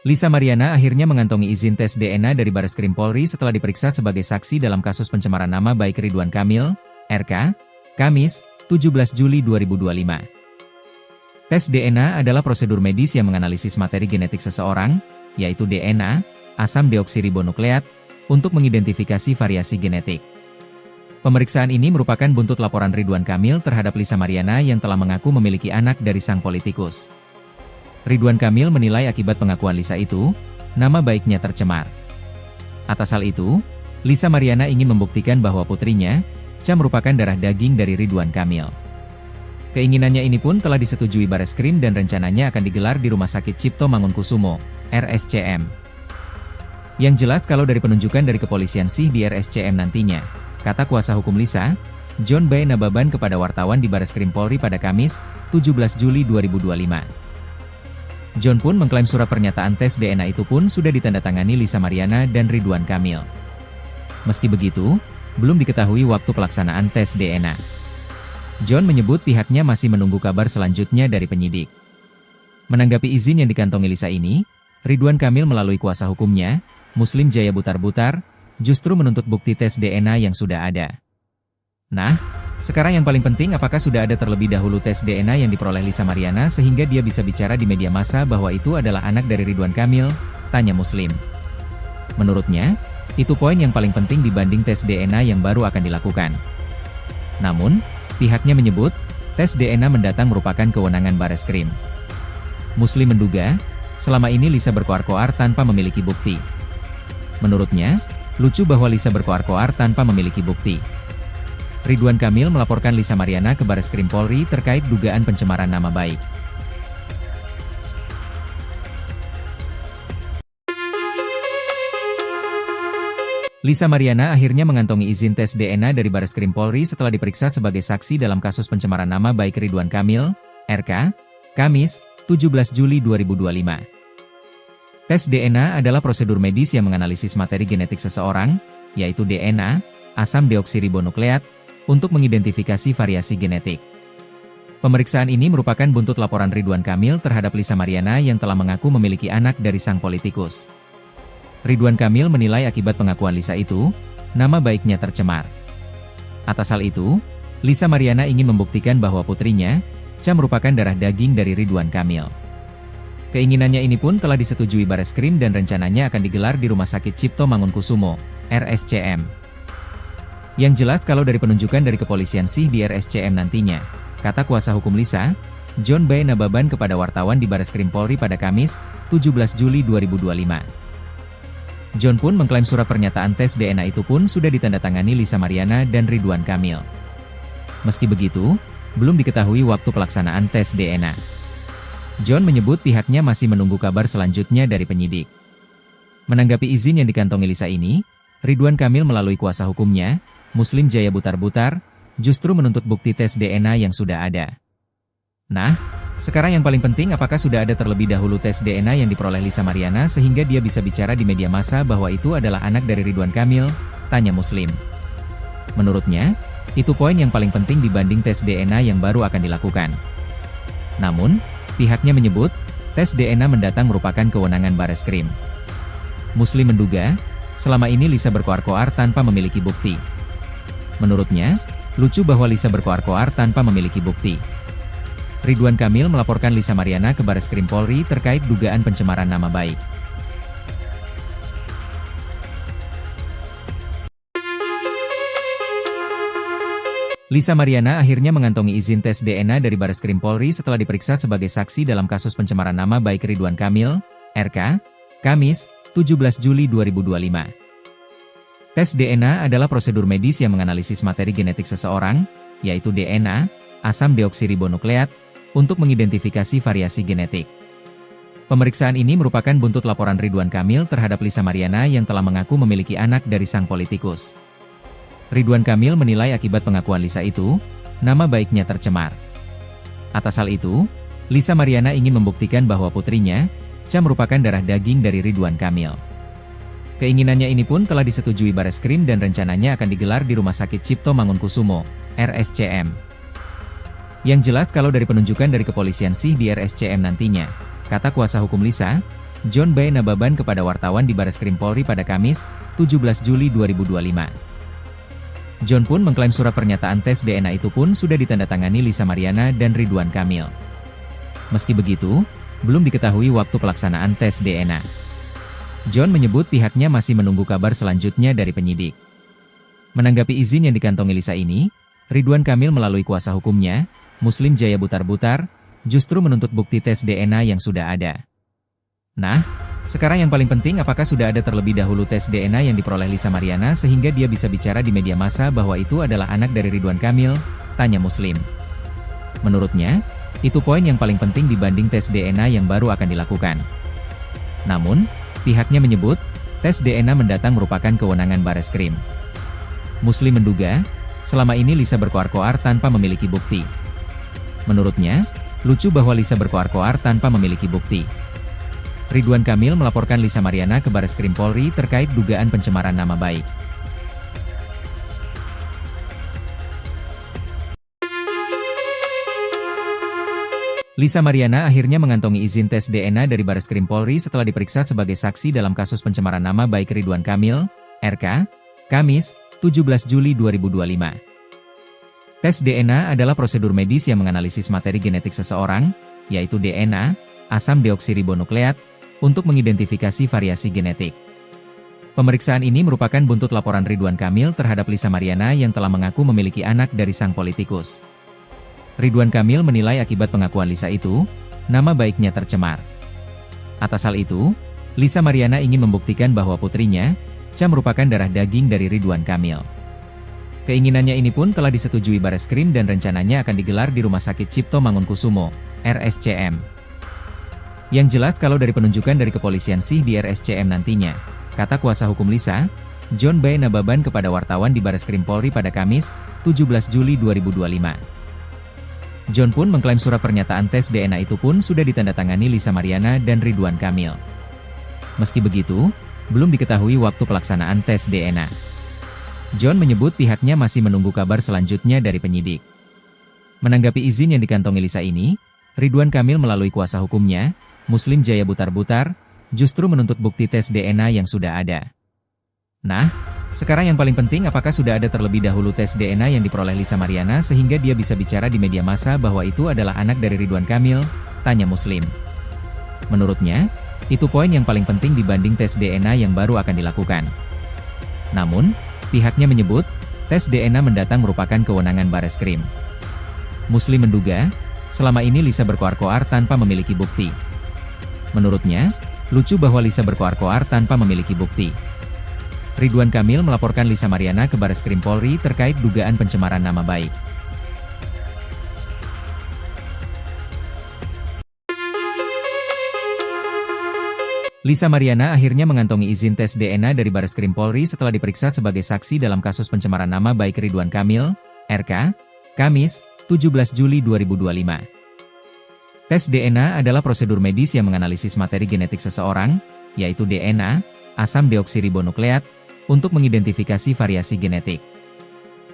Lisa Mariana akhirnya mengantongi izin tes DNA dari Bareskrim Polri setelah diperiksa sebagai saksi dalam kasus pencemaran nama baik Ridwan Kamil, RK, Kamis, 17 Juli 2025. Tes DNA adalah prosedur medis yang menganalisis materi genetik seseorang, yaitu DNA, asam deoksiribonukleat, untuk mengidentifikasi variasi genetik. Pemeriksaan ini merupakan buntut laporan Ridwan Kamil terhadap Lisa Mariana yang telah mengaku memiliki anak dari sang politikus. Ridwan Kamil menilai akibat pengakuan Lisa itu, nama baiknya tercemar. Atas hal itu, Lisa Mariana ingin membuktikan bahwa putrinya, Cha merupakan darah daging dari Ridwan Kamil. Keinginannya ini pun telah disetujui Bareskrim dan rencananya akan digelar di Rumah Sakit Cipto Mangunkusumo, RSCM. Yang jelas kalau dari penunjukan dari kepolisian sih di RSCM nantinya, kata kuasa hukum Lisa, John B. Nababan kepada wartawan di Bareskrim Polri pada Kamis, 17 Juli 2025. John pun mengklaim surat pernyataan tes DNA itu pun sudah ditandatangani Lisa Mariana dan Ridwan Kamil. Meski begitu, belum diketahui waktu pelaksanaan tes DNA. John menyebut pihaknya masih menunggu kabar selanjutnya dari penyidik. Menanggapi izin yang dikantongi Lisa ini, Ridwan Kamil melalui kuasa hukumnya, Muslim Jaya Butar-Butar, justru menuntut bukti tes DNA yang sudah ada. Nah, sekarang yang paling penting apakah sudah ada terlebih dahulu tes DNA yang diperoleh Lisa Mariana sehingga dia bisa bicara di media massa bahwa itu adalah anak dari Ridwan Kamil, tanya Muslim. Menurutnya, itu poin yang paling penting dibanding tes DNA yang baru akan dilakukan. Namun, pihaknya menyebut, tes DNA mendatang merupakan kewenangan Bareskrim. Muslim menduga, selama ini Lisa berkoar-koar tanpa memiliki bukti. Menurutnya, lucu bahwa Lisa berkoar-koar tanpa memiliki bukti. Ridwan Kamil melaporkan Lisa Mariana ke Bareskrim Polri terkait dugaan pencemaran nama baik. Lisa Mariana akhirnya mengantongi izin tes DNA dari Bareskrim Polri setelah diperiksa sebagai saksi dalam kasus pencemaran nama baik Ridwan Kamil, RK, Kamis, 17 Juli 2025. Tes DNA adalah prosedur medis yang menganalisis materi genetik seseorang, yaitu DNA, asam deoksiribonukleat, untuk mengidentifikasi variasi genetik. Pemeriksaan ini merupakan buntut laporan Ridwan Kamil terhadap Lisa Mariana yang telah mengaku memiliki anak dari sang politikus. Ridwan Kamil menilai akibat pengakuan Lisa itu, nama baiknya tercemar. Atas hal itu, Lisa Mariana ingin membuktikan bahwa putrinya, Cha merupakan darah daging dari Ridwan Kamil. Keinginannya ini pun telah disetujui Bareskrim dan rencananya akan digelar di Rumah Sakit Cipto Mangunkusumo, RSCM. Yang jelas kalau dari penunjukan dari kepolisian sih di RSCM nantinya, kata kuasa hukum Lisa, John B. Nababan kepada wartawan di Bareskrim Polri pada Kamis, 17 Juli 2025. John pun mengklaim surat pernyataan tes DNA itu pun sudah ditandatangani Lisa Mariana dan Ridwan Kamil. Meski begitu, belum diketahui waktu pelaksanaan tes DNA. John menyebut pihaknya masih menunggu kabar selanjutnya dari penyidik. Menanggapi izin yang dikantongi Lisa ini, Ridwan Kamil melalui kuasa hukumnya, Muslim Jaya Butar-Butar, justru menuntut bukti tes DNA yang sudah ada. Nah, sekarang yang paling penting apakah sudah ada terlebih dahulu tes DNA yang diperoleh Lisa Mariana sehingga dia bisa bicara di media massa bahwa itu adalah anak dari Ridwan Kamil, tanya Muslim. Menurutnya, itu poin yang paling penting dibanding tes DNA yang baru akan dilakukan. Namun, pihaknya menyebut, tes DNA mendatang merupakan kewenangan Bareskrim. Muslim menduga, selama ini Lisa berkoar-koar tanpa memiliki bukti. Menurutnya, lucu bahwa Lisa berkoar-koar tanpa memiliki bukti. Ridwan Kamil melaporkan Lisa Mariana ke Bareskrim Polri terkait dugaan pencemaran nama baik. Lisa Mariana akhirnya mengantongi izin tes DNA dari Bareskrim Polri setelah diperiksa sebagai saksi dalam kasus pencemaran nama baik Ridwan Kamil, RK, Kamis, 17 Juli 2025. Tes DNA adalah prosedur medis yang menganalisis materi genetik seseorang, yaitu DNA, asam deoksiribonukleat, untuk mengidentifikasi variasi genetik. Pemeriksaan ini merupakan buntut laporan Ridwan Kamil terhadap Lisa Mariana yang telah mengaku memiliki anak dari sang politikus. Ridwan Kamil menilai akibat pengakuan Lisa itu, nama baiknya tercemar. Atas hal itu, Lisa Mariana ingin membuktikan bahwa putrinya, Cha merupakan darah daging dari Ridwan Kamil. Keinginannya ini pun telah disetujui Bareskrim dan rencananya akan digelar di Rumah Sakit Cipto Mangunkusumo, RSCM. Yang jelas kalau dari penunjukan dari kepolisian sih di RSCM nantinya, kata kuasa hukum Lisa, John B. Nababan kepada wartawan di Bareskrim Polri pada Kamis, 17 Juli 2025. John pun mengklaim surat pernyataan tes DNA itu pun sudah ditandatangani Lisa Mariana dan Ridwan Kamil. Meski begitu, belum diketahui waktu pelaksanaan tes DNA. John menyebut pihaknya masih menunggu kabar selanjutnya dari penyidik. Menanggapi izin yang dikantongi Lisa ini, Ridwan Kamil melalui kuasa hukumnya, Muslim Jaya Butar-Butar, justru menuntut bukti tes DNA yang sudah ada. Nah, sekarang yang paling penting apakah sudah ada terlebih dahulu tes DNA yang diperoleh Lisa Mariana sehingga dia bisa bicara di media massa bahwa itu adalah anak dari Ridwan Kamil, tanya Muslim. Menurutnya, itu poin yang paling penting dibanding tes DNA yang baru akan dilakukan. Namun, pihaknya menyebut, tes DNA mendatang merupakan kewenangan Bareskrim. Muslim menduga, selama ini Lisa berkoar-koar tanpa memiliki bukti. Menurutnya, lucu bahwa Lisa berkoar-koar tanpa memiliki bukti. Ridwan Kamil melaporkan Lisa Mariana ke Bareskrim Polri terkait dugaan pencemaran nama baik. Lisa Mariana akhirnya mengantongi izin tes DNA dari Bareskrim Polri setelah diperiksa sebagai saksi dalam kasus pencemaran nama baik Ridwan Kamil, RK, Kamis, 17 Juli 2025. Tes DNA adalah prosedur medis yang menganalisis materi genetik seseorang, yaitu DNA, asam deoksiribonukleat, untuk mengidentifikasi variasi genetik. Pemeriksaan ini merupakan buntut laporan Ridwan Kamil terhadap Lisa Mariana yang telah mengaku memiliki anak dari sang politikus. Ridwan Kamil menilai akibat pengakuan Lisa itu, nama baiknya tercemar. Atas hal itu, Lisa Mariana ingin membuktikan bahwa putrinya, Cha merupakan darah daging dari Ridwan Kamil. Keinginannya ini pun telah disetujui Bareskrim dan rencananya akan digelar di Rumah Sakit Cipto Mangunkusumo, RSCM. Yang jelas kalau dari penunjukan dari kepolisian sih di RSCM nantinya, kata kuasa hukum Lisa, John B. Nababan kepada wartawan di Bareskrim Polri pada Kamis, 17 Juli 2025. John pun mengklaim surat pernyataan tes DNA itu pun sudah ditandatangani Lisa Mariana dan Ridwan Kamil. Meski begitu, belum diketahui waktu pelaksanaan tes DNA. John menyebut pihaknya masih menunggu kabar selanjutnya dari penyidik. Menanggapi izin yang dikantongi Lisa ini, Ridwan Kamil melalui kuasa hukumnya, Muslim Jaya Butar-Butar, justru menuntut bukti tes DNA yang sudah ada. Nah, sekarang yang paling penting apakah sudah ada terlebih dahulu tes DNA yang diperoleh Lisa Mariana sehingga dia bisa bicara di media massa bahwa itu adalah anak dari Ridwan Kamil, tanya Muslim. Menurutnya, itu poin yang paling penting dibanding tes DNA yang baru akan dilakukan. Namun, pihaknya menyebut, tes DNA mendatang merupakan kewenangan Bareskrim. Muslim menduga, selama ini Lisa berkoar-koar tanpa memiliki bukti. Menurutnya, lucu bahwa Lisa berkoar-koar tanpa memiliki bukti. Ridwan Kamil melaporkan Lisa Mariana ke Bareskrim Polri terkait dugaan pencemaran nama baik. Lisa Mariana akhirnya mengantongi izin tes DNA dari Bareskrim Polri setelah diperiksa sebagai saksi dalam kasus pencemaran nama baik Ridwan Kamil, RK, Kamis, 17 Juli 2025. Tes DNA adalah prosedur medis yang menganalisis materi genetik seseorang, yaitu DNA, asam deoksiribonukleat, untuk mengidentifikasi variasi genetik.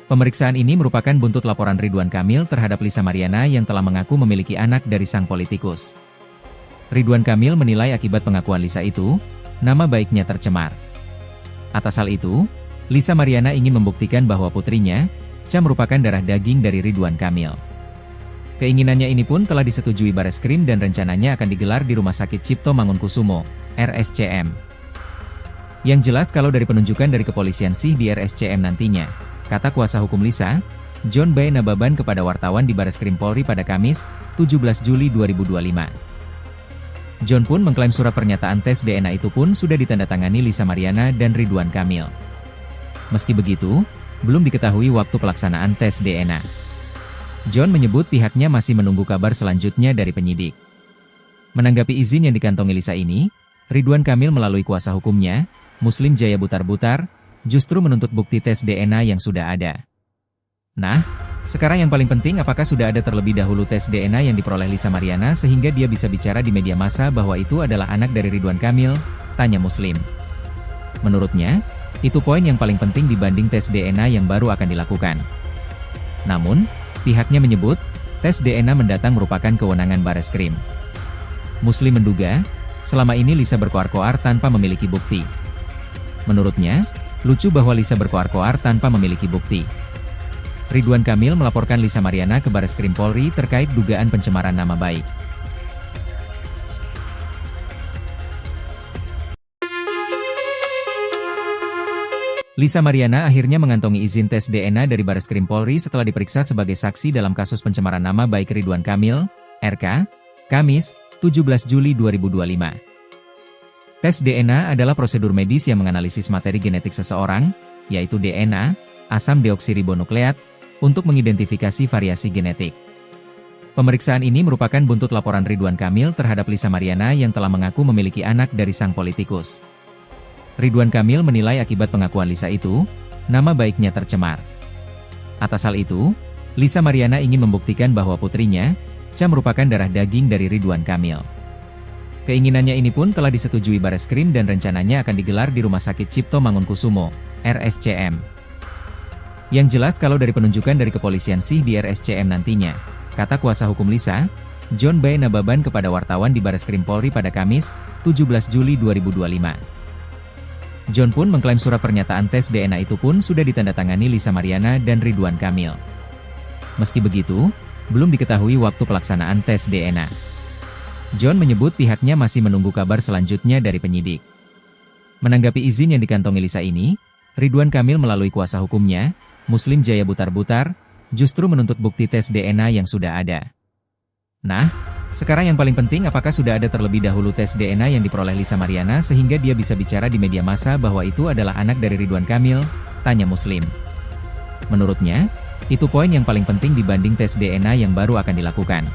Pemeriksaan ini merupakan buntut laporan Ridwan Kamil terhadap Lisa Mariana yang telah mengaku memiliki anak dari sang politikus. Ridwan Kamil menilai akibat pengakuan Lisa itu, nama baiknya tercemar. Atas hal itu, Lisa Mariana ingin membuktikan bahwa putrinya, Cha merupakan darah daging dari Ridwan Kamil. Keinginannya ini pun telah disetujui Bareskrim dan rencananya akan digelar di Rumah Sakit Cipto Mangunkusumo, RSCM. Yang jelas kalau dari penunjukan dari kepolisian sih di RSCM nantinya, kata kuasa hukum Lisa, John B. Nababan kepada wartawan di Bareskrim Polri pada Kamis, 17 Juli 2025. John pun mengklaim surat pernyataan tes DNA itu pun sudah ditandatangani Lisa Mariana dan Ridwan Kamil. Meski begitu, belum diketahui waktu pelaksanaan tes DNA. John menyebut pihaknya masih menunggu kabar selanjutnya dari penyidik. Menanggapi izin yang dikantongi Lisa ini, Ridwan Kamil melalui kuasa hukumnya, Muslim Jaya Butar-Butar, justru menuntut bukti tes DNA yang sudah ada. Nah, sekarang yang paling penting apakah sudah ada terlebih dahulu tes DNA yang diperoleh Lisa Mariana sehingga dia bisa bicara di media massa bahwa itu adalah anak dari Ridwan Kamil, tanya Muslim. Menurutnya, itu poin yang paling penting dibanding tes DNA yang baru akan dilakukan. Namun, pihaknya menyebut, tes DNA mendatang merupakan kewenangan Bareskrim. Muslim menduga, selama ini Lisa berkoar-koar tanpa memiliki bukti. Menurutnya, lucu bahwa Lisa berkoar-koar tanpa memiliki bukti. Ridwan Kamil melaporkan Lisa Mariana ke Bareskrim Polri terkait dugaan pencemaran nama baik. Lisa Mariana akhirnya mengantongi izin tes DNA dari Bareskrim Polri setelah diperiksa sebagai saksi dalam kasus pencemaran nama baik Ridwan Kamil, RK, Kamis, 17 Juli 2025. Tes DNA adalah prosedur medis yang menganalisis materi genetik seseorang, yaitu DNA, asam deoksiribonukleat, untuk mengidentifikasi variasi genetik. Pemeriksaan ini merupakan buntut laporan Ridwan Kamil terhadap Lisa Mariana yang telah mengaku memiliki anak dari sang politikus. Ridwan Kamil menilai akibat pengakuan Lisa itu, nama baiknya tercemar. Atas hal itu, Lisa Mariana ingin membuktikan bahwa putrinya, Cha merupakan darah daging dari Ridwan Kamil. Keinginannya ini pun telah disetujui Bareskrim dan rencananya akan digelar di Rumah Sakit Cipto Mangunkusumo, RSCM. Yang jelas kalau dari penunjukan dari kepolisian sih di RSCM nantinya, kata kuasa hukum Lisa, John B. Nababan kepada wartawan di Bareskrim Polri pada Kamis, 17 Juli 2025. John pun mengklaim surat pernyataan tes DNA itu pun sudah ditandatangani Lisa Mariana dan Ridwan Kamil. Meski begitu, belum diketahui waktu pelaksanaan tes DNA. John menyebut pihaknya masih menunggu kabar selanjutnya dari penyidik. Menanggapi izin yang dikantongi Lisa ini, Ridwan Kamil melalui kuasa hukumnya, Muslim Jaya Butar-Butar, justru menuntut bukti tes DNA yang sudah ada. Nah, sekarang yang paling penting apakah sudah ada terlebih dahulu tes DNA yang diperoleh Lisa Mariana sehingga dia bisa bicara di media massa bahwa itu adalah anak dari Ridwan Kamil, tanya Muslim. Menurutnya, itu poin yang paling penting dibanding tes DNA yang baru akan dilakukan.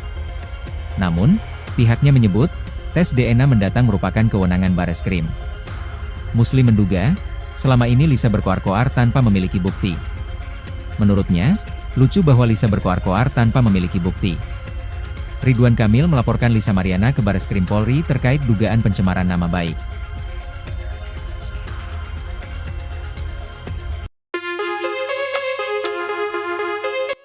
Namun, pihaknya menyebut, tes DNA mendatang merupakan kewenangan Bareskrim. Muslim menduga, selama ini Lisa berkoar-koar tanpa memiliki bukti. Menurutnya, lucu bahwa Lisa berkoar-koar tanpa memiliki bukti. Ridwan Kamil melaporkan Lisa Mariana ke Bareskrim Polri terkait dugaan pencemaran nama baik.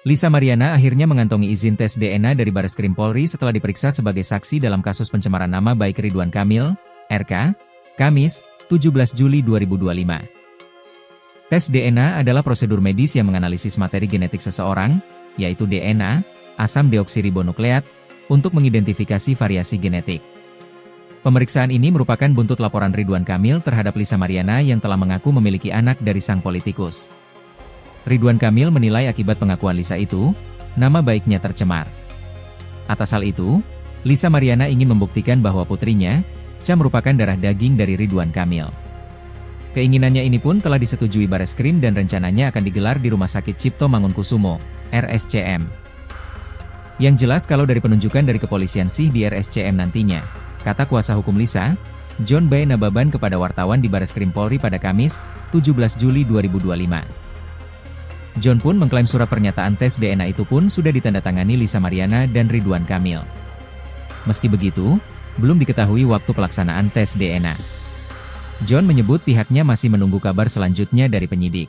Lisa Mariana akhirnya mengantongi izin tes DNA dari Bareskrim Polri setelah diperiksa sebagai saksi dalam kasus pencemaran nama baik Ridwan Kamil, RK, Kamis, 17 Juli 2025. Tes DNA adalah prosedur medis yang menganalisis materi genetik seseorang, yaitu DNA, asam deoksiribonukleat, untuk mengidentifikasi variasi genetik. Pemeriksaan ini merupakan buntut laporan Ridwan Kamil terhadap Lisa Mariana yang telah mengaku memiliki anak dari sang politikus. Ridwan Kamil menilai akibat pengakuan Lisa itu, nama baiknya tercemar. Atas hal itu, Lisa Mariana ingin membuktikan bahwa putrinya, Cha merupakan darah daging dari Ridwan Kamil. Keinginannya ini pun telah disetujui Bareskrim dan rencananya akan digelar di Rumah Sakit Cipto Mangunkusumo, RSCM. Yang jelas kalau dari penunjukan dari kepolisian sih di RSCM nantinya, kata kuasa hukum Lisa, John B. Nababan kepada wartawan di Bareskrim Polri pada Kamis, 17 Juli 2025. John pun mengklaim surat pernyataan tes DNA itu pun sudah ditandatangani Lisa Mariana dan Ridwan Kamil. Meski begitu, belum diketahui waktu pelaksanaan tes DNA. John menyebut pihaknya masih menunggu kabar selanjutnya dari penyidik.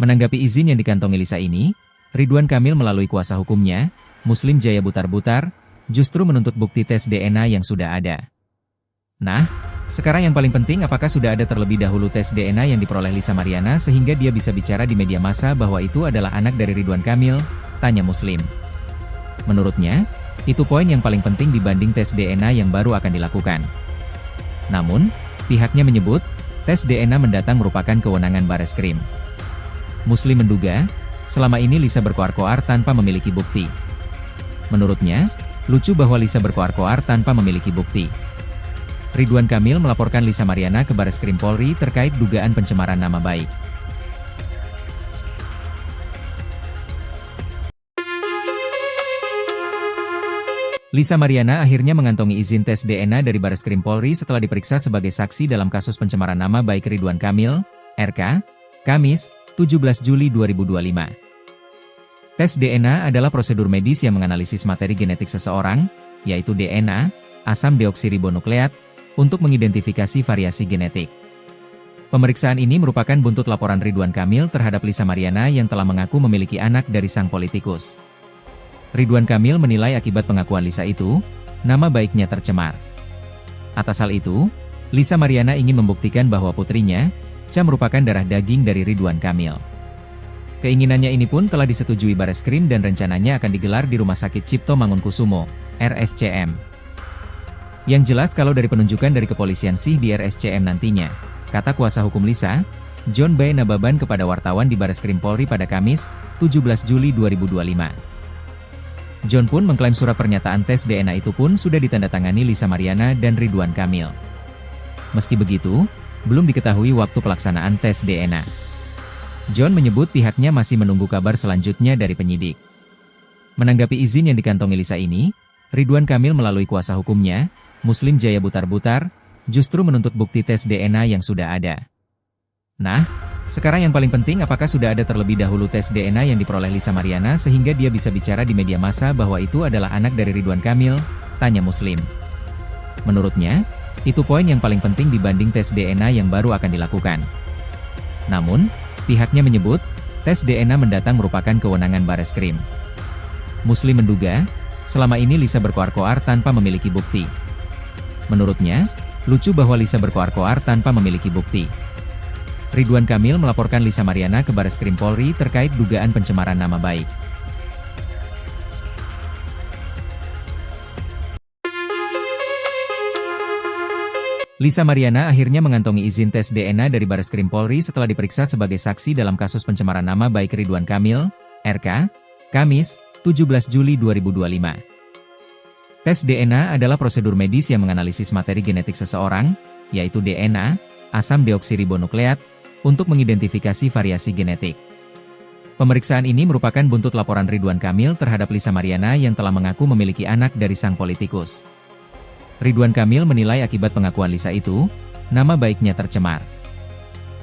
Menanggapi izin yang dikantongi Lisa ini, Ridwan Kamil melalui kuasa hukumnya, Muslim Jaya Butar-Butar, justru menuntut bukti tes DNA yang sudah ada. Nah, sekarang yang paling penting apakah sudah ada terlebih dahulu tes DNA yang diperoleh Lisa Mariana sehingga dia bisa bicara di media massa bahwa itu adalah anak dari Ridwan Kamil, tanya Muslim. Menurutnya, itu poin yang paling penting dibanding tes DNA yang baru akan dilakukan. Namun, pihaknya menyebut, tes DNA mendatang merupakan kewenangan Bareskrim. Muslim menduga, selama ini Lisa berkoar-koar tanpa memiliki bukti. Menurutnya, lucu bahwa Lisa berkoar-koar tanpa memiliki bukti. Ridwan Kamil melaporkan Lisa Mariana ke Bareskrim Polri terkait dugaan pencemaran nama baik. Lisa Mariana akhirnya mengantongi izin tes DNA dari Bareskrim Polri setelah diperiksa sebagai saksi dalam kasus pencemaran nama baik Ridwan Kamil, RK, Kamis, 17 Juli 2025. Tes DNA adalah prosedur medis yang menganalisis materi genetik seseorang, yaitu DNA, asam deoksiribonukleat, untuk mengidentifikasi variasi genetik. Pemeriksaan ini merupakan buntut laporan Ridwan Kamil terhadap Lisa Mariana yang telah mengaku memiliki anak dari sang politikus. Ridwan Kamil menilai akibat pengakuan Lisa itu, nama baiknya tercemar. Atas hal itu, Lisa Mariana ingin membuktikan bahwa putrinya, Cha merupakan darah daging dari Ridwan Kamil. Keinginannya ini pun telah disetujui Bareskrim dan rencananya akan digelar di Rumah Sakit Cipto Mangunkusumo, RSCM. Yang jelas kalau dari penunjukan dari kepolisian sih di RSCM nantinya, kata kuasa hukum Lisa, John B. Nababan kepada wartawan di Bareskrim Polri pada Kamis, 17 Juli 2025. John pun mengklaim surat pernyataan tes DNA itu pun sudah ditandatangani Lisa Mariana dan Ridwan Kamil. Meski begitu, belum diketahui waktu pelaksanaan tes DNA. John menyebut pihaknya masih menunggu kabar selanjutnya dari penyidik. Menanggapi izin yang dikantongi Lisa ini, Ridwan Kamil melalui kuasa hukumnya, Muslim Jaya Butar-Butar, justru menuntut bukti tes DNA yang sudah ada. Nah, sekarang yang paling penting apakah sudah ada terlebih dahulu tes DNA yang diperoleh Lisa Mariana sehingga dia bisa bicara di media massa bahwa itu adalah anak dari Ridwan Kamil, tanya Muslim. Menurutnya, itu poin yang paling penting dibanding tes DNA yang baru akan dilakukan. Namun, pihaknya menyebut, tes DNA mendatang merupakan kewenangan Bareskrim. Muslim menduga, selama ini Lisa berkoar-koar tanpa memiliki bukti. Menurutnya, lucu bahwa Lisa berkoar-koar tanpa memiliki bukti. Ridwan Kamil melaporkan Lisa Mariana ke Bareskrim Polri terkait dugaan pencemaran nama baik. Lisa Mariana akhirnya mengantongi izin tes DNA dari Bareskrim Polri setelah diperiksa sebagai saksi dalam kasus pencemaran nama baik Ridwan Kamil, RK, Kamis, 17 Juli 2025. Tes DNA adalah prosedur medis yang menganalisis materi genetik seseorang, yaitu DNA, asam deoksiribonukleat, untuk mengidentifikasi variasi genetik. Pemeriksaan ini merupakan buntut laporan Ridwan Kamil terhadap Lisa Mariana yang telah mengaku memiliki anak dari sang politikus. Ridwan Kamil menilai akibat pengakuan Lisa itu, nama baiknya tercemar.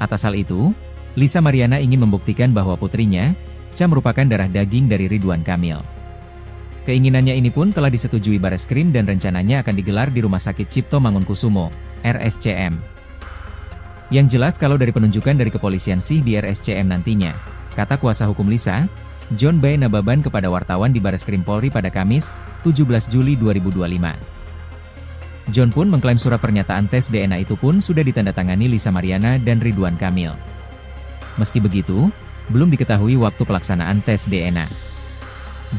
Atas hal itu, Lisa Mariana ingin membuktikan bahwa putrinya, Cha merupakan darah daging dari Ridwan Kamil. Keinginannya ini pun telah disetujui Bareskrim dan rencananya akan digelar di Rumah Sakit Cipto Mangunkusumo, RSCM. Yang jelas kalau dari penunjukan dari kepolisian sih di RSCM nantinya, kata kuasa hukum Lisa, John B. Nababan kepada wartawan di Bareskrim Polri pada Kamis, 17 Juli 2025. John pun mengklaim surat pernyataan tes DNA itu pun sudah ditandatangani Lisa Mariana dan Ridwan Kamil. Meski begitu, belum diketahui waktu pelaksanaan tes DNA.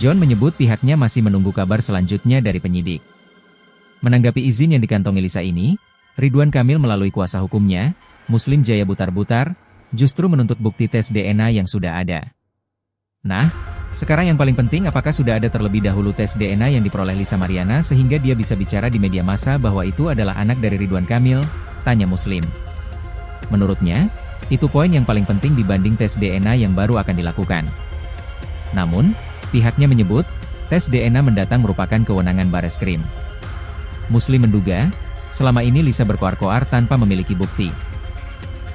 John menyebut pihaknya masih menunggu kabar selanjutnya dari penyidik. Menanggapi izin yang dikantongi Lisa ini, Ridwan Kamil melalui kuasa hukumnya, Muslim Jaya Butar-Butar, justru menuntut bukti tes DNA yang sudah ada. Nah, sekarang yang paling penting apakah sudah ada terlebih dahulu tes DNA yang diperoleh Lisa Mariana sehingga dia bisa bicara di media massa bahwa itu adalah anak dari Ridwan Kamil, tanya Muslim. Menurutnya, itu poin yang paling penting dibanding tes DNA yang baru akan dilakukan. Namun, pihaknya menyebut, tes DNA mendatang merupakan kewenangan Bareskrim. Muslim menduga, selama ini Lisa berkoar-koar tanpa memiliki bukti.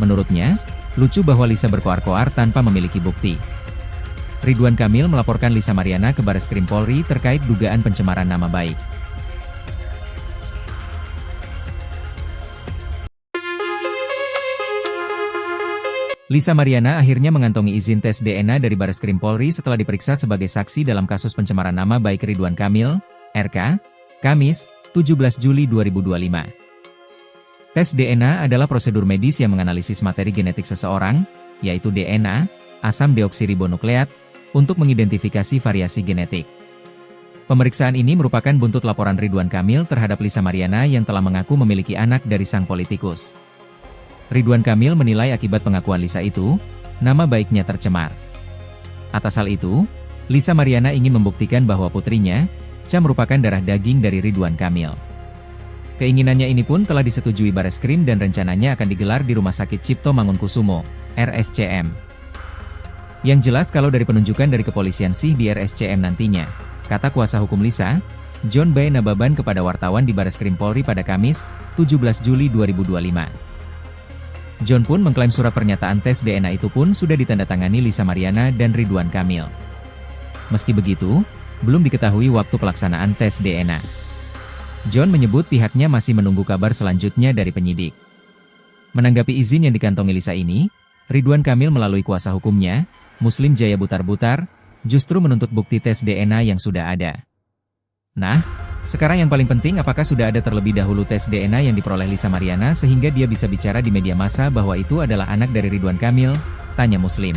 Menurutnya, lucu bahwa Lisa berkoar-koar tanpa memiliki bukti. Ridwan Kamil melaporkan Lisa Mariana ke Bareskrim Polri terkait dugaan pencemaran nama baik. Lisa Mariana akhirnya mengantongi izin tes DNA dari Bareskrim Polri setelah diperiksa sebagai saksi dalam kasus pencemaran nama baik Ridwan Kamil, RK, Kamis, 17 Juli 2025. Tes DNA adalah prosedur medis yang menganalisis materi genetik seseorang, yaitu DNA, asam deoksiribonukleat, untuk mengidentifikasi variasi genetik. Pemeriksaan ini merupakan buntut laporan Ridwan Kamil terhadap Lisa Mariana yang telah mengaku memiliki anak dari sang politikus. Ridwan Kamil menilai akibat pengakuan Lisa itu, nama baiknya tercemar. Atas hal itu, Lisa Mariana ingin membuktikan bahwa putrinya, Cha merupakan darah daging dari Ridwan Kamil. Keinginannya ini pun telah disetujui Bareskrim dan rencananya akan digelar di Rumah Sakit Cipto Mangunkusumo, RSCM. Yang jelas kalau dari penunjukan dari kepolisian sih di RSCM nantinya, kata kuasa hukum Lisa, John B. Nababan kepada wartawan di Bareskrim Polri pada Kamis, 17 Juli 2025. John pun mengklaim surat pernyataan tes DNA itu pun sudah ditandatangani Lisa Mariana dan Ridwan Kamil. Meski begitu, belum diketahui waktu pelaksanaan tes DNA. John menyebut pihaknya masih menunggu kabar selanjutnya dari penyidik. Menanggapi izin yang dikantongi Lisa ini, Ridwan Kamil melalui kuasa hukumnya, Muslim Jaya Butar-Butar, justru menuntut bukti tes DNA yang sudah ada. Nah, sekarang yang paling penting apakah sudah ada terlebih dahulu tes DNA yang diperoleh Lisa Mariana sehingga dia bisa bicara di media massa bahwa itu adalah anak dari Ridwan Kamil, tanya Muslim.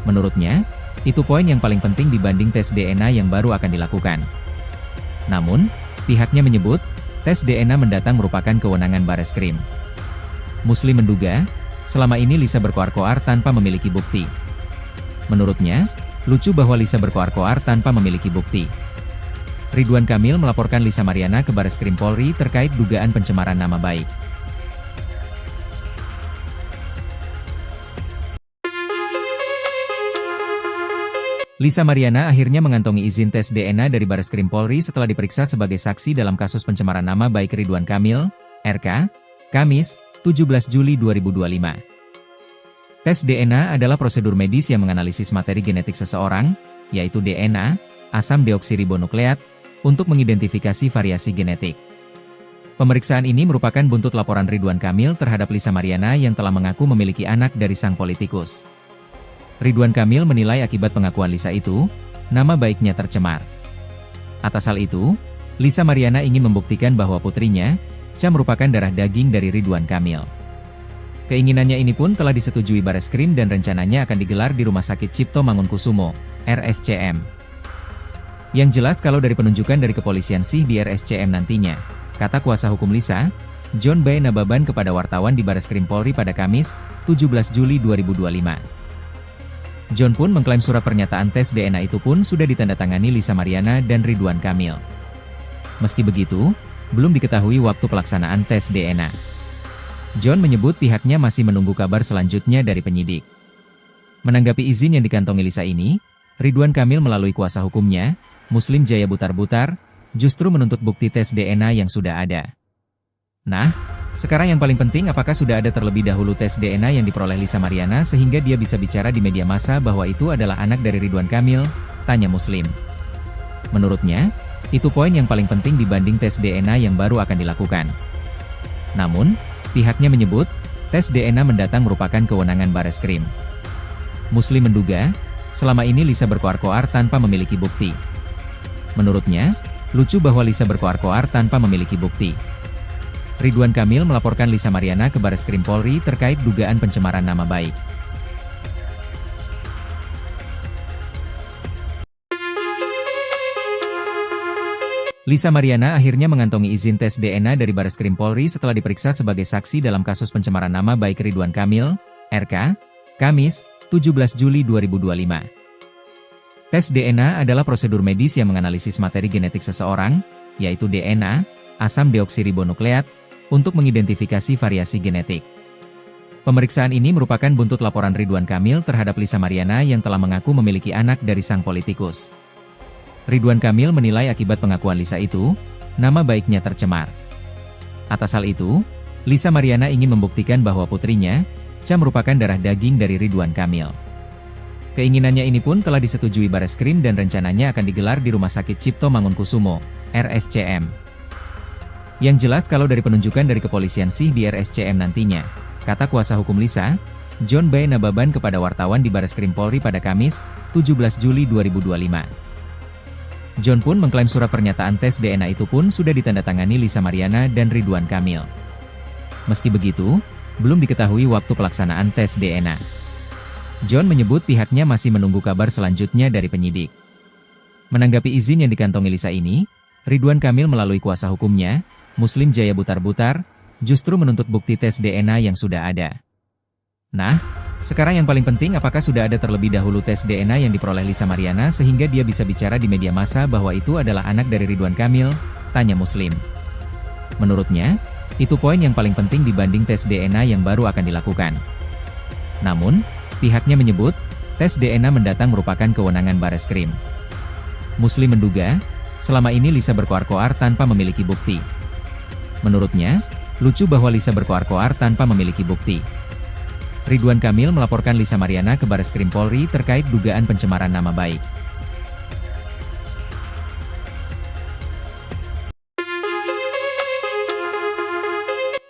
Menurutnya, itu poin yang paling penting dibanding tes DNA yang baru akan dilakukan. Namun, pihaknya menyebut, tes DNA mendatang merupakan kewenangan Bareskrim. Muslim menduga, selama ini Lisa berkoar-koar tanpa memiliki bukti. Menurutnya, lucu bahwa Lisa berkoar-koar tanpa memiliki bukti. Ridwan Kamil melaporkan Lisa Mariana ke Bareskrim Polri terkait dugaan pencemaran nama baik. Lisa Mariana akhirnya mengantongi izin tes DNA dari Bareskrim Polri setelah diperiksa sebagai saksi dalam kasus pencemaran nama baik Ridwan Kamil, RK, Kamis, 17 Juli 2025. Tes DNA adalah prosedur medis yang menganalisis materi genetik seseorang, yaitu DNA, asam deoksiribonukleat, untuk mengidentifikasi variasi genetik. Pemeriksaan ini merupakan buntut laporan Ridwan Kamil terhadap Lisa Mariana yang telah mengaku memiliki anak dari sang politikus. Ridwan Kamil menilai akibat pengakuan Lisa itu, nama baiknya tercemar. Atas hal itu, Lisa Mariana ingin membuktikan bahwa putrinya, Cha merupakan darah daging dari Ridwan Kamil. Keinginannya ini pun telah disetujui Bareskrim dan rencananya akan digelar di Rumah Sakit Cipto Mangunkusumo, RSCM. Yang jelas kalau dari penunjukan dari kepolisian sih di RSCM nantinya, kata kuasa hukum Lisa, John B. Nababan kepada wartawan di Bareskrim Polri pada Kamis, 17 Juli 2025. John pun mengklaim surat pernyataan tes DNA itu pun sudah ditandatangani Lisa Mariana dan Ridwan Kamil. Meski begitu, belum diketahui waktu pelaksanaan tes DNA. John menyebut pihaknya masih menunggu kabar selanjutnya dari penyidik. Menanggapi izin yang dikantongi Lisa ini, Ridwan Kamil melalui kuasa hukumnya, Muslim Jaya Butar-Butar, justru menuntut bukti tes DNA yang sudah ada. Nah, sekarang yang paling penting apakah sudah ada terlebih dahulu tes DNA yang diperoleh Lisa Mariana sehingga dia bisa bicara di media massa bahwa itu adalah anak dari Ridwan Kamil, tanya Muslim. Menurutnya, itu poin yang paling penting dibanding tes DNA yang baru akan dilakukan. Namun, pihaknya menyebut, tes DNA mendatang merupakan kewenangan Bareskrim. Muslim menduga, selama ini Lisa berkoar-koar tanpa memiliki bukti. Menurutnya, lucu bahwa Lisa berkoar-koar tanpa memiliki bukti. Ridwan Kamil melaporkan Lisa Mariana ke Bareskrim Polri terkait dugaan pencemaran nama baik. Lisa Mariana akhirnya mengantongi izin tes DNA dari Bareskrim Polri setelah diperiksa sebagai saksi dalam kasus pencemaran nama baik Ridwan Kamil, RK, Kamis, 17 Juli 2025. Tes DNA adalah prosedur medis yang menganalisis materi genetik seseorang, yaitu DNA, asam deoksiribonukleat, untuk mengidentifikasi variasi genetik. Pemeriksaan ini merupakan buntut laporan Ridwan Kamil terhadap Lisa Mariana yang telah mengaku memiliki anak dari sang politikus. Ridwan Kamil menilai akibat pengakuan Lisa itu, nama baiknya tercemar. Atas hal itu, Lisa Mariana ingin membuktikan bahwa putrinya, Cha merupakan darah daging dari Ridwan Kamil. Keinginannya ini pun telah disetujui Bareskrim dan rencananya akan digelar di Rumah Sakit Cipto Mangunkusumo, RSCM. Yang jelas kalau dari penunjukan dari kepolisian sih di RSCM nantinya, kata kuasa hukum Lisa, John B. Nababan kepada wartawan di Bareskrim Polri pada Kamis, 17 Juli 2025. John pun mengklaim surat pernyataan tes DNA itu pun sudah ditandatangani Lisa Mariana dan Ridwan Kamil. Meski begitu, belum diketahui waktu pelaksanaan tes DNA. John menyebut pihaknya masih menunggu kabar selanjutnya dari penyidik. Menanggapi izin yang dikantongi Lisa ini, Ridwan Kamil melalui kuasa hukumnya, Muslim Jaya Butar-Butar, justru menuntut bukti tes DNA yang sudah ada. Nah, sekarang yang paling penting apakah sudah ada terlebih dahulu tes DNA yang diperoleh Lisa Mariana sehingga dia bisa bicara di media massa bahwa itu adalah anak dari Ridwan Kamil, tanya Muslim. Menurutnya, itu poin yang paling penting dibanding tes DNA yang baru akan dilakukan. Namun, pihaknya menyebut, tes DNA mendatang merupakan kewenangan Bareskrim. Muslim menduga, selama ini Lisa berkoar-koar tanpa memiliki bukti. Menurutnya, lucu bahwa Lisa berkoar-koar tanpa memiliki bukti. Ridwan Kamil melaporkan Lisa Mariana ke Bareskrim Polri terkait dugaan pencemaran nama baik.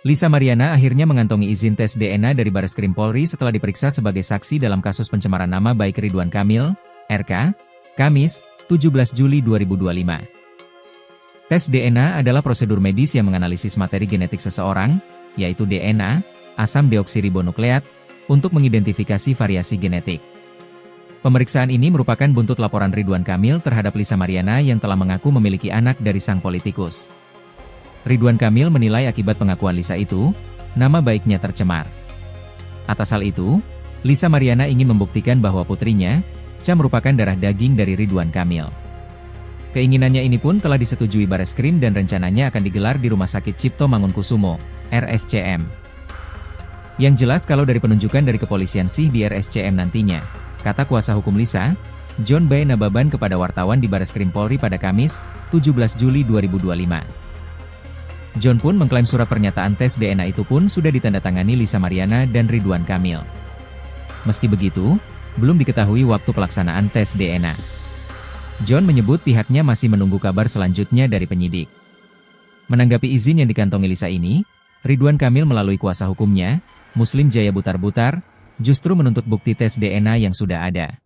Lisa Mariana akhirnya mengantongi izin tes DNA dari Bareskrim Polri setelah diperiksa sebagai saksi dalam kasus pencemaran nama baik Ridwan Kamil, RK, Kamis, 17 Juli 2025. Tes DNA adalah prosedur medis yang menganalisis materi genetik seseorang, yaitu DNA, asam deoksiribonukleat, untuk mengidentifikasi variasi genetik. Pemeriksaan ini merupakan buntut laporan Ridwan Kamil terhadap Lisa Mariana yang telah mengaku memiliki anak dari sang politikus. Ridwan Kamil menilai akibat pengakuan Lisa itu, nama baiknya tercemar. Atas hal itu, Lisa Mariana ingin membuktikan bahwa putrinya, Cha merupakan darah daging dari Ridwan Kamil. Keinginannya ini pun telah disetujui Bareskrim dan rencananya akan digelar di Rumah Sakit Cipto Mangunkusumo, RSCM. Yang jelas kalau dari penunjukan dari kepolisian sih di RSCM nantinya, kata kuasa hukum Lisa, John B. Nababan kepada wartawan di Bareskrim Polri pada Kamis, 17 Juli 2025. John pun mengklaim surat pernyataan tes DNA itu pun sudah ditandatangani Lisa Mariana dan Ridwan Kamil. Meski begitu, belum diketahui waktu pelaksanaan tes DNA. John menyebut pihaknya masih menunggu kabar selanjutnya dari penyidik. Menanggapi izin yang dikantongi Lisa ini, Ridwan Kamil melalui kuasa hukumnya, Muslim Jaya Butar-Butar, justru menuntut bukti tes DNA yang sudah ada.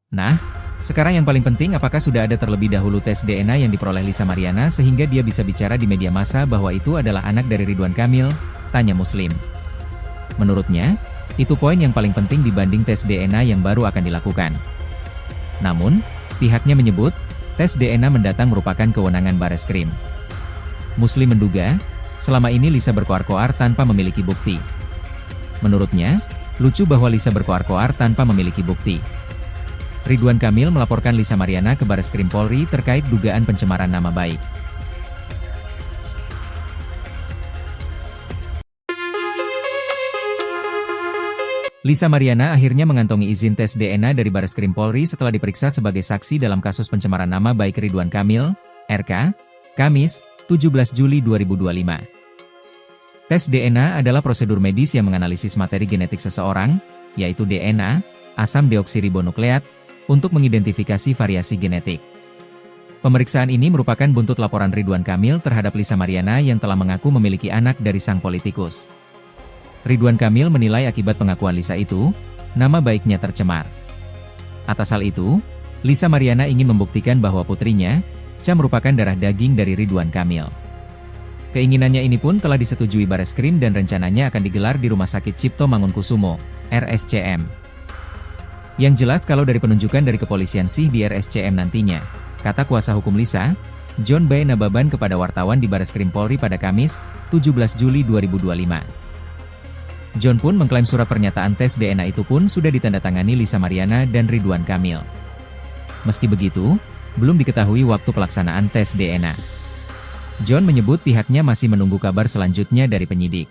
Nah, sekarang yang paling penting apakah sudah ada terlebih dahulu tes DNA yang diperoleh Lisa Mariana sehingga dia bisa bicara di media massa bahwa itu adalah anak dari Ridwan Kamil, tanya Muslim. Menurutnya, itu poin yang paling penting dibanding tes DNA yang baru akan dilakukan. Namun, pihaknya menyebut, tes DNA mendatang merupakan kewenangan Bareskrim. Muslim menduga, selama ini Lisa berkoar-koar tanpa memiliki bukti. Menurutnya, lucu bahwa Lisa berkoar-koar tanpa memiliki bukti. Ridwan Kamil melaporkan Lisa Mariana ke Bareskrim Polri terkait dugaan pencemaran nama baik. Lisa Mariana akhirnya mengantongi izin tes DNA dari Bareskrim Polri setelah diperiksa sebagai saksi dalam kasus pencemaran nama baik Ridwan Kamil, RK, Kamis, 17 Juli 2025. Tes DNA adalah prosedur medis yang menganalisis materi genetik seseorang, yaitu DNA, asam deoksiribonukleat, untuk mengidentifikasi variasi genetik. Pemeriksaan ini merupakan buntut laporan Ridwan Kamil terhadap Lisa Mariana yang telah mengaku memiliki anak dari sang politikus. Ridwan Kamil menilai akibat pengakuan Lisa itu, nama baiknya tercemar. Atas hal itu, Lisa Mariana ingin membuktikan bahwa putrinya, Cha merupakan darah daging dari Ridwan Kamil. Keinginannya ini pun telah disetujui Bareskrim dan rencananya akan digelar di Rumah Sakit Cipto Mangunkusumo, RSCM. Yang jelas kalau dari penunjukan dari kepolisian sih di RSCM nantinya, kata kuasa hukum Lisa, John B. Nababan kepada wartawan di Bareskrim Polri pada Kamis, 17 Juli 2025. John pun mengklaim surat pernyataan tes DNA itu pun sudah ditandatangani Lisa Mariana dan Ridwan Kamil. Meski begitu, belum diketahui waktu pelaksanaan tes DNA. John menyebut pihaknya masih menunggu kabar selanjutnya dari penyidik.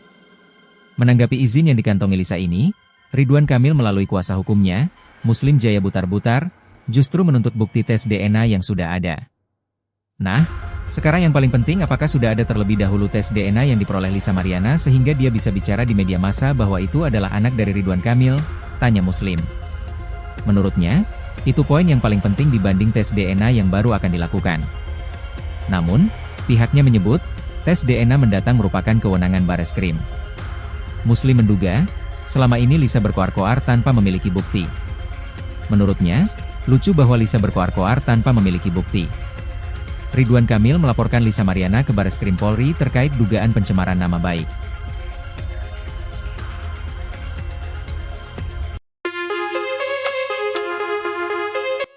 Menanggapi izin yang dikantongi Lisa ini, Ridwan Kamil melalui kuasa hukumnya, Muslim Jaya Butar-Butar, justru menuntut bukti tes DNA yang sudah ada. Nah, sekarang yang paling penting, apakah sudah ada terlebih dahulu tes DNA yang diperoleh Lisa Mariana sehingga dia bisa bicara di media massa bahwa itu adalah anak dari Ridwan Kamil? Tanya Muslim. Menurutnya, itu poin yang paling penting dibanding tes DNA yang baru akan dilakukan. Namun, pihaknya menyebut, tes DNA mendatang merupakan kewenangan Bareskrim. Muslim menduga, selama ini Lisa berkoar-koar tanpa memiliki bukti. Menurutnya, lucu bahwa Lisa berkoar-koar tanpa memiliki bukti. Ridwan Kamil melaporkan Lisa Mariana ke Bareskrim Polri terkait dugaan pencemaran nama baik.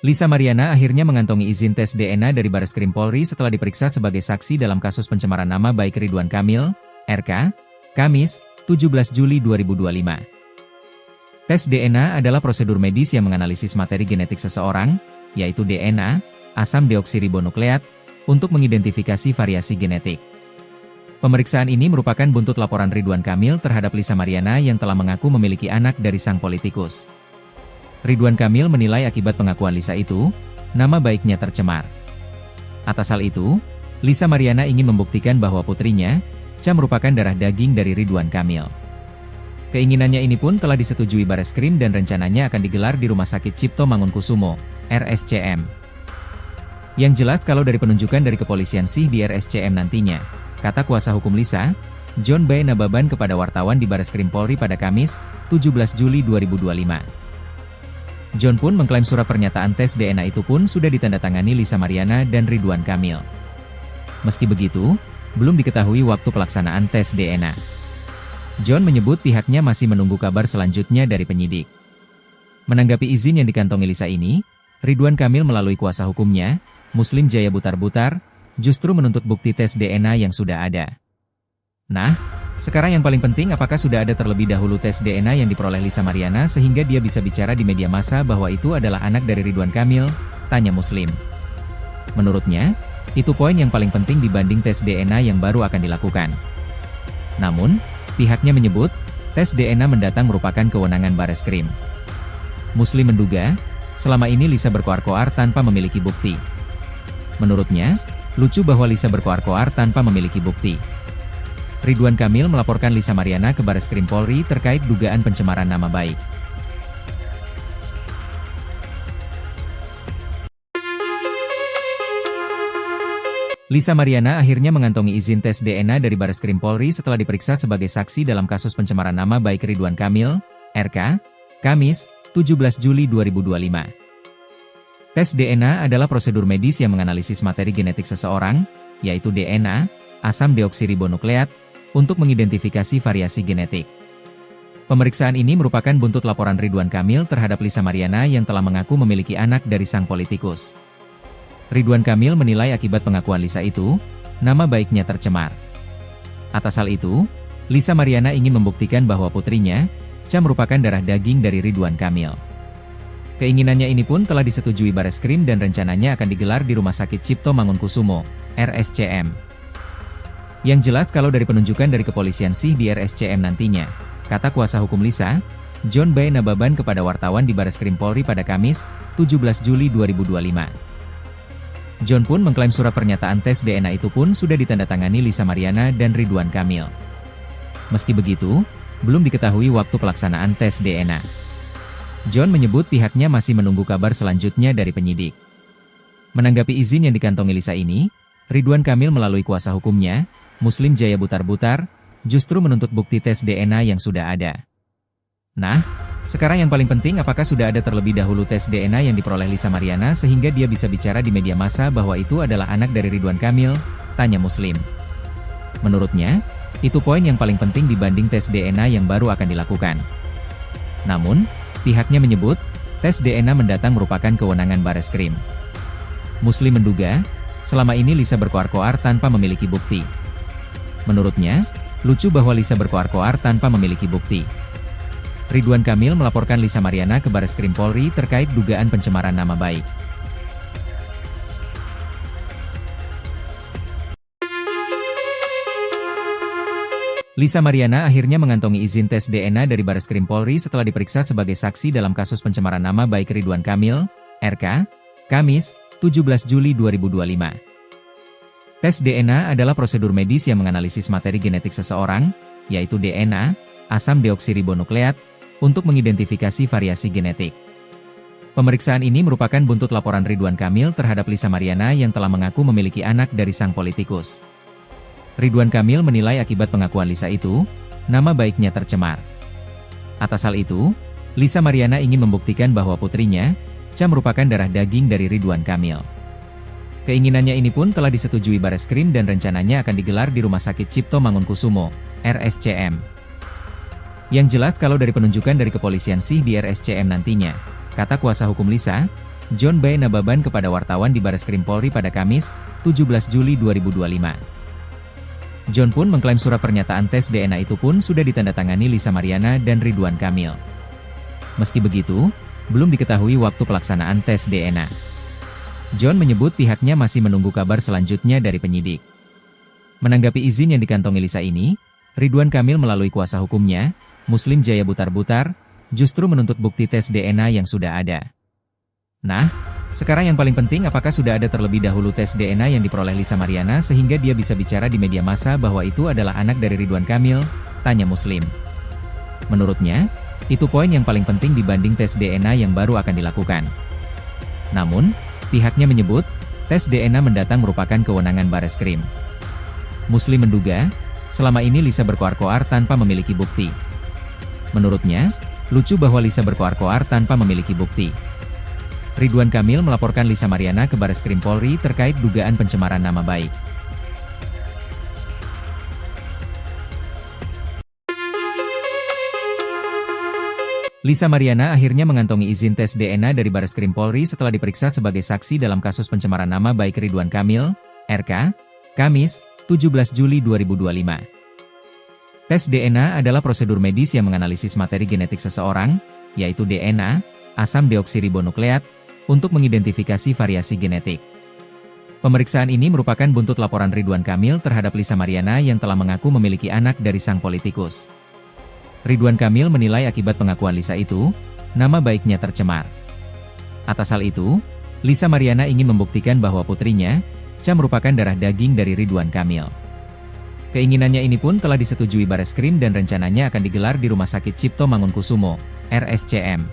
Lisa Mariana akhirnya mengantongi izin tes DNA dari Bareskrim Polri setelah diperiksa sebagai saksi dalam kasus pencemaran nama baik Ridwan Kamil, RK, Kamis, 17 Juli 2025. Tes DNA adalah prosedur medis yang menganalisis materi genetik seseorang, yaitu DNA, asam deoksiribonukleat, untuk mengidentifikasi variasi genetik. Pemeriksaan ini merupakan buntut laporan Ridwan Kamil terhadap Lisa Mariana yang telah mengaku memiliki anak dari sang politikus. Ridwan Kamil menilai akibat pengakuan Lisa itu, nama baiknya tercemar. Atas hal itu, Lisa Mariana ingin membuktikan bahwa putrinya, Cha, merupakan darah daging dari Ridwan Kamil. Keinginannya ini pun telah disetujui Bareskrim dan rencananya akan digelar di Rumah Sakit Cipto Mangunkusumo, RSCM. Yang jelas kalau dari penunjukan dari kepolisian sih di RSCM nantinya, kata kuasa hukum Lisa, John B. Nababan kepada wartawan di Bareskrim Polri pada Kamis, 17 Juli 2025. John pun mengklaim surat pernyataan tes DNA itu pun sudah ditandatangani Lisa Mariana dan Ridwan Kamil. Meski begitu, belum diketahui waktu pelaksanaan tes DNA. John menyebut pihaknya masih menunggu kabar selanjutnya dari penyidik. Menanggapi izin yang dikantongi Lisa ini, Ridwan Kamil melalui kuasa hukumnya, Muslim Jaya Butar-Butar, justru menuntut bukti tes DNA yang sudah ada. Nah, sekarang yang paling penting, apakah sudah ada terlebih dahulu tes DNA yang diperoleh Lisa Mariana sehingga dia bisa bicara di media massa bahwa itu adalah anak dari Ridwan Kamil? Tanya Muslim. Menurutnya, itu poin yang paling penting dibanding tes DNA yang baru akan dilakukan. Namun, pihaknya menyebut, tes DNA mendatang merupakan kewenangan Bareskrim. Muslim menduga, selama ini Lisa berkoar-koar tanpa memiliki bukti. Menurutnya, lucu bahwa Lisa berkoar-koar tanpa memiliki bukti. Ridwan Kamil melaporkan Lisa Mariana ke Bareskrim Polri terkait dugaan pencemaran nama baik. Lisa Mariana akhirnya mengantongi izin tes DNA dari Bareskrim Polri setelah diperiksa sebagai saksi dalam kasus pencemaran nama baik Ridwan Kamil, RK, Kamis, 17 Juli 2025. Tes DNA adalah prosedur medis yang menganalisis materi genetik seseorang, yaitu DNA, asam deoksiribonukleat, untuk mengidentifikasi variasi genetik. Pemeriksaan ini merupakan buntut laporan Ridwan Kamil terhadap Lisa Mariana yang telah mengaku memiliki anak dari sang politikus. Ridwan Kamil menilai akibat pengakuan Lisa itu, nama baiknya tercemar. Atas hal itu, Lisa Mariana ingin membuktikan bahwa putrinya, Cha, merupakan darah daging dari Ridwan Kamil. Keinginannya ini pun telah disetujui Bareskrim dan rencananya akan digelar di Rumah Sakit Cipto Mangunkusumo, RSCM. Yang jelas kalau dari penunjukan dari kepolisian sih di RSCM nantinya, kata kuasa hukum Lisa, John B. Nababan kepada wartawan di Bareskrim Polri pada Kamis, 17 Juli 2025. John pun mengklaim surat pernyataan tes DNA itu pun sudah ditandatangani Lisa Mariana dan Ridwan Kamil. Meski begitu, belum diketahui waktu pelaksanaan tes DNA. John menyebut pihaknya masih menunggu kabar selanjutnya dari penyidik. Menanggapi izin yang dikantongi Lisa ini, Ridwan Kamil melalui kuasa hukumnya, Muslim Jaya Butar-Butar, justru menuntut bukti tes DNA yang sudah ada. Nah, sekarang yang paling penting, apakah sudah ada terlebih dahulu tes DNA yang diperoleh Lisa Mariana sehingga dia bisa bicara di media massa bahwa itu adalah anak dari Ridwan Kamil? Tanya Muslim. Menurutnya, itu poin yang paling penting dibanding tes DNA yang baru akan dilakukan. Namun, pihaknya menyebut, tes DNA mendatang merupakan kewenangan Bareskrim. Muslim menduga, selama ini Lisa berkoar-koar tanpa memiliki bukti. Menurutnya, lucu bahwa Lisa berkoar-koar tanpa memiliki bukti. Ridwan Kamil melaporkan Lisa Mariana ke Bareskrim Polri terkait dugaan pencemaran nama baik. Lisa Mariana akhirnya mengantongi izin tes DNA dari Bareskrim Polri setelah diperiksa sebagai saksi dalam kasus pencemaran nama baik Ridwan Kamil, RK, Kamis, 17 Juli 2025. Tes DNA adalah prosedur medis yang menganalisis materi genetik seseorang, yaitu DNA, asam deoksiribonukleat, untuk mengidentifikasi variasi genetik. Pemeriksaan ini merupakan buntut laporan Ridwan Kamil terhadap Lisa Mariana yang telah mengaku memiliki anak dari sang politikus. Ridwan Kamil menilai akibat pengakuan Lisa itu, nama baiknya tercemar. Atas hal itu, Lisa Mariana ingin membuktikan bahwa putrinya, Cha merupakan darah daging dari Ridwan Kamil. Keinginannya ini pun telah disetujui Bareskrim dan rencananya akan digelar di Rumah Sakit Cipto Mangunkusumo, RSCM. Yang jelas kalau dari penunjukan dari kepolisian sih di RSCM nantinya, kata kuasa hukum Lisa, John B. Nababan kepada wartawan di Bareskrim Polri pada Kamis, 17 Juli 2025. John pun mengklaim surat pernyataan tes DNA itu pun sudah ditandatangani Lisa Mariana dan Ridwan Kamil. Meski begitu, belum diketahui waktu pelaksanaan tes DNA. John menyebut pihaknya masih menunggu kabar selanjutnya dari penyidik. Menanggapi izin yang dikantongi Lisa ini, Ridwan Kamil melalui kuasa hukumnya, Muslim Jaya Butar-Butar, justru menuntut bukti tes DNA yang sudah ada. Nah, sekarang yang paling penting apakah sudah ada terlebih dahulu tes DNA yang diperoleh Lisa Mariana sehingga dia bisa bicara di media massa bahwa itu adalah anak dari Ridwan Kamil, tanya Muslim. Menurutnya, itu poin yang paling penting dibanding tes DNA yang baru akan dilakukan. Namun, pihaknya menyebut, tes DNA mendatang merupakan kewenangan Bareskrim. Muslim menduga, selama ini Lisa berkoar-koar tanpa memiliki bukti. Menurutnya, lucu bahwa Lisa berkoar-koar tanpa memiliki bukti. Ridwan Kamil melaporkan Lisa Mariana ke Bareskrim Polri terkait dugaan pencemaran nama baik. Lisa Mariana akhirnya mengantongi izin tes DNA dari Bareskrim Polri setelah diperiksa sebagai saksi dalam kasus pencemaran nama baik Ridwan Kamil, RK, Kamis, 17 Juli 2025. Tes DNA adalah prosedur medis yang menganalisis materi genetik seseorang, yaitu DNA, asam deoksiribonukleat, untuk mengidentifikasi variasi genetik. Pemeriksaan ini merupakan buntut laporan Ridwan Kamil terhadap Lisa Mariana yang telah mengaku memiliki anak dari sang politikus. Ridwan Kamil menilai akibat pengakuan Lisa itu, nama baiknya tercemar. Atas hal itu, Lisa Mariana ingin membuktikan bahwa putrinya, Cha merupakan darah daging dari Ridwan Kamil. Keinginannya ini pun telah disetujui Bareskrim dan rencananya akan digelar di Rumah Sakit Cipto Mangunkusumo, RSCM.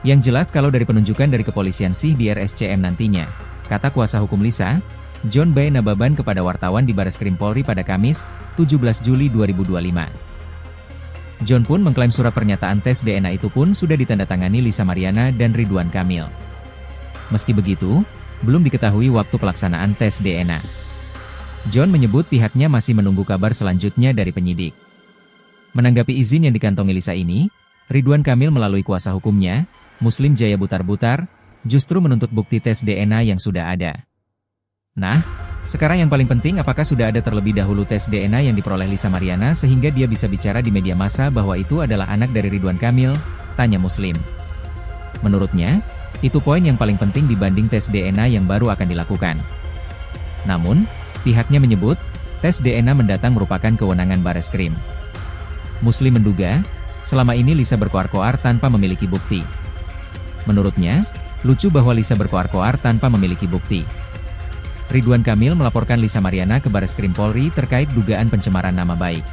Yang jelas kalau dari penunjukan dari kepolisian sih di RSCM nantinya, kata kuasa hukum Lisa, John B. Nababan kepada wartawan di Bareskrim Polri pada Kamis, 17 Juli 2025. John pun mengklaim surat pernyataan tes DNA itu pun sudah ditandatangani Lisa Mariana dan Ridwan Kamil. Meski begitu, belum diketahui waktu pelaksanaan tes DNA. John menyebut pihaknya masih menunggu kabar selanjutnya dari penyidik. Menanggapi izin yang dikantongi Lisa ini, Ridwan Kamil melalui kuasa hukumnya, Muslim Jaya Butar-Butar, justru menuntut bukti tes DNA yang sudah ada. Nah, sekarang yang paling penting apakah sudah ada terlebih dahulu tes DNA yang diperoleh Lisa Mariana sehingga dia bisa bicara di media massa bahwa itu adalah anak dari Ridwan Kamil, tanya Muslim. Menurutnya, itu poin yang paling penting dibanding tes DNA yang baru akan dilakukan. Namun, pihaknya menyebut, tes DNA mendatang merupakan kewenangan Bareskrim. Muslim menduga, selama ini Lisa berkoar-koar tanpa memiliki bukti. Menurutnya, lucu bahwa Lisa berkoar-koar tanpa memiliki bukti. Ridwan Kamil melaporkan Lisa Mariana ke Bareskrim Polri terkait dugaan pencemaran nama baik.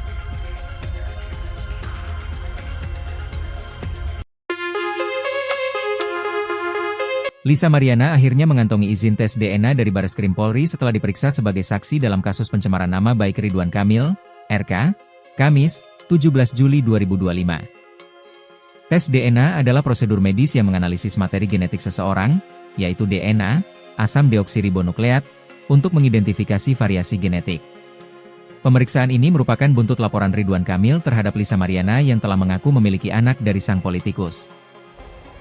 Lisa Mariana akhirnya mengantongi izin tes DNA dari Bareskrim Polri setelah diperiksa sebagai saksi dalam kasus pencemaran nama baik Ridwan Kamil, RK, Kamis, 17 Juli 2025. Tes DNA adalah prosedur medis yang menganalisis materi genetik seseorang, yaitu DNA, asam deoksiribonukleat, untuk mengidentifikasi variasi genetik. Pemeriksaan ini merupakan buntut laporan Ridwan Kamil terhadap Lisa Mariana yang telah mengaku memiliki anak dari sang politikus.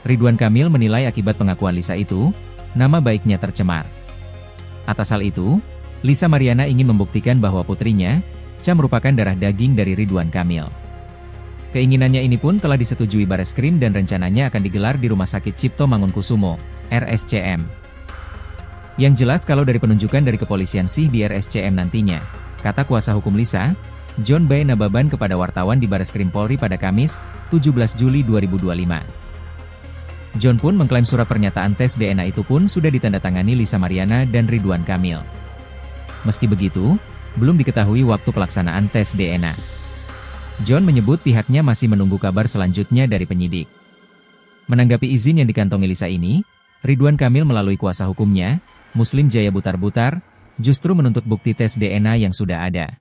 Ridwan Kamil menilai akibat pengakuan Lisa itu, nama baiknya tercemar. Atas hal itu, Lisa Mariana ingin membuktikan bahwa putrinya, Cha merupakan darah daging dari Ridwan Kamil. Keinginannya ini pun telah disetujui Bareskrim dan rencananya akan digelar di Rumah Sakit Cipto Mangunkusumo, RSCM. Yang jelas kalau dari penunjukan dari kepolisian sih di RSCM nantinya, kata kuasa hukum Lisa, John B. Nababan kepada wartawan di Bareskrim Polri pada Kamis, 17 Juli 2025. John pun mengklaim surat pernyataan tes DNA itu pun sudah ditandatangani Lisa Mariana dan Ridwan Kamil. Meski begitu, belum diketahui waktu pelaksanaan tes DNA. John menyebut pihaknya masih menunggu kabar selanjutnya dari penyidik. Menanggapi izin yang dikantongi Lisa ini, Ridwan Kamil melalui kuasa hukumnya, Muslim Jaya Butar-Butar, justru menuntut bukti tes DNA yang sudah ada.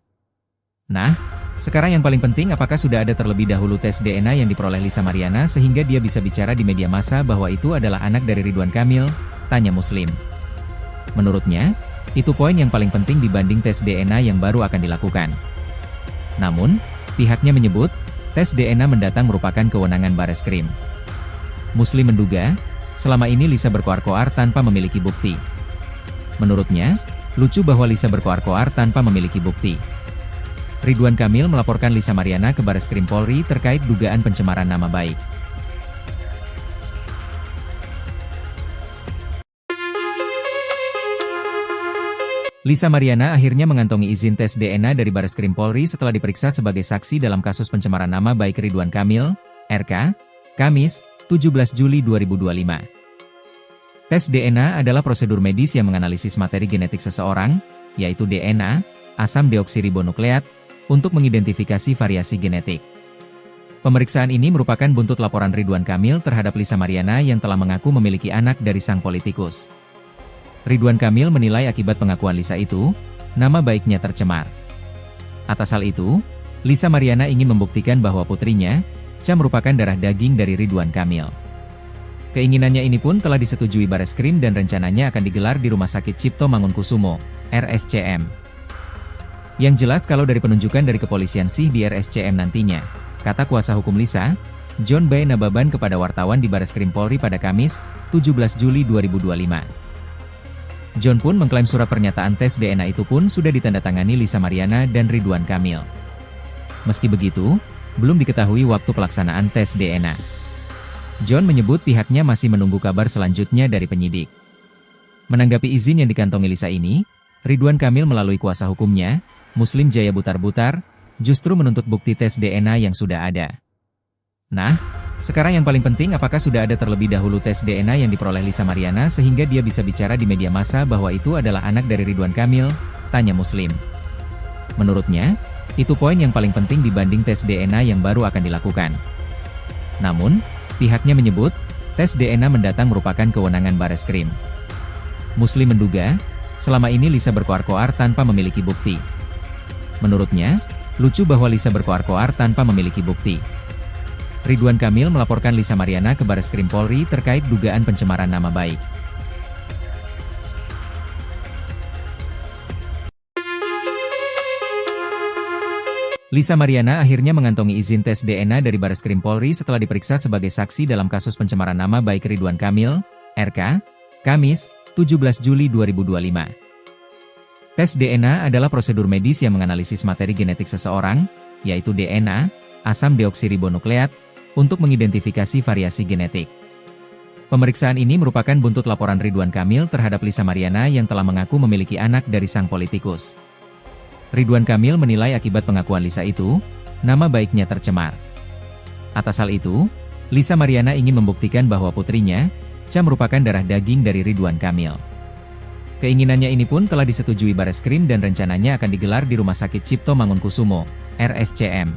Nah, sekarang yang paling penting apakah sudah ada terlebih dahulu tes DNA yang diperoleh Lisa Mariana sehingga dia bisa bicara di media massa bahwa itu adalah anak dari Ridwan Kamil, tanya Muslim. Menurutnya, itu poin yang paling penting dibanding tes DNA yang baru akan dilakukan. Namun, pihaknya menyebut, tes DNA mendatang merupakan kewenangan Bareskrim. Muslim menduga, selama ini Lisa berkoar-koar tanpa memiliki bukti. Menurutnya, lucu bahwa Lisa berkoar-koar tanpa memiliki bukti. Ridwan Kamil melaporkan Lisa Mariana ke Bareskrim Polri terkait dugaan pencemaran nama baik. Lisa Mariana akhirnya mengantongi izin tes DNA dari Bareskrim Polri setelah diperiksa sebagai saksi dalam kasus pencemaran nama baik Ridwan Kamil, RK, Kamis, 17 Juli 2025. Tes DNA adalah prosedur medis yang menganalisis materi genetik seseorang, yaitu DNA, asam deoksiribonukleat, untuk mengidentifikasi variasi genetik. Pemeriksaan ini merupakan buntut laporan Ridwan Kamil terhadap Lisa Mariana yang telah mengaku memiliki anak dari sang politikus. Ridwan Kamil menilai akibat pengakuan Lisa itu, nama baiknya tercemar. Atas hal itu, Lisa Mariana ingin membuktikan bahwa putrinya, Cha merupakan darah daging dari Ridwan Kamil. Keinginannya ini pun telah disetujui Bareskrim dan rencananya akan digelar di Rumah Sakit Cipto Mangunkusumo, RSCM. Yang jelas kalau dari penunjukan dari kepolisian sih di RSCM nantinya, kata kuasa hukum Lisa, John B. Nababan kepada wartawan di Bareskrim Polri pada Kamis, 17 Juli 2025. John pun mengklaim surat pernyataan tes DNA itu pun sudah ditandatangani Lisa Mariana dan Ridwan Kamil. Meski begitu, belum diketahui waktu pelaksanaan tes DNA. John menyebut pihaknya masih menunggu kabar selanjutnya dari penyidik. Menanggapi izin yang dikantongi Lisa ini, Ridwan Kamil melalui kuasa hukumnya, Muslim Jaya Butar-Butar, justru menuntut bukti tes DNA yang sudah ada. Nah, sekarang yang paling penting apakah sudah ada terlebih dahulu tes DNA yang diperoleh Lisa Mariana sehingga dia bisa bicara di media massa bahwa itu adalah anak dari Ridwan Kamil, tanya Muslim. Menurutnya, itu poin yang paling penting dibanding tes DNA yang baru akan dilakukan. Namun, pihaknya menyebut, tes DNA mendatang merupakan kewenangan Bareskrim. Muslim menduga, selama ini Lisa berkoar-koar tanpa memiliki bukti. Menurutnya, lucu bahwa Lisa berkoar-koar tanpa memiliki bukti. Ridwan Kamil melaporkan Lisa Mariana ke Bareskrim Polri terkait dugaan pencemaran nama baik. Lisa Mariana akhirnya mengantongi izin tes DNA dari Bareskrim Polri setelah diperiksa sebagai saksi dalam kasus pencemaran nama baik Ridwan Kamil, RK, Kamis, 17 Juli 2025. Tes DNA adalah prosedur medis yang menganalisis materi genetik seseorang, yaitu DNA, asam deoksiribonukleat, untuk mengidentifikasi variasi genetik. Pemeriksaan ini merupakan buntut laporan Ridwan Kamil terhadap Lisa Mariana yang telah mengaku memiliki anak dari sang politikus. Ridwan Kamil menilai akibat pengakuan Lisa itu, nama baiknya tercemar. Atas hal itu, Lisa Mariana ingin membuktikan bahwa putrinya, Cha merupakan darah daging dari Ridwan Kamil. Keinginannya ini pun telah disetujui Bareskrim dan rencananya akan digelar di Rumah Sakit Cipto Mangunkusumo, RSCM.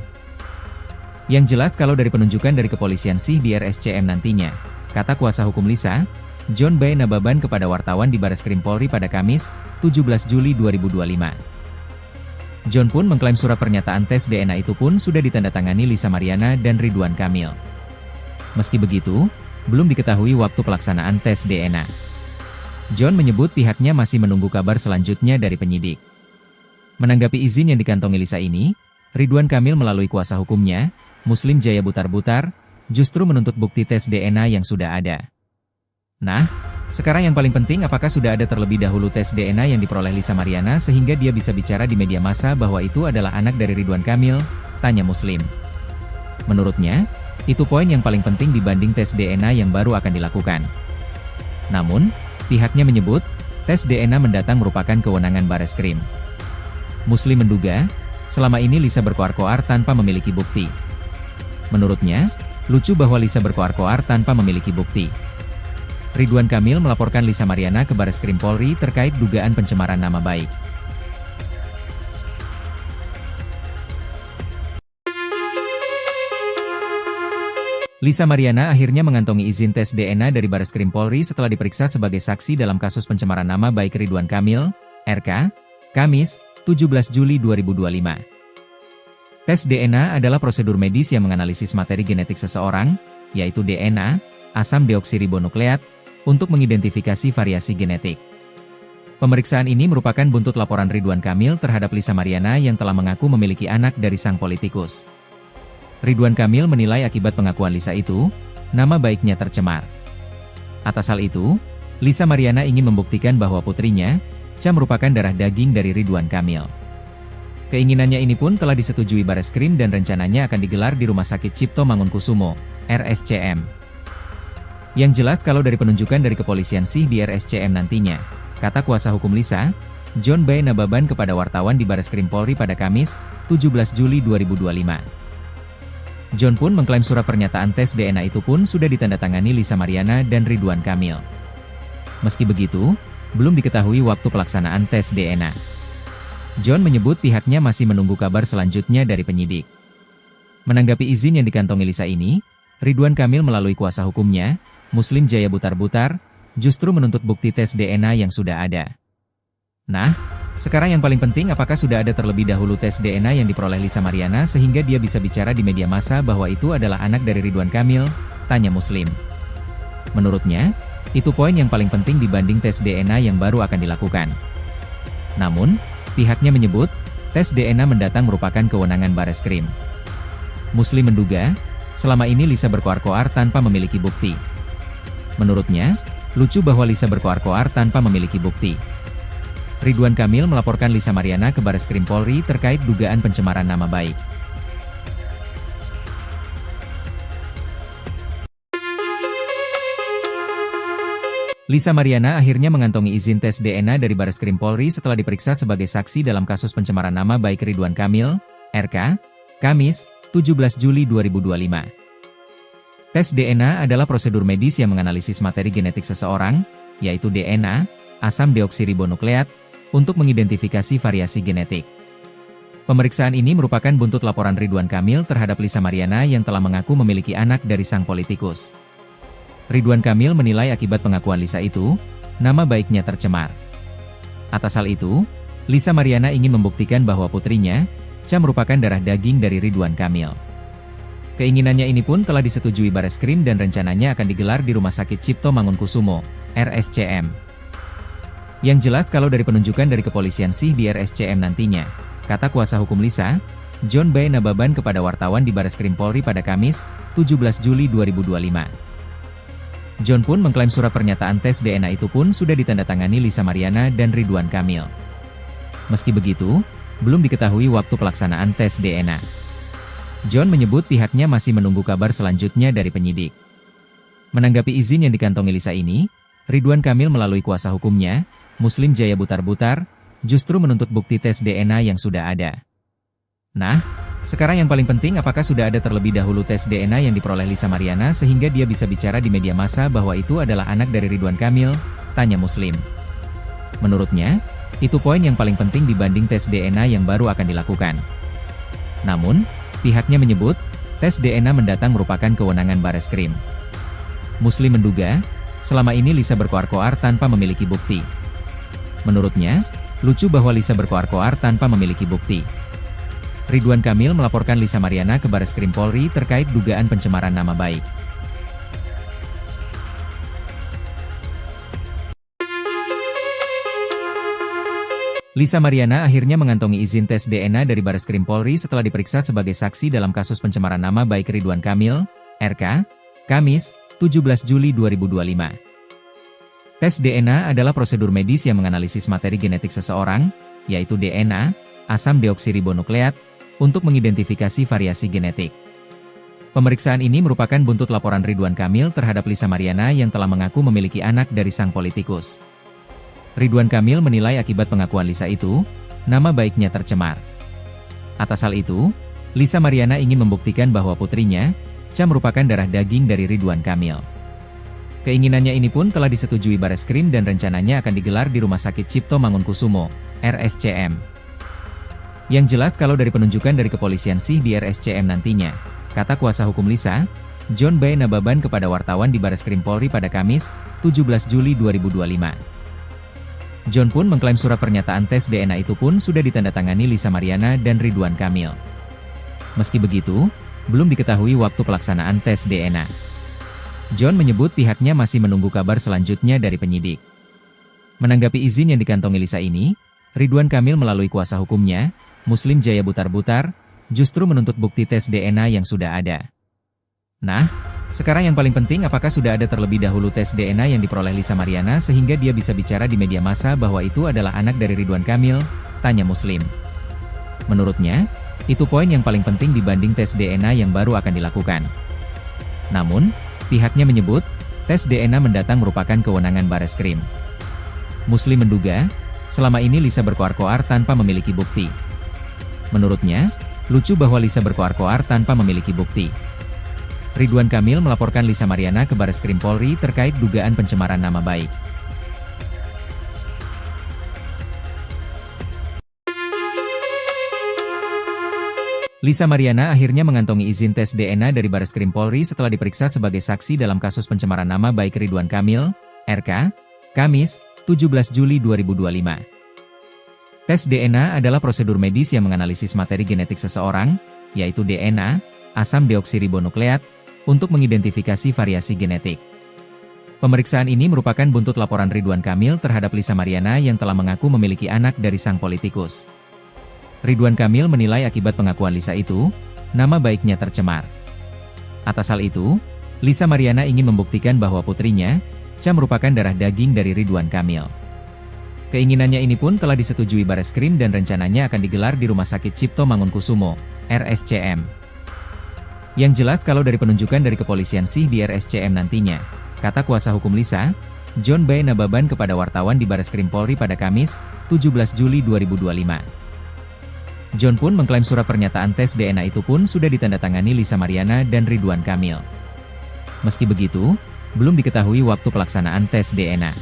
Yang jelas kalau dari penunjukan dari kepolisian sih di RSCM nantinya, kata kuasa hukum Lisa, John B. Nababan kepada wartawan di Bareskrim Polri pada Kamis, 17 Juli 2025. John pun mengklaim surat pernyataan tes DNA itu pun sudah ditandatangani Lisa Mariana dan Ridwan Kamil. Meski begitu, belum diketahui waktu pelaksanaan tes DNA. John menyebut pihaknya masih menunggu kabar selanjutnya dari penyidik. Menanggapi izin yang dikantongi Lisa ini, Ridwan Kamil melalui kuasa hukumnya, Muslim Jaya Butar-Butar, justru menuntut bukti tes DNA yang sudah ada. Nah, sekarang yang paling penting apakah sudah ada terlebih dahulu tes DNA yang diperoleh Lisa Mariana sehingga dia bisa bicara di media massa bahwa itu adalah anak dari Ridwan Kamil, tanya Muslim. Menurutnya, itu poin yang paling penting dibanding tes DNA yang baru akan dilakukan. Namun, pihaknya menyebut, tes DNA mendatang merupakan kewenangan Bareskrim. Muslim menduga, selama ini Lisa berkoar-koar tanpa memiliki bukti. Menurutnya, lucu bahwa Lisa berkoar-koar tanpa memiliki bukti. Ridwan Kamil melaporkan Lisa Mariana ke Bareskrim Polri terkait dugaan pencemaran nama baik. Lisa Mariana akhirnya mengantongi izin tes DNA dari Bareskrim Polri setelah diperiksa sebagai saksi dalam kasus pencemaran nama baik Ridwan Kamil, RK, Kamis, 17 Juli 2025. Tes DNA adalah prosedur medis yang menganalisis materi genetik seseorang, yaitu DNA, asam deoksiribonukleat, untuk mengidentifikasi variasi genetik. Pemeriksaan ini merupakan buntut laporan Ridwan Kamil terhadap Lisa Mariana yang telah mengaku memiliki anak dari sang politikus. Ridwan Kamil menilai akibat pengakuan Lisa itu, nama baiknya tercemar. Atas hal itu, Lisa Mariana ingin membuktikan bahwa putrinya, Ca merupakan darah daging dari Ridwan Kamil. Keinginannya ini pun telah disetujui Bareskrim dan rencananya akan digelar di Rumah Sakit Cipto Mangunkusumo, RSCM. Yang jelas kalau dari penunjukan dari kepolisian sih di RSCM nantinya, kata kuasa hukum Lisa, John B. Nababan kepada wartawan di Bareskrim Polri pada Kamis, 17 Juli 2025. John pun mengklaim surat pernyataan tes DNA itu pun sudah ditandatangani Lisa Mariana dan Ridwan Kamil. Meski begitu, belum diketahui waktu pelaksanaan tes DNA. John menyebut pihaknya masih menunggu kabar selanjutnya dari penyidik. Menanggapi izin yang dikantongi Lisa ini, Ridwan Kamil melalui kuasa hukumnya, Muslim Jaya Butar-Butar, justru menuntut bukti tes DNA yang sudah ada. Nah, sekarang yang paling penting apakah sudah ada terlebih dahulu tes DNA yang diperoleh Lisa Mariana sehingga dia bisa bicara di media massa bahwa itu adalah anak dari Ridwan Kamil, tanya Muslim. Menurutnya, itu poin yang paling penting dibanding tes DNA yang baru akan dilakukan. Namun, pihaknya menyebut, tes DNA mendatang merupakan kewenangan Bareskrim. Muslim menduga, selama ini Lisa berkoar-koar tanpa memiliki bukti. Menurutnya, lucu bahwa Lisa berkoar-koar tanpa memiliki bukti. Ridwan Kamil melaporkan Lisa Mariana ke Bareskrim Polri terkait dugaan pencemaran nama baik. Lisa Mariana akhirnya mengantongi izin tes DNA dari Bareskrim Polri setelah diperiksa sebagai saksi dalam kasus pencemaran nama baik Ridwan Kamil, RK, Kamis, 17 Juli 2025. Tes DNA adalah prosedur medis yang menganalisis materi genetik seseorang, yaitu DNA, asam deoksiribonukleat, untuk mengidentifikasi variasi genetik. Pemeriksaan ini merupakan buntut laporan Ridwan Kamil terhadap Lisa Mariana yang telah mengaku memiliki anak dari sang politikus. Ridwan Kamil menilai akibat pengakuan Lisa itu, nama baiknya tercemar. Atas hal itu, Lisa Mariana ingin membuktikan bahwa putrinya, Ca merupakan darah daging dari Ridwan Kamil. Keinginannya ini pun telah disetujui Bareskrim dan rencananya akan digelar di Rumah Sakit Cipto Mangunkusumo, RSCM. Yang jelas kalau dari penunjukan dari kepolisian sih di RSCM nantinya, kata kuasa hukum Lisa, John B. Nababan kepada wartawan di Bareskrim Polri pada Kamis, 17 Juli 2025. John pun mengklaim surat pernyataan tes DNA itu pun sudah ditandatangani Lisa Mariana dan Ridwan Kamil. Meski begitu, belum diketahui waktu pelaksanaan tes DNA. John menyebut pihaknya masih menunggu kabar selanjutnya dari penyidik. Menanggapi izin yang dikantongi Lisa ini, Ridwan Kamil melalui kuasa hukumnya, Muslim Jaya Butar-Butar, justru menuntut bukti tes DNA yang sudah ada. Nah, sekarang yang paling penting apakah sudah ada terlebih dahulu tes DNA yang diperoleh Lisa Mariana sehingga dia bisa bicara di media massa bahwa itu adalah anak dari Ridwan Kamil, tanya Muslim. Menurutnya, itu poin yang paling penting dibanding tes DNA yang baru akan dilakukan. Namun, pihaknya menyebut, tes DNA mendatang merupakan kewenangan Bareskrim. Muslim menduga, selama ini Lisa berkoar-koar tanpa memiliki bukti. Menurutnya, lucu bahwa Lisa berkoar-koar tanpa memiliki bukti. Ridwan Kamil melaporkan Lisa Mariana ke Bareskrim Polri terkait dugaan pencemaran nama baik. Lisa Mariana akhirnya mengantongi izin tes DNA dari Bareskrim Polri setelah diperiksa sebagai saksi dalam kasus pencemaran nama baik Ridwan Kamil, RK, Kamis, 17 Juli 2025. Tes DNA adalah prosedur medis yang menganalisis materi genetik seseorang, yaitu DNA, asam deoksiribonukleat, untuk mengidentifikasi variasi genetik. Pemeriksaan ini merupakan buntut laporan Ridwan Kamil terhadap Lisa Mariana yang telah mengaku memiliki anak dari sang politikus. Ridwan Kamil menilai akibat pengakuan Lisa itu, nama baiknya tercemar. Atas hal itu, Lisa Mariana ingin membuktikan bahwa putrinya, Ca merupakan darah daging dari Ridwan Kamil. Keinginannya ini pun telah disetujui Bareskrim dan rencananya akan digelar di Rumah Sakit Cipto Mangunkusumo, RSCM. Yang jelas kalau dari penunjukan dari kepolisian sih di RSCM nantinya, kata kuasa hukum Lisa, John B. Nababan kepada wartawan di Bareskrim Polri pada Kamis, 17 Juli 2025. John pun mengklaim surat pernyataan tes DNA itu pun sudah ditandatangani Lisa Mariana dan Ridwan Kamil. Meski begitu, belum diketahui waktu pelaksanaan tes DNA. John menyebut pihaknya masih menunggu kabar selanjutnya dari penyidik. Menanggapi izin yang dikantongi Lisa ini, Ridwan Kamil melalui kuasa hukumnya, Muslim Jaya Butar-Butar, justru menuntut bukti tes DNA yang sudah ada. Nah, sekarang yang paling penting apakah sudah ada terlebih dahulu tes DNA yang diperoleh Lisa Mariana sehingga dia bisa bicara di media massa bahwa itu adalah anak dari Ridwan Kamil, tanya Muslim. Menurutnya, itu poin yang paling penting dibanding tes DNA yang baru akan dilakukan. Namun, pihaknya menyebut, tes DNA mendatang merupakan kewenangan Bareskrim. Muslim menduga, selama ini Lisa berkoar-koar tanpa memiliki bukti. Menurutnya, lucu bahwa Lisa berkoar-koar tanpa memiliki bukti. Ridwan Kamil melaporkan Lisa Mariana ke Bareskrim Polri terkait dugaan pencemaran nama baik. Lisa Mariana akhirnya mengantongi izin tes DNA dari Bareskrim Polri setelah diperiksa sebagai saksi dalam kasus pencemaran nama baik Ridwan Kamil, RK, Kamis, 17 Juli 2025. Tes DNA adalah prosedur medis yang menganalisis materi genetik seseorang, yaitu DNA, asam deoksiribonukleat, untuk mengidentifikasi variasi genetik. Pemeriksaan ini merupakan buntut laporan Ridwan Kamil terhadap Lisa Mariana yang telah mengaku memiliki anak dari sang politikus. Ridwan Kamil menilai akibat pengakuan Lisa itu, nama baiknya tercemar. Atas hal itu, Lisa Mariana ingin membuktikan bahwa putrinya, Cha merupakan darah daging dari Ridwan Kamil. Keinginannya ini pun telah disetujui Bareskrim dan rencananya akan digelar di Rumah Sakit Cipto Mangunkusumo, RSCM. Yang jelas kalau dari penunjukan dari kepolisian sih di RSCM nantinya, kata kuasa hukum Lisa, John B. Nababan kepada wartawan di Bareskrim Polri pada Kamis, 17 Juli 2025. John pun mengklaim surat pernyataan tes DNA itu pun sudah ditandatangani Lisa Mariana dan Ridwan Kamil. Meski begitu, belum diketahui waktu pelaksanaan tes DNA.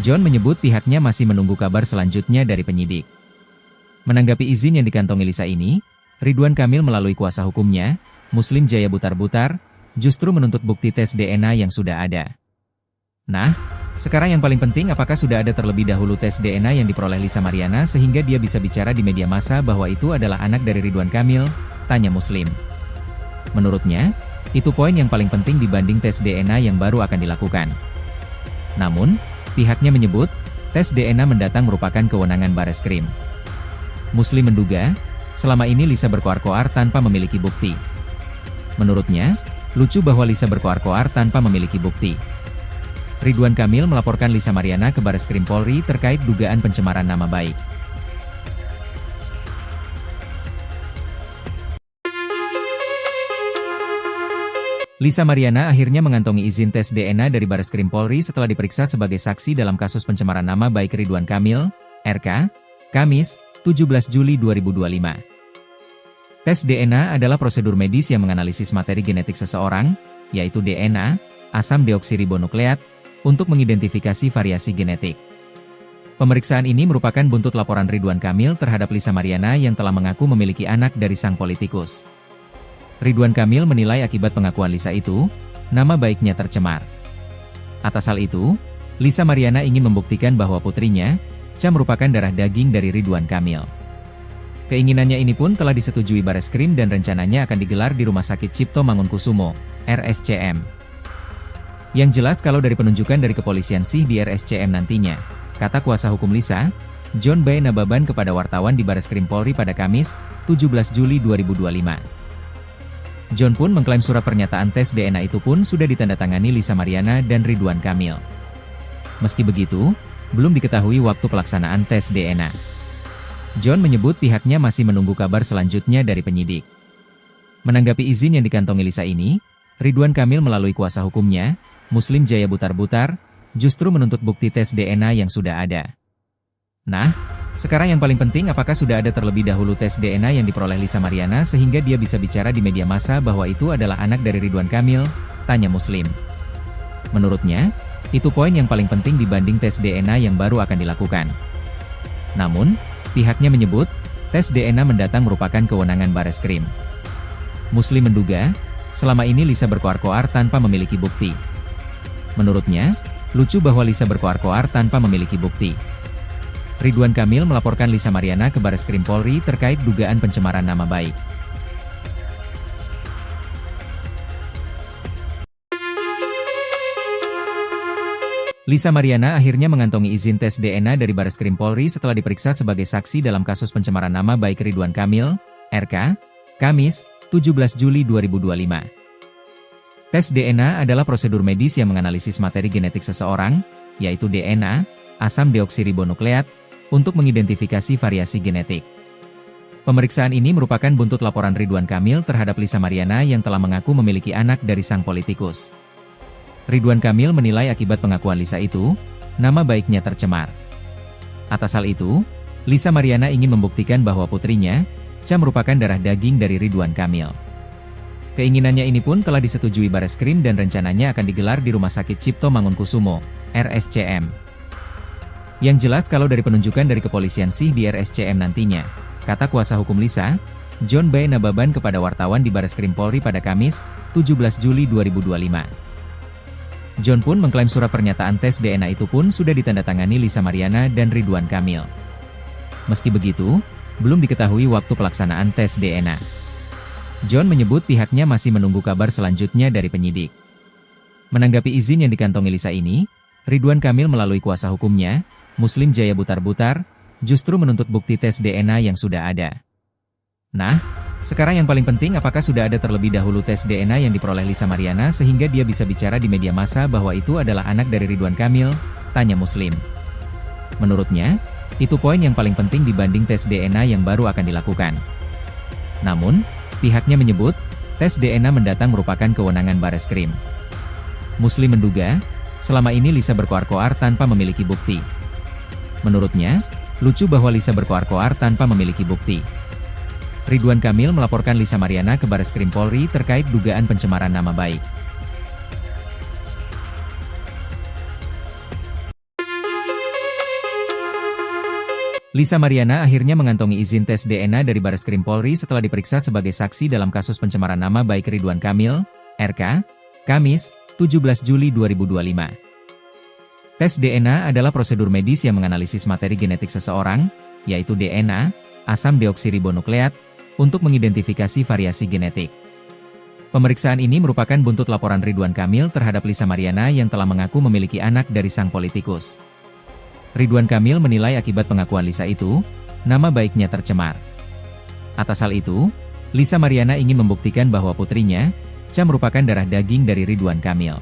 John menyebut pihaknya masih menunggu kabar selanjutnya dari penyidik. Menanggapi izin yang dikantongi Lisa ini, Ridwan Kamil melalui kuasa hukumnya, Muslim Jaya Butar-Butar, justru menuntut bukti tes DNA yang sudah ada. Nah, sekarang yang paling penting apakah sudah ada terlebih dahulu tes DNA yang diperoleh Lisa Mariana sehingga dia bisa bicara di media massa bahwa itu adalah anak dari Ridwan Kamil, tanya Muslim. Menurutnya, itu poin yang paling penting dibanding tes DNA yang baru akan dilakukan. Namun, pihaknya menyebut, tes DNA mendatang merupakan kewenangan Bareskrim. Muslim menduga, selama ini Lisa berkoar-koar tanpa memiliki bukti. Menurutnya, lucu bahwa Lisa berkoar-koar tanpa memiliki bukti. Ridwan Kamil melaporkan Lisa Mariana ke Bareskrim Polri terkait dugaan pencemaran nama baik. Lisa Mariana akhirnya mengantongi izin tes DNA dari Bareskrim Polri setelah diperiksa sebagai saksi dalam kasus pencemaran nama baik Ridwan Kamil, RK, Kamis, 17 Juli 2025. Tes DNA adalah prosedur medis yang menganalisis materi genetik seseorang, yaitu DNA, asam deoksiribonukleat, untuk mengidentifikasi variasi genetik. Pemeriksaan ini merupakan buntut laporan Ridwan Kamil terhadap Lisa Mariana yang telah mengaku memiliki anak dari sang politikus. Ridwan Kamil menilai akibat pengakuan Lisa itu, nama baiknya tercemar. Atas hal itu, Lisa Mariana ingin membuktikan bahwa putrinya, Cha merupakan darah daging dari Ridwan Kamil. Keinginannya ini pun telah disetujui Bareskrim dan rencananya akan digelar di Rumah Sakit Cipto Mangunkusumo, RSCM. Yang jelas kalau dari penunjukan dari kepolisian sih di RSCM nantinya, kata kuasa hukum Lisa, John B. Nababan kepada wartawan di Bareskrim Polri pada Kamis, 17 Juli 2025. John pun mengklaim surat pernyataan tes DNA itu pun sudah ditandatangani Lisa Mariana dan Ridwan Kamil. Meski begitu, belum diketahui waktu pelaksanaan tes DNA. John menyebut pihaknya masih menunggu kabar selanjutnya dari penyidik. Menanggapi izin yang dikantongi Lisa ini, Ridwan Kamil melalui kuasa hukumnya, Muslim Jaya Butar-Butar, justru menuntut bukti tes DNA yang sudah ada. Nah, sekarang yang paling penting apakah sudah ada terlebih dahulu tes DNA yang diperoleh Lisa Mariana sehingga dia bisa bicara di media massa bahwa itu adalah anak dari Ridwan Kamil, tanya Muslim. Menurutnya, itu poin yang paling penting dibanding tes DNA yang baru akan dilakukan. Namun, pihaknya menyebut, tes DNA mendatang merupakan kewenangan Bareskrim. Muslim menduga, selama ini Lisa berkoar-koar tanpa memiliki bukti. Menurutnya, lucu bahwa Lisa berkoar-koar tanpa memiliki bukti. Ridwan Kamil melaporkan Lisa Mariana ke Bareskrim Polri terkait dugaan pencemaran nama baik. Lisa Mariana akhirnya mengantongi izin tes DNA dari Bareskrim Polri setelah diperiksa sebagai saksi dalam kasus pencemaran nama baik Ridwan Kamil, RK, Kamis, 17 Juli 2025. Tes DNA adalah prosedur medis yang menganalisis materi genetik seseorang, yaitu DNA, asam deoksiribonukleat, untuk mengidentifikasi variasi genetik. Pemeriksaan ini merupakan buntut laporan Ridwan Kamil terhadap Lisa Mariana yang telah mengaku memiliki anak dari sang politikus. Ridwan Kamil menilai akibat pengakuan Lisa itu, nama baiknya tercemar. Atas hal itu, Lisa Mariana ingin membuktikan bahwa putrinya, Cha merupakan darah daging dari Ridwan Kamil. Keinginannya ini pun telah disetujui Bareskrim dan rencananya akan digelar di Rumah Sakit Cipto Mangunkusumo, RSCM. Yang jelas kalau dari penunjukan dari kepolisian sih di RSCM nantinya, kata kuasa hukum Lisa, John B. Nababan kepada wartawan di Bareskrim Polri pada Kamis, 17 Juli 2025. John pun mengklaim surat pernyataan tes DNA itu pun sudah ditandatangani Lisa Mariana dan Ridwan Kamil. Meski begitu, belum diketahui waktu pelaksanaan tes DNA. John menyebut pihaknya masih menunggu kabar selanjutnya dari penyidik. Menanggapi izin yang dikantongi Lisa ini, Ridwan Kamil melalui kuasa hukumnya, Muslim Jaya Butar-Butar, justru menuntut bukti tes DNA yang sudah ada. Nah, sekarang yang paling penting apakah sudah ada terlebih dahulu tes DNA yang diperoleh Lisa Mariana sehingga dia bisa bicara di media massa bahwa itu adalah anak dari Ridwan Kamil, tanya Muslim. Menurutnya, itu poin yang paling penting dibanding tes DNA yang baru akan dilakukan. Namun, pihaknya menyebut, tes DNA mendatang merupakan kewenangan Bareskrim. Muslim menduga, selama ini Lisa berkoar-koar tanpa memiliki bukti. Menurutnya, lucu bahwa Lisa berkoar-koar tanpa memiliki bukti. Ridwan Kamil melaporkan Lisa Mariana ke Bareskrim Polri terkait dugaan pencemaran nama baik. Lisa Mariana akhirnya mengantongi izin tes DNA dari Bareskrim Polri setelah diperiksa sebagai saksi dalam kasus pencemaran nama baik Ridwan Kamil, RK, Kamis, 17 Juli 2025. Tes DNA adalah prosedur medis yang menganalisis materi genetik seseorang, yaitu DNA, asam deoksiribonukleat, untuk mengidentifikasi variasi genetik. Pemeriksaan ini merupakan buntut laporan Ridwan Kamil terhadap Lisa Mariana yang telah mengaku memiliki anak dari sang politikus. Ridwan Kamil menilai akibat pengakuan Lisa itu, nama baiknya tercemar. Atas hal itu, Lisa Mariana ingin membuktikan bahwa putrinya, Cha merupakan darah daging dari Ridwan Kamil.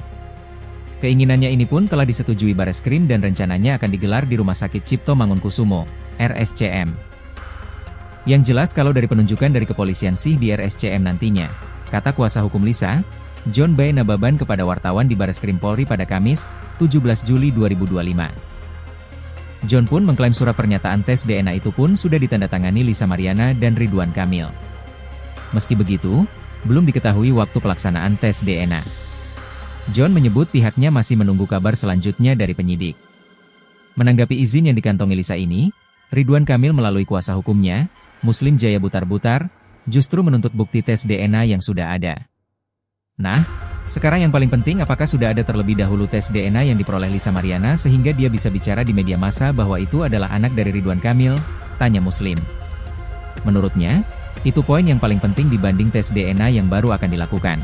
Keinginannya ini pun telah disetujui Bareskrim dan rencananya akan digelar di Rumah Sakit Cipto Mangunkusumo, RSCM. Yang jelas kalau dari penunjukan dari kepolisian sih di RSCM nantinya, kata kuasa hukum Lisa, John B. Nababan kepada wartawan di Bareskrim Polri pada Kamis, 17 Juli 2025. John pun mengklaim surat pernyataan tes DNA itu pun sudah ditandatangani Lisa Mariana dan Ridwan Kamil. Meski begitu, belum diketahui waktu pelaksanaan tes DNA. John menyebut pihaknya masih menunggu kabar selanjutnya dari penyidik. Menanggapi izin yang dikantongi Lisa ini, Ridwan Kamil melalui kuasa hukumnya, Muslim Jaya Butar-Butar, justru menuntut bukti tes DNA yang sudah ada. Nah, sekarang yang paling penting apakah sudah ada terlebih dahulu tes DNA yang diperoleh Lisa Mariana sehingga dia bisa bicara di media massa bahwa itu adalah anak dari Ridwan Kamil, tanya Muslim. Menurutnya, itu poin yang paling penting dibanding tes DNA yang baru akan dilakukan.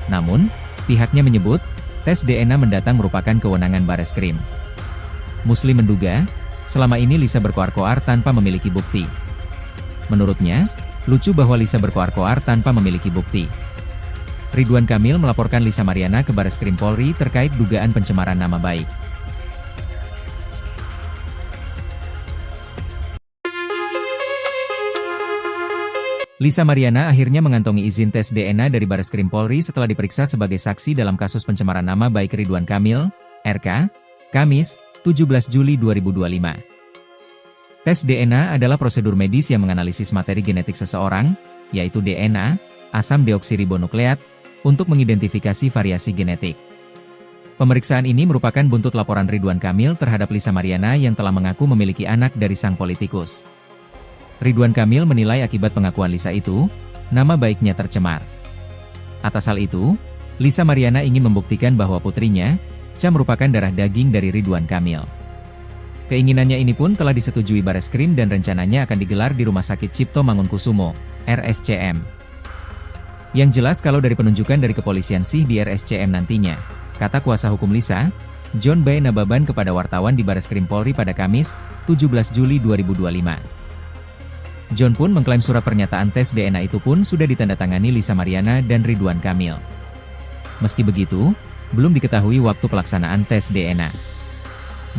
Namun, pihaknya menyebut, tes DNA mendatang merupakan kewenangan Bareskrim. Muslim menduga, selama ini Lisa berkoar-koar tanpa memiliki bukti. Menurutnya, lucu bahwa Lisa berkoar-koar tanpa memiliki bukti. Ridwan Kamil melaporkan Lisa Mariana ke Bareskrim Polri terkait dugaan pencemaran nama baik. Lisa Mariana akhirnya mengantongi izin tes DNA dari Bareskrim Polri setelah diperiksa sebagai saksi dalam kasus pencemaran nama baik Ridwan Kamil, RK, Kamis, 17 Juli 2025. Tes DNA adalah prosedur medis yang menganalisis materi genetik seseorang, yaitu DNA, asam deoksiribonukleat, untuk mengidentifikasi variasi genetik. Pemeriksaan ini merupakan buntut laporan Ridwan Kamil terhadap Lisa Mariana yang telah mengaku memiliki anak dari sang politikus. Ridwan Kamil menilai akibat pengakuan Lisa itu, nama baiknya tercemar. Atas hal itu, Lisa Mariana ingin membuktikan bahwa putrinya, Cha merupakan darah daging dari Ridwan Kamil. Keinginannya ini pun telah disetujui Bareskrim dan rencananya akan digelar di Rumah Sakit Cipto Mangunkusumo, RSCM. Yang jelas kalau dari penunjukan dari kepolisian sih di RSCM nantinya, kata kuasa hukum Lisa, John B. Nababan kepada wartawan di Bareskrim Polri pada Kamis, 17 Juli 2025. John pun mengklaim surat pernyataan tes DNA itu pun sudah ditandatangani Lisa Mariana dan Ridwan Kamil. Meski begitu, belum diketahui waktu pelaksanaan tes DNA.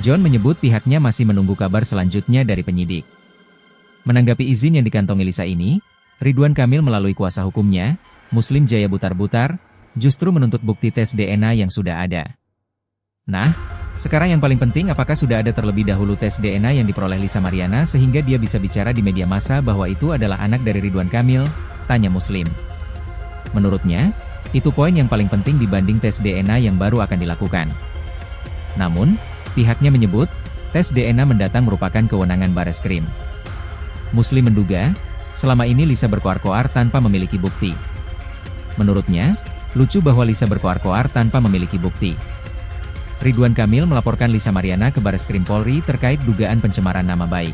John menyebut pihaknya masih menunggu kabar selanjutnya dari penyidik. Menanggapi izin yang dikantongi Lisa ini, Ridwan Kamil melalui kuasa hukumnya, Muslim Jaya Butar-Butar, justru menuntut bukti tes DNA yang sudah ada. Nah, sekarang yang paling penting apakah sudah ada terlebih dahulu tes DNA yang diperoleh Lisa Mariana sehingga dia bisa bicara di media massa bahwa itu adalah anak dari Ridwan Kamil, tanya Muslim. Menurutnya, itu poin yang paling penting dibanding tes DNA yang baru akan dilakukan. Namun, pihaknya menyebut, tes DNA mendatang merupakan kewenangan Bareskrim. Muslim menduga, selama ini Lisa berkoar-koar tanpa memiliki bukti. Menurutnya, lucu bahwa Lisa berkoar-koar tanpa memiliki bukti. Ridwan Kamil melaporkan Lisa Mariana ke Bareskrim Polri terkait dugaan pencemaran nama baik.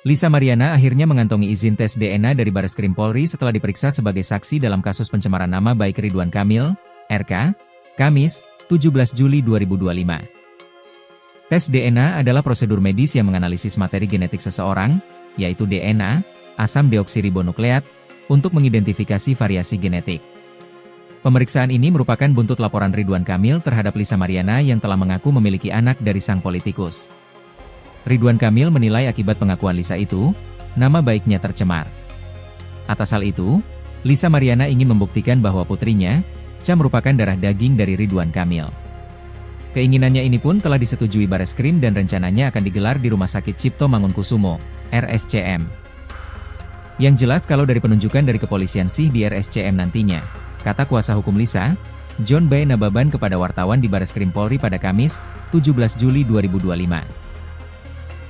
Lisa Mariana akhirnya mengantongi izin tes DNA dari Bareskrim Polri setelah diperiksa sebagai saksi dalam kasus pencemaran nama baik Ridwan Kamil, RK, Kamis, 17 Juli 2025. Tes DNA adalah prosedur medis yang menganalisis materi genetik seseorang, yaitu DNA, asam deoksiribonukleat, untuk mengidentifikasi variasi genetik. Pemeriksaan ini merupakan buntut laporan Ridwan Kamil terhadap Lisa Mariana yang telah mengaku memiliki anak dari sang politikus. Ridwan Kamil menilai akibat pengakuan Lisa itu, nama baiknya tercemar. Atas hal itu, Lisa Mariana ingin membuktikan bahwa putrinya, Cha merupakan darah daging dari Ridwan Kamil. Keinginannya ini pun telah disetujui Bareskrim dan rencananya akan digelar di Rumah Sakit Cipto Mangunkusumo, RSCM. Yang jelas kalau dari penunjukan dari kepolisian sih di RSCM nantinya, kata kuasa hukum Lisa, John B. Nababan kepada wartawan di Bareskrim Polri pada Kamis, 17 Juli 2025.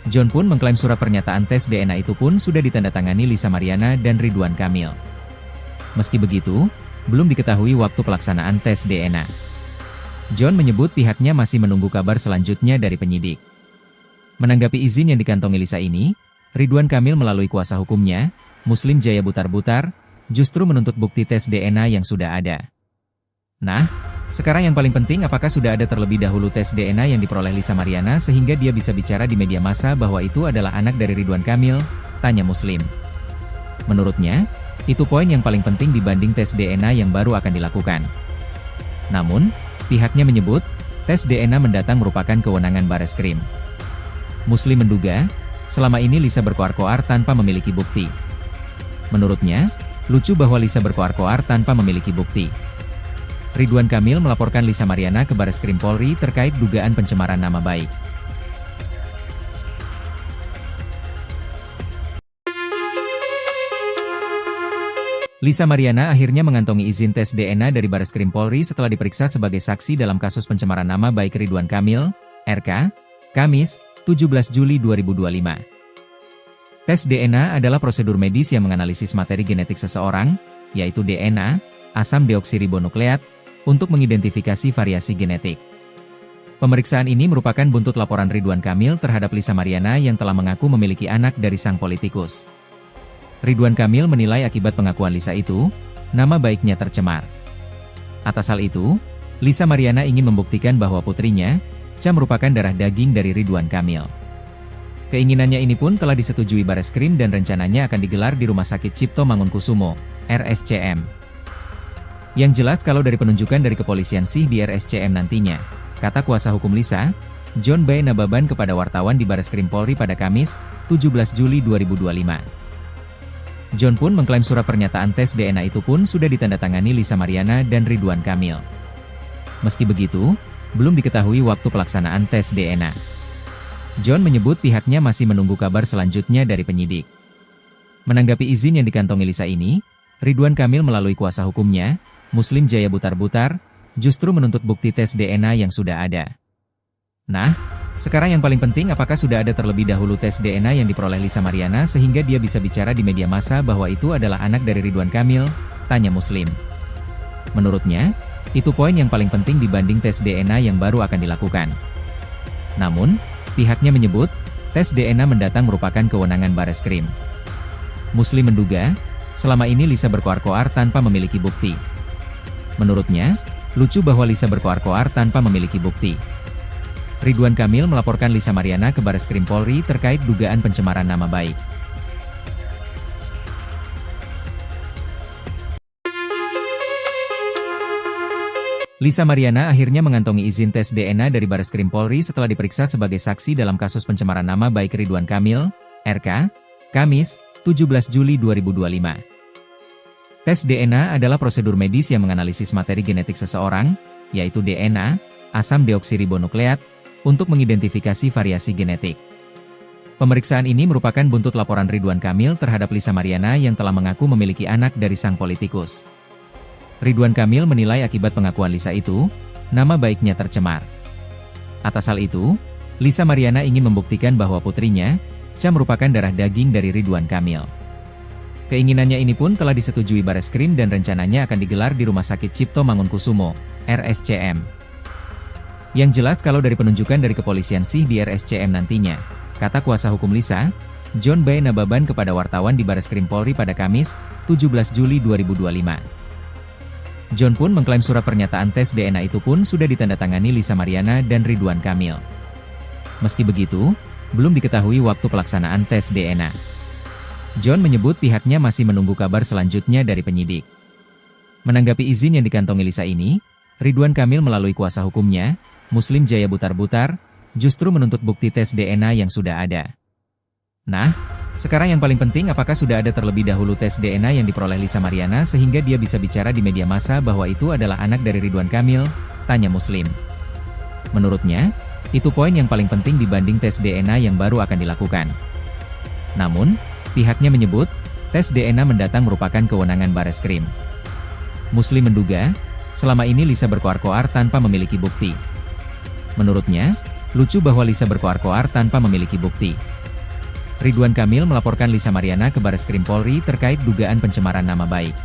John pun mengklaim surat pernyataan tes DNA itu pun sudah ditandatangani Lisa Mariana dan Ridwan Kamil. Meski begitu, belum diketahui waktu pelaksanaan tes DNA. John menyebut pihaknya masih menunggu kabar selanjutnya dari penyidik. Menanggapi izin yang dikantongi Lisa ini, Ridwan Kamil melalui kuasa hukumnya, Muslim Jaya Butar-Butar, justru menuntut bukti tes DNA yang sudah ada. Nah, sekarang yang paling penting apakah sudah ada terlebih dahulu tes DNA yang diperoleh Lisa Mariana sehingga dia bisa bicara di media massa bahwa itu adalah anak dari Ridwan Kamil, tanya Muslim. Menurutnya, itu poin yang paling penting dibanding tes DNA yang baru akan dilakukan. Namun, pihaknya menyebut, tes DNA mendatang merupakan kewenangan Bareskrim. Muslim menduga, selama ini Lisa berkoar-koar tanpa memiliki bukti. Menurutnya, lucu bahwa Lisa berkoar-koar tanpa memiliki bukti. Ridwan Kamil melaporkan Lisa Mariana ke Bareskrim Polri terkait dugaan pencemaran nama baik. Lisa Mariana akhirnya mengantongi izin tes DNA dari Bareskrim Polri setelah diperiksa sebagai saksi dalam kasus pencemaran nama baik Ridwan Kamil, RK, Kamis, 17 Juli 2025. Tes DNA adalah prosedur medis yang menganalisis materi genetik seseorang, yaitu DNA, asam deoksiribonukleat, untuk mengidentifikasi variasi genetik. Pemeriksaan ini merupakan buntut laporan Ridwan Kamil terhadap Lisa Mariana yang telah mengaku memiliki anak dari sang politikus. Ridwan Kamil menilai akibat pengakuan Lisa itu, nama baiknya tercemar. Atas hal itu, Lisa Mariana ingin membuktikan bahwa putrinya, Cha merupakan darah daging dari Ridwan Kamil. Keinginannya ini pun telah disetujui Bareskrim dan rencananya akan digelar di Rumah Sakit Cipto Mangunkusumo, RSCM. Yang jelas kalau dari penunjukan dari kepolisian sih di RSCM nantinya, kata kuasa hukum Lisa, John B. Nababan kepada wartawan di Bareskrim Polri pada Kamis, 17 Juli 2025. John pun mengklaim surat pernyataan tes DNA itu pun sudah ditandatangani Lisa Mariana dan Ridwan Kamil. Meski begitu, belum diketahui waktu pelaksanaan tes DNA. John menyebut pihaknya masih menunggu kabar selanjutnya dari penyidik. Menanggapi izin yang dikantongi Lisa ini, Ridwan Kamil melalui kuasa hukumnya, Muslim Jaya Butar-Butar, justru menuntut bukti tes DNA yang sudah ada. Nah, sekarang yang paling penting, apakah sudah ada terlebih dahulu tes DNA yang diperoleh Lisa Mariana sehingga dia bisa bicara di media massa bahwa itu adalah anak dari Ridwan Kamil? Tanya Muslim. Menurutnya, itu poin yang paling penting dibanding tes DNA yang baru akan dilakukan. Namun, pihaknya menyebut, tes DNA mendatang merupakan kewenangan Bareskrim. Muslim menduga, selama ini Lisa berkoar-koar tanpa memiliki bukti. Menurutnya, lucu bahwa Lisa berkoar-koar tanpa memiliki bukti. Ridwan Kamil melaporkan Lisa Mariana ke Bareskrim Polri terkait dugaan pencemaran nama baik. Lisa Mariana akhirnya mengantongi izin tes DNA dari Bareskrim Polri setelah diperiksa sebagai saksi dalam kasus pencemaran nama baik Ridwan Kamil, RK, Kamis, 17 Juli 2025. Tes DNA adalah prosedur medis yang menganalisis materi genetik seseorang, yaitu DNA, asam deoksiribonukleat, untuk mengidentifikasi variasi genetik. Pemeriksaan ini merupakan buntut laporan Ridwan Kamil terhadap Lisa Mariana yang telah mengaku memiliki anak dari sang politikus. Ridwan Kamil menilai akibat pengakuan Lisa itu, nama baiknya tercemar. Atas hal itu, Lisa Mariana ingin membuktikan bahwa putrinya, Cha, merupakan darah daging dari Ridwan Kamil. Keinginannya ini pun telah disetujui Bareskrim dan rencananya akan digelar di Rumah Sakit Cipto Mangunkusumo, RSCM. Yang jelas kalau dari penunjukan dari kepolisian sih di RSCM nantinya, kata kuasa hukum Lisa, John B. Nababan kepada wartawan di Bareskrim Polri pada Kamis, 17 Juli 2025. John pun mengklaim surat pernyataan tes DNA itu pun sudah ditandatangani Lisa Mariana dan Ridwan Kamil. Meski begitu, belum diketahui waktu pelaksanaan tes DNA. John menyebut pihaknya masih menunggu kabar selanjutnya dari penyidik. Menanggapi izin yang dikantongi Lisa ini, Ridwan Kamil melalui kuasa hukumnya, Muslim Jaya Butar-Butar, justru menuntut bukti tes DNA yang sudah ada. Nah, sekarang yang paling penting, apakah sudah ada terlebih dahulu tes DNA yang diperoleh Lisa Mariana sehingga dia bisa bicara di media massa bahwa itu adalah anak dari Ridwan Kamil? Tanya Muslim. Menurutnya, itu poin yang paling penting dibanding tes DNA yang baru akan dilakukan. Namun, pihaknya menyebut, tes DNA mendatang merupakan kewenangan Bareskrim. Muslim menduga, selama ini Lisa berkoar-koar tanpa memiliki bukti. Menurutnya, lucu bahwa Lisa berkoar-koar tanpa memiliki bukti. Ridwan Kamil melaporkan Lisa Mariana ke Bareskrim Polri terkait dugaan pencemaran nama baik.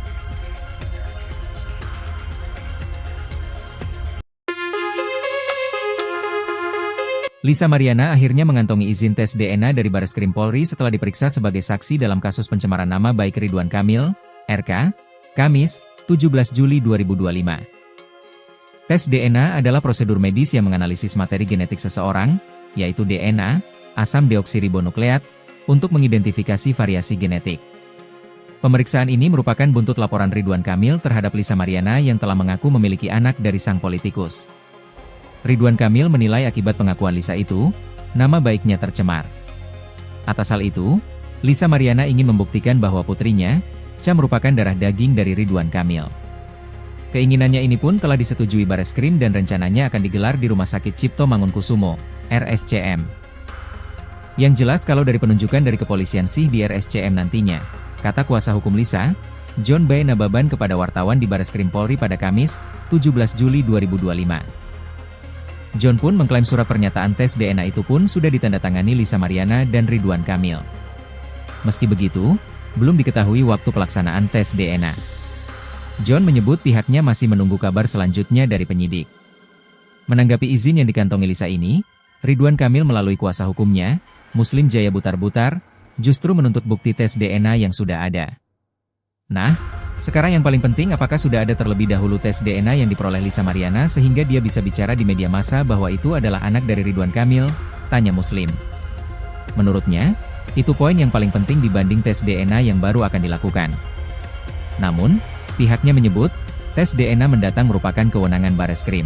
Lisa Mariana akhirnya mengantongi izin tes DNA dari Bareskrim Polri setelah diperiksa sebagai saksi dalam kasus pencemaran nama baik Ridwan Kamil, RK, Kamis, 17 Juli 2025. Tes DNA adalah prosedur medis yang menganalisis materi genetik seseorang, yaitu DNA, asam deoksiribonukleat, untuk mengidentifikasi variasi genetik. Pemeriksaan ini merupakan buntut laporan Ridwan Kamil terhadap Lisa Mariana yang telah mengaku memiliki anak dari sang politikus. Ridwan Kamil menilai akibat pengakuan Lisa itu, nama baiknya tercemar. Atas hal itu, Lisa Mariana ingin membuktikan bahwa putrinya, Cha, merupakan darah daging dari Ridwan Kamil. Keinginannya ini pun telah disetujui Bareskrim dan rencananya akan digelar di Rumah Sakit Cipto Mangunkusumo, RSCM. Yang jelas kalau dari penunjukan dari kepolisian sih di RSCM nantinya, kata kuasa hukum Lisa, John B. Nababan kepada wartawan di Bareskrim Polri pada Kamis, 17 Juli 2025. John pun mengklaim surat pernyataan tes DNA itu pun sudah ditandatangani Lisa Mariana dan Ridwan Kamil. Meski begitu, belum diketahui waktu pelaksanaan tes DNA. John menyebut pihaknya masih menunggu kabar selanjutnya dari penyidik. Menanggapi izin yang dikantongi Lisa ini, Ridwan Kamil melalui kuasa hukumnya, Muslim Jaya Butar-Butar, justru menuntut bukti tes DNA yang sudah ada. Nah, sekarang yang paling penting, apakah sudah ada terlebih dahulu tes DNA yang diperoleh Lisa Mariana sehingga dia bisa bicara di media massa bahwa itu adalah anak dari Ridwan Kamil? Tanya Muslim. Menurutnya, itu poin yang paling penting dibanding tes DNA yang baru akan dilakukan. Namun, pihaknya menyebut, tes DNA mendatang merupakan kewenangan Bareskrim.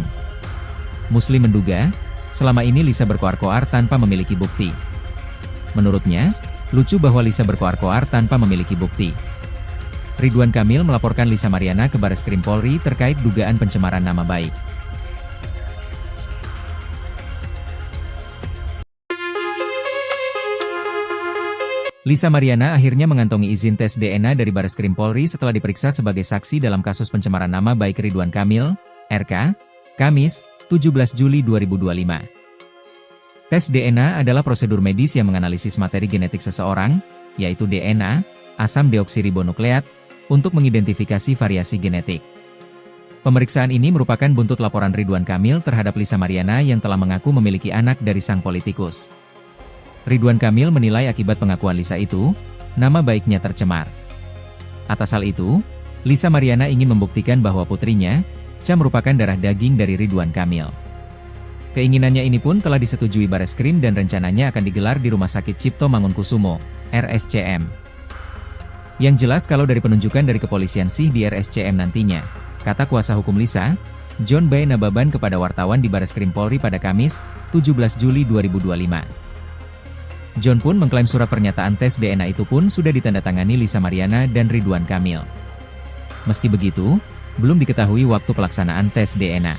Muslim menduga, selama ini Lisa berkoar-koar tanpa memiliki bukti. Menurutnya, lucu bahwa Lisa berkoar-koar tanpa memiliki bukti. Ridwan Kamil melaporkan Lisa Mariana ke Bareskrim Polri terkait dugaan pencemaran nama baik. Lisa Mariana akhirnya mengantongi izin tes DNA dari Bareskrim Polri setelah diperiksa sebagai saksi dalam kasus pencemaran nama baik Ridwan Kamil, RK, Kamis, 17 Juli 2025. Tes DNA adalah prosedur medis yang menganalisis materi genetik seseorang, yaitu DNA, asam deoksiribonukleat, untuk mengidentifikasi variasi genetik. Pemeriksaan ini merupakan buntut laporan Ridwan Kamil terhadap Lisa Mariana yang telah mengaku memiliki anak dari sang politikus. Ridwan Kamil menilai akibat pengakuan Lisa itu, nama baiknya tercemar. Atas hal itu, Lisa Mariana ingin membuktikan bahwa putrinya, Cha merupakan darah daging dari Ridwan Kamil. Keinginannya ini pun telah disetujui Bareskrim dan rencananya akan digelar di Rumah Sakit Cipto Mangunkusumo, RSCM. Yang jelas kalau dari penunjukan dari kepolisian sih di RSCM nantinya, kata kuasa hukum Lisa, John B. Nababan kepada wartawan di Bareskrim Polri pada Kamis, 17 Juli 2025. John pun mengklaim surat pernyataan tes DNA itu pun sudah ditandatangani Lisa Mariana dan Ridwan Kamil. Meski begitu, belum diketahui waktu pelaksanaan tes DNA.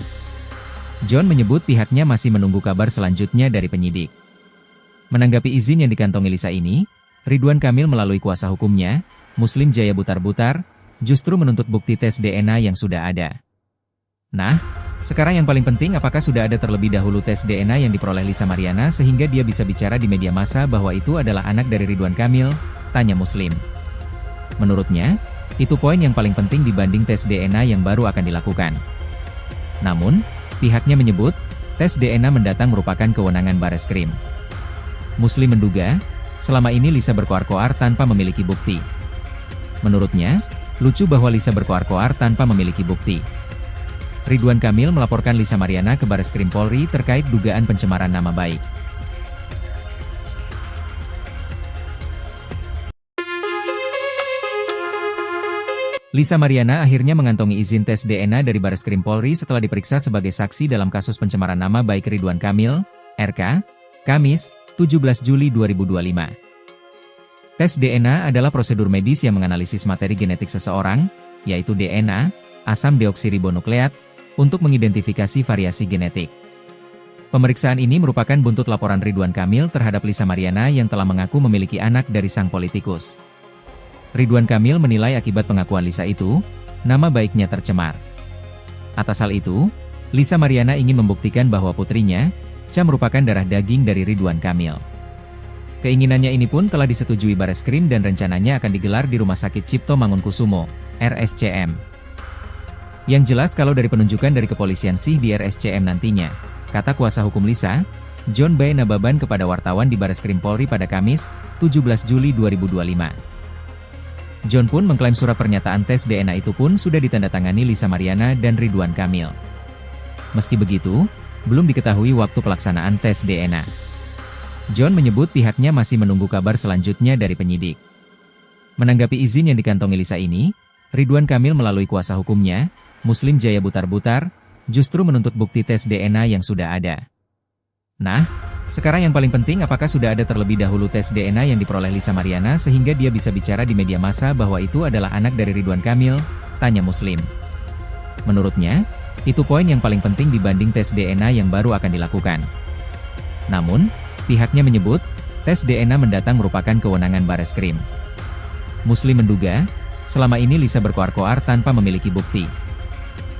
John menyebut pihaknya masih menunggu kabar selanjutnya dari penyidik. Menanggapi izin yang dikantongi Lisa ini, Ridwan Kamil melalui kuasa hukumnya, Muslim Jaya Butar-Butar, justru menuntut bukti tes DNA yang sudah ada. Nah, sekarang yang paling penting apakah sudah ada terlebih dahulu tes DNA yang diperoleh Lisa Mariana sehingga dia bisa bicara di media massa bahwa itu adalah anak dari Ridwan Kamil, tanya Muslim. Menurutnya, itu poin yang paling penting dibanding tes DNA yang baru akan dilakukan. Namun, pihaknya menyebut, tes DNA mendatang merupakan kewenangan Bareskrim. Muslim menduga, selama ini Lisa berkoar-koar tanpa memiliki bukti. Menurutnya, lucu bahwa Lisa berkoar-koar tanpa memiliki bukti. Ridwan Kamil melaporkan Lisa Mariana ke Bareskrim Polri terkait dugaan pencemaran nama baik. Lisa Mariana akhirnya mengantongi izin tes DNA dari Bareskrim Polri setelah diperiksa sebagai saksi dalam kasus pencemaran nama baik Ridwan Kamil, RK, Kamis, 17 Juli 2025. Tes DNA adalah prosedur medis yang menganalisis materi genetik seseorang, yaitu DNA, asam deoksiribonukleat, untuk mengidentifikasi variasi genetik. Pemeriksaan ini merupakan buntut laporan Ridwan Kamil terhadap Lisa Mariana yang telah mengaku memiliki anak dari sang politikus. Ridwan Kamil menilai akibat pengakuan Lisa itu, nama baiknya tercemar. Atas hal itu, Lisa Mariana ingin membuktikan bahwa putrinya, Cha merupakan darah daging dari Ridwan Kamil. Keinginannya ini pun telah disetujui Bareskrim dan rencananya akan digelar di Rumah Sakit Cipto Mangunkusumo, RSCM. Yang jelas kalau dari penunjukan dari kepolisian sih di RSCM nantinya, kata kuasa hukum Lisa, John B. Nababan kepada wartawan di Bareskrim Polri pada Kamis, 17 Juli 2025. John pun mengklaim surat pernyataan tes DNA itu pun sudah ditandatangani Lisa Mariana dan Ridwan Kamil. Meski begitu, belum diketahui waktu pelaksanaan tes DNA. John menyebut pihaknya masih menunggu kabar selanjutnya dari penyidik. Menanggapi izin yang dikantongi Lisa ini, Ridwan Kamil melalui kuasa hukumnya, Muslim Jaya Butar-Butar, justru menuntut bukti tes DNA yang sudah ada. Nah, sekarang yang paling penting apakah sudah ada terlebih dahulu tes DNA yang diperoleh Lisa Mariana sehingga dia bisa bicara di media massa bahwa itu adalah anak dari Ridwan Kamil, tanya Muslim. Menurutnya, itu poin yang paling penting dibanding tes DNA yang baru akan dilakukan. Namun, pihaknya menyebut, tes DNA mendatang merupakan kewenangan Bareskrim. Muslim menduga, selama ini Lisa berkoar-koar tanpa memiliki bukti.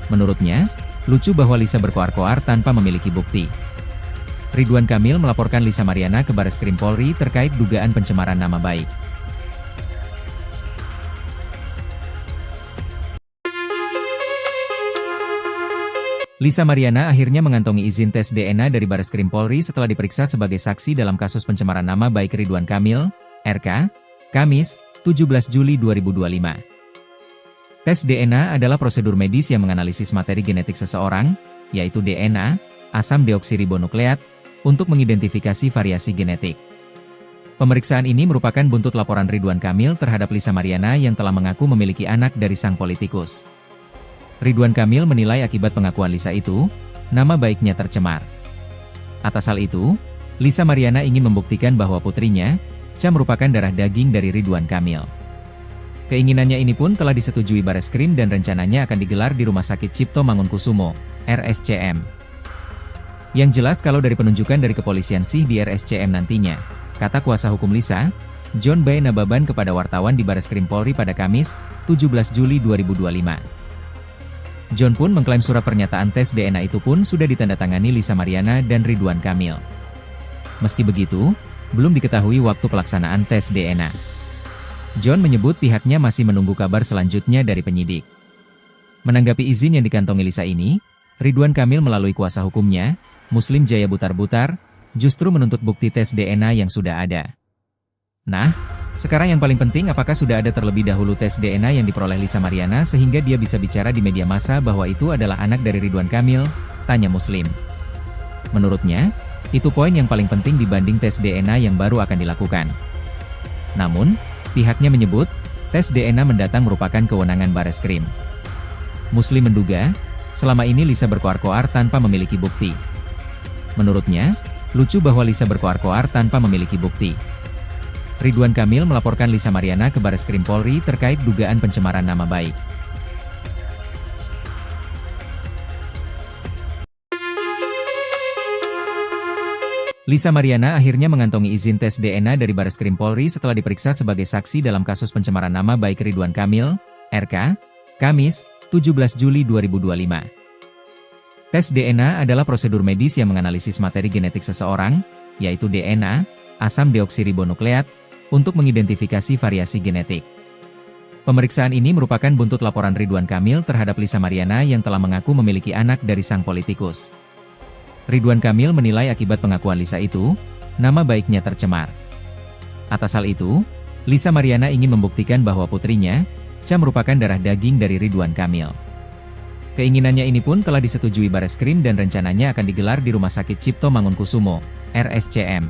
Menurutnya, lucu bahwa Lisa berkoar-koar tanpa memiliki bukti. Ridwan Kamil melaporkan Lisa Mariana ke Bareskrim Polri terkait dugaan pencemaran nama baik. Lisa Mariana akhirnya mengantongi izin tes DNA dari Bareskrim Polri setelah diperiksa sebagai saksi dalam kasus pencemaran nama baik Ridwan Kamil, RK, Kamis, 17 Juli 2025. Tes DNA adalah prosedur medis yang menganalisis materi genetik seseorang, yaitu DNA, asam deoksiribonukleat, untuk mengidentifikasi variasi genetik. Pemeriksaan ini merupakan buntut laporan Ridwan Kamil terhadap Lisa Mariana yang telah mengaku memiliki anak dari sang politikus. Ridwan Kamil menilai akibat pengakuan Lisa itu, nama baiknya tercemar. Atas hal itu, Lisa Mariana ingin membuktikan bahwa putrinya, Cha merupakan darah daging dari Ridwan Kamil. Keinginannya ini pun telah disetujui Bareskrim dan rencananya akan digelar di Rumah Sakit Cipto Mangunkusumo, RSCM. Yang jelas kalau dari penunjukan dari kepolisian sih di RSCM nantinya, kata kuasa hukum Lisa, John B. Nababan kepada wartawan di Bareskrim Polri pada Kamis, 17 Juli 2025. John pun mengklaim surat pernyataan tes DNA itu pun sudah ditandatangani Lisa Mariana dan Ridwan Kamil. Meski begitu, belum diketahui waktu pelaksanaan tes DNA. John menyebut pihaknya masih menunggu kabar selanjutnya dari penyidik. Menanggapi izin yang dikantongi Lisa ini, Ridwan Kamil melalui kuasa hukumnya, Muslim Jaya Butar-Butar, justru menuntut bukti tes DNA yang sudah ada. Nah, sekarang yang paling penting apakah sudah ada terlebih dahulu tes DNA yang diperoleh Lisa Mariana sehingga dia bisa bicara di media massa bahwa itu adalah anak dari Ridwan Kamil, tanya Muslim. Menurutnya, itu poin yang paling penting dibanding tes DNA yang baru akan dilakukan. Namun, pihaknya menyebut, tes DNA mendatang merupakan kewenangan Bareskrim. Muslim menduga, selama ini Lisa berkoar-koar tanpa memiliki bukti. Menurutnya, lucu bahwa Lisa berkoar-koar tanpa memiliki bukti. Ridwan Kamil melaporkan Lisa Mariana ke Bareskrim Polri terkait dugaan pencemaran nama baik. Lisa Mariana akhirnya mengantongi izin tes DNA dari Bareskrim Polri setelah diperiksa sebagai saksi dalam kasus pencemaran nama baik Ridwan Kamil, RK, Kamis, 17 Juli 2025. Tes DNA adalah prosedur medis yang menganalisis materi genetik seseorang, yaitu DNA, asam deoksiribonukleat, untuk mengidentifikasi variasi genetik. Pemeriksaan ini merupakan buntut laporan Ridwan Kamil terhadap Lisa Mariana yang telah mengaku memiliki anak dari sang politikus. Ridwan Kamil menilai akibat pengakuan Lisa itu, nama baiknya tercemar. Atas hal itu, Lisa Mariana ingin membuktikan bahwa putrinya, Cha merupakan darah daging dari Ridwan Kamil. Keinginannya ini pun telah disetujui Bareskrim dan rencananya akan digelar di Rumah Sakit Cipto Mangunkusumo, RSCM.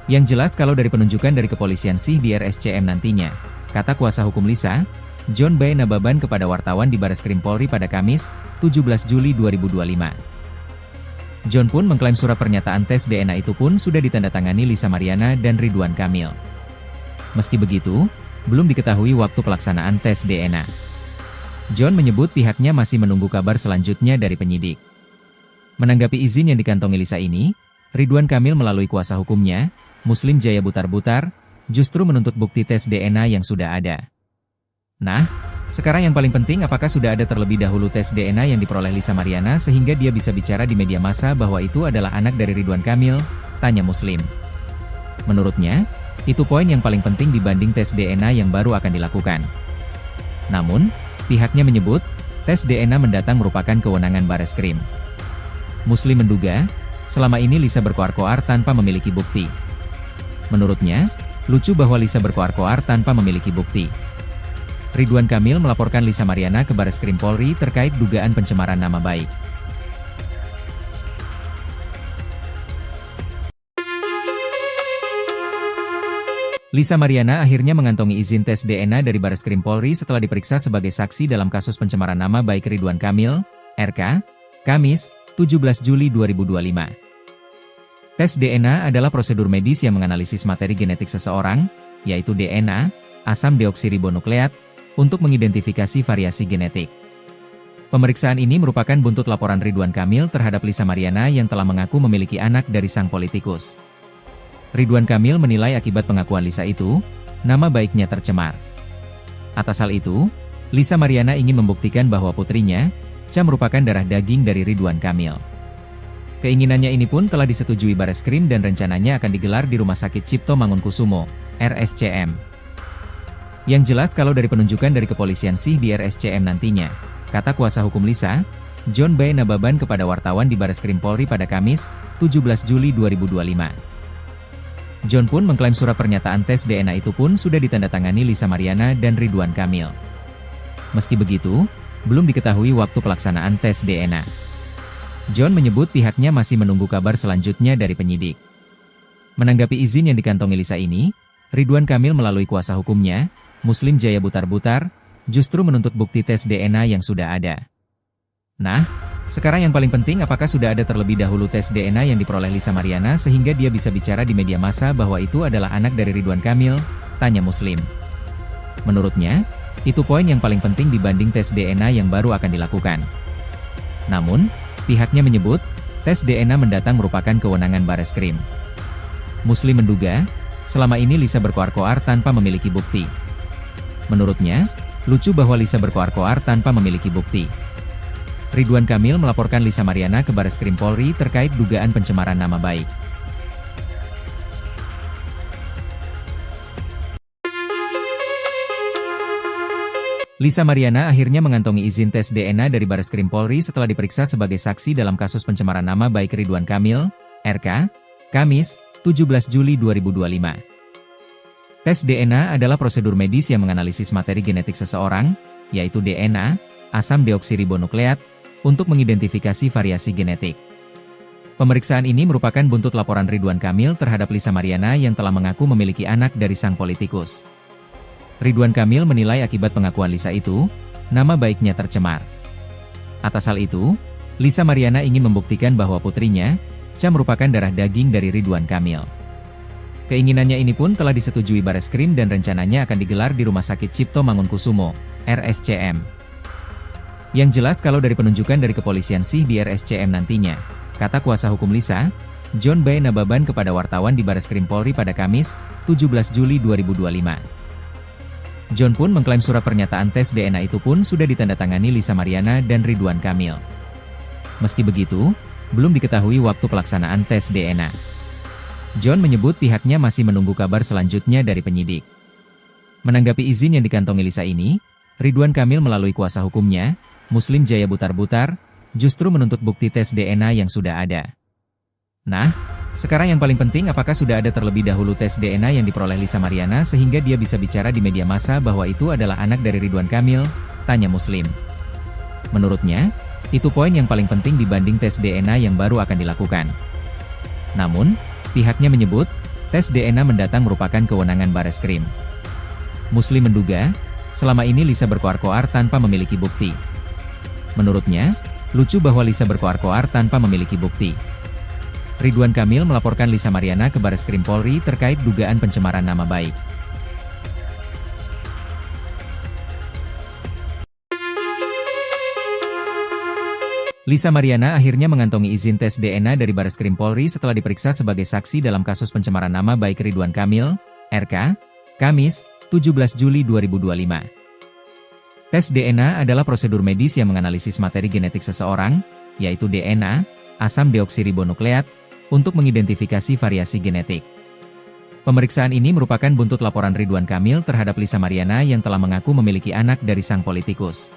Yang jelas kalau dari penunjukan dari kepolisian sih di RSCM nantinya, kata kuasa hukum Lisa, John B. Nababan kepada wartawan di Bareskrim Polri pada Kamis, 17 Juli 2025. John pun mengklaim surat pernyataan tes DNA itu pun sudah ditandatangani Lisa Mariana dan Ridwan Kamil. Meski begitu, belum diketahui waktu pelaksanaan tes DNA. John menyebut pihaknya masih menunggu kabar selanjutnya dari penyidik. Menanggapi izin yang dikantongi Lisa ini, Ridwan Kamil melalui kuasa hukumnya, Muslim Jaya Butar-Butar, justru menuntut bukti tes DNA yang sudah ada. Nah, sekarang yang paling penting apakah sudah ada terlebih dahulu tes DNA yang diperoleh Lisa Mariana sehingga dia bisa bicara di media massa bahwa itu adalah anak dari Ridwan Kamil, tanya Muslim. Menurutnya, itu poin yang paling penting dibanding tes DNA yang baru akan dilakukan. Namun, pihaknya menyebut, tes DNA mendatang merupakan kewenangan Bareskrim. Muslim menduga, selama ini Lisa berkoar-koar tanpa memiliki bukti. Menurutnya, lucu bahwa Lisa berkoar-koar tanpa memiliki bukti. Ridwan Kamil melaporkan Lisa Mariana ke Bareskrim Polri terkait dugaan pencemaran nama baik. Lisa Mariana akhirnya mengantongi izin tes DNA dari Bareskrim Polri setelah diperiksa sebagai saksi dalam kasus pencemaran nama baik Ridwan Kamil, RK, Kamis, 17 Juli 2025. Tes DNA adalah prosedur medis yang menganalisis materi genetik seseorang, yaitu DNA, asam deoksiribonukleat, untuk mengidentifikasi variasi genetik. Pemeriksaan ini merupakan buntut laporan Ridwan Kamil terhadap Lisa Mariana yang telah mengaku memiliki anak dari sang politikus. Ridwan Kamil menilai akibat pengakuan Lisa itu, nama baiknya tercemar. Atas hal itu, Lisa Mariana ingin membuktikan bahwa putrinya, Cha merupakan darah daging dari Ridwan Kamil. Keinginannya ini pun telah disetujui Bareskrim dan rencananya akan digelar di Rumah Sakit Cipto Mangunkusumo, RSCM. Yang jelas kalau dari penunjukan dari kepolisian sih di RSCM nantinya, kata kuasa hukum Lisa, John B. Nababan kepada wartawan di Bareskrim Polri pada Kamis, 17 Juli 2025. John pun mengklaim surat pernyataan tes DNA itu pun sudah ditandatangani Lisa Mariana dan Ridwan Kamil. Meski begitu, belum diketahui waktu pelaksanaan tes DNA. John menyebut pihaknya masih menunggu kabar selanjutnya dari penyidik. Menanggapi izin yang dikantongi Lisa ini, Ridwan Kamil melalui kuasa hukumnya, Muslim Jaya Butar-Butar, justru menuntut bukti tes DNA yang sudah ada. Nah, sekarang yang paling penting apakah sudah ada terlebih dahulu tes DNA yang diperoleh Lisa Mariana sehingga dia bisa bicara di media massa bahwa itu adalah anak dari Ridwan Kamil, tanya Muslim. Menurutnya, itu poin yang paling penting dibanding tes DNA yang baru akan dilakukan. Namun, pihaknya menyebut, tes DNA mendatang merupakan kewenangan Bareskrim. Muslim menduga, selama ini Lisa berkoar-koar tanpa memiliki bukti. Menurutnya, lucu bahwa Lisa berkoar-koar tanpa memiliki bukti. Ridwan Kamil melaporkan Lisa Mariana ke Bareskrim Polri terkait dugaan pencemaran nama baik. Lisa Mariana akhirnya mengantongi izin tes DNA dari Bareskrim Polri setelah diperiksa sebagai saksi dalam kasus pencemaran nama baik Ridwan Kamil, RK, Kamis, 17 Juli 2025. Tes DNA adalah prosedur medis yang menganalisis materi genetik seseorang, yaitu DNA, asam deoksiribonukleat, untuk mengidentifikasi variasi genetik. Pemeriksaan ini merupakan buntut laporan Ridwan Kamil terhadap Lisa Mariana yang telah mengaku memiliki anak dari sang politikus. Ridwan Kamil menilai akibat pengakuan Lisa itu, nama baiknya tercemar. Atas hal itu, Lisa Mariana ingin membuktikan bahwa putrinya, Cha merupakan darah daging dari Ridwan Kamil. Keinginannya ini pun telah disetujui Bareskrim dan rencananya akan digelar di Rumah Sakit Cipto Mangunkusumo, RSCM. Yang jelas kalau dari penunjukan dari kepolisian sih di RSCM nantinya, kata kuasa hukum Lisa, John B. Nababan kepada wartawan di Bareskrim Polri pada Kamis, 17 Juli 2025. John pun mengklaim surat pernyataan tes DNA itu pun sudah ditandatangani Lisa Mariana dan Ridwan Kamil. Meski begitu, belum diketahui waktu pelaksanaan tes DNA. John menyebut pihaknya masih menunggu kabar selanjutnya dari penyidik. Menanggapi izin yang dikantongi Lisa ini, Ridwan Kamil melalui kuasa hukumnya, Muslim Jaya Butar-Butar, justru menuntut bukti tes DNA yang sudah ada. Nah, sekarang yang paling penting apakah sudah ada terlebih dahulu tes DNA yang diperoleh Lisa Mariana sehingga dia bisa bicara di media massa bahwa itu adalah anak dari Ridwan Kamil, tanya Muslim. Menurutnya, itu poin yang paling penting dibanding tes DNA yang baru akan dilakukan. Namun, pihaknya menyebut, tes DNA mendatang merupakan kewenangan Bareskrim. Muslim menduga, selama ini Lisa berkoar-koar tanpa memiliki bukti. Menurutnya, lucu bahwa Lisa berkoar-koar tanpa memiliki bukti. Ridwan Kamil melaporkan Lisa Mariana ke Bareskrim Polri terkait dugaan pencemaran nama baik. Lisa Mariana akhirnya mengantongi izin tes DNA dari Bareskrim Polri setelah diperiksa sebagai saksi dalam kasus pencemaran nama baik Ridwan Kamil, RK, Kamis, 17 Juli 2025. Tes DNA adalah prosedur medis yang menganalisis materi genetik seseorang, yaitu DNA, asam deoksiribonukleat, untuk mengidentifikasi variasi genetik. Pemeriksaan ini merupakan buntut laporan Ridwan Kamil terhadap Lisa Mariana yang telah mengaku memiliki anak dari sang politikus.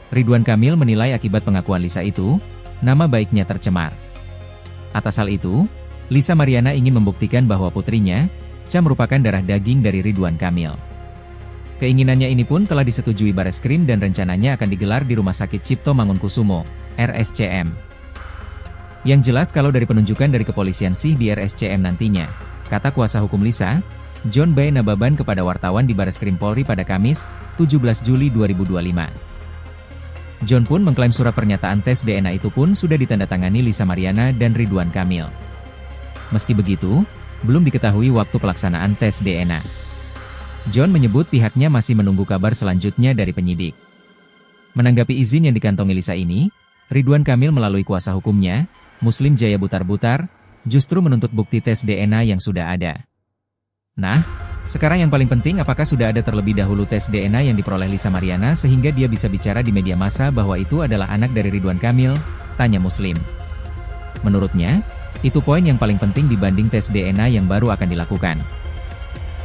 Ridwan Kamil menilai akibat pengakuan Lisa itu, nama baiknya tercemar. Atas hal itu, Lisa Mariana ingin membuktikan bahwa putrinya, Cha merupakan darah daging dari Ridwan Kamil. Keinginannya ini pun telah disetujui Bareskrim dan rencananya akan digelar di Rumah Sakit Cipto Mangunkusumo, RSCM. Yang jelas kalau dari penunjukan dari kepolisian sih di RSCM nantinya, kata kuasa hukum Lisa, John B. Nababan kepada wartawan di Bareskrim Polri pada Kamis, 17 Juli 2025. John pun mengklaim surat pernyataan tes DNA itu pun sudah ditandatangani Lisa Mariana dan Ridwan Kamil. Meski begitu, belum diketahui waktu pelaksanaan tes DNA. John menyebut pihaknya masih menunggu kabar selanjutnya dari penyidik. Menanggapi izin yang dikantongi Lisa ini, Ridwan Kamil melalui kuasa hukumnya, Muslim Jaya Butar-Butar, justru menuntut bukti tes DNA yang sudah ada. Nah, sekarang yang paling penting apakah sudah ada terlebih dahulu tes DNA yang diperoleh Lisa Mariana sehingga dia bisa bicara di media massa bahwa itu adalah anak dari Ridwan Kamil, tanya Muslim. Menurutnya, itu poin yang paling penting dibanding tes DNA yang baru akan dilakukan.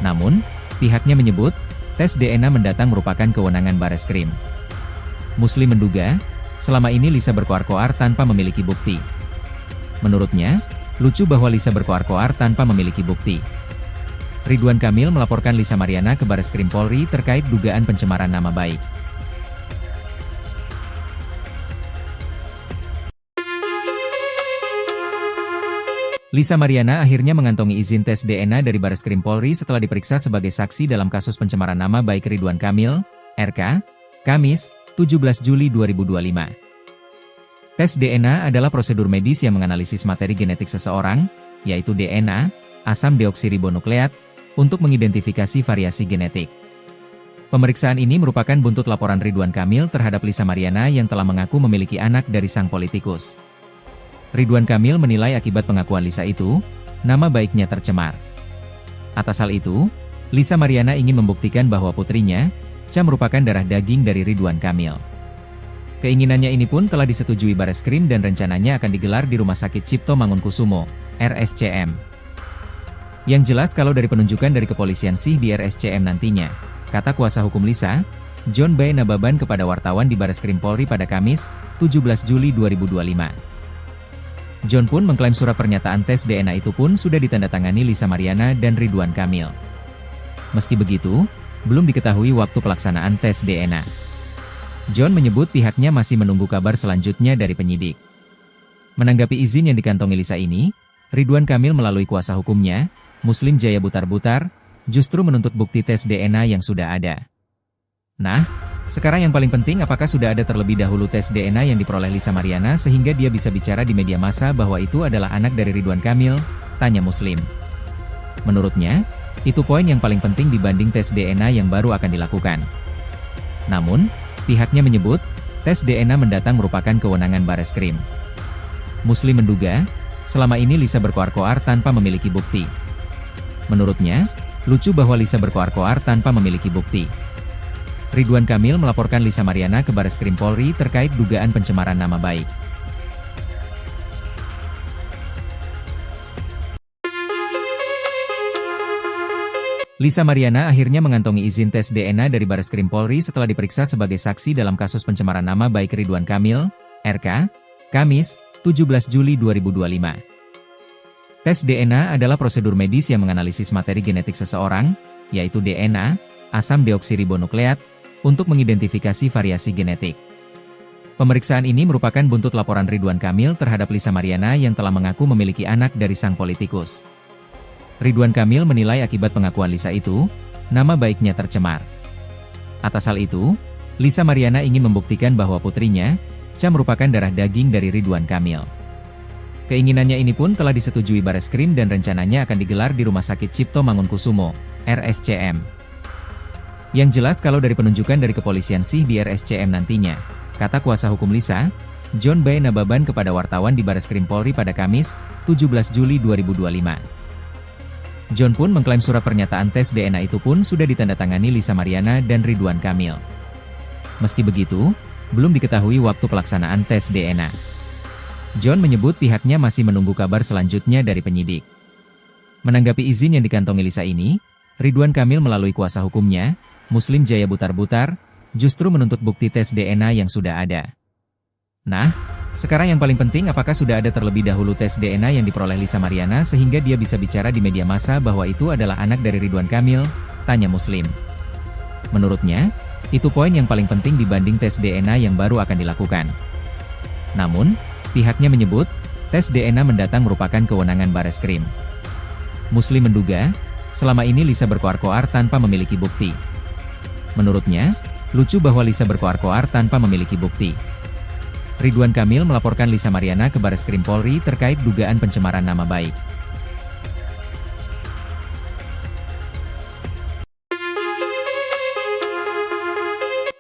Namun, pihaknya menyebut, tes DNA mendatang merupakan kewenangan Bareskrim. Muslim menduga, selama ini Lisa berkoar-koar tanpa memiliki bukti. Menurutnya, lucu bahwa Lisa berkoar-koar tanpa memiliki bukti. Ridwan Kamil melaporkan Lisa Mariana ke Bareskrim Polri terkait dugaan pencemaran nama baik. Lisa Mariana akhirnya mengantongi izin tes DNA dari Bareskrim Polri setelah diperiksa sebagai saksi dalam kasus pencemaran nama baik Ridwan Kamil, RK, Kamis, 17 Juli 2025. Tes DNA adalah prosedur medis yang menganalisis materi genetik seseorang, yaitu DNA, asam deoksiribonukleat, untuk mengidentifikasi variasi genetik. Pemeriksaan ini merupakan buntut laporan Ridwan Kamil terhadap Lisa Mariana yang telah mengaku memiliki anak dari sang politikus. Ridwan Kamil menilai akibat pengakuan Lisa itu, nama baiknya tercemar. Atas hal itu, Lisa Mariana ingin membuktikan bahwa putrinya, Cha merupakan darah daging dari Ridwan Kamil. Keinginannya ini pun telah disetujui Bareskrim dan rencananya akan digelar di Rumah Sakit Cipto Mangunkusumo, RSCM. Yang jelas kalau dari penunjukan dari kepolisian sih di RSCM nantinya, kata kuasa hukum Lisa, John B. Nababan kepada wartawan di Bareskrim Polri pada Kamis, 17 Juli 2025. John pun mengklaim surat pernyataan tes DNA itu pun sudah ditandatangani Lisa Mariana dan Ridwan Kamil. Meski begitu, belum diketahui waktu pelaksanaan tes DNA. John menyebut pihaknya masih menunggu kabar selanjutnya dari penyidik. Menanggapi izin yang dikantongi Lisa ini, Ridwan Kamil melalui kuasa hukumnya, Muslim Jaya Butar-Butar, justru menuntut bukti tes DNA yang sudah ada. Nah, sekarang yang paling penting apakah sudah ada terlebih dahulu tes DNA yang diperoleh Lisa Mariana sehingga dia bisa bicara di media massa bahwa itu adalah anak dari Ridwan Kamil, tanya Muslim. Menurutnya, itu poin yang paling penting dibanding tes DNA yang baru akan dilakukan. Namun, pihaknya menyebut, tes DNA mendatang merupakan kewenangan Bareskrim. Muslim menduga, selama ini Lisa berkoar-koar tanpa memiliki bukti. Menurutnya, lucu bahwa Lisa berkoar-koar tanpa memiliki bukti. Ridwan Kamil melaporkan Lisa Mariana ke Bareskrim Polri terkait dugaan pencemaran nama baik. Lisa Mariana akhirnya mengantongi izin tes DNA dari Bareskrim Polri setelah diperiksa sebagai saksi dalam kasus pencemaran nama baik Ridwan Kamil, RK, Kamis, 17 Juli 2025. Tes DNA adalah prosedur medis yang menganalisis materi genetik seseorang, yaitu DNA, asam deoksiribonukleat, untuk mengidentifikasi variasi genetik. Pemeriksaan ini merupakan buntut laporan Ridwan Kamil terhadap Lisa Mariana yang telah mengaku memiliki anak dari sang politikus. Ridwan Kamil menilai akibat pengakuan Lisa itu, nama baiknya tercemar. Atas hal itu, Lisa Mariana ingin membuktikan bahwa putrinya, Cha merupakan darah daging dari Ridwan Kamil. Keinginannya ini pun telah disetujui Bareskrim dan rencananya akan digelar di Rumah Sakit Cipto Mangunkusumo, RSCM. Yang jelas kalau dari penunjukan dari kepolisian sih di RSCM nantinya, kata kuasa hukum Lisa, John B. Nababan kepada wartawan di Bareskrim Polri pada Kamis, 17 Juli 2025. John pun mengklaim surat pernyataan tes DNA itu pun sudah ditandatangani Lisa Mariana dan Ridwan Kamil. Meski begitu, belum diketahui waktu pelaksanaan tes DNA. John menyebut pihaknya masih menunggu kabar selanjutnya dari penyidik. Menanggapi izin yang dikantongi Lisa ini, Ridwan Kamil melalui kuasa hukumnya, Muslim Jaya Butar-Butar, justru menuntut bukti tes DNA yang sudah ada. Nah, sekarang yang paling penting apakah sudah ada terlebih dahulu tes DNA yang diperoleh Lisa Mariana sehingga dia bisa bicara di media massa bahwa itu adalah anak dari Ridwan Kamil, tanya Muslim. Menurutnya, itu poin yang paling penting dibanding tes DNA yang baru akan dilakukan. Namun, pihaknya menyebut, tes DNA mendatang merupakan kewenangan Bareskrim. Muslim menduga, selama ini Lisa berkoar-koar tanpa memiliki bukti. Menurutnya, lucu bahwa Lisa berkoar-koar tanpa memiliki bukti. Ridwan Kamil melaporkan Lisa Mariana ke Bareskrim Polri terkait dugaan pencemaran nama baik.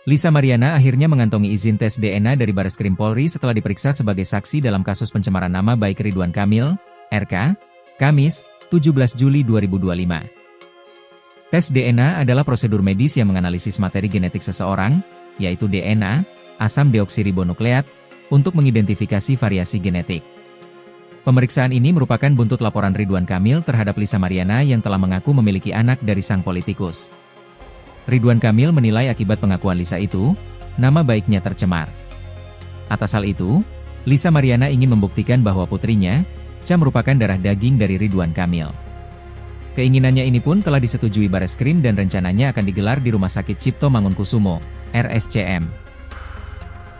Lisa Mariana akhirnya mengantongi izin tes DNA dari Bareskrim Polri setelah diperiksa sebagai saksi dalam kasus pencemaran nama baik Ridwan Kamil, RK, Kamis, 17 Juli 2025. Tes DNA adalah prosedur medis yang menganalisis materi genetik seseorang, yaitu DNA, asam deoksiribonukleat, untuk mengidentifikasi variasi genetik. Pemeriksaan ini merupakan buntut laporan Ridwan Kamil terhadap Lisa Mariana yang telah mengaku memiliki anak dari sang politikus. Ridwan Kamil menilai akibat pengakuan Lisa itu, nama baiknya tercemar. Atas hal itu, Lisa Mariana ingin membuktikan bahwa putrinya, Cha merupakan darah daging dari Ridwan Kamil. Keinginannya ini pun telah disetujui Bareskrim dan rencananya akan digelar di Rumah Sakit Cipto Mangunkusumo, RSCM.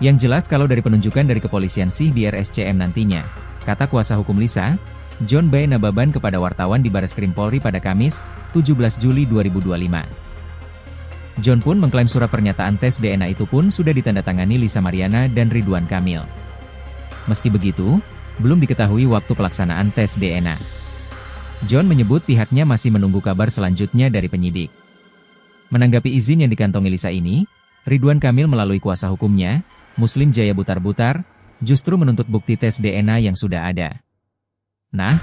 Yang jelas kalau dari penunjukan dari kepolisian sih di RSCM nantinya, kata kuasa hukum Lisa, John B. Nababan kepada wartawan di Bareskrim Polri pada Kamis, 17 Juli 2025. John pun mengklaim surat pernyataan tes DNA itu pun sudah ditandatangani Lisa Mariana dan Ridwan Kamil. Meski begitu, belum diketahui waktu pelaksanaan tes DNA. John menyebut pihaknya masih menunggu kabar selanjutnya dari penyidik. Menanggapi izin yang dikantongi Lisa ini, Ridwan Kamil melalui kuasa hukumnya, Muslim Jaya Butar-Butar, justru menuntut bukti tes DNA yang sudah ada. Nah,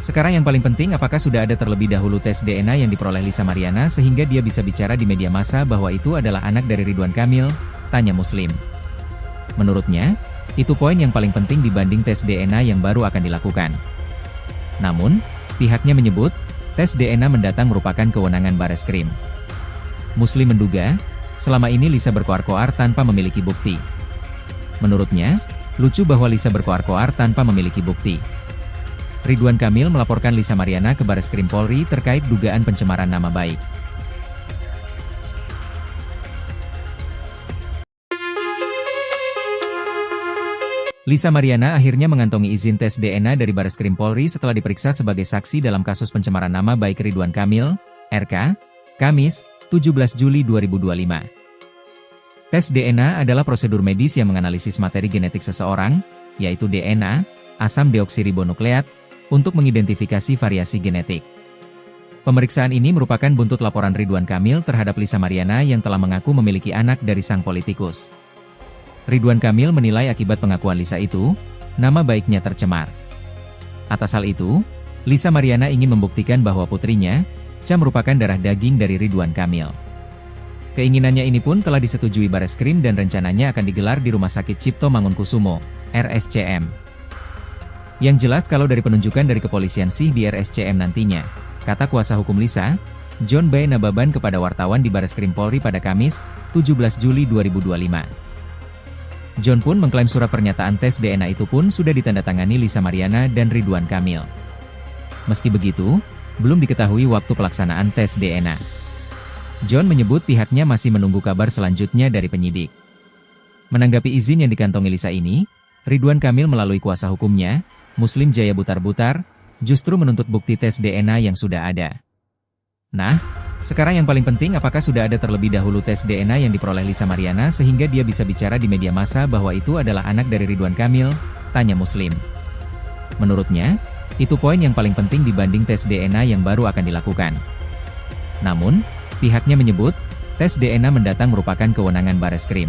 sekarang yang paling penting apakah sudah ada terlebih dahulu tes DNA yang diperoleh Lisa Mariana sehingga dia bisa bicara di media massa bahwa itu adalah anak dari Ridwan Kamil, tanya Muslim. Menurutnya, itu poin yang paling penting dibanding tes DNA yang baru akan dilakukan. Namun, pihaknya menyebut, tes DNA mendatang merupakan kewenangan Bareskrim. Muslim menduga, selama ini Lisa berkoar-koar tanpa memiliki bukti. Menurutnya, lucu bahwa Lisa berkoar-koar tanpa memiliki bukti. Ridwan Kamil melaporkan Lisa Mariana ke Bareskrim Polri terkait dugaan pencemaran nama baik. Lisa Mariana akhirnya mengantongi izin tes DNA dari Bareskrim Polri setelah diperiksa sebagai saksi dalam kasus pencemaran nama baik Ridwan Kamil, RK, Kamis, 17 Juli 2025. Tes DNA adalah prosedur medis yang menganalisis materi genetik seseorang, yaitu DNA, asam deoksiribonukleat, untuk mengidentifikasi variasi genetik. Pemeriksaan ini merupakan buntut laporan Ridwan Kamil terhadap Lisa Mariana yang telah mengaku memiliki anak dari sang politikus. Ridwan Kamil menilai akibat pengakuan Lisa itu, nama baiknya tercemar. Atas hal itu, Lisa Mariana ingin membuktikan bahwa putrinya, Cha merupakan darah daging dari Ridwan Kamil. Keinginannya ini pun telah disetujui Bareskrim dan rencananya akan digelar di Rumah Sakit Cipto Mangunkusumo, RSCM. Yang jelas kalau dari penunjukan dari kepolisian sih di RSCM nantinya, kata kuasa hukum Lisa, John B. Nababan kepada wartawan di Bareskrim Polri pada Kamis, 17 Juli 2025. John pun mengklaim surat pernyataan tes DNA itu pun sudah ditandatangani Lisa Mariana dan Ridwan Kamil. Meski begitu, belum diketahui waktu pelaksanaan tes DNA. John menyebut pihaknya masih menunggu kabar selanjutnya dari penyidik. Menanggapi izin yang dikantongi Lisa ini, Ridwan Kamil melalui kuasa hukumnya, Muslim Jaya Butar-Butar, justru menuntut bukti tes DNA yang sudah ada. Nah, sekarang yang paling penting apakah sudah ada terlebih dahulu tes DNA yang diperoleh Lisa Mariana sehingga dia bisa bicara di media massa bahwa itu adalah anak dari Ridwan Kamil, tanya Muslim. Menurutnya, itu poin yang paling penting dibanding tes DNA yang baru akan dilakukan. Namun, pihaknya menyebut, tes DNA mendatang merupakan kewenangan Bareskrim.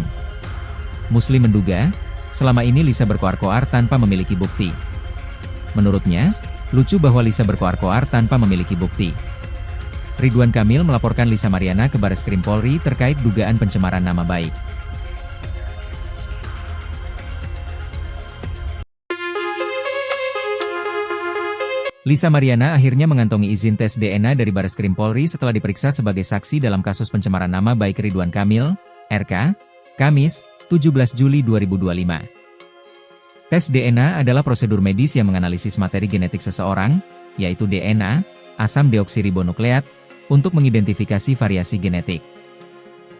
Muslim menduga, selama ini Lisa berkoar-koar tanpa memiliki bukti. Menurutnya, lucu bahwa Lisa berkoar-koar tanpa memiliki bukti. Ridwan Kamil melaporkan Lisa Mariana ke Bareskrim Polri terkait dugaan pencemaran nama baik. Lisa Mariana akhirnya mengantongi izin tes DNA dari Bareskrim Polri setelah diperiksa sebagai saksi dalam kasus pencemaran nama baik Ridwan Kamil, RK, Kamis, 17 Juli 2025. Tes DNA adalah prosedur medis yang menganalisis materi genetik seseorang, yaitu DNA, asam deoksiribonukleat, untuk mengidentifikasi variasi genetik.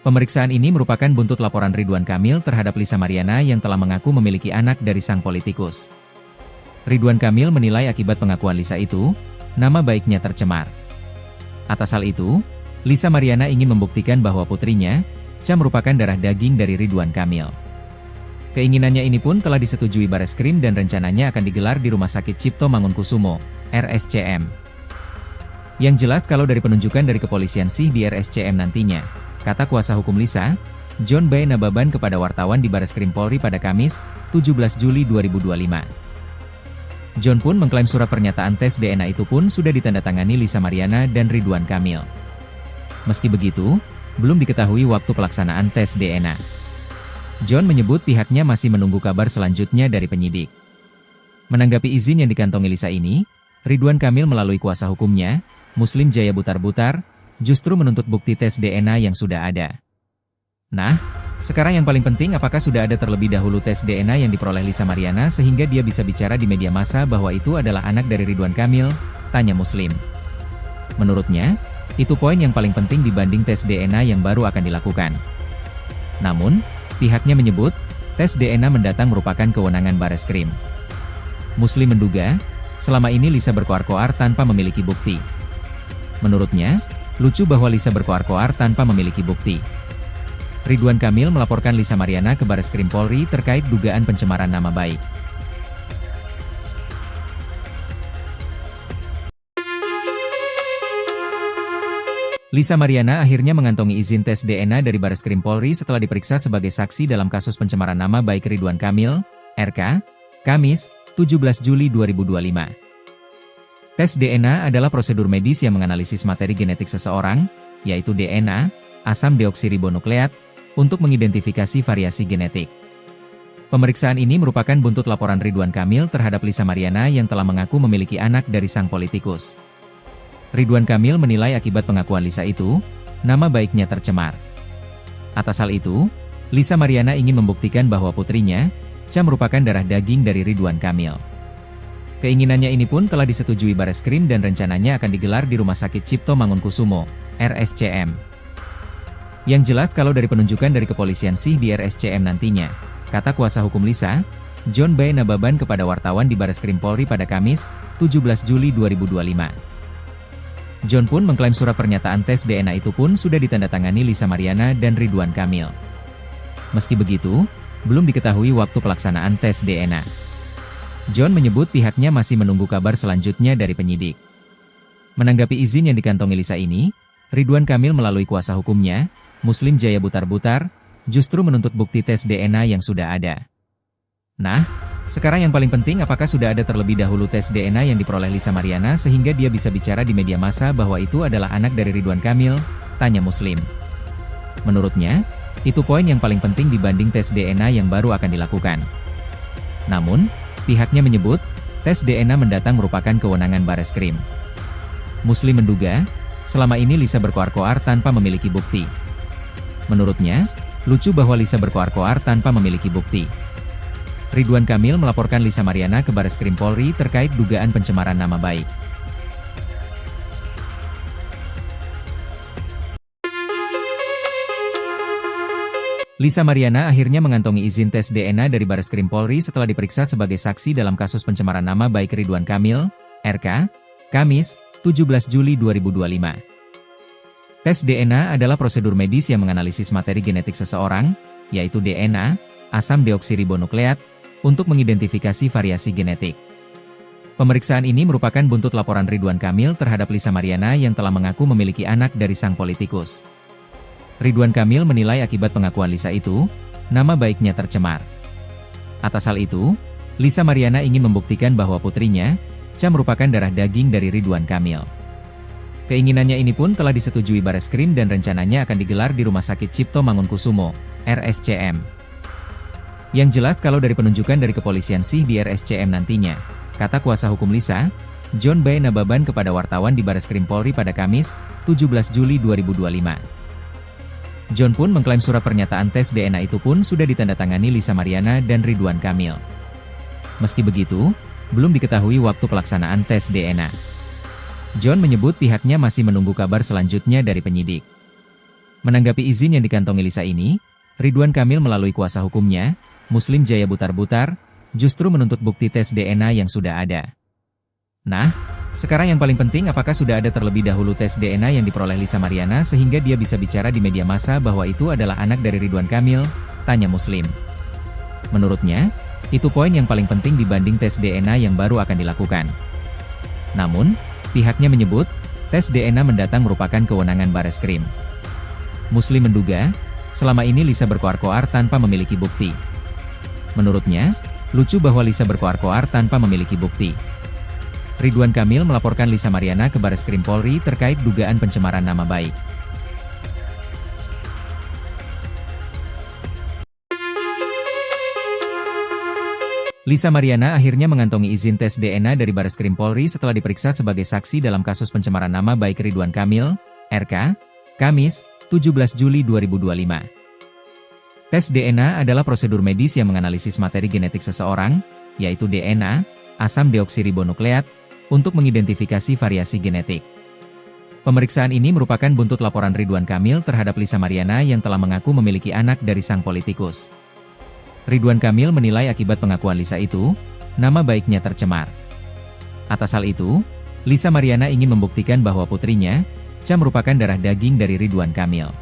Pemeriksaan ini merupakan buntut laporan Ridwan Kamil terhadap Lisa Mariana yang telah mengaku memiliki anak dari sang politikus. Ridwan Kamil menilai akibat pengakuan Lisa itu, nama baiknya tercemar. Atas hal itu, Lisa Mariana ingin membuktikan bahwa putrinya, Cha merupakan darah daging dari Ridwan Kamil. Keinginannya ini pun telah disetujui Bareskrim dan rencananya akan digelar di Rumah Sakit Cipto Mangunkusumo, RSCM. Yang jelas kalau dari penunjukan dari kepolisian sih di RSCM nantinya, kata kuasa hukum Lisa, John B. Nababan kepada wartawan di Bareskrim Polri pada Kamis, 17 Juli 2025. John pun mengklaim surat pernyataan tes DNA itu pun sudah ditandatangani Lisa Mariana dan Ridwan Kamil. Meski begitu, belum diketahui waktu pelaksanaan tes DNA. John menyebut pihaknya masih menunggu kabar selanjutnya dari penyidik. Menanggapi izin yang dikantongi Lisa ini, Ridwan Kamil melalui kuasa hukumnya, Muslim Jaya Butar-Butar, justru menuntut bukti tes DNA yang sudah ada. Nah, sekarang yang paling penting apakah sudah ada terlebih dahulu tes DNA yang diperoleh Lisa Mariana sehingga dia bisa bicara di media massa bahwa itu adalah anak dari Ridwan Kamil, tanya Muslim. Menurutnya, itu poin yang paling penting dibanding tes DNA yang baru akan dilakukan. Namun, pihaknya menyebut, tes DNA mendatang merupakan kewenangan Bareskrim. Muslim menduga, selama ini Lisa berkoar-koar tanpa memiliki bukti. Menurutnya, lucu bahwa Lisa berkoar-koar tanpa memiliki bukti. Ridwan Kamil melaporkan Lisa Mariana ke Bareskrim Polri terkait dugaan pencemaran nama baik. Lisa Mariana akhirnya mengantongi izin tes DNA dari Bareskrim Polri setelah diperiksa sebagai saksi dalam kasus pencemaran nama baik Ridwan Kamil, RK, Kamis, 17 Juli 2025. Tes DNA adalah prosedur medis yang menganalisis materi genetik seseorang, yaitu DNA, asam deoksiribonukleat, untuk mengidentifikasi variasi genetik. Pemeriksaan ini merupakan buntut laporan Ridwan Kamil terhadap Lisa Mariana yang telah mengaku memiliki anak dari sang politikus. Ridwan Kamil menilai akibat pengakuan Lisa itu, nama baiknya tercemar. Atas hal itu, Lisa Mariana ingin membuktikan bahwa putrinya, Cha merupakan darah daging dari Ridwan Kamil. Keinginannya ini pun telah disetujui Bareskrim dan rencananya akan digelar di Rumah Sakit Cipto Mangunkusumo, RSCM. Yang jelas kalau dari penunjukan dari kepolisian sih di RSCM nantinya, kata kuasa hukum Lisa, John B. Nababan kepada wartawan di Bareskrim Polri pada Kamis, 17 Juli 2025. John pun mengklaim surat pernyataan tes DNA itu pun sudah ditandatangani Lisa Mariana dan Ridwan Kamil. Meski begitu, belum diketahui waktu pelaksanaan tes DNA. John menyebut pihaknya masih menunggu kabar selanjutnya dari penyidik. Menanggapi izin yang dikantongi Lisa ini, Ridwan Kamil melalui kuasa hukumnya, Muslim Jaya Butar-Butar, justru menuntut bukti tes DNA yang sudah ada. Nah, sekarang yang paling penting apakah sudah ada terlebih dahulu tes DNA yang diperoleh Lisa Mariana sehingga dia bisa bicara di media massa bahwa itu adalah anak dari Ridwan Kamil, tanya Muslim. Menurutnya, itu poin yang paling penting dibanding tes DNA yang baru akan dilakukan. Namun, pihaknya menyebut, tes DNA mendatang merupakan kewenangan Bareskrim. Muslim menduga, selama ini Lisa berkoar-koar tanpa memiliki bukti. Menurutnya, lucu bahwa Lisa berkoar-koar tanpa memiliki bukti. Ridwan Kamil melaporkan Lisa Mariana ke Bareskrim Polri terkait dugaan pencemaran nama baik. Lisa Mariana akhirnya mengantongi izin tes DNA dari Bareskrim Polri setelah diperiksa sebagai saksi dalam kasus pencemaran nama baik Ridwan Kamil, RK, Kamis, 17 Juli 2025. Tes DNA adalah prosedur medis yang menganalisis materi genetik seseorang, yaitu DNA, asam deoksiribonukleat, untuk mengidentifikasi variasi genetik. Pemeriksaan ini merupakan buntut laporan Ridwan Kamil terhadap Lisa Mariana yang telah mengaku memiliki anak dari sang politikus. Ridwan Kamil menilai akibat pengakuan Lisa itu, nama baiknya tercemar. Atas hal itu, Lisa Mariana ingin membuktikan bahwa putrinya, Cha merupakan darah daging dari Ridwan Kamil. Keinginannya ini pun telah disetujui Bareskrim dan rencananya akan digelar di Rumah Sakit Cipto Mangunkusumo, RSCM. Yang jelas kalau dari penunjukan dari kepolisian sih di RSCM nantinya, kata kuasa hukum Lisa, John B. Nababan kepada wartawan di Bareskrim Polri pada Kamis, 17 Juli 2025. John pun mengklaim surat pernyataan tes DNA itu pun sudah ditandatangani Lisa Mariana dan Ridwan Kamil. Meski begitu, belum diketahui waktu pelaksanaan tes DNA. John menyebut pihaknya masih menunggu kabar selanjutnya dari penyidik. Menanggapi izin yang dikantongi Lisa ini, Ridwan Kamil melalui kuasa hukumnya, Muslim Jaya Butar-Butar, justru menuntut bukti tes DNA yang sudah ada. Nah, sekarang yang paling penting apakah sudah ada terlebih dahulu tes DNA yang diperoleh Lisa Mariana sehingga dia bisa bicara di media massa bahwa itu adalah anak dari Ridwan Kamil, tanya Muslim. Menurutnya, itu poin yang paling penting dibanding tes DNA yang baru akan dilakukan. Namun, pihaknya menyebut, tes DNA mendatang merupakan kewenangan Bareskrim. Muslim menduga, selama ini Lisa berkoar-koar tanpa memiliki bukti. Menurutnya, lucu bahwa Lisa berkoar-koar tanpa memiliki bukti. Ridwan Kamil melaporkan Lisa Mariana ke Bareskrim Polri terkait dugaan pencemaran nama baik. Lisa Mariana akhirnya mengantongi izin tes DNA dari Bareskrim Polri setelah diperiksa sebagai saksi dalam kasus pencemaran nama baik Ridwan Kamil, RK, Kamis, 17 Juli 2025. Tes DNA adalah prosedur medis yang menganalisis materi genetik seseorang, yaitu DNA, asam deoksiribonukleat, untuk mengidentifikasi variasi genetik. Pemeriksaan ini merupakan buntut laporan Ridwan Kamil terhadap Lisa Mariana yang telah mengaku memiliki anak dari sang politikus. Ridwan Kamil menilai akibat pengakuan Lisa itu, nama baiknya tercemar. Atas hal itu, Lisa Mariana ingin membuktikan bahwa putrinya, Cha merupakan darah daging dari Ridwan Kamil.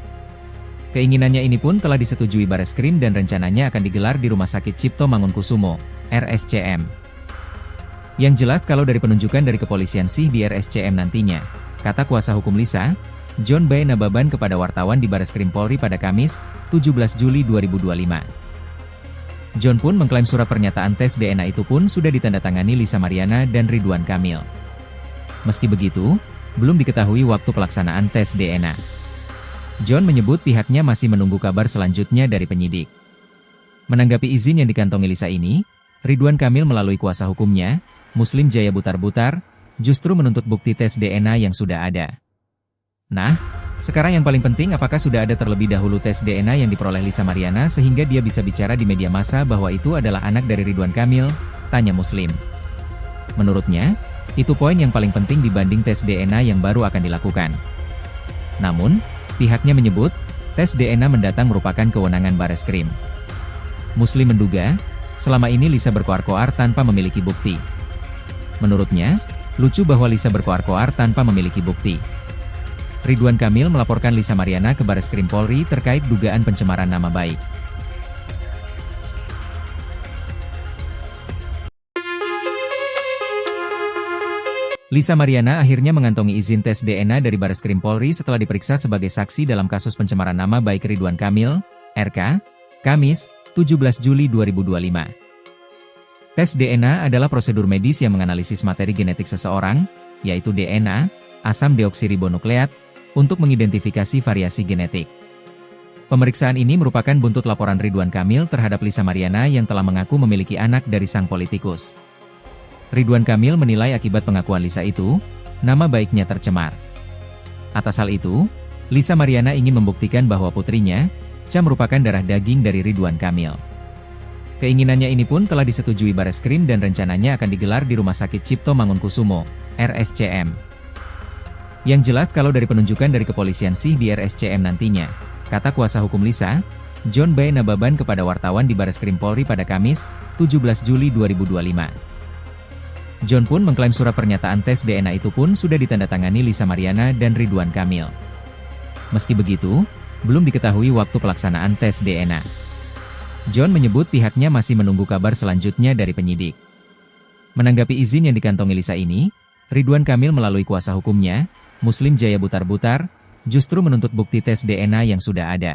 Keinginannya ini pun telah disetujui Bareskrim dan rencananya akan digelar di Rumah Sakit Cipto Mangunkusumo, RSCM. Yang jelas kalau dari penunjukan dari kepolisian sih di RSCM nantinya, kata kuasa hukum Lisa, John B. Nababan kepada wartawan di Bareskrim Polri pada Kamis, 17 Juli 2025. John pun mengklaim surat pernyataan tes DNA itu pun sudah ditandatangani Lisa Mariana dan Ridwan Kamil. Meski begitu, belum diketahui waktu pelaksanaan tes DNA. John menyebut pihaknya masih menunggu kabar selanjutnya dari penyidik. Menanggapi izin yang dikantongi Lisa ini, Ridwan Kamil melalui kuasa hukumnya, Muslim Jaya Butar-Butar, justru menuntut bukti tes DNA yang sudah ada. Nah, sekarang yang paling penting, apakah sudah ada terlebih dahulu tes DNA yang diperoleh Lisa Mariana sehingga dia bisa bicara di media massa bahwa itu adalah anak dari Ridwan Kamil? Tanya Muslim. Menurutnya, itu poin yang paling penting dibanding tes DNA yang baru akan dilakukan. Namun, pihaknya menyebut, tes DNA mendatang merupakan kewenangan Bareskrim. Muslim menduga, selama ini Lisa berkoar-koar tanpa memiliki bukti. Menurutnya, lucu bahwa Lisa berkoar-koar tanpa memiliki bukti. Ridwan Kamil melaporkan Lisa Mariana ke Bareskrim Polri terkait dugaan pencemaran nama baik. Lisa Mariana akhirnya mengantongi izin tes DNA dari Bareskrim Polri setelah diperiksa sebagai saksi dalam kasus pencemaran nama baik Ridwan Kamil, RK, Kamis, 17 Juli 2025. Tes DNA adalah prosedur medis yang menganalisis materi genetik seseorang, yaitu DNA, asam deoksiribonukleat, untuk mengidentifikasi variasi genetik. Pemeriksaan ini merupakan buntut laporan Ridwan Kamil terhadap Lisa Mariana yang telah mengaku memiliki anak dari sang politikus. Ridwan Kamil menilai akibat pengakuan Lisa itu, nama baiknya tercemar. Atas hal itu, Lisa Mariana ingin membuktikan bahwa putrinya, Cha, merupakan darah daging dari Ridwan Kamil. Keinginannya ini pun telah disetujui Bareskrim dan rencananya akan digelar di Rumah Sakit Cipto Mangunkusumo, RSCM. Yang jelas kalau dari penunjukan dari kepolisian sih di RSCM nantinya, kata kuasa hukum Lisa, John B. Nababan kepada wartawan di Bareskrim Polri pada Kamis, 17 Juli 2025. John pun mengklaim surat pernyataan tes DNA itu pun sudah ditandatangani Lisa Mariana dan Ridwan Kamil. Meski begitu, belum diketahui waktu pelaksanaan tes DNA. John menyebut pihaknya masih menunggu kabar selanjutnya dari penyidik. Menanggapi izin yang dikantongi Lisa ini, Ridwan Kamil melalui kuasa hukumnya, Muslim Jaya Butar-Butar, justru menuntut bukti tes DNA yang sudah ada.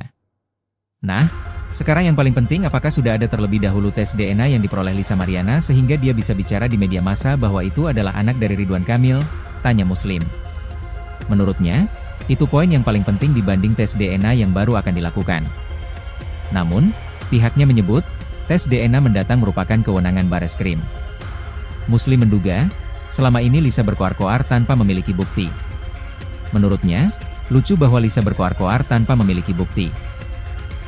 Nah, sekarang yang paling penting, apakah sudah ada terlebih dahulu tes DNA yang diperoleh Lisa Mariana sehingga dia bisa bicara di media massa bahwa itu adalah anak dari Ridwan Kamil? Tanya Muslim. Menurutnya, itu poin yang paling penting dibanding tes DNA yang baru akan dilakukan. Namun, pihaknya menyebut, tes DNA mendatang merupakan kewenangan Bareskrim. Muslim menduga, selama ini Lisa berkoar-koar tanpa memiliki bukti. Menurutnya, lucu bahwa Lisa berkoar-koar tanpa memiliki bukti.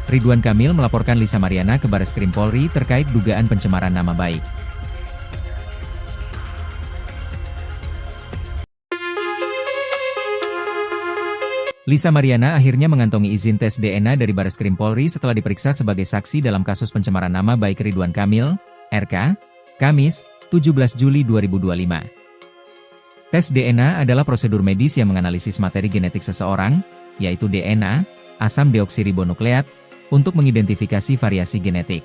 Ridwan Kamil melaporkan Lisa Mariana ke Bareskrim Polri terkait dugaan pencemaran nama baik. Lisa Mariana akhirnya mengantongi izin tes DNA dari Bareskrim Polri setelah diperiksa sebagai saksi dalam kasus pencemaran nama baik Ridwan Kamil, RK, Kamis, 17 Juli 2025. Tes DNA adalah prosedur medis yang menganalisis materi genetik seseorang, yaitu DNA, asam deoksiribonukleat, untuk mengidentifikasi variasi genetik.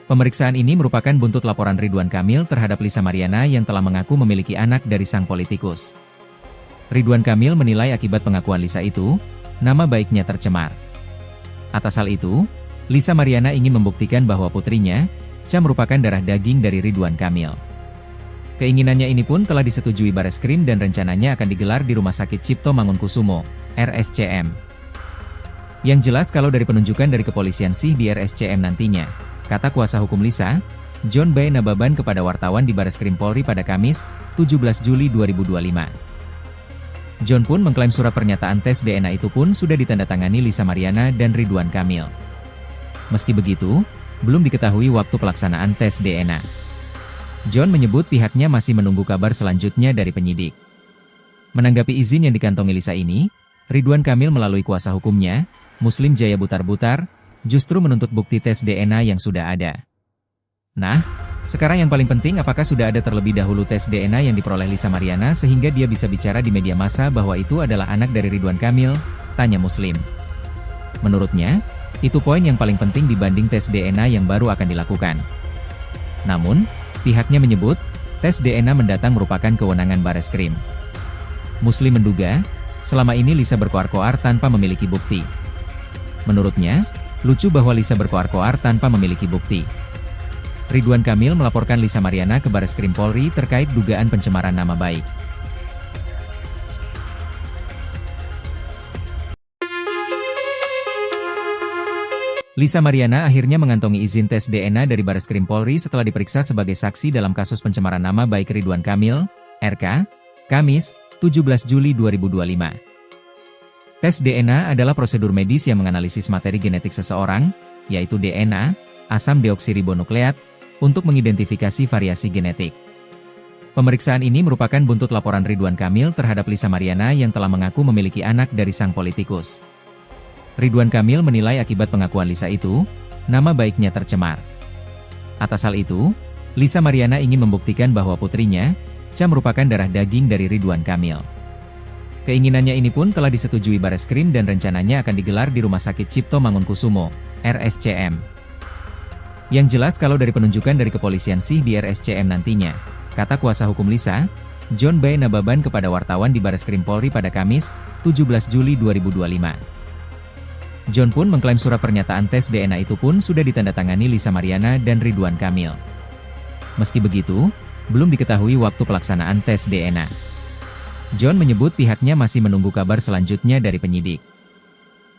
Pemeriksaan ini merupakan buntut laporan Ridwan Kamil terhadap Lisa Mariana yang telah mengaku memiliki anak dari sang politikus. Ridwan Kamil menilai akibat pengakuan Lisa itu, nama baiknya tercemar. Atas hal itu, Lisa Mariana ingin membuktikan bahwa putrinya, Cha, merupakan darah daging dari Ridwan Kamil. Keinginannya ini pun telah disetujui Bareskrim dan rencananya akan digelar di Rumah Sakit Cipto Mangunkusumo, RSCM. Yang jelas kalau dari penunjukan dari kepolisian sih di RSCM nantinya, kata kuasa hukum Lisa, John B. Nababan kepada wartawan di Bareskrim Polri pada Kamis, 17 Juli 2025. John pun mengklaim surat pernyataan tes DNA itu pun sudah ditandatangani Lisa Mariana dan Ridwan Kamil. Meski begitu, belum diketahui waktu pelaksanaan tes DNA. John menyebut pihaknya masih menunggu kabar selanjutnya dari penyidik. Menanggapi izin yang dikantongi Lisa ini, Ridwan Kamil melalui kuasa hukumnya, Muslim Jaya Butar-Butar, justru menuntut bukti tes DNA yang sudah ada. Nah, sekarang yang paling penting, apakah sudah ada terlebih dahulu tes DNA yang diperoleh Lisa Mariana sehingga dia bisa bicara di media massa bahwa itu adalah anak dari Ridwan Kamil? Tanya Muslim. Menurutnya, itu poin yang paling penting dibanding tes DNA yang baru akan dilakukan. Namun, pihaknya menyebut, tes DNA mendatang merupakan kewenangan Bareskrim. Muslim menduga, selama ini Lisa berkoar-koar tanpa memiliki bukti. Menurutnya, lucu bahwa Lisa berkoar-koar tanpa memiliki bukti. Ridwan Kamil melaporkan Lisa Mariana ke Bareskrim Polri terkait dugaan pencemaran nama baik. Lisa Mariana akhirnya mengantongi izin tes DNA dari Bareskrim Polri setelah diperiksa sebagai saksi dalam kasus pencemaran nama baik Ridwan Kamil, RK, Kamis, 17 Juli 2025. Tes DNA adalah prosedur medis yang menganalisis materi genetik seseorang, yaitu DNA, asam deoksiribonukleat, untuk mengidentifikasi variasi genetik. Pemeriksaan ini merupakan buntut laporan Ridwan Kamil terhadap Lisa Mariana yang telah mengaku memiliki anak dari sang politikus. Ridwan Kamil menilai akibat pengakuan Lisa itu, nama baiknya tercemar. Atas hal itu, Lisa Mariana ingin membuktikan bahwa putrinya, Cha, merupakan darah daging dari Ridwan Kamil. Keinginannya ini pun telah disetujui Bareskrim dan rencananya akan digelar di Rumah Sakit Cipto Mangunkusumo, RSCM. Yang jelas kalau dari penunjukan dari kepolisian sih di RSCM nantinya, kata kuasa hukum Lisa, John B. Nababan kepada wartawan di Bareskrim Polri pada Kamis, 17 Juli 2025. John pun mengklaim surat pernyataan tes DNA itu pun sudah ditandatangani Lisa Mariana dan Ridwan Kamil. Meski begitu, belum diketahui waktu pelaksanaan tes DNA. John menyebut pihaknya masih menunggu kabar selanjutnya dari penyidik.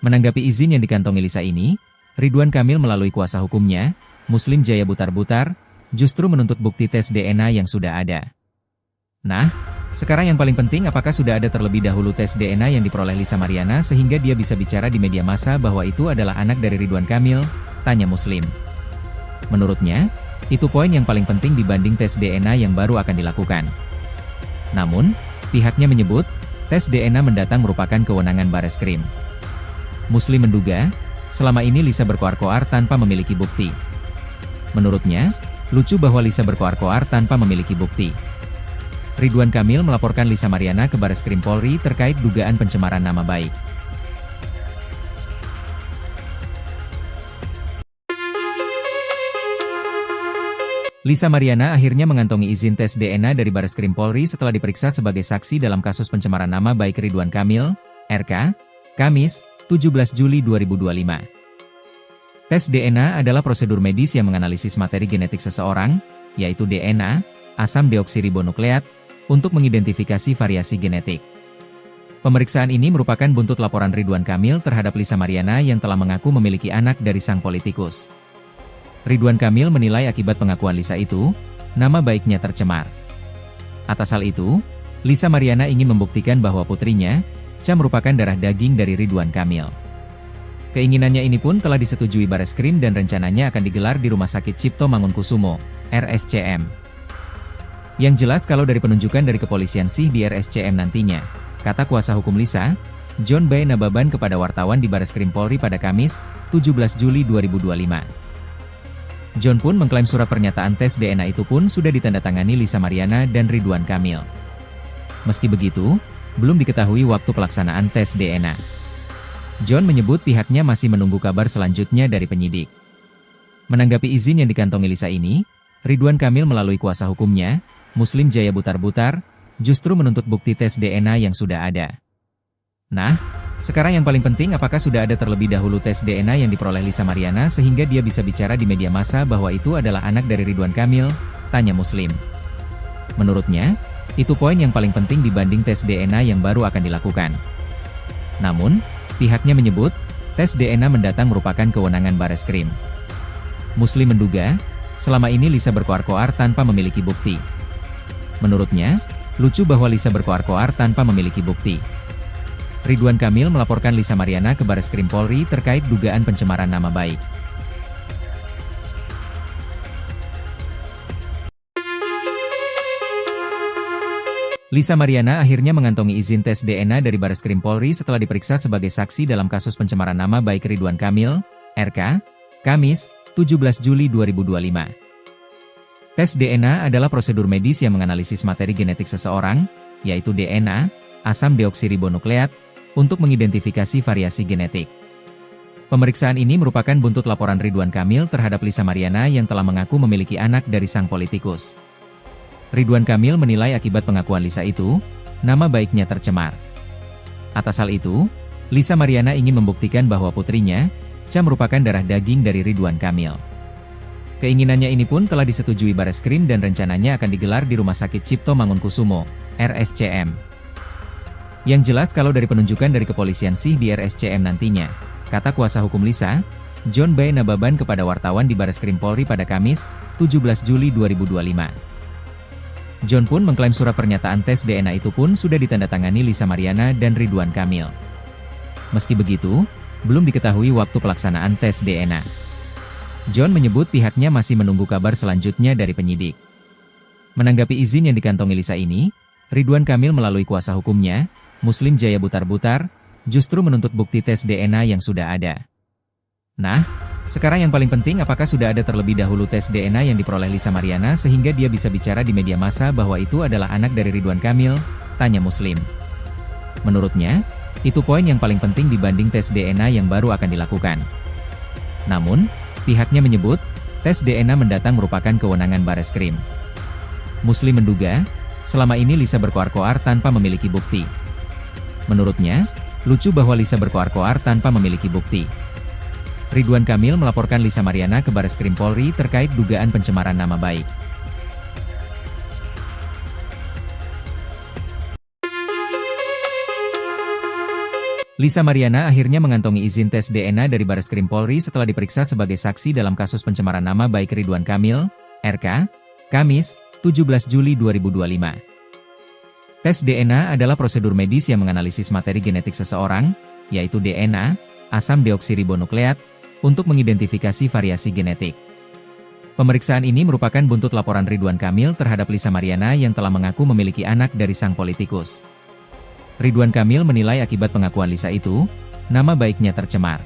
Menanggapi izin yang dikantongi Lisa ini, Ridwan Kamil melalui kuasa hukumnya, Muslim Jaya Butar-Butar, justru menuntut bukti tes DNA yang sudah ada. Nah, sekarang yang paling penting apakah sudah ada terlebih dahulu tes DNA yang diperoleh Lisa Mariana sehingga dia bisa bicara di media massa bahwa itu adalah anak dari Ridwan Kamil, tanya Muslim. Menurutnya, itu poin yang paling penting dibanding tes DNA yang baru akan dilakukan. Namun, pihaknya menyebut, tes DNA mendatang merupakan kewenangan Bareskrim. Muslim menduga, selama ini Lisa berkoar-koar tanpa memiliki bukti. Menurutnya, lucu bahwa Lisa berkoar-koar tanpa memiliki bukti. Ridwan Kamil melaporkan Lisa Mariana ke Bareskrim Polri terkait dugaan pencemaran nama baik. Lisa Mariana akhirnya mengantongi izin tes DNA dari Bareskrim Polri setelah diperiksa sebagai saksi dalam kasus pencemaran nama baik Ridwan Kamil, RK, Kamis, 17 Juli 2025. Tes DNA adalah prosedur medis yang menganalisis materi genetik seseorang, yaitu DNA, asam deoksiribonukleat, untuk mengidentifikasi variasi genetik. Pemeriksaan ini merupakan buntut laporan Ridwan Kamil terhadap Lisa Mariana yang telah mengaku memiliki anak dari sang politikus. Ridwan Kamil menilai akibat pengakuan Lisa itu, nama baiknya tercemar. Atas hal itu, Lisa Mariana ingin membuktikan bahwa putrinya, Cha, merupakan darah daging dari Ridwan Kamil. Keinginannya ini pun telah disetujui Bareskrim dan rencananya akan digelar di Rumah Sakit Cipto Mangunkusumo, RSCM. Yang jelas kalau dari penunjukan dari kepolisian sih di RSCM nantinya, kata kuasa hukum Lisa, John B. Nababan kepada wartawan di Bareskrim Polri pada Kamis, 17 Juli 2025. John pun mengklaim surat pernyataan tes DNA itu pun sudah ditandatangani Lisa Mariana dan Ridwan Kamil. Meski begitu, belum diketahui waktu pelaksanaan tes DNA. John menyebut pihaknya masih menunggu kabar selanjutnya dari penyidik. Menanggapi izin yang dikantongi Lisa ini, Ridwan Kamil melalui kuasa hukumnya, Muslim Jaya Butar-Butar, justru menuntut bukti tes DNA yang sudah ada. Nah, sekarang yang paling penting apakah sudah ada terlebih dahulu tes DNA yang diperoleh Lisa Mariana sehingga dia bisa bicara di media massa bahwa itu adalah anak dari Ridwan Kamil, tanya Muslim. Menurutnya, itu poin yang paling penting dibanding tes DNA yang baru akan dilakukan. Namun, pihaknya menyebut, tes DNA mendatang merupakan kewenangan Bareskrim. Muslim menduga, selama ini Lisa berkoar-koar tanpa memiliki bukti. Menurutnya, lucu bahwa Lisa berkoar-koar tanpa memiliki bukti. Ridwan Kamil melaporkan Lisa Mariana ke Bareskrim Polri terkait dugaan pencemaran nama baik. Lisa Mariana akhirnya mengantongi izin tes DNA dari Bareskrim Polri setelah diperiksa sebagai saksi dalam kasus pencemaran nama baik Ridwan Kamil, RK, Kamis, 17 Juli 2025. Tes DNA adalah prosedur medis yang menganalisis materi genetik seseorang, yaitu DNA, asam deoksiribonukleat, untuk mengidentifikasi variasi genetik. Pemeriksaan ini merupakan buntut laporan Ridwan Kamil terhadap Lisa Mariana yang telah mengaku memiliki anak dari sang politikus. Ridwan Kamil menilai akibat pengakuan Lisa itu, nama baiknya tercemar. Atas hal itu, Lisa Mariana ingin membuktikan bahwa putrinya, Cha, merupakan darah daging dari Ridwan Kamil. Keinginannya ini pun telah disetujui Bareskrim dan rencananya akan digelar di Rumah Sakit Cipto Mangunkusumo, RSCM. Yang jelas kalau dari penunjukan dari kepolisian sih di RSCM nantinya, kata kuasa hukum Lisa, John B. Nababan kepada wartawan di Bareskrim Polri pada Kamis, 17 Juli 2025. John pun mengklaim surat pernyataan tes DNA itu pun sudah ditandatangani Lisa Mariana dan Ridwan Kamil. Meski begitu, belum diketahui waktu pelaksanaan tes DNA. John menyebut pihaknya masih menunggu kabar selanjutnya dari penyidik. Menanggapi izin yang dikantongi Lisa ini, Ridwan Kamil melalui kuasa hukumnya, Muslim Jaya Butar-Butar, justru menuntut bukti tes DNA yang sudah ada. Nah, sekarang yang paling penting apakah sudah ada terlebih dahulu tes DNA yang diperoleh Lisa Mariana sehingga dia bisa bicara di media massa bahwa itu adalah anak dari Ridwan Kamil, tanya Muslim. Menurutnya, itu poin yang paling penting dibanding tes DNA yang baru akan dilakukan. Namun, pihaknya menyebut, tes DNA mendatang merupakan kewenangan Bareskrim. Muslim menduga, selama ini Lisa berkoar-koar tanpa memiliki bukti. Menurutnya, lucu bahwa Lisa berkoar-koar tanpa memiliki bukti. Ridwan Kamil melaporkan Lisa Mariana ke Bareskrim Polri terkait dugaan pencemaran nama baik. Lisa Mariana akhirnya mengantongi izin tes DNA dari Bareskrim Polri setelah diperiksa sebagai saksi dalam kasus pencemaran nama baik Ridwan Kamil, RK, Kamis, 17 Juli 2025. Tes DNA adalah prosedur medis yang menganalisis materi genetik seseorang, yaitu DNA, asam deoksiribonukleat, untuk mengidentifikasi variasi genetik. Pemeriksaan ini merupakan buntut laporan Ridwan Kamil terhadap Lisa Mariana yang telah mengaku memiliki anak dari sang politikus. Ridwan Kamil menilai akibat pengakuan Lisa itu, nama baiknya tercemar.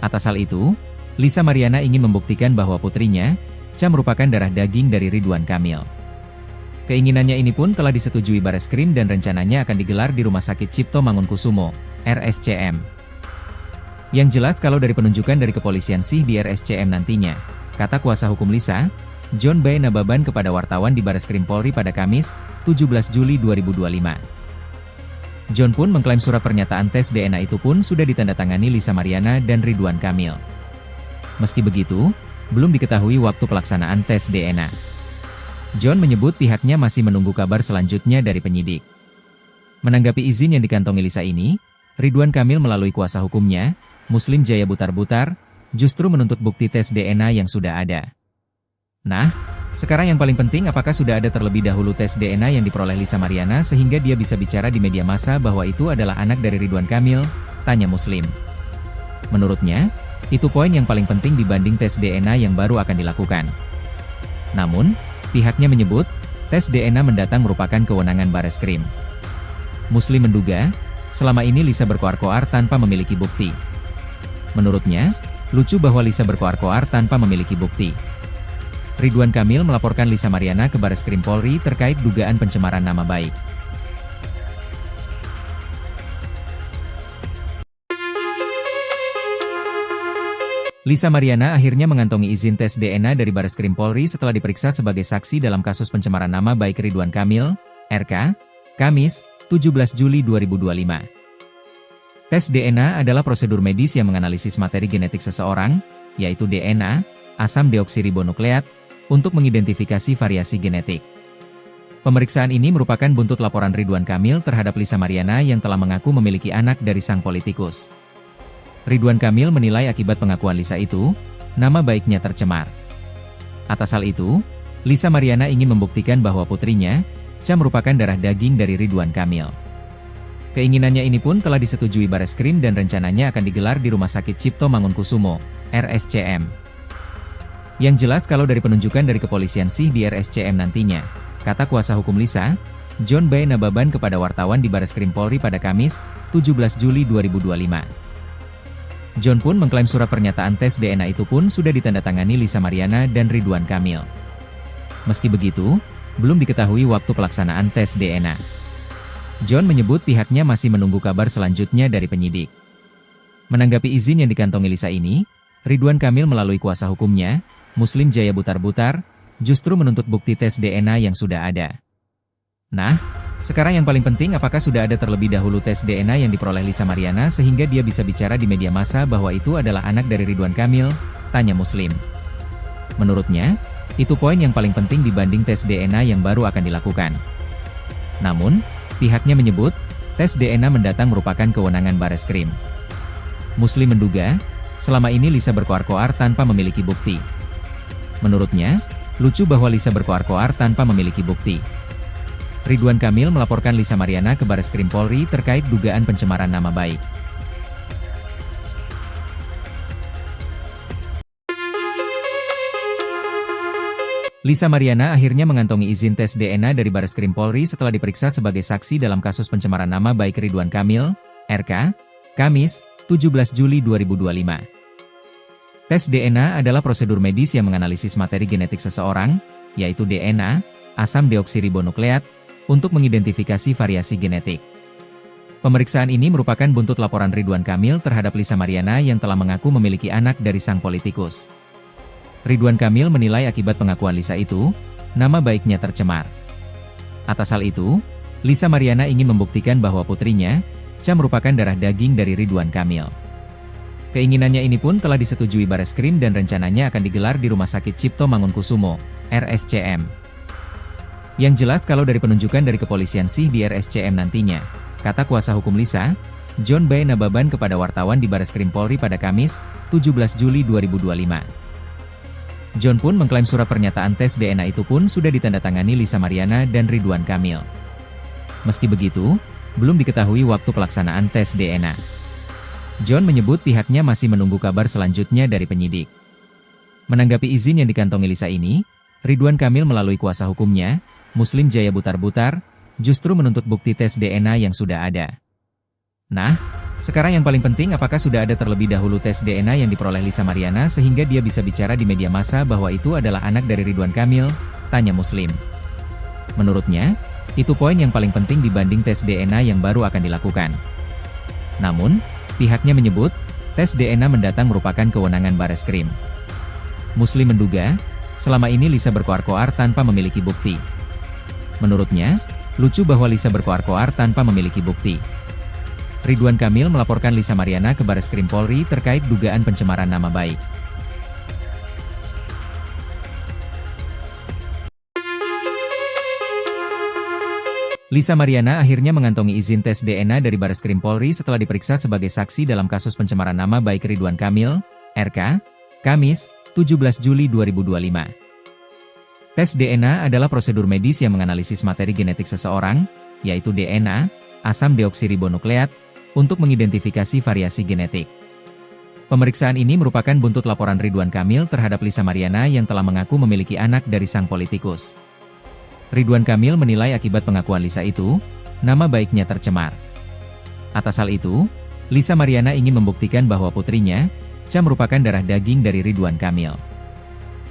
Atas hal itu, Lisa Mariana ingin membuktikan bahwa putrinya, Cha merupakan darah daging dari Ridwan Kamil. Keinginannya ini pun telah disetujui Bareskrim dan rencananya akan digelar di Rumah Sakit Cipto Mangunkusumo, RSCM. Yang jelas kalau dari penunjukan dari kepolisian sih di RSCM nantinya, kata kuasa hukum Lisa, John B. Nababan kepada wartawan di Bareskrim Polri pada Kamis, 17 Juli 2025. John pun mengklaim surat pernyataan tes DNA itu pun sudah ditandatangani Lisa Mariana dan Ridwan Kamil. Meski begitu, belum diketahui waktu pelaksanaan tes DNA. John menyebut pihaknya masih menunggu kabar selanjutnya dari penyidik. Menanggapi izin yang dikantongi Lisa ini, Ridwan Kamil melalui kuasa hukumnya, Muslim Jaya Butar-Butar, justru menuntut bukti tes DNA yang sudah ada. Nah, sekarang yang paling penting apakah sudah ada terlebih dahulu tes DNA yang diperoleh Lisa Mariana sehingga dia bisa bicara di media massa bahwa itu adalah anak dari Ridwan Kamil, tanya Muslim. Menurutnya, itu poin yang paling penting dibanding tes DNA yang baru akan dilakukan. Namun, pihaknya menyebut, tes DNA mendatang merupakan kewenangan Bareskrim. Muslim menduga, selama ini Lisa berkoar-koar tanpa memiliki bukti. Menurutnya, lucu bahwa Lisa berkoar-koar tanpa memiliki bukti. Ridwan Kamil melaporkan Lisa Mariana ke Bareskrim Polri terkait dugaan pencemaran nama baik. Lisa Mariana akhirnya mengantongi izin tes DNA dari Bareskrim Polri setelah diperiksa sebagai saksi dalam kasus pencemaran nama baik Ridwan Kamil, RK, Kamis, 17 Juli 2025. Tes DNA adalah prosedur medis yang menganalisis materi genetik seseorang, yaitu DNA, asam deoksiribonukleat, untuk mengidentifikasi variasi genetik. Pemeriksaan ini merupakan buntut laporan Ridwan Kamil terhadap Lisa Mariana yang telah mengaku memiliki anak dari sang politikus. Ridwan Kamil menilai akibat pengakuan Lisa itu, nama baiknya tercemar. Atas hal itu, Lisa Mariana ingin membuktikan bahwa putrinya, Cha merupakan darah daging dari Ridwan Kamil. Keinginannya ini pun telah disetujui Bareskrim dan rencananya akan digelar di Rumah Sakit Cipto Mangunkusumo, RSCM. Yang jelas kalau dari penunjukan dari kepolisian sih di RSCM nantinya, kata kuasa hukum Lisa, John B. Nababan kepada wartawan di Bareskrim Polri pada Kamis, 17 Juli 2025. John pun mengklaim surat pernyataan tes DNA itu pun sudah ditandatangani Lisa Mariana dan Ridwan Kamil. Meski begitu, belum diketahui waktu pelaksanaan tes DNA. John menyebut pihaknya masih menunggu kabar selanjutnya dari penyidik. Menanggapi izin yang dikantongi Lisa ini, Ridwan Kamil melalui kuasa hukumnya, Muslim Jaya Butar-Butar, justru menuntut bukti tes DNA yang sudah ada. Nah, sekarang yang paling penting apakah sudah ada terlebih dahulu tes DNA yang diperoleh Lisa Mariana sehingga dia bisa bicara di media massa bahwa itu adalah anak dari Ridwan Kamil, tanya Muslim. Menurutnya, itu poin yang paling penting dibanding tes DNA yang baru akan dilakukan. Namun, pihaknya menyebut, tes DNA mendatang merupakan kewenangan Bareskrim. Muslim menduga, selama ini Lisa berkoar-koar tanpa memiliki bukti. Menurutnya, lucu bahwa Lisa berkoar-koar tanpa memiliki bukti. Ridwan Kamil melaporkan Lisa Mariana ke Bareskrim Polri terkait dugaan pencemaran nama baik. Lisa Mariana akhirnya mengantongi izin tes DNA dari Bareskrim Polri setelah diperiksa sebagai saksi dalam kasus pencemaran nama baik Ridwan Kamil, RK, Kamis, 17 Juli 2025. Tes DNA adalah prosedur medis yang menganalisis materi genetik seseorang, yaitu DNA, asam deoksiribonukleat, untuk mengidentifikasi variasi genetik. Pemeriksaan ini merupakan buntut laporan Ridwan Kamil terhadap Lisa Mariana yang telah mengaku memiliki anak dari sang politikus. Ridwan Kamil menilai akibat pengakuan Lisa itu, nama baiknya tercemar. Atas hal itu, Lisa Mariana ingin membuktikan bahwa putrinya, Cha merupakan darah daging dari Ridwan Kamil. Keinginannya ini pun telah disetujui Bareskrim dan rencananya akan digelar di Rumah Sakit Cipto Mangunkusumo, RSCM. Yang jelas kalau dari penunjukan dari kepolisian sih di RSCM nantinya, kata kuasa hukum Lisa, John B. Nababan kepada wartawan di Bareskrim Polri pada Kamis, 17 Juli 2025. John pun mengklaim surat pernyataan tes DNA itu pun sudah ditandatangani Lisa Mariana dan Ridwan Kamil. Meski begitu, belum diketahui waktu pelaksanaan tes DNA. John menyebut pihaknya masih menunggu kabar selanjutnya dari penyidik. Menanggapi izin yang dikantongi Lisa ini, Ridwan Kamil melalui kuasa hukumnya, Muslim Jaya Butar-Butar, justru menuntut bukti tes DNA yang sudah ada. Nah, sekarang yang paling penting apakah sudah ada terlebih dahulu tes DNA yang diperoleh Lisa Mariana sehingga dia bisa bicara di media massa bahwa itu adalah anak dari Ridwan Kamil, tanya Muslim. Menurutnya, itu poin yang paling penting dibanding tes DNA yang baru akan dilakukan. Namun, pihaknya menyebut, tes DNA mendatang merupakan kewenangan Bareskrim. Muslim menduga, selama ini Lisa berkoar-koar tanpa memiliki bukti. Menurutnya, lucu bahwa Lisa berkoar-koar tanpa memiliki bukti. Ridwan Kamil melaporkan Lisa Mariana ke Bareskrim Polri terkait dugaan pencemaran nama baik. Lisa Mariana akhirnya mengantongi izin tes DNA dari Bareskrim Polri setelah diperiksa sebagai saksi dalam kasus pencemaran nama baik Ridwan Kamil, RK, Kamis, 17 Juli 2025. Tes DNA adalah prosedur medis yang menganalisis materi genetik seseorang, yaitu DNA, asam deoksiribonukleat, untuk mengidentifikasi variasi genetik. Pemeriksaan ini merupakan buntut laporan Ridwan Kamil terhadap Lisa Mariana yang telah mengaku memiliki anak dari sang politikus. Ridwan Kamil menilai akibat pengakuan Lisa itu, nama baiknya tercemar. Atas hal itu, Lisa Mariana ingin membuktikan bahwa putrinya, Cha merupakan darah daging dari Ridwan Kamil.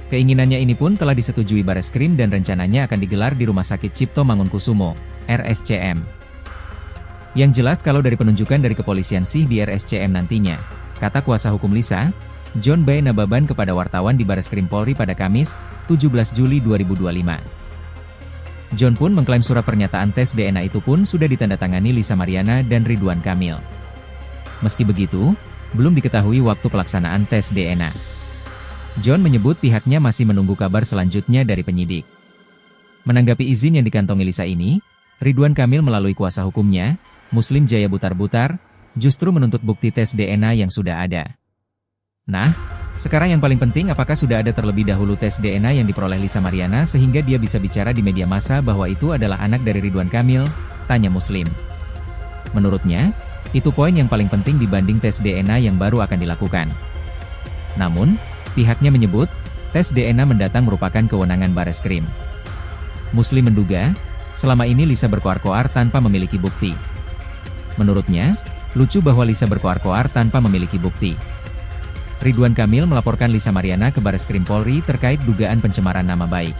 Keinginannya ini pun telah disetujui Bareskrim dan rencananya akan digelar di Rumah Sakit Cipto Mangunkusumo, RSCM. Yang jelas kalau dari penunjukan dari kepolisian sih di RSCM nantinya, kata kuasa hukum Lisa, John B. Nababan kepada wartawan di Bareskrim Polri pada Kamis, 17 Juli 2025. John pun mengklaim surat pernyataan tes DNA itu pun sudah ditandatangani Lisa Mariana dan Ridwan Kamil. Meski begitu, belum diketahui waktu pelaksanaan tes DNA. John menyebut pihaknya masih menunggu kabar selanjutnya dari penyidik. Menanggapi izin yang dikantongi Lisa ini, Ridwan Kamil melalui kuasa hukumnya, Muslim Jaya Butar-Butar, justru menuntut bukti tes DNA yang sudah ada. Nah, sekarang yang paling penting apakah sudah ada terlebih dahulu tes DNA yang diperoleh Lisa Mariana sehingga dia bisa bicara di media massa bahwa itu adalah anak dari Ridwan Kamil, tanya Muslim. Menurutnya, itu poin yang paling penting dibanding tes DNA yang baru akan dilakukan. Namun, pihaknya menyebut, tes DNA mendatang merupakan kewenangan Bareskrim. Muslim menduga, selama ini Lisa berkoar-koar tanpa memiliki bukti. Menurutnya, lucu bahwa Lisa berkoar-koar tanpa memiliki bukti. Ridwan Kamil melaporkan Lisa Mariana ke Bareskrim Polri terkait dugaan pencemaran nama baik.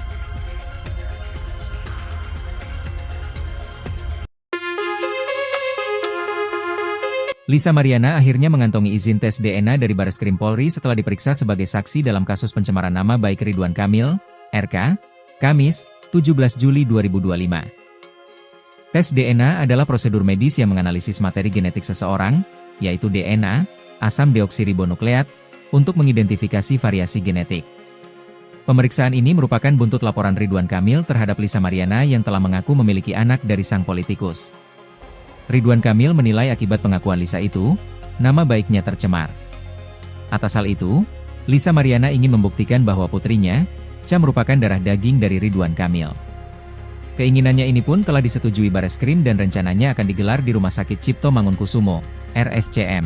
Lisa Mariana akhirnya mengantongi izin tes DNA dari Bareskrim Polri setelah diperiksa sebagai saksi dalam kasus pencemaran nama baik Ridwan Kamil, RK, Kamis, 17 Juli 2025. Tes DNA adalah prosedur medis yang menganalisis materi genetik seseorang, yaitu DNA, asam deoksiribonukleat, untuk mengidentifikasi variasi genetik. Pemeriksaan ini merupakan buntut laporan Ridwan Kamil terhadap Lisa Mariana yang telah mengaku memiliki anak dari sang politikus. Ridwan Kamil menilai akibat pengakuan Lisa itu, nama baiknya tercemar. Atas hal itu, Lisa Mariana ingin membuktikan bahwa putrinya, Cha merupakan darah daging dari Ridwan Kamil. Keinginannya ini pun telah disetujui Bareskrim dan rencananya akan digelar di Rumah Sakit Cipto Mangunkusumo, RSCM.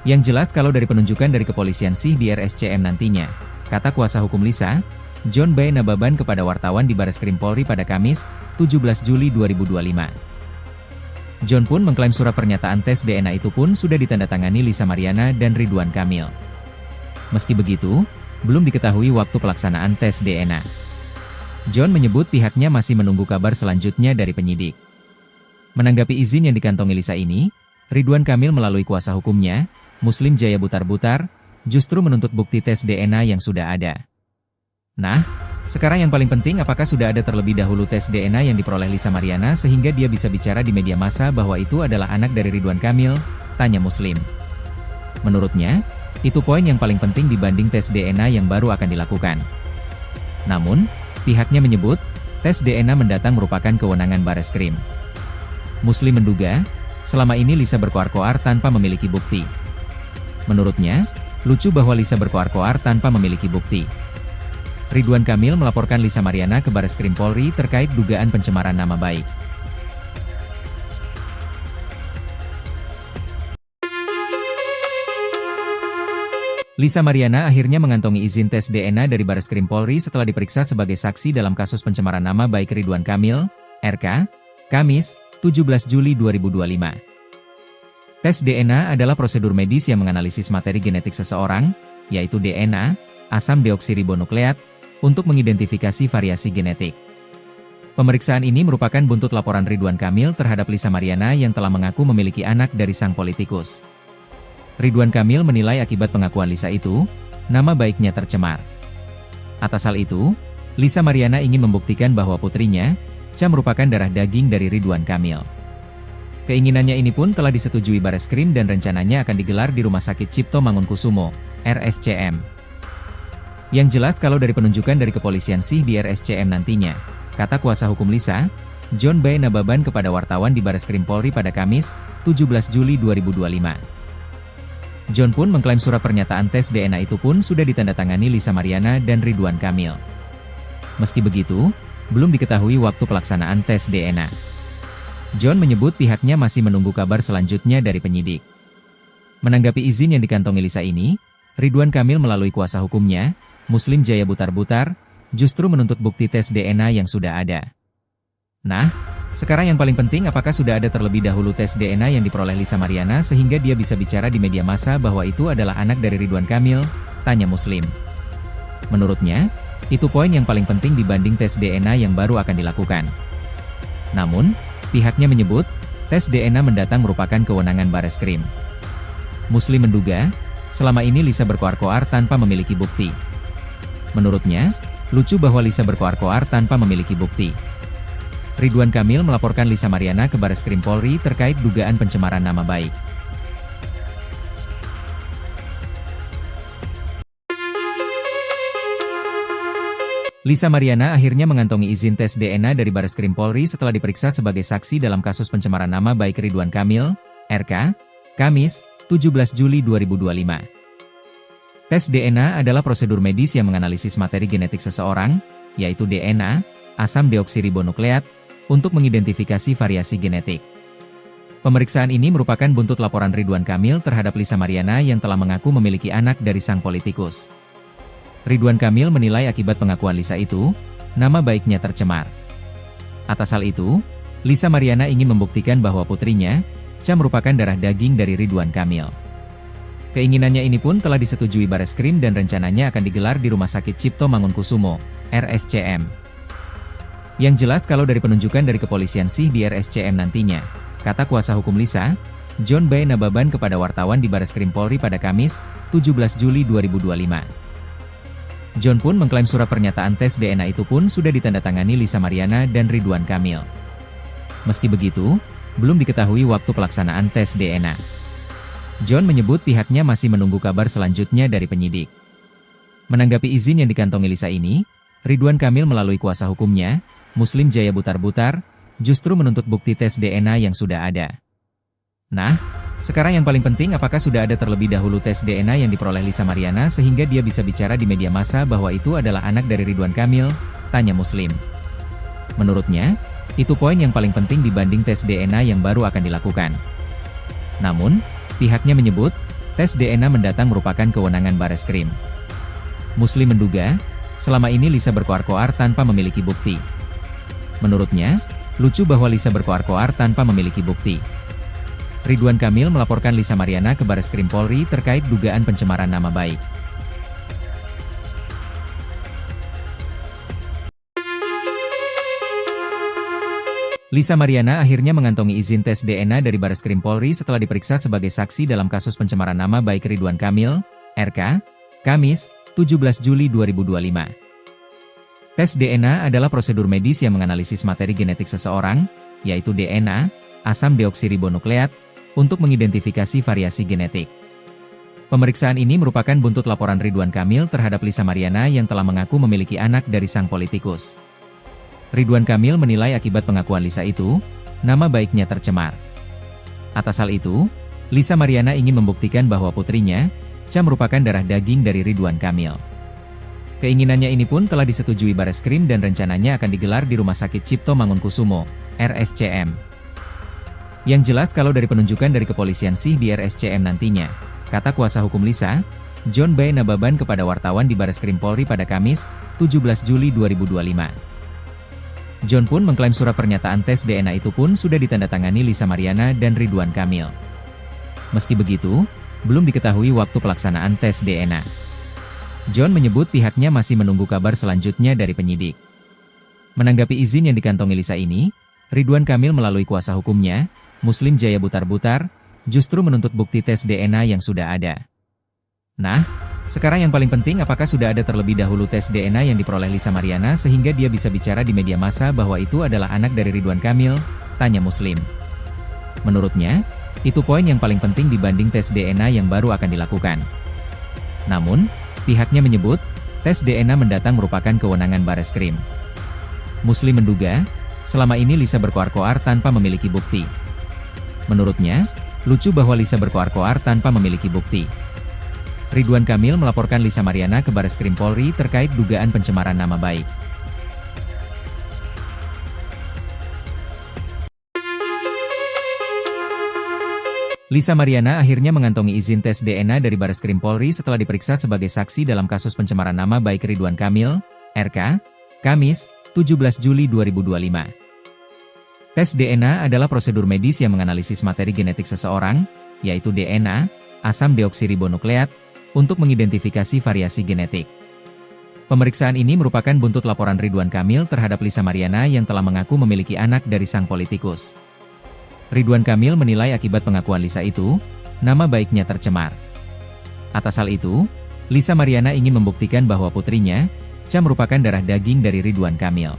Yang jelas kalau dari penunjukan dari kepolisian sih di RSCM nantinya, kata kuasa hukum Lisa, John B. Nababan kepada wartawan di Bareskrim Polri pada Kamis, 17 Juli 2025. John pun mengklaim surat pernyataan tes DNA itu pun sudah ditandatangani Lisa Mariana dan Ridwan Kamil. Meski begitu, belum diketahui waktu pelaksanaan tes DNA. John menyebut pihaknya masih menunggu kabar selanjutnya dari penyidik. Menanggapi izin yang dikantongi Lisa ini, Ridwan Kamil melalui kuasa hukumnya, Muslim Jaya Butar-Butar, justru menuntut bukti tes DNA yang sudah ada. Nah, sekarang yang paling penting apakah sudah ada terlebih dahulu tes DNA yang diperoleh Lisa Mariana sehingga dia bisa bicara di media massa bahwa itu adalah anak dari Ridwan Kamil, tanya Muslim. Menurutnya, itu poin yang paling penting dibanding tes DNA yang baru akan dilakukan. Namun, pihaknya menyebut, tes DNA mendatang merupakan kewenangan Bareskrim. Muslim menduga, selama ini Lisa berkoar-koar tanpa memiliki bukti. Menurutnya, lucu bahwa Lisa berkoar-koar tanpa memiliki bukti. Ridwan Kamil melaporkan Lisa Mariana ke Bareskrim Polri terkait dugaan pencemaran nama baik. Lisa Mariana akhirnya mengantongi izin tes DNA dari Bareskrim Polri setelah diperiksa sebagai saksi dalam kasus pencemaran nama baik Ridwan Kamil, RK, Kamis, 17 Juli 2025. Tes DNA adalah prosedur medis yang menganalisis materi genetik seseorang, yaitu DNA, asam deoksiribonukleat, untuk mengidentifikasi variasi genetik. Pemeriksaan ini merupakan buntut laporan Ridwan Kamil terhadap Lisa Mariana yang telah mengaku memiliki anak dari sang politikus. Ridwan Kamil menilai akibat pengakuan Lisa itu, nama baiknya tercemar. Atas hal itu, Lisa Mariana ingin membuktikan bahwa putrinya, Cha merupakan darah daging dari Ridwan Kamil. Keinginannya ini pun telah disetujui Bareskrim dan rencananya akan digelar di Rumah Sakit Cipto Mangunkusumo, RSCM. Yang jelas kalau dari penunjukan dari kepolisian sih di RSCM nantinya, kata kuasa hukum Lisa, John B. Nababan kepada wartawan di Bareskrim Polri pada Kamis, 17 Juli 2025. John pun mengklaim surat pernyataan tes DNA itu pun sudah ditandatangani Lisa Mariana dan Ridwan Kamil. Meski begitu, belum diketahui waktu pelaksanaan tes DNA. John menyebut pihaknya masih menunggu kabar selanjutnya dari penyidik. Menanggapi izin yang dikantongi Lisa ini, Ridwan Kamil melalui kuasa hukumnya, Muslim Jaya Butar-Butar, justru menuntut bukti tes DNA yang sudah ada. Nah, sekarang yang paling penting apakah sudah ada terlebih dahulu tes DNA yang diperoleh Lisa Mariana sehingga dia bisa bicara di media massa bahwa itu adalah anak dari Ridwan Kamil, tanya Muslim. Menurutnya, itu poin yang paling penting dibanding tes DNA yang baru akan dilakukan. Namun, pihaknya menyebut, tes DNA mendatang merupakan kewenangan Bareskrim. Muslim menduga, selama ini Lisa berkoar-koar tanpa memiliki bukti. Menurutnya, lucu bahwa Lisa berkoar-koar tanpa memiliki bukti. Ridwan Kamil melaporkan Lisa Mariana ke Bareskrim Polri terkait dugaan pencemaran nama baik. Lisa Mariana akhirnya mengantongi izin tes DNA dari Bareskrim Polri setelah diperiksa sebagai saksi dalam kasus pencemaran nama baik Ridwan Kamil, RK, Kamis, 17 Juli 2025. Tes DNA adalah prosedur medis yang menganalisis materi genetik seseorang, yaitu DNA, asam deoksiribonukleat, untuk mengidentifikasi variasi genetik. Pemeriksaan ini merupakan buntut laporan Ridwan Kamil terhadap Lisa Mariana yang telah mengaku memiliki anak dari sang politikus. Ridwan Kamil menilai akibat pengakuan Lisa itu, nama baiknya tercemar. Atas hal itu, Lisa Mariana ingin membuktikan bahwa putrinya, Cha merupakan darah daging dari Ridwan Kamil. Keinginannya ini pun telah disetujui Bareskrim dan rencananya akan digelar di Rumah Sakit Cipto Mangunkusumo, RSCM. Yang jelas kalau dari penunjukan dari kepolisian sih di RSCM nantinya, kata kuasa hukum Lisa, John B. Nababan kepada wartawan di Bareskrim Polri pada Kamis, 17 Juli 2025. John pun mengklaim surat pernyataan tes DNA itu pun sudah ditandatangani Lisa Mariana dan Ridwan Kamil. Meski begitu, belum diketahui waktu pelaksanaan tes DNA. John menyebut pihaknya masih menunggu kabar selanjutnya dari penyidik. Menanggapi izin yang dikantongi Lisa ini, Ridwan Kamil melalui kuasa hukumnya, Muslim Jaya Butar-Butar, justru menuntut bukti tes DNA yang sudah ada. Nah, sekarang yang paling penting apakah sudah ada terlebih dahulu tes DNA yang diperoleh Lisa Mariana sehingga dia bisa bicara di media massa bahwa itu adalah anak dari Ridwan Kamil, tanya Muslim. Menurutnya, itu poin yang paling penting dibanding tes DNA yang baru akan dilakukan. Namun, pihaknya menyebut, tes DNA mendatang merupakan kewenangan Bareskrim. Muslim menduga, selama ini Lisa berkoar-koar tanpa memiliki bukti. Menurutnya, lucu bahwa Lisa berkoar-koar tanpa memiliki bukti. Ridwan Kamil melaporkan Lisa Mariana ke Bareskrim Polri terkait dugaan pencemaran nama baik. Lisa Mariana akhirnya mengantongi izin tes DNA dari Bareskrim Polri setelah diperiksa sebagai saksi dalam kasus pencemaran nama baik Ridwan Kamil, RK, Kamis, 17 Juli 2025. Tes DNA adalah prosedur medis yang menganalisis materi genetik seseorang, yaitu DNA, asam deoksiribonukleat, untuk mengidentifikasi variasi genetik. Pemeriksaan ini merupakan buntut laporan Ridwan Kamil terhadap Lisa Mariana yang telah mengaku memiliki anak dari sang politikus. Ridwan Kamil menilai akibat pengakuan Lisa itu, nama baiknya tercemar. Atas hal itu, Lisa Mariana ingin membuktikan bahwa putrinya, Cha merupakan darah daging dari Ridwan Kamil. Keinginannya ini pun telah disetujui Bareskrim dan rencananya akan digelar di Rumah Sakit Cipto Mangunkusumo, RSCM. Yang jelas kalau dari penunjukan dari kepolisian sih di RSCM nantinya, kata kuasa hukum Lisa, John B. Nababan kepada wartawan di Bareskrim Polri pada Kamis, 17 Juli 2025. John pun mengklaim surat pernyataan tes DNA itu pun sudah ditandatangani Lisa Mariana dan Ridwan Kamil. Meski begitu, belum diketahui waktu pelaksanaan tes DNA. John menyebut pihaknya masih menunggu kabar selanjutnya dari penyidik. Menanggapi izin yang dikantongi Lisa ini, Ridwan Kamil melalui kuasa hukumnya, Muslim Jaya Butar-Butar, justru menuntut bukti tes DNA yang sudah ada. Nah, sekarang yang paling penting apakah sudah ada terlebih dahulu tes DNA yang diperoleh Lisa Mariana sehingga dia bisa bicara di media massa bahwa itu adalah anak dari Ridwan Kamil, tanya Muslim. Menurutnya, itu poin yang paling penting dibanding tes DNA yang baru akan dilakukan. Namun, pihaknya menyebut, tes DNA mendatang merupakan kewenangan Bareskrim. Muslim menduga, selama ini Lisa berkoar-koar tanpa memiliki bukti. Menurutnya, lucu bahwa Lisa berkoar-koar tanpa memiliki bukti. Ridwan Kamil melaporkan Lisa Mariana ke Bareskrim Polri terkait dugaan pencemaran nama baik. Lisa Mariana akhirnya mengantongi izin tes DNA dari Bareskrim Polri setelah diperiksa sebagai saksi dalam kasus pencemaran nama baik Ridwan Kamil, RK, Kamis, 17 Juli 2025. Tes DNA adalah prosedur medis yang menganalisis materi genetik seseorang, yaitu DNA, asam deoksiribonukleat, untuk mengidentifikasi variasi genetik. Pemeriksaan ini merupakan buntut laporan Ridwan Kamil terhadap Lisa Mariana yang telah mengaku memiliki anak dari sang politikus. Ridwan Kamil menilai akibat pengakuan Lisa itu, nama baiknya tercemar. Atas hal itu, Lisa Mariana ingin membuktikan bahwa putrinya, Cha merupakan darah daging dari Ridwan Kamil.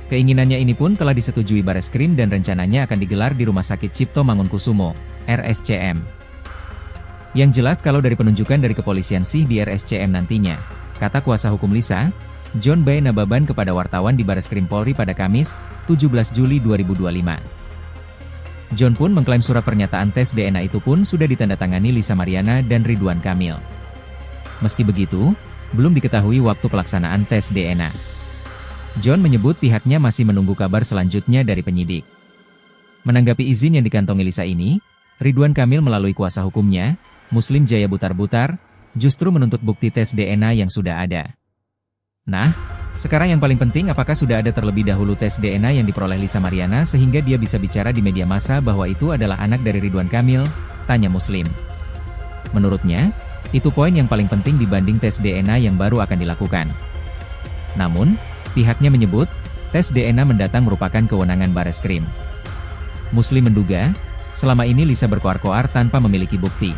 Keinginannya ini pun telah disetujui Bareskrim dan rencananya akan digelar di Rumah Sakit Cipto Mangunkusumo, RSCM. Yang jelas kalau dari penunjukan dari kepolisian sih di RSCM nantinya, kata kuasa hukum Lisa, John B. Nababan kepada wartawan di Bareskrim Polri pada Kamis, 17 Juli 2025. John pun mengklaim surat pernyataan tes DNA itu pun sudah ditandatangani Lisa Mariana dan Ridwan Kamil. Meski begitu, belum diketahui waktu pelaksanaan tes DNA. John menyebut pihaknya masih menunggu kabar selanjutnya dari penyidik. Menanggapi izin yang dikantongi Lisa ini, Ridwan Kamil melalui kuasa hukumnya, Muslim Jaya Butar-Butar, justru menuntut bukti tes DNA yang sudah ada. Nah, sekarang yang paling penting apakah sudah ada terlebih dahulu tes DNA yang diperoleh Lisa Mariana sehingga dia bisa bicara di media massa bahwa itu adalah anak dari Ridwan Kamil, tanya Muslim. Menurutnya, itu poin yang paling penting dibanding tes DNA yang baru akan dilakukan. Namun, pihaknya menyebut, tes DNA mendatang merupakan kewenangan Bareskrim. Muslim menduga, selama ini Lisa berkoar-koar tanpa memiliki bukti.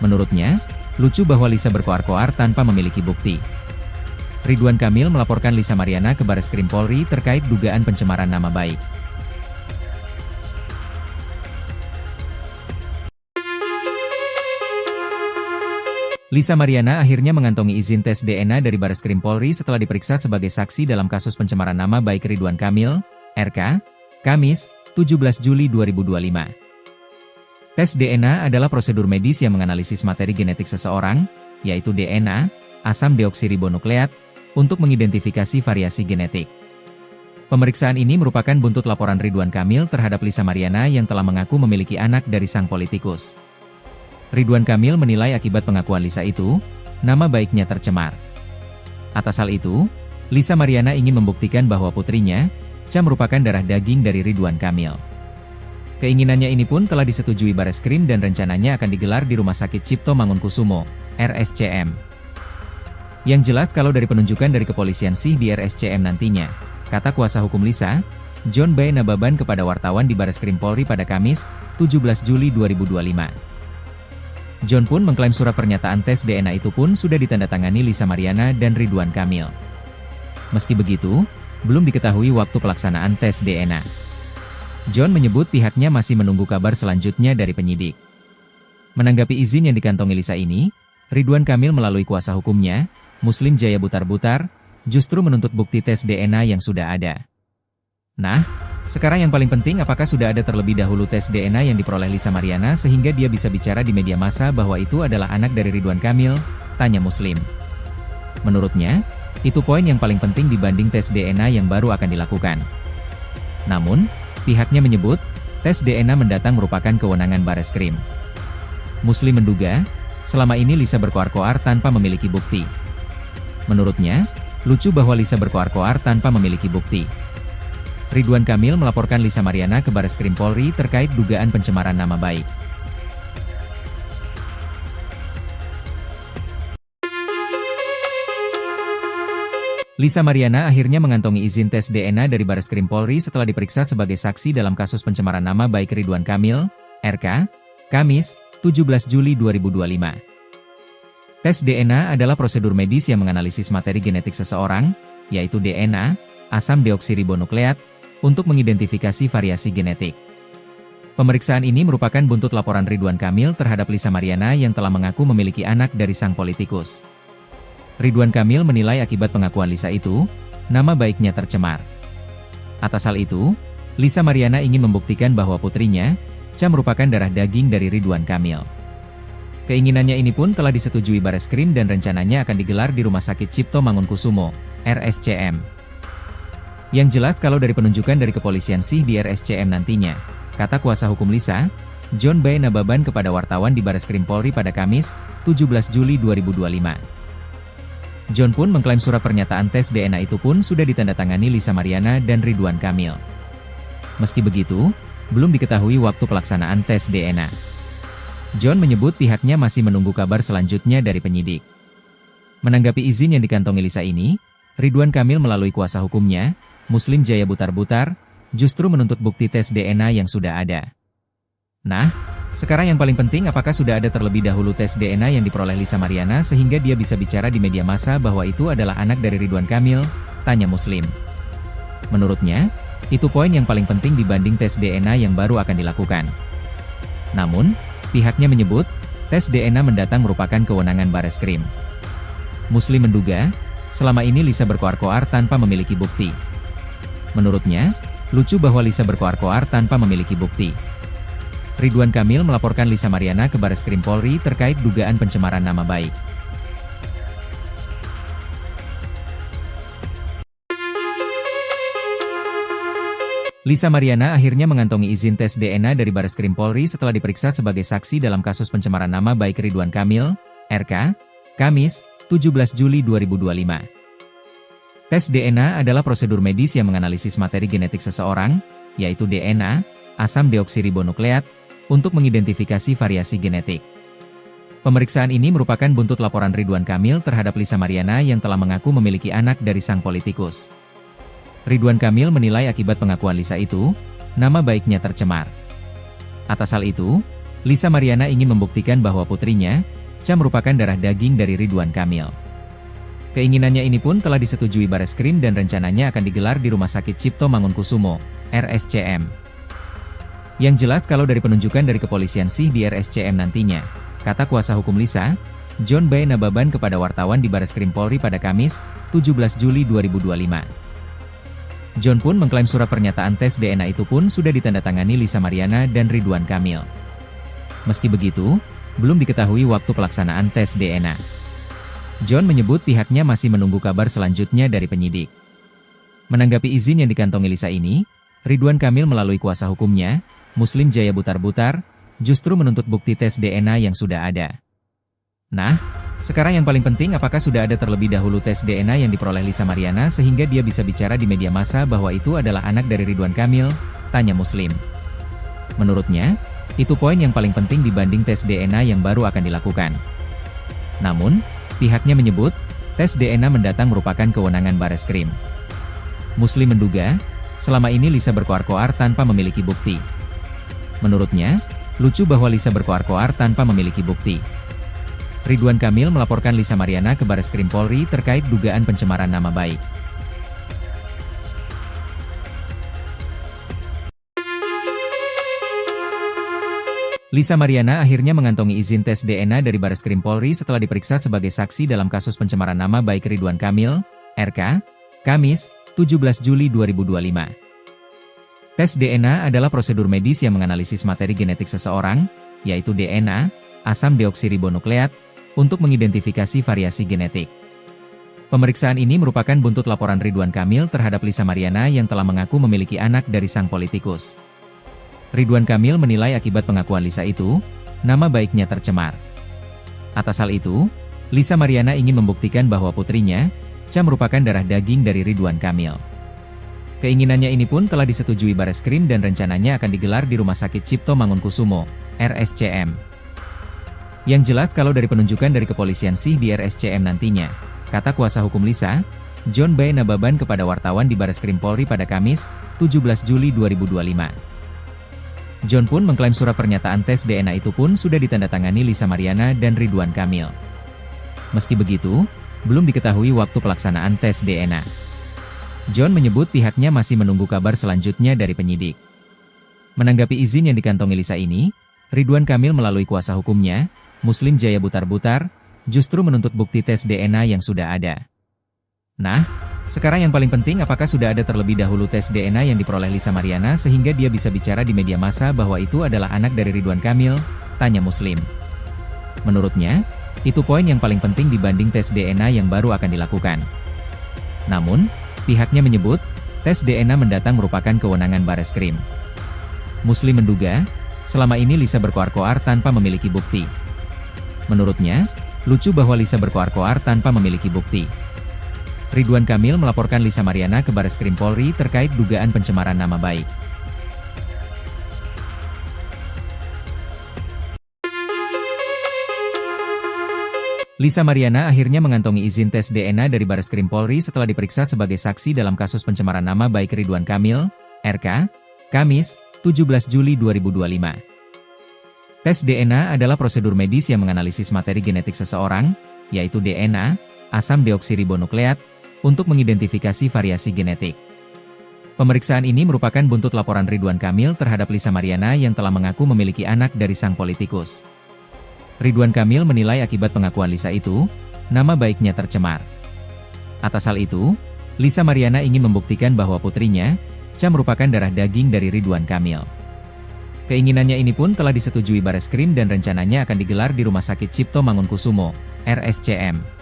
Menurutnya, lucu bahwa Lisa berkoar-koar tanpa memiliki bukti. Ridwan Kamil melaporkan Lisa Mariana ke Bareskrim Polri terkait dugaan pencemaran nama baik. Lisa Mariana akhirnya mengantongi izin tes DNA dari Bareskrim Polri setelah diperiksa sebagai saksi dalam kasus pencemaran nama baik Ridwan Kamil, RK, Kamis, 17 Juli 2025. Tes DNA adalah prosedur medis yang menganalisis materi genetik seseorang, yaitu DNA, asam deoksiribonukleat, untuk mengidentifikasi variasi genetik. Pemeriksaan ini merupakan buntut laporan Ridwan Kamil terhadap Lisa Mariana yang telah mengaku memiliki anak dari sang politikus. Ridwan Kamil menilai akibat pengakuan Lisa itu, nama baiknya tercemar. Atas hal itu, Lisa Mariana ingin membuktikan bahwa putrinya, Cha merupakan darah daging dari Ridwan Kamil. Keinginannya ini pun telah disetujui Bareskrim dan rencananya akan digelar di Rumah Sakit Cipto Mangunkusumo, RSCM. Yang jelas kalau dari penunjukan dari kepolisian sih di RSCM nantinya, kata kuasa hukum Lisa, John B. Nababan kepada wartawan di Bareskrim Polri pada Kamis, 17 Juli 2025. John pun mengklaim surat pernyataan tes DNA itu pun sudah ditandatangani Lisa Mariana dan Ridwan Kamil. Meski begitu, belum diketahui waktu pelaksanaan tes DNA. John menyebut pihaknya masih menunggu kabar selanjutnya dari penyidik. Menanggapi izin yang dikantongi Lisa ini, Ridwan Kamil melalui kuasa hukumnya, Muslim Jaya Butar-Butar, justru menuntut bukti tes DNA yang sudah ada. Nah, sekarang yang paling penting apakah sudah ada terlebih dahulu tes DNA yang diperoleh Lisa Mariana sehingga dia bisa bicara di media massa bahwa itu adalah anak dari Ridwan Kamil, tanya Muslim. Menurutnya, itu poin yang paling penting dibanding tes DNA yang baru akan dilakukan. Namun, pihaknya menyebut, tes DNA mendatang merupakan kewenangan Bareskrim. Muslim menduga, selama ini Lisa berkoar-koar tanpa memiliki bukti. Menurutnya, lucu bahwa Lisa berkoar-koar tanpa memiliki bukti. Ridwan Kamil melaporkan Lisa Mariana ke Bareskrim Polri terkait dugaan pencemaran nama baik. Lisa Mariana akhirnya mengantongi izin tes DNA dari Bareskrim Polri setelah diperiksa sebagai saksi dalam kasus pencemaran nama baik Ridwan Kamil, RK, Kamis, 17 Juli 2025. Tes DNA adalah prosedur medis yang menganalisis materi genetik seseorang, yaitu DNA, asam deoksiribonukleat, untuk mengidentifikasi variasi genetik. Pemeriksaan ini merupakan buntut laporan Ridwan Kamil terhadap Lisa Mariana yang telah mengaku memiliki anak dari sang politikus. Ridwan Kamil menilai akibat pengakuan Lisa itu, nama baiknya tercemar. Atas hal itu, Lisa Mariana ingin membuktikan bahwa putrinya, Cha merupakan darah daging dari Ridwan Kamil. Keinginannya ini pun telah disetujui Bareskrim dan rencananya akan digelar di Rumah Sakit Cipto Mangunkusumo, RSCM. Yang jelas kalau dari penunjukan dari kepolisian sih di RSCM nantinya, kata kuasa hukum Lisa, John B. Nababan kepada wartawan di Bareskrim Polri pada Kamis, 17 Juli 2025. John pun mengklaim surat pernyataan tes DNA itu pun sudah ditandatangani Lisa Mariana dan Ridwan Kamil. Meski begitu, belum diketahui waktu pelaksanaan tes DNA. John menyebut pihaknya masih menunggu kabar selanjutnya dari penyidik. Menanggapi izin yang dikantongi Lisa ini, Ridwan Kamil melalui kuasa hukumnya, Muslim Jaya Butar-Butar, justru menuntut bukti tes DNA yang sudah ada. Nah, sekarang yang paling penting apakah sudah ada terlebih dahulu tes DNA yang diperoleh Lisa Mariana sehingga dia bisa bicara di media massa bahwa itu adalah anak dari Ridwan Kamil, tanya Muslim. Menurutnya, itu poin yang paling penting dibanding tes DNA yang baru akan dilakukan. Namun, pihaknya menyebut, tes DNA mendatang merupakan kewenangan Bareskrim. Muslim menduga, selama ini Lisa berkoar-koar tanpa memiliki bukti. Menurutnya, lucu bahwa Lisa berkoar-koar tanpa memiliki bukti. Ridwan Kamil melaporkan Lisa Mariana ke Bareskrim Polri terkait dugaan pencemaran nama baik. Lisa Mariana akhirnya mengantongi izin tes DNA dari Bareskrim Polri setelah diperiksa sebagai saksi dalam kasus pencemaran nama baik Ridwan Kamil, RK, Kamis, 17 Juli 2025. Tes DNA adalah prosedur medis yang menganalisis materi genetik seseorang, yaitu DNA, asam deoksiribonukleat, untuk mengidentifikasi variasi genetik. Pemeriksaan ini merupakan buntut laporan Ridwan Kamil terhadap Lisa Mariana yang telah mengaku memiliki anak dari sang politikus. Ridwan Kamil menilai akibat pengakuan Lisa itu, nama baiknya tercemar. Atas hal itu, Lisa Mariana ingin membuktikan bahwa putrinya, Cha merupakan darah daging dari Ridwan Kamil. Keinginannya ini pun telah disetujui Bareskrim dan rencananya akan digelar di Rumah Sakit Cipto Mangunkusumo, RSCM. Yang jelas kalau dari penunjukan dari kepolisian sih di RSCM nantinya, kata kuasa hukum Lisa, John B. Nababan kepada wartawan di Bareskrim Polri pada Kamis, 17 Juli 2025. John pun mengklaim surat pernyataan tes DNA itu pun sudah ditandatangani Lisa Mariana dan Ridwan Kamil. Meski begitu, belum diketahui waktu pelaksanaan tes DNA. John menyebut pihaknya masih menunggu kabar selanjutnya dari penyidik. Menanggapi izin yang dikantongi Lisa ini, Ridwan Kamil melalui kuasa hukumnya, Muslim Jaya Butar-Butar, justru menuntut bukti tes DNA yang sudah ada. Nah, sekarang yang paling penting, apakah sudah ada terlebih dahulu tes DNA yang diperoleh Lisa Mariana sehingga dia bisa bicara di media massa bahwa itu adalah anak dari Ridwan Kamil? Tanya Muslim. Menurutnya, itu poin yang paling penting dibanding tes DNA yang baru akan dilakukan. Namun, pihaknya menyebut, tes DNA mendatang merupakan kewenangan Bareskrim. Muslim menduga, selama ini Lisa berkoar-koar tanpa memiliki bukti. Menurutnya, lucu bahwa Lisa berkoar-koar tanpa memiliki bukti. Ridwan Kamil melaporkan Lisa Mariana ke Bareskrim Polri terkait dugaan pencemaran nama baik. Lisa Mariana akhirnya mengantongi izin tes DNA dari Bareskrim Polri setelah diperiksa sebagai saksi dalam kasus pencemaran nama baik Ridwan Kamil, RK, Kamis, 17 Juli 2025. Tes DNA adalah prosedur medis yang menganalisis materi genetik seseorang, yaitu DNA, asam deoksiribonukleat, untuk mengidentifikasi variasi genetik. Pemeriksaan ini merupakan buntut laporan Ridwan Kamil terhadap Lisa Mariana yang telah mengaku memiliki anak dari sang politikus. Ridwan Kamil menilai akibat pengakuan Lisa itu, nama baiknya tercemar. Atas hal itu, Lisa Mariana ingin membuktikan bahwa putrinya, Cha, merupakan darah daging dari Ridwan Kamil. Keinginannya ini pun telah disetujui Bareskrim dan rencananya akan digelar di Rumah Sakit Cipto Mangunkusumo, RSCM. Yang jelas kalau dari penunjukan dari kepolisian sih di RSCM nantinya, kata kuasa hukum Lisa, John B. Nababan kepada wartawan di Bareskrim Polri pada Kamis, 17 Juli 2025. John pun mengklaim surat pernyataan tes DNA itu pun sudah ditandatangani Lisa Mariana dan Ridwan Kamil. Meski begitu, belum diketahui waktu pelaksanaan tes DNA. John menyebut pihaknya masih menunggu kabar selanjutnya dari penyidik. Menanggapi izin yang dikantongi Lisa ini, Ridwan Kamil melalui kuasa hukumnya, Muslim Jaya Butar-Butar, justru menuntut bukti tes DNA yang sudah ada. Nah, sekarang yang paling penting, apakah sudah ada terlebih dahulu tes DNA yang diperoleh Lisa Mariana sehingga dia bisa bicara di media massa bahwa itu adalah anak dari Ridwan Kamil? Tanya Muslim. Menurutnya, itu poin yang paling penting dibanding tes DNA yang baru akan dilakukan. Namun, pihaknya menyebut, tes DNA mendatang merupakan kewenangan Bareskrim. Muslim menduga, selama ini Lisa berkoar-koar tanpa memiliki bukti. Menurutnya, lucu bahwa Lisa berkoar-koar tanpa memiliki bukti. Ridwan Kamil melaporkan Lisa Mariana ke Bareskrim Polri terkait dugaan pencemaran nama baik. Lisa Mariana akhirnya mengantongi izin tes DNA dari Bareskrim Polri setelah diperiksa sebagai saksi dalam kasus pencemaran nama baik Ridwan Kamil, RK, Kamis, 17 Juli 2025. Tes DNA adalah prosedur medis yang menganalisis materi genetik seseorang, yaitu DNA, asam deoksiribonukleat, untuk mengidentifikasi variasi genetik. Pemeriksaan ini merupakan buntut laporan Ridwan Kamil terhadap Lisa Mariana yang telah mengaku memiliki anak dari sang politikus. Ridwan Kamil menilai akibat pengakuan Lisa itu, nama baiknya tercemar. Atas hal itu, Lisa Mariana ingin membuktikan bahwa putrinya, Cha, merupakan darah daging dari Ridwan Kamil. Keinginannya ini pun telah disetujui Bareskrim dan rencananya akan digelar di Rumah Sakit Cipto Mangunkusumo, RSCM.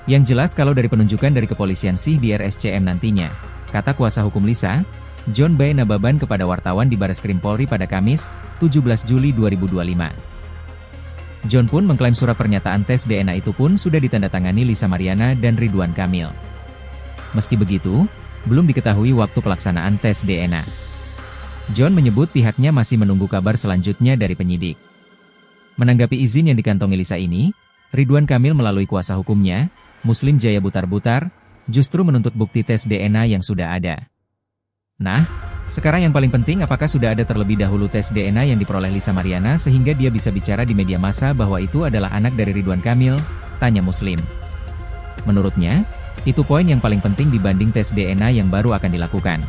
Yang jelas kalau dari penunjukan dari kepolisian sih di RSCM nantinya, kata kuasa hukum Lisa, John B. Nababan kepada wartawan di Bareskrim Polri pada Kamis, 17 Juli 2025. John pun mengklaim surat pernyataan tes DNA itu pun sudah ditandatangani Lisa Mariana dan Ridwan Kamil. Meski begitu, belum diketahui waktu pelaksanaan tes DNA. John menyebut pihaknya masih menunggu kabar selanjutnya dari penyidik. Menanggapi izin yang dikantongi Lisa ini, Ridwan Kamil melalui kuasa hukumnya, Muslim Jaya Butar-Butar, justru menuntut bukti tes DNA yang sudah ada. Nah, sekarang yang paling penting, apakah sudah ada terlebih dahulu tes DNA yang diperoleh Lisa Mariana sehingga dia bisa bicara di media massa bahwa itu adalah anak dari Ridwan Kamil? Tanya Muslim. Menurutnya, itu poin yang paling penting dibanding tes DNA yang baru akan dilakukan.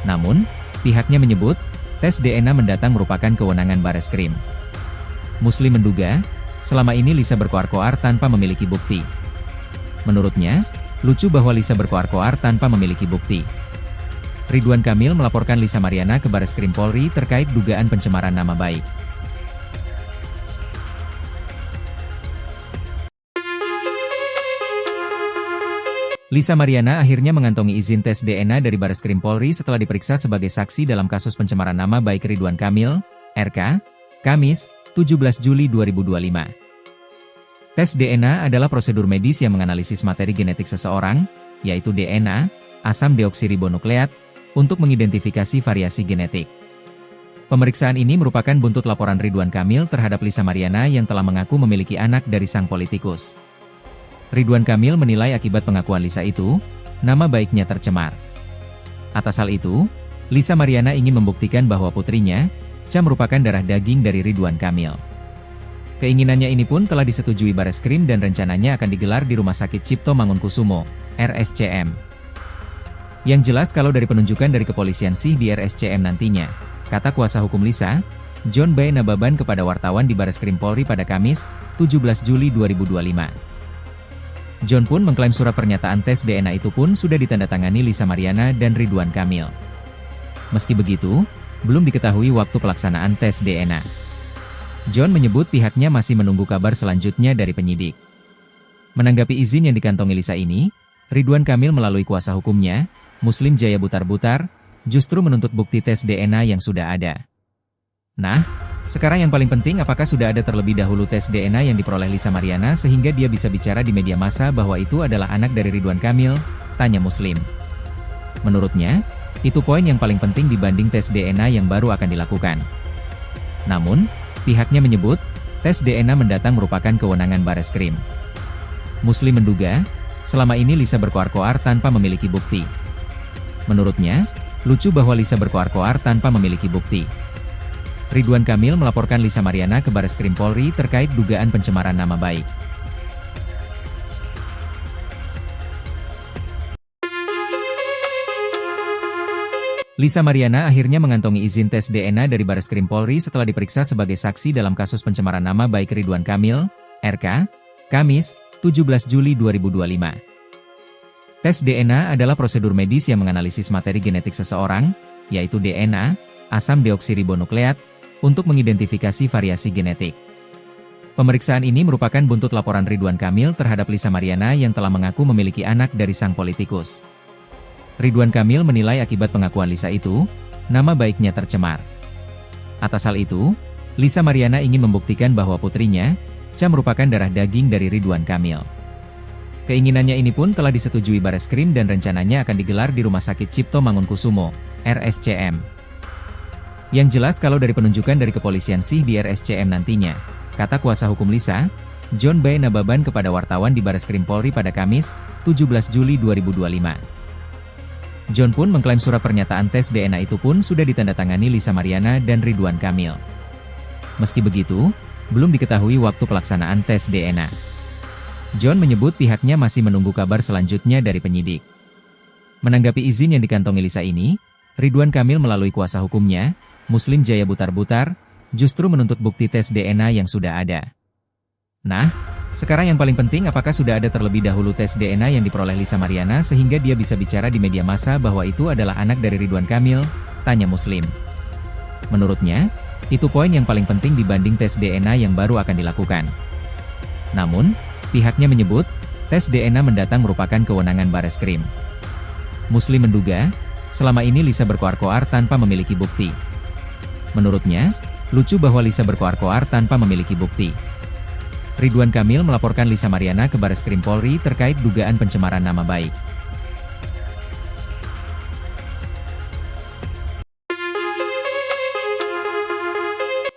Namun, pihaknya menyebut, tes DNA mendatang merupakan kewenangan Bareskrim. Muslim menduga, selama ini Lisa berkoar-koar tanpa memiliki bukti. Menurutnya, lucu bahwa Lisa berkoar-koar tanpa memiliki bukti. Ridwan Kamil melaporkan Lisa Mariana ke Bareskrim Polri terkait dugaan pencemaran nama baik. Lisa Mariana akhirnya mengantongi izin tes DNA dari Bareskrim Polri setelah diperiksa sebagai saksi dalam kasus pencemaran nama baik Ridwan Kamil, RK, Kamis, 17 Juli 2025. Tes DNA adalah prosedur medis yang menganalisis materi genetik seseorang, yaitu DNA, asam deoksiribonukleat, untuk mengidentifikasi variasi genetik. Pemeriksaan ini merupakan buntut laporan Ridwan Kamil terhadap Lisa Mariana yang telah mengaku memiliki anak dari sang politikus. Ridwan Kamil menilai akibat pengakuan Lisa itu, nama baiknya tercemar. Atas hal itu, Lisa Mariana ingin membuktikan bahwa putrinya, Cha merupakan darah daging dari Ridwan Kamil. Keinginannya ini pun telah disetujui Bareskrim dan rencananya akan digelar di Rumah Sakit Cipto Mangunkusumo, RSCM. Yang jelas kalau dari penunjukan dari kepolisian sih di RSCM nantinya, kata kuasa hukum Lisa, John B. Nababan kepada wartawan di Bareskrim Polri pada Kamis, 17 Juli 2025. John pun mengklaim surat pernyataan tes DNA itu pun sudah ditandatangani Lisa Mariana dan Ridwan Kamil. Meski begitu, belum diketahui waktu pelaksanaan tes DNA. John menyebut pihaknya masih menunggu kabar selanjutnya dari penyidik. Menanggapi izin yang dikantongi Lisa ini, Ridwan Kamil melalui kuasa hukumnya, Muslim Jaya Butar-Butar, justru menuntut bukti tes DNA yang sudah ada. Nah, sekarang yang paling penting apakah sudah ada terlebih dahulu tes DNA yang diperoleh Lisa Mariana sehingga dia bisa bicara di media massa bahwa itu adalah anak dari Ridwan Kamil, tanya Muslim. Menurutnya, itu poin yang paling penting dibanding tes DNA yang baru akan dilakukan. Namun, pihaknya menyebut, tes DNA mendatang merupakan kewenangan Bareskrim. Muslim menduga, selama ini Lisa berkoar-koar tanpa memiliki bukti. Menurutnya, lucu bahwa Lisa berkoar-koar tanpa memiliki bukti. Ridwan Kamil melaporkan Lisa Mariana ke Bareskrim Polri terkait dugaan pencemaran nama baik. Lisa Mariana akhirnya mengantongi izin tes DNA dari Bareskrim Polri setelah diperiksa sebagai saksi dalam kasus pencemaran nama baik Ridwan Kamil, RK, Kamis, 17 Juli 2025. Tes DNA adalah prosedur medis yang menganalisis materi genetik seseorang, yaitu DNA, asam deoksiribonukleat, untuk mengidentifikasi variasi genetik. Pemeriksaan ini merupakan buntut laporan Ridwan Kamil terhadap Lisa Mariana yang telah mengaku memiliki anak dari sang politikus. Ridwan Kamil menilai akibat pengakuan Lisa itu, nama baiknya tercemar. Atas hal itu, Lisa Mariana ingin membuktikan bahwa putrinya, Cha merupakan darah daging dari Ridwan Kamil. Keinginannya ini pun telah disetujui Bareskrim dan rencananya akan digelar di Rumah Sakit Cipto Mangunkusumo, RSCM. Yang jelas kalau dari penunjukan dari kepolisian sih di RSCM nantinya, kata kuasa hukum Lisa, John B. Nababan kepada wartawan di Bareskrim Polri pada Kamis, 17 Juli 2025. John pun mengklaim surat pernyataan tes DNA itu pun sudah ditandatangani Lisa Mariana dan Ridwan Kamil. Meski begitu, belum diketahui waktu pelaksanaan tes DNA. John menyebut pihaknya masih menunggu kabar selanjutnya dari penyidik. Menanggapi izin yang dikantongi Lisa ini, Ridwan Kamil melalui kuasa hukumnya, Muslim Jaya Butar-Butar, justru menuntut bukti tes DNA yang sudah ada. Nah, sekarang yang paling penting apakah sudah ada terlebih dahulu tes DNA yang diperoleh Lisa Mariana sehingga dia bisa bicara di media massa bahwa itu adalah anak dari Ridwan Kamil, tanya Muslim. Menurutnya, itu poin yang paling penting dibanding tes DNA yang baru akan dilakukan. Namun, pihaknya menyebut, tes DNA mendatang merupakan kewenangan Bareskrim. Muslim menduga, selama ini Lisa berkoar-koar tanpa memiliki bukti. Menurutnya, lucu bahwa Lisa berkoar-koar tanpa memiliki bukti. Ridwan Kamil melaporkan Lisa Mariana ke Bareskrim Polri terkait dugaan pencemaran nama baik.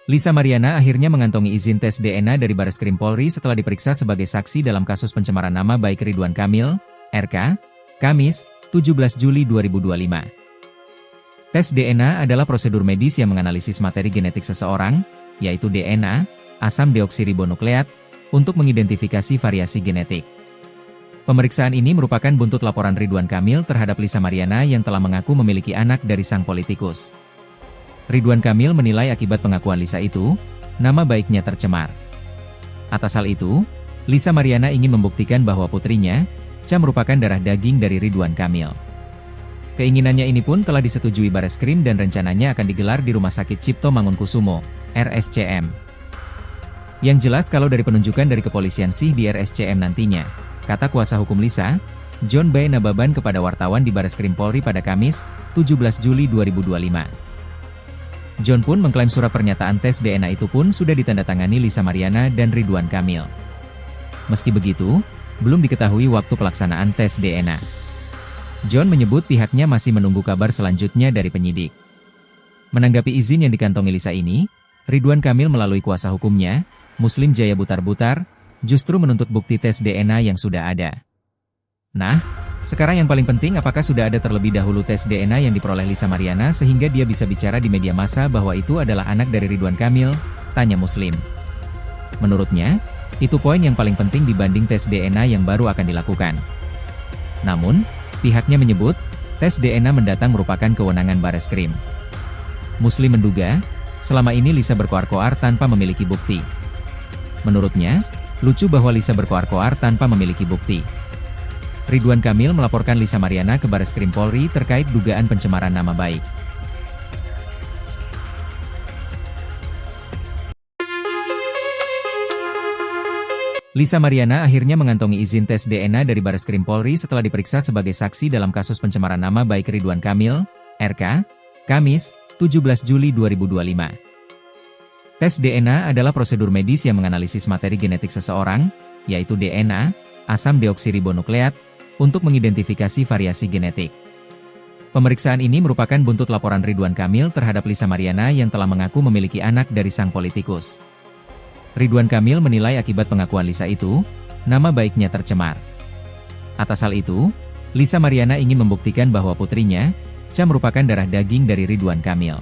Lisa Mariana akhirnya mengantongi izin tes DNA dari Bareskrim Polri setelah diperiksa sebagai saksi dalam kasus pencemaran nama baik Ridwan Kamil, RK, Kamis, 17 Juli 2025. Tes DNA adalah prosedur medis yang menganalisis materi genetik seseorang, yaitu DNA, asam deoksiribonukleat, untuk mengidentifikasi variasi genetik. Pemeriksaan ini merupakan buntut laporan Ridwan Kamil terhadap Lisa Mariana yang telah mengaku memiliki anak dari sang politikus. Ridwan Kamil menilai akibat pengakuan Lisa itu, nama baiknya tercemar. Atas hal itu, Lisa Mariana ingin membuktikan bahwa putrinya, Cha merupakan darah daging dari Ridwan Kamil. Keinginannya ini pun telah disetujui Bareskrim dan rencananya akan digelar di Rumah Sakit Cipto Mangunkusumo, RSCM. Yang jelas kalau dari penunjukan dari kepolisian sih di RSCM nantinya, kata kuasa hukum Lisa, John B. Nababan kepada wartawan di Bareskrim Polri pada Kamis, 17 Juli 2025. John pun mengklaim surat pernyataan tes DNA itu pun sudah ditandatangani Lisa Mariana dan Ridwan Kamil. Meski begitu, belum diketahui waktu pelaksanaan tes DNA. John menyebut pihaknya masih menunggu kabar selanjutnya dari penyidik. Menanggapi izin yang dikantongi Lisa ini, Ridwan Kamil melalui kuasa hukumnya, Muslim Jaya Butar-Butar, justru menuntut bukti tes DNA yang sudah ada. Nah, sekarang yang paling penting apakah sudah ada terlebih dahulu tes DNA yang diperoleh Lisa Mariana sehingga dia bisa bicara di media massa bahwa itu adalah anak dari Ridwan Kamil, tanya Muslim. Menurutnya, itu poin yang paling penting dibanding tes DNA yang baru akan dilakukan. Namun, pihaknya menyebut, tes DNA mendatang merupakan kewenangan Bareskrim. Muslim menduga, selama ini Lisa berkoar-koar tanpa memiliki bukti. Menurutnya, lucu bahwa Lisa berkoar-koar tanpa memiliki bukti. Ridwan Kamil melaporkan Lisa Mariana ke Bareskrim Polri terkait dugaan pencemaran nama baik. Lisa Mariana akhirnya mengantongi izin tes DNA dari Bareskrim Polri setelah diperiksa sebagai saksi dalam kasus pencemaran nama baik Ridwan Kamil, RK, Kamis, 17 Juli 2025. Tes DNA adalah prosedur medis yang menganalisis materi genetik seseorang, yaitu DNA, asam deoksiribonukleat, untuk mengidentifikasi variasi genetik. Pemeriksaan ini merupakan buntut laporan Ridwan Kamil terhadap Lisa Mariana yang telah mengaku memiliki anak dari sang politikus. Ridwan Kamil menilai akibat pengakuan Lisa itu, nama baiknya tercemar. Atas hal itu, Lisa Mariana ingin membuktikan bahwa putrinya, Cha merupakan darah daging dari Ridwan Kamil.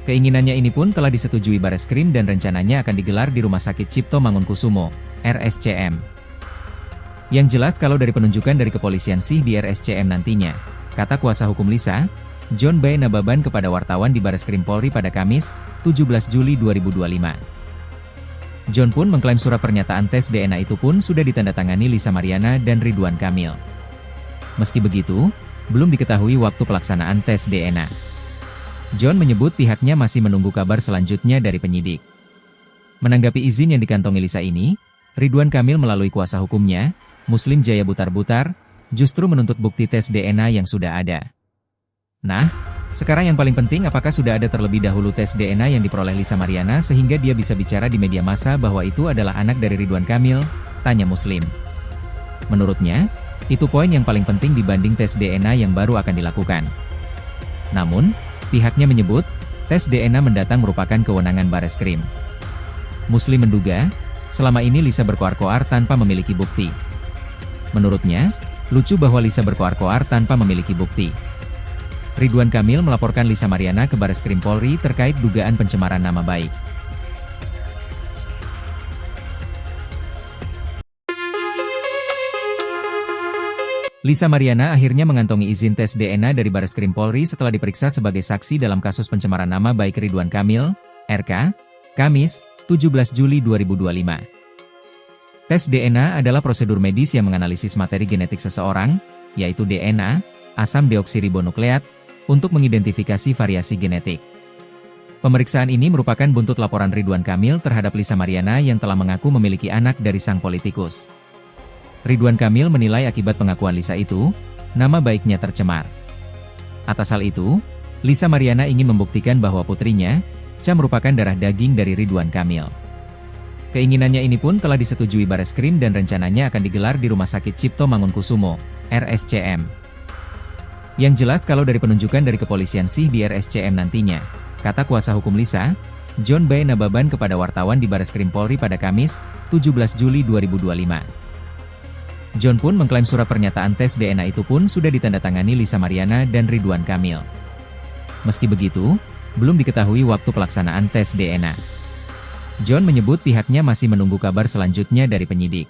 Keinginannya ini pun telah disetujui Bareskrim dan rencananya akan digelar di Rumah Sakit Cipto Mangunkusumo, RSCM. Yang jelas kalau dari penunjukan dari kepolisian sih di RSCM nantinya, kata kuasa hukum Lisa, John B. Nababan kepada wartawan di Bareskrim Polri pada Kamis, 17 Juli 2025. John pun mengklaim surat pernyataan tes DNA itu pun sudah ditandatangani Lisa Mariana dan Ridwan Kamil. Meski begitu, belum diketahui waktu pelaksanaan tes DNA. John menyebut pihaknya masih menunggu kabar selanjutnya dari penyidik. Menanggapi izin yang dikantongi Lisa ini, Ridwan Kamil melalui kuasa hukumnya, Muslim Jaya Butar-Butar, justru menuntut bukti tes DNA yang sudah ada. Nah, sekarang yang paling penting apakah sudah ada terlebih dahulu tes DNA yang diperoleh Lisa Mariana sehingga dia bisa bicara di media massa bahwa itu adalah anak dari Ridwan Kamil, tanya Muslim. Menurutnya, itu poin yang paling penting dibanding tes DNA yang baru akan dilakukan. Namun, pihaknya menyebut, tes DNA mendatang merupakan kewenangan Bareskrim. Muslim menduga, selama ini Lisa berkoar-koar tanpa memiliki bukti. Menurutnya, lucu bahwa Lisa berkoar-koar tanpa memiliki bukti. Ridwan Kamil melaporkan Lisa Mariana ke Bareskrim Polri terkait dugaan pencemaran nama baik. Lisa Mariana akhirnya mengantongi izin tes DNA dari Bareskrim Polri setelah diperiksa sebagai saksi dalam kasus pencemaran nama baik Ridwan Kamil, RK, Kamis, 17 Juli 2025. Tes DNA adalah prosedur medis yang menganalisis materi genetik seseorang, yaitu DNA, asam deoksiribonukleat, untuk mengidentifikasi variasi genetik. Pemeriksaan ini merupakan buntut laporan Ridwan Kamil terhadap Lisa Mariana yang telah mengaku memiliki anak dari sang politikus. Ridwan Kamil menilai akibat pengakuan Lisa itu, nama baiknya tercemar. Atas hal itu, Lisa Mariana ingin membuktikan bahwa putrinya, Cha merupakan darah daging dari Ridwan Kamil. Keinginannya ini pun telah disetujui Bareskrim dan rencananya akan digelar di Rumah Sakit Cipto Mangunkusumo, RSCM. Yang jelas kalau dari penunjukan dari kepolisian sih di RSCM nantinya, kata kuasa hukum Lisa, John B. Nababan kepada wartawan di Bareskrim Polri pada Kamis, 17 Juli 2025. John pun mengklaim surat pernyataan tes DNA itu pun sudah ditandatangani Lisa Mariana dan Ridwan Kamil. Meski begitu, belum diketahui waktu pelaksanaan tes DNA. John menyebut pihaknya masih menunggu kabar selanjutnya dari penyidik.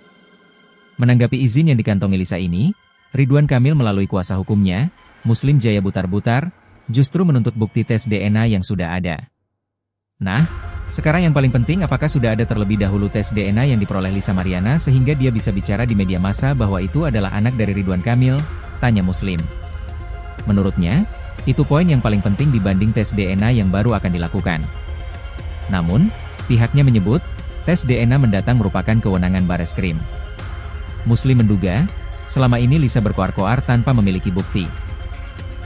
Menanggapi izin yang dikantongi Lisa ini, Ridwan Kamil melalui kuasa hukumnya, Muslim Jaya Butar-Butar, justru menuntut bukti tes DNA yang sudah ada. Nah, sekarang yang paling penting apakah sudah ada terlebih dahulu tes DNA yang diperoleh Lisa Mariana sehingga dia bisa bicara di media massa bahwa itu adalah anak dari Ridwan Kamil, tanya Muslim. Menurutnya, itu poin yang paling penting dibanding tes DNA yang baru akan dilakukan. Namun, pihaknya menyebut, tes DNA mendatang merupakan kewenangan Bareskrim. Muslim menduga, selama ini Lisa berkoar-koar tanpa memiliki bukti.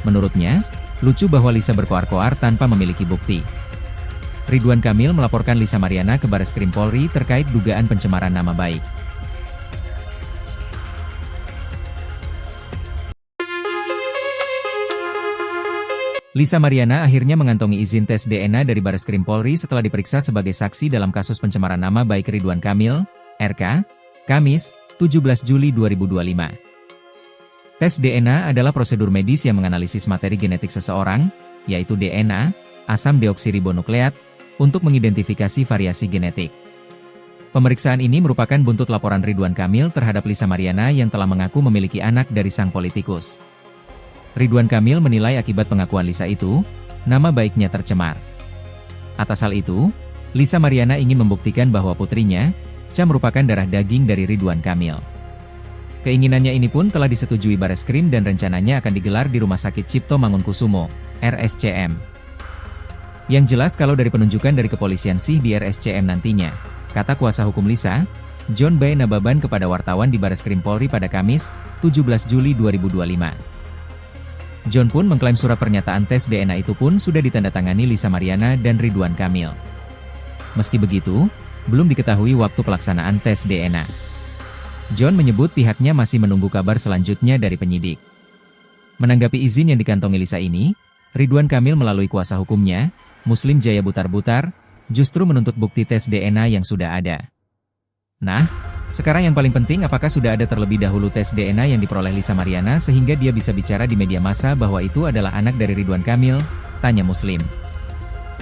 Menurutnya, lucu bahwa Lisa berkoar-koar tanpa memiliki bukti. Ridwan Kamil melaporkan Lisa Mariana ke Bareskrim Polri terkait dugaan pencemaran nama baik. Lisa Mariana akhirnya mengantongi izin tes DNA dari Bareskrim Polri setelah diperiksa sebagai saksi dalam kasus pencemaran nama baik Ridwan Kamil, RK, Kamis, 17 Juli 2025. Tes DNA adalah prosedur medis yang menganalisis materi genetik seseorang, yaitu DNA, asam deoksiribonukleat, untuk mengidentifikasi variasi genetik. Pemeriksaan ini merupakan buntut laporan Ridwan Kamil terhadap Lisa Mariana yang telah mengaku memiliki anak dari sang politikus. Ridwan Kamil menilai akibat pengakuan Lisa itu, nama baiknya tercemar. Atas hal itu, Lisa Mariana ingin membuktikan bahwa putrinya, Cha merupakan darah daging dari Ridwan Kamil. Keinginannya ini pun telah disetujui Bareskrim dan rencananya akan digelar di Rumah Sakit Cipto Mangunkusumo, RSCM. Yang jelas kalau dari penunjukan dari kepolisian sih di RSCM nantinya, kata kuasa hukum Lisa, John B. Nababan kepada wartawan di Bareskrim Polri pada Kamis, 17 Juli 2025. John pun mengklaim surat pernyataan tes DNA itu pun sudah ditandatangani Lisa Mariana dan Ridwan Kamil. Meski begitu, belum diketahui waktu pelaksanaan tes DNA. John menyebut pihaknya masih menunggu kabar selanjutnya dari penyidik. Menanggapi izin yang dikantongi Lisa ini, Ridwan Kamil melalui kuasa hukumnya, Muslim Jaya Butar-Butar, justru menuntut bukti tes DNA yang sudah ada. Nah, sekarang yang paling penting apakah sudah ada terlebih dahulu tes DNA yang diperoleh Lisa Mariana sehingga dia bisa bicara di media massa bahwa itu adalah anak dari Ridwan Kamil, tanya Muslim.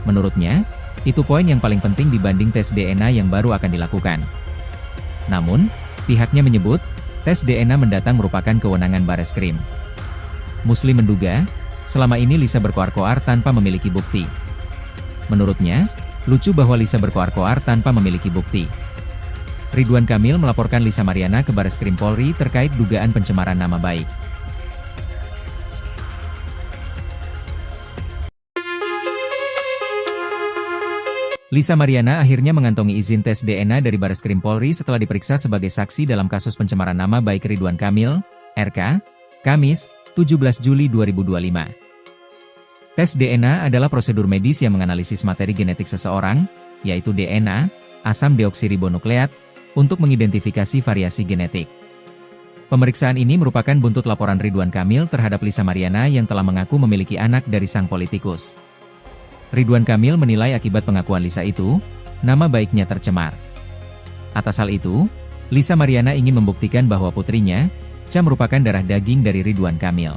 Menurutnya, itu poin yang paling penting dibanding tes DNA yang baru akan dilakukan. Namun, pihaknya menyebut, tes DNA mendatang merupakan kewenangan Bareskrim. Muslim menduga, selama ini Lisa berkoar-koar tanpa memiliki bukti. Menurutnya, lucu bahwa Lisa berkoar-koar tanpa memiliki bukti. Ridwan Kamil melaporkan Lisa Mariana ke Bareskrim Polri terkait dugaan pencemaran nama baik. Lisa Mariana akhirnya mengantongi izin tes DNA dari Bareskrim Polri setelah diperiksa sebagai saksi dalam kasus pencemaran nama baik Ridwan Kamil, RK, Kamis, 17 Juli 2025. Tes DNA adalah prosedur medis yang menganalisis materi genetik seseorang, yaitu DNA, asam deoksiribonukleat, untuk mengidentifikasi variasi genetik. Pemeriksaan ini merupakan buntut laporan Ridwan Kamil terhadap Lisa Mariana yang telah mengaku memiliki anak dari sang politikus. Ridwan Kamil menilai akibat pengakuan Lisa itu, nama baiknya tercemar. Atas hal itu, Lisa Mariana ingin membuktikan bahwa putrinya, Cha merupakan darah daging dari Ridwan Kamil.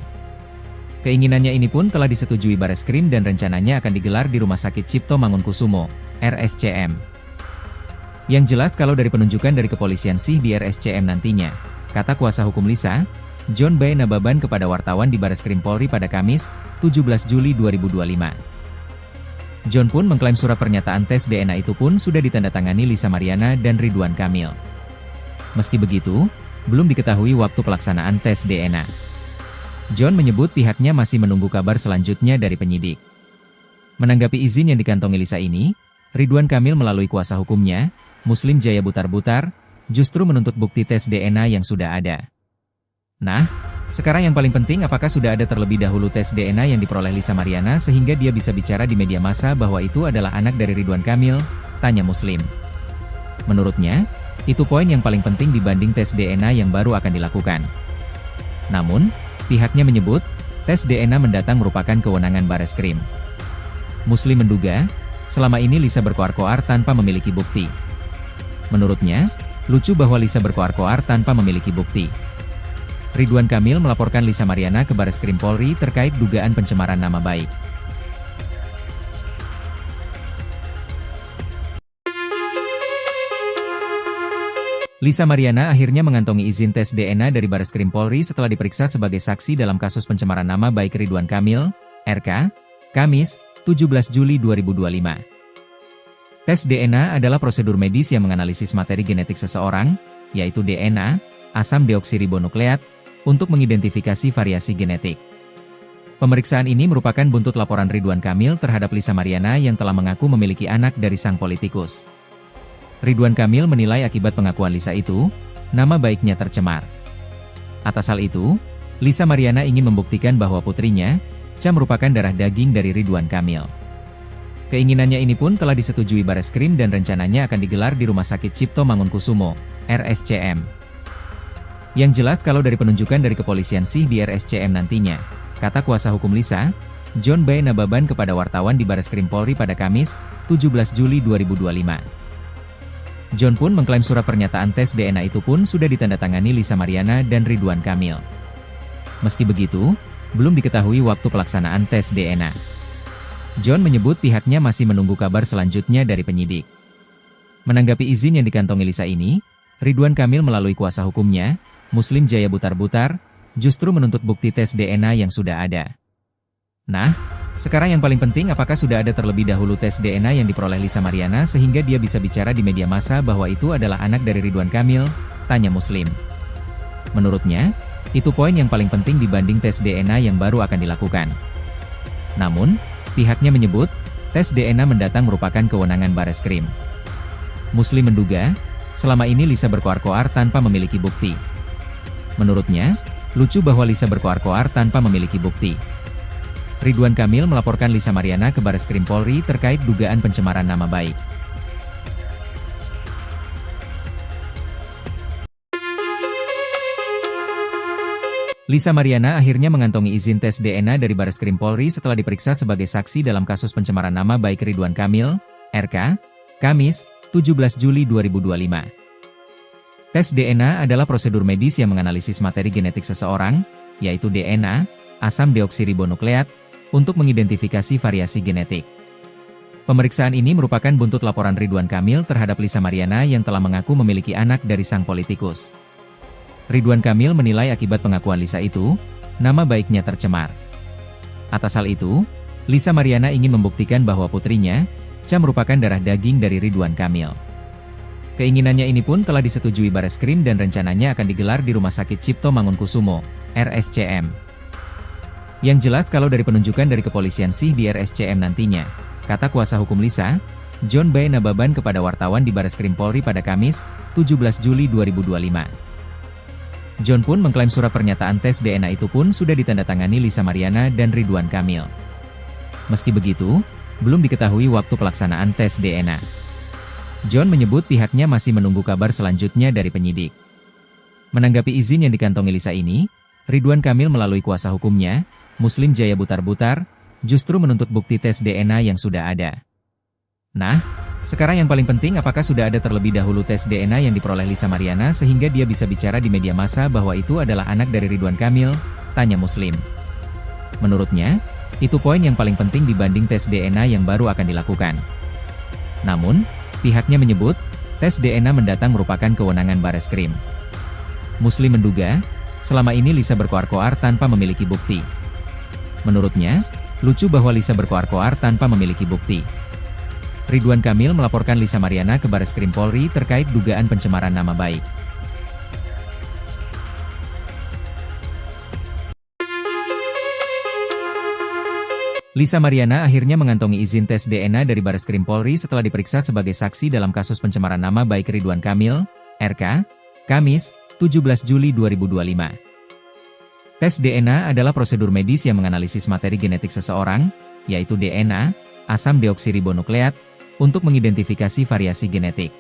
Keinginannya ini pun telah disetujui Bareskrim dan rencananya akan digelar di Rumah Sakit Cipto Mangunkusumo, RSCM. Yang jelas kalau dari penunjukan dari kepolisian sih di RSCM nantinya, kata kuasa hukum Lisa, John B. Nababan kepada wartawan di Bareskrim Polri pada Kamis, 17 Juli 2025. John pun mengklaim surat pernyataan tes DNA itu pun sudah ditandatangani Lisa Mariana dan Ridwan Kamil. Meski begitu, belum diketahui waktu pelaksanaan tes DNA. John menyebut pihaknya masih menunggu kabar selanjutnya dari penyidik. Menanggapi izin yang dikantongi Lisa ini, Ridwan Kamil melalui kuasa hukumnya, Muslim Jaya Butar-Butar, justru menuntut bukti tes DNA yang sudah ada. Nah, sekarang yang paling penting apakah sudah ada terlebih dahulu tes DNA yang diperoleh Lisa Mariana sehingga dia bisa bicara di media massa bahwa itu adalah anak dari Ridwan Kamil, tanya Muslim. Menurutnya, itu poin yang paling penting dibanding tes DNA yang baru akan dilakukan. Namun, pihaknya menyebut, tes DNA mendatang merupakan kewenangan Bareskrim. Muslim menduga, selama ini Lisa berkoar-koar tanpa memiliki bukti. Menurutnya, lucu bahwa Lisa berkoar-koar tanpa memiliki bukti. Ridwan Kamil melaporkan Lisa Mariana ke Bareskrim Polri terkait dugaan pencemaran nama baik. Lisa Mariana akhirnya mengantongi izin tes DNA dari Bareskrim Polri setelah diperiksa sebagai saksi dalam kasus pencemaran nama baik Ridwan Kamil, RK, Kamis, 17 Juli 2025. Tes DNA adalah prosedur medis yang menganalisis materi genetik seseorang, yaitu DNA, asam deoksiribonukleat, untuk mengidentifikasi variasi genetik. Pemeriksaan ini merupakan buntut laporan Ridwan Kamil terhadap Lisa Mariana yang telah mengaku memiliki anak dari sang politikus. Ridwan Kamil menilai akibat pengakuan Lisa itu, nama baiknya tercemar. Atas hal itu, Lisa Mariana ingin membuktikan bahwa putrinya, Cha merupakan darah daging dari Ridwan Kamil. Keinginannya ini pun telah disetujui Bareskrim dan rencananya akan digelar di Rumah Sakit Cipto Mangunkusumo, RSCM. Yang jelas kalau dari penunjukan dari kepolisian sih di RSCM nantinya, kata kuasa hukum Lisa, John B. Nababan kepada wartawan di Bareskrim Polri pada Kamis, 17 Juli 2025. John pun mengklaim surat pernyataan tes DNA itu pun sudah ditandatangani Lisa Mariana dan Ridwan Kamil. Meski begitu, belum diketahui waktu pelaksanaan tes DNA. John menyebut pihaknya masih menunggu kabar selanjutnya dari penyidik. Menanggapi izin yang dikantongi Lisa ini, Ridwan Kamil melalui kuasa hukumnya, Muslim Jaya Butar-Butar, justru menuntut bukti tes DNA yang sudah ada. Nah, sekarang yang paling penting apakah sudah ada terlebih dahulu tes DNA yang diperoleh Lisa Mariana sehingga dia bisa bicara di media massa bahwa itu adalah anak dari Ridwan Kamil, tanya Muslim. Menurutnya, itu poin yang paling penting dibanding tes DNA yang baru akan dilakukan. Namun, pihaknya menyebut, tes DNA mendatang merupakan kewenangan Bareskrim. Muslim menduga, selama ini Lisa berkoar-koar tanpa memiliki bukti. Menurutnya, lucu bahwa Lisa berkoar-koar tanpa memiliki bukti. Ridwan Kamil melaporkan Lisa Mariana ke Bareskrim Polri terkait dugaan pencemaran nama baik. Lisa Mariana akhirnya mengantongi izin tes DNA dari Bareskrim Polri setelah diperiksa sebagai saksi dalam kasus pencemaran nama baik Ridwan Kamil, RK, Kamis, 17 Juli 2025. Tes DNA adalah prosedur medis yang menganalisis materi genetik seseorang, yaitu DNA, asam deoksiribonukleat, untuk mengidentifikasi variasi genetik. Pemeriksaan ini merupakan buntut laporan Ridwan Kamil terhadap Lisa Mariana yang telah mengaku memiliki anak dari sang politikus. Ridwan Kamil menilai akibat pengakuan Lisa itu, nama baiknya tercemar. Atas hal itu, Lisa Mariana ingin membuktikan bahwa putrinya, Cha merupakan darah daging dari Ridwan Kamil. Keinginannya ini pun telah disetujui Bareskrim dan rencananya akan digelar di Rumah Sakit Cipto Mangunkusumo, RSCM. Yang jelas kalau dari penunjukan dari kepolisian sih di RSCM nantinya, kata kuasa hukum Lisa, John B. Nababan kepada wartawan di Bareskrim Polri pada Kamis, 17 Juli 2025. John pun mengklaim surat pernyataan tes DNA itu pun sudah ditandatangani Lisa Mariana dan Ridwan Kamil. Meski begitu, belum diketahui waktu pelaksanaan tes DNA. John menyebut pihaknya masih menunggu kabar selanjutnya dari penyidik. Menanggapi izin yang dikantongi Lisa ini, Ridwan Kamil melalui kuasa hukumnya, Muslim Jaya Butar-Butar, justru menuntut bukti tes DNA yang sudah ada. Nah, sekarang yang paling penting apakah sudah ada terlebih dahulu tes DNA yang diperoleh Lisa Mariana sehingga dia bisa bicara di media massa bahwa itu adalah anak dari Ridwan Kamil, tanya Muslim. Menurutnya, itu poin yang paling penting dibanding tes DNA yang baru akan dilakukan. Namun, pihaknya menyebut, tes DNA mendatang merupakan kewenangan Bareskrim. Muslim menduga, selama ini Lisa berkoar-koar tanpa memiliki bukti. Menurutnya, lucu bahwa Lisa berkoar-koar tanpa memiliki bukti. Ridwan Kamil melaporkan Lisa Mariana ke Bareskrim Polri terkait dugaan pencemaran nama baik. Lisa Mariana akhirnya mengantongi izin tes DNA dari Bareskrim Polri setelah diperiksa sebagai saksi dalam kasus pencemaran nama baik Ridwan Kamil, RK, Kamis, 17 Juli 2025. Tes DNA adalah prosedur medis yang menganalisis materi genetik seseorang, yaitu DNA, asam deoksiribonukleat, untuk mengidentifikasi variasi genetik.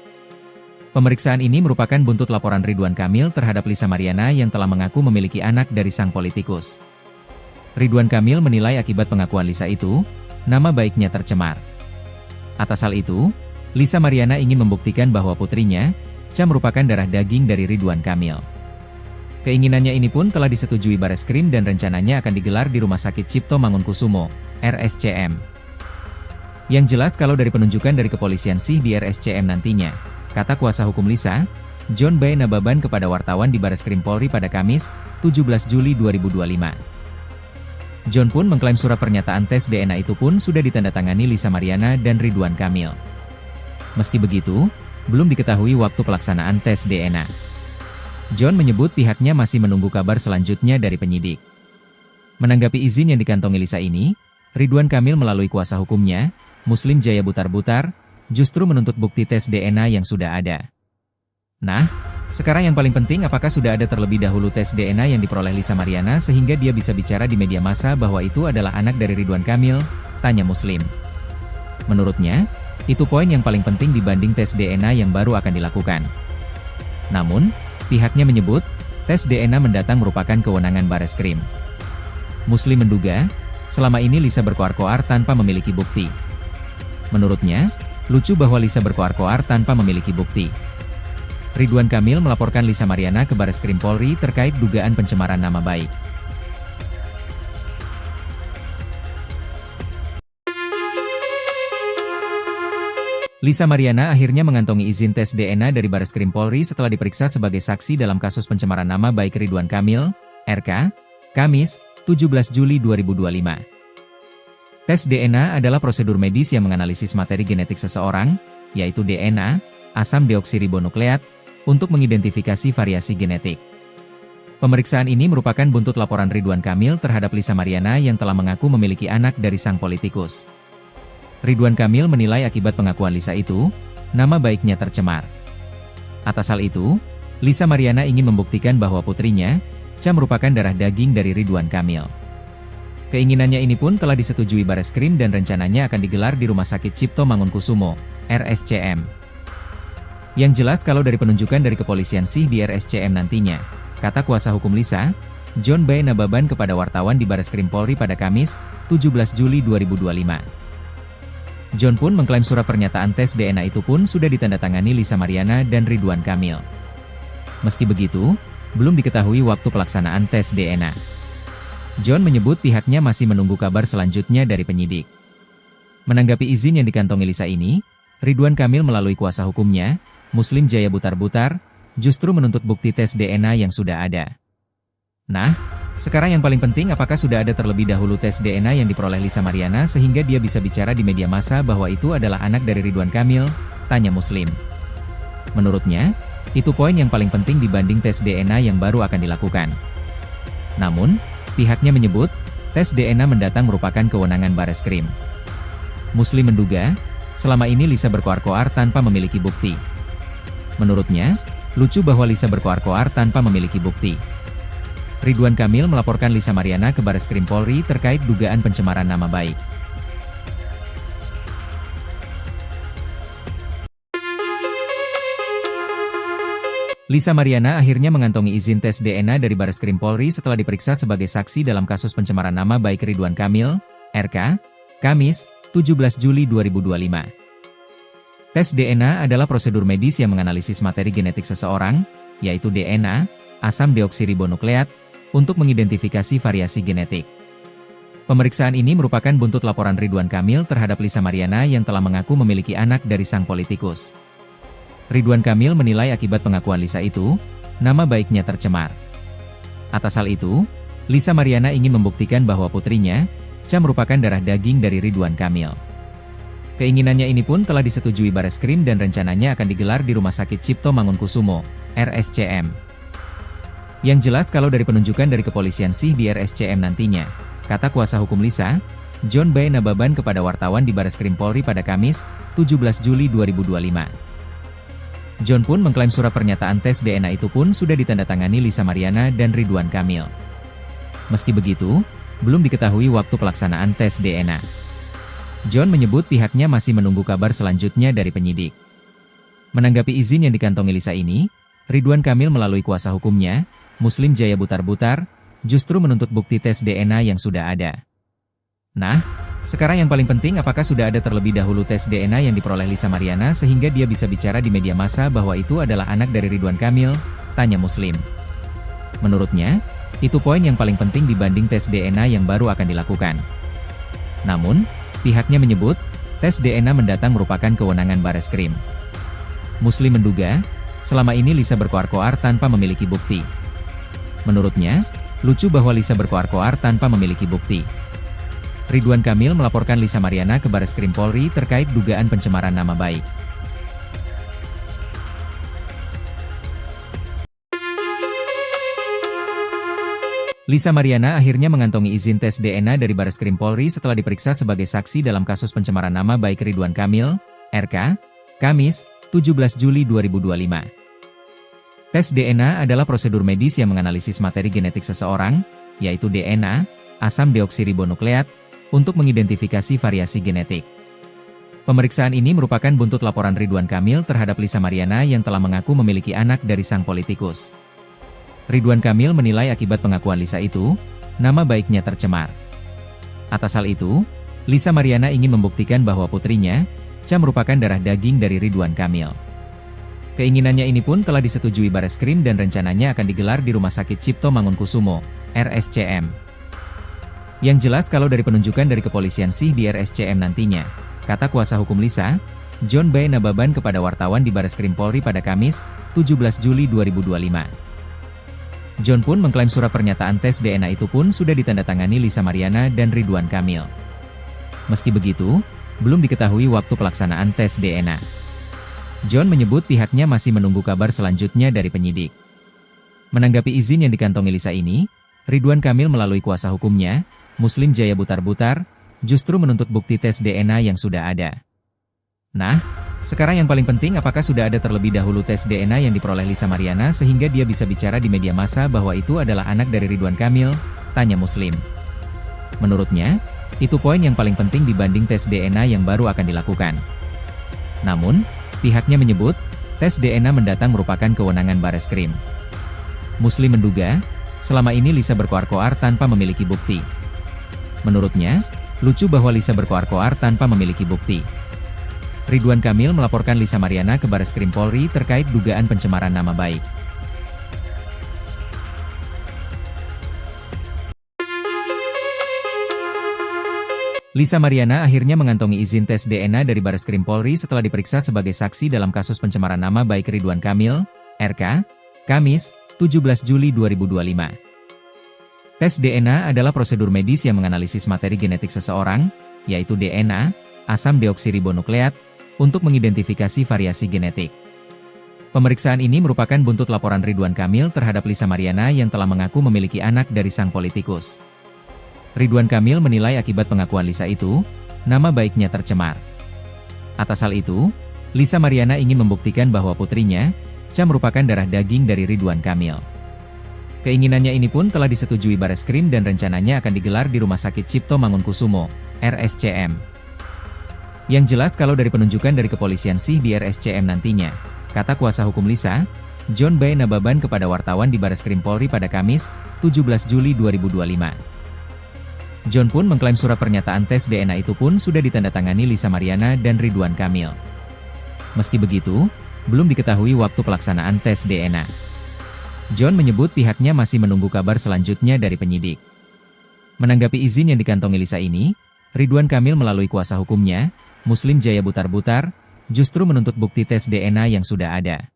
Pemeriksaan ini merupakan buntut laporan Ridwan Kamil terhadap Lisa Mariana yang telah mengaku memiliki anak dari sang politikus. Ridwan Kamil menilai akibat pengakuan Lisa itu, nama baiknya tercemar. Atas hal itu, Lisa Mariana ingin membuktikan bahwa putrinya, Cha merupakan darah daging dari Ridwan Kamil. Keinginannya ini pun telah disetujui Bareskrim dan rencananya akan digelar di Rumah Sakit Cipto Mangunkusumo, RSCM. Yang jelas kalau dari penunjukan dari kepolisian sih di RSCM nantinya, kata kuasa hukum Lisa, John B. Nababan kepada wartawan di Bareskrim Polri pada Kamis, 17 Juli 2025. John pun mengklaim surat pernyataan tes DNA itu pun sudah ditandatangani Lisa Mariana dan Ridwan Kamil. Meski begitu, belum diketahui waktu pelaksanaan tes DNA. John menyebut pihaknya masih menunggu kabar selanjutnya dari penyidik. Menanggapi izin yang dikantongi Lisa ini, Ridwan Kamil melalui kuasa hukumnya, Muslim Jaya Butar-Butar, justru menuntut bukti tes DNA yang sudah ada. Nah, sekarang yang paling penting apakah sudah ada terlebih dahulu tes DNA yang diperoleh Lisa Mariana sehingga dia bisa bicara di media massa bahwa itu adalah anak dari Ridwan Kamil, tanya Muslim. Menurutnya, itu poin yang paling penting dibanding tes DNA yang baru akan dilakukan. Namun, pihaknya menyebut, tes DNA mendatang merupakan kewenangan Bareskrim. Muslim menduga, selama ini Lisa berkoar-koar tanpa memiliki bukti. Menurutnya, lucu bahwa Lisa berkoar-koar tanpa memiliki bukti. Ridwan Kamil melaporkan Lisa Mariana ke Bareskrim Polri terkait dugaan pencemaran nama baik. Lisa Mariana akhirnya mengantongi izin tes DNA dari Bareskrim Polri setelah diperiksa sebagai saksi dalam kasus pencemaran nama baik Ridwan Kamil, RK, Kamis, 17 Juli 2025. Tes DNA adalah prosedur medis yang menganalisis materi genetik seseorang, yaitu DNA, asam deoksiribonukleat, untuk mengidentifikasi variasi genetik. Pemeriksaan ini merupakan buntut laporan Ridwan Kamil terhadap Lisa Mariana yang telah mengaku memiliki anak dari sang politikus. Ridwan Kamil menilai akibat pengakuan Lisa itu, nama baiknya tercemar. Atas hal itu, Lisa Mariana ingin membuktikan bahwa putrinya, Cha merupakan darah daging dari Ridwan Kamil. Keinginannya ini pun telah disetujui Bareskrim dan rencananya akan digelar di Rumah Sakit Cipto Mangunkusumo, RSCM. Yang jelas kalau dari penunjukan dari kepolisian sih di RSCM nantinya, kata kuasa hukum Lisa, John B. Nababan kepada wartawan di Bareskrim Polri pada Kamis, 17 Juli 2025. John pun mengklaim surat pernyataan tes DNA itu pun sudah ditandatangani Lisa Mariana dan Ridwan Kamil. Meski begitu, belum diketahui waktu pelaksanaan tes DNA. John menyebut pihaknya masih menunggu kabar selanjutnya dari penyidik. Menanggapi izin yang dikantongi Lisa ini, Ridwan Kamil melalui kuasa hukumnya, Muslim Jaya Butar-Butar, justru menuntut bukti tes DNA yang sudah ada. Nah, sekarang yang paling penting apakah sudah ada terlebih dahulu tes DNA yang diperoleh Lisa Mariana sehingga dia bisa bicara di media massa bahwa itu adalah anak dari Ridwan Kamil, tanya Muslim. Menurutnya, itu poin yang paling penting dibanding tes DNA yang baru akan dilakukan. Namun, pihaknya menyebut, tes DNA mendatang merupakan kewenangan Bareskrim. Muslim menduga, selama ini Lisa berkoar-koar tanpa memiliki bukti. Menurutnya, lucu bahwa Lisa berkoar-koar tanpa memiliki bukti. Ridwan Kamil melaporkan Lisa Mariana ke Bareskrim Polri terkait dugaan pencemaran nama baik. Lisa Mariana akhirnya mengantongi izin tes DNA dari Bareskrim Polri setelah diperiksa sebagai saksi dalam kasus pencemaran nama baik Ridwan Kamil, RK, Kamis, 17 Juli 2025. Tes DNA adalah prosedur medis yang menganalisis materi genetik seseorang, yaitu DNA, asam deoksiribonukleat, untuk mengidentifikasi variasi genetik. Pemeriksaan ini merupakan buntut laporan Ridwan Kamil terhadap Lisa Mariana yang telah mengaku memiliki anak dari sang politikus. Ridwan Kamil menilai akibat pengakuan Lisa itu, nama baiknya tercemar. Atas hal itu, Lisa Mariana ingin membuktikan bahwa putrinya, Cha merupakan darah daging dari Ridwan Kamil. Keinginannya ini pun telah disetujui Bareskrim dan rencananya akan digelar di Rumah Sakit Cipto Mangunkusumo, RSCM. Yang jelas kalau dari penunjukan dari kepolisian sih di RSCM nantinya, kata kuasa hukum Lisa, John B. Nababan kepada wartawan di Bareskrim Polri pada Kamis, 17 Juli 2025. John pun mengklaim surat pernyataan tes DNA itu pun sudah ditandatangani Lisa Mariana dan Ridwan Kamil. Meski begitu, belum diketahui waktu pelaksanaan tes DNA. John menyebut pihaknya masih menunggu kabar selanjutnya dari penyidik. Menanggapi izin yang dikantongi Lisa ini, Ridwan Kamil melalui kuasa hukumnya, Muslim Jaya Butar-Butar, justru menuntut bukti tes DNA yang sudah ada. Nah, sekarang yang paling penting apakah sudah ada terlebih dahulu tes DNA yang diperoleh Lisa Mariana sehingga dia bisa bicara di media massa bahwa itu adalah anak dari Ridwan Kamil, tanya Muslim. Menurutnya, itu poin yang paling penting dibanding tes DNA yang baru akan dilakukan. Namun, pihaknya menyebut, tes DNA mendatang merupakan kewenangan Bareskrim. Muslim menduga, selama ini Lisa berkoar-koar tanpa memiliki bukti. Menurutnya, lucu bahwa Lisa berkoar-koar tanpa memiliki bukti. Ridwan Kamil melaporkan Lisa Mariana ke Bareskrim Polri terkait dugaan pencemaran nama baik. Lisa Mariana akhirnya mengantongi izin tes DNA dari Bareskrim Polri setelah diperiksa sebagai saksi dalam kasus pencemaran nama baik Ridwan Kamil, RK, Kamis, 17 Juli 2025. Tes DNA adalah prosedur medis yang menganalisis materi genetik seseorang, yaitu DNA, asam deoksiribonukleat, untuk mengidentifikasi variasi genetik. Pemeriksaan ini merupakan buntut laporan Ridwan Kamil terhadap Lisa Mariana yang telah mengaku memiliki anak dari sang politikus. Ridwan Kamil menilai akibat pengakuan Lisa itu, nama baiknya tercemar. Atas hal itu, Lisa Mariana ingin membuktikan bahwa putrinya, Cha merupakan darah daging dari Ridwan Kamil. Keinginannya ini pun telah disetujui Bareskrim dan rencananya akan digelar di Rumah Sakit Cipto Mangunkusumo, RSCM. Yang jelas kalau dari penunjukan dari kepolisian sih di RSCM nantinya, kata kuasa hukum Lisa, John B. Nababan kepada wartawan di Bareskrim Polri pada Kamis, 17 Juli 2025. John pun mengklaim surat pernyataan tes DNA itu pun sudah ditandatangani Lisa Mariana dan Ridwan Kamil. Meski begitu, belum diketahui waktu pelaksanaan tes DNA. John menyebut pihaknya masih menunggu kabar selanjutnya dari penyidik. Menanggapi izin yang dikantongi Lisa ini, Ridwan Kamil melalui kuasa hukumnya, Muslim Jaya Butar-Butar, justru menuntut bukti tes DNA yang sudah ada. Nah, sekarang yang paling penting apakah sudah ada terlebih dahulu tes DNA yang diperoleh Lisa Mariana sehingga dia bisa bicara di media massa bahwa itu adalah anak dari Ridwan Kamil, tanya Muslim. Menurutnya, itu poin yang paling penting dibanding tes DNA yang baru akan dilakukan. Namun, pihaknya menyebut, tes DNA mendatang merupakan kewenangan Bareskrim. Muslim menduga, selama ini Lisa berkoar-koar tanpa memiliki bukti. Menurutnya, lucu bahwa Lisa berkoar-koar tanpa memiliki bukti. Ridwan Kamil melaporkan Lisa Mariana ke Bareskrim Polri terkait dugaan pencemaran nama baik. Lisa Mariana akhirnya mengantongi izin tes DNA dari Bareskrim Polri setelah diperiksa sebagai saksi dalam kasus pencemaran nama baik Ridwan Kamil, RK, Kamis, 17 Juli 2025. Tes DNA adalah prosedur medis yang menganalisis materi genetik seseorang, yaitu DNA, asam deoksiribonukleat, untuk mengidentifikasi variasi genetik. Pemeriksaan ini merupakan buntut laporan Ridwan Kamil terhadap Lisa Mariana yang telah mengaku memiliki anak dari sang politikus. Ridwan Kamil menilai akibat pengakuan Lisa itu, nama baiknya tercemar. Atas hal itu, Lisa Mariana ingin membuktikan bahwa putrinya, Cha merupakan darah daging dari Ridwan Kamil. Keinginannya ini pun telah disetujui Bareskrim dan rencananya akan digelar di Rumah Sakit Cipto Mangunkusumo, RSCM. Yang jelas kalau dari penunjukan dari kepolisian sih di RSCM nantinya, kata kuasa hukum Lisa, John B. Nababan kepada wartawan di Bareskrim Polri pada Kamis, 17 Juli 2025. John pun mengklaim surat pernyataan tes DNA itu pun sudah ditandatangani Lisa Mariana dan Ridwan Kamil. Meski begitu, belum diketahui waktu pelaksanaan tes DNA. John menyebut pihaknya masih menunggu kabar selanjutnya dari penyidik. Menanggapi izin yang dikantongi Lisa ini, Ridwan Kamil melalui kuasa hukumnya, Muslim Jaya Butar-Butar, justru menuntut bukti tes DNA yang sudah ada.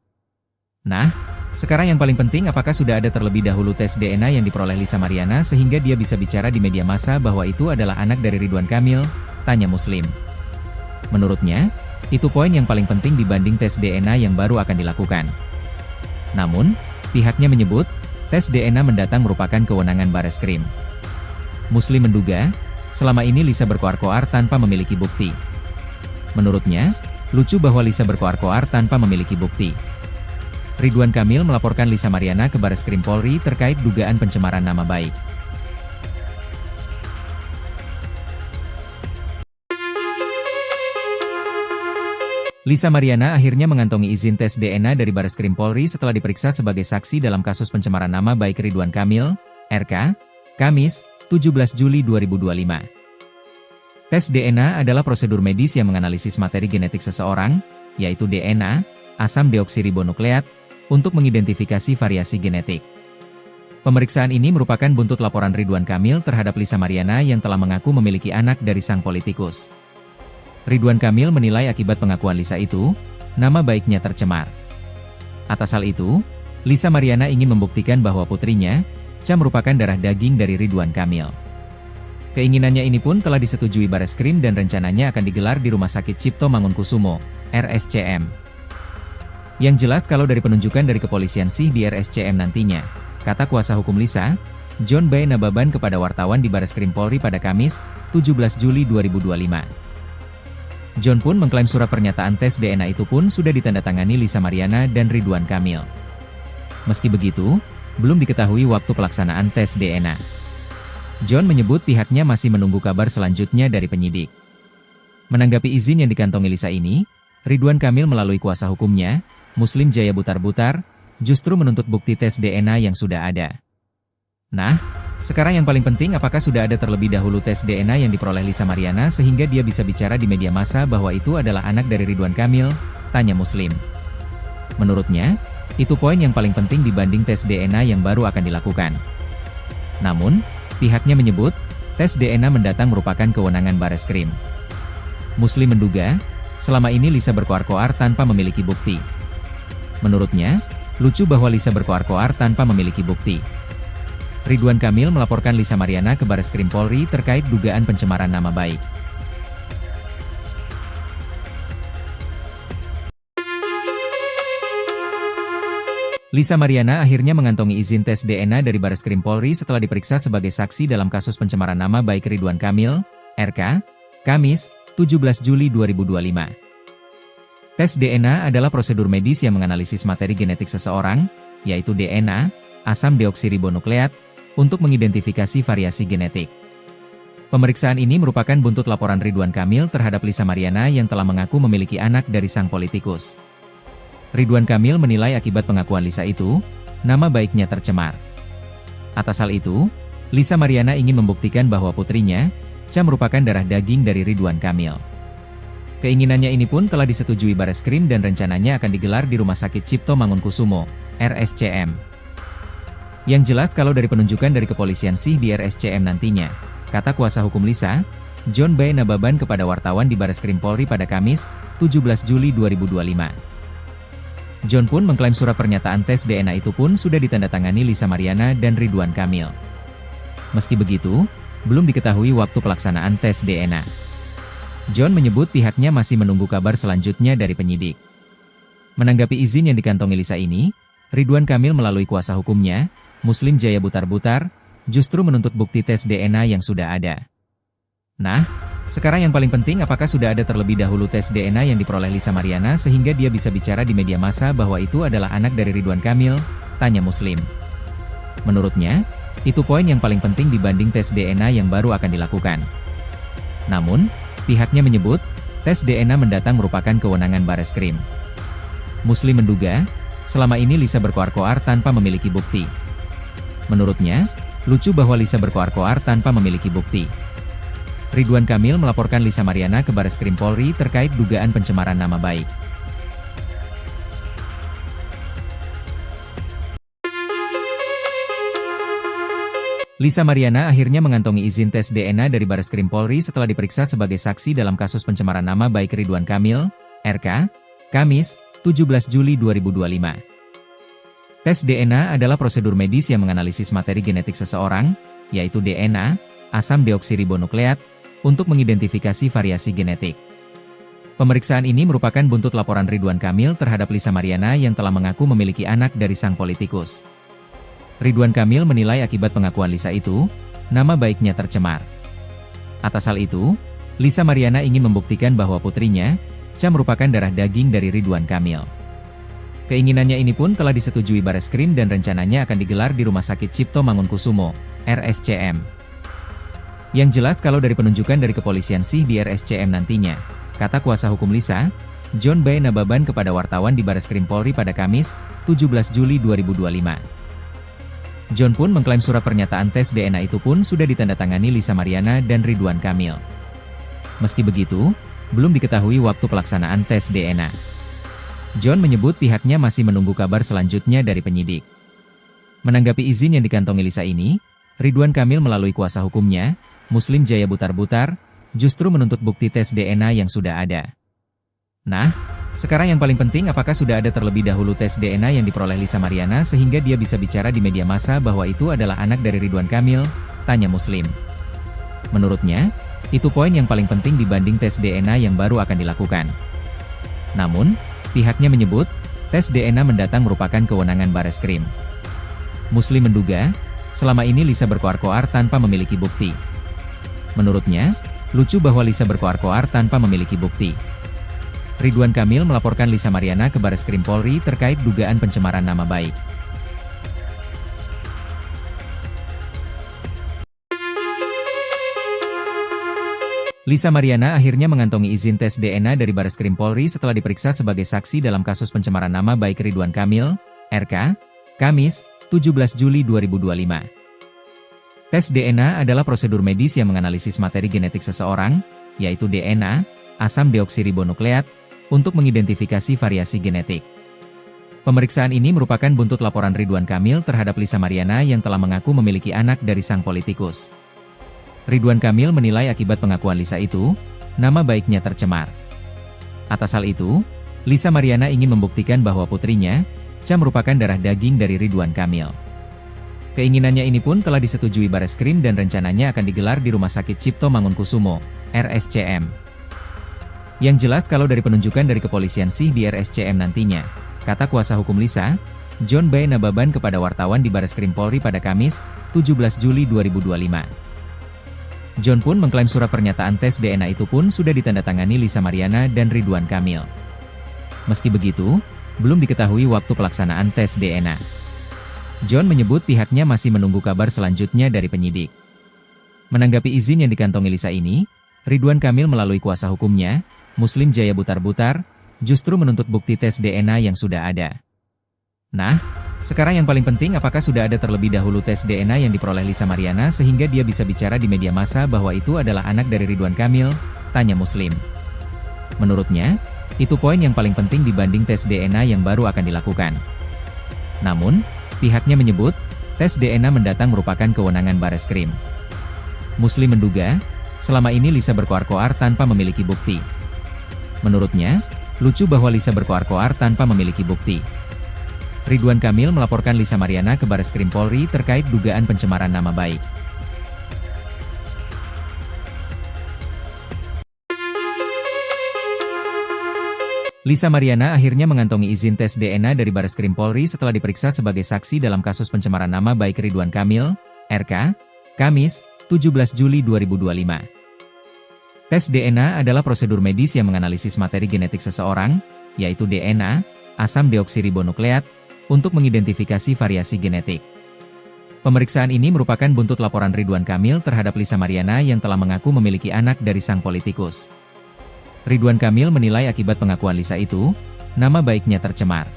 Nah, sekarang yang paling penting apakah sudah ada terlebih dahulu tes DNA yang diperoleh Lisa Mariana sehingga dia bisa bicara di media massa bahwa itu adalah anak dari Ridwan Kamil, tanya Muslim. Menurutnya, itu poin yang paling penting dibanding tes DNA yang baru akan dilakukan. Namun, pihaknya menyebut, tes DNA mendatang merupakan kewenangan Bareskrim. Muslim menduga, selama ini Lisa berkoar-koar tanpa memiliki bukti. Menurutnya, lucu bahwa Lisa berkoar-koar tanpa memiliki bukti. Ridwan Kamil melaporkan Lisa Mariana ke Bareskrim Polri terkait dugaan pencemaran nama baik. Lisa Mariana akhirnya mengantongi izin tes DNA dari Bareskrim Polri setelah diperiksa sebagai saksi dalam kasus pencemaran nama baik Ridwan Kamil, RK, Kamis, 17 Juli 2025. Tes DNA adalah prosedur medis yang menganalisis materi genetik seseorang, yaitu DNA, asam deoksiribonukleat, untuk mengidentifikasi variasi genetik. Pemeriksaan ini merupakan buntut laporan Ridwan Kamil terhadap Lisa Mariana yang telah mengaku memiliki anak dari sang politikus. Ridwan Kamil menilai akibat pengakuan Lisa itu, nama baiknya tercemar. Atas hal itu, Lisa Mariana ingin membuktikan bahwa putrinya, Cha merupakan darah daging dari Ridwan Kamil. Keinginannya ini pun telah disetujui Bareskrim dan rencananya akan digelar di Rumah Sakit Cipto Mangunkusumo, RSCM. Yang jelas kalau dari penunjukan dari kepolisian sih di RSCM nantinya, kata kuasa hukum Lisa, John B. Nababan kepada wartawan di Bareskrim Polri pada Kamis, 17 Juli 2025. John pun mengklaim surat pernyataan tes DNA itu pun sudah ditandatangani Lisa Mariana dan Ridwan Kamil. Meski begitu, belum diketahui waktu pelaksanaan tes DNA. John menyebut pihaknya masih menunggu kabar selanjutnya dari penyidik. Menanggapi izin yang dikantongi Lisa ini, Ridwan Kamil melalui kuasa hukumnya, Muslim Jaya Butar-Butar, justru menuntut bukti tes DNA yang sudah ada. Nah, sekarang yang paling penting, apakah sudah ada terlebih dahulu tes DNA yang diperoleh Lisa Mariana sehingga dia bisa bicara di media massa bahwa itu adalah anak dari Ridwan Kamil? Tanya Muslim. Menurutnya, itu poin yang paling penting dibanding tes DNA yang baru akan dilakukan. Namun, pihaknya menyebut, tes DNA mendatang merupakan kewenangan Bareskrim. Muslim menduga, selama ini Lisa berkoar-koar tanpa memiliki bukti. Menurutnya, lucu bahwa Lisa berkoar-koar tanpa memiliki bukti. Ridwan Kamil melaporkan Lisa Mariana ke Bareskrim Polri terkait dugaan pencemaran nama baik. Lisa Mariana akhirnya mengantongi izin tes DNA dari Bareskrim Polri setelah diperiksa sebagai saksi dalam kasus pencemaran nama baik Ridwan Kamil, RK, Kamis, 17 Juli 2025. Tes DNA adalah prosedur medis yang menganalisis materi genetik seseorang, yaitu DNA, asam deoksiribonukleat, untuk mengidentifikasi variasi genetik. Pemeriksaan ini merupakan buntut laporan Ridwan Kamil terhadap Lisa Mariana yang telah mengaku memiliki anak dari sang politikus. Ridwan Kamil menilai akibat pengakuan Lisa itu, nama baiknya tercemar. Atas hal itu, Lisa Mariana ingin membuktikan bahwa putrinya, Cha, merupakan darah daging dari Ridwan Kamil. Keinginannya ini pun telah disetujui Bareskrim dan rencananya akan digelar di Rumah Sakit Cipto Mangunkusumo, RSCM. Yang jelas kalau dari penunjukan dari kepolisian sih di RSCM nantinya, kata kuasa hukum Lisa, John B. Nababan kepada wartawan di Bareskrim Polri pada Kamis, 17 Juli 2025. John pun mengklaim surat pernyataan tes DNA itu pun sudah ditandatangani Lisa Mariana dan Ridwan Kamil. Meski begitu, belum diketahui waktu pelaksanaan tes DNA. John menyebut pihaknya masih menunggu kabar selanjutnya dari penyidik. Menanggapi izin yang dikantongi Lisa ini, Ridwan Kamil melalui kuasa hukumnya, Muslim Jaya Butar-Butar, justru menuntut bukti tes DNA yang sudah ada. Nah, sekarang yang paling penting, apakah sudah ada terlebih dahulu tes DNA yang diperoleh Lisa Mariana sehingga dia bisa bicara di media massa bahwa itu adalah anak dari Ridwan Kamil? Tanya Muslim. Menurutnya, itu poin yang paling penting dibanding tes DNA yang baru akan dilakukan. Namun, pihaknya menyebut, tes DNA mendatang merupakan kewenangan Bareskrim. Muslim menduga, selama ini Lisa berkoar-koar tanpa memiliki bukti. Menurutnya, lucu bahwa Lisa berkoar-koar tanpa memiliki bukti. Ridwan Kamil melaporkan Lisa Mariana ke Bareskrim Polri terkait dugaan pencemaran nama baik. Lisa Mariana akhirnya mengantongi izin tes DNA dari Bareskrim Polri setelah diperiksa sebagai saksi dalam kasus pencemaran nama baik Ridwan Kamil, RK, Kamis, 17 Juli 2025. Tes DNA adalah prosedur medis yang menganalisis materi genetik seseorang, yaitu DNA, asam deoksiribonukleat, untuk mengidentifikasi variasi genetik. Pemeriksaan ini merupakan buntut laporan Ridwan Kamil terhadap Lisa Mariana yang telah mengaku memiliki anak dari sang politikus. Ridwan Kamil menilai akibat pengakuan Lisa itu, nama baiknya tercemar. Atas hal itu, Lisa Mariana ingin membuktikan bahwa putrinya, Cha, merupakan darah daging dari Ridwan Kamil. Keinginannya ini pun telah disetujui Bareskrim dan rencananya akan digelar di Rumah Sakit Cipto Mangunkusumo, RSCM. Yang jelas kalau dari penunjukan dari kepolisian sih di RSCM nantinya, kata kuasa hukum Lisa, John B. Nababan kepada wartawan di Bareskrim Polri pada Kamis, 17 Juli 2025. John pun mengklaim surat pernyataan tes DNA itu pun sudah ditandatangani Lisa Mariana dan Ridwan Kamil. Meski begitu, belum diketahui waktu pelaksanaan tes DNA. John menyebut pihaknya masih menunggu kabar selanjutnya dari penyidik. Menanggapi izin yang dikantongi Lisa ini, Ridwan Kamil melalui kuasa hukumnya, Muslim Jaya Butar-Butar, justru menuntut bukti tes DNA yang sudah ada. Nah, sekarang yang paling penting, apakah sudah ada terlebih dahulu tes DNA yang diperoleh Lisa Mariana sehingga dia bisa bicara di media massa bahwa itu adalah anak dari Ridwan Kamil? Tanya Muslim. Menurutnya, itu poin yang paling penting dibanding tes DNA yang baru akan dilakukan. Namun, pihaknya menyebut, tes DNA mendatang merupakan kewenangan Bareskrim. Muslim menduga, selama ini Lisa berkoar-koar tanpa memiliki bukti. Menurutnya, lucu bahwa Lisa berkoar-koar tanpa memiliki bukti. Ridwan Kamil melaporkan Lisa Mariana ke Bareskrim Polri terkait dugaan pencemaran nama baik. Lisa Mariana akhirnya mengantongi izin tes DNA dari Bareskrim Polri setelah diperiksa sebagai saksi dalam kasus pencemaran nama baik Ridwan Kamil, RK, Kamis, 17 Juli 2025. Tes DNA adalah prosedur medis yang menganalisis materi genetik seseorang, yaitu DNA, asam deoksiribonukleat, untuk mengidentifikasi variasi genetik. Pemeriksaan ini merupakan buntut laporan Ridwan Kamil terhadap Lisa Mariana yang telah mengaku memiliki anak dari sang politikus. Ridwan Kamil menilai akibat pengakuan Lisa itu, nama baiknya tercemar. Atas hal itu, Lisa Mariana ingin membuktikan bahwa putrinya, Cha, merupakan darah daging dari Ridwan Kamil. Keinginannya ini pun telah disetujui Bareskrim dan rencananya akan digelar di Rumah Sakit Cipto Mangunkusumo, RSCM. Yang jelas kalau dari penunjukan dari kepolisian sih di RSCM nantinya, kata kuasa hukum Lisa, John B. Nababan kepada wartawan di Bareskrim Polri pada Kamis, 17 Juli 2025. John pun mengklaim surat pernyataan tes DNA itu pun sudah ditandatangani Lisa Mariana dan Ridwan Kamil. Meski begitu, belum diketahui waktu pelaksanaan tes DNA. John menyebut pihaknya masih menunggu kabar selanjutnya dari penyidik. Menanggapi izin yang dikantongi Lisa ini, Ridwan Kamil melalui kuasa hukumnya, Muslim Jaya Butar-Butar, justru menuntut bukti tes DNA yang sudah ada. Nah, sekarang yang paling penting apakah sudah ada terlebih dahulu tes DNA yang diperoleh Lisa Mariana sehingga dia bisa bicara di media massa bahwa itu adalah anak dari Ridwan Kamil, tanya Muslim. Menurutnya, itu poin yang paling penting dibanding tes DNA yang baru akan dilakukan. Namun, pihaknya menyebut, tes DNA mendatang merupakan kewenangan Bareskrim. Muslim menduga, selama ini Lisa berkoar-koar tanpa memiliki bukti. Menurutnya, lucu bahwa Lisa berkoar-koar tanpa memiliki bukti. Ridwan Kamil melaporkan Lisa Mariana ke Bareskrim Polri terkait dugaan pencemaran nama baik. Lisa Mariana akhirnya mengantongi izin tes DNA dari Bareskrim Polri setelah diperiksa sebagai saksi dalam kasus pencemaran nama baik Ridwan Kamil, RK, Kamis, 17 Juli 2025. Tes DNA adalah prosedur medis yang menganalisis materi genetik seseorang, yaitu DNA, asam deoksiribonukleat, untuk mengidentifikasi variasi genetik. Pemeriksaan ini merupakan buntut laporan Ridwan Kamil terhadap Lisa Mariana yang telah mengaku memiliki anak dari sang politikus. Ridwan Kamil menilai akibat pengakuan Lisa itu, nama baiknya tercemar.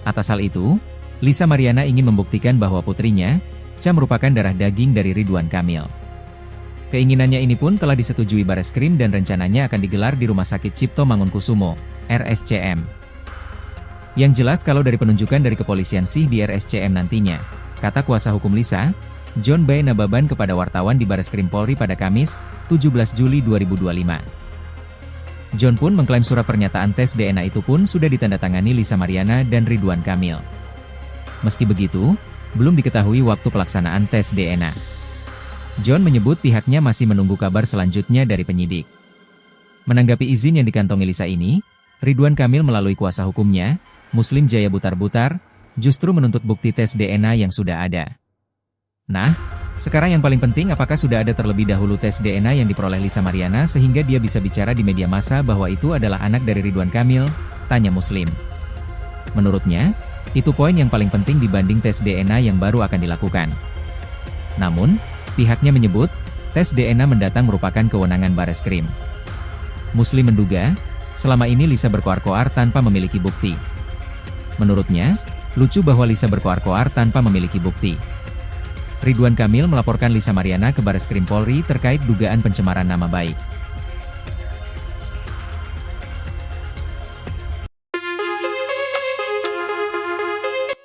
Atas hal itu, Lisa Mariana ingin membuktikan bahwa putrinya, Cha, merupakan darah daging dari Ridwan Kamil. Keinginannya ini pun telah disetujui Bareskrim dan rencananya akan digelar di Rumah Sakit Cipto Mangunkusumo, RSCM. Yang jelas kalau dari penunjukan dari kepolisian sih di RSCM nantinya, kata kuasa hukum Lisa, John B. Nababan kepada wartawan di Bareskrim Polri pada Kamis, 17 Juli 2025. John pun mengklaim surat pernyataan tes DNA itu pun sudah ditandatangani Lisa Mariana dan Ridwan Kamil. Meski begitu, belum diketahui waktu pelaksanaan tes DNA. John menyebut pihaknya masih menunggu kabar selanjutnya dari penyidik. Menanggapi izin yang dikantongi Lisa ini, Ridwan Kamil melalui kuasa hukumnya, Muslim Jaya Butar-Butar, justru menuntut bukti tes DNA yang sudah ada. Nah, sekarang yang paling penting apakah sudah ada terlebih dahulu tes DNA yang diperoleh Lisa Mariana sehingga dia bisa bicara di media massa bahwa itu adalah anak dari Ridwan Kamil, tanya Muslim. Menurutnya, itu poin yang paling penting dibanding tes DNA yang baru akan dilakukan. Namun, pihaknya menyebut, tes DNA mendatang merupakan kewenangan Bareskrim. Muslim menduga, selama ini Lisa berkoar-koar tanpa memiliki bukti. Menurutnya, lucu bahwa Lisa berkoar-koar tanpa memiliki bukti. Ridwan Kamil melaporkan Lisa Mariana ke Bareskrim Polri terkait dugaan pencemaran nama baik.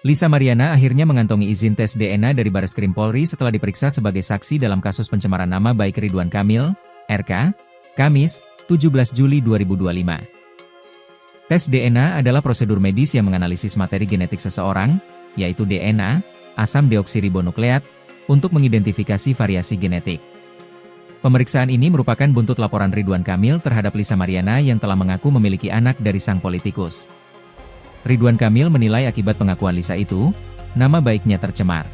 Lisa Mariana akhirnya mengantongi izin tes DNA dari Bareskrim Polri setelah diperiksa sebagai saksi dalam kasus pencemaran nama baik Ridwan Kamil, RK, Kamis, 17 Juli 2025. Tes DNA adalah prosedur medis yang menganalisis materi genetik seseorang, yaitu DNA, asam deoksiribonukleat, untuk mengidentifikasi variasi genetik. Pemeriksaan ini merupakan buntut laporan Ridwan Kamil terhadap Lisa Mariana yang telah mengaku memiliki anak dari sang politikus. Ridwan Kamil menilai akibat pengakuan Lisa itu, nama baiknya tercemar.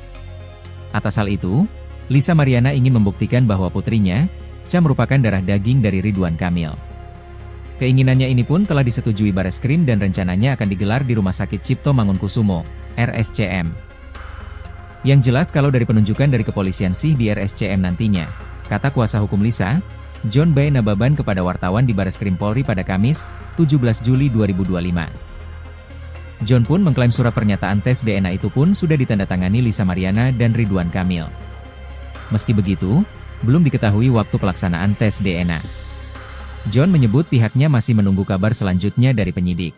Atas hal itu, Lisa Mariana ingin membuktikan bahwa putrinya, Cha, merupakan darah daging dari Ridwan Kamil. Keinginannya ini pun telah disetujui Bareskrim dan rencananya akan digelar di Rumah Sakit Cipto Mangunkusumo, RSCM. Yang jelas kalau dari penunjukan dari kepolisian sih di RSCM nantinya, kata kuasa hukum Lisa, John B. Nababan kepada wartawan di Bareskrim Polri pada Kamis, 17 Juli 2025. John pun mengklaim surat pernyataan tes DNA itu pun sudah ditandatangani Lisa Mariana dan Ridwan Kamil. Meski begitu, belum diketahui waktu pelaksanaan tes DNA. John menyebut pihaknya masih menunggu kabar selanjutnya dari penyidik.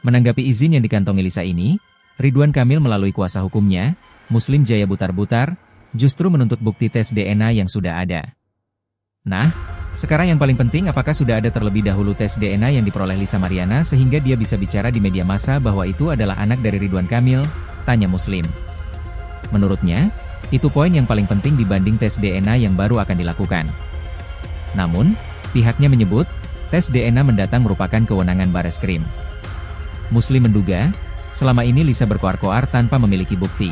Menanggapi izin yang dikantongi Lisa ini, Ridwan Kamil melalui kuasa hukumnya, Muslim Jaya Butar-Butar, justru menuntut bukti tes DNA yang sudah ada. Nah, sekarang yang paling penting apakah sudah ada terlebih dahulu tes DNA yang diperoleh Lisa Mariana sehingga dia bisa bicara di media massa bahwa itu adalah anak dari Ridwan Kamil, tanya Muslim. Menurutnya, itu poin yang paling penting dibanding tes DNA yang baru akan dilakukan. Namun, pihaknya menyebut, tes DNA mendatang merupakan kewenangan Bareskrim. Muslim menduga, selama ini Lisa berkoar-koar tanpa memiliki bukti.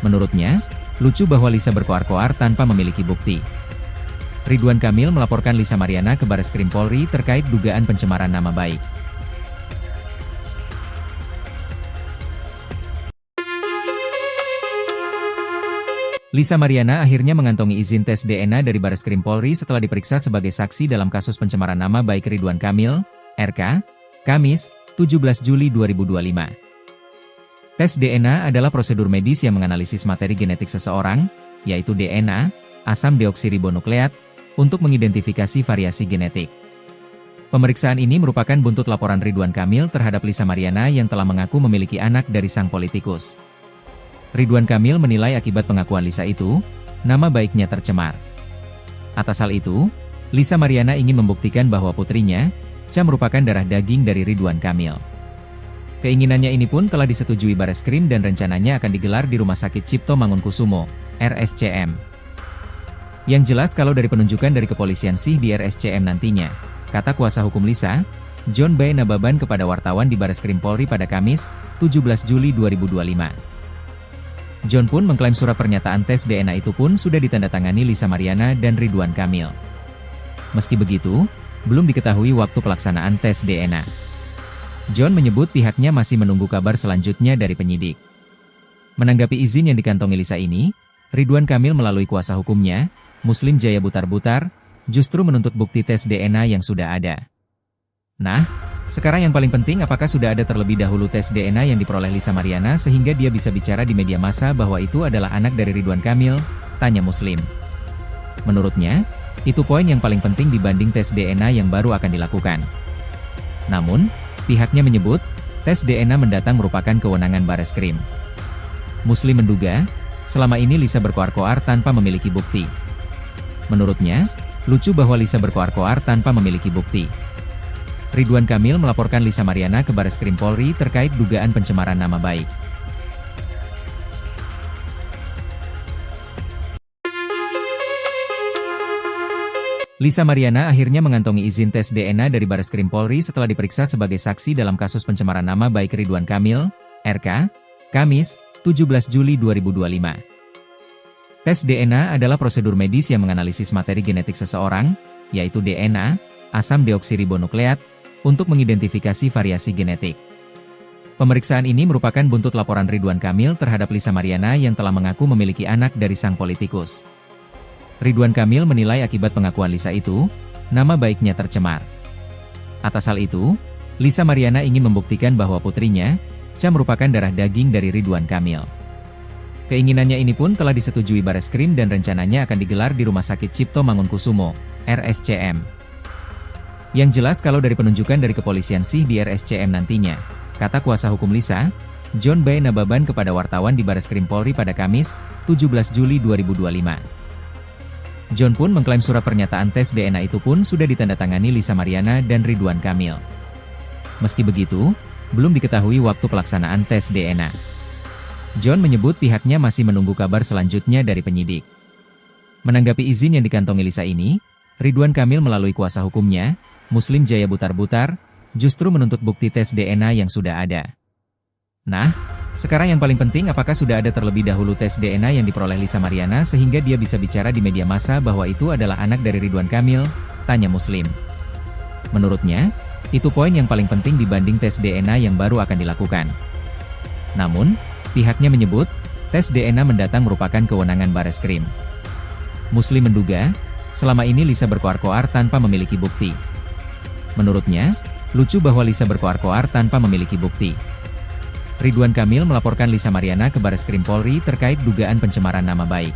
Menurutnya, lucu bahwa Lisa berkoar-koar tanpa memiliki bukti. Ridwan Kamil melaporkan Lisa Mariana ke Bareskrim Polri terkait dugaan pencemaran nama baik. Lisa Mariana akhirnya mengantongi izin tes DNA dari Bareskrim Polri setelah diperiksa sebagai saksi dalam kasus pencemaran nama baik Ridwan Kamil, RK, Kamis, 17 Juli 2025. Tes DNA adalah prosedur medis yang menganalisis materi genetik seseorang, yaitu DNA, asam deoksiribonukleat, untuk mengidentifikasi variasi genetik. Pemeriksaan ini merupakan buntut laporan Ridwan Kamil terhadap Lisa Mariana yang telah mengaku memiliki anak dari sang politikus. Ridwan Kamil menilai akibat pengakuan Lisa itu, nama baiknya tercemar. Atas hal itu, Lisa Mariana ingin membuktikan bahwa putrinya, Cha merupakan darah daging dari Ridwan Kamil. Keinginannya ini pun telah disetujui Bareskrim dan rencananya akan digelar di Rumah Sakit Cipto Mangunkusumo, RSCM. Yang jelas kalau dari penunjukan dari kepolisian sih di RSCM nantinya, kata kuasa hukum Lisa, John B. Nababan kepada wartawan di Bareskrim Polri pada Kamis, 17 Juli 2025. John pun mengklaim surat pernyataan tes DNA itu pun sudah ditandatangani Lisa Mariana dan Ridwan Kamil. Meski begitu, belum diketahui waktu pelaksanaan tes DNA. John menyebut pihaknya masih menunggu kabar selanjutnya dari penyidik. Menanggapi izin yang dikantongi Lisa ini, Ridwan Kamil melalui kuasa hukumnya, Muslim Jaya Butar-Butar, justru menuntut bukti tes DNA yang sudah ada. Nah, sekarang yang paling penting apakah sudah ada terlebih dahulu tes DNA yang diperoleh Lisa Mariana sehingga dia bisa bicara di media massa bahwa itu adalah anak dari Ridwan Kamil, tanya Muslim. Menurutnya, itu poin yang paling penting dibanding tes DNA yang baru akan dilakukan. Namun, pihaknya menyebut, tes DNA mendatang merupakan kewenangan Bareskrim. Muslim menduga, selama ini Lisa berkoar-koar tanpa memiliki bukti. Menurutnya, lucu bahwa Lisa berkoar-koar tanpa memiliki bukti. Ridwan Kamil melaporkan Lisa Mariana ke Bareskrim Polri terkait dugaan pencemaran nama baik. Lisa Mariana akhirnya mengantongi izin tes DNA dari Bareskrim Polri setelah diperiksa sebagai saksi dalam kasus pencemaran nama baik Ridwan Kamil, RK, Kamis, 17 Juli 2025. Tes DNA adalah prosedur medis yang menganalisis materi genetik seseorang, yaitu DNA, asam deoksiribonukleat, untuk mengidentifikasi variasi genetik. Pemeriksaan ini merupakan buntut laporan Ridwan Kamil terhadap Lisa Mariana yang telah mengaku memiliki anak dari sang politikus. Ridwan Kamil menilai akibat pengakuan Lisa itu, nama baiknya tercemar. Atas hal itu, Lisa Mariana ingin membuktikan bahwa putrinya, Cha merupakan darah daging dari Ridwan Kamil. Keinginannya ini pun telah disetujui Bareskrim dan rencananya akan digelar di Rumah Sakit Cipto Mangunkusumo, RSCM. Yang jelas kalau dari penunjukan dari kepolisian sih di RSCM nantinya, kata kuasa hukum Lisa, John B. Nababan kepada wartawan di Bareskrim Polri pada Kamis, 17 Juli 2025. John pun mengklaim surat pernyataan tes DNA itu pun sudah ditandatangani Lisa Mariana dan Ridwan Kamil. Meski begitu, belum diketahui waktu pelaksanaan tes DNA. John menyebut pihaknya masih menunggu kabar selanjutnya dari penyidik. Menanggapi izin yang dikantongi Lisa ini, Ridwan Kamil melalui kuasa hukumnya, Muslim Jaya Butar-Butar, justru menuntut bukti tes DNA yang sudah ada. Nah, sekarang yang paling penting apakah sudah ada terlebih dahulu tes DNA yang diperoleh Lisa Mariana sehingga dia bisa bicara di media massa bahwa itu adalah anak dari Ridwan Kamil, tanya Muslim. Menurutnya, itu poin yang paling penting dibanding tes DNA yang baru akan dilakukan. Namun, pihaknya menyebut, tes DNA mendatang merupakan kewenangan Bareskrim. Muslim menduga, selama ini Lisa berkoar-koar tanpa memiliki bukti. Menurutnya, lucu bahwa Lisa berkoar-koar tanpa memiliki bukti. Ridwan Kamil melaporkan Lisa Mariana ke Bareskrim Polri terkait dugaan pencemaran nama baik.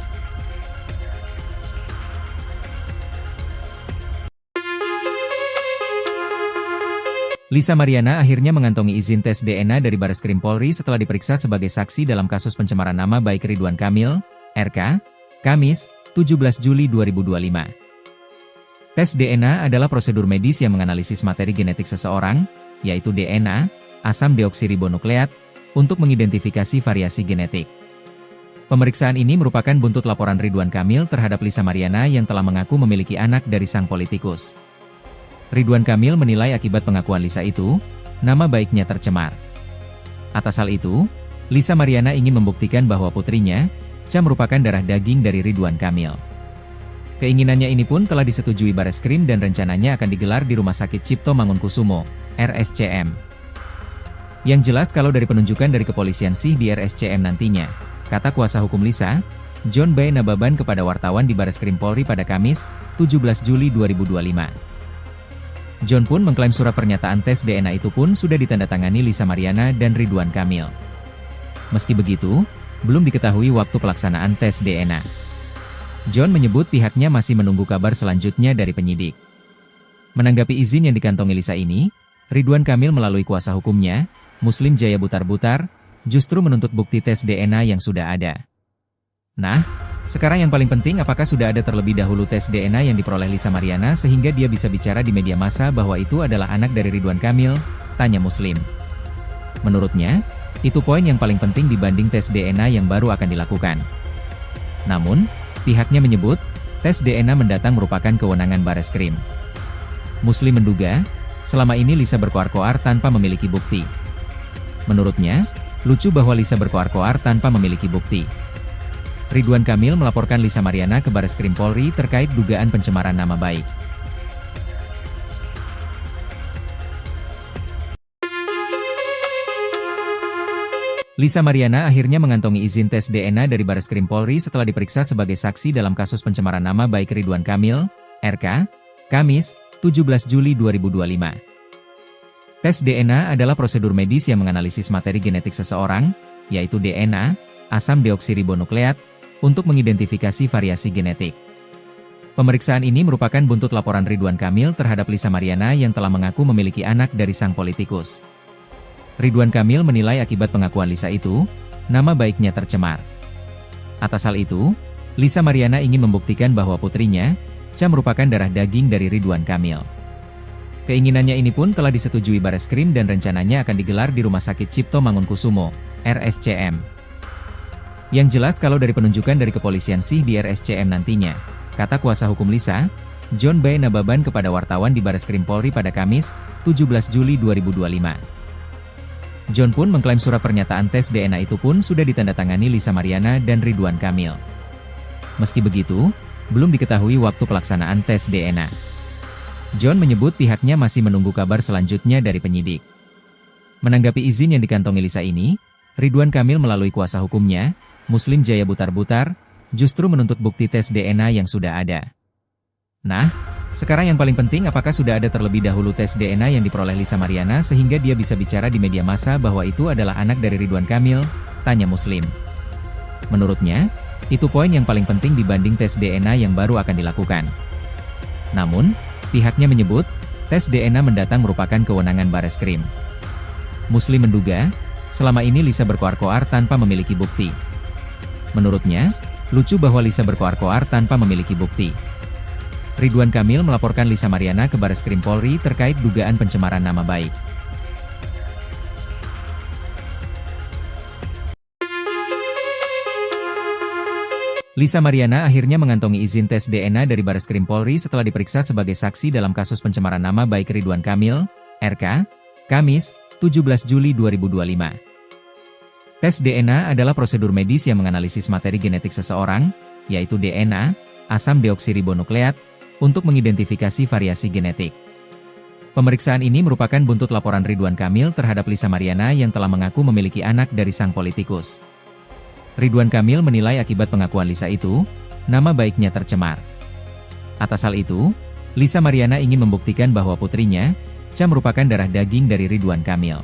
Lisa Mariana akhirnya mengantongi izin tes DNA dari Bareskrim Polri setelah diperiksa sebagai saksi dalam kasus pencemaran nama baik Ridwan Kamil, RK, Kamis, 17 Juli 2025. Tes DNA adalah prosedur medis yang menganalisis materi genetik seseorang, yaitu DNA, asam deoksiribonukleat, untuk mengidentifikasi variasi genetik. Pemeriksaan ini merupakan buntut laporan Ridwan Kamil terhadap Lisa Mariana yang telah mengaku memiliki anak dari sang politikus. Ridwan Kamil menilai akibat pengakuan Lisa itu, nama baiknya tercemar. Atas hal itu, Lisa Mariana ingin membuktikan bahwa putrinya, Cha merupakan darah daging dari Ridwan Kamil. Keinginannya ini pun telah disetujui Bareskrim dan rencananya akan digelar di Rumah Sakit Cipto Mangunkusumo, RSCM. Yang jelas kalau dari penunjukan dari kepolisian sih di RSCM nantinya, kata kuasa hukum Lisa, John B. Nababan kepada wartawan di Bareskrim Polri pada Kamis, 17 Juli 2025. John pun mengklaim surat pernyataan tes DNA itu pun sudah ditandatangani Lisa Mariana dan Ridwan Kamil. Meski begitu, belum diketahui waktu pelaksanaan tes DNA. John menyebut pihaknya masih menunggu kabar selanjutnya dari penyidik. Menanggapi izin yang dikantongi Lisa ini, Ridwan Kamil melalui kuasa hukumnya, Muslim Jaya Butar-Butar, justru menuntut bukti tes DNA yang sudah ada. Nah, sekarang yang paling penting apakah sudah ada terlebih dahulu tes DNA yang diperoleh Lisa Mariana sehingga dia bisa bicara di media massa bahwa itu adalah anak dari Ridwan Kamil, tanya Muslim. Menurutnya, itu poin yang paling penting dibanding tes DNA yang baru akan dilakukan. Namun, pihaknya menyebut, tes DNA mendatang merupakan kewenangan Bareskrim. Muslim menduga, selama ini Lisa berkoar-koar tanpa memiliki bukti. Menurutnya, lucu bahwa Lisa berkoar-koar tanpa memiliki bukti. Ridwan Kamil melaporkan Lisa Mariana ke Bareskrim Polri terkait dugaan pencemaran nama baik. Lisa Mariana akhirnya mengantongi izin tes DNA dari Bareskrim Polri setelah diperiksa sebagai saksi dalam kasus pencemaran nama baik Ridwan Kamil, RK, Kamis, 17 Juli 2025. Tes DNA adalah prosedur medis yang menganalisis materi genetik seseorang, yaitu DNA, asam deoksiribonukleat, untuk mengidentifikasi variasi genetik. Pemeriksaan ini merupakan buntut laporan Ridwan Kamil terhadap Lisa Mariana yang telah mengaku memiliki anak dari sang politikus. Ridwan Kamil menilai akibat pengakuan Lisa itu, nama baiknya tercemar. Atas hal itu, Lisa Mariana ingin membuktikan bahwa putrinya, Cha merupakan darah daging dari Ridwan Kamil. Keinginannya ini pun telah disetujui Bareskrim dan rencananya akan digelar di Rumah Sakit Cipto Mangunkusumo, RSCM. Yang jelas kalau dari penunjukan dari kepolisian sih di RSCM nantinya, kata kuasa hukum Lisa, John B. Nababan kepada wartawan di Bareskrim Polri pada Kamis, 17 Juli 2025. John pun mengklaim surat pernyataan tes DNA itu pun sudah ditandatangani Lisa Mariana dan Ridwan Kamil. Meski begitu, belum diketahui waktu pelaksanaan tes DNA. John menyebut pihaknya masih menunggu kabar selanjutnya dari penyidik. Menanggapi izin yang dikantongi Lisa ini, Ridwan Kamil melalui kuasa hukumnya, Muslim Jaya Butar-Butar, justru menuntut bukti tes DNA yang sudah ada. Nah, sekarang yang paling penting apakah sudah ada terlebih dahulu tes DNA yang diperoleh Lisa Mariana sehingga dia bisa bicara di media massa bahwa itu adalah anak dari Ridwan Kamil, tanya Muslim. Menurutnya, itu poin yang paling penting dibanding tes DNA yang baru akan dilakukan. Namun, pihaknya menyebut, tes DNA mendatang merupakan kewenangan Bareskrim. Muslim menduga, selama ini Lisa berkoar-koar tanpa memiliki bukti. Menurutnya, lucu bahwa Lisa berkoar-koar tanpa memiliki bukti. Ridwan Kamil melaporkan Lisa Mariana ke Bareskrim Polri terkait dugaan pencemaran nama baik. Lisa Mariana akhirnya mengantongi izin tes DNA dari Bareskrim Polri setelah diperiksa sebagai saksi dalam kasus pencemaran nama baik Ridwan Kamil, RK, Kamis, 17 Juli 2025. Tes DNA adalah prosedur medis yang menganalisis materi genetik seseorang, yaitu DNA, asam deoksiribonukleat, untuk mengidentifikasi variasi genetik. Pemeriksaan ini merupakan buntut laporan Ridwan Kamil terhadap Lisa Mariana yang telah mengaku memiliki anak dari sang politikus. Ridwan Kamil menilai akibat pengakuan Lisa itu, nama baiknya tercemar. Atas hal itu, Lisa Mariana ingin membuktikan bahwa putrinya, Cha merupakan darah daging dari Ridwan Kamil.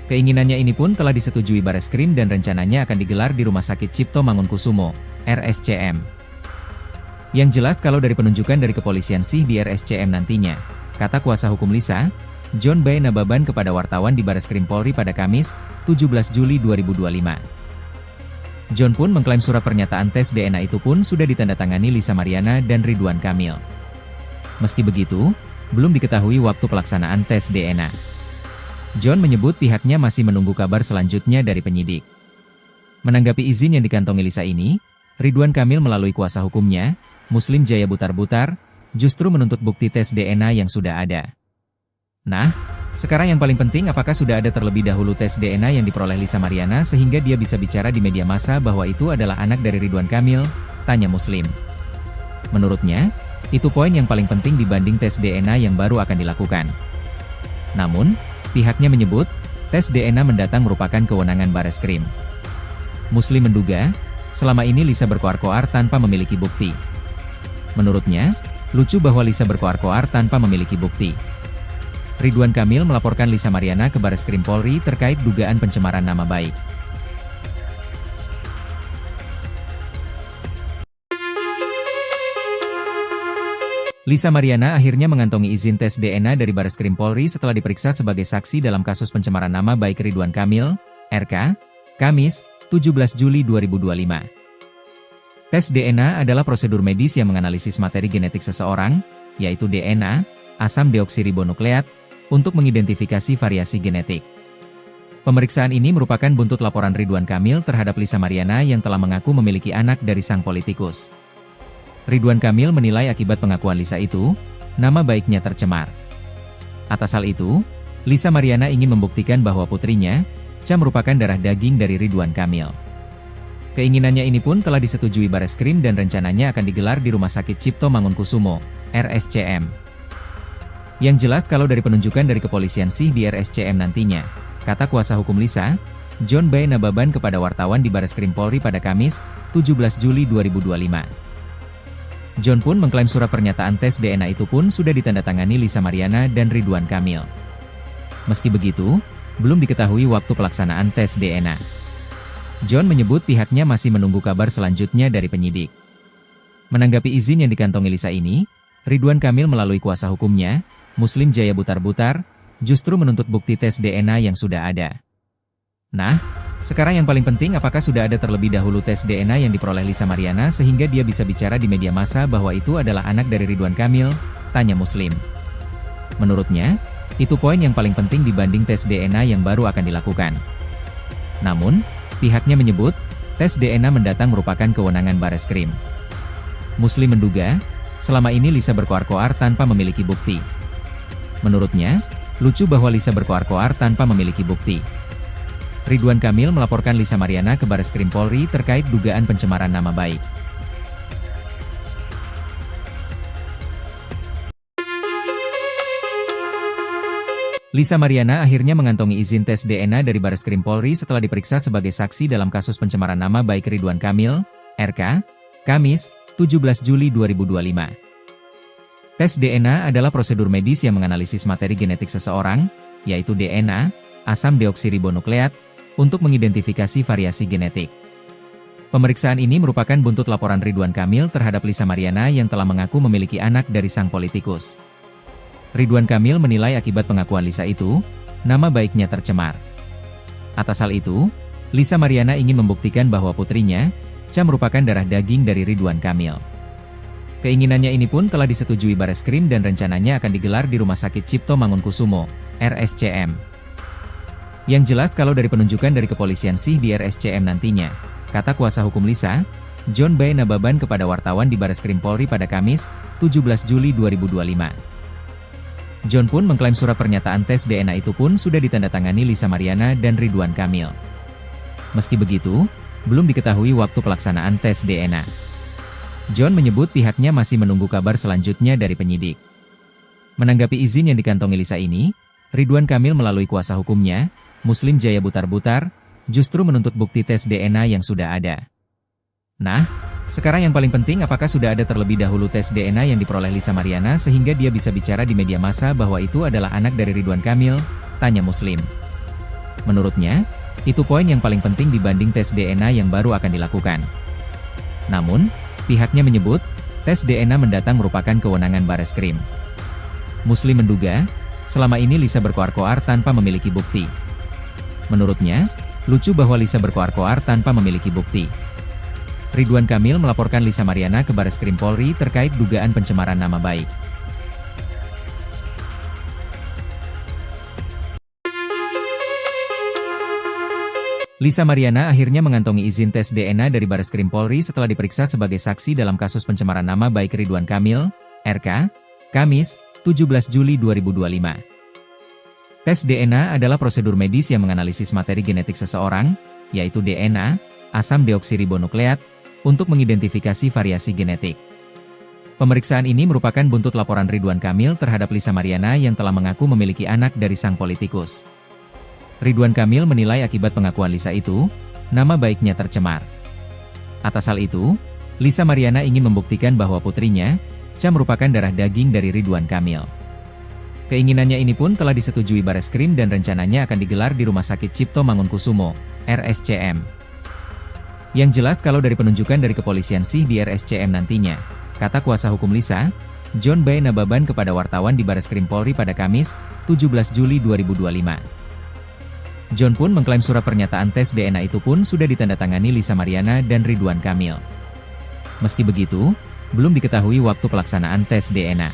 Keinginannya ini pun telah disetujui Bareskrim dan rencananya akan digelar di Rumah Sakit Cipto Mangunkusumo, RSCM. Yang jelas kalau dari penunjukan dari kepolisian sih di RSCM nantinya, kata kuasa hukum Lisa, John B. Nababan kepada wartawan di Bareskrim Polri pada Kamis, 17 Juli 2025. John pun mengklaim surat pernyataan tes DNA itu pun sudah ditandatangani Lisa Mariana dan Ridwan Kamil. Meski begitu, belum diketahui waktu pelaksanaan tes DNA. John menyebut pihaknya masih menunggu kabar selanjutnya dari penyidik. Menanggapi izin yang dikantongi Lisa ini, Ridwan Kamil melalui kuasa hukumnya, Muslim Jaya Butar-Butar, justru menuntut bukti tes DNA yang sudah ada. Nah, sekarang yang paling penting apakah sudah ada terlebih dahulu tes DNA yang diperoleh Lisa Mariana sehingga dia bisa bicara di media massa bahwa itu adalah anak dari Ridwan Kamil, tanya Muslim. Menurutnya, itu poin yang paling penting dibanding tes DNA yang baru akan dilakukan. Namun, pihaknya menyebut, tes DNA mendatang merupakan kewenangan Bareskrim. Muslim menduga, selama ini Lisa berkoar-koar tanpa memiliki bukti. Menurutnya, lucu bahwa Lisa berkoar-koar tanpa memiliki bukti. Ridwan Kamil melaporkan Lisa Mariana ke Bareskrim Polri terkait dugaan pencemaran nama baik. Lisa Mariana akhirnya mengantongi izin tes DNA dari Bareskrim Polri setelah diperiksa sebagai saksi dalam kasus pencemaran nama baik Ridwan Kamil, RK, Kamis, 17 Juli 2025. Tes DNA adalah prosedur medis yang menganalisis materi genetik seseorang, yaitu DNA, asam deoksiribonukleat, untuk mengidentifikasi variasi genetik. Pemeriksaan ini merupakan buntut laporan Ridwan Kamil terhadap Lisa Mariana yang telah mengaku memiliki anak dari sang politikus. Ridwan Kamil menilai akibat pengakuan Lisa itu, nama baiknya tercemar. Atas hal itu, Lisa Mariana ingin membuktikan bahwa putrinya, Cha merupakan darah daging dari Ridwan Kamil. Keinginannya ini pun telah disetujui Bareskrim dan rencananya akan digelar di Rumah Sakit Cipto Mangunkusumo, RSCM. Yang jelas kalau dari penunjukan dari kepolisian sih di RSCM nantinya, kata kuasa hukum Lisa, John B. Nababan kepada wartawan di Bareskrim Polri pada Kamis, 17 Juli 2025. John pun mengklaim surat pernyataan tes DNA itu pun sudah ditandatangani Lisa Mariana dan Ridwan Kamil. Meski begitu, belum diketahui waktu pelaksanaan tes DNA. John menyebut pihaknya masih menunggu kabar selanjutnya dari penyidik. Menanggapi izin yang dikantongi Lisa ini, Ridwan Kamil melalui kuasa hukumnya, Muslim Jaya Butar-Butar, justru menuntut bukti tes DNA yang sudah ada. Nah, sekarang yang paling penting apakah sudah ada terlebih dahulu tes DNA yang diperoleh Lisa Mariana sehingga dia bisa bicara di media massa bahwa itu adalah anak dari Ridwan Kamil, tanya Muslim. Menurutnya, itu poin yang paling penting dibanding tes DNA yang baru akan dilakukan. Namun, pihaknya menyebut, tes DNA mendatang merupakan kewenangan Bareskrim. Muslim menduga, selama ini Lisa berkoar-koar tanpa memiliki bukti. Menurutnya, lucu bahwa Lisa berkoar-koar tanpa memiliki bukti. Ridwan Kamil melaporkan Lisa Mariana ke Bareskrim Polri terkait dugaan pencemaran nama baik. Lisa Mariana akhirnya mengantongi izin tes DNA dari Bareskrim Polri setelah diperiksa sebagai saksi dalam kasus pencemaran nama baik Ridwan Kamil, RK, Kamis, 17 Juli 2025. Tes DNA adalah prosedur medis yang menganalisis materi genetik seseorang, yaitu DNA, asam deoksiribonukleat, untuk mengidentifikasi variasi genetik. Pemeriksaan ini merupakan buntut laporan Ridwan Kamil terhadap Lisa Mariana yang telah mengaku memiliki anak dari sang politikus. Ridwan Kamil menilai akibat pengakuan Lisa itu, nama baiknya tercemar. Atas hal itu, Lisa Mariana ingin membuktikan bahwa putrinya, Cha merupakan darah daging dari Ridwan Kamil. Keinginannya ini pun telah disetujui Bareskrim dan rencananya akan digelar di Rumah Sakit Cipto Mangunkusumo, RSCM. Yang jelas kalau dari penunjukan dari kepolisian sih di RSCM nantinya, kata kuasa hukum Lisa, John B. Nababan kepada wartawan di Bareskrim Polri pada Kamis, 17 Juli 2025. John pun mengklaim surat pernyataan tes DNA itu pun sudah ditandatangani Lisa Mariana dan Ridwan Kamil. Meski begitu, belum diketahui waktu pelaksanaan tes DNA. John menyebut pihaknya masih menunggu kabar selanjutnya dari penyidik. Menanggapi izin yang dikantongi Lisa ini, Ridwan Kamil melalui kuasa hukumnya, Muslim Jaya Butar-Butar, justru menuntut bukti tes DNA yang sudah ada. Nah, sekarang yang paling penting apakah sudah ada terlebih dahulu tes DNA yang diperoleh Lisa Mariana sehingga dia bisa bicara di media massa bahwa itu adalah anak dari Ridwan Kamil, tanya Muslim. Menurutnya, itu poin yang paling penting dibanding tes DNA yang baru akan dilakukan. Namun, pihaknya menyebut, tes DNA mendatang merupakan kewenangan Bareskrim. Muslim menduga, selama ini Lisa berkoar-koar tanpa memiliki bukti. Menurutnya, lucu bahwa Lisa berkoar-koar tanpa memiliki bukti. Ridwan Kamil melaporkan Lisa Mariana ke Bareskrim Polri terkait dugaan pencemaran nama baik. Lisa Mariana akhirnya mengantongi izin tes DNA dari Bareskrim Polri setelah diperiksa sebagai saksi dalam kasus pencemaran nama baik Ridwan Kamil, RK, Kamis, 17 Juli 2025. Tes DNA adalah prosedur medis yang menganalisis materi genetik seseorang, yaitu DNA, asam deoksiribonukleat, untuk mengidentifikasi variasi genetik. Pemeriksaan ini merupakan buntut laporan Ridwan Kamil terhadap Lisa Mariana yang telah mengaku memiliki anak dari sang politikus. Ridwan Kamil menilai akibat pengakuan Lisa itu, nama baiknya tercemar. Atas hal itu, Lisa Mariana ingin membuktikan bahwa putrinya, Cha merupakan darah daging dari Ridwan Kamil. Keinginannya ini pun telah disetujui Bareskrim dan rencananya akan digelar di Rumah Sakit Cipto Mangunkusumo, RSCM. Yang jelas kalau dari penunjukan dari kepolisian sih di RSCM nantinya, kata kuasa hukum Lisa, John B. Nababan kepada wartawan di Bareskrim Polri pada Kamis, 17 Juli 2025. John pun mengklaim surat pernyataan tes DNA itu pun sudah ditandatangani Lisa Mariana dan Ridwan Kamil. Meski begitu, belum diketahui waktu pelaksanaan tes DNA.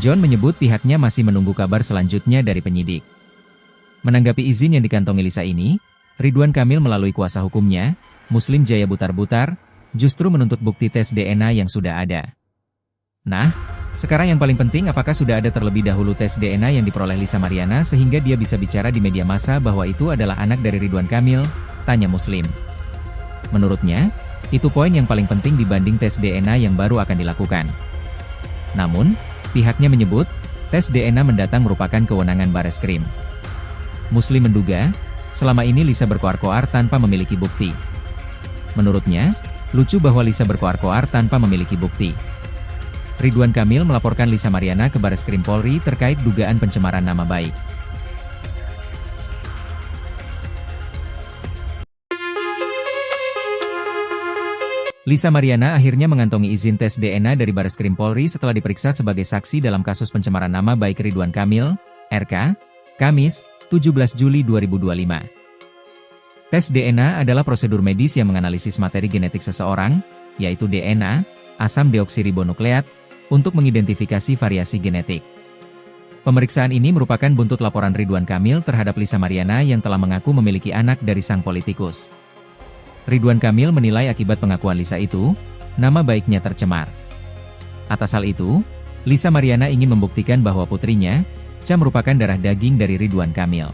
John menyebut pihaknya masih menunggu kabar selanjutnya dari penyidik. Menanggapi izin yang dikantongi Lisa ini, Ridwan Kamil melalui kuasa hukumnya, Muslim Jaya Butar-Butar, justru menuntut bukti tes DNA yang sudah ada. Nah, sekarang yang paling penting apakah sudah ada terlebih dahulu tes DNA yang diperoleh Lisa Mariana sehingga dia bisa bicara di media massa bahwa itu adalah anak dari Ridwan Kamil, tanya Muslim. Menurutnya, itu poin yang paling penting dibanding tes DNA yang baru akan dilakukan. Namun, pihaknya menyebut, tes DNA mendatang merupakan kewenangan Bareskrim. Muslim menduga, selama ini Lisa berkoar-koar tanpa memiliki bukti. Menurutnya, lucu bahwa Lisa berkoar-koar tanpa memiliki bukti. Ridwan Kamil melaporkan Lisa Mariana ke Bareskrim Polri terkait dugaan pencemaran nama baik. Lisa Mariana akhirnya mengantongi izin tes DNA dari Bareskrim Polri setelah diperiksa sebagai saksi dalam kasus pencemaran nama baik Ridwan Kamil, RK, Kamis, 17 Juli 2025. Tes DNA adalah prosedur medis yang menganalisis materi genetik seseorang, yaitu DNA, asam deoksiribonukleat, untuk mengidentifikasi variasi genetik. Pemeriksaan ini merupakan buntut laporan Ridwan Kamil terhadap Lisa Mariana yang telah mengaku memiliki anak dari sang politikus. Ridwan Kamil menilai akibat pengakuan Lisa itu, nama baiknya tercemar. Atas hal itu, Lisa Mariana ingin membuktikan bahwa putrinya, Cha merupakan darah daging dari Ridwan Kamil.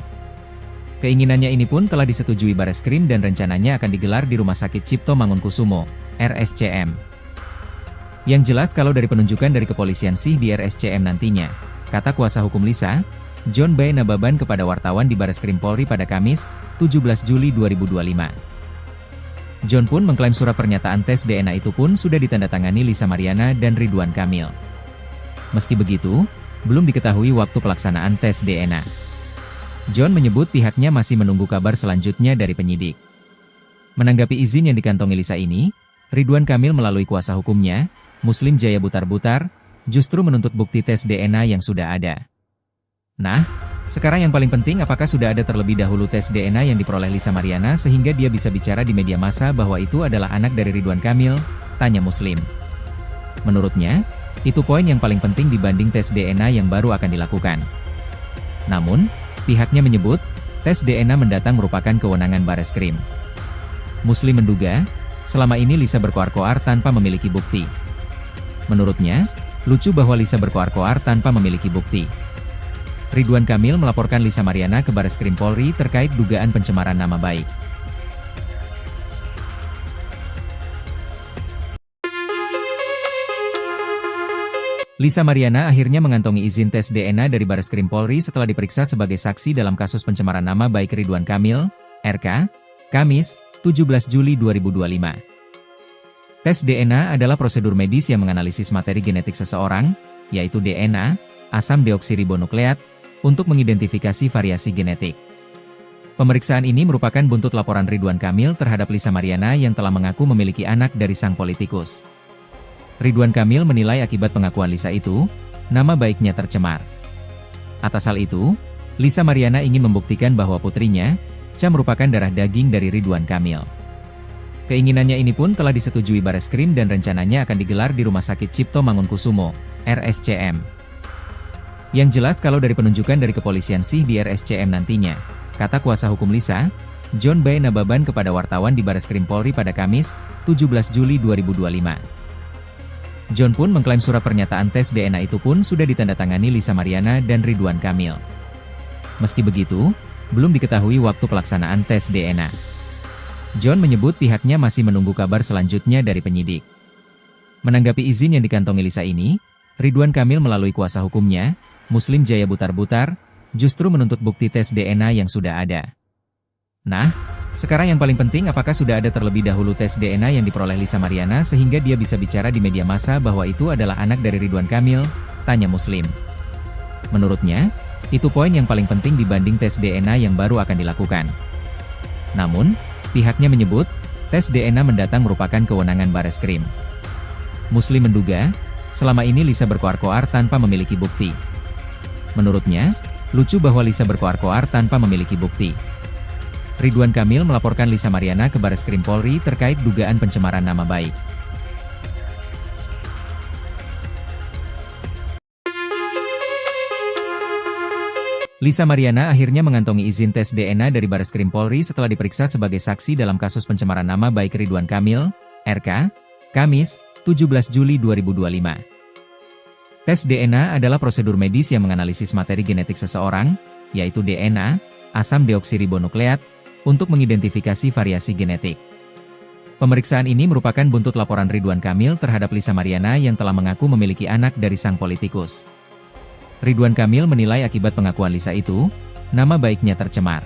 Keinginannya ini pun telah disetujui Bareskrim dan rencananya akan digelar di Rumah Sakit Cipto Mangunkusumo, RSCM. Yang jelas kalau dari penunjukan dari kepolisian sih di RSCM nantinya, kata kuasa hukum Lisa, John B. Nababan kepada wartawan di Bareskrim Polri pada Kamis, 17 Juli 2025. John pun mengklaim surat pernyataan tes DNA itu pun sudah ditandatangani Lisa Mariana dan Ridwan Kamil. Meski begitu, belum diketahui waktu pelaksanaan tes DNA. John menyebut pihaknya masih menunggu kabar selanjutnya dari penyidik. Menanggapi izin yang dikantongi Lisa ini, Ridwan Kamil melalui kuasa hukumnya, Muslim Jaya Butar-Butar, justru menuntut bukti tes DNA yang sudah ada. Nah, sekarang yang paling penting apakah sudah ada terlebih dahulu tes DNA yang diperoleh Lisa Mariana sehingga dia bisa bicara di media massa bahwa itu adalah anak dari Ridwan Kamil, tanya Muslim. Menurutnya, itu poin yang paling penting dibanding tes DNA yang baru akan dilakukan. Namun, pihaknya menyebut, tes DNA mendatang merupakan kewenangan Bareskrim. Muslim menduga, selama ini Lisa berkoar-koar tanpa memiliki bukti. Menurutnya, lucu bahwa Lisa berkoar-koar tanpa memiliki bukti. Ridwan Kamil melaporkan Lisa Mariana ke Bareskrim Polri terkait dugaan pencemaran nama baik. Lisa Mariana akhirnya mengantongi izin tes DNA dari Bareskrim Polri setelah diperiksa sebagai saksi dalam kasus pencemaran nama baik Ridwan Kamil, RK, Kamis, 17 Juli 2025. Tes DNA adalah prosedur medis yang menganalisis materi genetik seseorang, yaitu DNA, asam deoksiribonukleat, untuk mengidentifikasi variasi genetik. Pemeriksaan ini merupakan buntut laporan Ridwan Kamil terhadap Lisa Mariana yang telah mengaku memiliki anak dari sang politikus. Ridwan Kamil menilai akibat pengakuan Lisa itu, nama baiknya tercemar. Atas hal itu, Lisa Mariana ingin membuktikan bahwa putrinya, Cha merupakan darah daging dari Ridwan Kamil. Keinginannya ini pun telah disetujui Bareskrim dan rencananya akan digelar di Rumah Sakit Cipto Mangunkusumo, RSCM. Yang jelas kalau dari penunjukan dari kepolisian sih di RSCM nantinya, kata kuasa hukum Lisa, John B. Nababan kepada wartawan di Bareskrim Polri pada Kamis, 17 Juli 2025. John pun mengklaim surat pernyataan tes DNA itu pun sudah ditandatangani Lisa Mariana dan Ridwan Kamil. Meski begitu, belum diketahui waktu pelaksanaan tes DNA. John menyebut pihaknya masih menunggu kabar selanjutnya dari penyidik. Menanggapi izin yang dikantongi Lisa ini, Ridwan Kamil melalui kuasa hukumnya, Muslim Jaya Butar-Butar, justru menuntut bukti tes DNA yang sudah ada. Nah, sekarang yang paling penting apakah sudah ada terlebih dahulu tes DNA yang diperoleh Lisa Mariana sehingga dia bisa bicara di media massa bahwa itu adalah anak dari Ridwan Kamil, tanya Muslim. Menurutnya, itu poin yang paling penting dibanding tes DNA yang baru akan dilakukan. Namun, pihaknya menyebut, tes DNA mendatang merupakan kewenangan Bareskrim. Muslim menduga, selama ini Lisa berkoar-koar tanpa memiliki bukti. Menurutnya, lucu bahwa Lisa berkoar-koar tanpa memiliki bukti. Ridwan Kamil melaporkan Lisa Mariana ke Bareskrim Polri terkait dugaan pencemaran nama baik. Lisa Mariana akhirnya mengantongi izin tes DNA dari Bareskrim Polri setelah diperiksa sebagai saksi dalam kasus pencemaran nama baik Ridwan Kamil, RK, Kamis, 17 Juli 2025. Tes DNA adalah prosedur medis yang menganalisis materi genetik seseorang, yaitu DNA, asam deoksiribonukleat, untuk mengidentifikasi variasi genetik. Pemeriksaan ini merupakan buntut laporan Ridwan Kamil terhadap Lisa Mariana yang telah mengaku memiliki anak dari sang politikus. Ridwan Kamil menilai akibat pengakuan Lisa itu, nama baiknya tercemar.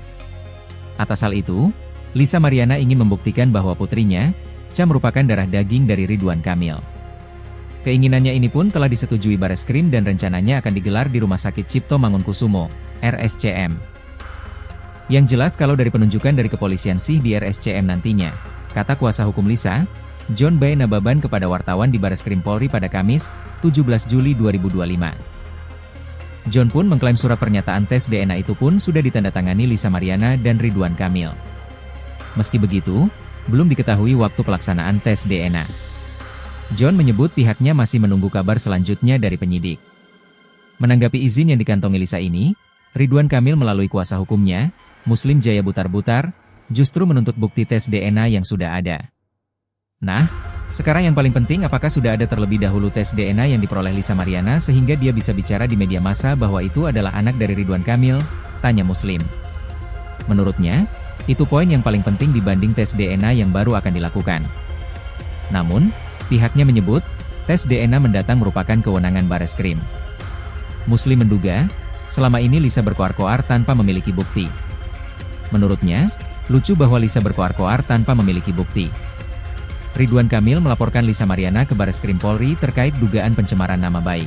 Atas hal itu, Lisa Mariana ingin membuktikan bahwa putrinya, Cha merupakan darah daging dari Ridwan Kamil. Keinginannya ini pun telah disetujui Bareskrim dan rencananya akan digelar di Rumah Sakit Cipto Mangunkusumo, RSCM. Yang jelas kalau dari penunjukan dari kepolisian sih di RSCM nantinya, kata kuasa hukum Lisa, John B. Nababan kepada wartawan di Bareskrim Polri pada Kamis, 17 Juli 2025. John pun mengklaim surat pernyataan tes DNA itu pun sudah ditandatangani Lisa Mariana dan Ridwan Kamil. Meski begitu, belum diketahui waktu pelaksanaan tes DNA. John menyebut pihaknya masih menunggu kabar selanjutnya dari penyidik. Menanggapi izin yang dikantongi Lisa ini, Ridwan Kamil melalui kuasa hukumnya, Muslim Jaya Butar-Butar, justru menuntut bukti tes DNA yang sudah ada. Nah, sekarang yang paling penting apakah sudah ada terlebih dahulu tes DNA yang diperoleh Lisa Mariana sehingga dia bisa bicara di media massa bahwa itu adalah anak dari Ridwan Kamil, tanya Muslim. Menurutnya, itu poin yang paling penting dibanding tes DNA yang baru akan dilakukan. Namun, pihaknya menyebut, tes DNA mendatang merupakan kewenangan Bareskrim. Muslim menduga, selama ini Lisa berkoar-koar tanpa memiliki bukti. Menurutnya, lucu bahwa Lisa berkoar-koar tanpa memiliki bukti. Ridwan Kamil melaporkan Lisa Mariana ke Bareskrim Polri terkait dugaan pencemaran nama baik.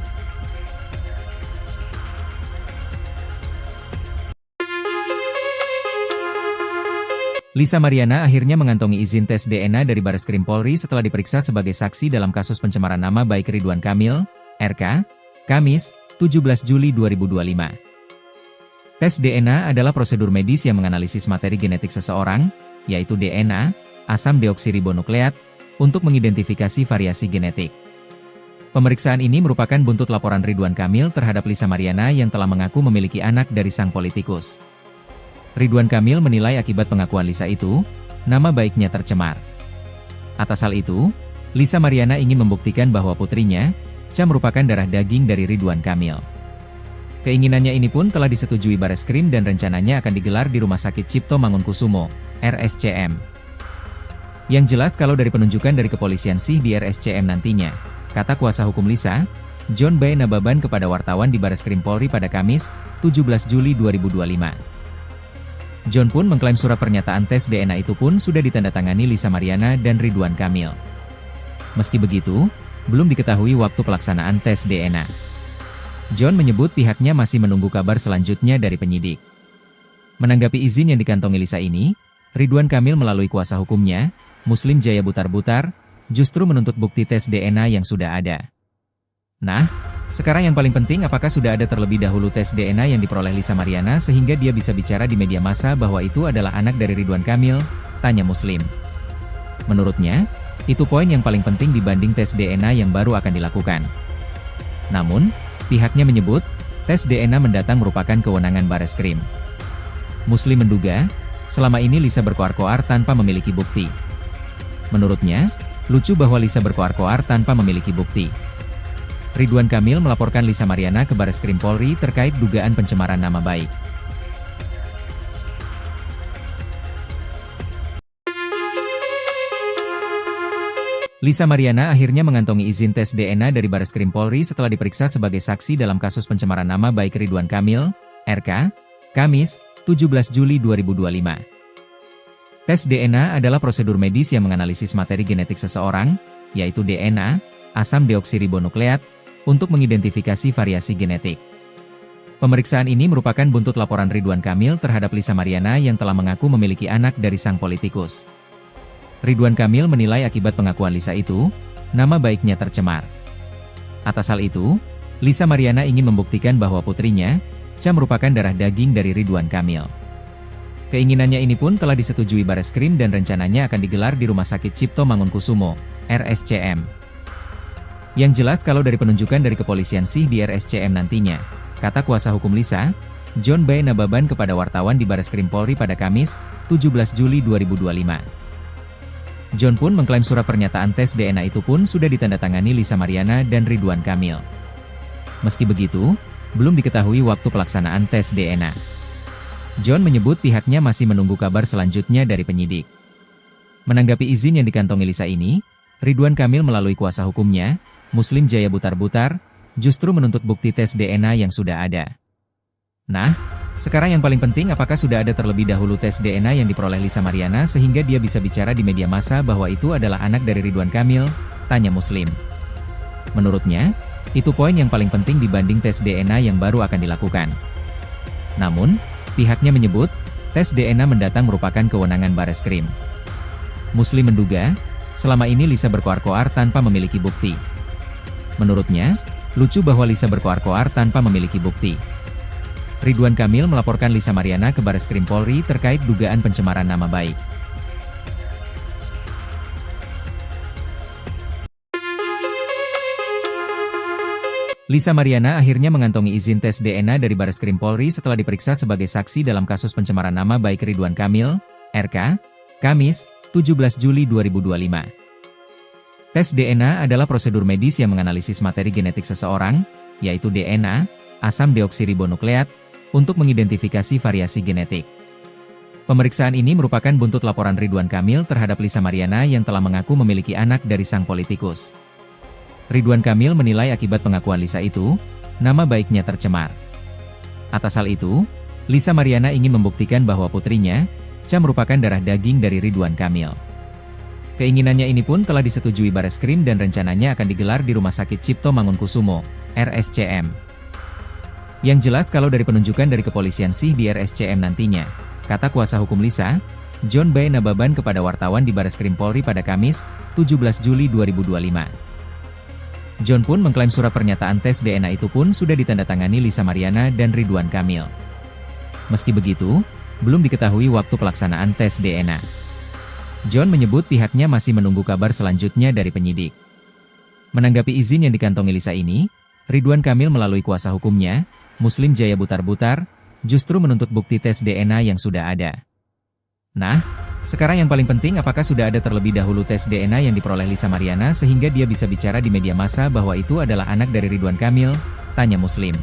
Lisa Mariana akhirnya mengantongi izin tes DNA dari Bareskrim Polri setelah diperiksa sebagai saksi dalam kasus pencemaran nama baik Ridwan Kamil, RK, Kamis, 17 Juli 2025. Tes DNA adalah prosedur medis yang menganalisis materi genetik seseorang, yaitu DNA, asam deoksiribonukleat, untuk mengidentifikasi variasi genetik. Pemeriksaan ini merupakan buntut laporan Ridwan Kamil terhadap Lisa Mariana yang telah mengaku memiliki anak dari sang politikus. Ridwan Kamil menilai akibat pengakuan Lisa itu, nama baiknya tercemar. Atas hal itu, Lisa Mariana ingin membuktikan bahwa putrinya, Cha merupakan darah daging dari Ridwan Kamil. Keinginannya ini pun telah disetujui Bareskrim dan rencananya akan digelar di Rumah Sakit Cipto Mangunkusumo, RSCM. Yang jelas kalau dari penunjukan dari kepolisian sih di RSCM nantinya, kata kuasa hukum Lisa, John B. Nababan kepada wartawan di Bareskrim Polri pada Kamis, 17 Juli 2025. John pun mengklaim surat pernyataan tes DNA itu pun sudah ditandatangani Lisa Mariana dan Ridwan Kamil. Meski begitu, belum diketahui waktu pelaksanaan tes DNA. John menyebut pihaknya masih menunggu kabar selanjutnya dari penyidik. Menanggapi izin yang dikantongi Lisa ini, Ridwan Kamil melalui kuasa hukumnya, Muslim Jaya Butar-Butar, justru menuntut bukti tes DNA yang sudah ada. Nah, sekarang yang paling penting, apakah sudah ada terlebih dahulu tes DNA yang diperoleh Lisa Mariana sehingga dia bisa bicara di media massa bahwa itu adalah anak dari Ridwan Kamil? Tanya Muslim. Menurutnya, itu poin yang paling penting dibanding tes DNA yang baru akan dilakukan. Namun, pihaknya menyebut, tes DNA mendatang merupakan kewenangan Bareskrim. Muslim menduga, selama ini Lisa berkoar-koar tanpa memiliki bukti. Menurutnya, lucu bahwa Lisa berkoar-koar tanpa memiliki bukti. Ridwan Kamil melaporkan Lisa Mariana ke Bareskrim Polri terkait dugaan pencemaran nama baik. Lisa Mariana akhirnya mengantongi izin tes DNA dari Bareskrim Polri setelah diperiksa sebagai saksi dalam kasus pencemaran nama baik Ridwan Kamil, RK, Kamis, 17 Juli 2025. Tes DNA adalah prosedur medis yang menganalisis materi genetik seseorang, yaitu DNA, asam deoksiribonukleat, untuk mengidentifikasi variasi genetik. Pemeriksaan ini merupakan buntut laporan Ridwan Kamil terhadap Lisa Mariana yang telah mengaku memiliki anak dari sang politikus. Ridwan Kamil menilai akibat pengakuan Lisa itu, nama baiknya tercemar. Atas hal itu, Lisa Mariana ingin membuktikan bahwa putrinya, Cha, merupakan darah daging dari Ridwan Kamil. Keinginannya ini pun telah disetujui Bareskrim dan rencananya akan digelar di Rumah Sakit Cipto Mangunkusumo, RSCM. Yang jelas kalau dari penunjukan dari kepolisian sih di RSCM nantinya, kata kuasa hukum Lisa, John B. Nababan kepada wartawan di Bareskrim Polri pada Kamis, 17 Juli 2025. John pun mengklaim surat pernyataan tes DNA itu pun sudah ditandatangani Lisa Mariana dan Ridwan Kamil. Meski begitu, belum diketahui waktu pelaksanaan tes DNA. John menyebut pihaknya masih menunggu kabar selanjutnya dari penyidik. Menanggapi izin yang dikantongi Lisa ini, Ridwan Kamil melalui kuasa hukumnya, Muslim Jaya Butar-Butar, justru menuntut bukti tes DNA yang sudah ada. Nah, sekarang yang paling penting, apakah sudah ada terlebih dahulu tes DNA yang diperoleh Lisa Mariana sehingga dia bisa bicara di media massa bahwa itu adalah anak dari Ridwan Kamil? Tanya Muslim. Menurutnya, itu poin yang paling penting dibanding tes DNA yang baru akan dilakukan. Namun, pihaknya menyebut, tes DNA mendatang merupakan kewenangan Bareskrim. Muslim menduga, selama ini Lisa berkoar-koar tanpa memiliki bukti. Menurutnya, lucu bahwa Lisa berkoar-koar tanpa memiliki bukti. Ridwan Kamil melaporkan Lisa Mariana ke Bareskrim Polri terkait dugaan pencemaran nama baik. Lisa Mariana akhirnya mengantongi izin tes DNA dari Bareskrim Polri setelah diperiksa sebagai saksi dalam kasus pencemaran nama baik Ridwan Kamil, RK, Kamis, 17 Juli 2025. Tes DNA adalah prosedur medis yang menganalisis materi genetik seseorang, yaitu DNA, asam deoksiribonukleat, untuk mengidentifikasi variasi genetik. Pemeriksaan ini merupakan buntut laporan Ridwan Kamil terhadap Lisa Mariana yang telah mengaku memiliki anak dari sang politikus. Ridwan Kamil menilai akibat pengakuan Lisa itu, nama baiknya tercemar. Atas hal itu, Lisa Mariana ingin membuktikan bahwa putrinya, Cha, merupakan darah daging dari Ridwan Kamil. Keinginannya ini pun telah disetujui Bareskrim dan rencananya akan digelar di Rumah Sakit Cipto Mangunkusumo, RSCM. Yang jelas kalau dari penunjukan dari kepolisian sih di RSCM nantinya, kata kuasa hukum Lisa, John B. Nababan kepada wartawan di Bareskrim Polri pada Kamis, 17 Juli 2025. John pun mengklaim surat pernyataan tes DNA itu pun sudah ditandatangani Lisa Mariana dan Ridwan Kamil. Meski begitu, belum diketahui waktu pelaksanaan tes DNA. John menyebut pihaknya masih menunggu kabar selanjutnya dari penyidik. Menanggapi izin yang dikantongi Lisa ini, Ridwan Kamil melalui kuasa hukumnya, Muslim Jaya Butar-Butar, justru menuntut bukti tes DNA yang sudah ada. Nah, sekarang yang paling penting, apakah sudah ada terlebih dahulu tes DNA yang diperoleh Lisa Mariana sehingga dia bisa bicara di media massa bahwa itu adalah anak dari Ridwan Kamil? Tanya Muslim.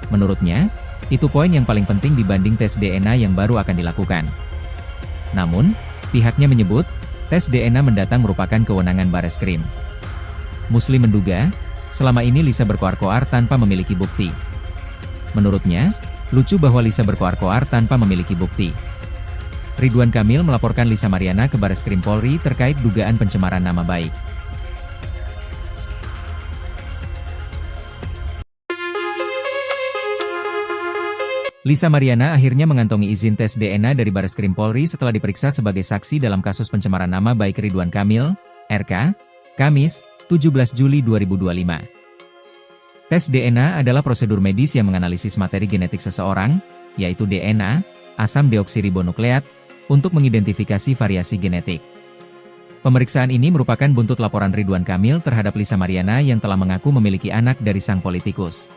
Menurutnya, itu poin yang paling penting dibanding tes DNA yang baru akan dilakukan. Namun, pihaknya menyebut, tes DNA mendatang merupakan kewenangan Bareskrim. Muslim menduga, selama ini Lisa berkoar-koar tanpa memiliki bukti. Menurutnya, lucu bahwa Lisa berkoar-koar tanpa memiliki bukti. Ridwan Kamil melaporkan Lisa Mariana ke Bareskrim Polri terkait dugaan pencemaran nama baik. Lisa Mariana akhirnya mengantongi izin tes DNA dari Bareskrim Polri setelah diperiksa sebagai saksi dalam kasus pencemaran nama baik Ridwan Kamil, RK, Kamis, 17 Juli 2025. Tes DNA adalah prosedur medis yang menganalisis materi genetik seseorang, yaitu DNA, asam deoksiribonukleat, untuk mengidentifikasi variasi genetik. Pemeriksaan ini merupakan buntut laporan Ridwan Kamil terhadap Lisa Mariana yang telah mengaku memiliki anak dari sang politikus.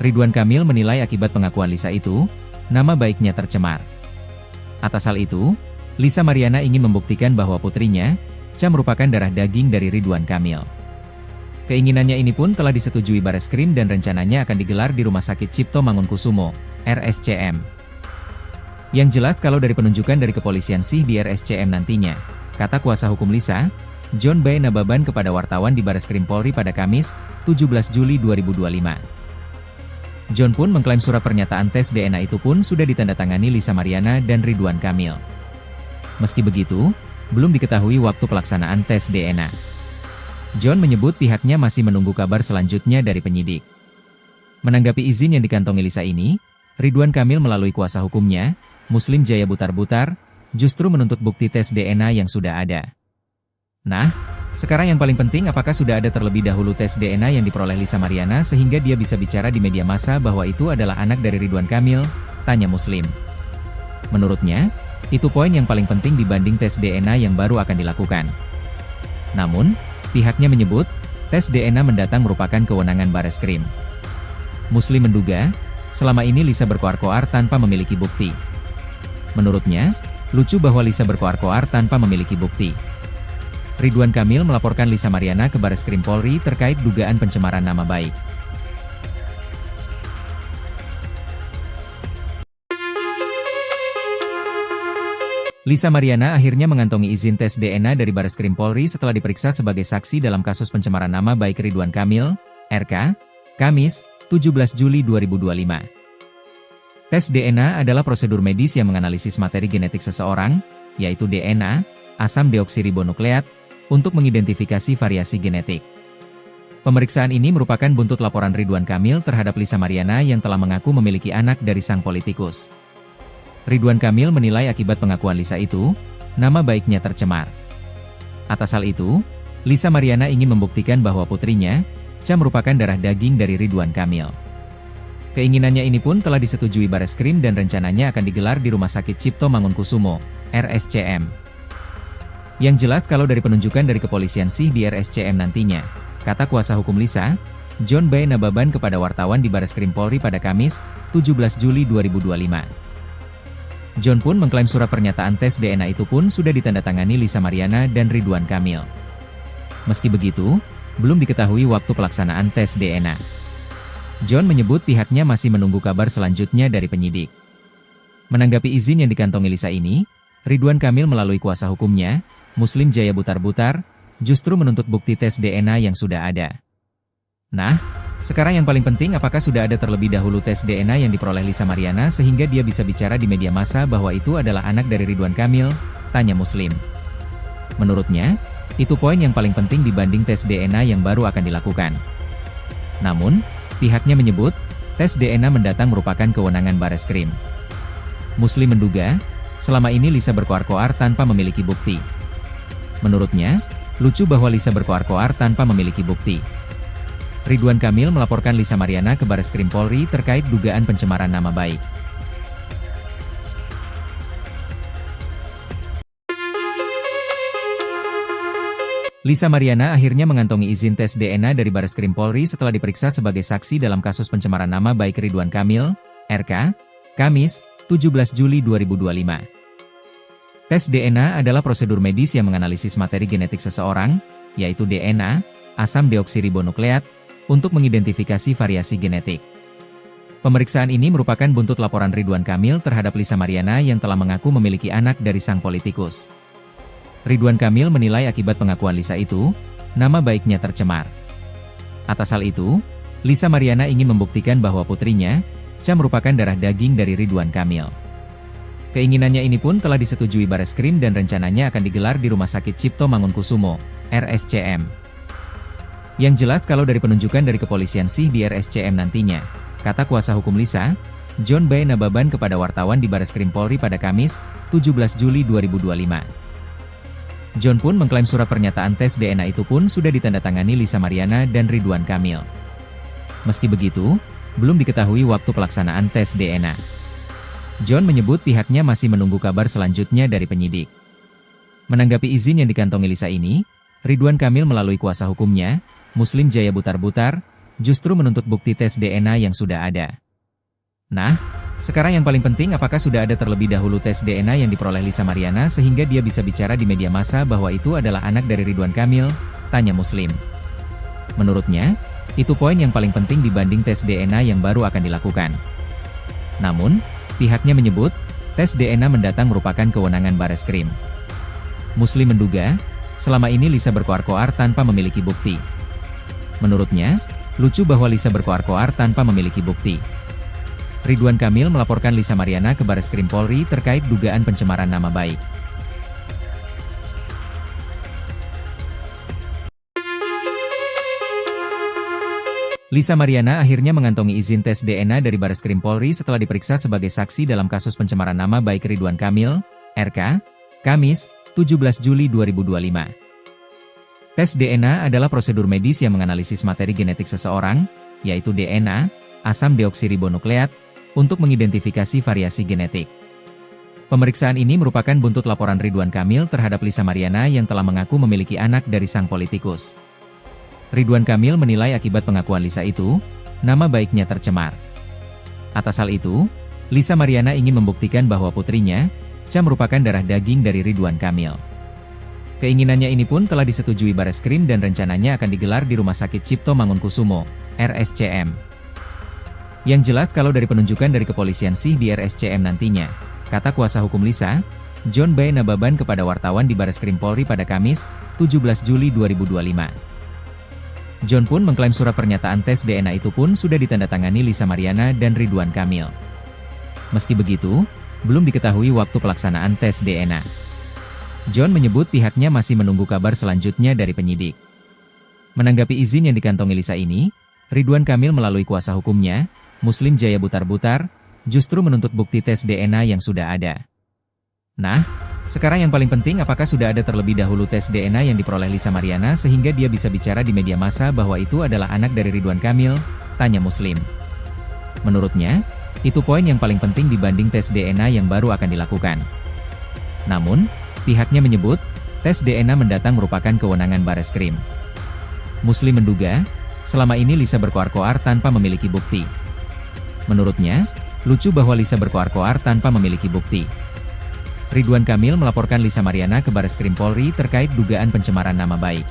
Ridwan Kamil menilai akibat pengakuan Lisa itu, nama baiknya tercemar. Atas hal itu, Lisa Mariana ingin membuktikan bahwa putrinya, Cha merupakan darah daging dari Ridwan Kamil. Keinginannya ini pun telah disetujui Bareskrim dan rencananya akan digelar di Rumah Sakit Cipto Mangunkusumo, RSCM. Yang jelas kalau dari penunjukan dari kepolisian sih di RSCM nantinya, kata kuasa hukum Lisa, John B. Nababan kepada wartawan di Bareskrim Polri pada Kamis, 17 Juli 2025. John pun mengklaim surat pernyataan tes DNA itu pun sudah ditandatangani Lisa Mariana dan Ridwan Kamil. Meski begitu, belum diketahui waktu pelaksanaan tes DNA. John menyebut pihaknya masih menunggu kabar selanjutnya dari penyidik. Menanggapi izin yang dikantongi Lisa ini, Ridwan Kamil melalui kuasa hukumnya, Muslim Jaya Butar-Butar, justru menuntut bukti tes DNA yang sudah ada. Nah, sekarang yang paling penting apakah sudah ada terlebih dahulu tes DNA yang diperoleh Lisa Mariana sehingga dia bisa bicara di media massa bahwa itu adalah anak dari Ridwan Kamil, tanya Muslim. Menurutnya, itu poin yang paling penting dibanding tes DNA yang baru akan dilakukan. Namun, pihaknya menyebut, tes DNA mendatang merupakan kewenangan Bareskrim. Muslim menduga, selama ini Lisa berkoar-koar tanpa memiliki bukti. Menurutnya, lucu bahwa Lisa berkoar-koar tanpa memiliki bukti. Ridwan Kamil melaporkan Lisa Mariana ke Bareskrim Polri terkait dugaan pencemaran nama baik. Lisa Mariana akhirnya mengantongi izin tes DNA dari Bareskrim Polri setelah diperiksa sebagai saksi dalam kasus pencemaran nama baik Ridwan Kamil, RK, Kamis, 17 Juli 2025. Tes DNA adalah prosedur medis yang menganalisis materi genetik seseorang, yaitu DNA, asam deoksiribonukleat, untuk mengidentifikasi variasi genetik. Pemeriksaan ini merupakan buntut laporan Ridwan Kamil terhadap Lisa Mariana yang telah mengaku memiliki anak dari sang politikus. Ridwan Kamil menilai akibat pengakuan Lisa itu, nama baiknya tercemar. Atas hal itu, Lisa Mariana ingin membuktikan bahwa putrinya, Cha merupakan darah daging dari Ridwan Kamil. Keinginannya ini pun telah disetujui Bareskrim dan rencananya akan digelar di Rumah Sakit Cipto Mangunkusumo, RSCM. Yang jelas kalau dari penunjukan dari kepolisian sih di RSCM nantinya, kata kuasa hukum Lisa, John B. Nababan kepada wartawan di Bareskrim Polri pada Kamis, 17 Juli 2025. John pun mengklaim surat pernyataan tes DNA itu pun sudah ditandatangani Lisa Mariana dan Ridwan Kamil. Meski begitu, belum diketahui waktu pelaksanaan tes DNA. John menyebut pihaknya masih menunggu kabar selanjutnya dari penyidik. Menanggapi izin yang dikantongi Lisa ini, Ridwan Kamil melalui kuasa hukumnya, Muslim Jaya Butar-Butar, justru menuntut bukti tes DNA yang sudah ada. Nah, sekarang yang paling penting apakah sudah ada terlebih dahulu tes DNA yang diperoleh Lisa Mariana sehingga dia bisa bicara di media massa bahwa itu adalah anak dari Ridwan Kamil, tanya Muslim. Menurutnya, itu poin yang paling penting dibanding tes DNA yang baru akan dilakukan. Namun, pihaknya menyebut, tes DNA mendatang merupakan kewenangan Bareskrim. Muslim menduga, selama ini Lisa berkoar-koar tanpa memiliki bukti. Menurutnya, lucu bahwa Lisa berkoar-koar tanpa memiliki bukti. Ridwan Kamil melaporkan Lisa Mariana ke Bareskrim Polri terkait dugaan pencemaran nama baik. Lisa Mariana akhirnya mengantongi izin tes DNA dari Bareskrim Polri setelah diperiksa sebagai saksi dalam kasus pencemaran nama baik Ridwan Kamil, RK, Kamis, 17 Juli 2025. Tes DNA adalah prosedur medis yang menganalisis materi genetik seseorang, yaitu DNA, asam deoksiribonukleat, untuk mengidentifikasi variasi genetik. Pemeriksaan ini merupakan buntut laporan Ridwan Kamil terhadap Lisa Mariana yang telah mengaku memiliki anak dari sang politikus. Ridwan Kamil menilai akibat pengakuan Lisa itu, nama baiknya tercemar. Atas hal itu, Lisa Mariana ingin membuktikan bahwa putrinya, Cha merupakan darah daging dari Ridwan Kamil. Keinginannya ini pun telah disetujui Bareskrim dan rencananya akan digelar di Rumah Sakit Cipto Mangunkusumo, RSCM. Yang jelas kalau dari penunjukan dari kepolisian sih di RSCM nantinya, kata kuasa hukum Lisa, John B. Nababan kepada wartawan di Bareskrim Polri pada Kamis, 17 Juli 2025. John pun mengklaim surat pernyataan tes DNA itu pun sudah ditandatangani Lisa Mariana dan Ridwan Kamil. Meski begitu, belum diketahui waktu pelaksanaan tes DNA. John menyebut pihaknya masih menunggu kabar selanjutnya dari penyidik. Menanggapi izin yang dikantongi Lisa ini, Ridwan Kamil melalui kuasa hukumnya, Muslim Jaya Butar-Butar, justru menuntut bukti tes DNA yang sudah ada. Nah, sekarang yang paling penting apakah sudah ada terlebih dahulu tes DNA yang diperoleh Lisa Mariana sehingga dia bisa bicara di media massa bahwa itu adalah anak dari Ridwan Kamil, tanya Muslim. Menurutnya, itu poin yang paling penting dibanding tes DNA yang baru akan dilakukan. Namun, pihaknya menyebut, tes DNA mendatang merupakan kewenangan Bareskrim. Muslim menduga, selama ini Lisa berkoar-koar tanpa memiliki bukti. Menurutnya, lucu bahwa Lisa berkoar-koar tanpa memiliki bukti. Ridwan Kamil melaporkan Lisa Mariana ke Bareskrim Polri terkait dugaan pencemaran nama baik. Lisa Mariana akhirnya mengantongi izin tes DNA dari Bareskrim Polri setelah diperiksa sebagai saksi dalam kasus pencemaran nama baik Ridwan Kamil, RK, Kamis, 17 Juli 2025. Tes DNA adalah prosedur medis yang menganalisis materi genetik seseorang, yaitu DNA, asam deoksiribonukleat, untuk mengidentifikasi variasi genetik. Pemeriksaan ini merupakan buntut laporan Ridwan Kamil terhadap Lisa Mariana yang telah mengaku memiliki anak dari sang politikus. Ridwan Kamil menilai akibat pengakuan Lisa itu, nama baiknya tercemar. Atas hal itu, Lisa Mariana ingin membuktikan bahwa putrinya, Cha merupakan darah daging dari Ridwan Kamil. Keinginannya ini pun telah disetujui Bareskrim dan rencananya akan digelar di Rumah Sakit Cipto Mangunkusumo, RSCM. Yang jelas kalau dari penunjukan dari kepolisian sih di RSCM nantinya, kata kuasa hukum Lisa, John B. Nababan kepada wartawan di Bareskrim Polri pada Kamis, 17 Juli 2025. John pun mengklaim surat pernyataan tes DNA itu pun sudah ditandatangani Lisa Mariana dan Ridwan Kamil. Meski begitu, belum diketahui waktu pelaksanaan tes DNA. John menyebut pihaknya masih menunggu kabar selanjutnya dari penyidik. Menanggapi izin yang dikantongi Lisa ini, Ridwan Kamil melalui kuasa hukumnya, Muslim Jaya Butar-Butar, justru menuntut bukti tes DNA yang sudah ada. Nah, sekarang yang paling penting apakah sudah ada terlebih dahulu tes DNA yang diperoleh Lisa Mariana sehingga dia bisa bicara di media massa bahwa itu adalah anak dari Ridwan Kamil, tanya Muslim. Menurutnya, itu poin yang paling penting dibanding tes DNA yang baru akan dilakukan. Namun, pihaknya menyebut, tes DNA mendatang merupakan kewenangan Bareskrim. Muslim menduga, selama ini Lisa berkoar-koar tanpa memiliki bukti. Menurutnya, lucu bahwa Lisa berkoar-koar tanpa memiliki bukti. Ridwan Kamil melaporkan Lisa Mariana ke Bareskrim Polri terkait dugaan pencemaran nama baik.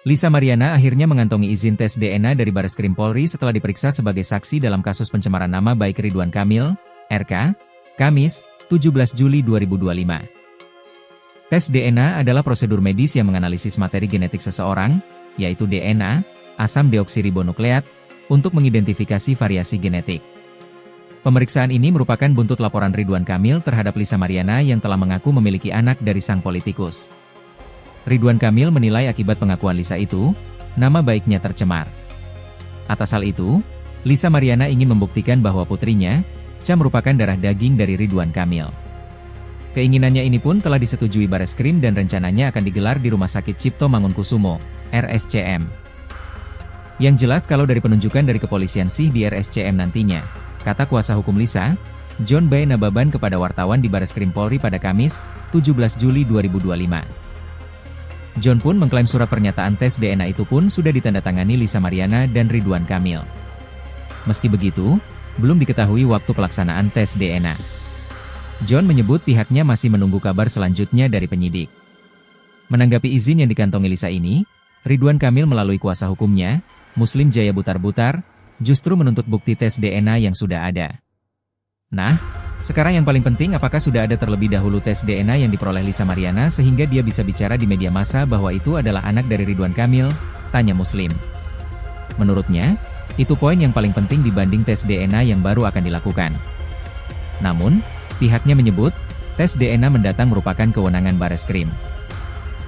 Lisa Mariana akhirnya mengantongi izin tes DNA dari Bareskrim Polri setelah diperiksa sebagai saksi dalam kasus pencemaran nama baik Ridwan Kamil, RK, Kamis, 17 Juli 2025. Tes DNA adalah prosedur medis yang menganalisis materi genetik seseorang, yaitu DNA, asam deoksiribonukleat, untuk mengidentifikasi variasi genetik. Pemeriksaan ini merupakan buntut laporan Ridwan Kamil terhadap Lisa Mariana yang telah mengaku memiliki anak dari sang politikus. Ridwan Kamil menilai akibat pengakuan Lisa itu, nama baiknya tercemar. Atas hal itu, Lisa Mariana ingin membuktikan bahwa putrinya, Cha merupakan darah daging dari Ridwan Kamil. Keinginannya ini pun telah disetujui Bareskrim dan rencananya akan digelar di Rumah Sakit Cipto Mangunkusumo, RSCM. Yang jelas kalau dari penunjukan dari kepolisian sih di RSCM nantinya, kata kuasa hukum Lisa, John B. Nababan kepada wartawan di Bareskrim Polri pada Kamis, 17 Juli 2025. John pun mengklaim surat pernyataan tes DNA itu pun sudah ditandatangani Lisa Mariana dan Ridwan Kamil. Meski begitu, belum diketahui waktu pelaksanaan tes DNA. John menyebut pihaknya masih menunggu kabar selanjutnya dari penyidik. Menanggapi izin yang dikantongi Lisa ini, Ridwan Kamil melalui kuasa hukumnya, Muslim Jaya Butar-Butar, justru menuntut bukti tes DNA yang sudah ada. Nah, sekarang yang paling penting apakah sudah ada terlebih dahulu tes DNA yang diperoleh Lisa Mariana sehingga dia bisa bicara di media massa bahwa itu adalah anak dari Ridwan Kamil, tanya Muslim. Menurutnya, itu poin yang paling penting dibanding tes DNA yang baru akan dilakukan. Namun, pihaknya menyebut, tes DNA mendatang merupakan kewenangan Bareskrim.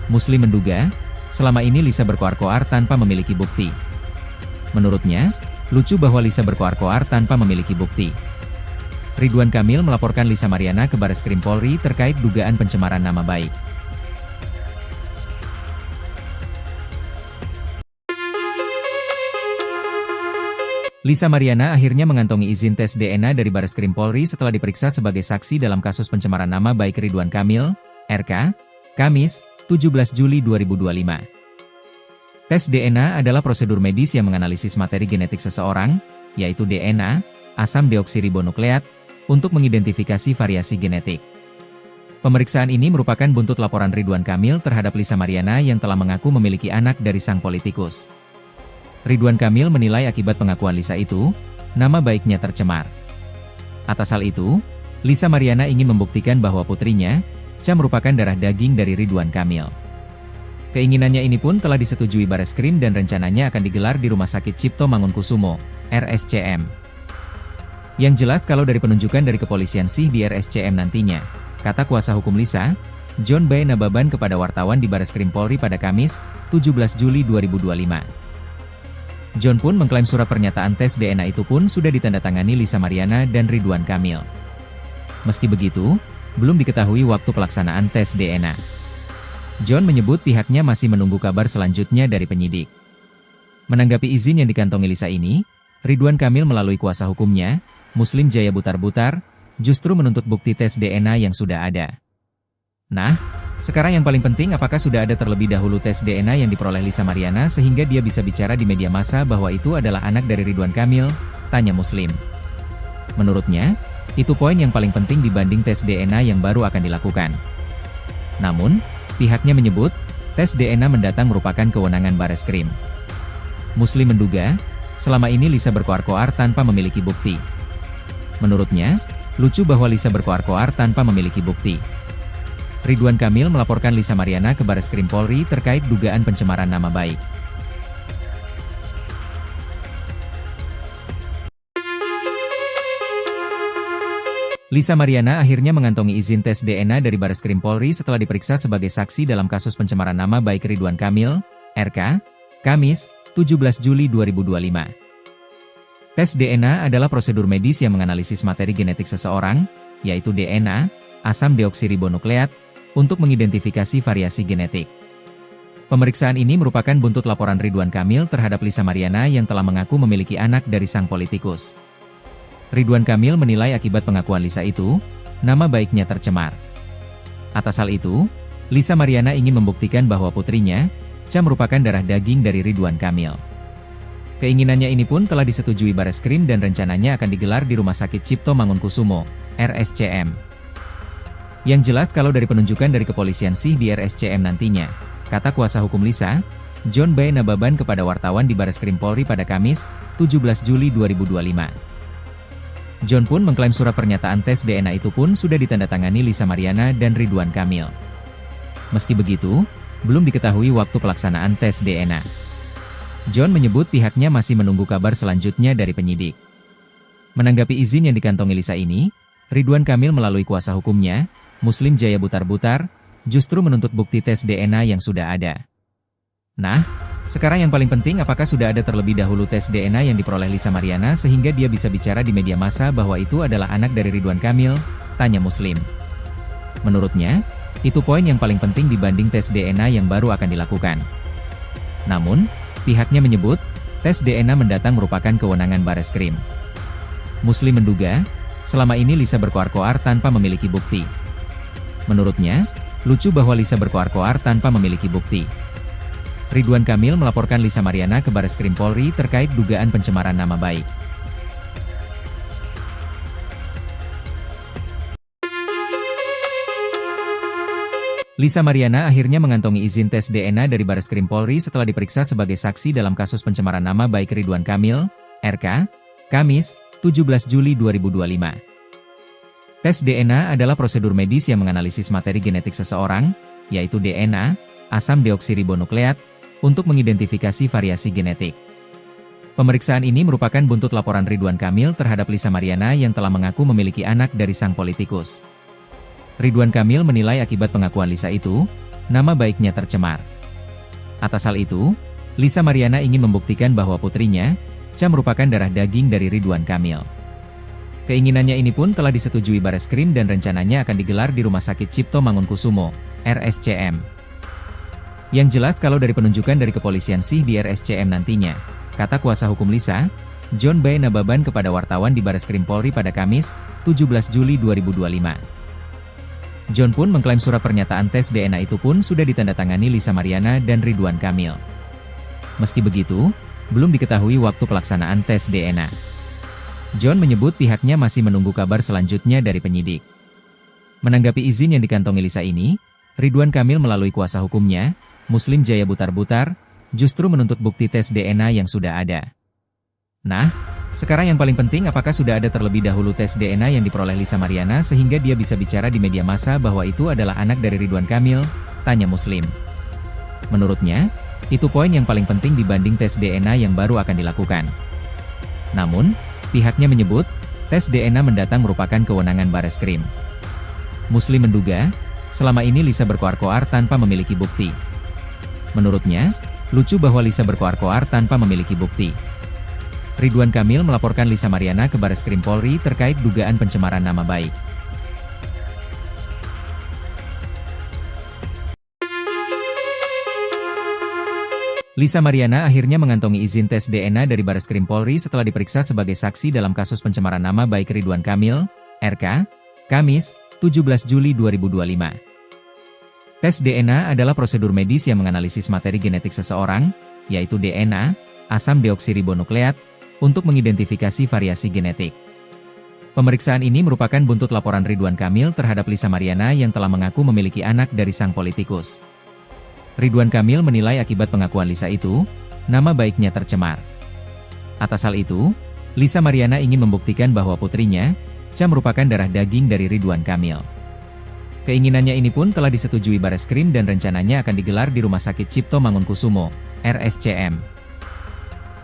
Muslim menduga, selama ini Lisa berkoar-koar tanpa memiliki bukti. Menurutnya, lucu bahwa Lisa berkoar-koar tanpa memiliki bukti. Ridwan Kamil melaporkan Lisa Mariana ke Bareskrim Polri terkait dugaan pencemaran nama baik. Lisa Mariana akhirnya mengantongi izin tes DNA dari Bareskrim Polri setelah diperiksa sebagai saksi dalam kasus pencemaran nama baik Ridwan Kamil, RK, Kamis, 17 Juli 2025. Tes DNA adalah prosedur medis yang menganalisis materi genetik seseorang, yaitu DNA, asam deoksiribonukleat, untuk mengidentifikasi variasi genetik. Pemeriksaan ini merupakan buntut laporan Ridwan Kamil terhadap Lisa Mariana yang telah mengaku memiliki anak dari sang politikus. Ridwan Kamil menilai akibat pengakuan Lisa itu, nama baiknya tercemar. Atas hal itu, Lisa Mariana ingin membuktikan bahwa putrinya, Cha merupakan darah daging dari Ridwan Kamil. Keinginannya ini pun telah disetujui Bareskrim dan rencananya akan digelar di Rumah Sakit Cipto Mangunkusumo, RSCM. Yang jelas kalau dari penunjukan dari kepolisian sih di RSCM nantinya, kata kuasa hukum Lisa, John B. Nababan kepada wartawan di Bareskrim Polri pada Kamis, 17 Juli 2025. John pun mengklaim surat pernyataan tes DNA itu pun sudah ditandatangani Lisa Mariana dan Ridwan Kamil. Meski begitu, belum diketahui waktu pelaksanaan tes DNA. John menyebut pihaknya masih menunggu kabar selanjutnya dari penyidik. Menanggapi izin yang dikantongi Lisa ini, Ridwan Kamil melalui kuasa hukumnya, Muslim Jaya Butar-Butar, justru menuntut bukti tes DNA yang sudah ada. Nah, sekarang yang paling penting apakah sudah ada terlebih dahulu tes DNA yang diperoleh Lisa Mariana sehingga dia bisa bicara di media massa bahwa itu adalah anak dari Ridwan Kamil, tanya Muslim. Menurutnya, itu poin yang paling penting dibanding tes DNA yang baru akan dilakukan. Namun, pihaknya menyebut, tes DNA mendatang merupakan kewenangan Bareskrim. Muslim menduga, selama ini Lisa berkoar-koar tanpa memiliki bukti. Menurutnya, lucu bahwa Lisa berkoar-koar tanpa memiliki bukti. Ridwan Kamil melaporkan Lisa Mariana ke Bareskrim Polri terkait dugaan pencemaran nama baik. Lisa Mariana akhirnya mengantongi izin tes DNA dari Bareskrim Polri setelah diperiksa sebagai saksi dalam kasus pencemaran nama baik Ridwan Kamil, RK, Kamis, 17 Juli 2025. Tes DNA adalah prosedur medis yang menganalisis materi genetik seseorang, yaitu DNA, asam deoksiribonukleat, untuk mengidentifikasi variasi genetik. Pemeriksaan ini merupakan buntut laporan Ridwan Kamil terhadap Lisa Mariana yang telah mengaku memiliki anak dari sang politikus. Ridwan Kamil menilai akibat pengakuan Lisa itu, nama baiknya tercemar. Atas hal itu, Lisa Mariana ingin membuktikan bahwa putrinya, Cha merupakan darah daging dari Ridwan Kamil. Keinginannya ini pun telah disetujui Bareskrim dan rencananya akan digelar di Rumah Sakit Cipto Mangunkusumo, RSCM. Yang jelas kalau dari penunjukan dari kepolisian sih di RSCM nantinya, kata kuasa hukum Lisa, John B. Nababan kepada wartawan di Bareskrim Polri pada Kamis, 17 Juli 2025. John pun mengklaim surat pernyataan tes DNA itu pun sudah ditandatangani Lisa Mariana dan Ridwan Kamil. Meski begitu, belum diketahui waktu pelaksanaan tes DNA. John menyebut pihaknya masih menunggu kabar selanjutnya dari penyidik. Menanggapi izin yang dikantongi Lisa ini, Ridwan Kamil melalui kuasa hukumnya, Muslim Jaya Butar-Butar, justru menuntut bukti tes DNA yang sudah ada. Nah, sekarang yang paling penting apakah sudah ada terlebih dahulu tes DNA yang diperoleh Lisa Mariana sehingga dia bisa bicara di media massa bahwa itu adalah anak dari Ridwan Kamil, tanya Muslim. Menurutnya, itu poin yang paling penting dibanding tes DNA yang baru akan dilakukan. Namun, pihaknya menyebut, tes DNA mendatang merupakan kewenangan Bareskrim. Muslim menduga, selama ini Lisa berkoar-koar tanpa memiliki bukti. Menurutnya, lucu bahwa Lisa berkoar-koar tanpa memiliki bukti. Ridwan Kamil melaporkan Lisa Mariana ke Bareskrim Polri terkait dugaan pencemaran nama baik. Lisa Mariana akhirnya mengantongi izin tes DNA dari Bareskrim Polri setelah diperiksa sebagai saksi dalam kasus pencemaran nama baik Ridwan Kamil, RK, Kamis, 17 Juli 2025. Tes DNA adalah prosedur medis yang menganalisis materi genetik seseorang, yaitu DNA, asam deoksiribonukleat, untuk mengidentifikasi variasi genetik. Pemeriksaan ini merupakan buntut laporan Ridwan Kamil terhadap Lisa Mariana yang telah mengaku memiliki anak dari sang politikus. Ridwan Kamil menilai akibat pengakuan Lisa itu, nama baiknya tercemar. Atas hal itu, Lisa Mariana ingin membuktikan bahwa putrinya, Cha merupakan darah daging dari Ridwan Kamil. Keinginannya ini pun telah disetujui Bareskrim dan rencananya akan digelar di Rumah Sakit Cipto Mangunkusumo, RSCM. Yang jelas kalau dari penunjukan dari kepolisian sih di RSCM nantinya, kata kuasa hukum Lisa, John B. Nababan kepada wartawan di Bareskrim Polri pada Kamis, 17 Juli 2025. John pun mengklaim surat pernyataan tes DNA itu pun sudah ditandatangani Lisa Mariana dan Ridwan Kamil. Meski begitu, belum diketahui waktu pelaksanaan tes DNA. John menyebut pihaknya masih menunggu kabar selanjutnya dari penyidik. Menanggapi izin yang dikantongi Lisa ini, Ridwan Kamil melalui kuasa hukumnya, Muslim Jaya Butar-Butar, justru menuntut bukti tes DNA yang sudah ada. Nah, sekarang yang paling penting apakah sudah ada terlebih dahulu tes DNA yang diperoleh Lisa Mariana sehingga dia bisa bicara di media massa bahwa itu adalah anak dari Ridwan Kamil, tanya Muslim. Menurutnya, itu poin yang paling penting dibanding tes DNA yang baru akan dilakukan. Namun, pihaknya menyebut, tes DNA mendatang merupakan kewenangan Bareskrim. Muslim menduga, selama ini Lisa berkoar-koar tanpa memiliki bukti. Menurutnya, lucu bahwa Lisa berkoar-koar tanpa memiliki bukti. Ridwan Kamil melaporkan Lisa Mariana ke Bareskrim Polri terkait dugaan pencemaran nama baik. Lisa Mariana akhirnya mengantongi izin tes DNA dari Bareskrim Polri setelah diperiksa sebagai saksi dalam kasus pencemaran nama baik Ridwan Kamil, RK, Kamis, 17 Juli 2025. Tes DNA adalah prosedur medis yang menganalisis materi genetik seseorang, yaitu DNA, asam deoksiribonukleat, untuk mengidentifikasi variasi genetik. Pemeriksaan ini merupakan buntut laporan Ridwan Kamil terhadap Lisa Mariana yang telah mengaku memiliki anak dari sang politikus. Ridwan Kamil menilai akibat pengakuan Lisa itu, nama baiknya tercemar. Atas hal itu, Lisa Mariana ingin membuktikan bahwa putrinya, Cha merupakan darah daging dari Ridwan Kamil. Keinginannya ini pun telah disetujui Bareskrim dan rencananya akan digelar di Rumah Sakit Cipto Mangunkusumo, RSCM.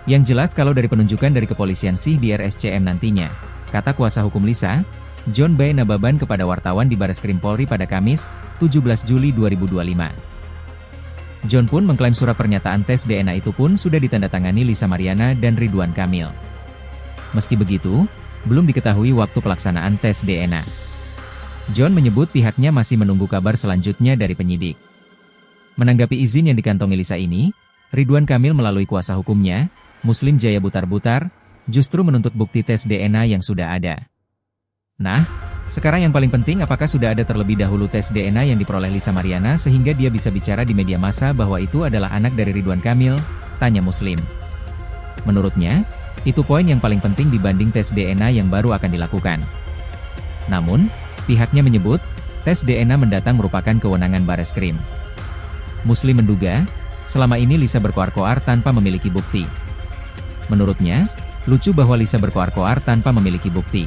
Yang jelas kalau dari penunjukan dari kepolisian sih di RSCM nantinya, kata kuasa hukum Lisa, John B. Nababan kepada wartawan di Bareskrim Polri pada Kamis, 17 Juli 2025. John pun mengklaim surat pernyataan tes DNA itu pun sudah ditandatangani Lisa Mariana dan Ridwan Kamil. Meski begitu, belum diketahui waktu pelaksanaan tes DNA. John menyebut pihaknya masih menunggu kabar selanjutnya dari penyidik. Menanggapi izin yang dikantongi Lisa ini, Ridwan Kamil melalui kuasa hukumnya, Muslim Jaya Butar-Butar, justru menuntut bukti tes DNA yang sudah ada. Nah, sekarang yang paling penting apakah sudah ada terlebih dahulu tes DNA yang diperoleh Lisa Mariana sehingga dia bisa bicara di media massa bahwa itu adalah anak dari Ridwan Kamil, tanya Muslim. Menurutnya, itu poin yang paling penting dibanding tes DNA yang baru akan dilakukan. Namun, pihaknya menyebut, tes DNA mendatang merupakan kewenangan Bareskrim. Muslim menduga, selama ini Lisa berkoar-koar tanpa memiliki bukti. Menurutnya, lucu bahwa Lisa berkoar-koar tanpa memiliki bukti.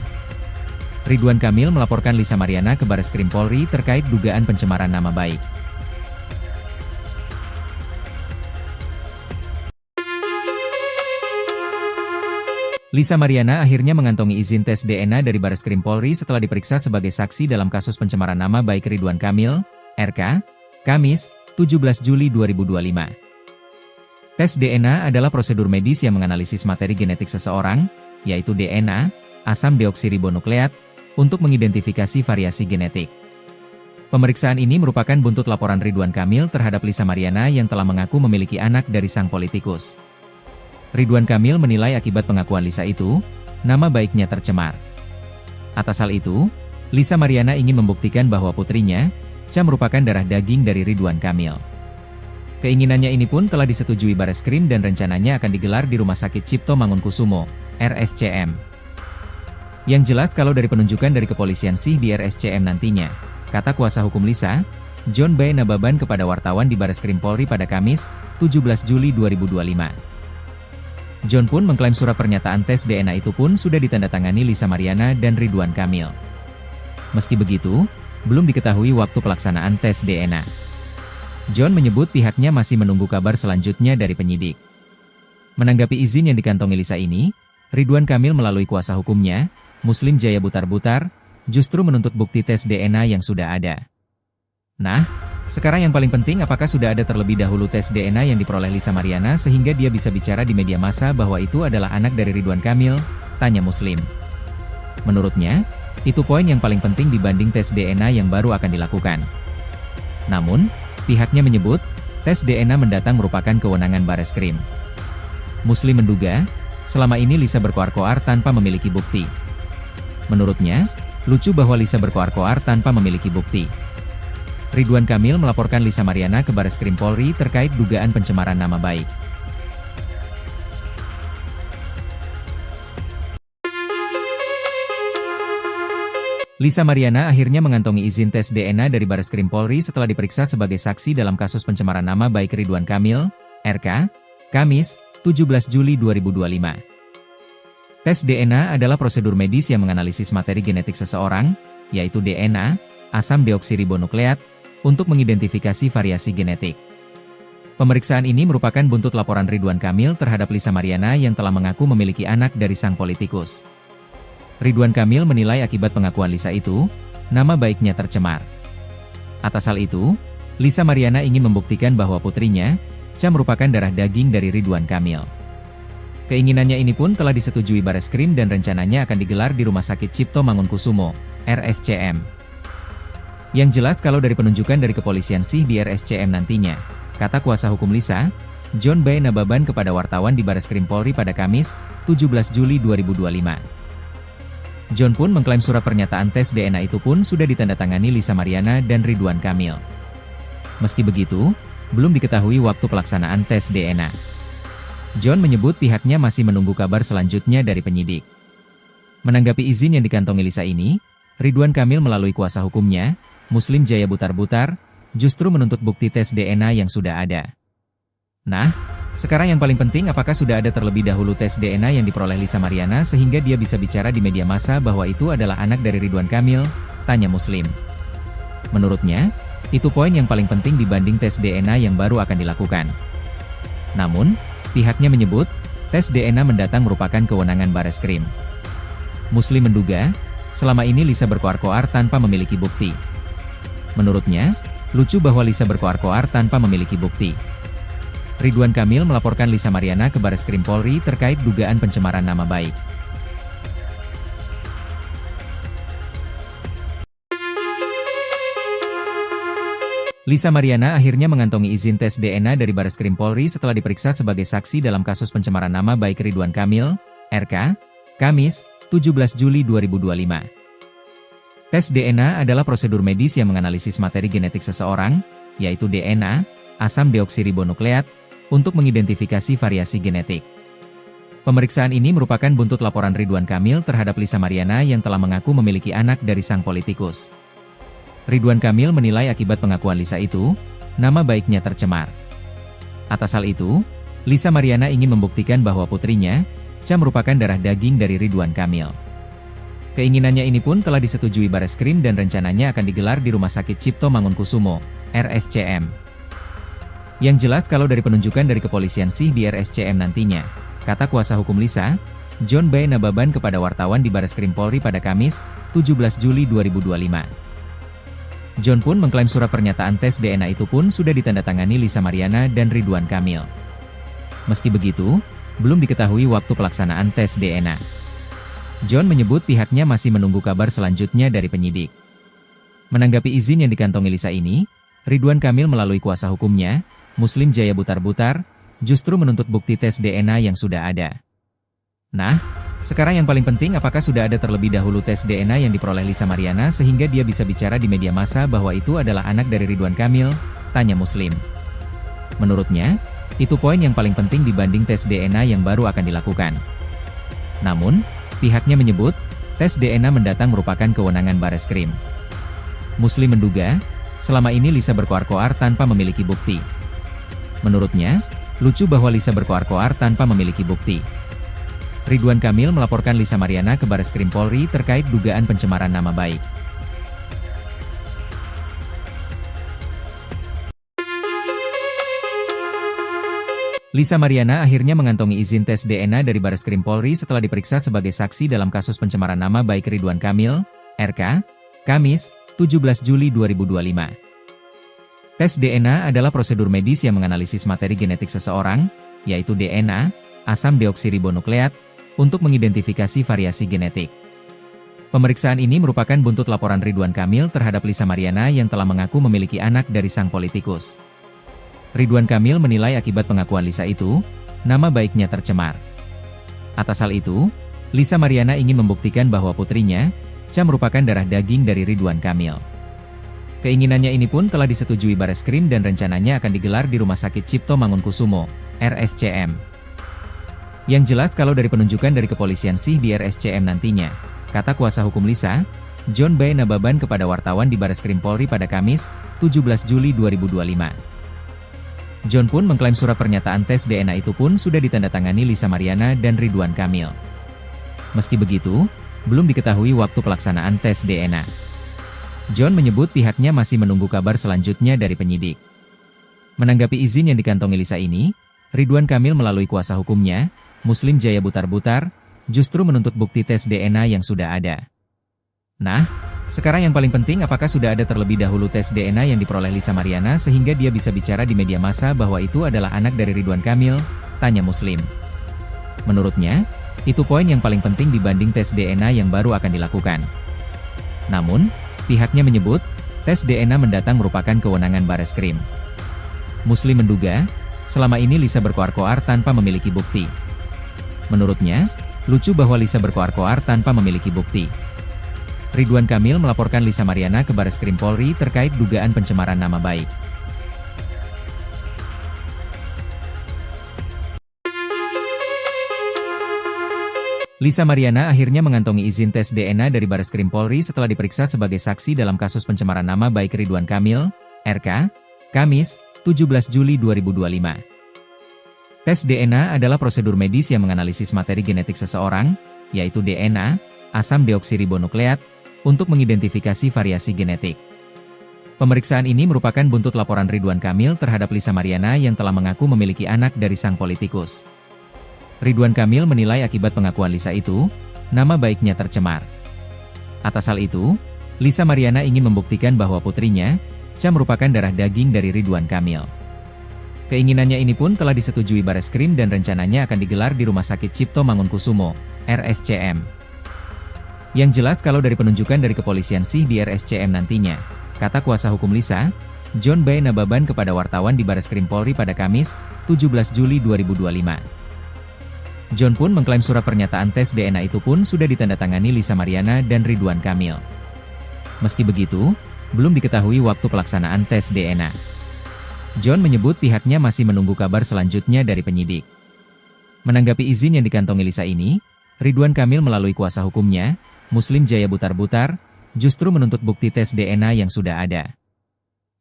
Ridwan Kamil melaporkan Lisa Mariana ke Bareskrim Polri terkait dugaan pencemaran nama baik. Lisa Mariana akhirnya mengantongi izin tes DNA dari Bareskrim Polri setelah diperiksa sebagai saksi dalam kasus pencemaran nama baik Ridwan Kamil, RK, Kamis, 17 Juli 2025. Tes DNA adalah prosedur medis yang menganalisis materi genetik seseorang, yaitu DNA, asam deoksiribonukleat, untuk mengidentifikasi variasi genetik. Pemeriksaan ini merupakan buntut laporan Ridwan Kamil terhadap Lisa Mariana yang telah mengaku memiliki anak dari sang politikus. Ridwan Kamil menilai akibat pengakuan Lisa itu, nama baiknya tercemar. Atas hal itu, Lisa Mariana ingin membuktikan bahwa putrinya, Cha merupakan darah daging dari Ridwan Kamil. Keinginannya ini pun telah disetujui Bareskrim dan rencananya akan digelar di Rumah Sakit Cipto Mangunkusumo, RSCM. Yang jelas kalau dari penunjukan dari kepolisian sih di RSCM nantinya, kata kuasa hukum Lisa, John B. Nababan kepada wartawan di Bareskrim Polri pada Kamis, 17 Juli 2025. John pun mengklaim surat pernyataan tes DNA itu pun sudah ditandatangani Lisa Mariana dan Ridwan Kamil. Meski begitu, belum diketahui waktu pelaksanaan tes DNA. John menyebut pihaknya masih menunggu kabar selanjutnya dari penyidik. Menanggapi izin yang dikantongi Lisa ini, Ridwan Kamil melalui kuasa hukumnya, Muslim Jaya Butar-Butar, justru menuntut bukti tes DNA yang sudah ada. Nah, sekarang yang paling penting apakah sudah ada terlebih dahulu tes DNA yang diperoleh Lisa Mariana sehingga dia bisa bicara di media massa bahwa itu adalah anak dari Ridwan Kamil, tanya Muslim. Menurutnya, itu poin yang paling penting dibanding tes DNA yang baru akan dilakukan. Namun, pihaknya menyebut, tes DNA mendatang merupakan kewenangan Bareskrim. Muslim menduga, selama ini Lisa berkoar-koar tanpa memiliki bukti. Menurutnya, lucu bahwa Lisa berkoar-koar tanpa memiliki bukti. Ridwan Kamil melaporkan Lisa Mariana ke Bareskrim Polri terkait dugaan pencemaran nama baik. Lisa Mariana akhirnya mengantongi izin tes DNA dari Bareskrim Polri setelah diperiksa sebagai saksi dalam kasus pencemaran nama baik Ridwan Kamil, RK, Kamis, 17 Juli 2025. Tes DNA adalah prosedur medis yang menganalisis materi genetik seseorang, yaitu DNA, asam deoksiribonukleat, untuk mengidentifikasi variasi genetik. Pemeriksaan ini merupakan buntut laporan Ridwan Kamil terhadap Lisa Mariana yang telah mengaku memiliki anak dari sang politikus. Ridwan Kamil menilai akibat pengakuan Lisa itu, nama baiknya tercemar. Atas hal itu, Lisa Mariana ingin membuktikan bahwa putrinya, Cha merupakan darah daging dari Ridwan Kamil. Keinginannya ini pun telah disetujui Bareskrim dan rencananya akan digelar di Rumah Sakit Cipto Mangunkusumo, RSCM. Yang jelas kalau dari penunjukan dari kepolisian sih di RSCM nantinya, kata kuasa hukum Lisa, John B. Nababan kepada wartawan di Bareskrim Polri pada Kamis, 17 Juli 2025. John pun mengklaim surat pernyataan tes DNA itu pun sudah ditandatangani Lisa Mariana dan Ridwan Kamil. Meski begitu, belum diketahui waktu pelaksanaan tes DNA. John menyebut pihaknya masih menunggu kabar selanjutnya dari penyidik. Menanggapi izin yang dikantongi Lisa ini, Ridwan Kamil melalui kuasa hukumnya, Muslim Jaya Butar-Butar, justru menuntut bukti tes DNA yang sudah ada. Nah, sekarang yang paling penting apakah sudah ada terlebih dahulu tes DNA yang diperoleh Lisa Mariana sehingga dia bisa bicara di media massa bahwa itu adalah anak dari Ridwan Kamil, tanya Muslim. Menurutnya, itu poin yang paling penting dibanding tes DNA yang baru akan dilakukan. Namun, pihaknya menyebut, tes DNA mendatang merupakan kewenangan Bareskrim. Muslim menduga, selama ini Lisa berkoar-koar tanpa memiliki bukti. Menurutnya, lucu bahwa Lisa berkoar-koar tanpa memiliki bukti. Ridwan Kamil melaporkan Lisa Mariana ke Bareskrim Polri terkait dugaan pencemaran nama baik. Lisa Mariana akhirnya mengantongi izin tes DNA dari Bareskrim Polri setelah diperiksa sebagai saksi dalam kasus pencemaran nama baik Ridwan Kamil, RK, Kamis, 17 Juli 2025. Tes DNA adalah prosedur medis yang menganalisis materi genetik seseorang, yaitu DNA, asam deoksiribonukleat, untuk mengidentifikasi variasi genetik. Pemeriksaan ini merupakan buntut laporan Ridwan Kamil terhadap Lisa Mariana yang telah mengaku memiliki anak dari sang politikus. Ridwan Kamil menilai akibat pengakuan Lisa itu, nama baiknya tercemar. Atas hal itu, Lisa Mariana ingin membuktikan bahwa putrinya, Cha merupakan darah daging dari Ridwan Kamil. Keinginannya ini pun telah disetujui Bareskrim dan rencananya akan digelar di Rumah Sakit Cipto Mangunkusumo, RSCM. Yang jelas kalau dari penunjukan dari kepolisian sih di RSCM nantinya, kata kuasa hukum Lisa, John B. Nababan kepada wartawan di Bareskrim Polri pada Kamis, 17 Juli 2025. John pun mengklaim surat pernyataan tes DNA itu pun sudah ditandatangani Lisa Mariana dan Ridwan Kamil. Meski begitu, belum diketahui waktu pelaksanaan tes DNA. John menyebut pihaknya masih menunggu kabar selanjutnya dari penyidik. Menanggapi izin yang dikantongi Lisa ini, Ridwan Kamil melalui kuasa hukumnya, Muslim Jaya Butar-Butar, justru menuntut bukti tes DNA yang sudah ada. Nah, sekarang yang paling penting apakah sudah ada terlebih dahulu tes DNA yang diperoleh Lisa Mariana sehingga dia bisa bicara di media massa bahwa itu adalah anak dari Ridwan Kamil, tanya Muslim. Menurutnya, itu poin yang paling penting dibanding tes DNA yang baru akan dilakukan. Namun, pihaknya menyebut, tes DNA mendatang merupakan kewenangan Bareskrim. Muslim menduga, selama ini Lisa berkoar-koar tanpa memiliki bukti. Menurutnya, lucu bahwa Lisa berkoar-koar tanpa memiliki bukti. Ridwan Kamil melaporkan Lisa Mariana ke Bareskrim Polri terkait dugaan pencemaran nama baik. Lisa Mariana akhirnya mengantongi izin tes DNA dari Bareskrim Polri setelah diperiksa sebagai saksi dalam kasus pencemaran nama baik Ridwan Kamil, RK, Kamis, 17 Juli 2025. Tes DNA adalah prosedur medis yang menganalisis materi genetik seseorang, yaitu DNA, asam deoksiribonukleat, untuk mengidentifikasi variasi genetik. Pemeriksaan ini merupakan buntut laporan Ridwan Kamil terhadap Lisa Mariana yang telah mengaku memiliki anak dari sang politikus. Ridwan Kamil menilai akibat pengakuan Lisa itu, nama baiknya tercemar. Atas hal itu, Lisa Mariana ingin membuktikan bahwa putrinya, Cha merupakan darah daging dari Ridwan Kamil. Keinginannya ini pun telah disetujui Bareskrim dan rencananya akan digelar di Rumah Sakit Cipto Mangunkusumo, RSCM. Yang jelas kalau dari penunjukan dari kepolisian sih di RSCM nantinya, kata kuasa hukum Lisa, John B. Nababan kepada wartawan di Bareskrim Polri pada Kamis, 17 Juli 2025. John pun mengklaim surat pernyataan tes DNA itu pun sudah ditandatangani Lisa Mariana dan Ridwan Kamil. Meski begitu, belum diketahui waktu pelaksanaan tes DNA. John menyebut pihaknya masih menunggu kabar selanjutnya dari penyidik. Menanggapi izin yang dikantongi Lisa ini, Ridwan Kamil melalui kuasa hukumnya, Muslim Jaya Butar-Butar, justru menuntut bukti tes DNA yang sudah ada. Nah, sekarang yang paling penting apakah sudah ada terlebih dahulu tes DNA yang diperoleh Lisa Mariana sehingga dia bisa bicara di media massa bahwa itu adalah anak dari Ridwan Kamil, tanya Muslim. Menurutnya, itu poin yang paling penting dibanding tes DNA yang baru akan dilakukan. Namun, pihaknya menyebut, tes DNA mendatang merupakan kewenangan Bareskrim. Muslim menduga, selama ini Lisa berkoar-koar tanpa memiliki bukti. Menurutnya, lucu bahwa Lisa berkoar-koar tanpa memiliki bukti. Ridwan Kamil melaporkan Lisa Mariana ke Bareskrim Polri terkait dugaan pencemaran nama baik. Lisa Mariana akhirnya mengantongi izin tes DNA dari Bareskrim Polri setelah diperiksa sebagai saksi dalam kasus pencemaran nama baik Ridwan Kamil, RK, Kamis, 17 Juli 2025. Tes DNA adalah prosedur medis yang menganalisis materi genetik seseorang, yaitu DNA, asam deoksiribonukleat, untuk mengidentifikasi variasi genetik. Pemeriksaan ini merupakan buntut laporan Ridwan Kamil terhadap Lisa Mariana yang telah mengaku memiliki anak dari sang politikus. Ridwan Kamil menilai akibat pengakuan Lisa itu, nama baiknya tercemar. Atas hal itu, Lisa Mariana ingin membuktikan bahwa putrinya, Cha merupakan darah daging dari Ridwan Kamil. Keinginannya ini pun telah disetujui Bareskrim dan rencananya akan digelar di Rumah Sakit Cipto Mangunkusumo, RSCM. Yang jelas kalau dari penunjukan dari kepolisian sih di RSCM nantinya, kata kuasa hukum Lisa, John B. Nababan kepada wartawan di Bareskrim Polri pada Kamis, 17 Juli 2025. John pun mengklaim surat pernyataan tes DNA itu pun sudah ditandatangani Lisa Mariana dan Ridwan Kamil. Meski begitu, belum diketahui waktu pelaksanaan tes DNA. John menyebut pihaknya masih menunggu kabar selanjutnya dari penyidik. Menanggapi izin yang dikantongi Lisa ini, Ridwan Kamil melalui kuasa hukumnya, Muslim Jaya Butar-Butar, justru menuntut bukti tes DNA yang sudah ada.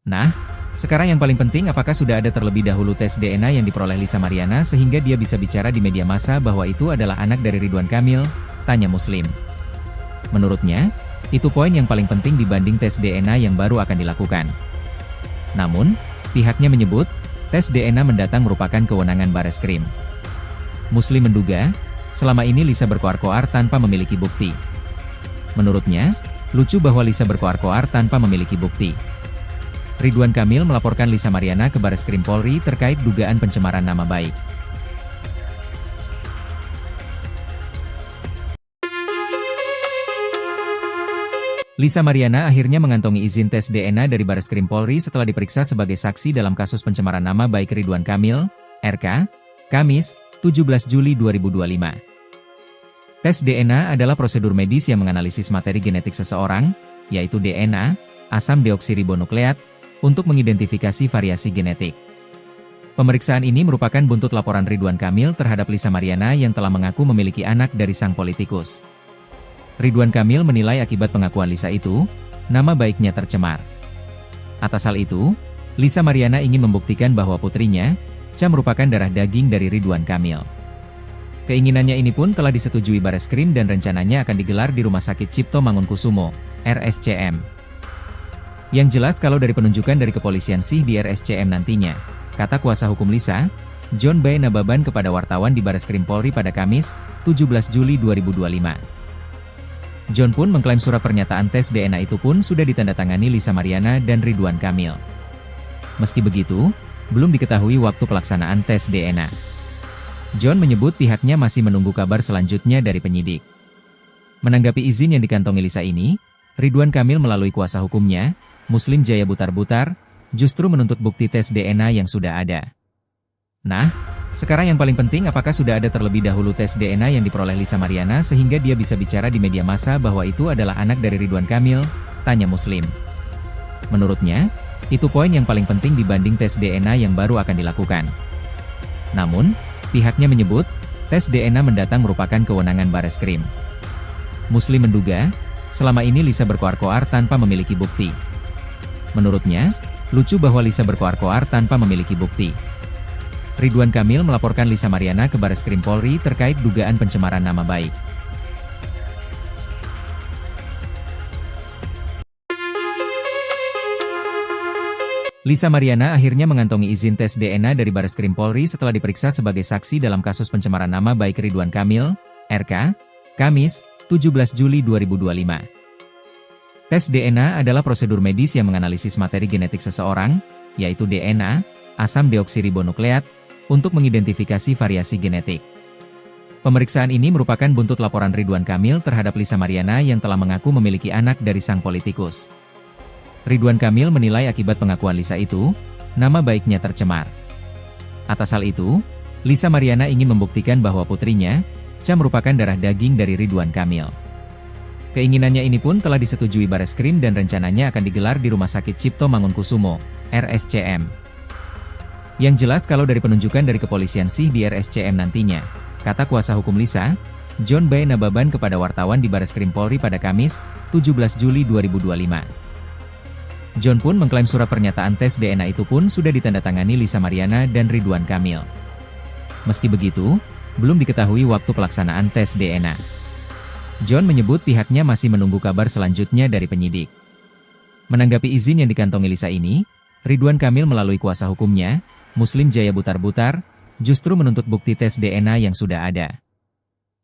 Nah, sekarang yang paling penting apakah sudah ada terlebih dahulu tes DNA yang diperoleh Lisa Mariana sehingga dia bisa bicara di media massa bahwa itu adalah anak dari Ridwan Kamil, tanya Muslim. Menurutnya, itu poin yang paling penting dibanding tes DNA yang baru akan dilakukan. Namun, pihaknya menyebut, tes DNA mendatang merupakan kewenangan Bareskrim. Muslim menduga, selama ini Lisa berkoar-koar tanpa memiliki bukti. Menurutnya, lucu bahwa Lisa berkoar-koar tanpa memiliki bukti. Ridwan Kamil melaporkan Lisa Mariana ke Bareskrim Polri terkait dugaan pencemaran nama baik. Lisa Mariana akhirnya mengantongi izin tes DNA dari Bareskrim Polri setelah diperiksa sebagai saksi dalam kasus pencemaran nama baik Ridwan Kamil, RK, Kamis, 17 Juli 2025. Tes DNA adalah prosedur medis yang menganalisis materi genetik seseorang, yaitu DNA, asam deoksiribonukleat, untuk mengidentifikasi variasi genetik. Pemeriksaan ini merupakan buntut laporan Ridwan Kamil terhadap Lisa Mariana yang telah mengaku memiliki anak dari sang politikus. Ridwan Kamil menilai akibat pengakuan Lisa itu, nama baiknya tercemar. Atas hal itu, Lisa Mariana ingin membuktikan bahwa putrinya, Cha merupakan darah daging dari Ridwan Kamil. Keinginannya ini pun telah disetujui Bareskrim dan rencananya akan digelar di Rumah Sakit Cipto Mangunkusumo, RSCM. Yang jelas kalau dari penunjukan dari kepolisian sih di RSCM nantinya, kata kuasa hukum Lisa, John B. Nababan kepada wartawan di Bareskrim Polri pada Kamis, 17 Juli 2025. John pun mengklaim surat pernyataan tes DNA itu pun sudah ditandatangani Lisa Mariana dan Ridwan Kamil. Meski begitu, belum diketahui waktu pelaksanaan tes DNA. John menyebut pihaknya masih menunggu kabar selanjutnya dari penyidik. Menanggapi izin yang dikantongi Lisa ini, Ridwan Kamil melalui kuasa hukumnya, Muslim Jaya Butar-Butar, justru menuntut bukti tes DNA yang sudah ada. Nah, sekarang yang paling penting, apakah sudah ada terlebih dahulu tes DNA yang diperoleh Lisa Mariana sehingga dia bisa bicara di media massa bahwa itu adalah anak dari Ridwan Kamil? Tanya Muslim. Menurutnya, itu poin yang paling penting dibanding tes DNA yang baru akan dilakukan. Namun, pihaknya menyebut, tes DNA mendatang merupakan kewenangan Bareskrim. Muslim menduga, selama ini Lisa berkoar-koar tanpa memiliki bukti. Menurutnya, lucu bahwa Lisa berkoar-koar tanpa memiliki bukti. Ridwan Kamil melaporkan Lisa Mariana ke Bareskrim Polri terkait dugaan pencemaran nama baik. Lisa Mariana akhirnya mengantongi izin tes DNA dari Bareskrim Polri setelah diperiksa sebagai saksi dalam kasus pencemaran nama baik Ridwan Kamil, RK, Kamis, 17 Juli 2025. Tes DNA adalah prosedur medis yang menganalisis materi genetik seseorang, yaitu DNA, asam deoksiribonukleat, untuk mengidentifikasi variasi genetik. Pemeriksaan ini merupakan buntut laporan Ridwan Kamil terhadap Lisa Mariana yang telah mengaku memiliki anak dari sang politikus. Ridwan Kamil menilai akibat pengakuan Lisa itu, nama baiknya tercemar. Atas hal itu, Lisa Mariana ingin membuktikan bahwa putrinya, Cha, merupakan darah daging dari Ridwan Kamil. Keinginannya ini pun telah disetujui Bareskrim dan rencananya akan digelar di Rumah Sakit Cipto Mangunkusumo, RSCM. Yang jelas kalau dari penunjukan dari kepolisian sih di RSCM nantinya, kata kuasa hukum Lisa, John B. Nababan kepada wartawan di Bareskrim Polri pada Kamis, 17 Juli 2025. John pun mengklaim surat pernyataan tes DNA itu pun sudah ditandatangani Lisa Mariana dan Ridwan Kamil. Meski begitu, belum diketahui waktu pelaksanaan tes DNA. John menyebut pihaknya masih menunggu kabar selanjutnya dari penyidik. Menanggapi izin yang dikantongi Lisa ini, Ridwan Kamil melalui kuasa hukumnya, Muslim Jaya Butar-Butar, justru menuntut bukti tes DNA yang sudah ada.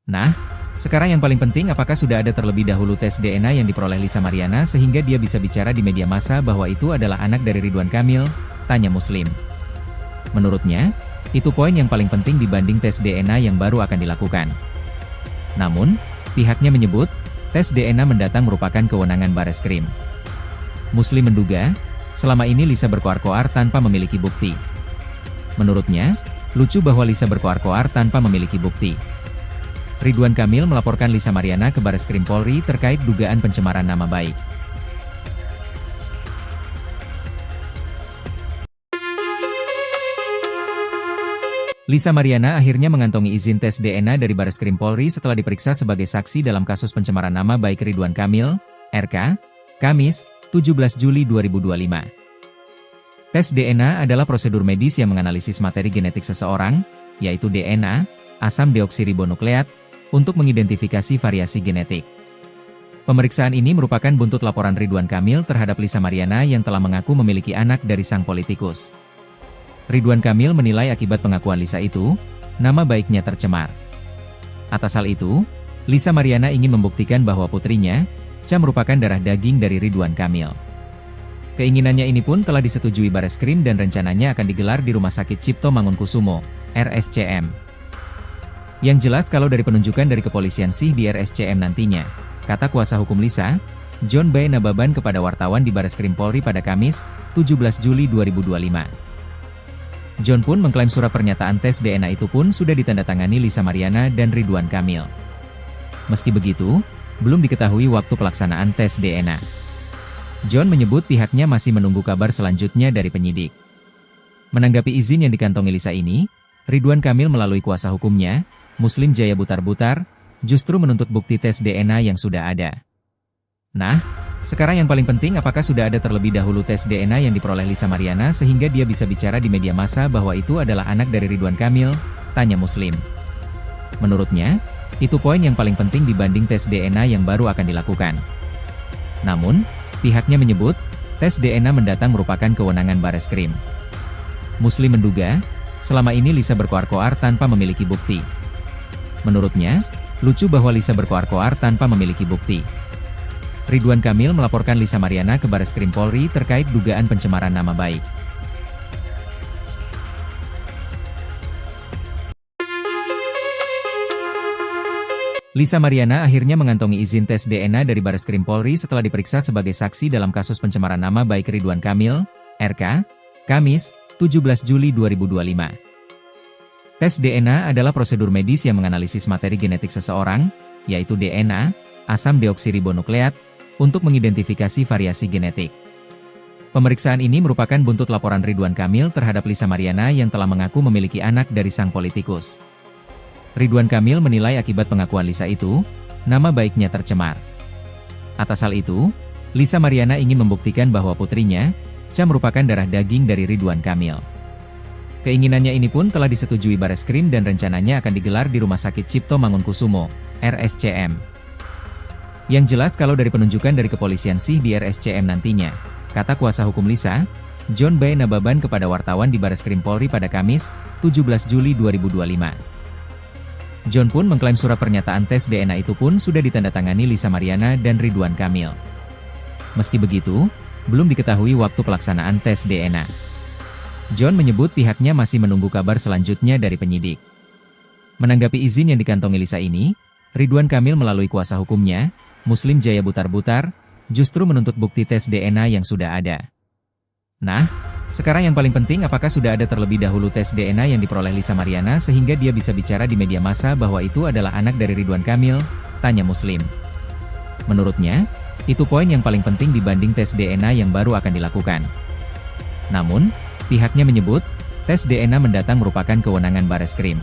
Nah, sekarang yang paling penting, apakah sudah ada terlebih dahulu tes DNA yang diperoleh Lisa Mariana sehingga dia bisa bicara di media massa bahwa itu adalah anak dari Ridwan Kamil? Tanya Muslim. Menurutnya, itu poin yang paling penting dibanding tes DNA yang baru akan dilakukan. Namun, pihaknya menyebut, tes DNA mendatang merupakan kewenangan Bareskrim. Muslim menduga, selama ini Lisa berkoar-koar tanpa memiliki bukti. Menurutnya, lucu bahwa Lisa berkoar-koar tanpa memiliki bukti. Ridwan Kamil melaporkan Lisa Mariana ke Bareskrim Polri terkait dugaan pencemaran nama baik. Lisa Mariana akhirnya mengantongi izin tes DNA dari Bareskrim Polri setelah diperiksa sebagai saksi dalam kasus pencemaran nama baik Ridwan Kamil, RK, Kamis, 17 Juli 2025. Tes DNA adalah prosedur medis yang menganalisis materi genetik seseorang, yaitu DNA, asam deoksiribonukleat, untuk mengidentifikasi variasi genetik. Pemeriksaan ini merupakan buntut laporan Ridwan Kamil terhadap Lisa Mariana yang telah mengaku memiliki anak dari sang politikus. Ridwan Kamil menilai akibat pengakuan Lisa itu, nama baiknya tercemar. Atas hal itu, Lisa Mariana ingin membuktikan bahwa putrinya, Cha, merupakan darah daging dari Ridwan Kamil. Keinginannya ini pun telah disetujui Bareskrim dan rencananya akan digelar di Rumah Sakit Cipto Mangunkusumo, RSCM. Yang jelas kalau dari penunjukan dari kepolisian sih di RSCM nantinya, kata kuasa hukum Lisa, John B. Nababan kepada wartawan di Bareskrim Polri pada Kamis, 17 Juli 2025. John pun mengklaim surat pernyataan tes DNA itu pun sudah ditandatangani Lisa Mariana dan Ridwan Kamil. Meski begitu, belum diketahui waktu pelaksanaan tes DNA. John menyebut pihaknya masih menunggu kabar selanjutnya dari penyidik. Menanggapi izin yang dikantongi Lisa ini, Ridwan Kamil melalui kuasa hukumnya, Muslim Jaya Butar-Butar, justru menuntut bukti tes DNA yang sudah ada. Nah, sekarang yang paling penting, apakah sudah ada terlebih dahulu tes DNA yang diperoleh Lisa Mariana sehingga dia bisa bicara di media massa bahwa itu adalah anak dari Ridwan Kamil? Tanya Muslim. Menurutnya, itu poin yang paling penting dibanding tes DNA yang baru akan dilakukan. Namun, pihaknya menyebut, tes DNA mendatang merupakan kewenangan Bareskrim. Muslim menduga, selama ini Lisa berkoar-koar tanpa memiliki bukti. Menurutnya, lucu bahwa Lisa berkoar-koar tanpa memiliki bukti. Ridwan Kamil melaporkan Lisa Mariana ke Bareskrim Polri terkait dugaan pencemaran nama baik. Lisa Mariana akhirnya mengantongi izin tes DNA dari Bareskrim Polri setelah diperiksa sebagai saksi dalam kasus pencemaran nama baik Ridwan Kamil, RK, Kamis, 17 Juli 2025. Tes DNA adalah prosedur medis yang menganalisis materi genetik seseorang, yaitu DNA, asam deoksiribonukleat, untuk mengidentifikasi variasi genetik. Pemeriksaan ini merupakan buntut laporan Ridwan Kamil terhadap Lisa Mariana yang telah mengaku memiliki anak dari sang politikus. Ridwan Kamil menilai akibat pengakuan Lisa itu, nama baiknya tercemar. Atas hal itu, Lisa Mariana ingin membuktikan bahwa putrinya, Cha merupakan darah daging dari Ridwan Kamil. Keinginannya ini pun telah disetujui Bareskrim dan rencananya akan digelar di Rumah Sakit Cipto Mangunkusumo, RSCM. Yang jelas kalau dari penunjukan dari kepolisian sih di RSCM nantinya, kata kuasa hukum Lisa, John B. Nababan kepada wartawan di Bareskrim Polri pada Kamis, 17 Juli 2025. John pun mengklaim surat pernyataan tes DNA itu pun sudah ditandatangani Lisa Mariana dan Ridwan Kamil. Meski begitu, belum diketahui waktu pelaksanaan tes DNA. John menyebut pihaknya masih menunggu kabar selanjutnya dari penyidik. Menanggapi izin yang dikantongi Lisa ini, Ridwan Kamil melalui kuasa hukumnya, Muslim Jaya Butar-Butar, justru menuntut bukti tes DNA yang sudah ada. Nah, sekarang yang paling penting apakah sudah ada terlebih dahulu tes DNA yang diperoleh Lisa Mariana sehingga dia bisa bicara di media massa bahwa itu adalah anak dari Ridwan Kamil, tanya Muslim. Menurutnya, itu poin yang paling penting dibanding tes DNA yang baru akan dilakukan. Namun, pihaknya menyebut, tes DNA mendatang merupakan kewenangan Bareskrim.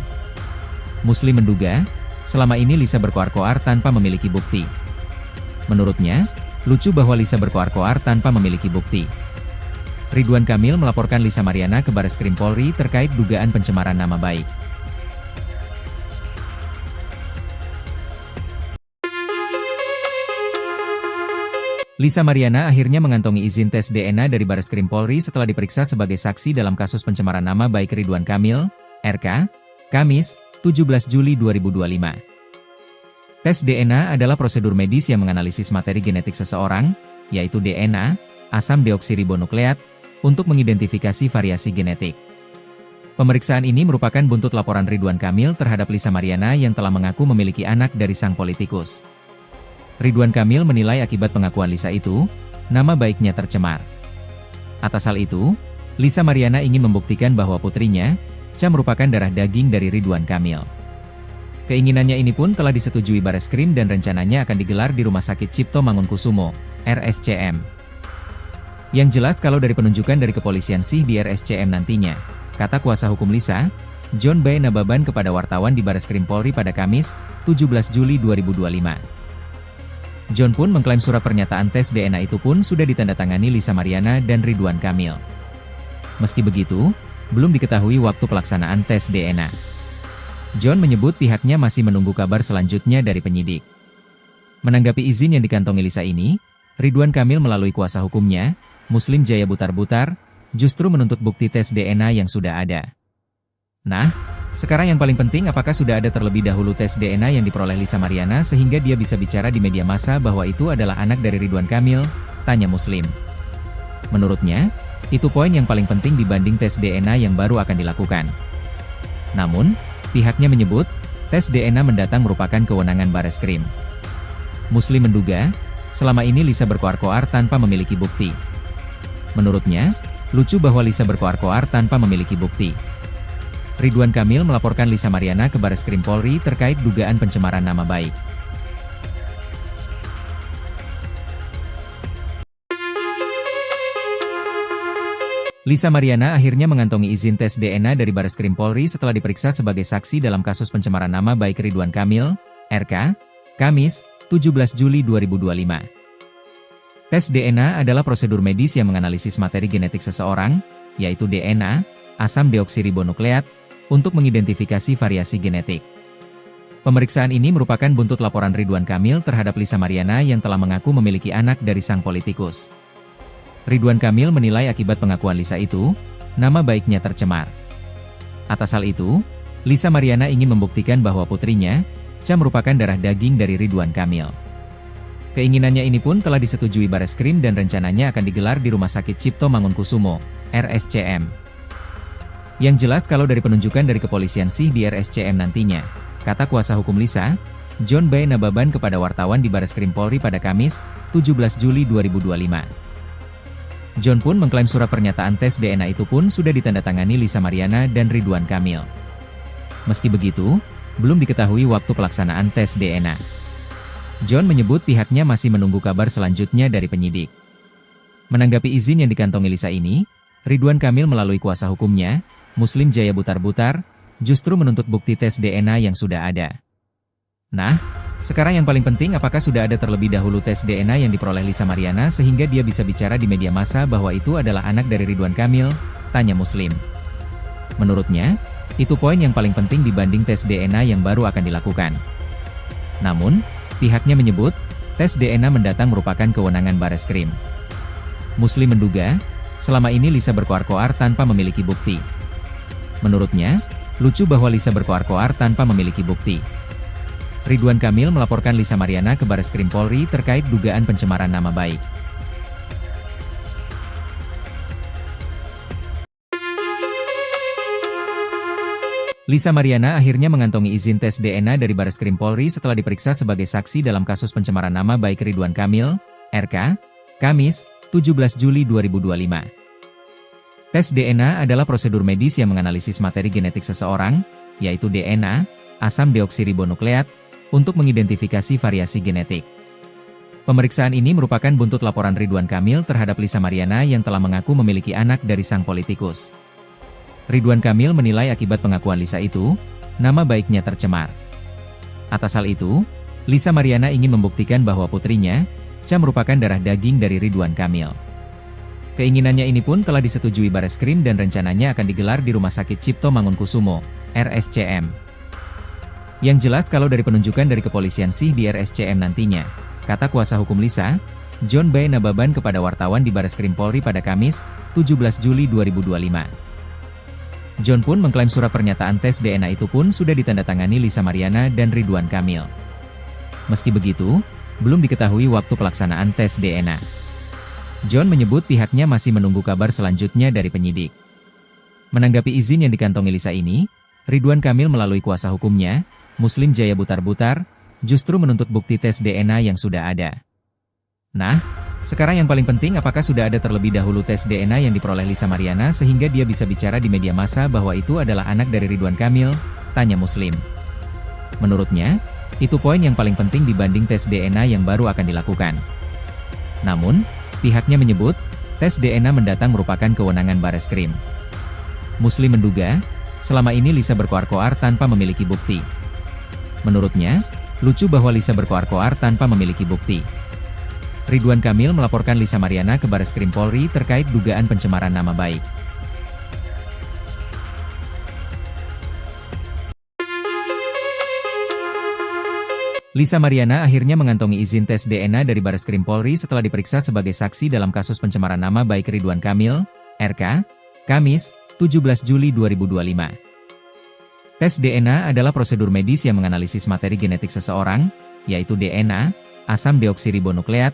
Muslim menduga, selama ini Lisa berkoar-koar tanpa memiliki bukti. Menurutnya, lucu bahwa Lisa berkoar-koar tanpa memiliki bukti. Ridwan Kamil melaporkan Lisa Mariana ke Bareskrim Polri terkait dugaan pencemaran nama baik. Lisa Mariana akhirnya mengantongi izin tes DNA dari Bareskrim Polri setelah diperiksa sebagai saksi dalam kasus pencemaran nama baik Ridwan Kamil, RK, Kamis, 17 Juli 2025. Tes DNA adalah prosedur medis yang menganalisis materi genetik seseorang, yaitu DNA, asam deoksiribonukleat, untuk mengidentifikasi variasi genetik. Pemeriksaan ini merupakan buntut laporan Ridwan Kamil terhadap Lisa Mariana yang telah mengaku memiliki anak dari sang politikus. Ridwan Kamil menilai akibat pengakuan Lisa itu, nama baiknya tercemar. Atas hal itu, Lisa Mariana ingin membuktikan bahwa putrinya, Cha merupakan darah daging dari Ridwan Kamil. Keinginannya ini pun telah disetujui Bareskrim dan rencananya akan digelar di Rumah Sakit Cipto Mangunkusumo, RSCM. Yang jelas kalau dari penunjukan dari kepolisian sih di RSCM nantinya, kata kuasa hukum Lisa, John B. Nababan kepada wartawan di Bareskrim Polri pada Kamis, 17 Juli 2025. John pun mengklaim surat pernyataan tes DNA itu pun sudah ditandatangani Lisa Mariana dan Ridwan Kamil. Meski begitu, belum diketahui waktu pelaksanaan tes DNA. John menyebut pihaknya masih menunggu kabar selanjutnya dari penyidik. Menanggapi izin yang dikantongi Lisa ini, Ridwan Kamil melalui kuasa hukumnya, Muslim Jaya Butar-Butar, justru menuntut bukti tes DNA yang sudah ada. Nah, sekarang yang paling penting apakah sudah ada terlebih dahulu tes DNA yang diperoleh Lisa Mariana sehingga dia bisa bicara di media massa bahwa itu adalah anak dari Ridwan Kamil, tanya Muslim. Menurutnya, itu poin yang paling penting dibanding tes DNA yang baru akan dilakukan. Namun, pihaknya menyebut, tes DNA mendatang merupakan kewenangan Bareskrim. Muslim menduga, selama ini Lisa berkoar-koar tanpa memiliki bukti. Menurutnya, lucu bahwa Lisa berkoar-koar tanpa memiliki bukti. Ridwan Kamil melaporkan Lisa Mariana ke Bareskrim Polri terkait dugaan pencemaran nama baik. Lisa Mariana akhirnya mengantongi izin tes DNA dari Bareskrim Polri setelah diperiksa sebagai saksi dalam kasus pencemaran nama baik Ridwan Kamil, RK, Kamis, 17 Juli 2025. Tes DNA adalah prosedur medis yang menganalisis materi genetik seseorang, yaitu DNA, asam deoksiribonukleat, untuk mengidentifikasi variasi genetik. Pemeriksaan ini merupakan buntut laporan Ridwan Kamil terhadap Lisa Mariana yang telah mengaku memiliki anak dari sang politikus. Ridwan Kamil menilai akibat pengakuan Lisa itu, nama baiknya tercemar. Atas hal itu, Lisa Mariana ingin membuktikan bahwa putrinya, Cha merupakan darah daging dari Ridwan Kamil. Keinginannya ini pun telah disetujui Bareskrim dan rencananya akan digelar di Rumah Sakit Cipto Mangunkusumo, RSCM. Yang jelas kalau dari penunjukan dari kepolisian sih di RSCM nantinya, kata kuasa hukum Lisa, John B. Nababan kepada wartawan di Bareskrim Polri pada Kamis, 17 Juli 2025. John pun mengklaim surat pernyataan tes DNA itu pun sudah ditandatangani Lisa Mariana dan Ridwan Kamil. Meski begitu, belum diketahui waktu pelaksanaan tes DNA. John menyebut pihaknya masih menunggu kabar selanjutnya dari penyidik. Menanggapi izin yang dikantongi Lisa ini, Ridwan Kamil melalui kuasa hukumnya, Muslim Jaya Butar-Butar, justru menuntut bukti tes DNA yang sudah ada. Nah, sekarang yang paling penting apakah sudah ada terlebih dahulu tes DNA yang diperoleh Lisa Mariana sehingga dia bisa bicara di media massa bahwa itu adalah anak dari Ridwan Kamil, tanya Muslim. Menurutnya, itu poin yang paling penting dibanding tes DNA yang baru akan dilakukan. Namun, pihaknya menyebut, tes DNA mendatang merupakan kewenangan Bareskrim. Muslim menduga, selama ini Lisa berkoar-koar tanpa memiliki bukti. Menurutnya, lucu bahwa Lisa berkoar-koar tanpa memiliki bukti. Ridwan Kamil melaporkan Lisa Mariana ke Bareskrim Polri terkait dugaan pencemaran nama baik. Lisa Mariana akhirnya mengantongi izin tes DNA dari Bareskrim Polri setelah diperiksa sebagai saksi dalam kasus pencemaran nama baik Ridwan Kamil, RK, Kamis, 17 Juli 2025. Tes DNA adalah prosedur medis yang menganalisis materi genetik seseorang, yaitu DNA, asam deoksiribonukleat, untuk mengidentifikasi variasi genetik. Pemeriksaan ini merupakan buntut laporan Ridwan Kamil terhadap Lisa Mariana yang telah mengaku memiliki anak dari sang politikus. Ridwan Kamil menilai akibat pengakuan Lisa itu, nama baiknya tercemar. Atas hal itu, Lisa Mariana ingin membuktikan bahwa putrinya, Cha merupakan darah daging dari Ridwan Kamil. Keinginannya ini pun telah disetujui Bareskrim dan rencananya akan digelar di Rumah Sakit Cipto Mangunkusumo, RSCM. Yang jelas kalau dari penunjukan dari kepolisian sih di RSCM nantinya, kata kuasa hukum Lisa, John B. Nababan kepada wartawan di Bareskrim Polri pada Kamis, 17 Juli 2025. John pun mengklaim surat pernyataan tes DNA itu pun sudah ditandatangani Lisa Mariana dan Ridwan Kamil. Meski begitu, belum diketahui waktu pelaksanaan tes DNA. John menyebut pihaknya masih menunggu kabar selanjutnya dari penyidik. Menanggapi izin yang dikantongi Lisa ini, Ridwan Kamil melalui kuasa hukumnya, Muslim Jaya Butar-Butar, justru menuntut bukti tes DNA yang sudah ada. Nah, sekarang yang paling penting apakah sudah ada terlebih dahulu tes DNA yang diperoleh Lisa Mariana sehingga dia bisa bicara di media massa bahwa itu adalah anak dari Ridwan Kamil, tanya Muslim. Menurutnya, itu poin yang paling penting dibanding tes DNA yang baru akan dilakukan. Namun, pihaknya menyebut, tes DNA mendatang merupakan kewenangan Bareskrim. Muslim menduga, selama ini Lisa berkoar-koar tanpa memiliki bukti. Menurutnya, lucu bahwa Lisa berkoar-koar tanpa memiliki bukti. Ridwan Kamil melaporkan Lisa Mariana ke Bareskrim Polri terkait dugaan pencemaran nama baik. Lisa Mariana akhirnya mengantongi izin tes DNA dari Bareskrim Polri setelah diperiksa sebagai saksi dalam kasus pencemaran nama baik Ridwan Kamil, RK, Kamis, 17 Juli 2025. Tes DNA adalah prosedur medis yang menganalisis materi genetik seseorang, yaitu DNA, asam deoksiribonukleat,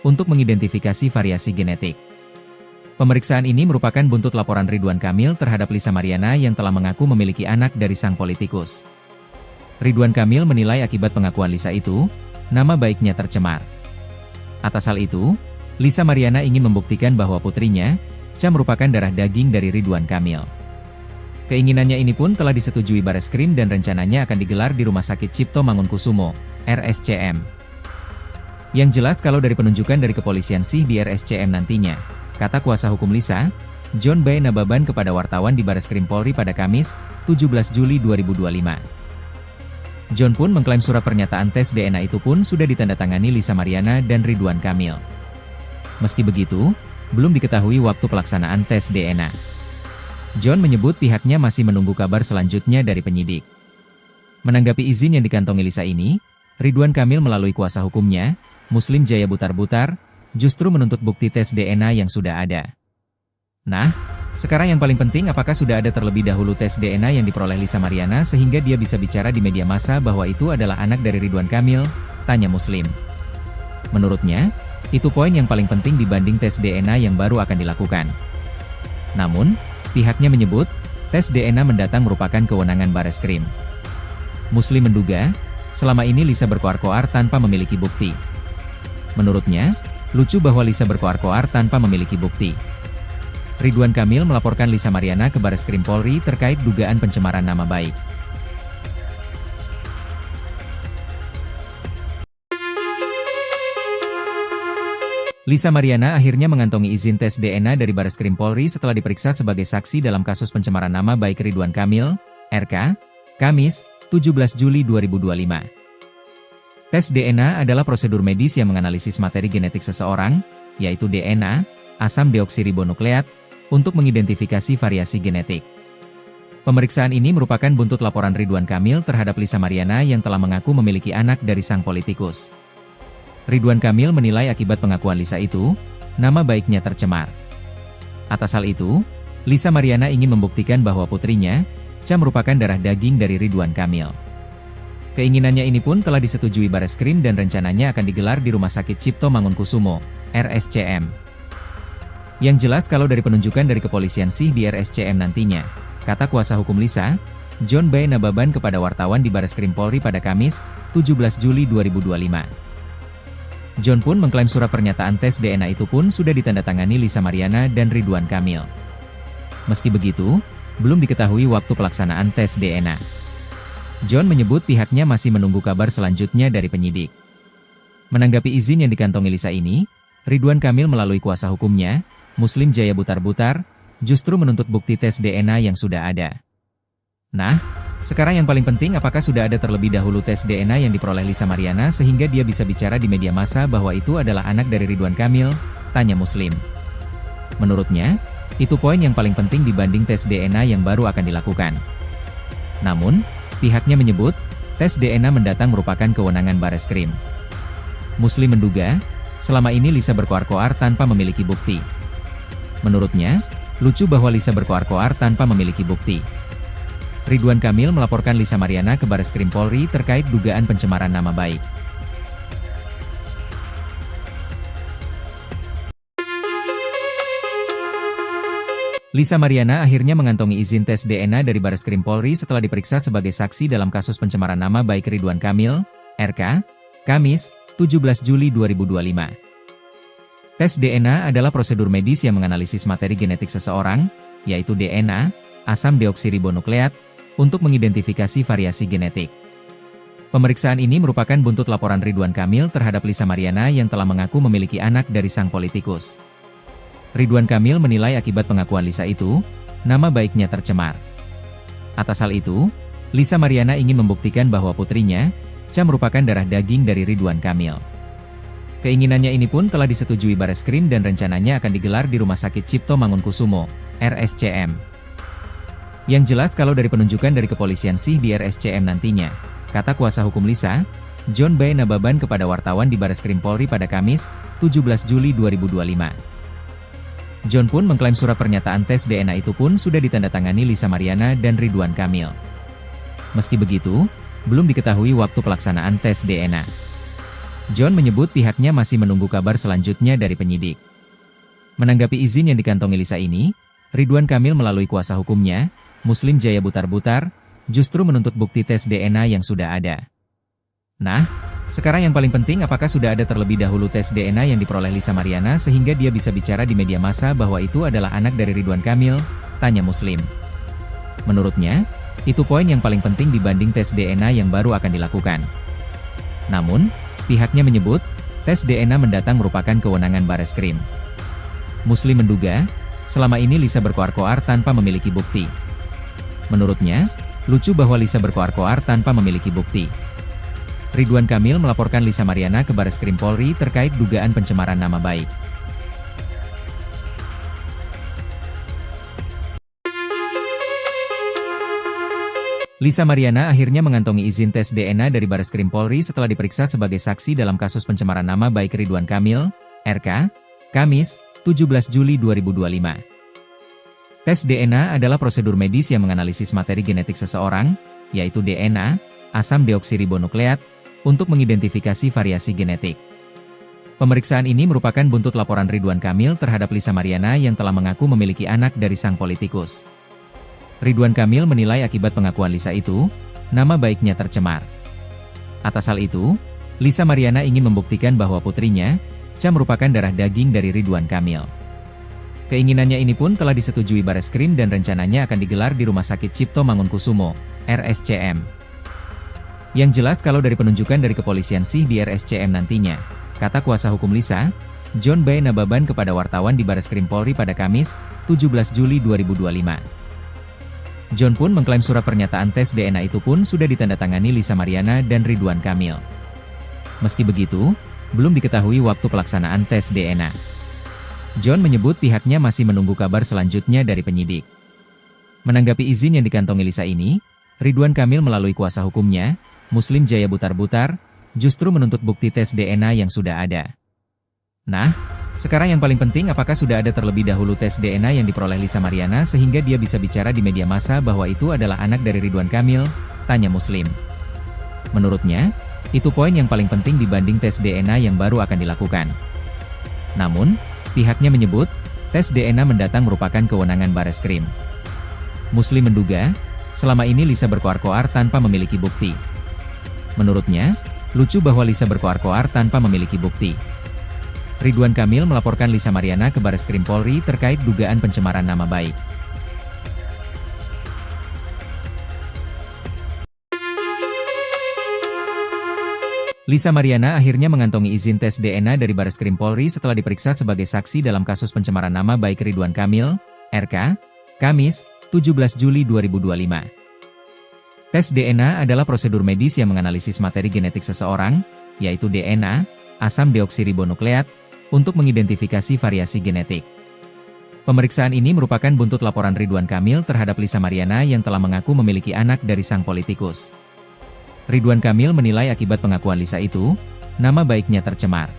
untuk mengidentifikasi variasi genetik. Pemeriksaan ini merupakan buntut laporan Ridwan Kamil terhadap Lisa Mariana yang telah mengaku memiliki anak dari sang politikus. Ridwan Kamil menilai akibat pengakuan Lisa itu, nama baiknya tercemar. Atas hal itu, Lisa Mariana ingin membuktikan bahwa putrinya, Cha merupakan darah daging dari Ridwan Kamil. Keinginannya ini pun telah disetujui Bareskrim dan rencananya akan digelar di Rumah Sakit Cipto Mangunkusumo, RSCM. Yang jelas kalau dari penunjukan dari kepolisian sih di RSCM nantinya, kata kuasa hukum Lisa, John B. Nababan kepada wartawan di Bareskrim Polri pada Kamis, 17 Juli 2025. John pun mengklaim surat pernyataan tes DNA itu pun sudah ditandatangani Lisa Mariana dan Ridwan Kamil. Meski begitu, belum diketahui waktu pelaksanaan tes DNA. John menyebut pihaknya masih menunggu kabar selanjutnya dari penyidik. Menanggapi izin yang dikantongi Lisa ini, Ridwan Kamil melalui kuasa hukumnya, Muslim Jaya Butar-Butar, justru menuntut bukti tes DNA yang sudah ada. Nah, sekarang yang paling penting apakah sudah ada terlebih dahulu tes DNA yang diperoleh Lisa Mariana sehingga dia bisa bicara di media massa bahwa itu adalah anak dari Ridwan Kamil, tanya Muslim. Menurutnya, itu poin yang paling penting dibanding tes DNA yang baru akan dilakukan. Namun, pihaknya menyebut, tes DNA mendatang merupakan kewenangan Bareskrim. Muslim menduga, selama ini Lisa berkoar-koar tanpa memiliki bukti. Menurutnya, lucu bahwa Lisa berkoar-koar tanpa memiliki bukti. Ridwan Kamil melaporkan Lisa Mariana ke Bareskrim Polri terkait dugaan pencemaran nama baik. Lisa Mariana akhirnya mengantongi izin tes DNA dari Bareskrim Polri setelah diperiksa sebagai saksi dalam kasus pencemaran nama baik Ridwan Kamil, RK, Kamis, 17 Juli 2025. Tes DNA adalah prosedur medis yang menganalisis materi genetik seseorang, yaitu DNA, asam deoksiribonukleat, untuk mengidentifikasi variasi genetik. Pemeriksaan ini merupakan buntut laporan Ridwan Kamil terhadap Lisa Mariana yang telah mengaku memiliki anak dari sang politikus. Ridwan Kamil menilai akibat pengakuan Lisa itu, nama baiknya tercemar. Atas hal itu, Lisa Mariana ingin membuktikan bahwa putrinya, Cha merupakan darah daging dari Ridwan Kamil. Keinginannya ini pun telah disetujui Bareskrim dan rencananya akan digelar di Rumah Sakit Cipto Mangunkusumo, RSCM. Yang jelas kalau dari penunjukan dari kepolisian sih di RSCM nantinya, kata kuasa hukum Lisa, John B. Nababan kepada wartawan di Bareskrim Polri pada Kamis, 17 Juli 2025. John pun mengklaim surat pernyataan tes DNA itu pun sudah ditandatangani Lisa Mariana dan Ridwan Kamil. Meski begitu, belum diketahui waktu pelaksanaan tes DNA. John menyebut pihaknya masih menunggu kabar selanjutnya dari penyidik. Menanggapi izin yang dikantongi Lisa ini, Ridwan Kamil melalui kuasa hukumnya, Muslim Jaya Butar-Butar, justru menuntut bukti tes DNA yang sudah ada. Nah, sekarang yang paling penting apakah sudah ada terlebih dahulu tes DNA yang diperoleh Lisa Mariana sehingga dia bisa bicara di media massa bahwa itu adalah anak dari Ridwan Kamil, tanya Muslim. Menurutnya, itu poin yang paling penting dibanding tes DNA yang baru akan dilakukan. Namun, pihaknya menyebut, tes DNA mendatang merupakan kewenangan Bareskrim. Muslim menduga, selama ini Lisa berkoar-koar tanpa memiliki bukti. Menurutnya, lucu bahwa Lisa berkoar-koar tanpa memiliki bukti. Ridwan Kamil melaporkan Lisa Mariana ke Bareskrim Polri terkait dugaan pencemaran nama baik. Lisa Mariana akhirnya mengantongi izin tes DNA dari Bareskrim Polri setelah diperiksa sebagai saksi dalam kasus pencemaran nama baik Ridwan Kamil, RK, Kamis, 17 Juli 2025. Tes DNA adalah prosedur medis yang menganalisis materi genetik seseorang, yaitu DNA, asam deoksiribonukleat, untuk mengidentifikasi variasi genetik. Pemeriksaan ini merupakan buntut laporan Ridwan Kamil terhadap Lisa Mariana yang telah mengaku memiliki anak dari sang politikus. Ridwan Kamil menilai akibat pengakuan Lisa itu, nama baiknya tercemar. Atas hal itu, Lisa Mariana ingin membuktikan bahwa putrinya, Cha merupakan darah daging dari Ridwan Kamil. Keinginannya ini pun telah disetujui Bareskrim dan rencananya akan digelar di Rumah Sakit Cipto Mangunkusumo, RSCM. Yang jelas kalau dari penunjukan dari kepolisian sih di RSCM nantinya, kata kuasa hukum Lisa, John B. Nababan kepada wartawan di Bareskrim Polri pada Kamis, 17 Juli 2025. John pun mengklaim surat pernyataan tes DNA itu pun sudah ditandatangani Lisa Mariana dan Ridwan Kamil. Meski begitu, belum diketahui waktu pelaksanaan tes DNA. John menyebut pihaknya masih menunggu kabar selanjutnya dari penyidik. Menanggapi izin yang dikantongi Lisa ini, Ridwan Kamil melalui kuasa hukumnya, Muslim Jaya Butar-Butar, justru menuntut bukti tes DNA yang sudah ada. Nah, sekarang yang paling penting apakah sudah ada terlebih dahulu tes DNA yang diperoleh Lisa Mariana sehingga dia bisa bicara di media massa bahwa itu adalah anak dari Ridwan Kamil, tanya Muslim. Menurutnya, itu poin yang paling penting dibanding tes DNA yang baru akan dilakukan. Namun, pihaknya menyebut, tes DNA mendatang merupakan kewenangan Bareskrim. Muslim menduga, selama ini Lisa berkoar-koar tanpa memiliki bukti. Menurutnya, lucu bahwa Lisa berkoar-koar tanpa memiliki bukti. Ridwan Kamil melaporkan Lisa Mariana ke Bareskrim Polri terkait dugaan pencemaran nama baik. Lisa Mariana akhirnya mengantongi izin tes DNA dari Bareskrim Polri setelah diperiksa sebagai saksi dalam kasus pencemaran nama baik Ridwan Kamil, RK, Kamis, 17 Juli 2025. Tes DNA adalah prosedur medis yang menganalisis materi genetik seseorang, yaitu DNA, asam deoksiribonukleat, untuk mengidentifikasi variasi genetik. Pemeriksaan ini merupakan buntut laporan Ridwan Kamil terhadap Lisa Mariana yang telah mengaku memiliki anak dari sang politikus. Ridwan Kamil menilai akibat pengakuan Lisa itu, nama baiknya tercemar. Atas hal itu, Lisa Mariana ingin membuktikan bahwa putrinya, Cha merupakan darah daging dari Ridwan Kamil. Keinginannya ini pun telah disetujui Bareskrim dan rencananya akan digelar di Rumah Sakit Cipto Mangunkusumo, RSCM. Yang jelas kalau dari penunjukan dari kepolisian sih di RSCM nantinya, kata kuasa hukum Lisa, John B. Nababan kepada wartawan di Bareskrim Polri pada Kamis, 17 Juli 2025. John pun mengklaim surat pernyataan tes DNA itu pun sudah ditandatangani Lisa Mariana dan Ridwan Kamil. Meski begitu, belum diketahui waktu pelaksanaan tes DNA. John menyebut pihaknya masih menunggu kabar selanjutnya dari penyidik. Menanggapi izin yang dikantongi Lisa ini, Ridwan Kamil melalui kuasa hukumnya, Muslim Jaya Butar-Butar, justru menuntut bukti tes DNA yang sudah ada. Nah, sekarang yang paling penting apakah sudah ada terlebih dahulu tes DNA yang diperoleh Lisa Mariana sehingga dia bisa bicara di media massa bahwa itu adalah anak dari Ridwan Kamil, tanya Muslim. Menurutnya, itu poin yang paling penting dibanding tes DNA yang baru akan dilakukan. Namun, pihaknya menyebut, tes DNA mendatang merupakan kewenangan Bareskrim. Muslim menduga, selama ini Lisa berkoar-koar tanpa memiliki bukti. Menurutnya, lucu bahwa Lisa berkoar-koar tanpa memiliki bukti. Ridwan Kamil melaporkan Lisa Mariana ke Bareskrim Polri terkait dugaan pencemaran nama baik. Lisa Mariana akhirnya mengantongi izin tes DNA dari Bareskrim Polri setelah diperiksa sebagai saksi dalam kasus pencemaran nama baik Ridwan Kamil, RK, Kamis, 17 Juli 2025. Tes DNA adalah prosedur medis yang menganalisis materi genetik seseorang, yaitu DNA, asam deoksiribonukleat, untuk mengidentifikasi variasi genetik. Pemeriksaan ini merupakan buntut laporan Ridwan Kamil terhadap Lisa Mariana yang telah mengaku memiliki anak dari sang politikus. Ridwan Kamil menilai akibat pengakuan Lisa itu, nama baiknya tercemar.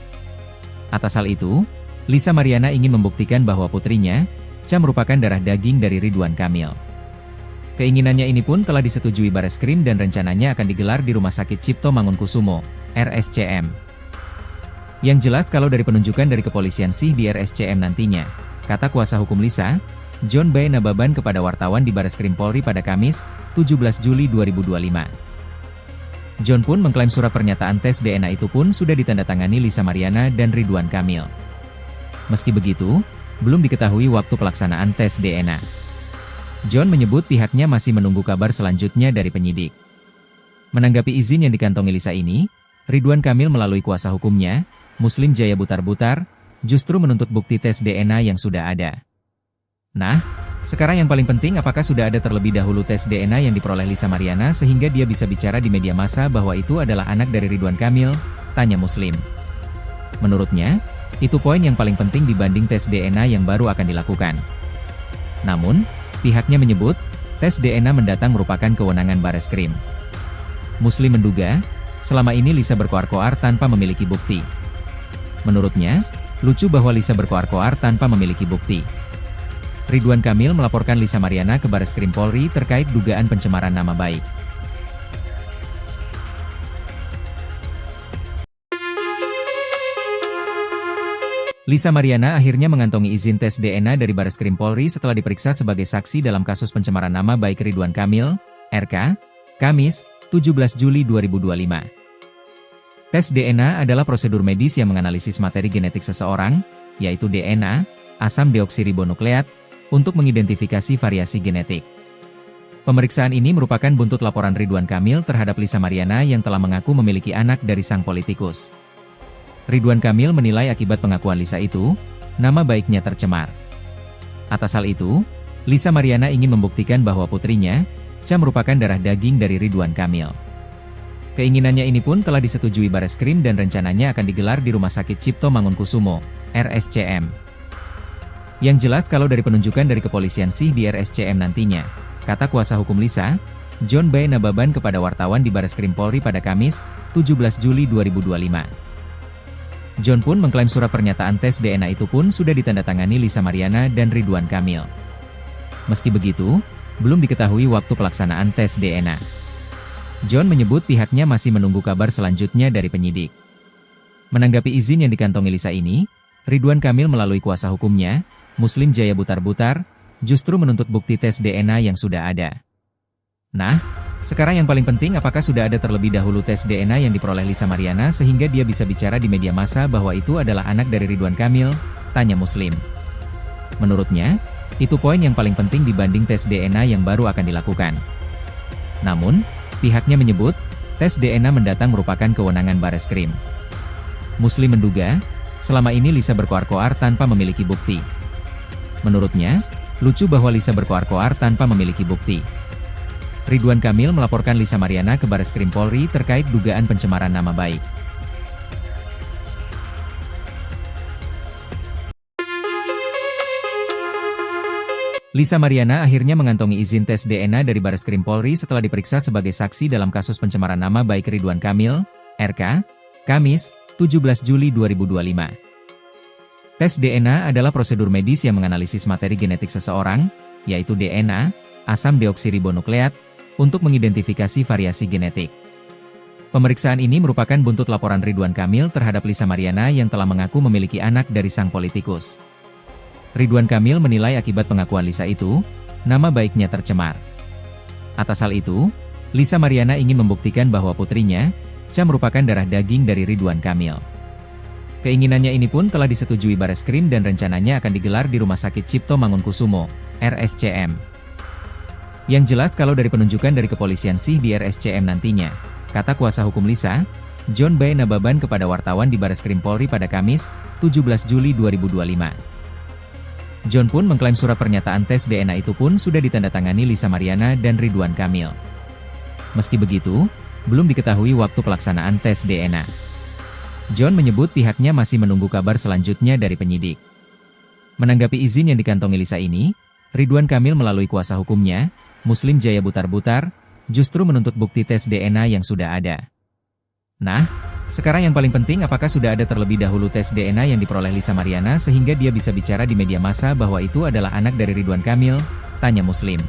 Atas hal itu, Lisa Mariana ingin membuktikan bahwa putrinya, Cha merupakan darah daging dari Ridwan Kamil. Keinginannya ini pun telah disetujui Bareskrim dan rencananya akan digelar di Rumah Sakit Cipto Mangunkusumo, RSCM. Yang jelas kalau dari penunjukan dari kepolisian sih di RSCM nantinya, kata kuasa hukum Lisa, John B. Nababan kepada wartawan di Bareskrim Polri pada Kamis, 17 Juli 2025. John pun mengklaim surat pernyataan tes DNA itu pun sudah ditandatangani Lisa Mariana dan Ridwan Kamil. Meski begitu, belum diketahui waktu pelaksanaan tes DNA. John menyebut pihaknya masih menunggu kabar selanjutnya dari penyidik. Menanggapi izin yang dikantongi Lisa ini, Ridwan Kamil melalui kuasa hukumnya, Muslim Jaya Butar-Butar, justru menuntut bukti tes DNA yang sudah ada. Nah, sekarang yang paling penting apakah sudah ada terlebih dahulu tes DNA yang diperoleh Lisa Mariana sehingga dia bisa bicara di media massa bahwa itu adalah anak dari Ridwan Kamil, tanya Muslim. Menurutnya, itu poin yang paling penting dibanding tes DNA yang baru akan dilakukan. Namun, pihaknya menyebut, tes DNA mendatang merupakan kewenangan Bareskrim. Muslim menduga, selama ini Lisa berkoar-koar tanpa memiliki bukti. Menurutnya, lucu bahwa Lisa berkoar-koar tanpa memiliki bukti. Ridwan Kamil melaporkan Lisa Mariana ke Bareskrim Polri terkait dugaan pencemaran nama baik. Lisa Mariana akhirnya mengantongi izin tes DNA dari Bareskrim Polri setelah diperiksa sebagai saksi dalam kasus pencemaran nama baik Ridwan Kamil, RK, Kamis, 17 Juli 2025. Tes DNA adalah prosedur medis yang menganalisis materi genetik seseorang, yaitu DNA, asam deoksiribonukleat, untuk mengidentifikasi variasi genetik. Pemeriksaan ini merupakan buntut laporan Ridwan Kamil terhadap Lisa Mariana yang telah mengaku memiliki anak dari sang politikus. Ridwan Kamil menilai akibat pengakuan Lisa itu, nama baiknya tercemar. Atas hal itu, Lisa Mariana ingin membuktikan bahwa putrinya, Cha merupakan darah daging dari Ridwan Kamil. Keinginannya ini pun telah disetujui Bareskrim dan rencananya akan digelar di Rumah Sakit Cipto Mangunkusumo, RSCM. Yang jelas kalau dari penunjukan dari kepolisian sih di RSCM nantinya, kata kuasa hukum Lisa, John B. Nababan kepada wartawan di Bareskrim Polri pada Kamis, 17 Juli 2025. John pun mengklaim surat pernyataan tes DNA itu pun sudah ditandatangani Lisa Mariana dan Ridwan Kamil. Meski begitu, belum diketahui waktu pelaksanaan tes DNA. John menyebut pihaknya masih menunggu kabar selanjutnya dari penyidik. Menanggapi izin yang dikantongi Lisa ini, Ridwan Kamil melalui kuasa hukumnya, Muslim Jaya Butar-Butar, justru menuntut bukti tes DNA yang sudah ada. Nah, sekarang yang paling penting apakah sudah ada terlebih dahulu tes DNA yang diperoleh Lisa Mariana sehingga dia bisa bicara di media massa bahwa itu adalah anak dari Ridwan Kamil, tanya Muslim. Menurutnya, itu poin yang paling penting dibanding tes DNA yang baru akan dilakukan. Namun, pihaknya menyebut, tes DNA mendatang merupakan kewenangan Bareskrim. Muslim menduga, selama ini Lisa berkoar-koar tanpa memiliki bukti. Menurutnya, lucu bahwa Lisa berkoar-koar tanpa memiliki bukti. Ridwan Kamil melaporkan Lisa Mariana ke Bareskrim Polri terkait dugaan pencemaran nama baik. Lisa Mariana akhirnya mengantongi izin tes DNA dari Bareskrim Polri setelah diperiksa sebagai saksi dalam kasus pencemaran nama baik Ridwan Kamil, RK, Kamis, 17 Juli 2025. Tes DNA adalah prosedur medis yang menganalisis materi genetik seseorang, yaitu DNA, asam deoksiribonukleat, untuk mengidentifikasi variasi genetik. Pemeriksaan ini merupakan buntut laporan Ridwan Kamil terhadap Lisa Mariana yang telah mengaku memiliki anak dari sang politikus. Ridwan Kamil menilai akibat pengakuan Lisa itu, nama baiknya tercemar. Atas hal itu, Lisa Mariana ingin membuktikan bahwa putrinya, Cha merupakan darah daging dari Ridwan Kamil. Keinginannya ini pun telah disetujui Bareskrim dan rencananya akan digelar di Rumah Sakit Cipto Mangunkusumo, RSCM. Yang jelas kalau dari penunjukan dari kepolisian sih di RSCM nantinya, kata kuasa hukum Lisa, John B. Nababan kepada wartawan di Bareskrim Polri pada Kamis, 17 Juli 2025. John pun mengklaim surat pernyataan tes DNA itu pun sudah ditandatangani Lisa Mariana dan Ridwan Kamil. Meski begitu, belum diketahui waktu pelaksanaan tes DNA. John menyebut pihaknya masih menunggu kabar selanjutnya dari penyidik. Menanggapi izin yang dikantongi Lisa ini, Ridwan Kamil melalui kuasa hukumnya, Muslim Jaya Butar-Butar, justru menuntut bukti tes DNA yang sudah ada. Nah, sekarang yang paling penting apakah sudah ada terlebih dahulu tes DNA yang diperoleh Lisa Mariana sehingga dia bisa bicara di media massa bahwa itu adalah anak dari Ridwan Kamil, tanya Muslim.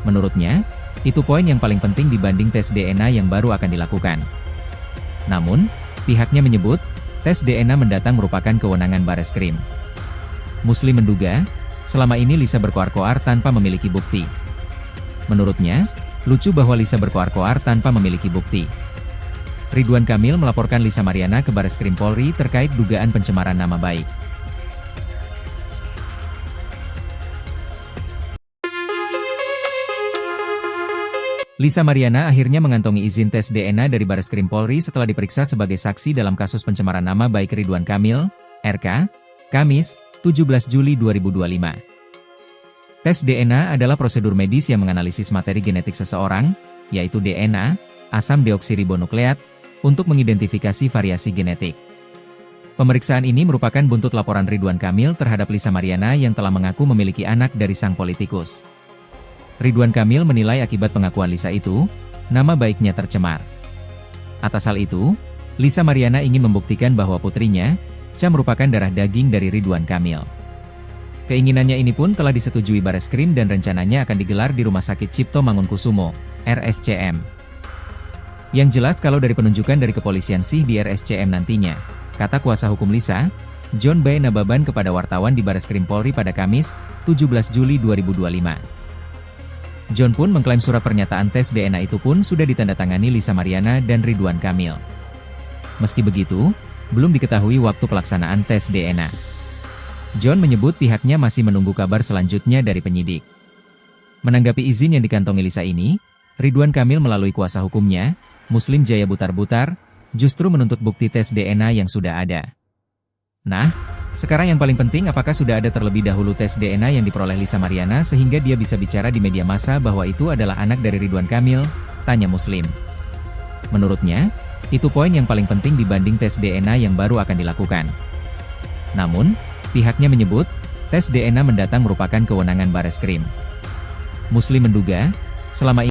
Menurutnya, itu poin yang paling penting dibanding tes DNA yang baru akan dilakukan. Namun, pihaknya menyebut, tes DNA mendatang merupakan kewenangan Bareskrim. Muslim menduga, selama ini Lisa berkoar-koar tanpa memiliki bukti. Menurutnya, lucu bahwa Lisa berkoar-koar tanpa memiliki bukti. Ridwan Kamil melaporkan Lisa Mariana ke Bareskrim Polri terkait dugaan pencemaran nama baik. Lisa Mariana akhirnya mengantongi izin tes DNA dari Bareskrim Polri setelah diperiksa sebagai saksi dalam kasus pencemaran nama baik Ridwan Kamil, RK, Kamis, 17 Juli 2025. Tes DNA adalah prosedur medis yang menganalisis materi genetik seseorang, yaitu DNA, asam deoksiribonukleat, untuk mengidentifikasi variasi genetik. Pemeriksaan ini merupakan buntut laporan Ridwan Kamil terhadap Lisa Mariana yang telah mengaku memiliki anak dari sang politikus. Ridwan Kamil menilai akibat pengakuan Lisa itu, nama baiknya tercemar. Atas hal itu, Lisa Mariana ingin membuktikan bahwa putrinya, Cha merupakan darah daging dari Ridwan Kamil. Keinginannya ini pun telah disetujui Bareskrim dan rencananya akan digelar di Rumah Sakit Cipto Mangunkusumo, RSCM. Yang jelas kalau dari penunjukan dari kepolisian sih di RSCM nantinya, kata kuasa hukum Lisa, John B. Nababan kepada wartawan di Bareskrim Polri pada Kamis, 17 Juli 2025. John pun mengklaim surat pernyataan tes DNA itu pun sudah ditandatangani Lisa Mariana dan Ridwan Kamil. Meski begitu, belum diketahui waktu pelaksanaan tes DNA. John menyebut pihaknya masih menunggu kabar selanjutnya dari penyidik. Menanggapi izin yang dikantongi Lisa ini, Ridwan Kamil melalui kuasa hukumnya, Muslim Jaya Butar-Butar, justru menuntut bukti tes DNA yang sudah ada. Nah, sekarang yang paling penting apakah sudah ada terlebih dahulu tes DNA yang diperoleh Lisa Mariana sehingga dia bisa bicara di media massa bahwa itu adalah anak dari Ridwan Kamil, tanya Muslim. Menurutnya, itu poin yang paling penting dibanding tes DNA yang baru akan dilakukan. Namun, pihaknya menyebut, tes DNA mendatang merupakan kewenangan Bareskrim. Muslim menduga, selama ini